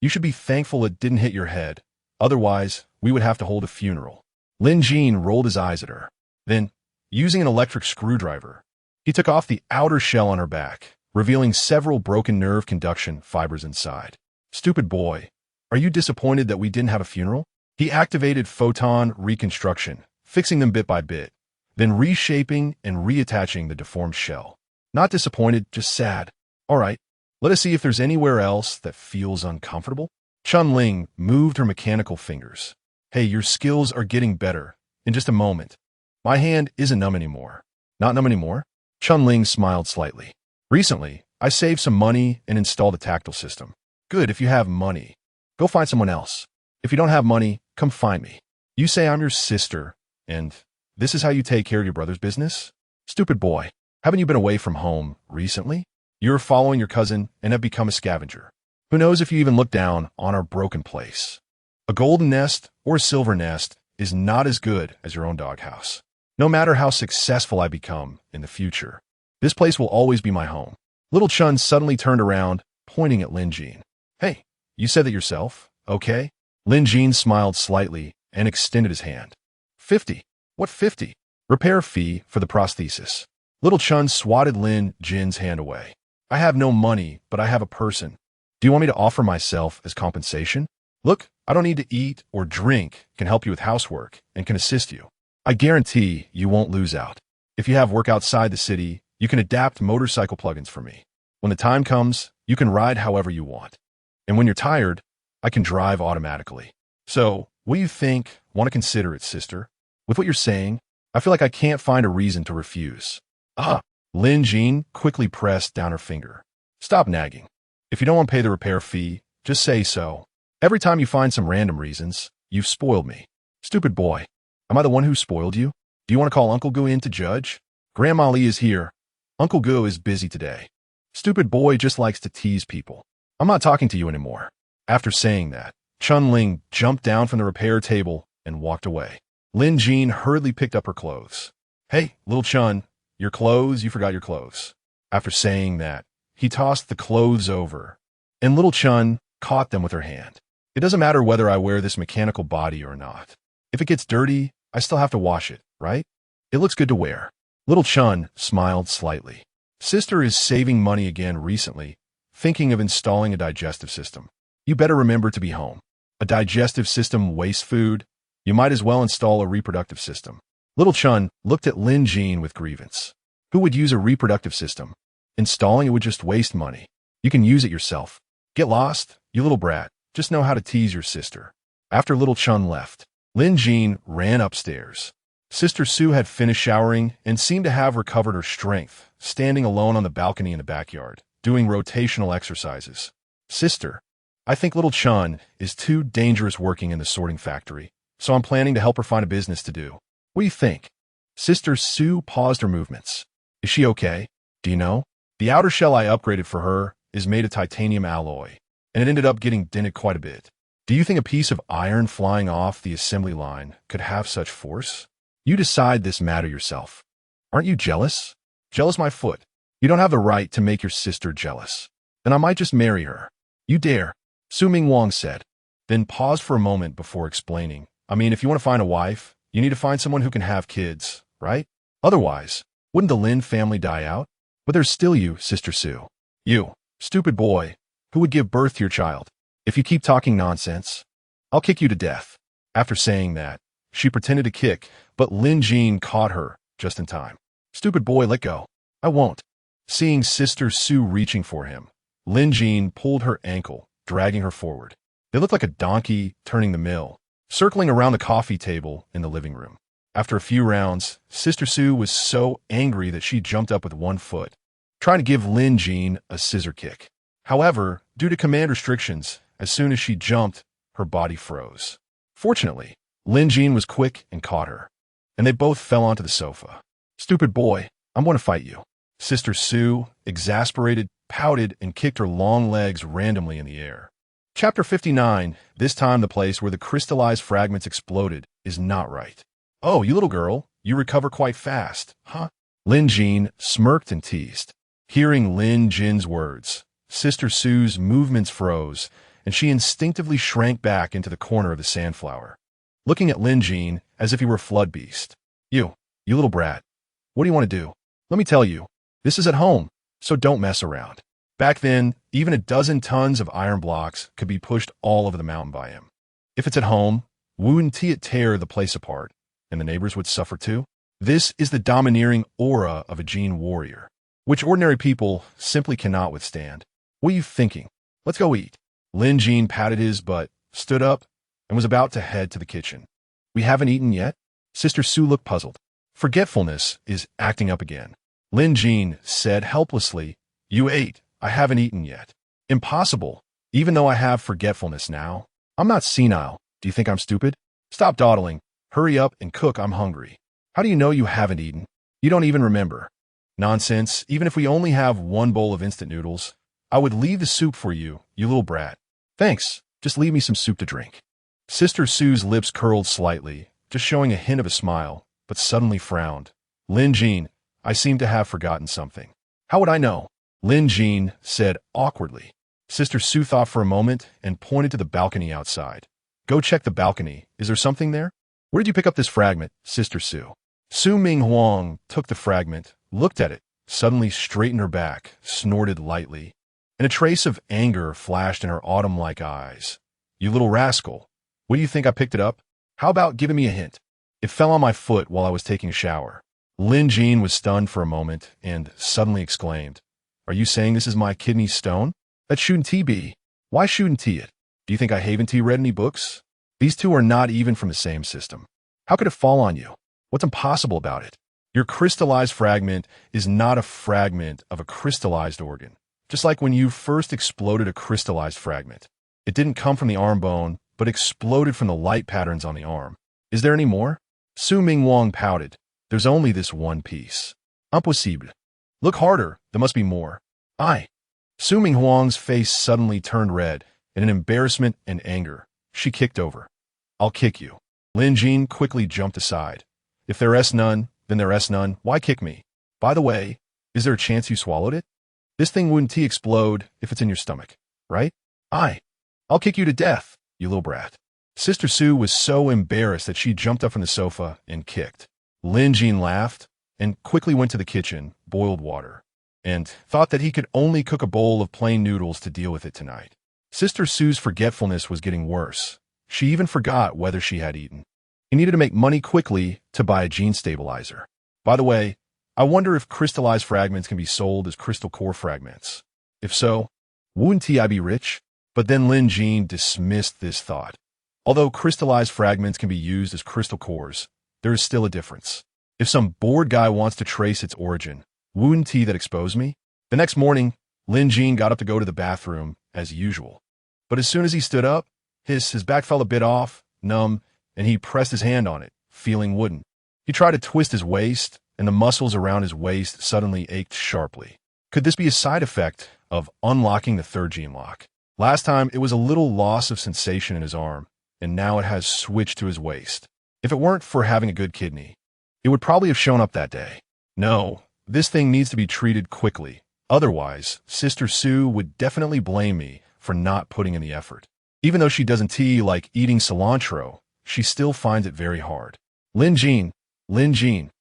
You should be thankful it didn't hit your head. Otherwise, we would have to hold a funeral." Lin Jin rolled his eyes at her. Then, using an electric screwdriver, he took off the outer shell on her back, revealing several broken nerve conduction fibers inside. "Stupid boy, are you disappointed that we didn't have a funeral?" He activated photon reconstruction, fixing them bit by bit, then reshaping and reattaching the deformed shell. "Not disappointed, just sad. All right, let us see if there's anywhere else that feels uncomfortable." Chun Ling moved her mechanical fingers. "Hey, your skills are getting better. In just a moment. My hand isn't numb anymore." "Not numb anymore?" Chun Ling smiled slightly. "Recently, I saved some money and installed a tactile system." "Good, if you have money. Go find someone else. If you don't have money, come find me. You say I'm your sister, and this is how you take care of your brother's business? Stupid boy, haven't you been away from home recently? You're following your cousin and have become a scavenger. Who knows if you even look down on our broken place? A golden nest or a silver nest is not as good as your own doghouse. No matter how successful I become in the future, this place will always be my home." Little Chun suddenly turned around, pointing at Lin Jin. "Hey, you said that yourself, okay?" Lin Jin smiled slightly and extended his hand. 50. "What 50? Repair fee for the prosthesis." Little Chun swatted Lin Jin's hand away. "I have no money, but I have a person. Do you want me to offer myself as compensation? Look, I don't need to eat or drink, can help you with housework, and can assist you. I guarantee you won't lose out. If you have work outside the city, you can adapt motorcycle plugins for me. When the time comes, you can ride however you want. And when you're tired, I can drive automatically. So, what do you think? Want to consider it, sister? With what you're saying, I feel like I can't find a reason to refuse." "Ah!" Lin Jin quickly pressed down her finger. "Stop nagging. If you don't want to pay the repair fee, just say so. Every time you find some random reasons, you've spoiled me. Stupid boy. Am I the one who spoiled you? Do you want to call Uncle Gu in to judge? Grandma Li is here. Uncle Gu is busy today. Stupid boy just likes to tease people. I'm not talking to you anymore. After saying that, Chun-Ling jumped down from the repair table and walked away. Lin Jean hurriedly picked up her clothes. Hey, little Chun, your clothes, you forgot your clothes. After saying that, he tossed the clothes over, and little Chun caught them with her hand. It doesn't matter whether I wear this mechanical body or not. If it gets dirty, I still have to wash it, right? It looks good to wear. Little Chun smiled slightly. Sister is saving money again recently, thinking of installing a digestive system. You better remember to be home. A digestive system wastes food. You might as well install a reproductive system. Little Chun looked at Lin Jean with grievance. Who would use a reproductive system? Installing it would just waste money. You can use it yourself. Get lost, you little brat. Just know how to tease your sister. After little Chun left, Lin Jean ran upstairs. Sister Sue had finished showering and seemed to have recovered her strength, standing alone on the balcony in the backyard, doing rotational exercises. Sister, I think little Chun is too dangerous working in the sorting factory, so I'm planning to help her find a business to do. What do you think? Sister Sue paused her movements. Is she okay? Do you know? The outer shell I upgraded for her is made of titanium alloy, and it ended up getting dented quite a bit. Do you think a piece of iron flying off the assembly line could have such force? You decide this matter yourself. Aren't you jealous? Jealous my foot. You don't have the right to make your sister jealous. Then I might just marry her. You dare, Su Ming Wong said, then paused for a moment before explaining. I mean, if you want to find a wife, you need to find someone who can have kids, right? Otherwise, wouldn't the Lin family die out? But there's still you, Sister Sue. You, stupid boy, who would give birth to your child. If you keep talking nonsense, I'll kick you to death. After saying that, she pretended to kick, but Lin Jean caught her just in time. Stupid boy, let go. I won't. Seeing Sister Sue reaching for him, Lin Jean pulled her ankle, dragging her forward. They looked like a donkey turning the mill, circling around the coffee table in the living room. After a few rounds, Sister Sue was so angry that she jumped up with one foot, trying to give Lin Jean a scissor kick. However, due to command restrictions, as soon as she jumped, her body froze. Fortunately, Lin Jean was quick and caught her, and they both fell onto the sofa. Stupid boy, I'm going to fight you. Sister Sue, exasperated, pouted, and kicked her long legs randomly in the air. Chapter 59, this time the place where the crystallized fragments exploded is not right. Oh, you little girl, you recover quite fast, huh? Lin Jean smirked and teased. Hearing Lin Jin's words, Sister Sue's movements froze, and she instinctively shrank back into the corner of the sandflower, looking at Lin Jean as if he were a flood beast. You little brat. What do you want to do? Let me tell you, this is at home, so don't mess around. Back then, even a dozen tons of iron blocks could be pushed all over the mountain by him. If it's at home, wouldn't it tear the place apart, and the neighbors would suffer too? This is the domineering aura of a Jean warrior, which ordinary people simply cannot withstand. What are you thinking? Let's go eat. Lin Jean patted his butt, stood up, and was about to head to the kitchen. We haven't eaten yet? Sister Sue looked puzzled. Forgetfulness is acting up again. Lin Jean said helplessly, You ate. I haven't eaten yet. Impossible. Even though I have forgetfulness now. I'm not senile. Do you think I'm stupid? Stop dawdling. Hurry up and cook. I'm hungry. How do you know you haven't eaten? You don't even remember. Nonsense. Even if we only have one bowl of instant noodles, I would leave the soup for you, you little brat. Thanks. Just leave me some soup to drink. Sister Sue's lips curled slightly, just showing a hint of a smile, but suddenly frowned. Lin Jean, I seem to have forgotten something. How would I know? Lin Jean said awkwardly. Sister Sue thought for a moment and pointed to the balcony outside. Go check the balcony. Is there something there? Where did you pick up this fragment, Sister Sue? Su Ming Huang took the fragment, looked at it, suddenly straightened her back, snorted lightly, and a trace of anger flashed in her autumn-like eyes. You little rascal. What do you think I picked it up? How about giving me a hint? It fell on my foot while I was taking a shower. Lin Jean was stunned for a moment and suddenly exclaimed, Are you saying this is my kidney stone? That shouldn't be. Why shouldn't it? Do you think I haven't read any books? These two are not even from the same system. How could it fall on you? What's impossible about it? Your crystallized fragment is not a fragment of a crystallized organ. Just like when you first exploded a crystallized fragment. It didn't come from the arm bone, but exploded from the light patterns on the arm. Is there any more? Su Ming Wang pouted. There's only this one piece. Impossible. Look harder. There must be more. Su Ming Huang's face suddenly turned red, and in embarrassment and anger, she kicked over. I'll kick you. Lin Jin quickly jumped aside. If there's none, then there's none. Why kick me? By the way, is there a chance you swallowed it? This thing wouldn't explode if it's in your stomach, right? I'll kick you to death, you little brat. Sister Sue was so embarrassed that she jumped up from the sofa and kicked. Lin Jin laughed and quickly went to the kitchen, boiled water, and thought that he could only cook a bowl of plain noodles to deal with it tonight. Sister Sue's forgetfulness was getting worse. She even forgot whether she had eaten. He needed to make money quickly to buy a gene stabilizer. By the way, I wonder if crystallized fragments can be sold as crystal core fragments. If so, wouldn't I be rich? But then Lin Jin dismissed this thought. Although crystallized fragments can be used as crystal cores, there is still a difference. If some bored guy wants to trace its origin, wouldn't that expose me? The next morning, Lin Jin got up to go to the bathroom, as usual. But as soon as he stood up, his back fell a bit off, numb, and he pressed his hand on it, feeling wooden. He tried to twist his waist, and the muscles around his waist suddenly ached sharply. Could this be a side effect of unlocking the third gene lock? Last time, it was a little loss of sensation in his arm, and now it has switched to his waist. If it weren't for having a good kidney, it would probably have shown up that day. No, this thing needs to be treated quickly. Otherwise, Sister Sue would definitely blame me for not putting in the effort. Even though she doesn't like eating cilantro, she still finds it very hard. Lin Jin,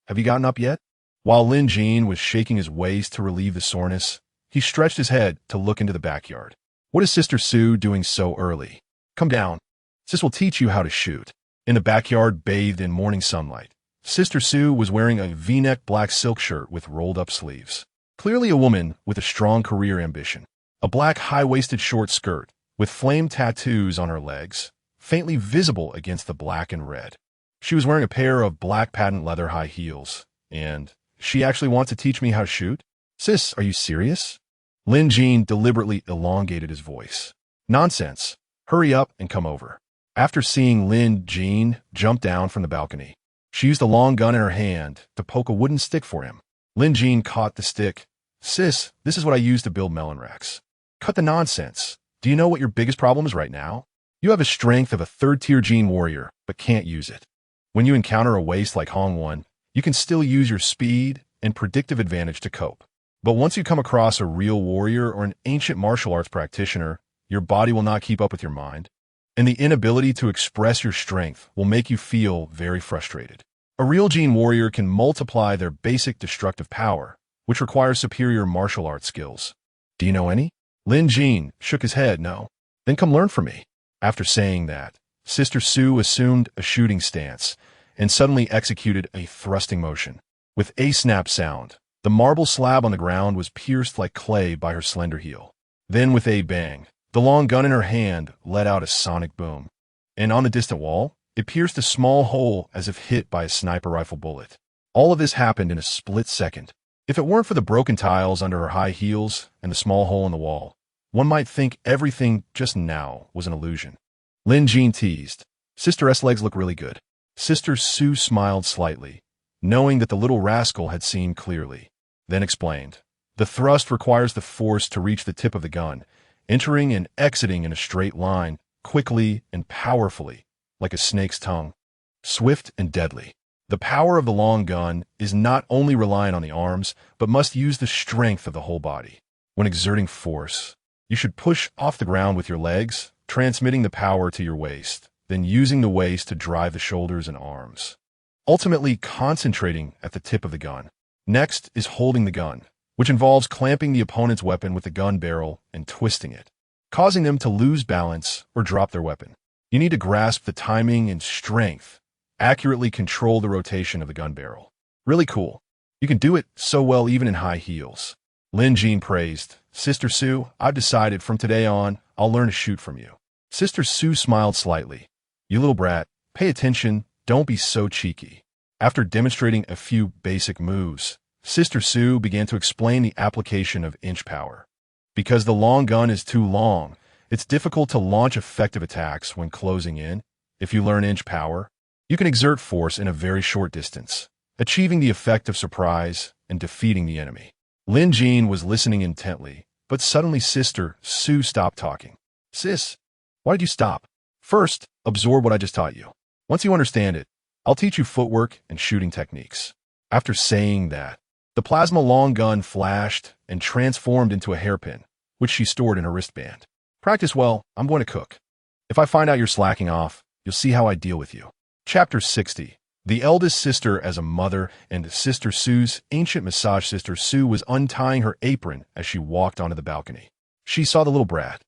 have you gotten up yet? While Lin Jin was shaking his waist to relieve the soreness, he stretched his head to look into the backyard. What is Sister Sue doing so early? Come down. Sis will teach you how to shoot. In the backyard, bathed in morning sunlight, Sister Sue was wearing a V-neck black silk shirt with rolled-up sleeves. Clearly a woman with a strong career ambition. A black high-waisted short skirt with flame tattoos on her legs, faintly visible against the black and red. She was wearing a pair of black patent leather high heels, and she actually wants to teach me how to shoot? Sis, are you serious? Lin Jin deliberately elongated his voice. Nonsense. Hurry up and come over. After seeing Lin Jin jump down from the balcony, she used a long gun in her hand to poke a wooden stick for him. Lin Jin caught the stick. Sis, this is what I use to build melon racks. Cut the nonsense. Do you know what your biggest problem is right now? You have a strength of a third-tier gene warrior, but can't use it. When you encounter a waste like Hong-Won, you can still use your speed and predictive advantage to cope. But once you come across a real warrior or an ancient martial arts practitioner, your body will not keep up with your mind, and the inability to express your strength will make you feel very frustrated. A real gene warrior can multiply their basic destructive power, which requires superior martial arts skills. Do you know any? Lin Jin shook his head, no. Then come learn from me. After saying that, Sister Sue assumed a shooting stance and suddenly executed a thrusting motion. With a snap sound, the marble slab on the ground was pierced like clay by her slender heel. Then with a bang, the long gun in her hand let out a sonic boom. And on the distant wall, it pierced a small hole as if hit by a sniper rifle bullet. All of this happened in a split second. If it weren't for the broken tiles under her high heels and the small hole in the wall, one might think everything just now was an illusion. Lin Jin teased. Sister S legs look really good. Sister Sue smiled slightly, knowing that the little rascal had seen clearly, then explained. The thrust requires the force to reach the tip of the gun, entering and exiting in a straight line, quickly and powerfully, like a snake's tongue. Swift and deadly. The power of the long gun is not only reliant on the arms, but must use the strength of the whole body. When exerting force, you should push off the ground with your legs, transmitting the power to your waist, then using the waist to drive the shoulders and arms, ultimately concentrating at the tip of the gun. Next is holding the gun, which involves clamping the opponent's weapon with the gun barrel and twisting it, causing them to lose balance or drop their weapon. You need to grasp the timing and strength, accurately control the rotation of the gun barrel. Really cool. You can do it so well even in high heels. Lin Jin praised. Sister Sue, I've decided from today on, I'll learn to shoot from you. Sister Sue smiled slightly. You little brat, pay attention, don't be so cheeky. After demonstrating a few basic moves, Sister Sue began to explain the application of inch power. Because the long gun is too long, it's difficult to launch effective attacks when closing in. If you learn inch power, you can exert force in a very short distance, achieving the effect of surprise and defeating the enemy. Lin Jin was listening intently, but suddenly Sister Sue stopped talking. Sis, Why did you stop? First, absorb what I just taught you. Once you understand it, I'll teach you footwork and shooting techniques. After saying that, the plasma long gun flashed and transformed into a hairpin, which she stored in her wristband. Practice well, I'm going to cook. If I find out you're slacking off, you'll see how I deal with you. Chapter 60. The eldest sister as a mother and Sister Sue's ancient massage sister Sue was untying her apron as she walked onto the balcony. She saw the little brat,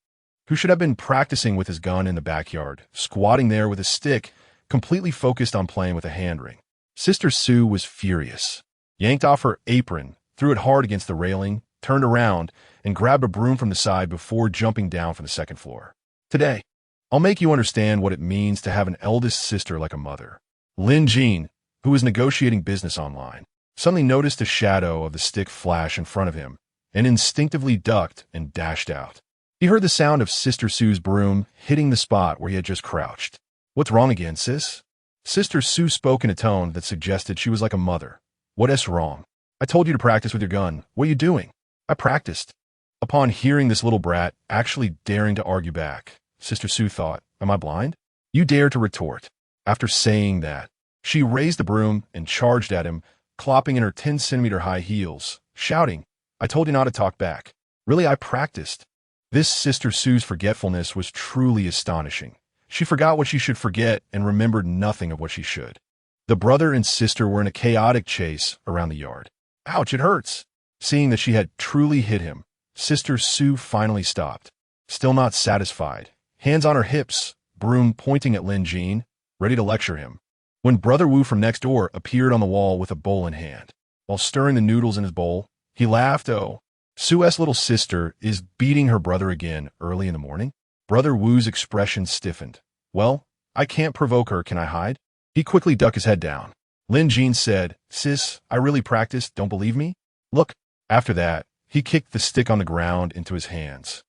who should have been practicing with his gun in the backyard, squatting there with a stick, completely focused on playing with a hand ring. Sister Sue was furious, yanked off her apron, threw it hard against the railing, turned around, and grabbed a broom from the side before jumping down from the second floor. Today, I'll make you understand what it means to have an eldest sister like a mother. Lin Jean, who was negotiating business online, suddenly noticed a shadow of the stick flash in front of him and instinctively ducked and dashed out. He heard the sound of Sister Sue's broom hitting the spot where he had just crouched. "What's wrong again, sis?" Sister Sue spoke in a tone that suggested she was like a mother. "What's wrong? I told you to practice with your gun. What are you doing?" "I practiced." Upon hearing this little brat actually daring to argue back, Sister Sue thought, "Am I blind?" "You dare to retort." After saying that, she raised the broom and charged at him, clopping in her 10-centimeter high heels, shouting, "I told you not to talk back." "Really, I practiced." This Sister Sue's forgetfulness was truly astonishing. She forgot what she should forget and remembered nothing of what she should. The brother and sister were in a chaotic chase around the yard. "Ouch, it hurts." Seeing that she had truly hit him, Sister Sue finally stopped. Still not satisfied, hands on her hips, broom pointing at Lin Jean, ready to lecture him, when Brother Wu from next door appeared on the wall with a bowl in hand. While stirring the noodles in his bowl, he laughed. "Oh, Sue's little sister is beating her brother again early in the morning?" Brother Wu's expression stiffened. "Well, I can't provoke her, can I hide?" He quickly ducked his head down. Lin Jean said, "Sis, I really practiced, don't believe me? Look." After that, he kicked the stick on the ground into his hands,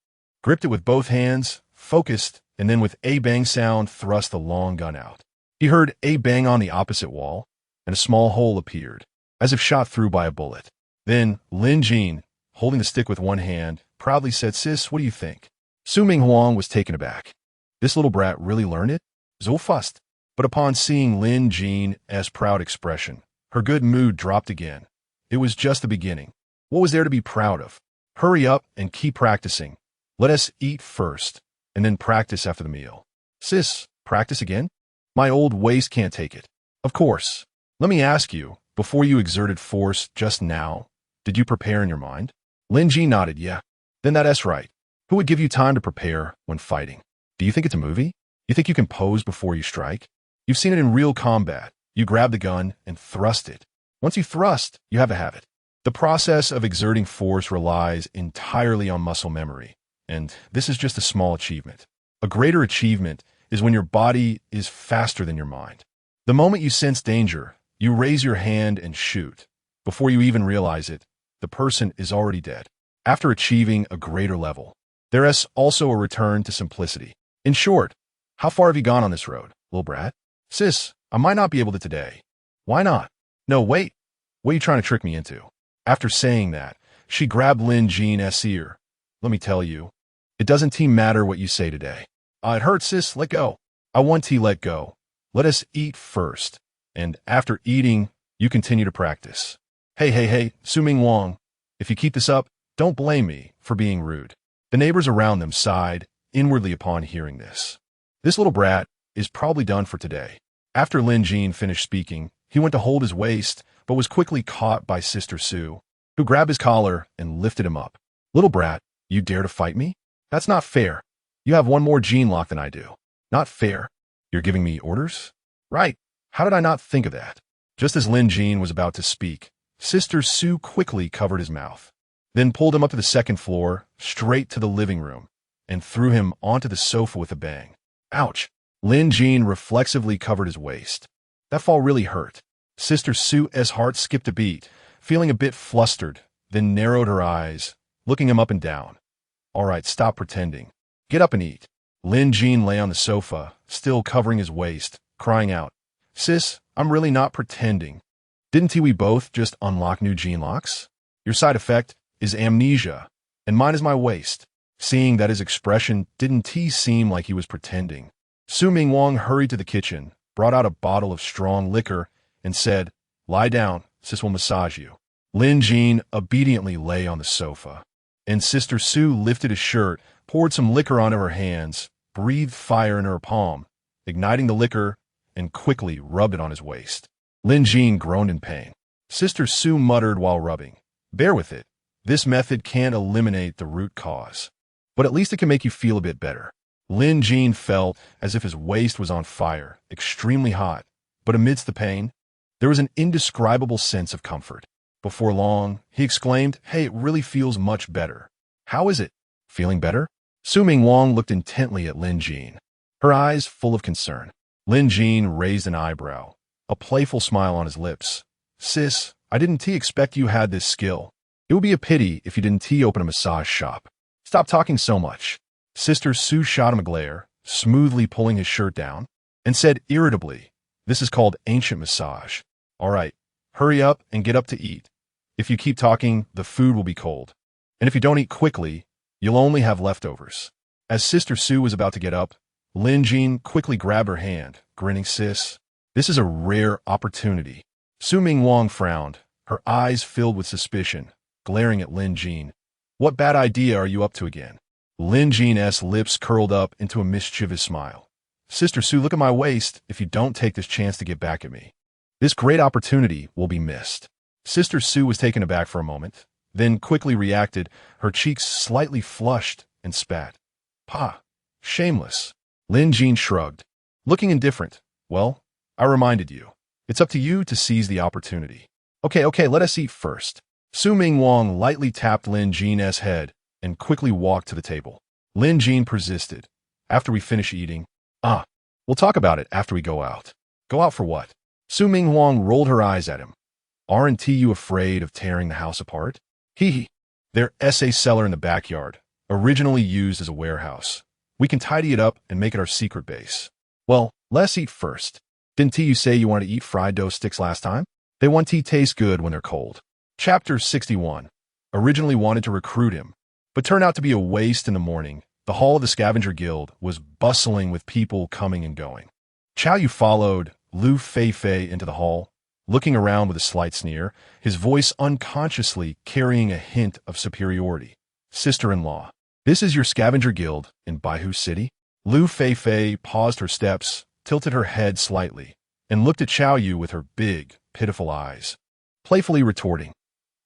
gripped it with both hands, focused, and then with a bang sound thrust the long gun out. He heard a bang on the opposite wall, and a small hole appeared, as if shot through by a bullet. Then Lin Jean, holding the stick with one hand, proudly said, "Sis, what do you think?" Su Ming Huang was taken aback. This little brat really learned it? So fast. But upon seeing Lin Jean's proud expression, her good mood dropped again. It was just the beginning. What was there to be proud of? Hurry up and keep practicing. Let us eat first, and then practice after the meal. "Sis, practice again? My old waist can't take it." "Of course. Let me ask you, before you exerted force just now, did you prepare in your mind?" Lin Ji nodded, "Yeah." "Then that's right. Who would give you time to prepare when fighting? Do you think it's a movie? You think you can pose before you strike? You've seen it in real combat. You grab the gun and thrust it. Once you thrust, you have to have it. The process of exerting force relies entirely on muscle memory, and this is just a small achievement. A greater achievement is when your body is faster than your mind. The moment you sense danger, you raise your hand and shoot. Before you even realize it, the person is already dead. After achieving a greater level, there is also a return to simplicity. In short, how far have you gone on this road, little brat? "Sis, I might not be able to today." "Why not?" "No, wait. What are you trying to trick me into?" After saying that, she grabbed Lin Jean's ear. "Let me tell you, it doesn't matter what you say today." It hurts, sis. Let go." "I want to let go. Let us eat first. And after eating, you continue to practice." Hey, Su Ming Wang. If you keep this up, don't blame me for being rude." The neighbors around them sighed inwardly upon hearing this. This little brat is probably done for today. After Lin Jean finished speaking, he went to hold his waist, but was quickly caught by Sister Sue, who grabbed his collar and lifted him up. "Little brat, you dare to fight me? That's not fair. You have one more gene lock than I do." "Not fair? You're giving me orders?" "Right. How did I not think of that?" Just as Lin Jean was about to speak, Sister Sue quickly covered his mouth, then pulled him up to the second floor, straight to the living room, and threw him onto the sofa with a bang. Ouch! Lin Jean reflexively covered his waist. That fall really hurt. Sister Sue's heart skipped a beat, feeling a bit flustered, then narrowed her eyes, looking him up and down. "All right, stop pretending. Get up and eat." Lin Jean lay on the sofa, still covering his waist, crying out, "Sis, I'm really not pretending. Didn't we both just unlock new gene locks? Your side effect is amnesia, and mine is my waist. Seeing that his expression didn't seem like he was pretending, Su Ming Wong hurried to the kitchen, brought out a bottle of strong liquor, and said, "Lie down, sis will massage you." Lin Jean obediently lay on the sofa, and Sister Su lifted his shirt, poured some liquor onto her hands, breathed fire in her palm, igniting the liquor, and quickly rubbed it on his waist. Lin Jean groaned in pain. Sister Su muttered while rubbing, "Bear with it. This method can't eliminate the root cause, but at least it can make you feel a bit better." Lin Jean felt as if his waist was on fire, extremely hot, but amidst the pain, there was an indescribable sense of comfort. Before long, he exclaimed, "Hey, it really feels much better." "How is it? Feeling better?" Su Ming Wong looked intently at Lin Jean, her eyes full of concern. Lin Jean raised an eyebrow, a playful smile on his lips. "Sis, I didn't expect you had this skill. It would be a pity if you didn't open a massage shop. Stop talking so much." Sister Su shot him a glare, smoothly pulling his shirt down, and said irritably, "This is called ancient massage. All right, hurry up and get up to eat. If you keep talking, the food will be cold. And if you don't eat quickly, you'll only have leftovers." As Sister Su was about to get up, Lin Jean quickly grabbed her hand, grinning, "Sis, this is a rare opportunity." Su Ming Wong frowned, her eyes filled with suspicion, glaring at Lin Jean. "What bad idea are you up to again?" Lin Jean's lips curled up into a mischievous smile. "Sister Su, look at my waist if you don't take this chance to get back at me. This great opportunity will be missed." Sister Su was taken aback for a moment, then quickly reacted, her cheeks slightly flushed, and spat. "Pa, shameless." Lin Jean shrugged, looking indifferent. "Well, I reminded you. It's up to you to seize the opportunity." Okay, let us eat first." Su Ming Wong lightly tapped Lin Jean's head and quickly walked to the table. Lin Jean persisted. "After we finish eating." We'll talk about it after we go out." "Go out for what?" Su Ming Wong rolled her eyes at him. "Aren't you afraid of tearing the house apart?" "Hee. There's a cellar in the backyard, originally used as a warehouse. We can tidy it up and make it our secret base." "Well, let's eat first. Didn't you say you wanted to eat fried dough sticks last time? They want to taste good when they're cold." Chapter 61. Originally wanted to recruit him, but turned out to be a waste in the morning. The hall of the Scavenger Guild was bustling with people coming and going. Chow Yu followed Lu Fei into the hall, looking around with a slight sneer, his voice unconsciously carrying a hint of superiority. "Sister-in-law, this is your Scavenger Guild in Baihu City?" Lu Fei paused her steps, tilted her head slightly, and looked at Chow Yu with her big, pitiful eyes, playfully retorting,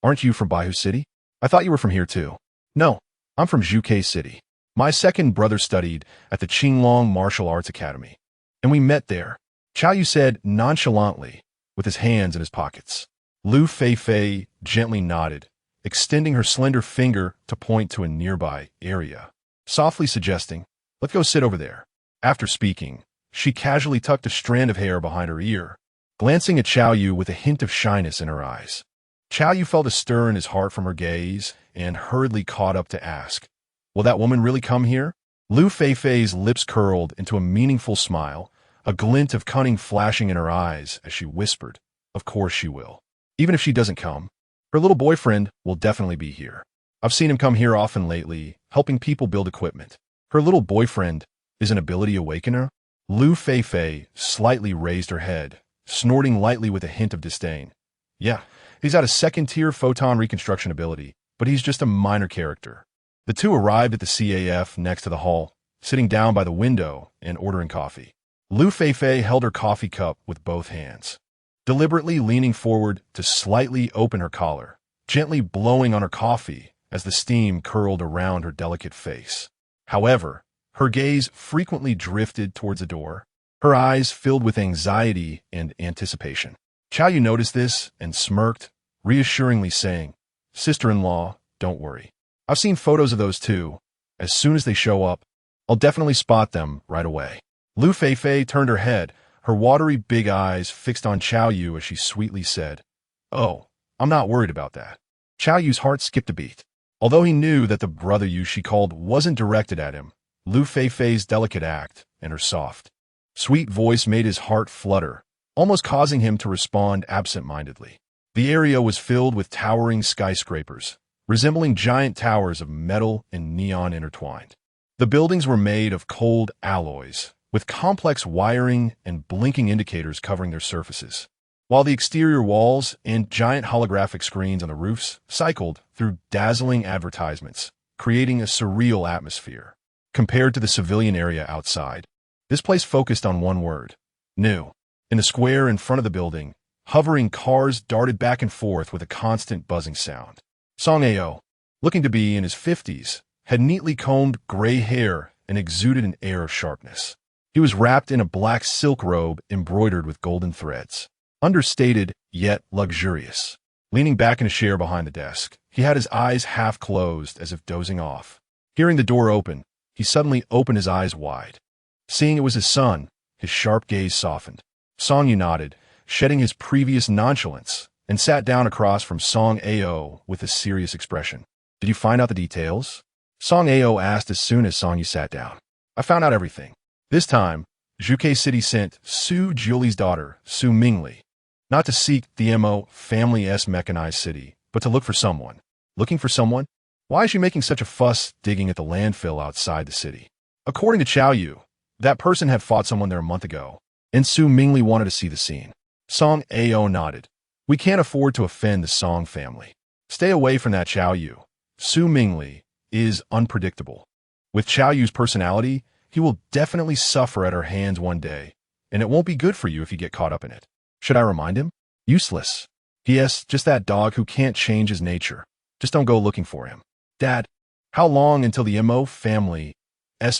"Aren't you from Baihu City? I thought you were from here too." "No, I'm from Zhuke City. My second brother studied at the Qinglong Martial Arts Academy, and we met there," Chow Yu said nonchalantly, with his hands in his pockets. Lu Fei gently nodded, extending her slender finger to point to a nearby area, softly suggesting, "Let's go sit over there." After speaking, she casually tucked a strand of hair behind her ear, glancing at Chow Yu with a hint of shyness in her eyes. Chow Yu felt a stir in his heart from her gaze and hurriedly caught up to ask, "Will that woman really come here?" Lu Fei's lips curled into a meaningful smile, a glint of cunning flashing in her eyes as she whispered, "Of course she will. Even if she doesn't come, her little boyfriend will definitely be here. I've seen him come here often lately, helping people build equipment." "Her little boyfriend is an ability awakener?" Lu Fei slightly raised her head, snorting lightly with a hint of disdain. "Yeah, he's got a second-tier photon reconstruction ability, but he's just a minor character." The two arrived at the CAF next to the hall, sitting down by the window and ordering coffee. Lu Fei held her coffee cup with both hands, deliberately leaning forward to slightly open her collar, gently blowing on her coffee as the steam curled around her delicate face. However, her gaze frequently drifted towards the door, her eyes filled with anxiety and anticipation. Chow Yu noticed this and smirked, reassuringly saying, "Sister-in-law, don't worry. I've seen photos of those two. As soon as they show up, I'll definitely spot them right away." Lu Fei turned her head, her watery big eyes fixed on Chow Yu as she sweetly said, "Oh, I'm not worried about that." Chow Yu's heart skipped a beat. Although he knew that the brother Yu she called wasn't directed at him, Lu Fei's delicate act and her soft, sweet voice made his heart flutter, almost causing him to respond absent-mindedly. The area was filled with towering skyscrapers, resembling giant towers of metal and neon intertwined. The buildings were made of cold alloys, with complex wiring and blinking indicators covering their surfaces, while the exterior walls and giant holographic screens on the roofs cycled through dazzling advertisements, creating a surreal atmosphere. Compared to the civilian area outside, this place focused on one word: new. In the square in front of the building, hovering cars darted back and forth with a constant buzzing sound. Song Ao, looking to be in his 50s, had neatly combed gray hair and exuded an air of sharpness. He was wrapped in a black silk robe embroidered with golden threads, understated yet luxurious. Leaning back in a chair behind the desk, he had his eyes half closed as if dozing off. Hearing the door open, he suddenly opened his eyes wide. Seeing it was his son, his sharp gaze softened. Song Yu nodded, shedding his previous nonchalance, and sat down across from Song Ao with a serious expression. "Did you find out the details?" Song Ao asked as soon as Song Yu sat down. "I found out everything. This time, Zhuke City sent Su Julie's daughter, Su Mingli, not to seek the Mo family's mechanized city, but to look for someone." "Looking for someone? Why is she making such a fuss digging at the landfill outside the city?" According to Chao Yu, that person had fought someone there a month ago, and Su Mingli wanted to see the scene. Song Ao nodded. "We can't afford to offend the Song family. Stay away from that Chao Yu. Su Mingli is unpredictable. With Chao Yu's personality, he will definitely suffer at her hands one day, and it won't be good for you if you get caught up in it." "Should I remind him?" "Useless. Yes, just that dog who can't change his nature. Just don't go looking for him." "Dad, how long until the Mo family's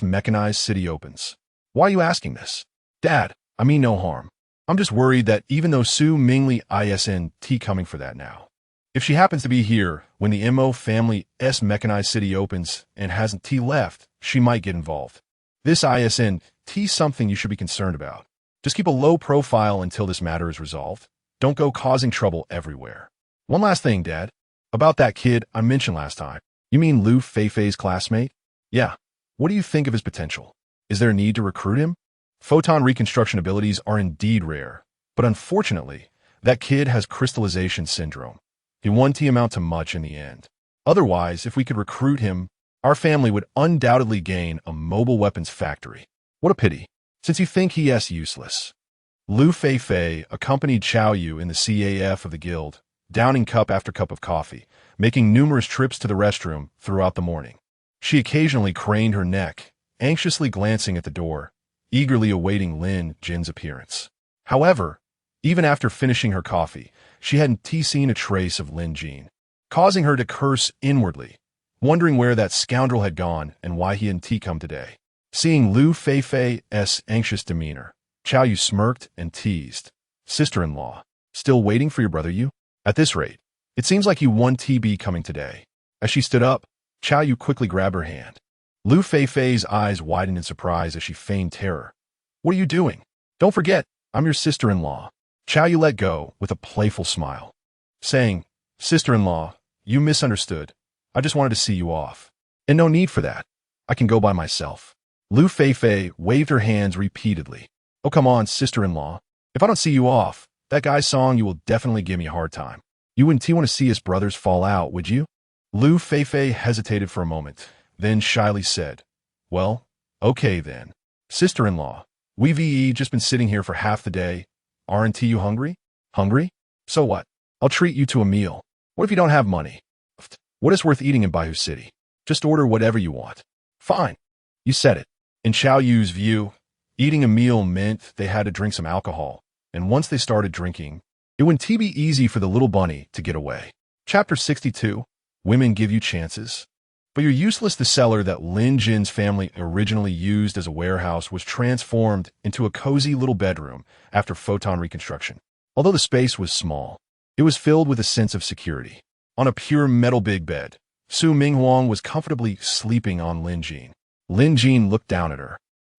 mechanized city opens?" "Why are you asking this?" "Dad, I mean no harm. I'm just worried that even though Su Mingli isn't coming for that now, if she happens to be here when the Mo family's mechanized city opens and hasn't left, she might get involved. This isn't something you should be concerned about. Just keep a low profile until this matter is resolved. Don't go causing trouble everywhere." "One last thing, Dad. About that kid I mentioned last time. You mean Lu Feifei's classmate?" "Yeah. What do you think of his potential? Is there a need to recruit him? Photon reconstruction abilities are indeed rare, but unfortunately, that kid has crystallization syndrome. He won't amount to much in the end. Otherwise, if we could recruit him, our family would undoubtedly gain a mobile weapons factory." "What a pity, since you think he is useless." Lu Feifei accompanied Chao Yu in the CAF of the guild, downing cup after cup of coffee, making numerous trips to the restroom throughout the morning. She occasionally craned her neck, anxiously glancing at the door, eagerly awaiting Lin Jin's appearance. However, even after finishing her coffee, she hadn't seen a trace of Lin Jin, causing her to curse inwardly, wondering where that scoundrel had gone and why he hadn't come today. Seeing Lu Feifei's anxious demeanor, Chao Yu smirked and teased. "Sister-in-law, still waiting for your brother Yu? At this rate, it seems like he won't be coming today." As she stood up, Chao Yu quickly grabbed her hand. Lu Feifei's eyes widened in surprise as she feigned terror. "What are you doing? Don't forget, I'm your sister-in-law." Chao Yu let go with a playful smile, saying, "Sister-in-law, you misunderstood. I just wanted to see you off. And no need for that. I can go by myself." Lu Feifei waved her hands repeatedly. "Oh, come on, sister-in-law. If I don't see you off, that guy Song you will definitely give me a hard time. You wouldn't want to see his brothers fall out, would you?" Lu Feifei hesitated for a moment, then shyly said, "Well, okay then. Sister-in-law, we've just been sitting here for half the day. Aren't you hungry?" "Hungry? So what? I'll treat you to a meal. What if you don't have money? What is worth eating in Baihu City? Just order whatever you want." "Fine. You said it." In Chao Yu's view, eating a meal meant they had to drink some alcohol, and once they started drinking, it wouldn't be easy for the little bunny to get away. Chapter 62, Women Give You Chances. But your useless, the cellar that Lin Jin's family originally used as a warehouse was transformed into a cozy little bedroom after photon reconstruction. Although the space was small, it was filled with a sense of security. On a pure metal big bed, Su Minghuang was comfortably sleeping on Lin Jin. Lin Jin looked down at her,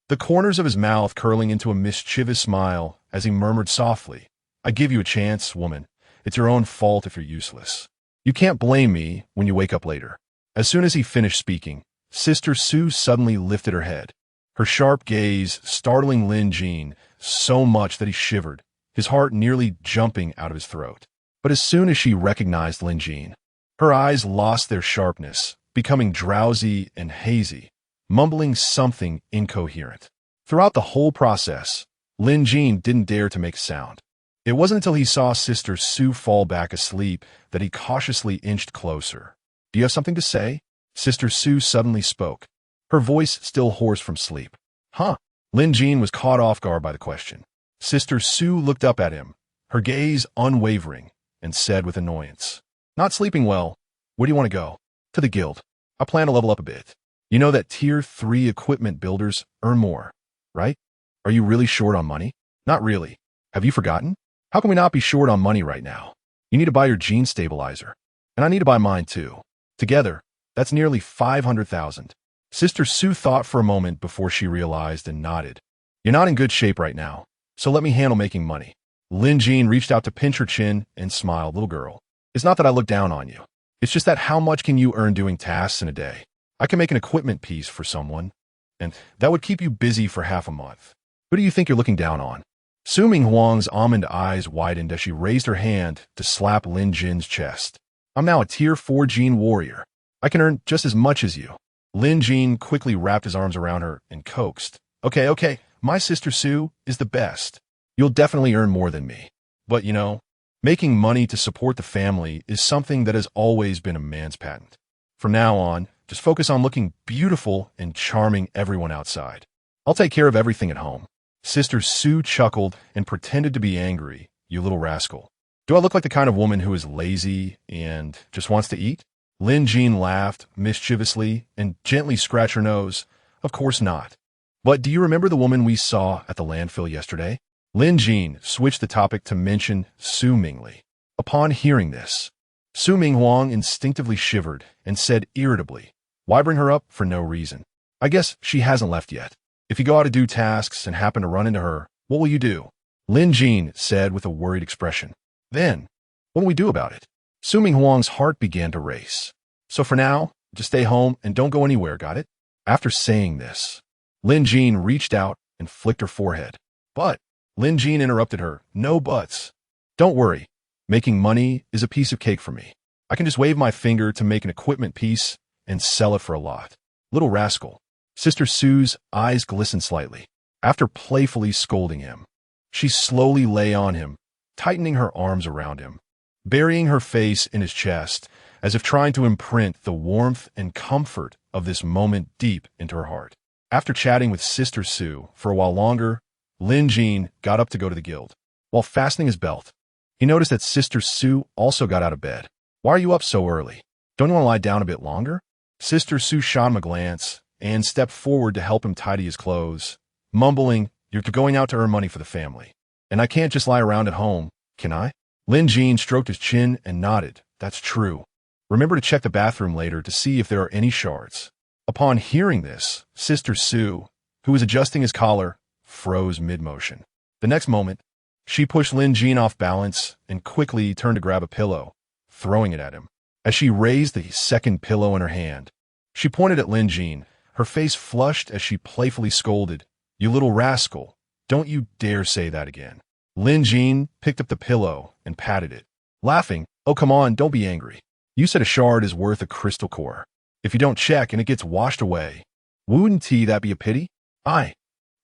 the corners of his mouth curling into a mischievous smile as he murmured softly, "I give you a chance, woman. It's your own fault if you're useless. You can't blame me when you wake up later." As soon as he finished speaking, Sister Su suddenly lifted her head, her sharp gaze startling Lin Jin so much that he shivered, his heart nearly jumping out of his throat. But as soon as she recognized Lin Jin, Her eyes lost their sharpness, becoming drowsy and hazy, mumbling something incoherent. Throughout the whole process, Lin Jin didn't dare to make a sound. It wasn't until he saw Sister Sue fall back asleep that he cautiously inched closer. "Do you have something to say?" Sister Sue suddenly spoke, her voice still hoarse from sleep. "Huh?" Lin Jin was caught off guard by the question. Sister Sue looked up at him, her gaze unwavering, and said with annoyance, "Not sleeping well. Where do you want to go?" "To the guild. I plan to level up a bit. You know that Tier 3 equipment builders earn more, right?" "Are you really short on money?" "Not really. Have you forgotten? How can we not be short on money right now? You need to buy your gene stabilizer. And I need to buy mine too. Together, that's nearly 500,000. Sister Sue thought for a moment before she realized and nodded. "You're not in good shape right now, so let me handle making money." Lin Jin reached out to pinch her chin and smiled. "Little girl, it's not that I look down on you. It's just that how much can you earn doing tasks in a day? I can make an equipment piece for someone, and that would keep you busy for half a month. Who do you think you're looking down on?" Su Minghuang's almond eyes widened as she raised her hand to slap Lin Jin's chest. "I'm now a Tier 4 gene warrior. I can earn just as much as you." Lin Jin quickly wrapped his arms around her and coaxed. Okay, my Sister Sue is the best. You'll definitely earn more than me. But you know, making money to support the family is something that has always been a man's patent. From now on, just focus on looking beautiful and charming everyone outside. I'll take care of everything at home." Sister Sue chuckled and pretended to be angry. "You little rascal. Do I look like the kind of woman who is lazy and just wants to eat?" Lin Jin laughed mischievously and gently scratched her nose. "Of course not. But do you remember the woman we saw at the landfill yesterday?" Lin Jin switched the topic to mention Su Mingli. Upon hearing this, Su Minghuang instinctively shivered and said irritably, "Why bring her up for no reason? I guess she hasn't left yet. If you go out to do tasks and happen to run into her, what will you do?" Lin Jin said with a worried expression. "Then, what will we do about it?" Su Minghuang's heart began to race. "So for now, just stay home and don't go anywhere, got it?" After saying this, Lin Jin reached out and flicked her forehead. "But," Lin Jin interrupted her, "no buts. Don't worry. Making money is a piece of cake for me. I can just wave my finger to make an equipment piece and sell it for a lot." "Little rascal." Sister Sue's eyes glistened slightly. After playfully scolding him, she slowly lay on him, tightening her arms around him, burying her face in his chest, as if trying to imprint the warmth and comfort of this moment deep into her heart. After chatting with Sister Sue for a while longer, Lin Jin got up to go to the guild. While fastening his belt, he noticed that Sister Sue also got out of bed. "Why are you up so early? Don't you want to lie down a bit longer?" Sister Sue shot him a glance and stepped forward to help him tidy his clothes, mumbling, "You're going out to earn money for the family. And I can't just lie around at home, can I?" Lin Jin stroked his chin and nodded. "That's true. Remember to check the bathroom later to see if there are any shards." Upon hearing this, Sister Sue, who was adjusting his collar, froze mid-motion. The next moment, she pushed Lin Jin off balance and quickly turned to grab a pillow, throwing it at him. As she raised the second pillow in her hand, she pointed at Lin Jin, her face flushed as she playfully scolded, "You little rascal, don't you dare say that again." Lin Jin picked up the pillow and patted it, laughing. "Oh, come on, don't be angry. You said a shard is worth a crystal core. If you don't check and it gets washed away, wouldn't that be a pity?" "Aye."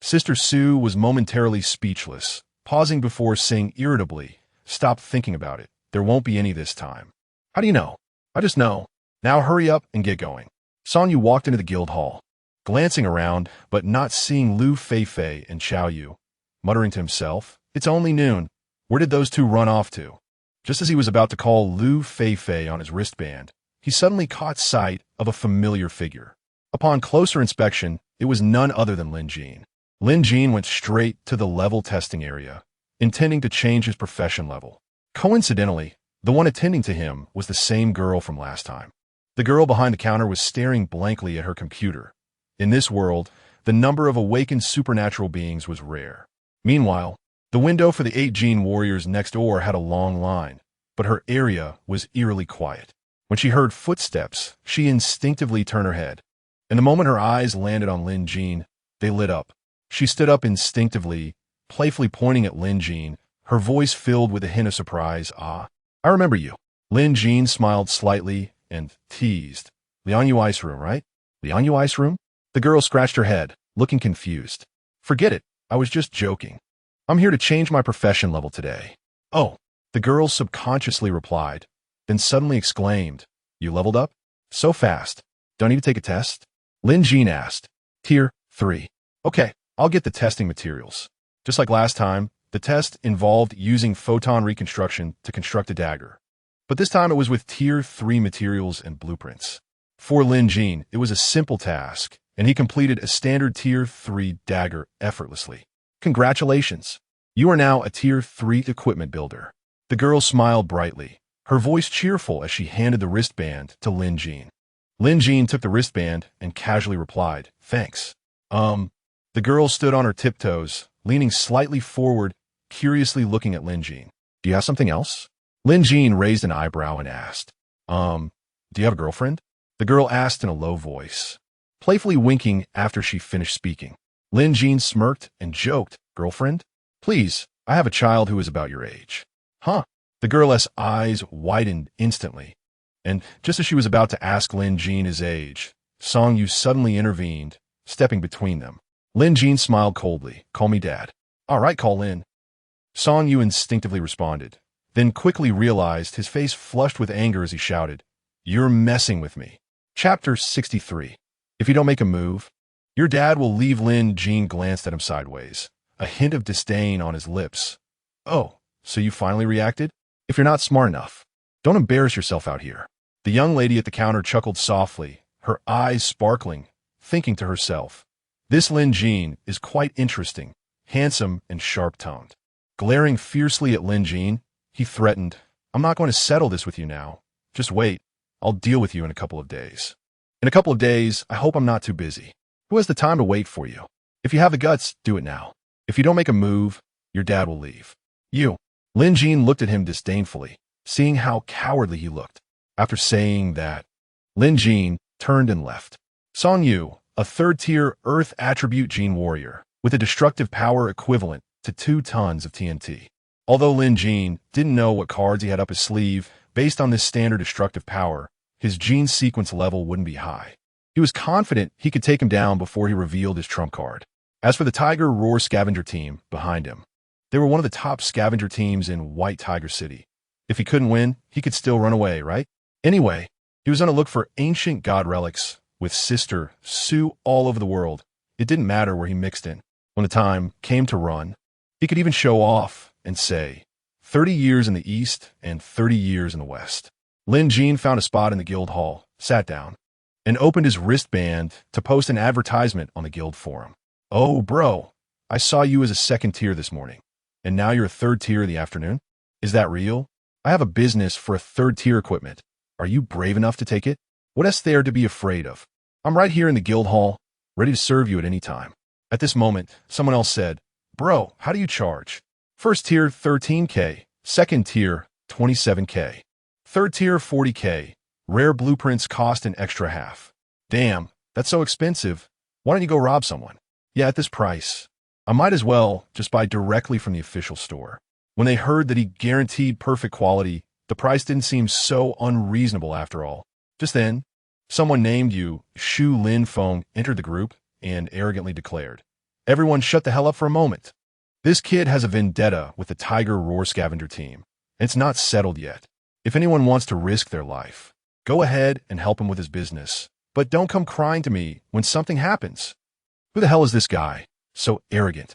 Sister Sue was momentarily speechless, pausing before saying irritably, "Stop thinking about it. There won't be any this time." "How do you know?" "I just know. Now hurry up and get going." Son Yu walked into the guild hall, glancing around but not seeing Lu Feifei and Xiao Yu, muttering to himself, "It's only noon. Where did those two run off to?" Just as he was about to call Lu Feifei on his wristband, he suddenly caught sight of a familiar figure. Upon closer inspection, it was none other than Lin Jin. Lin Jin went straight to the level testing area, intending to change his profession level. Coincidentally, the one attending to him was the same girl from last time. The girl behind the counter was staring blankly at her computer. In this world, the number of awakened supernatural beings was rare. Meanwhile, the window for the 8 gene warriors next door had a long line, but her area was eerily quiet. When she heard footsteps, she instinctively turned her head. And the moment her eyes landed on Lin Jin, they lit up. She stood up instinctively, playfully pointing at Lin Jin, her voice filled with a hint of surprise. "Ah, I remember you. Lin Jean smiled slightly and teased. Lianyu Ice Room, right? Lianyu Ice Room? The girl scratched her head, looking confused. Forget it, I was just joking. I'm here to change my profession level today. Oh, the girl subconsciously replied, then suddenly exclaimed, You leveled up? So fast. Don't need to take a test? Lin Jean asked. Tier 3. Okay, I'll get the testing materials. Just like last time, the test involved using photon reconstruction to construct a dagger. But this time it was with Tier 3 materials and blueprints. For Lin Jean, it was a simple task, and he completed a standard Tier 3 dagger effortlessly. Congratulations! You are now a Tier 3 equipment builder. The girl smiled brightly, her voice cheerful as she handed the wristband to Lin Jean. Lin Jean took the wristband and casually replied, Thanks. The girl stood on her tiptoes, leaning slightly forward, curiously looking at Lin Jean. Do you have something else? Lin Jean raised an eyebrow and asked, Do you have a girlfriend? The girl asked in a low voice, playfully winking after she finished speaking. Lin Jean smirked and joked, Girlfriend? Please, I have a child who is about your age. Huh? The girl's eyes widened instantly, and just as she was about to ask Lin Jean his age, Song Yu suddenly intervened, stepping between them. Lin Jean smiled coldly. Call me Dad. All right, call Lin. Song Yu instinctively responded, then quickly realized his face flushed with anger as he shouted, You're messing with me. Chapter 63. If you don't make a move, your dad will leave. Lin Jean glanced at him sideways, a hint of disdain on his lips. Oh, so you finally reacted? If you're not smart enough, don't embarrass yourself out here. The young lady at the counter chuckled softly, her eyes sparkling, thinking to herself, This Lin Jean is quite interesting, handsome and sharp-toned. Glaring fiercely at Lin Jean, he threatened, I'm not going to settle this with you now. Just wait. I'll deal with you in a couple of days. In a couple of days, I hope I'm not too busy. Who has the time to wait for you? If you have the guts, do it now. If you don't make a move, your dad will leave. You. Lin Jean looked at him disdainfully, seeing how cowardly he looked. After saying that, Lin Jean turned and left. Song Yu, a third-tier Earth attribute gene warrior, with a destructive power equivalent to 2 tons of TNT. Although Lin Jean didn't know what cards he had up his sleeve, based on this standard destructive power, his gene sequence level wouldn't be high. He was confident he could take him down before he revealed his trump card. As for the Tiger Roar scavenger team behind him, they were one of the top scavenger teams in White Tiger City. If he couldn't win, he could still run away, right? Anyway, he was on a look for ancient god relics with Sister Sue all over the world. It didn't matter where he mixed in. When the time came to run, he could even show off and say, 30 years in the east and 30 years in the west. Lin Jean found a spot in the guild hall, sat down, and opened his wristband to post an advertisement on the guild forum. Oh, bro, I saw you as a 2nd tier this morning, and now you're a 3rd tier in the afternoon? Is that real? I have a business for a 3rd tier equipment. Are you brave enough to take it? What is there to be afraid of? I'm right here in the guild hall, ready to serve you at any time. At this moment, someone else said, Bro, how do you charge? 1st tier, 13K. 2nd tier, 27K. 3rd tier, 40K. Rare blueprints cost an extra half. Damn, that's so expensive. Why don't you go rob someone? Yeah, at this price, I might as well just buy directly from the official store. When they heard that he guaranteed perfect quality, the price didn't seem so unreasonable after all. Just then, someone named Shu Lin Feng entered the group and arrogantly declared, Everyone shut the hell up for a moment. This kid has a vendetta with the Tiger Roar scavenger team, and it's not settled yet. If anyone wants to risk their life, go ahead and help him with his business, but don't come crying to me when something happens. Who the hell is this guy? So arrogant.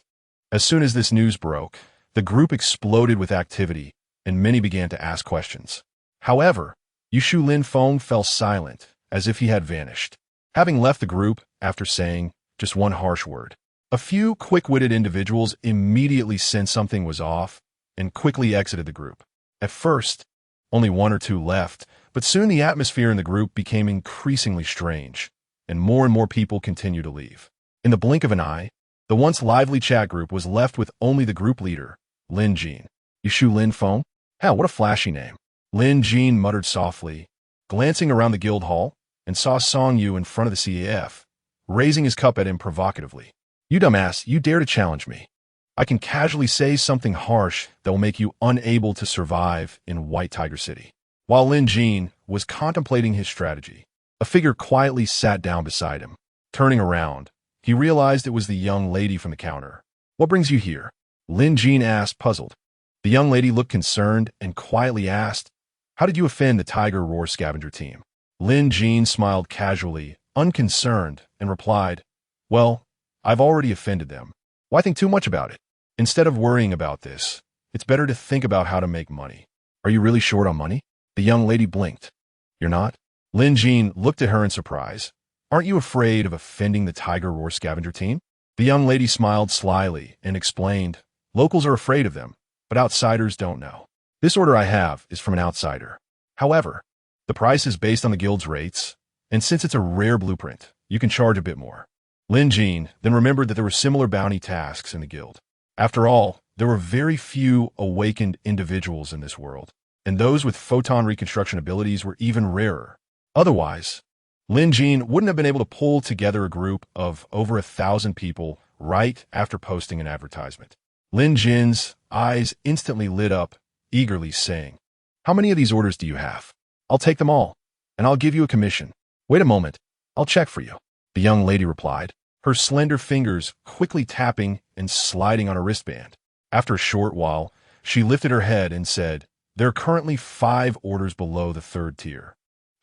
As soon as this news broke, the group exploded with activity, and many began to ask questions. However, Shu Lin Feng fell silent, as if he had vanished, having left the group after saying just one harsh word. A few quick-witted individuals immediately sensed something was off and quickly exited the group. At first, only 1 or 2 left, but soon the atmosphere in the group became increasingly strange, and more people continued to leave. In the blink of an eye, the once lively chat group was left with only the group leader, Lin Jean. Shu Lin Feng? Hell, what a flashy name. Lin Jean muttered softly, glancing around the guild hall, and saw Song Yu in front of the CAF, raising his cup at him provocatively. You dumbass, you dare to challenge me. I can casually say something harsh that will make you unable to survive in White Tiger City. While Lin Jin was contemplating his strategy, a figure quietly sat down beside him. Turning around, he realized it was the young lady from the counter. "What brings you here?" Lin Jin asked, puzzled. The young lady looked concerned and quietly asked, "How did you offend the Tiger Roar scavenger team?" Lin Jin smiled casually, unconcerned, and replied, "Well, I've already offended them. Why think too much about it? Instead of worrying about this, it's better to think about how to make money." "Are you really short on money?" The young lady blinked. "You're not?" Lin Jin looked at her in surprise. "Aren't you afraid of offending the Tiger Roar scavenger team?" The young lady smiled slyly and explained, "Locals are afraid of them, but outsiders don't know. This order I have is from an outsider. However, the price is based on the guild's rates, and since it's a rare blueprint, you can charge a bit more." Lin Jin then remembered that there were similar bounty tasks in the guild. After all, there were very few awakened individuals in this world, and those with photon reconstruction abilities were even rarer. Otherwise, Lin Jin wouldn't have been able to pull together a group of over 1,000 people right after posting an advertisement. Lin Jin's eyes instantly lit up, eagerly saying, "How many of these orders do you have? I'll take them all, and I'll give you a commission." "Wait a moment, I'll check for you," the young lady replied, her slender fingers quickly tapping and sliding on a wristband. After a short while, she lifted her head and said, "There are currently 5 orders below the 3rd tier.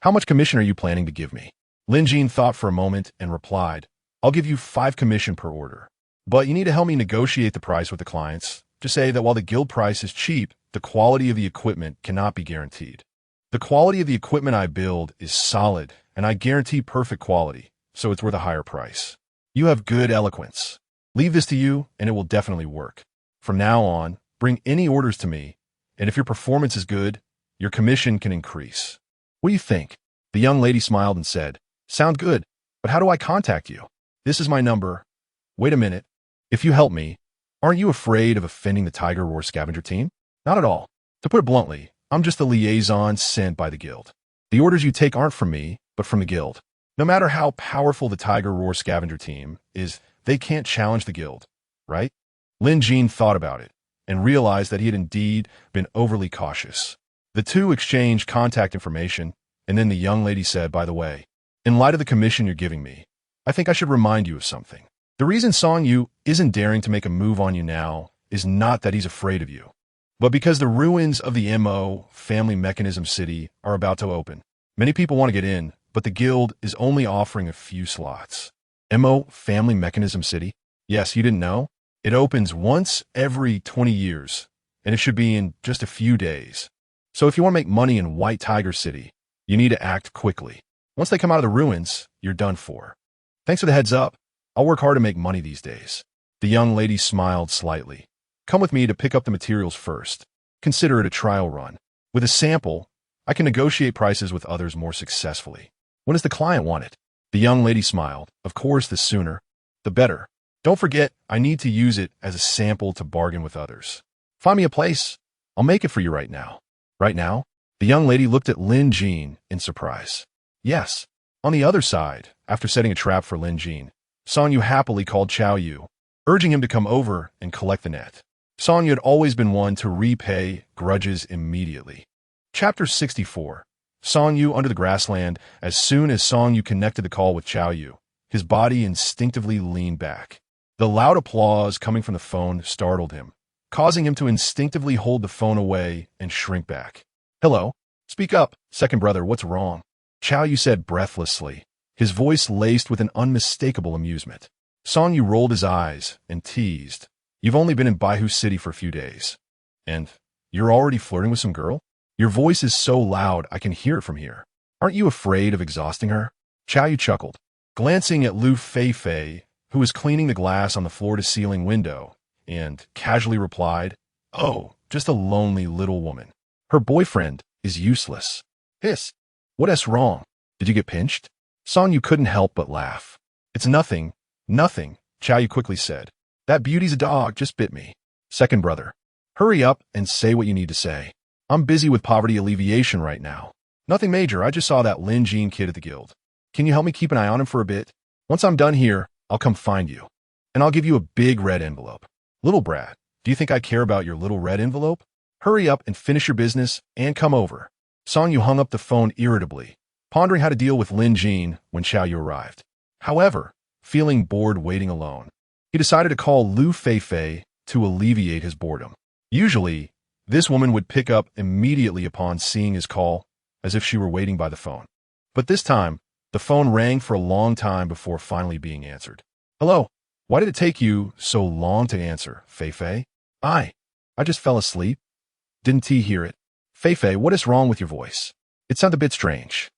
How much commission are you planning to give me?" Lin Jin thought for a moment and replied, "I'll give you 5 commission per order. But you need to help me negotiate the price with the clients. Just say that while the guild price is cheap, the quality of the equipment cannot be guaranteed. The quality of the equipment I build is solid, and I guarantee perfect quality, so it's worth a higher price. You have good eloquence. Leave this to you, and it will definitely work. From now on, bring any orders to me, and if your performance is good, your commission can increase. What do you think?" The young lady smiled and said, "Sound good, but how do I contact you?" "This is my number." "Wait a minute. If you help me, aren't you afraid of offending the Tiger Roar scavenger team?" "Not at all. To put it bluntly, I'm just a liaison sent by the guild. The orders you take aren't from me, but from the guild. No matter how powerful the Tiger Roar scavenger team is, they can't challenge the guild, right?" Lin Jin thought about it and realized that he had indeed been overly cautious. The two exchanged contact information, and then the young lady said, "By the way, in light of the commission you're giving me, I think I should remind you of something. The reason Song Yu isn't daring to make a move on you now is not that he's afraid of you, but because the ruins of the MO Family Mechanism City are about to open. Many people want to get in, but the guild is only offering a few slots." MO Family Mechanism City? Yes, you didn't know? It opens once every 20 years, and it should be in just a few days. So if you want to make money in White Tiger City, you need to act quickly. Once they come out of the ruins, you're done for. Thanks for the heads up. I'll work hard to make money these days. The young lady smiled slightly. "Come with me to pick up the materials first. Consider it a trial run. With a sample, I can negotiate prices with others more successfully. When does the client want it?" The young lady smiled. "Of course, the sooner, the better. Don't forget, I need to use it as a sample to bargain with others. Find me a place. I'll make it for you right now." "Right now?" The young lady looked at Lin Jin in surprise. "Yes." On the other side, after setting a trap for Lin Jin, Song Yu happily called Chao Yu, urging him to come over and collect the net. Song Yu had always been one to repay grudges immediately. Chapter 64. Song Yu under the grassland. As soon as Song Yu connected the call with Chao Yu, his body instinctively leaned back. The loud applause coming from the phone startled him, causing him to instinctively hold the phone away and shrink back. "Hello? Speak up, second brother, what's wrong?" Chao Yu said breathlessly, his voice laced with an unmistakable amusement. Song Yu rolled his eyes and teased, "You've only been in Baihu City for a few days. And you're already flirting with some girl? Your voice is so loud I can hear it from here. Aren't you afraid of exhausting her?" Chao Yu chuckled, glancing at Lu Fei, who was cleaning the glass on the floor-to-ceiling window, and casually replied, "Oh, just a lonely little woman. Her boyfriend is useless." "Hiss. What's wrong? Did you get pinched?" Song Yu couldn't help but laugh. "It's nothing, nothing," Chao Yu quickly said. "That beauty's a dog just bit me." "Second brother, hurry up and say what you need to say. I'm busy with poverty alleviation right now. Nothing major, I just saw that Lin Jin kid at the guild. Can you help me keep an eye on him for a bit? Once I'm done here, I'll come find you. And I'll give you a big red envelope." "Little brat, do you think I care about your little red envelope? Hurry up and finish your business and come over." Song Yu hung up the phone irritably, pondering how to deal with Lin Jin when Xiao Yu arrived. However, feeling bored waiting alone, he decided to call Lu Feifei to alleviate his boredom. Usually, this woman would pick up immediately upon seeing his call, as if she were waiting by the phone. But this time, the phone rang for a long time before finally being answered. Hello? Why did it take you so long to answer, Feifei? I just fell asleep. Didn't T hear it? Feifei, what is wrong with your voice? It sounded a bit strange.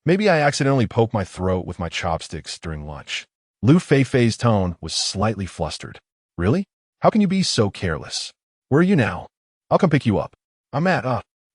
Maybe I accidentally poked my throat with my chopsticks during lunch. Lu Feifei's tone was slightly flustered. Really? How can you be so careless? Where are you now? I'll come pick you up. I'm at,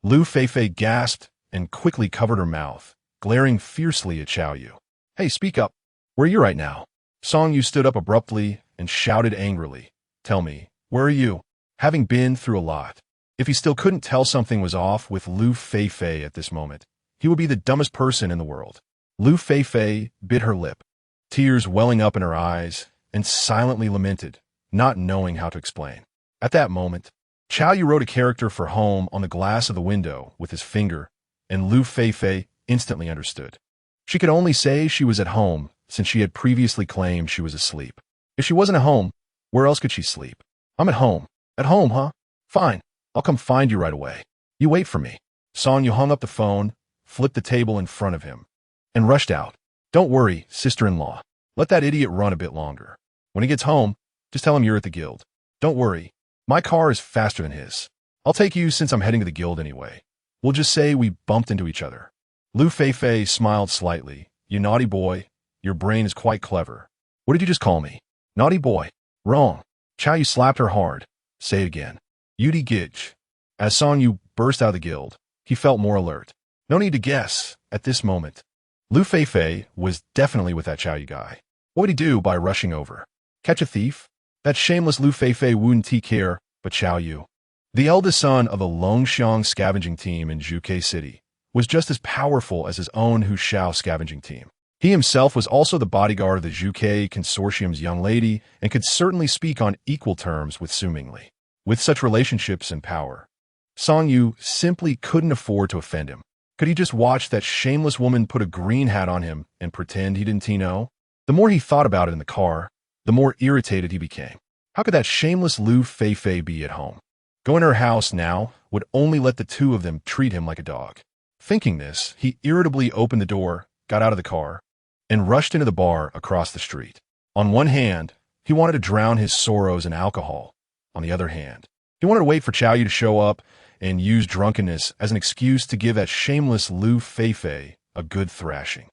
Lu Feifei gasped and quickly covered her mouth, glaring fiercely at Xiao Yu. Hey, speak up. Where are you right now? Song Yu stood up abruptly and shouted angrily. Tell me, where are you? Having been through a lot, if he still couldn't tell something was off with Lu Feifei at this moment, he would be the dumbest person in the world. Lu Feifei bit her lip, tears welling up in her eyes, and silently lamented, not knowing how to explain. At that moment, Xiao Yu wrote a character for home on the glass of the window with his finger, and Lu Feifei instantly understood. She could only say she was at home since she had previously claimed she was asleep. If she wasn't at home, where else could she sleep? I'm at home. At home, huh? Fine. I'll come find you right away. You wait for me. Song Yu hung up the phone, flipped the table in front of him, and rushed out. Don't worry, sister-in-law. Let that idiot run a bit longer. When he gets home, just tell him you're at the guild. Don't worry. My car is faster than his. I'll take you since I'm heading to the guild anyway. We'll just say we bumped into each other. Lu Feifei smiled slightly. You naughty boy. Your brain is quite clever. What did you just call me? Naughty boy. Wrong. Xiao Yu slapped her hard. Say it again. Yudi Gidge. As Song Yu burst out of the guild, he felt more alert. No need to guess, at this moment. Lu Feifei was definitely with that Xiao Yu guy. What would he do by rushing over? Catch a thief? That shameless Lu Feifei wouldn't care, but Xiao Yu, the eldest son of the Longxiang scavenging team in Zhuke City, was just as powerful as his own Hushao scavenging team. He himself was also the bodyguard of the Zhuke Consortium's young lady and could certainly speak on equal terms with Su Mingli. With such relationships and power, Song Yu simply couldn't afford to offend him. Could he just watch that shameless woman put a green hat on him and pretend he didn't know? The more he thought about it in the car, the more irritated he became. How could that shameless Lu Feifei be at home? Going to her house now would only let the two of them treat him like a dog. Thinking this, he irritably opened the door, got out of the car, and rushed into the bar across the street. On one hand, he wanted to drown his sorrows in alcohol. On the other hand, he wanted to wait for Xiao Yu to show up and use drunkenness as an excuse to give that shameless Lu Feifei a good thrashing.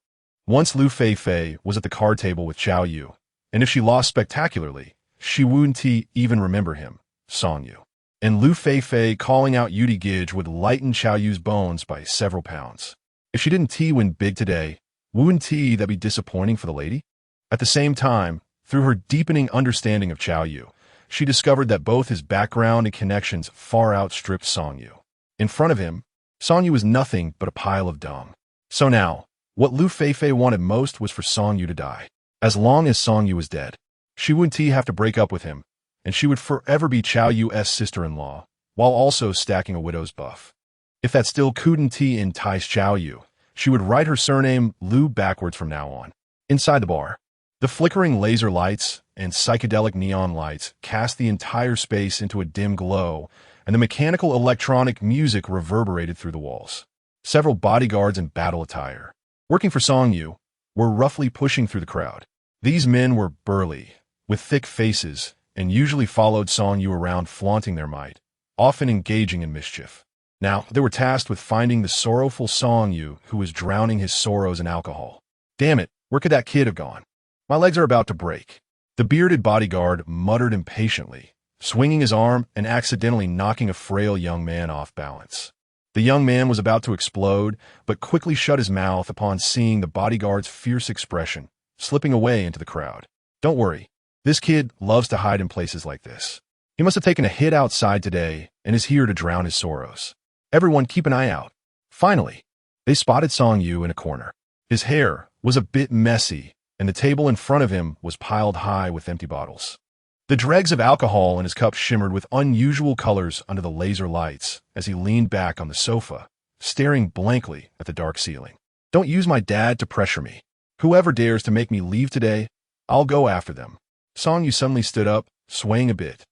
Once Lu Feifei was at the card table with Xiao Yu, and if she lost spectacularly, she wouldn't even remember him, Song Yu. And Lu Feifei calling out Yudi Gidge would lighten Xiao Yu's bones by several pounds. If she didn't win big today, wouldn't that be disappointing for the lady? At the same time, through her deepening understanding of Xiao Yu, she discovered that both his background and connections far outstripped Song Yu. In front of him, Song Yu was nothing but a pile of dung. So now, what Lu Feifei wanted most was for Song Yu to die. As long as Song Yu was dead, she wouldn't have to break up with him, and she would forever be Xiao Yu's sister-in-law, while also stacking a widow's buff. If that still couldn't entice Xiao Yu, she would write her surname Lu backwards from now on. Inside the bar, the flickering laser lights and psychedelic neon lights cast the entire space into a dim glow, and the mechanical electronic music reverberated through the walls. Several bodyguards in battle attire, working for Song Yu, were roughly pushing through the crowd. These men were burly, with thick faces, and usually followed Song Yu around flaunting their might, often engaging in mischief. Now, they were tasked with finding the sorrowful Song Yu who was drowning his sorrows in alcohol. Damn it, where could that kid have gone? My legs are about to break. The bearded bodyguard muttered impatiently, swinging his arm and accidentally knocking a frail young man off balance. The young man was about to explode, but quickly shut his mouth upon seeing the bodyguard's fierce expression, slipping away into the crowd. Don't worry, this kid loves to hide in places like this. He must have taken a hit outside today and is here to drown his sorrows. Everyone keep an eye out. Finally, they spotted Song Yu in a corner. His hair was a bit messy, and the table in front of him was piled high with empty bottles. The dregs of alcohol in his cup shimmered with unusual colors under the laser lights as he leaned back on the sofa, staring blankly at the dark ceiling. Don't use my dad to pressure me. Whoever dares to make me leave today, I'll go after them. Song Yu suddenly stood up, swaying a bit,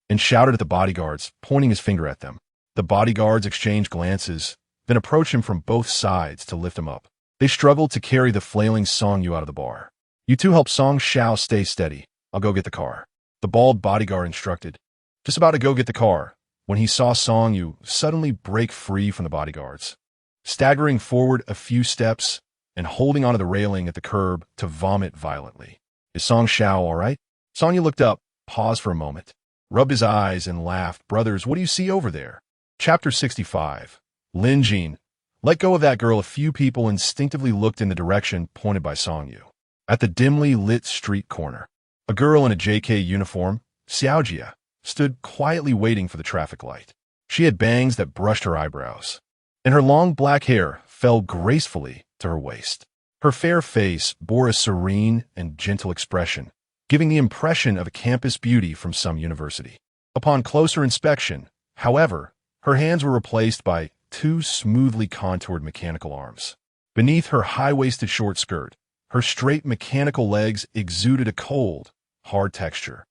and shouted at the bodyguards, pointing his finger at them. The bodyguards exchanged glances, then approached him from both sides to lift him up. They struggled to carry the flailing Song Yu out of the bar. You two help Song Xiao stay steady. I'll go get the car. The bald bodyguard instructed. Just about to go get the car, when he saw Song Yu suddenly break free from the bodyguards. Staggering forward a few steps and holding onto the railing at the curb to vomit violently. Is Song Xiao all right? Song Yu looked up, paused for a moment, rubbed his eyes and laughed. Brothers, what do you see over there? Chapter 65. Lin Jin. Let go of that girl. A few people instinctively looked in the direction pointed by Song Yu. At the dimly lit street corner, a girl in a JK uniform, Xiaojia, stood quietly waiting for the traffic light. She had bangs that brushed her eyebrows, and her long black hair fell gracefully to her waist. Her fair face bore a serene and gentle expression, giving the impression of a campus beauty from some university. Upon closer inspection, however, her hands were replaced by two smoothly contoured mechanical arms. Beneath her high-waisted short skirt, her straight mechanical legs exuded a cold, hard texture,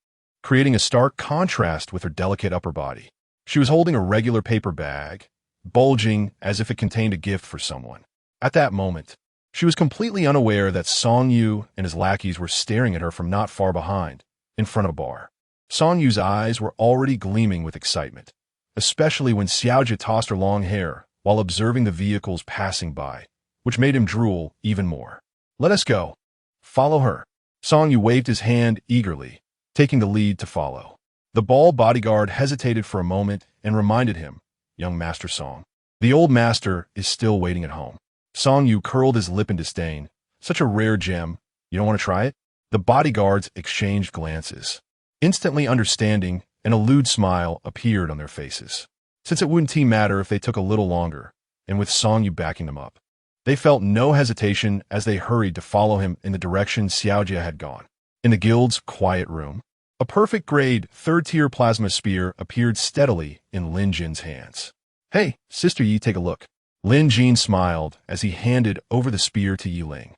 creating a stark contrast with her delicate upper body. She was holding a regular paper bag, bulging as if it contained a gift for someone. At that moment, she was completely unaware that Song Yu and his lackeys were staring at her from not far behind, in front of a bar. Song Yu's eyes were already gleaming with excitement, especially when Xiaojia tossed her long hair while observing the vehicles passing by, which made him drool even more. Let us go. Follow her. Song Yu waved his hand eagerly, taking the lead to follow. The bald bodyguard hesitated for a moment and reminded him, young Master Song, the old master is still waiting at home. Song Yu curled his lip in disdain. Such a rare gem. You don't want to try it? The bodyguards exchanged glances. Instantly understanding, and a lewd smile appeared on their faces. Since it wouldn't matter if they took a little longer, and with Song Yu backing them up, they felt no hesitation as they hurried to follow him in the direction Xiaojia had gone. In the guild's quiet room, a perfect grade third-tier plasma spear appeared steadily in Lin Jin's hands. Hey, Sister Yi, take a look. Lin Jin smiled as he handed over the spear to Yi Ling,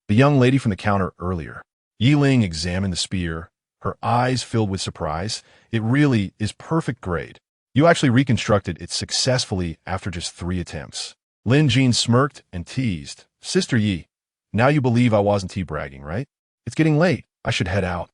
the young lady from the counter earlier. Yi Ling examined the spear, her eyes filled with surprise. It really is perfect grade. You actually reconstructed it successfully after just 3 attempts. Lin Jin smirked and teased. Sister Yi, now you believe I wasn't bragging, right? It's getting late. I should head out.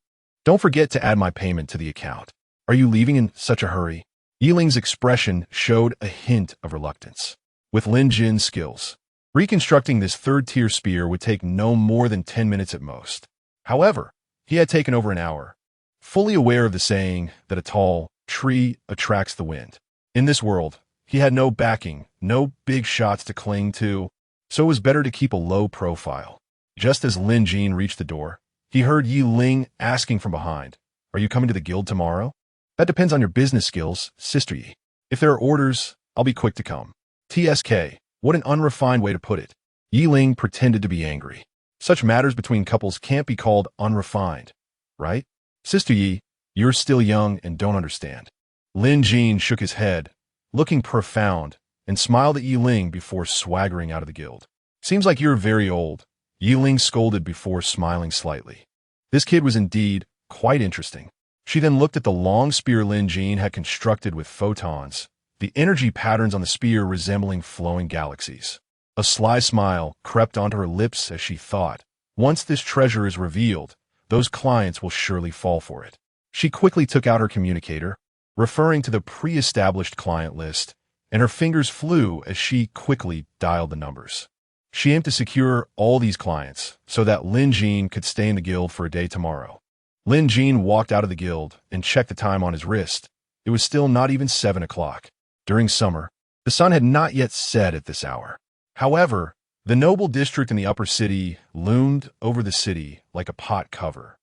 Don't forget to add my payment to the account. Are you leaving in such a hurry? Yi Ling's expression showed a hint of reluctance. With Lin Jin's skills, reconstructing this third-tier spear would take no more than 10 minutes at most. However, he had taken over an hour, fully aware of the saying that a tall tree attracts the wind. In this world, he had no backing, no big shots to cling to, so it was better to keep a low profile. Just as Lin Jin reached the door, he heard Yi Ling asking from behind, Are you coming to the guild tomorrow? That depends on your business skills, Sister Yi. If there are orders, I'll be quick to come. TSK, what an unrefined way to put it. Yi Ling pretended to be angry. Such matters between couples can't be called unrefined, right? Sister Yi, you're still young and don't understand. Lin Jin shook his head, looking profound, and smiled at Yi Ling before swaggering out of the guild. Seems like you're very old. Yi Ling scolded before smiling slightly. This kid was indeed quite interesting. She then looked at the long spear Lin Jin had constructed with photons, the energy patterns on the spear resembling flowing galaxies. A sly smile crept onto her lips as she thought, once this treasure is revealed, those clients will surely fall for it. She quickly took out her communicator, referring to the pre-established client list, and her fingers flew as she quickly dialed the numbers. She aimed to secure all these clients so that Lin Jin could stay in the guild for a day tomorrow. Lin Jin walked out of the guild and checked the time on his wrist. It was still not even 7 o'clock. During summer, the sun had not yet set at this hour. However, the noble district in the upper city loomed over the city like a pot cover,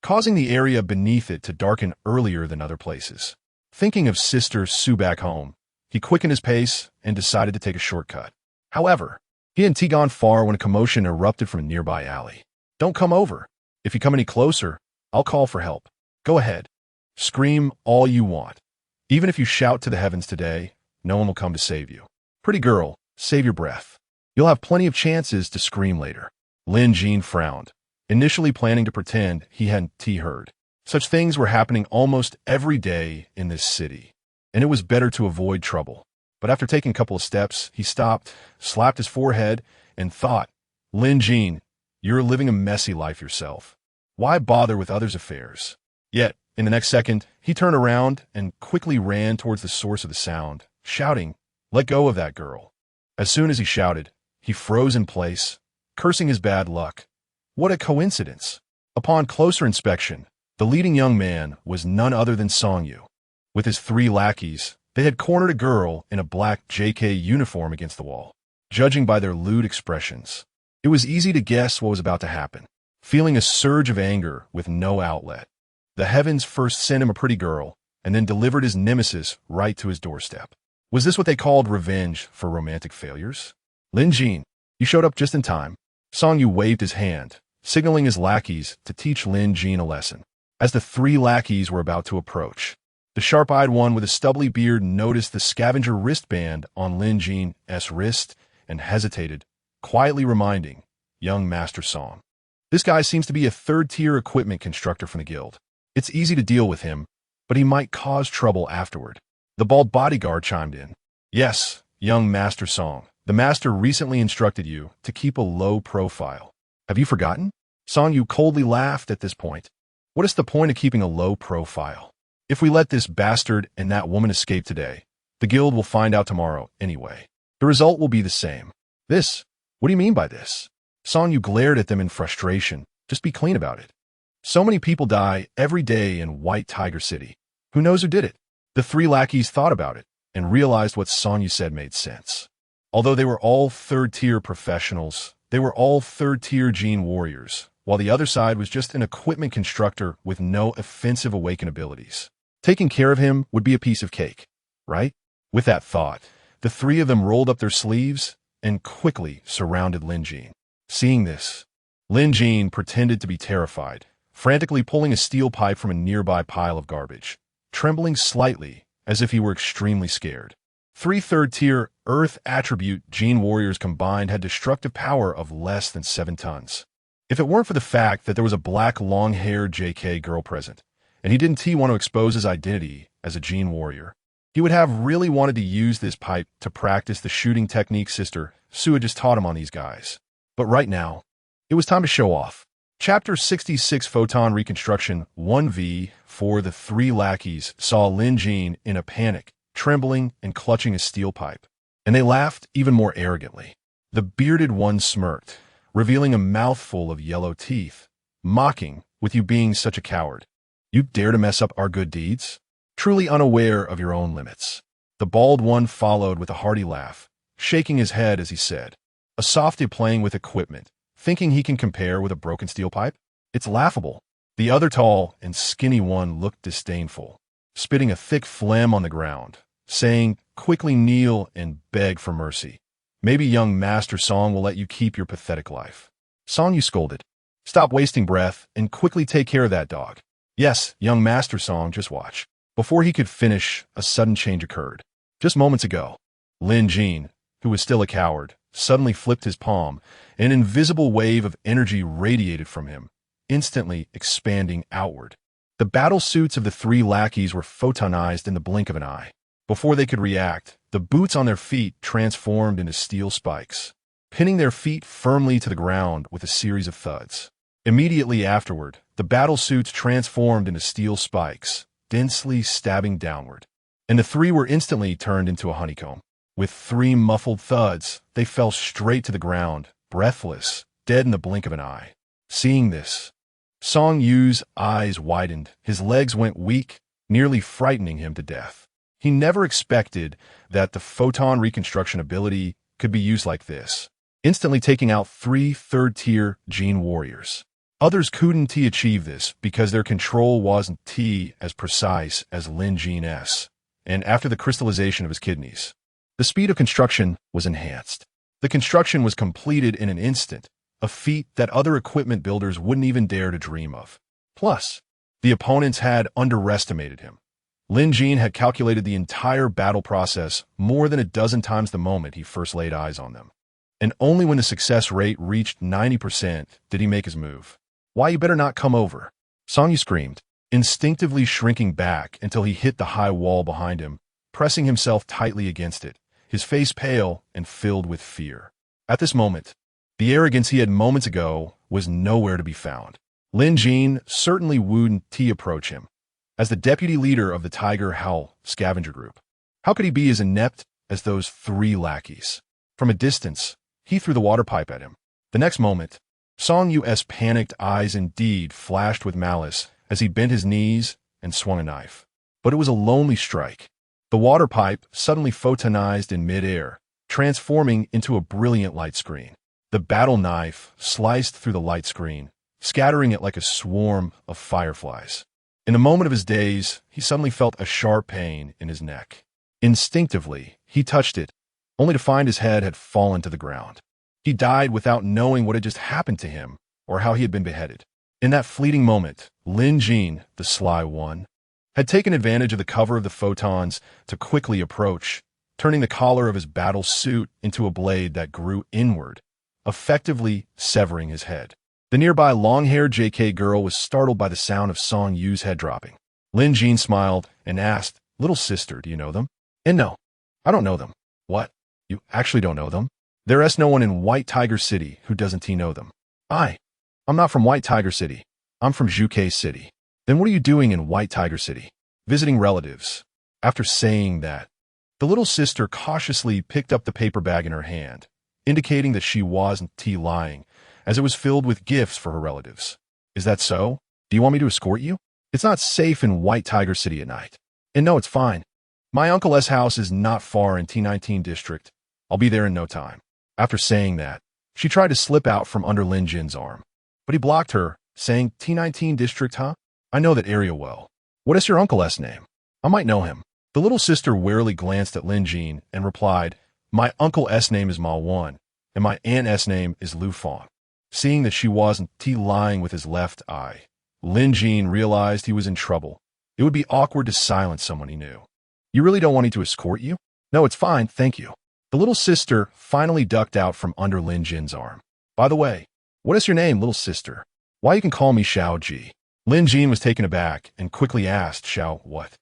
causing the area beneath it to darken earlier than other places. Thinking of Sister Sue back home, he quickened his pace and decided to take a shortcut. However, he hadn't gone far when a commotion erupted from a nearby alley. Don't come over. If you come any closer, I'll call for help. Go ahead. Scream all you want. Even if you shout to the heavens today, no one will come to save you. Pretty girl, Save your breath. You'll have plenty of chances to scream later. Lin Jin frowned, initially planning to pretend he hadn't heard. Such things were happening almost every day in this city, and it was better to avoid trouble. But after taking a couple of steps, he stopped, slapped his forehead, and thought, Lin Jin, you're living a messy life yourself. Why bother with others' affairs? Yet, in the next second, he turned around and quickly ran towards the source of the sound, shouting, let go of that girl. As soon as he shouted, he froze in place, cursing his bad luck. What a coincidence! Upon closer inspection, the leading young man was none other than Song Yu. With his 3 lackeys, they had cornered a girl in a black JK uniform against the wall. Judging by their lewd expressions, it was easy to guess what was about to happen. Feeling a surge of anger with no outlet, the heavens first sent him a pretty girl and then delivered his nemesis right to his doorstep. Was this what they called revenge for romantic failures? Lin Jin, you showed up just in time. Song Yu waved his hand, signaling his lackeys to teach Lin Jin a lesson. As the 3 lackeys were about to approach, the sharp-eyed one with a stubbly beard noticed the scavenger wristband on Lin Jin's wrist and hesitated, quietly reminding young Master Song. This guy seems to be a 3rd-tier equipment constructor from the guild. It's easy to deal with him, but he might cause trouble afterward. The bald bodyguard chimed in. Yes, young Master Song, the master recently instructed you to keep a low profile. Have you forgotten? Song Yu coldly laughed at this point. What is the point of keeping a low profile? If we let this bastard and that woman escape today, the guild will find out tomorrow anyway. The result will be the same. This? What do you mean by this? Song Yu glared at them in frustration. Just be clean about it. So many people die every day in White Tiger City. Who knows who did it? The 3 lackeys thought about it and realized what Song Yu said made sense. Although they were all 3rd-tier professionals, they were all 3rd-tier gene warriors, while the other side was just an equipment constructor with no offensive awaken abilities. Taking care of him would be a piece of cake, right? With that thought, the 3 of them rolled up their sleeves and quickly surrounded Lin Jin. Seeing this, Lin Jin pretended to be terrified, frantically pulling a steel pipe from a nearby pile of garbage, trembling slightly as if he were extremely scared. 3 3rd-tier Earth attribute gene warriors combined had destructive power of less than 7 tons. If it weren't for the fact that there was a black long-haired JK girl present, and he didn't want to expose his identity as a gene warrior, he would have really wanted to use this pipe to practice the shooting technique Sister Su had just taught him on these guys. But right now, it was time to show off. Chapter 66 Photon Reconstruction 1v for the 3 lackeys saw Lin Jin in a panic, trembling and clutching a steel pipe. And they laughed even more arrogantly. The bearded one smirked, revealing a mouthful of yellow teeth, mocking with you being such a coward. You dare to mess up our good deeds? Truly unaware of your own limits. The bald one followed with a hearty laugh, shaking his head as he said, a softy playing with equipment, thinking he can compare with a broken steel pipe? It's laughable. The other tall and skinny one looked disdainful, spitting a thick phlegm on the ground, saying, quickly kneel and beg for mercy. Maybe young Master Song will let you keep your pathetic life. Song Yu scolded. Stop wasting breath and quickly take care of that dog. Yes, young Master Song, just watch. Before he could finish, a sudden change occurred. Just moments ago, Lin Jin, who was still a coward, suddenly flipped his palm, and an invisible wave of energy radiated from him, instantly expanding outward. The battle suits of the 3 lackeys were photonized in the blink of an eye. Before they could react, the boots on their feet transformed into steel spikes, pinning their feet firmly to the ground with a series of thuds. Immediately afterward, the battle suits transformed into steel spikes, densely stabbing downward, and the 3 were instantly turned into a honeycomb. With 3 muffled thuds, they fell straight to the ground, breathless, dead in the blink of an eye. Seeing this, Song Yu's eyes widened, his legs went weak, nearly frightening him to death. He never expected that the photon reconstruction ability could be used like this, instantly taking out 3 third-tier gene warriors. Others couldn't achieve this because their control wasn't as precise as Lin Jin's, and after the crystallization of his kidneys, the speed of construction was enhanced. The construction was completed in an instant, a feat that other equipment builders wouldn't even dare to dream of. Plus, the opponents had underestimated him. Lin Jin had calculated the entire battle process more than a dozen times the moment he first laid eyes on them. And only when the success rate reached 90% did he make his move. "Why, you better not come over," Song Yu screamed, instinctively shrinking back until he hit the high wall behind him, pressing himself tightly against it, his face pale and filled with fear. At this moment, the arrogance he had moments ago was nowhere to be found. Lin Jin certainly wouldn't approach him. As the deputy leader of the Tiger Howl scavenger group, how could he be as inept as those three lackeys? From a distance, he threw the water pipe at him. The next moment, Song Yu's panicked eyes indeed flashed with malice as he bent his knees and swung a knife. But it was a lonely strike. The water pipe suddenly photonized in midair, transforming into a brilliant light screen. The battle knife sliced through the light screen, scattering it like a swarm of fireflies. In a moment of his daze, he suddenly felt a sharp pain in his neck. Instinctively, he touched it, only to find his head had fallen to the ground. He died without knowing what had just happened to him or how he had been beheaded. In that fleeting moment, Lin Jin, the sly one, had taken advantage of the cover of the photons to quickly approach, turning the collar of his battle suit into a blade that grew inward, effectively severing his head. The nearby long-haired JK girl was startled by the sound of Song Yu's head dropping. Lin Jin smiled and asked, "Little sister, do you know them?" "And no, I don't know them." "What? You actually don't know them?" "There's no one in White Tiger City who doesn't know them." I'm not from White Tiger City. I'm from Zhuke City." "Then what are you doing in White Tiger City?" "Visiting relatives." After saying that, the little sister cautiously picked up the paper bag in her hand, indicating that she wasn't lying, as it was filled with gifts for her relatives. "Is that so? Do you want me to escort you?" "It's not safe in White Tiger City at night." "And no, it's fine. My uncle's house is not far in T19 district. I'll be there in no time." After saying that, she tried to slip out from under Lin Jin's arm. But he blocked her, saying, "T19 district, huh? I know that area well. What is your uncle's name? I might know him." The little sister warily glanced at Lin Jin and replied, "My uncle's name is Ma Wan, and my aunt's name is Lu Fong." Seeing that she wasn't lying with his left eye, Lin Jin realized he was in trouble. It would be awkward to silence someone he knew. "You really don't want me to escort you?" "No, it's fine, thank you." The little sister finally ducked out from under Lin Jin's arm. "By the way, what is your name, little sister?" "Why, you can call me Xiao Ji." Lin Jin was taken aback and quickly asked, "Xiao what?"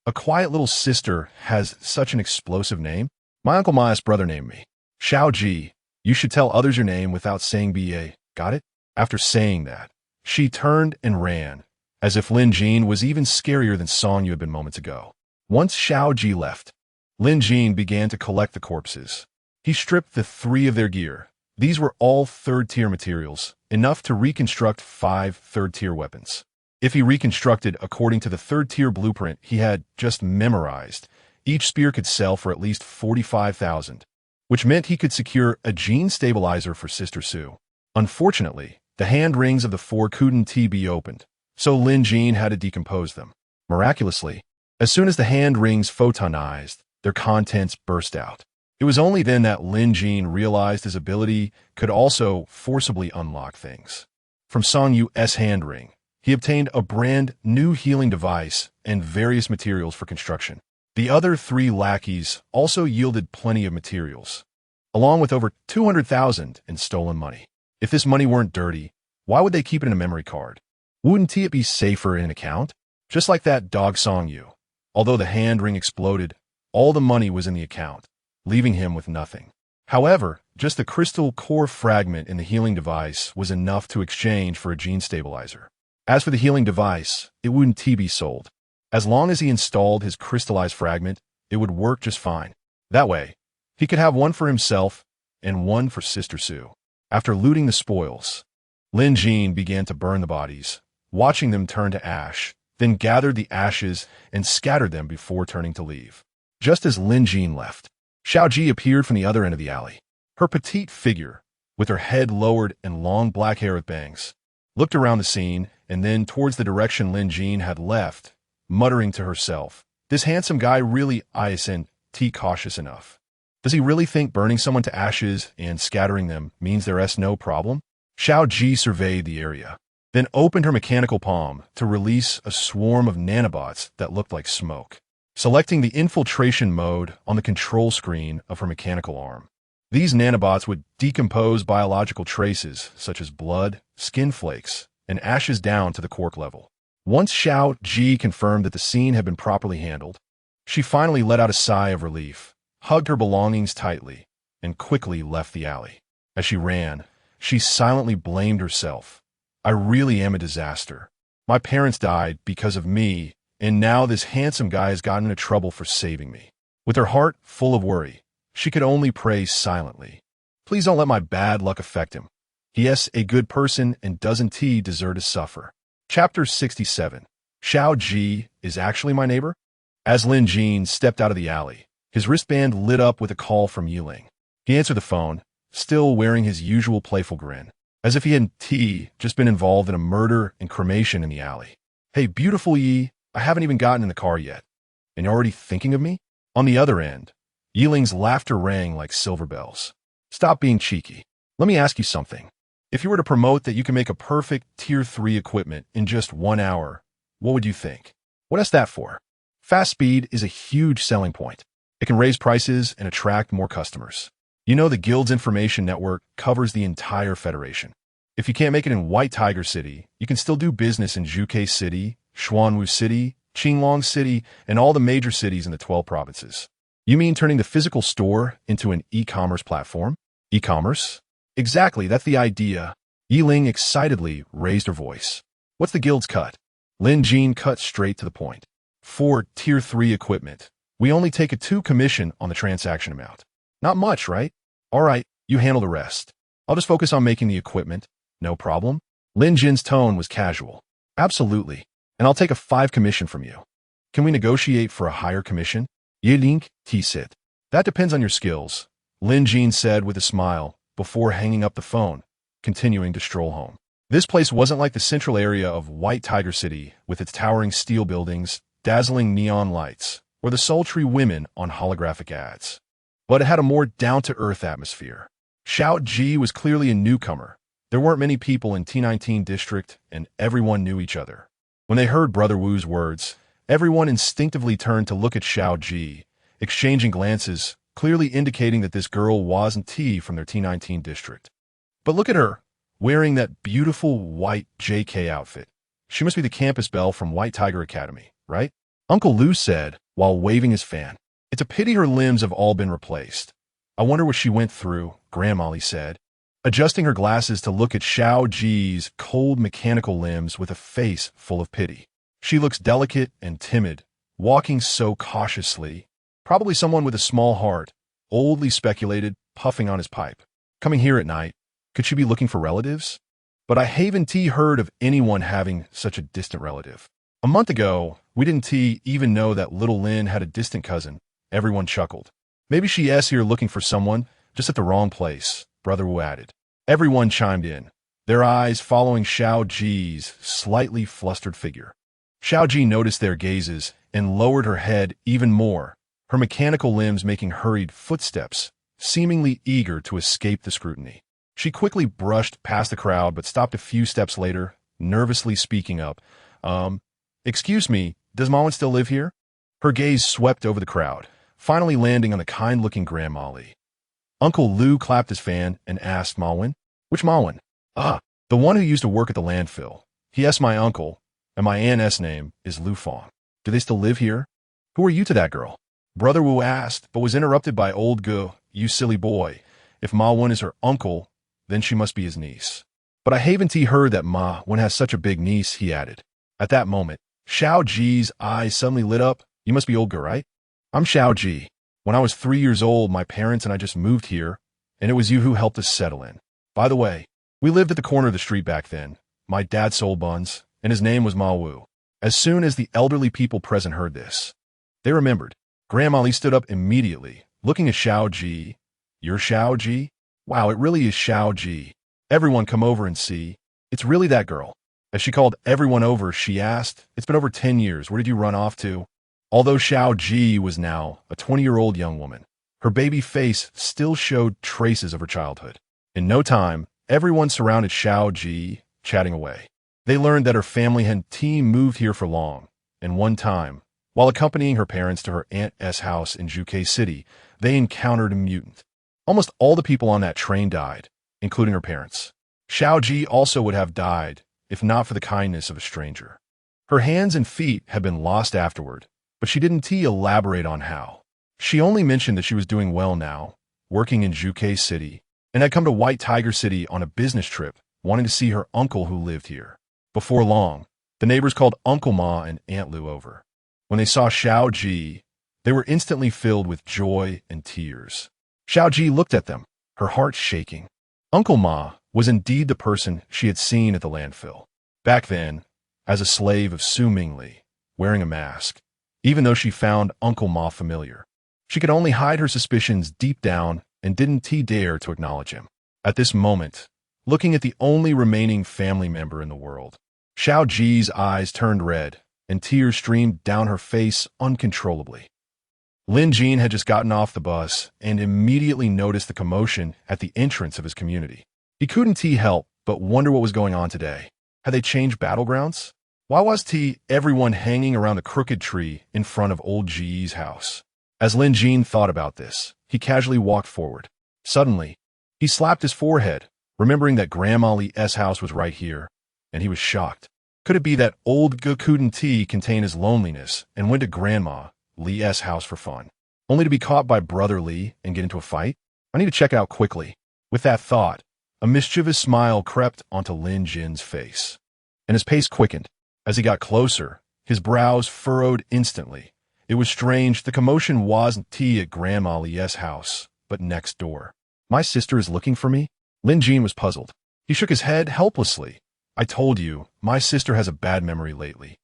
"A quiet little sister has such an explosive name. My Uncle Maya's brother named me Xiao Ji. You should tell others your name without saying BA. Got it?" After saying that, she turned and ran, as if Lin Jin was even scarier than Song Yu had been moments ago. Once Xiao Ji left, Lin Jin began to collect the corpses. He stripped the three of their gear. These were all third-tier materials, enough to reconstruct 5 third-tier weapons. If he reconstructed according to the third-tier blueprint he had just memorized, each spear could sell for at least 45,000, which meant he could secure a gene stabilizer for Sister Sue. Unfortunately, the hand rings of the 4 couldn't be opened, so Lin Jin had to decompose them. Miraculously, as soon as the hand rings photonized, their contents burst out. It was only then that Lin Jin realized his ability could also forcibly unlock things. From Song Yu's hand ring, he obtained a brand new healing device and various materials for construction. The other 3 lackeys also yielded plenty of materials, along with over 200,000 in stolen money. If this money weren't dirty, why would they keep it in a memory card? Wouldn't it be safer in an account? Just like that dog Song Yu. Although the hand ring exploded, all the money was in the account, leaving him with nothing. However, just the crystal core fragment in the healing device was enough to exchange for a gene stabilizer. As for the healing device, it wouldn't be sold. As long as he installed his crystallized fragment, it would work just fine. That way, he could have one for himself and one for Sister Sue. After looting the spoils, Lin Jin began to burn the bodies, watching them turn to ash, then gathered the ashes and scattered them before turning to leave. Just as Lin Jin left, Xiao Ji appeared from the other end of the alley. Her petite figure, with her head lowered and long black hair with bangs, looked around the scene and then towards the direction Lin Jin had left, muttering to herself, "This handsome guy really isn't cautious enough. Does he really think burning someone to ashes and scattering them means there's no problem?" Xiao Ji surveyed the area. then opened her mechanical palm to release a swarm of nanobots that looked like smoke. Selecting the infiltration mode on the control screen of her mechanical arm. These nanobots would decompose biological traces such as blood, skin flakes, and ashes down to the quark level. Once Xiao Ji confirmed that the scene had been properly handled, she finally let out a sigh of relief, hugged her belongings tightly, and quickly left the alley. As she ran, she silently blamed herself. I really am a disaster. My parents died because of me, and now this handsome guy has gotten into trouble for saving me. With her heart full of worry, she could only pray silently. Please don't let my bad luck affect him. He is a good person and doesn't he deserve to suffer? Chapter 67. Xiao Ji is actually my neighbor? As Lin Jin stepped out of the alley, his wristband lit up with a call from Yiling. He answered the phone, still wearing his usual playful grin, as if he hadn't just been involved in a murder and cremation in the alley. Hey, beautiful Yi, I haven't even gotten in the car yet. And you're already thinking of me? On the other end, Yiling's laughter rang like silver bells. Stop being cheeky. Let me ask you something. If you were to promote that you can make a perfect Tier 3 equipment in just 1 hour, what would you think? What is that for? Fast speed is a huge selling point. It can raise prices and attract more customers. You know, the Guild's information network covers the entire Federation. If you can't make it in White Tiger City, you can still do business in Zhuke City, Xuanwu City, Qinglong City, and all the major cities in the 12 provinces. You mean turning the physical store into an e-commerce platform? E-commerce? Exactly, that's the idea. Yiling excitedly raised her voice. What's the Guild's cut? Lin Jin cut straight to the point. For Tier 3 equipment, we only take a 2 commission on the transaction amount. Not much, right? All right, you handle the rest. I'll just focus on making the equipment. No problem? Lin Jin's tone was casual. Absolutely. And I'll take a 5 commission from you. Can we negotiate for a higher commission? Yiling, sit. That depends on your skills, Lin Jin said with a smile before hanging up the phone, continuing to stroll home. This place wasn't like the central area of White Tiger City with its towering steel buildings, dazzling neon lights, or the sultry women on holographic ads. But it had a more down-to-earth atmosphere. Xiao Ji was clearly a newcomer. There weren't many people in T19 district, and everyone knew each other. When they heard Brother Wu's words, everyone instinctively turned to look at Xiao Ji, exchanging glances, clearly indicating that this girl wasn't from their T19 district. But look at her, wearing that beautiful white JK outfit. She must be the campus belle from White Tiger Academy, right? Uncle Lu said, while waving his fan. It's a pity her limbs have all been replaced. I wonder what she went through, Grandmolly said, adjusting her glasses to look at Xiao Ji's cold mechanical limbs with a face full of pity. She looks delicate and timid, walking so cautiously. Probably someone with a small heart, Oldly speculated, puffing on his pipe. Coming here at night, could she be looking for relatives? But I haven't heard of anyone having such a distant relative. A month ago, we didn't even know that little Lin had a distant cousin. Everyone chuckled. Maybe she is here looking for someone, just at the wrong place, Brother Wu added. Everyone chimed in, their eyes following Xiao Ji's slightly flustered figure. Xiao Ji noticed their gazes and lowered her head even more, her mechanical limbs making hurried footsteps, seemingly eager to escape the scrutiny. She quickly brushed past the crowd but stopped a few steps later, nervously speaking up. Excuse me, does Mawen still live here? Her gaze swept over the crowd, finally landing on the kind-looking Grandmolly. Uncle Lu clapped his fan and asked Mawen, "Which Mawen?" "Ah, the one who used to work at the landfill. He is my uncle, and my aunt's name is Lu Fong. Do they still live here?" "Who are you to that girl?" Brother Wu asked, but was interrupted by old Gu. "You silly boy. If Ma Wen is her uncle, then she must be his niece." "But I haven't heard that Ma Wen has such a big niece," he added. At that moment, Xiao Ji's eyes suddenly lit up. "You must be old Gu, right?" "I'm Xiao Ji. When I was 3 years old, my parents and I just moved here, and it was you who helped us settle in. By the way, we lived at the corner of the street back then. My dad sold buns, and his name was Ma Wu." As soon as the elderly people present heard this, they remembered. Grandma Li stood up immediately, looking at Xiao Ji. "You're Xiao Ji? Wow, it really is Xiao Ji. Everyone come over and see. It's really that girl." As she called everyone over, she asked, "It's been over 10 years. Where did you run off to?" Although Xiao Ji was now a 20-year-old young woman, her baby face still showed traces of her childhood. In no time, everyone surrounded Xiao Ji, chatting away. They learned that her family had moved here for long, and one time, while accompanying her parents to her aunt's house in Juke City, they encountered a mutant. Almost all the people on that train died, including her parents. Xiao Ji also would have died, if not for the kindness of a stranger. Her hands and feet had been lost afterward, but she didn't elaborate on how. She only mentioned that she was doing well now, working in Juke City, and had come to White Tiger City on a business trip, wanting to see her uncle who lived here. Before long, the neighbors called Uncle Ma and Aunt Lu over. When they saw Xiao Ji, they were instantly filled with joy and tears. Xiao Ji looked at them, her heart shaking. Uncle Ma was indeed the person she had seen at the landfill. Back then, as a slave of Su Mingli, wearing a mask, even though she found Uncle Ma familiar. She could only hide her suspicions deep down and didn't dare to acknowledge him. At this moment, looking at the only remaining family member in the world, Xiao Ji's eyes turned red, and tears streamed down her face uncontrollably. Lin Jin had just gotten off the bus and immediately noticed the commotion at the entrance of his community. He couldn't help but wonder what was going on today. Had they changed battlegrounds? Why was everyone hanging around the crooked tree in front of old Ji's house? As Lin Jin thought about this, he casually walked forward. Suddenly, he slapped his forehead, remembering that Grandma Li's house was right here, and he was shocked. Could it be that old couldn't contain his loneliness and went to Grandma Li's house for fun, only to be caught by Brother Li and get into a fight? I need to check it out quickly. With that thought, a mischievous smile crept onto Lin Jin's face, and his pace quickened. As he got closer, his brows furrowed instantly. It was strange, the commotion wasn't at Grandma Li's house, but next door. My sister is looking for me? Lin Jin was puzzled. He shook his head helplessly. I told you, my sister has a bad memory lately.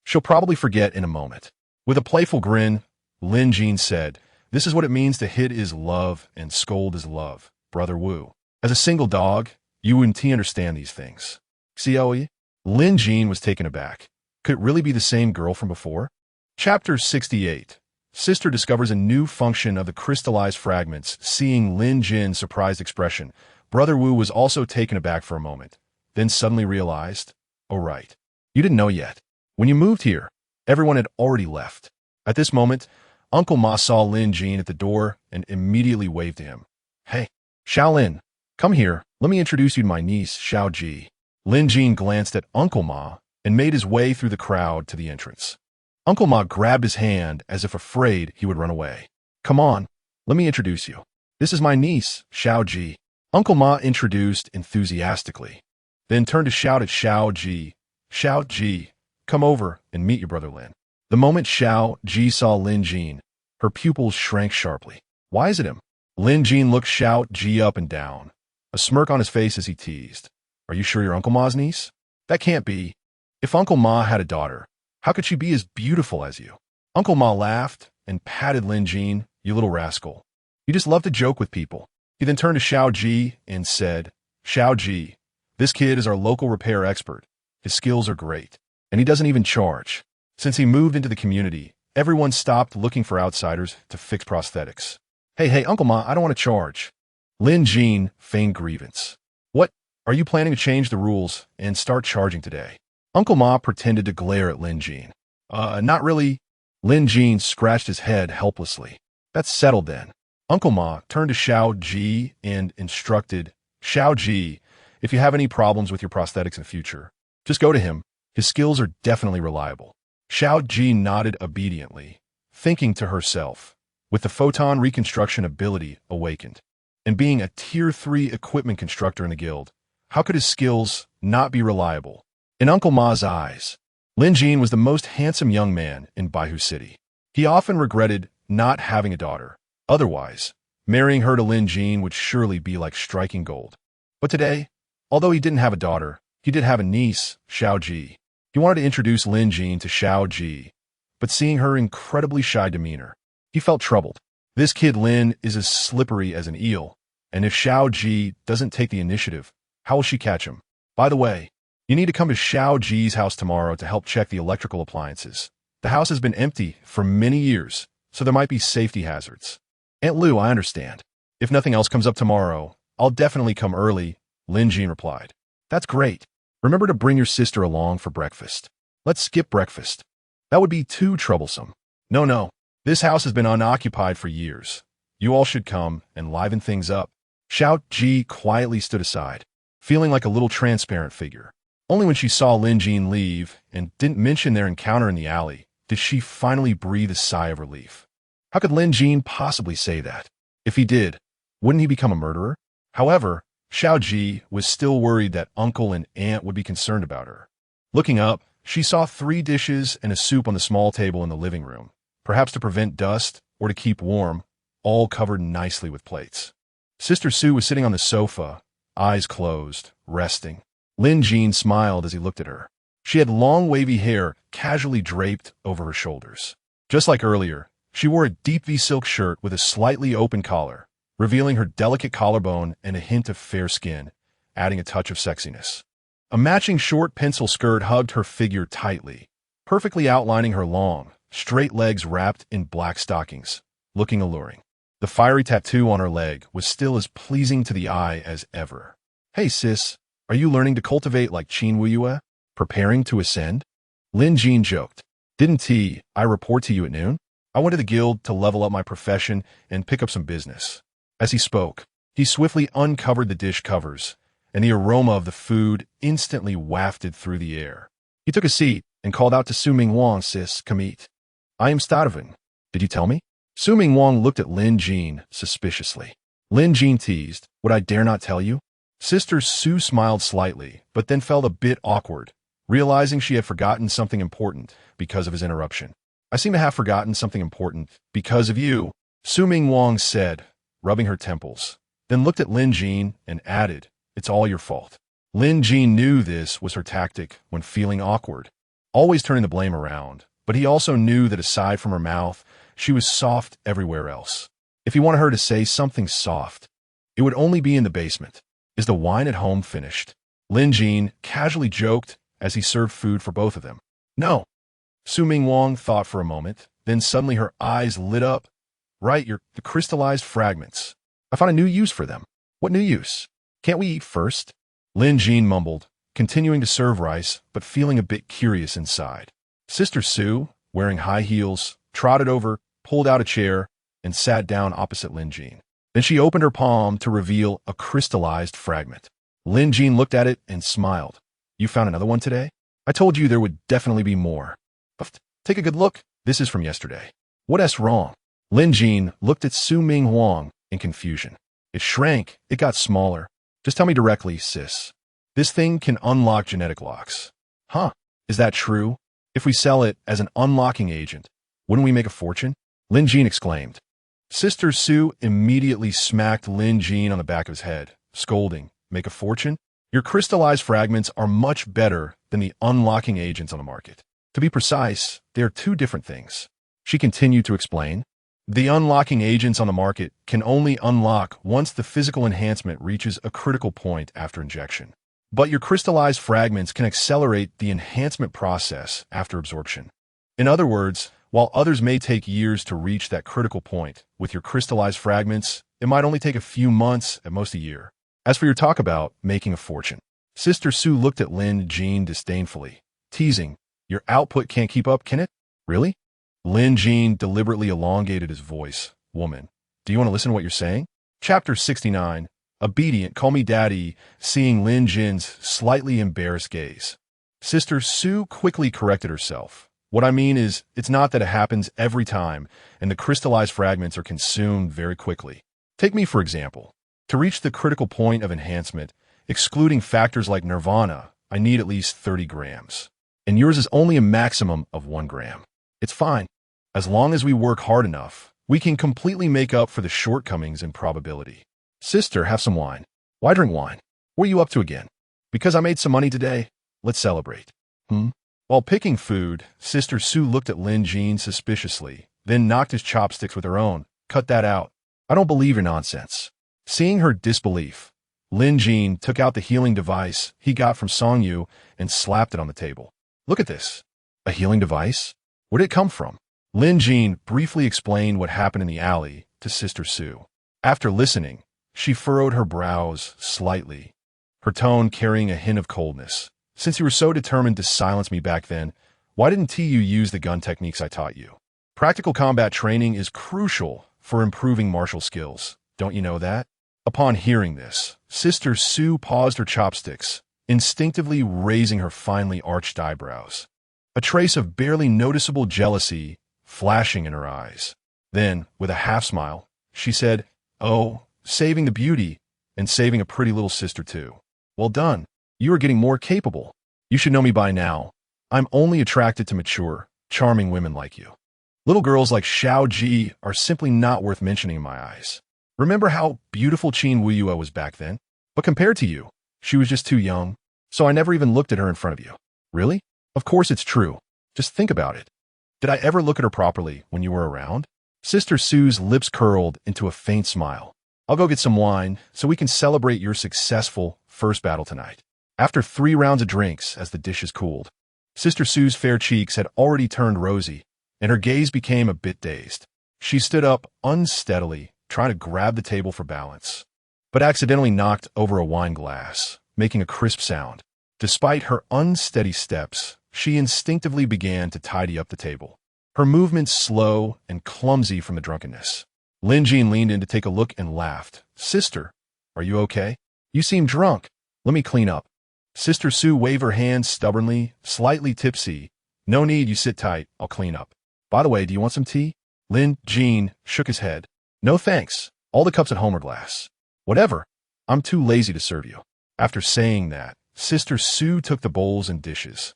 She'll probably forget in a moment. With a playful grin, Lin Jin said, this is what it means to hit is love and scold is love, Brother Wu. As a single dog, you wouldn't understand these things. Xiaoyi? Lin Jin was taken aback. Could it really be the same girl from before? Chapter 68. Sister discovers a new function of the crystallized fragments. Seeing Lin Jin's surprised expression, Brother Wu was also taken aback for a moment, then suddenly realized, oh right, you didn't know yet. When you moved here, everyone had already left. At this moment, Uncle Ma saw Lin Jin at the door and immediately waved to him. Hey, Shaolin, come here, let me introduce you to my niece, Xiao Ji. Lin Jin glanced at Uncle Ma and made his way through the crowd to the entrance. Uncle Ma grabbed his hand as if afraid he would run away. Come on, let me introduce you. This is my niece, Xiao Ji. Uncle Ma introduced enthusiastically, then turned to shout at Xiao Ji. Xiao Ji, come over and meet your brother Lin. The moment Xiao Ji saw Lin Jin, her pupils shrank sharply. Why is it him? Lin Jin looked Xiao Ji up and down, a smirk on his face as he teased. Are you sure you're Uncle Ma's niece? That can't be. If Uncle Ma had a daughter, how could she be as beautiful as you? Uncle Ma laughed and patted Lin Jin. You little rascal. You just love to joke with people. He then turned to Xiao Ji and said, Xiao Ji, this kid is our local repair expert. His skills are great, and he doesn't even charge. Since he moved into the community, everyone stopped looking for outsiders to fix prosthetics. Hey, Uncle Ma, I don't want to charge. Lin Jin feigned grievance. What? Are you planning to change the rules and start charging today? Uncle Ma pretended to glare at Lin Jin. Not really. Lin Jin scratched his head helplessly. That's settled then. Uncle Ma turned to Xiao Ji and instructed, Xiao Ji, if you have any problems with your prosthetics in the future, just go to him. His skills are definitely reliable. Xiao Ji nodded obediently, thinking to herself, with the photon reconstruction ability awakened, and being a Tier 3 equipment constructor in the guild, how could his skills not be reliable? In Uncle Ma's eyes, Lin Jin was the most handsome young man in Baihu City. He often regretted not having a daughter. Otherwise, marrying her to Lin Jin would surely be like striking gold. But today, although he didn't have a daughter, he did have a niece, Xiao Ji. He wanted to introduce Lin Jin to Xiao Ji, but seeing her incredibly shy demeanor, he felt troubled. This kid Lin is as slippery as an eel, and if Xiao Ji doesn't take the initiative, how will she catch him? By the way, you need to come to Xiao Ji's house tomorrow to help check the electrical appliances. The house has been empty for many years, so there might be safety hazards. Aunt Lu, I understand. If nothing else comes up tomorrow, I'll definitely come early, Lin Jin replied. That's great. Remember to bring your sister along for breakfast. Let's skip breakfast. That would be too troublesome. No, no. This house has been unoccupied for years. You all should come and liven things up. Xiao Ji quietly stood aside, feeling like a little transparent figure. Only when she saw Lin Jin leave and didn't mention their encounter in the alley did she finally breathe a sigh of relief. How could Lin Jin possibly say that? If he did, wouldn't he become a murderer? However, Xiao Ji was still worried that uncle and aunt would be concerned about her. Looking up, she saw 3 dishes and a soup on the small table in the living room, perhaps to prevent dust or to keep warm, all covered nicely with plates. Sister Sue was sitting on the sofa, eyes closed, resting. Lin Jin smiled as he looked at her. She had long wavy hair casually draped over her shoulders. Just like earlier, she wore a deep V silk shirt with a slightly open collar, revealing her delicate collarbone and a hint of fair skin, adding a touch of sexiness. A matching short pencil skirt hugged her figure tightly, perfectly outlining her long, straight legs wrapped in black stockings, looking alluring. The fiery tattoo on her leg was still as pleasing to the eye as ever. Hey sis, are you learning to cultivate like Qin Wuyue? Preparing to ascend? Lin Jin joked. Didn't I report to you at noon? I went to the guild to level up my profession and pick up some business. As he spoke, he swiftly uncovered the dish covers, and the aroma of the food instantly wafted through the air. He took a seat and called out to Su Ming Wang, sis, come eat. I am starving. Did you tell me? Su Ming Wang looked at Lin Jin suspiciously. Lin Jin teased, would I dare not tell you? Sister Sue smiled slightly, but then felt a bit awkward, realizing she had forgotten something important because of his interruption. I seem to have forgotten something important because of you, Su Ming Wang said, rubbing her temples, then looked at Lin Jin and added, it's all your fault. Lin Jin knew this was her tactic when feeling awkward, always turning the blame around, but he also knew that aside from her mouth, she was soft everywhere else. If he wanted her to say something soft, it would only be in the basement. Is the wine at home finished? Lin Jin casually joked as he served food for both of them. No. Su Ming Wang thought for a moment, then suddenly her eyes lit up. Right, the crystallized fragments. I found a new use for them. What new use? Can't we eat first? Lin Jin mumbled, continuing to serve rice, but feeling a bit curious inside. Sister Sue, wearing high heels, trotted over, pulled out a chair, and sat down opposite Lin Jin. Then she opened her palm to reveal a crystallized fragment. Lin Jin looked at it and smiled. You found another one today? I told you there would definitely be more. Take a good look. This is from yesterday. What's wrong? Lin Jin looked at Su Ming Wang in confusion. It shrank. It got smaller. Just tell me directly, sis. This thing can unlock genetic locks. Huh? Is that true? If we sell it as an unlocking agent, wouldn't we make a fortune? Lin Jin exclaimed. Sister Sue immediately smacked Lin Jin on the back of his head, scolding, make a fortune? Your crystallized fragments are much better than the unlocking agents on the market. To be precise, they are 2 different things. She continued to explain. The unlocking agents on the market can only unlock once the physical enhancement reaches a critical point after injection. But your crystallized fragments can accelerate the enhancement process after absorption. In other words, while others may take years to reach that critical point, with your crystallized fragments, it might only take a few months, at most a year. As for your talk about making a fortune, Sister Sue looked at Lin Jin disdainfully, teasing, your output can't keep up, can it? Really? Lin Jin deliberately elongated his voice. Woman, do you want to listen to what you're saying? Chapter 69. Obedient, call me daddy, seeing Lin Jin's slightly embarrassed gaze. Sister Sue quickly corrected herself. What I mean is, it's not that it happens every time, and the crystallized fragments are consumed very quickly. Take me for example. To reach the critical point of enhancement, excluding factors like nirvana, I need at least 30 grams. And yours is only a maximum of 1 gram. It's fine. As long as we work hard enough, we can completely make up for the shortcomings in probability. Sister, have some wine. Why drink wine? What are you up to again? Because I made some money today. Let's celebrate. While picking food, Sister Sue looked at Lin Jin suspiciously, then knocked his chopsticks with her own. Cut that out. I don't believe your nonsense. Seeing her disbelief, Lin Jin took out the healing device he got from Song Yu and slapped it on the table. Look at this. A healing device? Where did it come from? Lin Jin briefly explained what happened in the alley to Sister Sue. After listening, she furrowed her brows slightly, her tone carrying a hint of coldness. Since you were so determined to silence me back then, why didn't you use the gun techniques I taught you? Practical combat training is crucial for improving martial skills. Don't you know that? Upon hearing this, Sister Sue paused her chopsticks, instinctively raising her finely arched eyebrows, a trace of barely noticeable jealousy flashing in her eyes. Then, with a half-smile, she said, "Oh, saving the beauty, and saving a pretty little sister too. Well done. You are getting more capable. You should know me by now. I'm only attracted to mature, charming women like you. Little girls like Xiao Ji are simply not worth mentioning in my eyes. Remember how beautiful Qin Wuyue was back then? But compared to you, she was just too young, so I never even looked at her in front of you." "Really? Of course it's true. Just think about it. Did I ever look at her properly when you were around?" Sister Sue's lips curled into a faint smile. "I'll go get some wine so we can celebrate your successful first battle tonight." After 3 rounds of drinks, as the dishes cooled, Sister Sue's fair cheeks had already turned rosy, and her gaze became a bit dazed. She stood up unsteadily, trying to grab the table for balance, but accidentally knocked over a wine glass, making a crisp sound. Despite her unsteady steps, she instinctively began to tidy up the table, her movements slow and clumsy from the drunkenness. Lin Jin leaned in to take a look and laughed. "Sister, are you okay? You seem drunk. Let me clean up." Sister Sue waved her hand stubbornly, slightly tipsy. "No need, you sit tight. I'll clean up. By the way, do you want some tea?" Lin Jin shook his head. "No thanks. All the cups at home are glass." "Whatever. I'm too lazy to serve you." After saying that, Sister Sue took the bowls and dishes,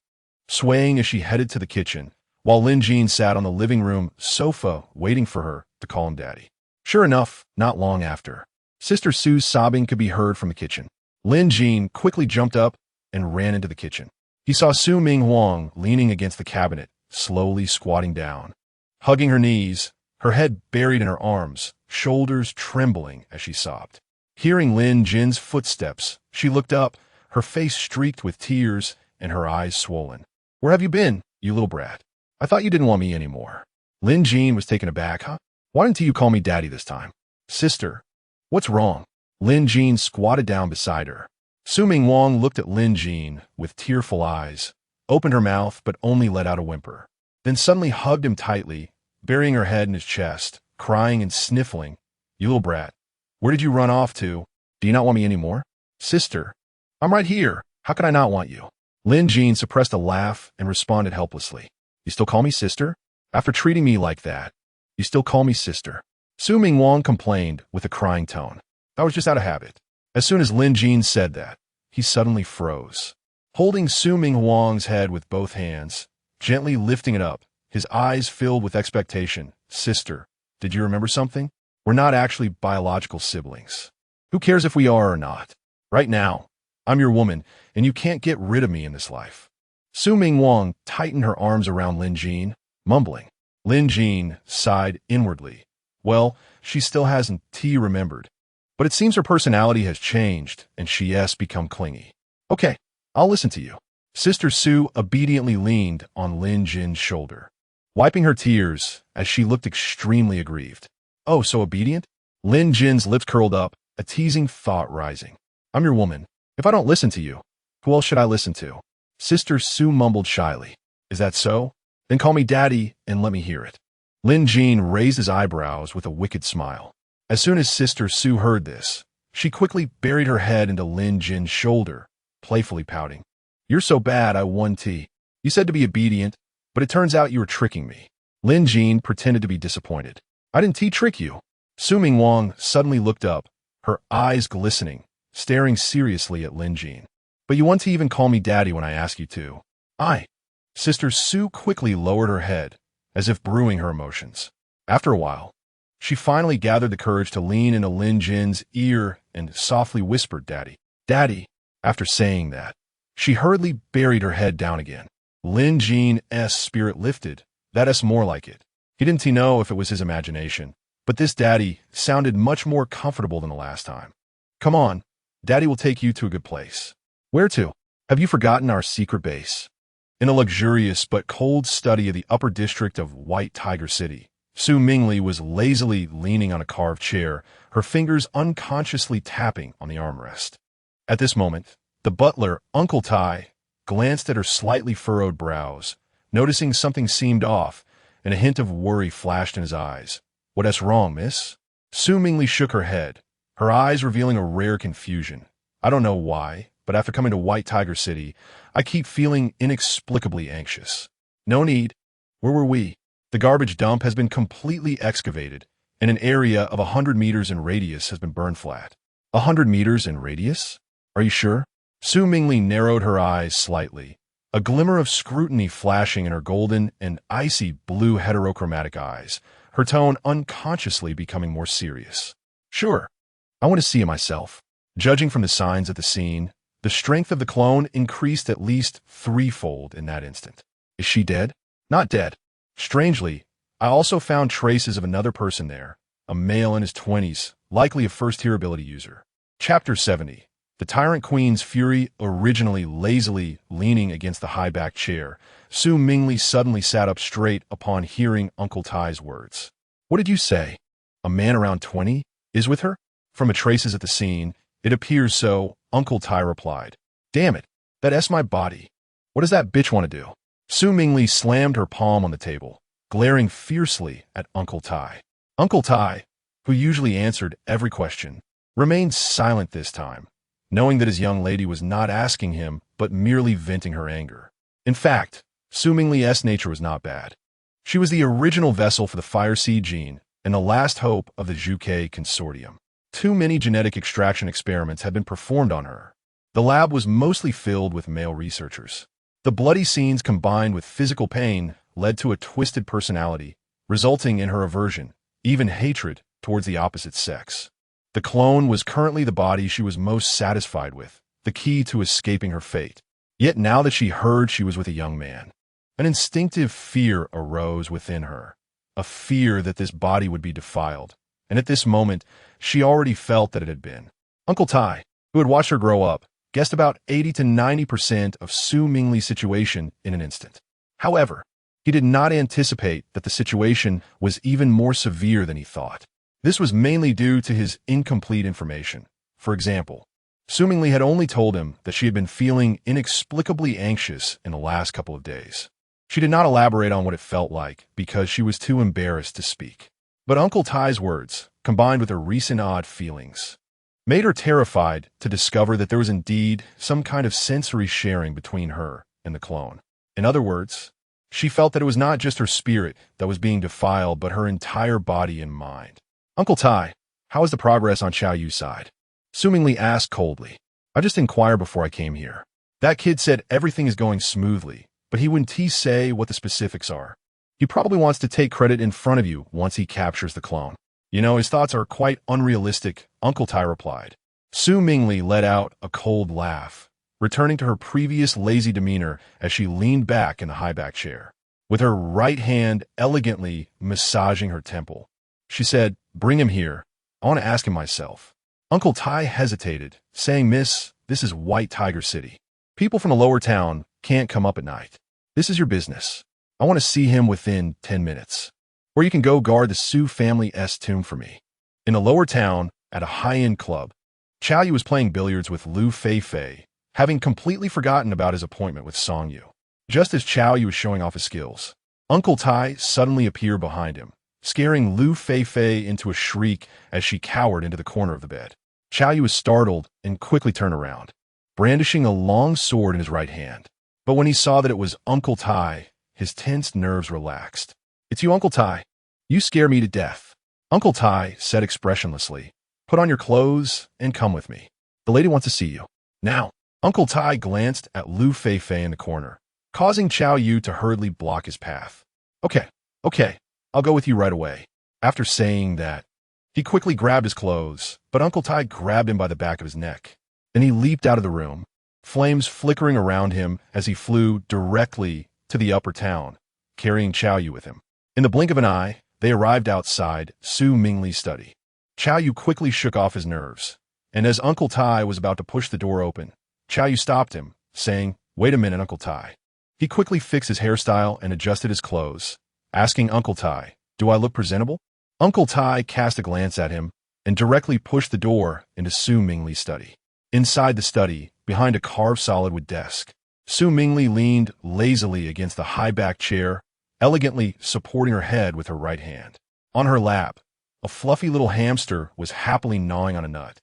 swaying as she headed to the kitchen, while Lin Jin sat on the living room sofa waiting for her to call him Daddy. Sure enough, not long after, Sister Sue's sobbing could be heard from the kitchen. Lin Jin quickly jumped up and ran into the kitchen. He saw Su Ming Huang leaning against the cabinet, slowly squatting down, hugging her knees, her head buried in her arms, shoulders trembling as she sobbed. Hearing Lin Jin's footsteps, she looked up, her face streaked with tears and her eyes swollen. "Where have you been, you little brat? I thought you didn't want me anymore." Lin Jin was taken aback. "Huh? Why didn't you call me Daddy this time?" "Sister, what's wrong?" Lin Jin squatted down beside her. Su Ming Huang looked at Lin Jin with tearful eyes, opened her mouth but only let out a whimper, then suddenly hugged him tightly, burying her head in his chest, crying and sniffling. "You little brat, where did you run off to? Do you not want me anymore?" "Sister, I'm right here. How could I not want you?" Lin Jin suppressed a laugh and responded helplessly. "You still call me sister? After treating me like that, you still call me sister?" Su Ming Huang complained with a crying tone. "I was just out of habit." As soon as Lin Jin said that, he suddenly froze. Holding Su Ming Huang's head with both hands, gently lifting it up, his eyes filled with expectation. "Sister, did you remember something? We're not actually biological siblings. Who cares if we are or not? Right now, I'm your woman, and you can't get rid of me in this life." Su Ming Huang tightened her arms around Lin Jin, mumbling. Lin Jin sighed inwardly. Well, she still hasn't remembered. But it seems her personality has changed, and she has become clingy. "Okay, I'll listen to you." Sister Sue obediently leaned on Lin Jin's shoulder, wiping her tears as she looked extremely aggrieved. "Oh, so obedient?" Lin Jin's lips curled up, a teasing thought rising. "I'm your woman. If I don't listen to you, who else should I listen to?" Sister Sue mumbled shyly. "Is that so? Then call me Daddy and let me hear it." Lin Jin raised his eyebrows with a wicked smile. As soon as Sister Sue heard this, she quickly buried her head into Lin Jin's shoulder, playfully pouting. "You're so bad I won tea. You said to be obedient, but it turns out you were tricking me." Lin Jin pretended to be disappointed. "I didn't trick you." Su Ming Huang suddenly looked up, her eyes glistening, staring seriously at Lin Jin. "But you want to even call me Daddy when I ask you to." Sister Sue quickly lowered her head, as if brewing her emotions. After a while, she finally gathered the courage to lean into Lin Jin's ear and softly whispered, "Daddy, Daddy." After saying that, she hurriedly buried her head down again. Lin Jin's spirit lifted. That's more like it. He didn't know if it was his imagination, but this Daddy sounded much more comfortable than the last time. "Come on, Daddy will take you to a good place." "Where to? Have you forgotten our secret base?" In a luxurious but cold study of the upper district of White Tiger City, Su Mingli was lazily leaning on a carved chair, her fingers unconsciously tapping on the armrest. At this moment, the butler, Uncle Tai, glanced at her slightly furrowed brows, noticing something seemed off, and a hint of worry flashed in his eyes. "What's wrong, miss?" Su Mingli shook her head, her eyes revealing a rare confusion. "I don't know why, but after coming to White Tiger City, I keep feeling inexplicably anxious." "No need. Where were we?" "The garbage dump has been completely excavated, and an area of 100 meters in radius has been burned flat." 100 meters in radius? Are you sure? Su Mingli narrowed her eyes slightly, a glimmer of scrutiny flashing in her golden and icy blue heterochromatic eyes, her tone unconsciously becoming more serious. "Sure. I want to see it myself." Judging from the signs at the scene, the strength of the clone increased at least threefold in that instant. "Is she dead?" "Not dead. Strangely, I also found traces of another person there, a male in his 20s, likely a first-tier ability user." Chapter 70. The Tyrant Queen's fury, originally lazily leaning against the high-backed chair, Su Mingli suddenly sat up straight upon hearing Uncle Tai's words. "What did you say? A man around 20 is with her?" "From the traces at the scene, it appears so," Uncle Tai replied. "Damn it, that's my body. What does that bitch want to do?" Su Mingli slammed her palm on the table, glaring fiercely at Uncle Tai. Uncle Tai, who usually answered every question, remained silent this time, knowing that his young lady was not asking him but merely venting her anger. In fact, Su Mingli's nature was not bad. She was the original vessel for the Fire Seed gene and the last hope of the Zhuke Consortium. Too many genetic extraction experiments had been performed on her. The lab was mostly filled with male researchers. The bloody scenes combined with physical pain led to a twisted personality, resulting in her aversion, even hatred, towards the opposite sex. The clone was currently the body she was most satisfied with, the key to escaping her fate. Yet now that she heard she was with a young man, an instinctive fear arose within her, a fear that this body would be defiled, and at this moment, she already felt that it had been. Uncle Tai, who had watched her grow up, guessed about 80 to 90% of Su Mingli's situation in an instant. However, he did not anticipate that the situation was even more severe than he thought. This was mainly due to his incomplete information. For example, Su Mingli had only told him that she had been feeling inexplicably anxious in the last couple of days. She did not elaborate on what it felt like because she was too embarrassed to speak. But Uncle Tai's words, combined with her recent odd feelings, made her terrified to discover that there was indeed some kind of sensory sharing between her and the clone. In other words, she felt that it was not just her spirit that was being defiled, but her entire body and mind. "Uncle Tai, how is the progress on Xiao Yu's side?" Su Mingli asked coldly. "I just inquired before I came here. That kid said everything is going smoothly, but he wouldn't say what the specifics are. He probably wants to take credit in front of you once he captures the clone." "You know, his thoughts are quite unrealistic," Uncle Tai replied. Su Mingli let out a cold laugh, returning to her previous lazy demeanor as she leaned back in the high-back chair. With her right hand elegantly massaging her temple, she said, "Bring him here. I want to ask him myself." Uncle Tai hesitated, saying, "Miss, this is White Tiger City. People from the lower town can't come up at night. This is your business. I want to see him within 10 minutes. Or you can go guard the Su family's tomb for me." In the lower town, at a high-end club, Xiao Yu was playing billiards with Lu Feifei, having completely forgotten about his appointment with Song Yu. Just as Xiao Yu was showing off his skills, Uncle Tai suddenly appeared behind him, scaring Lu Feifei into a shriek as she cowered into the corner of the bed. Xiao Yu was startled and quickly turned around, brandishing a long sword in his right hand. But when he saw that it was Uncle Tai, his tensed nerves relaxed. "It's you, Uncle Tai. You scare me to death." Uncle Tai said expressionlessly, "Put on your clothes and come with me. The lady wants to see you." Now, Uncle Tai glanced at Lu Feifei in the corner, causing Xiao Yu to hurriedly block his path. Okay, I'll go with you right away." After saying that, he quickly grabbed his clothes, but Uncle Tai grabbed him by the back of his neck. Then he leaped out of the room, flames flickering around him as he flew directly to the upper town, carrying Xiao Yu with him. In the blink of an eye, they arrived outside Su Mingli's study. Xiao Yu quickly shook off his nerves, and as Uncle Tai was about to push the door open, Xiao Yu stopped him, saying, "Wait a minute, Uncle Tai." He quickly fixed his hairstyle and adjusted his clothes, asking Uncle Tai, "Do I look presentable?" Uncle Tai cast a glance at him and directly pushed the door into Su Mingli's study. Inside the study, behind a carved solid wood desk, Su Mingli leaned lazily against the high-backed chair, elegantly supporting her head with her right hand. On her lap, a fluffy little hamster was happily gnawing on a nut,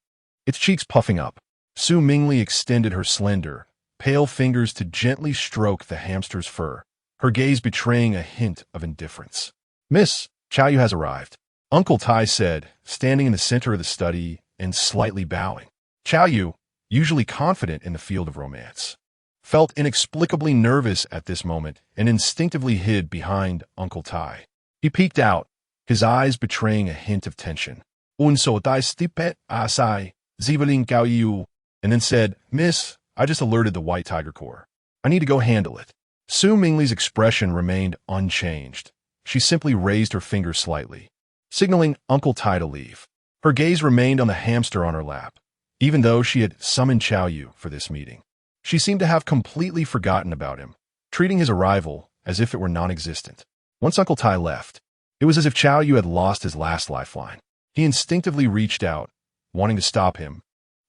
its cheeks puffing up. Su Mingli extended her slender, pale fingers to gently stroke the hamster's fur, her gaze betraying a hint of indifference. "Miss, Chow Yu has arrived," Uncle Tai said, standing in the center of the study and slightly bowing. Chow Yu, usually confident in the field of romance, felt inexplicably nervous at this moment and instinctively hid behind Uncle Tai. He peeked out, his eyes betraying a hint of tension. "Unso tai stipet asai, zivelin Gao Yu," and then said, "Miss, I just alerted the White Tiger Corps. I need to go handle it." Su Mingli's expression remained unchanged. She simply raised her finger slightly, signaling Uncle Tai to leave. Her gaze remained on the hamster on her lap, even though she had summoned Chow Yu for this meeting. She seemed to have completely forgotten about him, treating his arrival as if it were non-existent. Once Uncle Tai left, it was as if Chow Yu had lost his last lifeline. He instinctively reached out, wanting to stop him,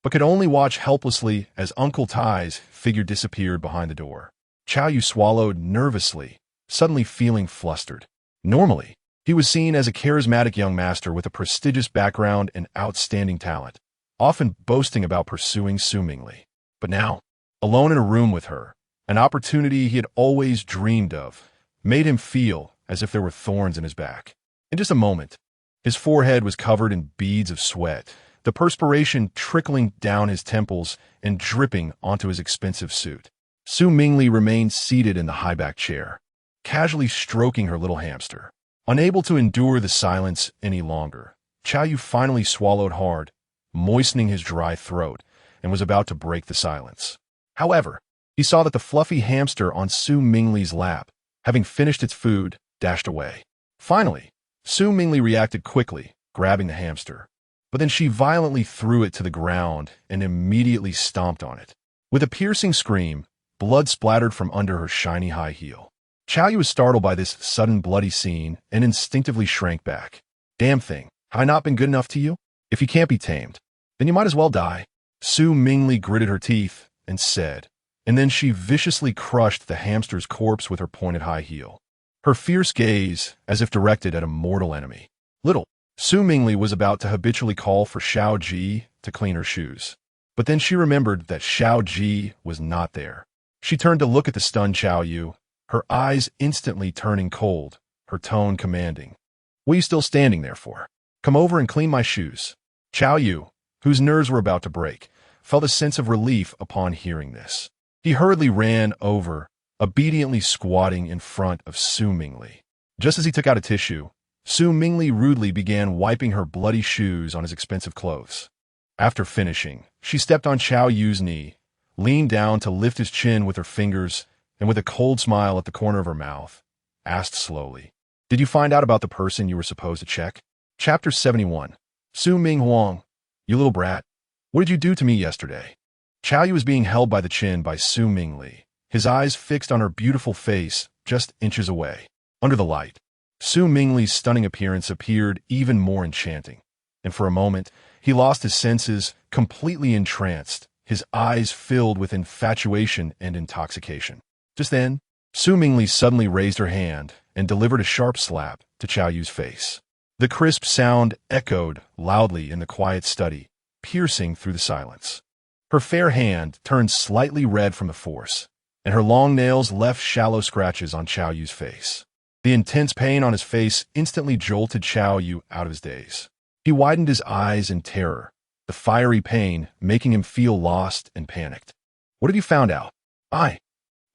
but could only watch helplessly as Uncle Tai's figure disappeared behind the door. Chow Yu swallowed nervously, suddenly feeling flustered. Normally, he was seen as a charismatic young master with a prestigious background and outstanding talent, often boasting about pursuing Su Mingli. But now, alone in a room with her, an opportunity he had always dreamed of, made him feel as if there were thorns in his back. In just a moment, his forehead was covered in beads of sweat, the perspiration trickling down his temples and dripping onto his expensive suit. Su Mingli remained seated in the high-backed chair, casually stroking her little hamster. Unable to endure the silence any longer, Chow Yu finally swallowed hard, moistening his dry throat, and was about to break the silence. However, he saw that the fluffy hamster on Su Mingli's lap, having finished its food, dashed away. Finally, Su Mingli reacted quickly, grabbing the hamster. But then she violently threw it to the ground and immediately stomped on it. With a piercing scream, blood splattered from under her shiny high heel. Chow Yu was startled by this sudden bloody scene and instinctively shrank back. "Damn thing, have I not been good enough to you? If you can't be tamed, then you might as well die." Su Mingli gritted her teeth and said, and then she viciously crushed the hamster's corpse with her pointed high heel, her fierce gaze as if directed at a mortal enemy. Little Su Mingli was about to habitually call for Xiao Ji to clean her shoes. But then she remembered that Xiao Ji was not there. She turned to look at the stunned Chow Yu, her eyes instantly turning cold, her tone commanding. "What are you still standing there for? Come over and clean my shoes." Chow Yu, whose nerves were about to break, felt a sense of relief upon hearing this. He hurriedly ran over, obediently squatting in front of Su Mingli. Just as he took out a tissue, Su Mingli rudely began wiping her bloody shoes on his expensive clothes. After finishing, she stepped on Chow Yu's knee, leaned down to lift his chin with her fingers, and with a cold smile at the corner of her mouth, asked slowly, "Did you find out about the person you were supposed to check?" Chapter 71. Su Ming Huang, "You little brat, what did you do to me yesterday?" Chow Yu was being held by the chin by Su Mingli, his eyes fixed on her beautiful face just inches away. Under the light, Su Mingli's stunning appearance appeared even more enchanting, and for a moment, he lost his senses, completely entranced, his eyes filled with infatuation and intoxication. Just then, Su Mingli suddenly raised her hand and delivered a sharp slap to Chow Yu's face. The crisp sound echoed loudly in the quiet study, piercing through the silence. Her fair hand turned slightly red from the force, and her long nails left shallow scratches on Chow Yu's face. The intense pain on his face instantly jolted Chow Yu out of his daze. He widened his eyes in terror, the fiery pain making him feel lost and panicked. "What have you found out?" I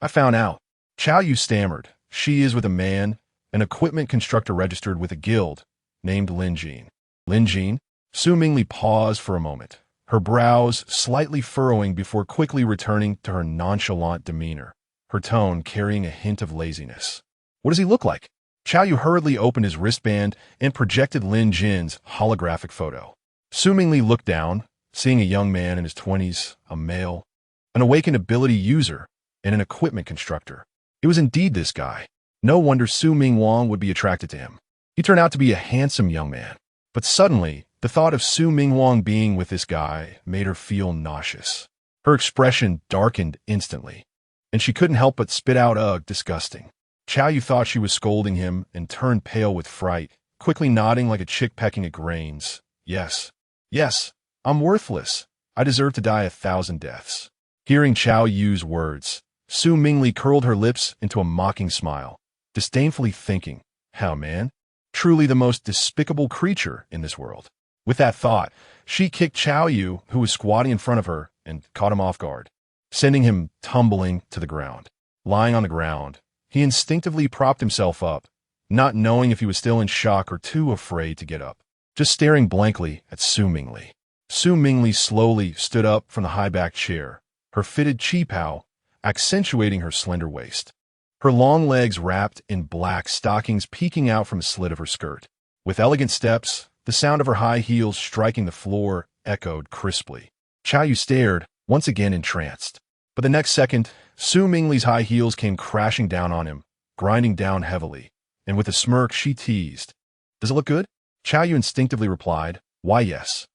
found out." Chow Yu stammered. "She is with a man, an equipment constructor registered with a guild, named Lin Jin." "Lin Jin?" Su Mingli paused for a moment, her brows slightly furrowing before quickly returning to her nonchalant demeanor, her tone carrying a hint of laziness. "What does he look like?" Chow Yu hurriedly opened his wristband and projected Lin Jin's holographic photo. Su Mingli looked down, seeing a young man in his 20s, a male, an awakened ability user, and an equipment constructor. It was indeed this guy. No wonder Su Ming Wang would be attracted to him. He turned out to be a handsome young man. But suddenly, the thought of Su Ming Wang being with this guy made her feel nauseous. Her expression darkened instantly. and she couldn't help but spit out, "Ugh, disgusting." Chow Yu thought she was scolding him and turned pale with fright, quickly nodding like a chick pecking at grains. Yes. Yes, I'm worthless. I deserve to die 1,000 deaths. Hearing Chow Yu's words, Su Mingli curled her lips into a mocking smile, disdainfully thinking, how man? Truly the most despicable creature in this world. With that thought, she kicked Chow Yu, who was squatting in front of her, and caught him off guard, sending him tumbling to the ground. Lying on the ground, he instinctively propped himself up, not knowing if he was still in shock or too afraid to get up, just staring blankly at Su Mingli. Su Mingli slowly stood up from the high-backed chair, her fitted chi-pao accentuating her slender waist. Her long legs wrapped in black stockings peeking out from a slit of her skirt. With elegant steps, the sound of her high heels striking the floor echoed crisply. Chow Yu stared, once again entranced. But the next second, Su Mingli's high heels came crashing down on him, grinding down heavily, and with a smirk she teased. "Does it look good?" Chow Yu instinctively replied, "Why, yes.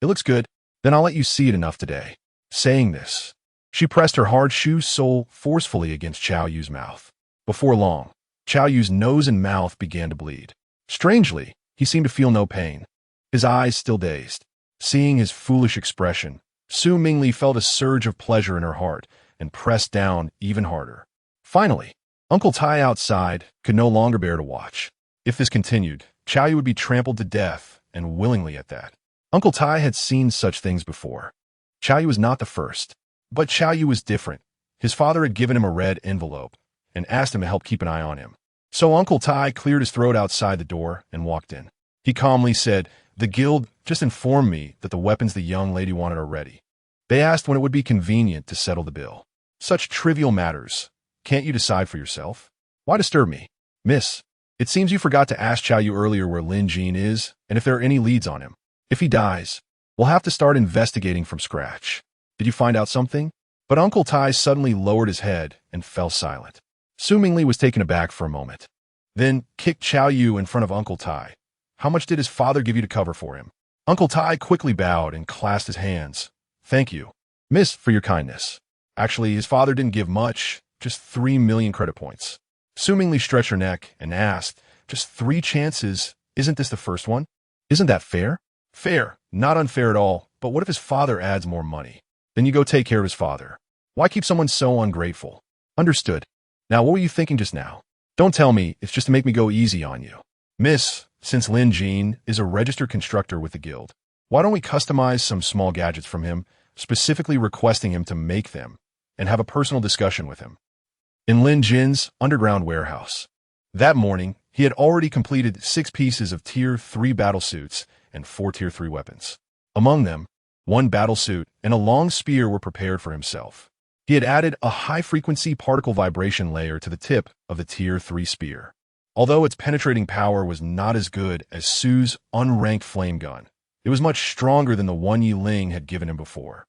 It looks good. Then I'll let you see it enough today." Saying this, she pressed her hard shoe sole forcefully against Chow Yu's mouth. Before long, Chow Yu's nose and mouth began to bleed. Strangely, he seemed to feel no pain, his eyes still dazed. Seeing his foolish expression, Su Mingli felt a surge of pleasure in her heart and pressed down even harder. Finally, Uncle Tai outside could no longer bear to watch. If this continued, Chow Yu would be trampled to death, and willingly at that. Uncle Tai had seen such things before. Chow Yu was not the first, but Chow Yu was different. His father had given him a red envelope and asked him to help keep an eye on him. So Uncle Tai cleared his throat outside the door and walked in. He calmly said, "The guild just informed me that the weapons the young lady wanted are ready. They asked when it would be convenient to settle the bill. Such trivial matters. Can't you decide for yourself? Why disturb me? Miss, it seems you forgot to ask Chow Yu earlier where Lin Jin is and if there are any leads on him. If he dies, we'll have to start investigating from scratch. Did you find out something?" But Uncle Tai suddenly lowered his head and fell silent. Su Mingli was taken aback for a moment, then kicked Chow Yu in front of Uncle Tai. "How much did his father give you to cover for him?" Uncle Tai quickly bowed and clasped his hands. "Thank you, miss, for your kindness. Actually, his father didn't give much, just 3 million credit points." Su Mingli stretched her neck and asked, "Just 3 chances? Isn't this the first one? Isn't that fair?" "Fair, not unfair at all, but what if his father adds more money? Then you go take care of his father. Why keep someone so ungrateful?" "Understood. Now, what were you thinking just now? Don't tell me it's just to make me go easy on you." "Miss, since Lin Jin is a registered constructor with the guild, why don't we customize some small gadgets from him, specifically requesting him to make them, and have a personal discussion with him?" In Lin Jin's underground warehouse. That morning, he had already completed 6 pieces of Tier 3 battlesuits and 4 Tier 3 weapons. Among them, 1 battlesuit and a long spear were prepared for himself. He had added a high-frequency particle vibration layer to the tip of the Tier 3 spear. Although its penetrating power was not as good as Su's unranked flame gun, it was much stronger than the one Yi Ling had given him before.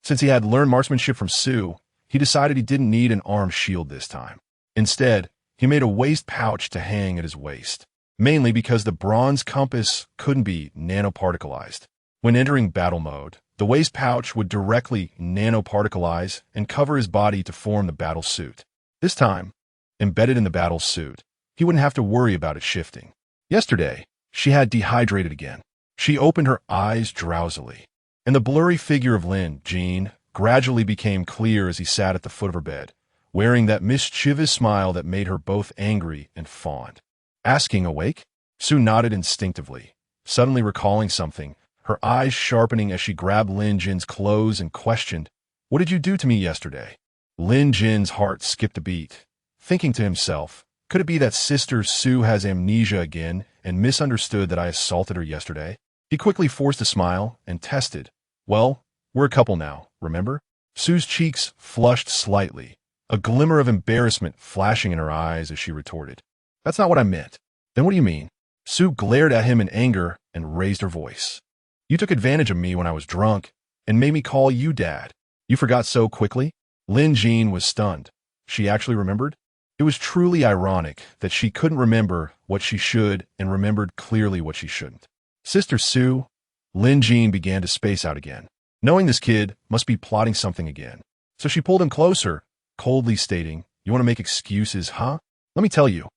Since he had learned marksmanship from Su, he decided he didn't need an arm shield this time. Instead, he made a waist pouch to hang at his waist, mainly because the bronze compass couldn't be nanoparticleized. When entering battle mode, the waist pouch would directly nanoparticleize and cover his body to form the battle suit. This time, embedded in the battle suit, he wouldn't have to worry about it shifting. Yesterday, she had dehydrated again. She opened her eyes drowsily, and the blurry figure of Lin Jin gradually became clear as he sat at the foot of her bed, wearing that mischievous smile that made her both angry and fond. "Asking awake?" Su nodded instinctively, suddenly recalling something, her eyes sharpening as she grabbed Lin Jin's clothes and questioned, "What did you do to me yesterday?" Lin Jin's heart skipped a beat, thinking to himself, could it be that Sister Su has amnesia again and misunderstood that I assaulted her yesterday? He quickly forced a smile and tested, "Well, we're a couple now, remember?" Su's cheeks flushed slightly, a glimmer of embarrassment flashing in her eyes as she retorted, "That's not what I meant." "Then what do you mean?" Su glared at him in anger and raised her voice. "You took advantage of me when I was drunk and made me call you Dad. You forgot so quickly?" Lin Jin was stunned. She actually remembered? It was truly ironic that she couldn't remember what she should and remembered clearly what she shouldn't. "Sister Su," Lin Jin began to space out again, knowing this kid must be plotting something again. So she pulled him closer, coldly stating, "You want to make excuses, huh? Let me tell you,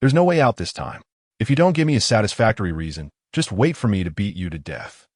there's no way out this time. If you don't give me a satisfactory reason, just wait for me to beat you to death."